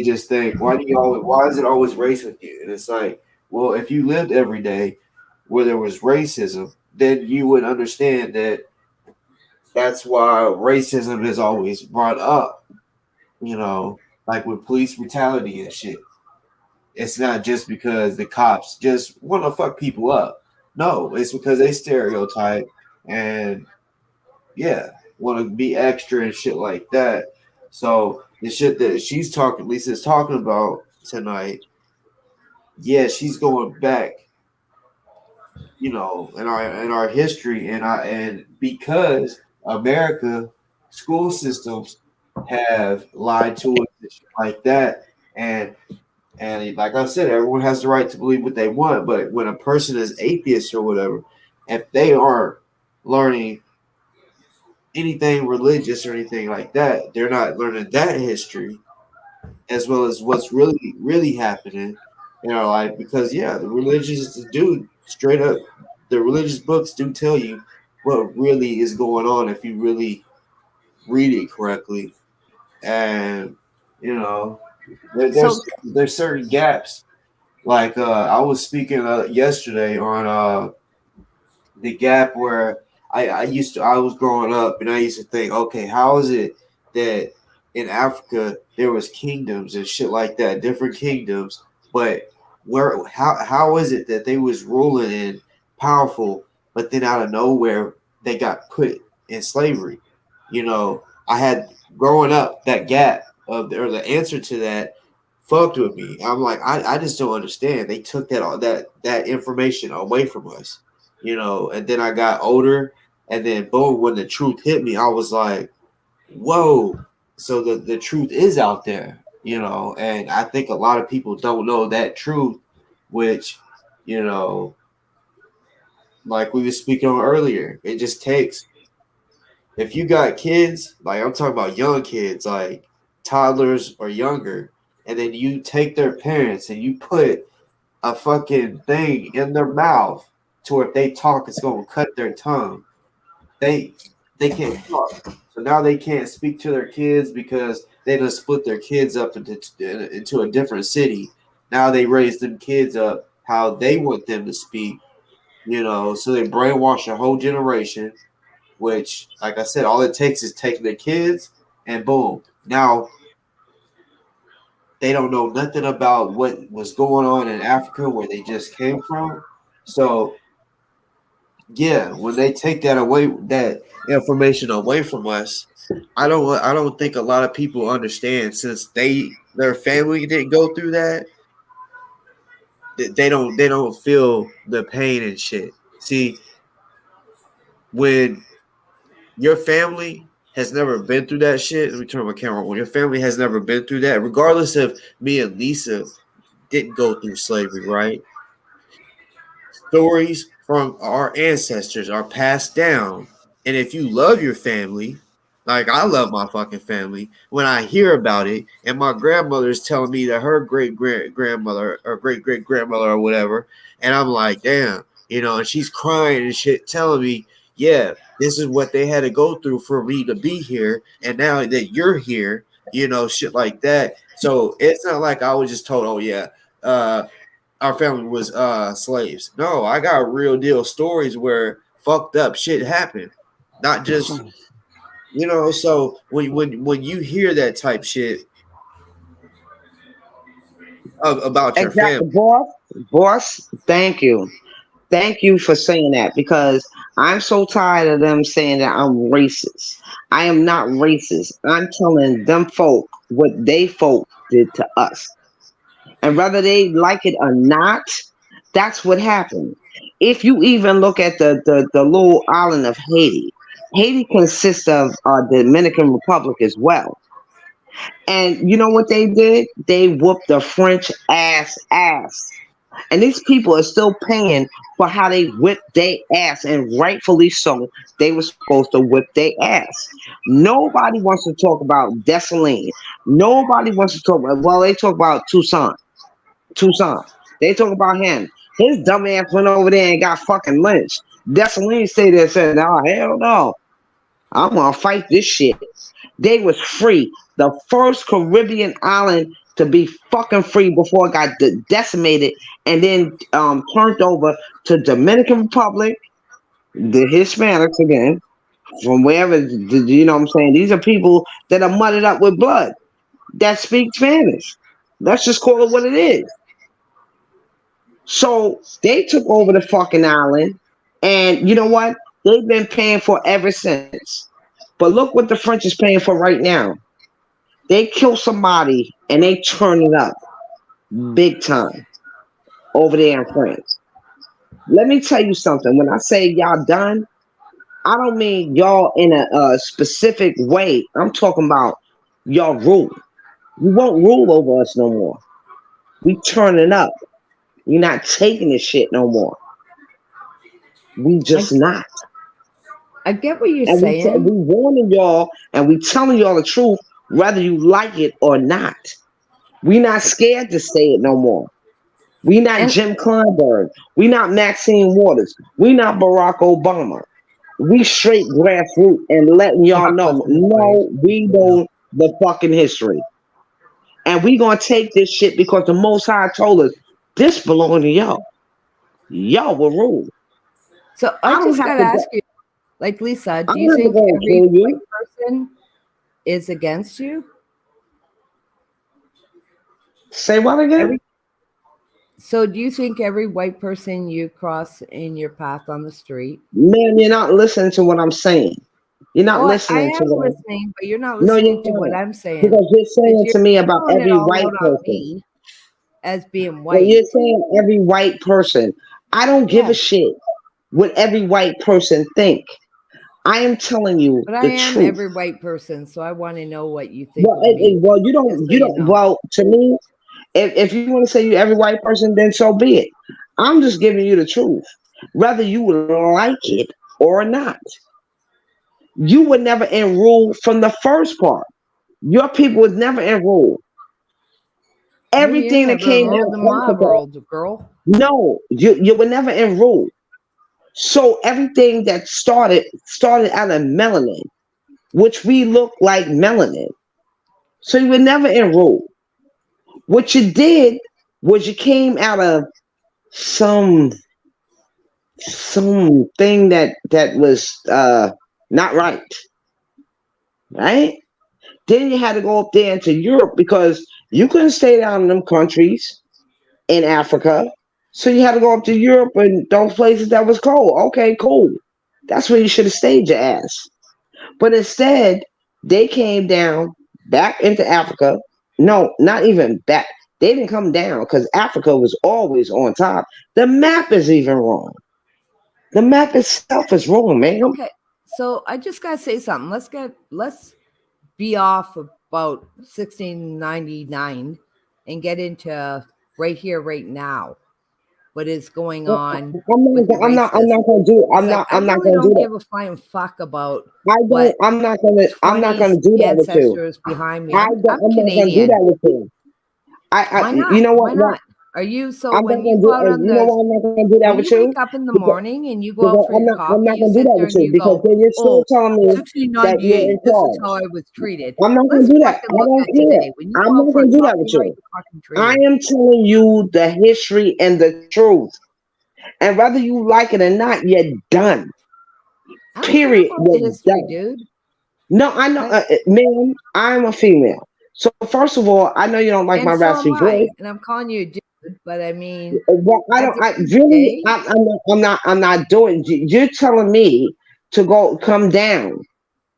just think, why is it always race with you? And it's like, well, if you lived every day where there was racism, then you would understand that that's why racism is always brought up, like with police brutality and shit. It's not just because the cops just want to fuck people up. No, it's because they stereotype and want to be extra and shit like that. So the shit that Lisa's talking about tonight, she's going back, in our history and because America school systems have lied to us and shit like that, and like I said, everyone has the right to believe what they want, but when a person is atheist or whatever, if they aren't learning anything religious or anything like that, they're not learning that history as well as what's really, really happening in our life. Because the religious books do tell you what really is going on if you really read it correctly. And there's certain gaps. Like I was speaking yesterday on the gap where I was growing up and I used to think, okay, how is it that in Africa there was kingdoms and shit like that, different kingdoms, but how is it that they was ruling and powerful, but then out of nowhere they got put in slavery? I had growing up that gap or the answer to that fucked with me. I'm like, I just don't understand. They took that information away from us, and then I got older, and then boom, when the truth hit me, I was like, whoa. So the truth is out there, and I think a lot of people don't know that truth, which, like we were speaking on earlier, it just takes. If you got kids, like I'm talking about young kids, like toddlers or younger, and then you take their parents and you put a fucking thing in their mouth to where if they talk, it's gonna cut their tongue. They can't talk, so now they can't speak to their kids because they just split their kids up into a different city. Now they raise them kids up how they want them to speak, so they brainwash a whole generation. Which, like I said, all it takes is taking their kids and boom. Now they don't know nothing about what was going on in Africa where they just came from. So yeah, when they take that information away from us, I don't think a lot of people understand, since their family didn't go through that. They don't feel the pain and shit. See, when your family has never been through that shit. Let me turn my camera on. When your family has never been through that, regardless of me and Lisa didn't go through slavery, right? Stories from our ancestors are passed down. And if you love your family, like I love my fucking family, when I hear about it, and my grandmother is telling me that her great-grandmother or great-great-grandmother or whatever, and I'm like, damn, and she's crying and shit, telling me, yeah, this is what they had to go through for me to be here. And now that you're here, shit like that. So it's not like I was just told, oh, yeah, our family was slaves. No, I got real deal stories where fucked up shit happened. Not just, so when you hear that type shit about your Exactly, family. boss. Thank you. Thank you for saying that, because I'm so tired of them saying that I'm racist. I am not racist. I'm telling them folk what they folk did to us. And whether they like it or not, that's what happened. If you even look at the little island of Haiti, Haiti consists of Dominican Republic as well. And you know what they did? They whooped the French ass. And these people are still paying for how they whipped their ass, and rightfully so. They were supposed to whip their ass. Nobody wants to talk about Dessalines. Nobody wants to talk about, well, they talk about Toussaint. They talk about him. His dumb ass went over there and got fucking lynched. Dessalines stayed there and said, oh, hell no. I'm going to fight this shit. They was free. The first Caribbean island to be fucking free before it got decimated and then turned over to Dominican Republic, the Hispanics again, from wherever, you know what I'm saying? These are people that are mudded up with blood that speak Spanish. Let's just call it what it is. So they took over the fucking island, and you know what? They've been paying for ever since. But look what the French is paying for right now. They kill somebody and they turn it up big time over there in France. Let me tell you something. When I say y'all done, I don't mean y'all in a specific way. I'm talking about y'all rule. You won't rule over us no more. We turn it up. We're not taking this shit no more. We just not. I get what you're and saying. We warning y'all and we telling y'all the truth, whether you like it or not. We not scared to say it no more. We not Jim Kleinberg. We not Maxine Waters. We not Barack Obama. We straight grassroots and letting y'all know, no, we know the fucking history. And we gonna take this shit because the Most High told us this belongs to y'all. Y'all will rule. So I just gotta ask you, like Lisa, do you think every white person is against you? Say what again? So do you think every white person you cross in your path on the street? Man, you're not listening to what I'm saying. You're not listening to what I'm listening, but you're not listening to what I'm saying. Because you're saying to me about every white person as being white. Well, you're saying every white person. I don't give a shit what every white person think. I am telling you but the I am truth. every white person, so I want to know what you think. Well, you don't. Well, to me, if you want to say you every white person, then so be it. I'm just giving you the truth. whether you like it or not. You were never enrolled from the first part. Your people was never enrolled. Everything that came out in my of world, girl. no, you were never enrolled. So everything that started out of melanin, which we look like melanin. So you were never enrolled. What you did was you came out of some thing that was not right. Right? Then you had to go up there into Europe because you couldn't stay down in them countries in Africa. So you had to go up to Europe and those places that was cold. Okay, cool. That's where you should have stayed your ass. But instead, they came down back into Africa. No, not even back. They didn't come down because Africa was always on top. The map is even wrong. The map itself is wrong, man. Okay, so I just gotta say something. Let's be off about 1699 and get into right here, right now. What is going on? I'm not gonna do. I'm not gonna do that. Give a flying fuck about. I'm not gonna do that with you. Ancestors behind me. I'm not gonna do that with you. Why not? You know what? Why not? Are you so I'm when not you gonna go do. out on You know why I'm not gonna do that with you? wake up in the morning and you go out for your coffee, I'm not you gonna do sit that there with and you you because go, then you're still telling me that you're in 1698. This is charge. how I was treated. I'm not Let's gonna do that. fucking I look don't at care. today. When you I'm go out not for a gonna do that coffee, with how you you. fucking I treated? am telling you the history and the truth, and whether you like it or not, you're done. I don't care Period. about the You're history, done. dude. No, I know, man. I'm a female. So first of all, I know you don't like my And so raspy am I. voice. And I'm calling you a dude, but I mean, Well, I at don't. the I end of the really. day, I'm not doing. You're telling me to come down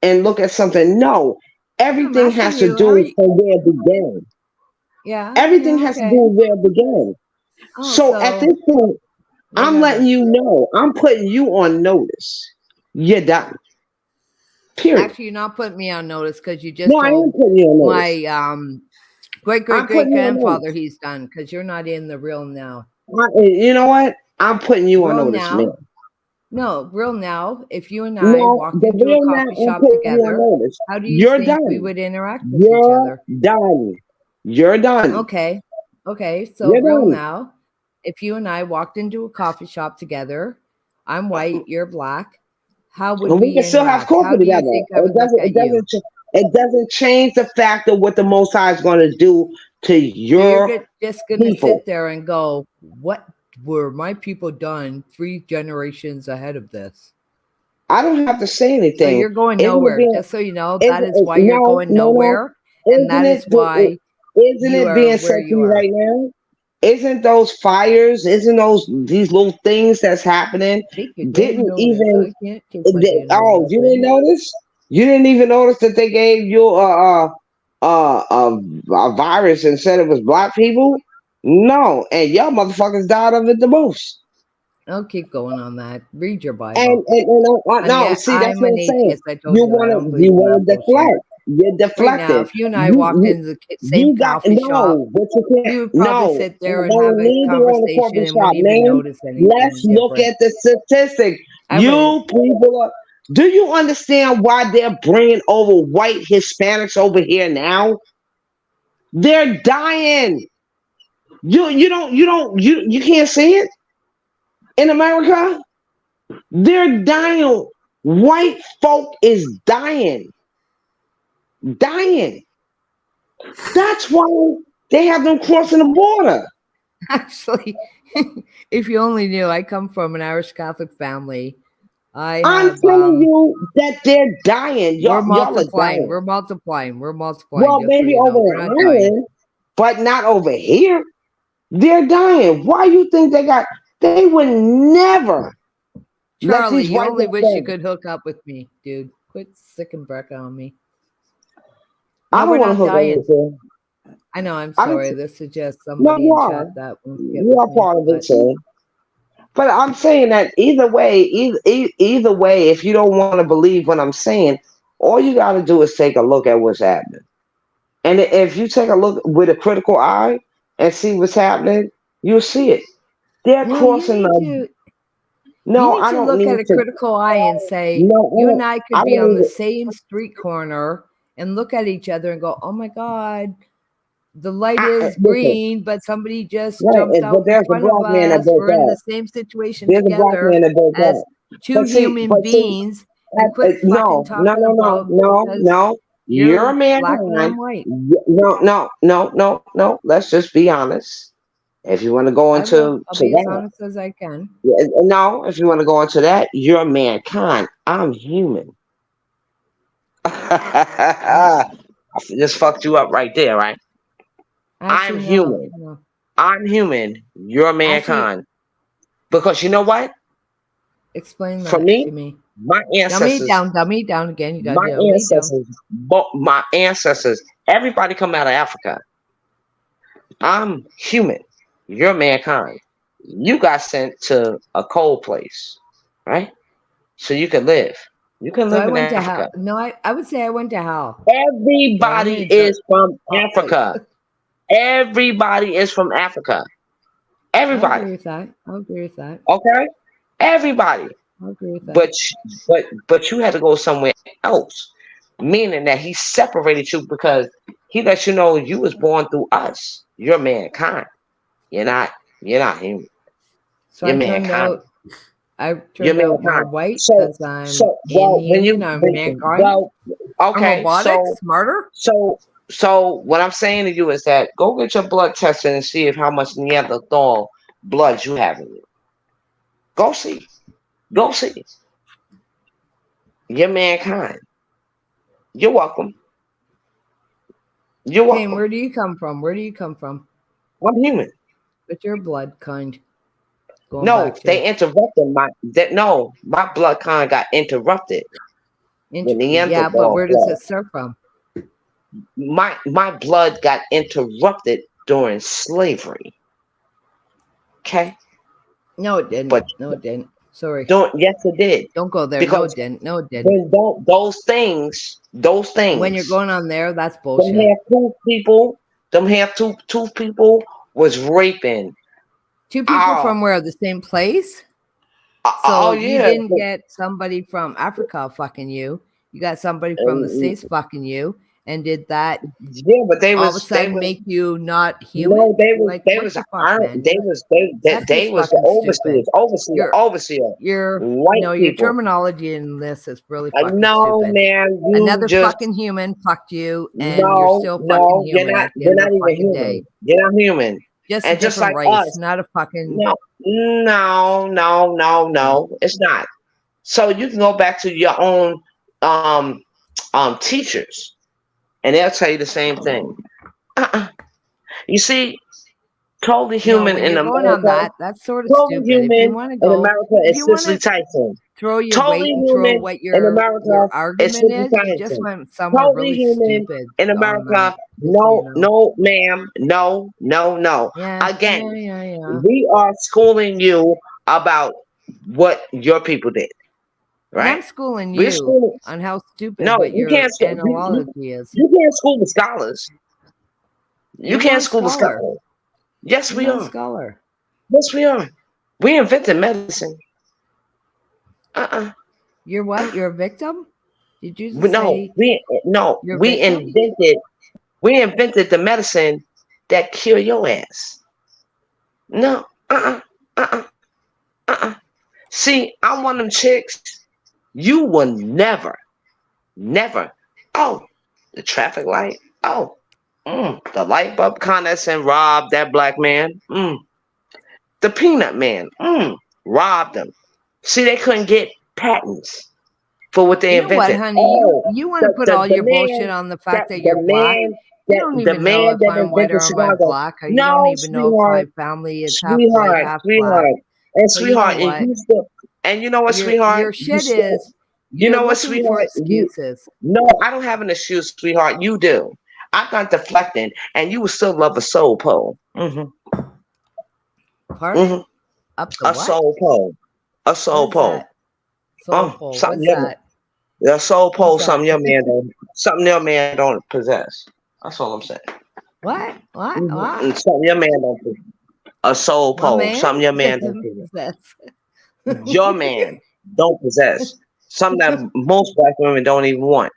and look at something. No, I'm everything asking has to you, how are do you? from where it began. Yeah, Everything yeah, has to do okay. with where it began. Oh, So at this point, I'm whatever. letting you know. I'm putting you on notice. You're done. Period. Actually, you're not putting me on notice because you just No, I am told putting you on notice. my great I'm putting you on grandfather notice. he's done because you're not in the real now. You know what? I'm putting you on Real notice, now. man. No, real now. If you and I No, walked the into a real now, coffee I'm shop putting you on together, notice. how do you You're think we done. would interact with each You're other? done. You're done. Okay. Okay. So You're real done. now, if you and I walked into a coffee shop together, I'm white, you're black. How would And we we can still have interact? How coffee do you together. think I would look at you? It doesn't change the fact of what the Most High is going to do to So you're your just going to people. sit there and go, what were my people done 3 generations ahead of this? I don't have to say So anything. you're going Isn't it nowhere. being? Just so you know, Isn't that is it, why you're going no. nowhere. And that is why Isn't you it are being where said to you you are. right now? Isn't those fires? Isn't these little things that's happening? Take your damn Didn't notice. even. I can't take my damn Oh, notice, you man. didn't notice? You didn't even notice that they gave you a virus and said it was black people? No, and y'all motherfuckers died of it the most. I'll keep going on that. Read your Bible. And no, yet see, that's I'm what an I'm saying. atheist. I told you I don't You believe in that want to bullshit. deflect. You're Right now, deflecting. if you and I walked into the same coffee shop, But you can't. we would probably sit there and have a Need to go in the conversation coffee and shop, wouldn't even man. notice anything Let's look different. at the statistics. I You wouldn't. people are. Do you understand why they're bringing over white Hispanics over here now? They're dying. You can't see it in America. They're dying. White folk is dying. Dying. That's why they have them crossing the border. Actually, if you only knew, I come from an Irish Catholic family. I'm telling you that they're dying. We're Y'all are multiplying. dying. We're multiplying. Well, Just maybe so you know, over we're in not dying. Ireland, but not over here. They're dying. Why you think they would never let Charlie, these you white only men wish die. you could hook up with me, dude. Quit sicking Brecca on me. I No, don't we're want to not hook up dying. with you. I know, I'm I don't- sorry. This is just No, somebody you in are. chat that wants to get You are with me. part of it, sir. But I'm saying that either way, either way, if you don't want to believe what I'm saying, all you got to do is take a look at what's happening. And if you take a look with a critical eye and see what's happening, you'll see it. They're Well, crossing the. No, you need I to don't look need at a to. critical eye and say, No, you and I could I be don't on need the it. same street corner and look at each other and go, oh my God, the light is Listen, green, but somebody just right, jumped out but in there's a front of black man that us. does We're in the that. same situation There's a black together man that does as that. two human beings, and quit fucking talking about because You're you're black and mankind. I'm white. No. Let's just be honest. If you want to go I will. into I'll to be as that, honest as I can. no. If you want to go into that, you're mankind. I'm human. I just fucked you up right there, right? Actually, I'm human. no. I'm human. You're mankind. Because you know what? Explain For that me, to me. my ancestors. Dummy down again. You got My to dumb me down. ancestors. My ancestors. Everybody come out of Africa. I'm human. You're mankind. You got sent to a cold place, right? So you can live. You can So live I in went to Africa. hell. No, I would say I went to hell. Everybody is from Africa. Everybody is from Africa. I'll Everybody. agree with that. I'll agree with that. Okay? Everybody. I'll agree with that. But you had to go somewhere else. Meaning that he separated you because he let you know you was born through us. You're mankind. You're not human. So You're I turned mankind. out You're more mankind. white So because I'm well when you inhuman. I'm mankind. okay, I'm robotic, smarter. So what I'm saying to you is that go get your blood tested and see if how much Neanderthal blood you have in you. Go see. Go see. You're mankind. You're welcome. You're welcome. Okay, where do you come from? Where do you come from? I'm human. But your blood kind. No, they interrupted my blood kind got interrupted. Yeah, but where does it start from? My blood got interrupted during slavery. Okay. No, it didn't. No, it didn't. Sorry. Yes, it did. Don't go there. Because No, it didn't. Those things. When you're going on there, that's bullshit. Them half two people was raping. Two people from where? The same place? So you didn't get somebody from Africa fucking you. You got somebody from the States fucking you. And did that but they all of a sudden make you not human? No, they was the overseers. Your White people. terminology in this is really fucking stupid. Man, another fucking human fucked you, and you're still fucking human. You're not even human. Day. You're not human. Just and a different race, us, not a fucking no. It's not. So you can go back to your own teachers. And they'll tell you the same thing. You see, totally human in America. On that, that's sort of totally stupid. Human if you want to go, in America is Cicely Tyson. Throw your totally weight and human throw what your argument is. You just went somewhere totally really human stupid in America. No, ma'am. No. Yeah, Again, yeah. We are schooling you about what your people did. Right? I'm schooling you on how stupid what your analogy is. You can't school the scholars. You can't school the scholars. Yes, we are. Scholar. Yes, we are. We invented medicine. You're what? You're a victim? Did you say we invented the medicine that cure your ass. No. See, I'm one of them chicks. You will never. Oh, the traffic light. Oh, the light bulb condensate robbed that black man. The peanut man. Robbed them. See, they couldn't get patents for what they invented. What, honey? You want to put all your bullshit on the fact that you're black. You don't even know if I'm white or am I black. You don't even know if my family is half white, half black. And sweetheart, and you know what, sweetheart? Your shit is. You know what, sweetheart? Excuses. No, I don't have an excuse, sweetheart. You do. I got deflecting, and you would still love a soul pole. Pardon? A soul pole. A soul pole. Soul pole. What's that? A soul pole. Something your man don't possess. That's all I'm saying. What? Something your man don't possess. A soul pole. Something your man don't possess. your man don't possess. Something that most black women don't even want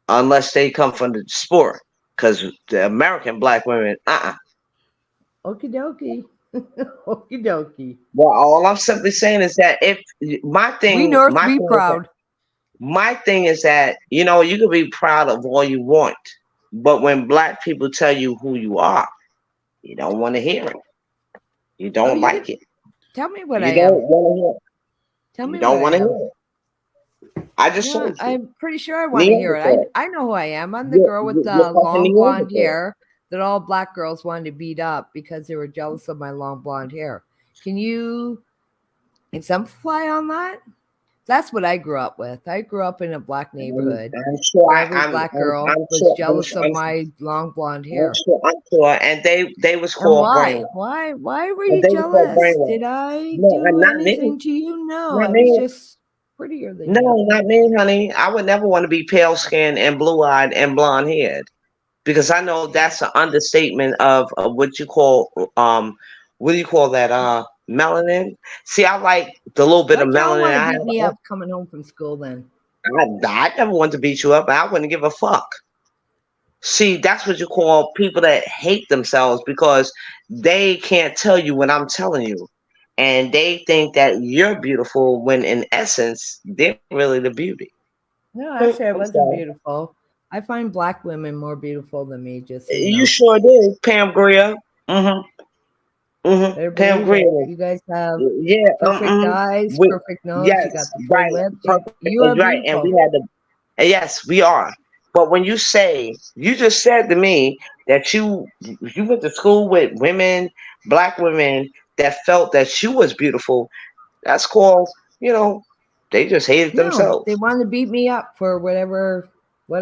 unless they come from the sport. Because the American black women, Okie dokie. Okie dokie. Well, all I'm simply saying is that if my thing, We North be proud. My thing is that, you know, you can be proud of all you want, but when black people tell you who you are, you don't want to hear it. You don't like it. Tell me what you I don't am. want to hear it. Tell You me don't what I want to am. hear it. I just Yeah, told you. I'm pretty sure I want to hear it. Neanderthal. I know who I am. I'm the You're, girl with you're, the you're fucking long blonde Neanderthal. hair that all black girls wanted to beat up because they were jealous of my long blonde hair. Can you exemplify on that? That's what I grew up with. I grew up in a black neighborhood. I'm sure Every black girl was jealous of my long blonde hair. I'm sure. And they was And called why? brainwash. Why were And you they was called jealous? brainwash. Did I No, do not anything me. to you? No, Not I was me. just prettier than you. No, not me, honey. I would never want to be pale skinned and blue eyed and blonde haired because I know that's an understatement of what you call what do you call that melanin. See, I like the little bit Why of y'all melanin want to I beat have. me up coming home from school then? I never want to beat you up. I wouldn't give a fuck. See, that's what you call people that hate themselves because they can't tell you what I'm telling you. And they think that you're beautiful when in essence, they're really the beauty. No, actually, I I'm wasn't sorry. beautiful. I find black women more beautiful than me, just so you You know. sure did, Pam Grier. Better Pam believe Grier. it. You guys have Yeah. perfect eyes, perfect nose. You got Yes, the full right. lips. Perfect. You are Right. And we beautiful. had the yes, we are. But when you just said to me that you went to school with women, black women that felt that you was beautiful, that's called, they just hated No, themselves. they want to beat me up for what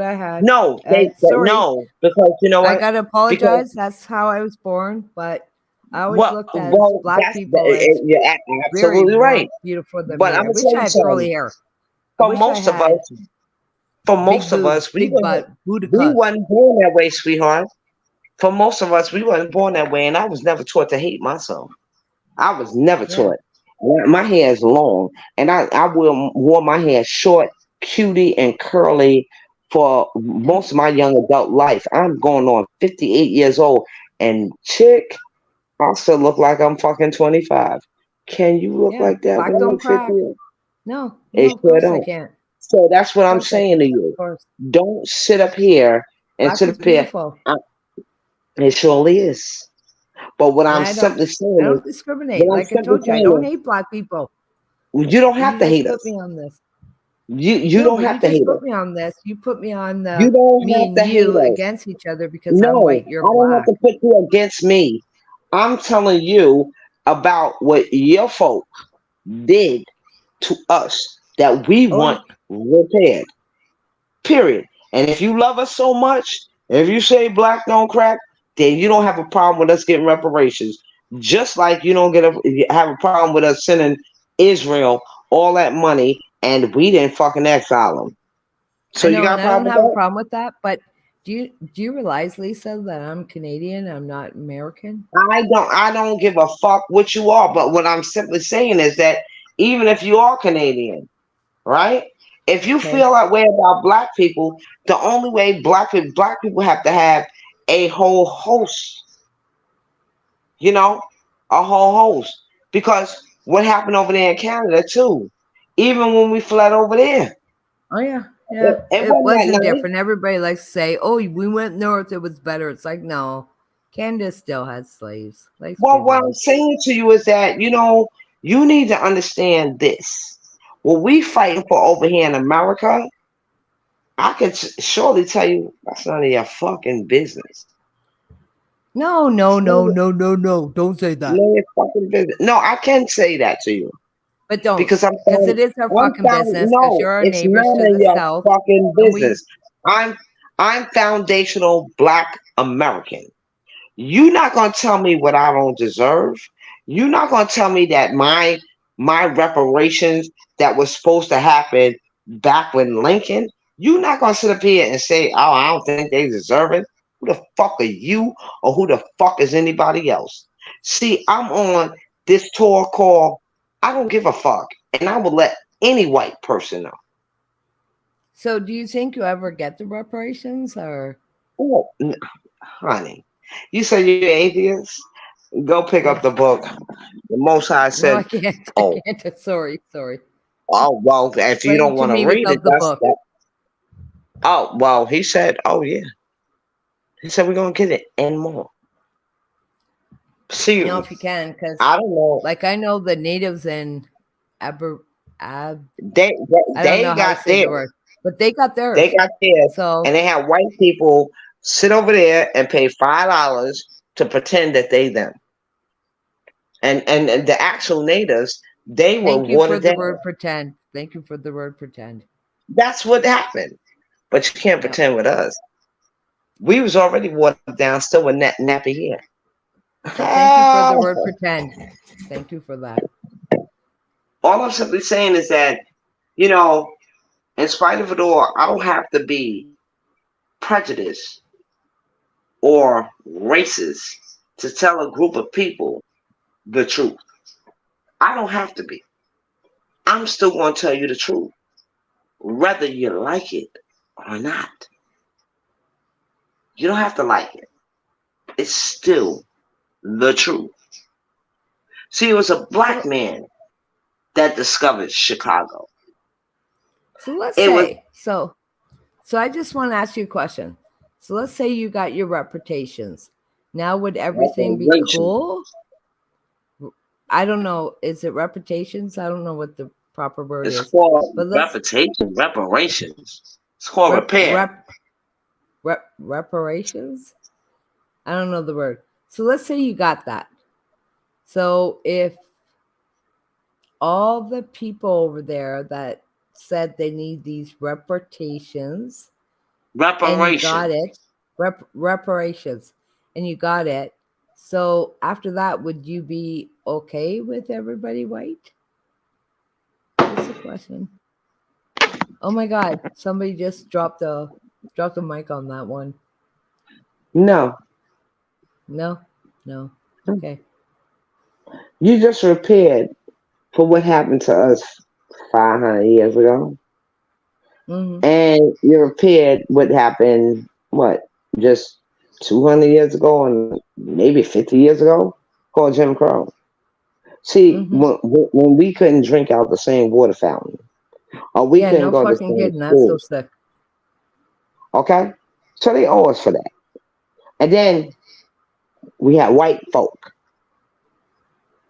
I had. No, Sorry. no, because you know I what? gotta Because apologize. That's how I was born, but I always looked at black people as you're very absolutely more right. beautiful than But me. I'm I gonna wish tell I you had curly something. hair. I For wish I most of had big boobs, we big butt, booty cuts. wasn't born that way, sweetheart. For most of us, we wasn't born that way, and I was never taught to hate myself. I was never Yeah. taught. My hair is long, and I wore my hair short, cutie, and curly for most of my young adult life. I'm going on 58 years old, and chick, I still look like I'm fucking 25. Can you look Yeah, like that black when don't I'm crack. 50? No, It of sure course I don't. can't. So that's what Of I'm course I saying can't. to you. Of course. Don't sit up here and Black sit is up here. beautiful. It surely is. But what And I'm I simply saying don't is, discriminate. what I'm Like I simply told you, I saying don't is, hate black people. you don't have You to just hate put us. me on this. You No, don't but you have to just hate put us. me on this. You put me on You the don't me have and to hate you us. against each other because I'm No, white, you're I don't have black. to put you against me. I'm telling you about what your folk did to us that we want repaired. Period. And if you love us so much, if you say black don't crack, then you don't have a problem with us getting reparations. Just like you don't have a problem with us sending Israel all that money and we didn't fucking exile them. So I you know, got and a I don't problem with have a that? problem with that. But do you realize, Lisa, that I'm Canadian? I'm not American. I don't give a fuck what you are, but what I'm simply saying is that even if you are Canadian, right? If you feel that way about black people, the only way black people have to have a whole host, a whole host. Because what happened over there in Canada too, even when we fled over there, Oh yeah, yeah. it It wasn't that wasn't nice. different. Everybody likes to say, "Oh, we went north; it was better." It's like, no, Canada still had slaves. Let's be Well, what I'm real. saying to you is that, you need to understand this. What we fighting for over here in America, I can surely tell you that's none of your fucking business. No. Don't say that. None of your fucking business. No, I can say that to you But don't, because because it is our fucking business. Because no, you're our it's neighbors none to of the your south, fucking and we. business. I'm foundational black American. You're not gonna tell me what I don't deserve. You're not gonna tell me that my reparations that was supposed to happen back when Lincoln. You're not gonna sit up here and say, "Oh, I don't think they deserve it." Who the fuck are you, or who the fuck is anybody else? See, I'm on this tour called I don't give a fuck, and I will let any white person know. So, do you think you ever get the reparations, or? Oh, honey, you say you're atheist? Go pick up the book. The Most High No, said, I can't. "Oh, I can't. Sorry. oh, well, if you Explain don't to want to me read it, without the that's book. that." Oh, well, he said, "Oh yeah." He said, "We're gonna get it and more." See, If you can, because I don't know. like I know the natives in I don't They know how to got say the theirs. word, but they got theirs. They got theirs, So and they have white people sit over there and pay $5 to pretend that they them. And the actual natives, they were thank you for watered the down. word pretend. Thank you for the word pretend. That's what happened. But you can't Yep. pretend with us. We was already watered down, still with nappy hair. Thank you for the word pretend. Thank you for that. All I'm simply saying is that, you know, in spite of it all, I don't have to be prejudiced or racist to tell a group of people the truth. I don't have to be. I'm still going to tell you the truth, whether you like it or not. You don't have to like it. It's still the truth. See, it was a black man that discovered Chicago. So let's say, so I just want to ask you a question. So let's say you got your reputations. Now would everything be cool? I don't know. Is it reputations? I don't know what the proper word is. It's called reparations. It's called repair. Reparations? I don't know the word. So let's say you got that. So if all the people over there that said they need these reparations, and you got it, reparations, and you got it. So after that, would you be okay with everybody white? That's the question. Oh my God! Somebody just dropped the mic on that one. No. Okay. You just repaired for what happened to us 500 years ago. Mm-hmm. And you repaired what happened, just 200 years ago and maybe 50 years ago, called Jim Crow. See, when we couldn't drink out the same water fountain, or we couldn't go to the same That's school. so sick. Okay? So they owe us for that. And then we had white folk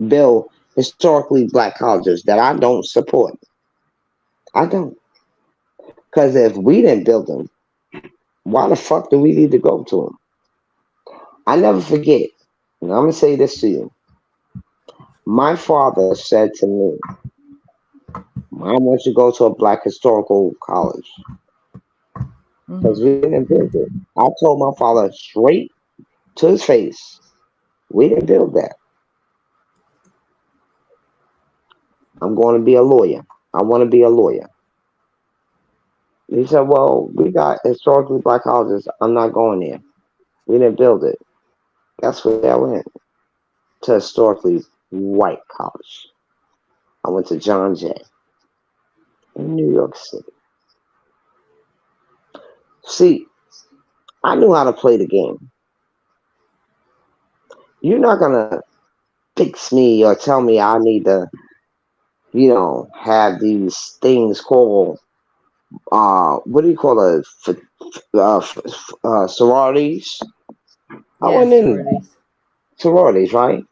build historically black colleges that I don't support. I don't. Because if we didn't build them, why the fuck do we need to go to them? I never forget, and I'm going to say this to you. My father said to me, Mom wants you to go to a black historical college. Because we didn't build it. I told my father straight to his face, we didn't build that. I'm going to be a lawyer. I want to be a lawyer. He said, well, we got historically black colleges. I'm not going there. We didn't build it. That's where I went. To historically white college. I went to John Jay in New York City. See, I knew how to play the game. You're not going to fix me or tell me I need to, have these things called, what do you call it? Sororities? I went in sororities, right?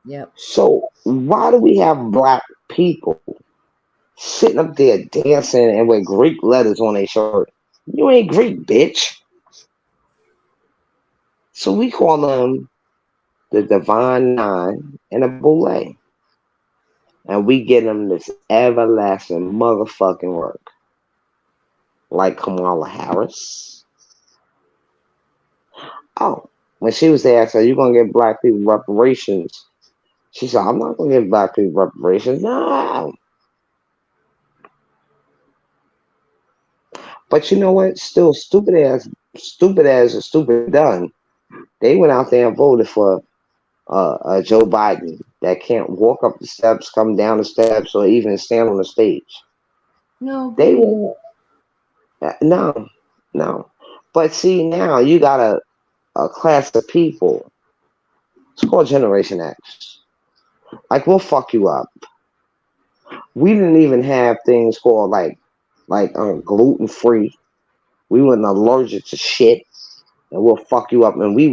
Yep. So why do we have black people sitting up there dancing and with Greek letters on their shirt? You ain't Greek, bitch. So we call them the Divine Nine and a Boule. And we get them this everlasting motherfucking work. Like Kamala Harris. Oh, when she was there, I said, you're going to get black people reparations. She said, I'm not going to give black people reparations. No. But you know what? Still stupid as and stupid done. They went out there and voted for Joe Biden that can't walk up the steps, come down the steps, or even stand on the stage. No, They will. No. But see, now you got a class of people. It's called Generation X. Like, we'll fuck you up. We didn't even have things called like gluten free. We weren't allergic to shit, and we'll fuck you up. And we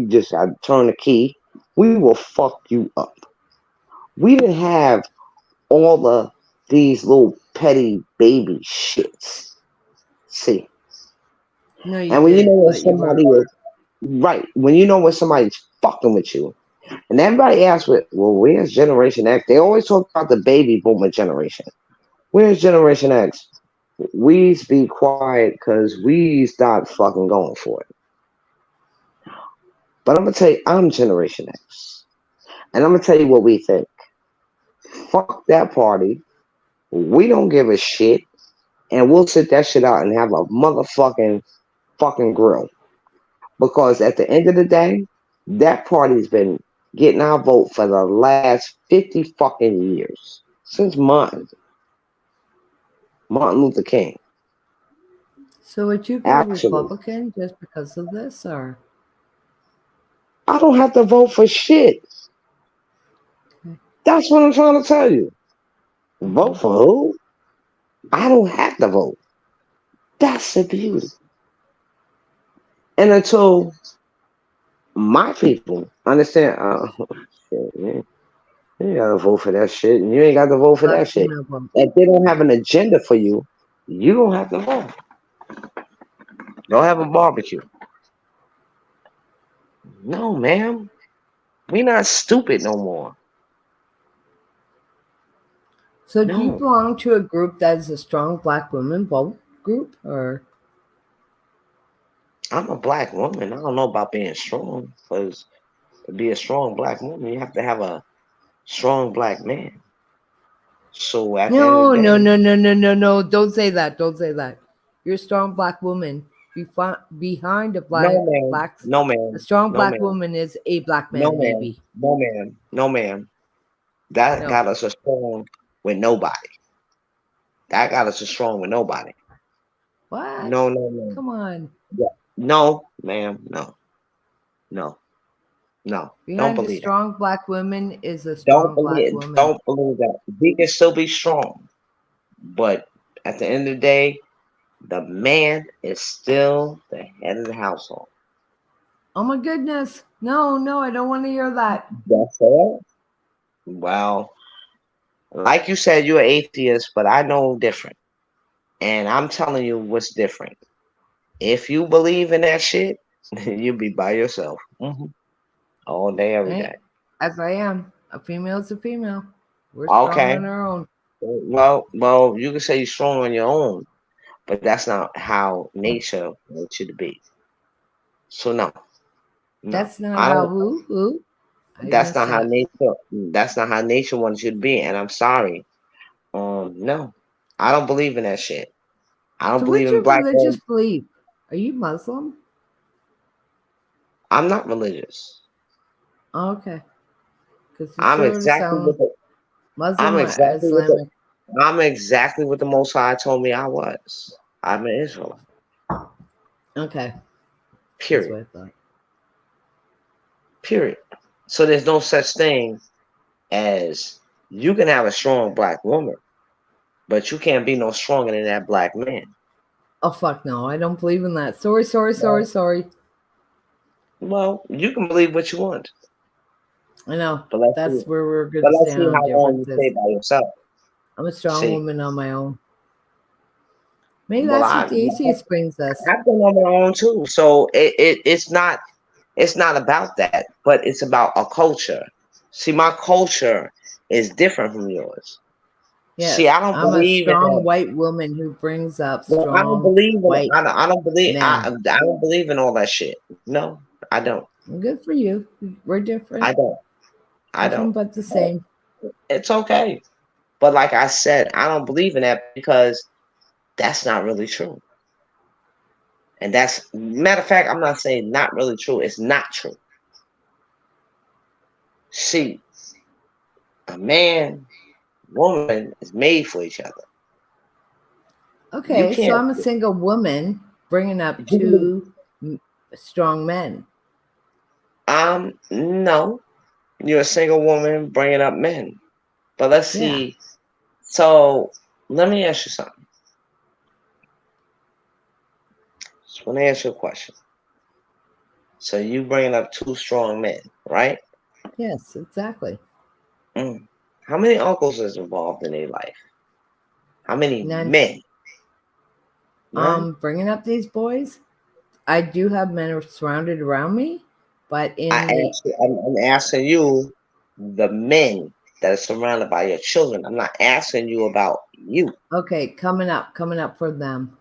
just had to turn the key. We will fuck you up. We didn't have all of these little petty baby shits. See, no, you and when you know didn't. when But you were. somebody is right, when you know when somebody's fucking with you, and everybody asks, "Well, where's Generation X?" They always talk about the baby boomer generation. Where's Generation X? We's be quiet because we start fucking going for it. But I'm gonna tell you, I'm Generation X, and I'm gonna tell you what we think. Fuck that party. We don't give a shit, and we'll sit that shit out and have a motherfucking fucking grill. Because at the end of the day, that party's been getting our vote for the last 50 fucking years since Martin Luther King. So would you go Republican just because of this, or? I don't have to vote for shit. That's what I'm trying to tell you. Vote for who? I don't have to vote. That's the beauty. And until my people understand, shit, man, you gotta vote for that shit, and you ain't got to vote for that shit. If they don't have an agenda for you, you don't have to vote. Don't have a barbecue. No, ma'am. We not stupid no more. So do you belong to a group that is a strong black women vote group, or? I'm a black woman. I don't know about being strong, because to be a strong black woman, you have to have a strong black man. So at the end of the day, No. Don't say that. Don't say that. You're a strong black woman. Behind a black, no man, a strong black woman is a black man, maybe. No ma'am. That got us a strong with nobody. That got us a strong with nobody. What? No. Come on. Yeah. No, ma'am. No. Behind Don't a believe strong black woman is a strong black woman. Don't believe that. We can still be strong, but at the end of the day, the man is still the head of the household. Oh my goodness. No, I don't want to hear that. That's it. Well, like you said, you're an atheist, but I know different. And I'm telling you what's different. If you believe in that shit, you'll be by yourself. All day, every day. As I am. A female's a female. We're strong on our own. Well, you can say you're strong on your own, but that's not how nature wants you to be. So no. That's not how who? That's not how nature. That's not how nature wants you to be, and I'm sorry. No, I don't believe in that shit. I don't believe in black. What's your religious belief? Are you Muslim? I'm not religious. Oh, okay. I'm exactly what the Muslim Islamic. I'm exactly what the Most High told me I was. I'm an Israelite. Okay. Period. That's what I thought. Period. So there's no such thing as you can have a strong black woman, but you can't be no stronger than that black man. Oh fuck no, I don't believe in that. Sorry. Well, you can believe what you want. I know. But that's where we're going to stand on differences. You stay by yourself. I'm a strong woman on my own. Maybe that's what the atheist brings us. I've been on my own too. So it's not about that, but it's about a culture. See, my culture is different from yours. Yes, see, I don't believe a strong white woman who brings up strong. I don't believe white I don't believe men. I don't believe in all that shit. No, I don't. Good for you. We're different. I don't. But the same. It's okay. But like I said, I don't believe in that because that's not really true. And that's matter of fact, I'm not saying not really true. It's not true. See, a man, woman is made for each other. Okay, so I'm a single woman bringing up two strong men. No, you're a single woman bringing up men. But let's see. Yeah. So let me ask you something. Just want to ask you a question. So you bringing up two strong men, right? Yes, exactly. How many uncles is involved in their life? How many men? None? Bringing up these boys, I do have men surrounded around me, but I'm asking you, the men that are surrounded by your children. I'm not asking you about you. Okay, coming up for them.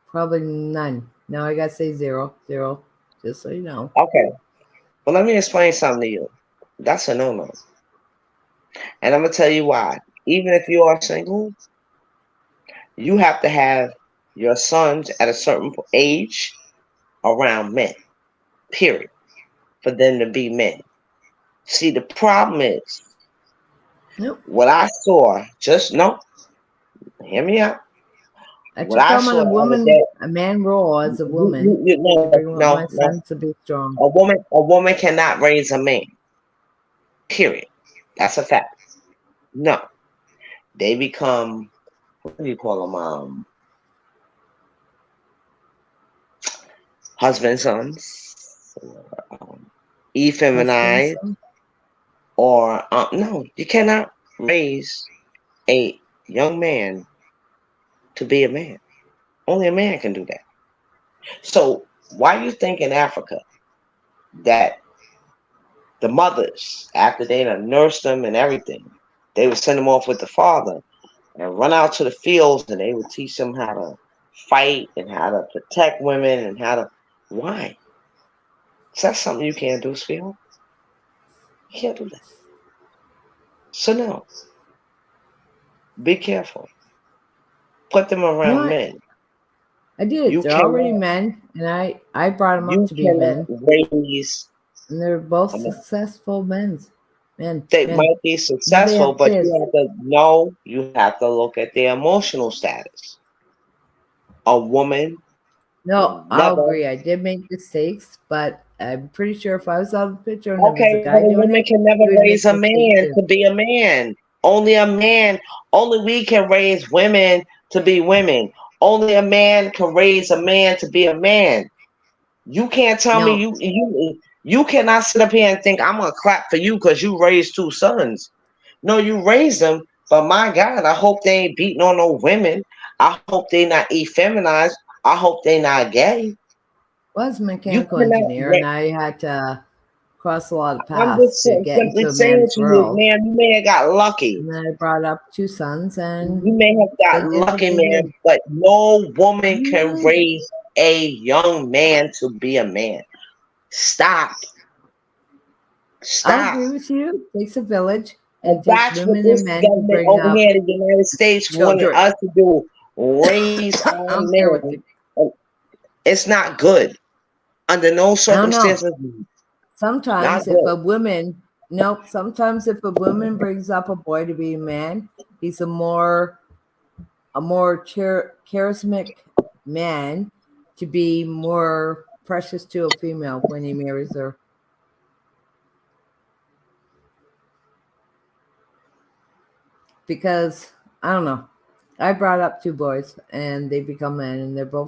Probably none. No, I gotta say zero, just so you know. Okay. Well, let me explain something to you. That's a no-no. And I'm gonna tell you why. Even if you are single, you have to have your sons at a certain age around men. Period. For them to be men. See, the problem is, what I saw, hear me out. I took on a woman, a man role as a woman. No. My son to be strong. A woman cannot raise a man. Period. That's a fact. No. They become, what do you call them? Husband sons, effeminized, or no, you cannot raise a young man to be a man. Only a man can do that. So why do you think in Africa that the mothers, after they done nursed them and everything, they would send them off with the father and run out to the fields, and they would teach them how to fight and how to protect women and how to. Why? Is that something you can't do, Spiel? You can't do that. So no. Be careful. Put them around men. I did. They're already men, and I brought them up to be men. And they're both successful men. They might be successful, but you have to look at their emotional status. A woman. No, I'll agree. I did make mistakes, but I'm pretty sure if I was out of the picture and there was a guy doing woman can never raise a man to be a man. Only a man. Only we can raise women to be women. Only a man can raise a man to be a man. You can't tell me you cannot sit up here and think I'm gonna clap for you because you raised two sons. No, you raised them, but my God, I hope they ain't beating on no women. I hope they not effeminized. I hope they not gay. Was a mechanical engineer, and I had to cross a lot of paths to get into a man's world. Man, you may have got lucky. And then I brought up two sons, and you may have got lucky, man. But no woman can raise a young man to be a man. Stop. I agree with you. It takes a village, and that's what this government over here in the United States wanted us to do. Raise our men. It's not good. Under no circumstances. Sometimes if a woman brings up a boy to be a man, he's a more charismatic man to be more precious to a female when he marries her. Because I don't know. I brought up two boys and they become men and they're both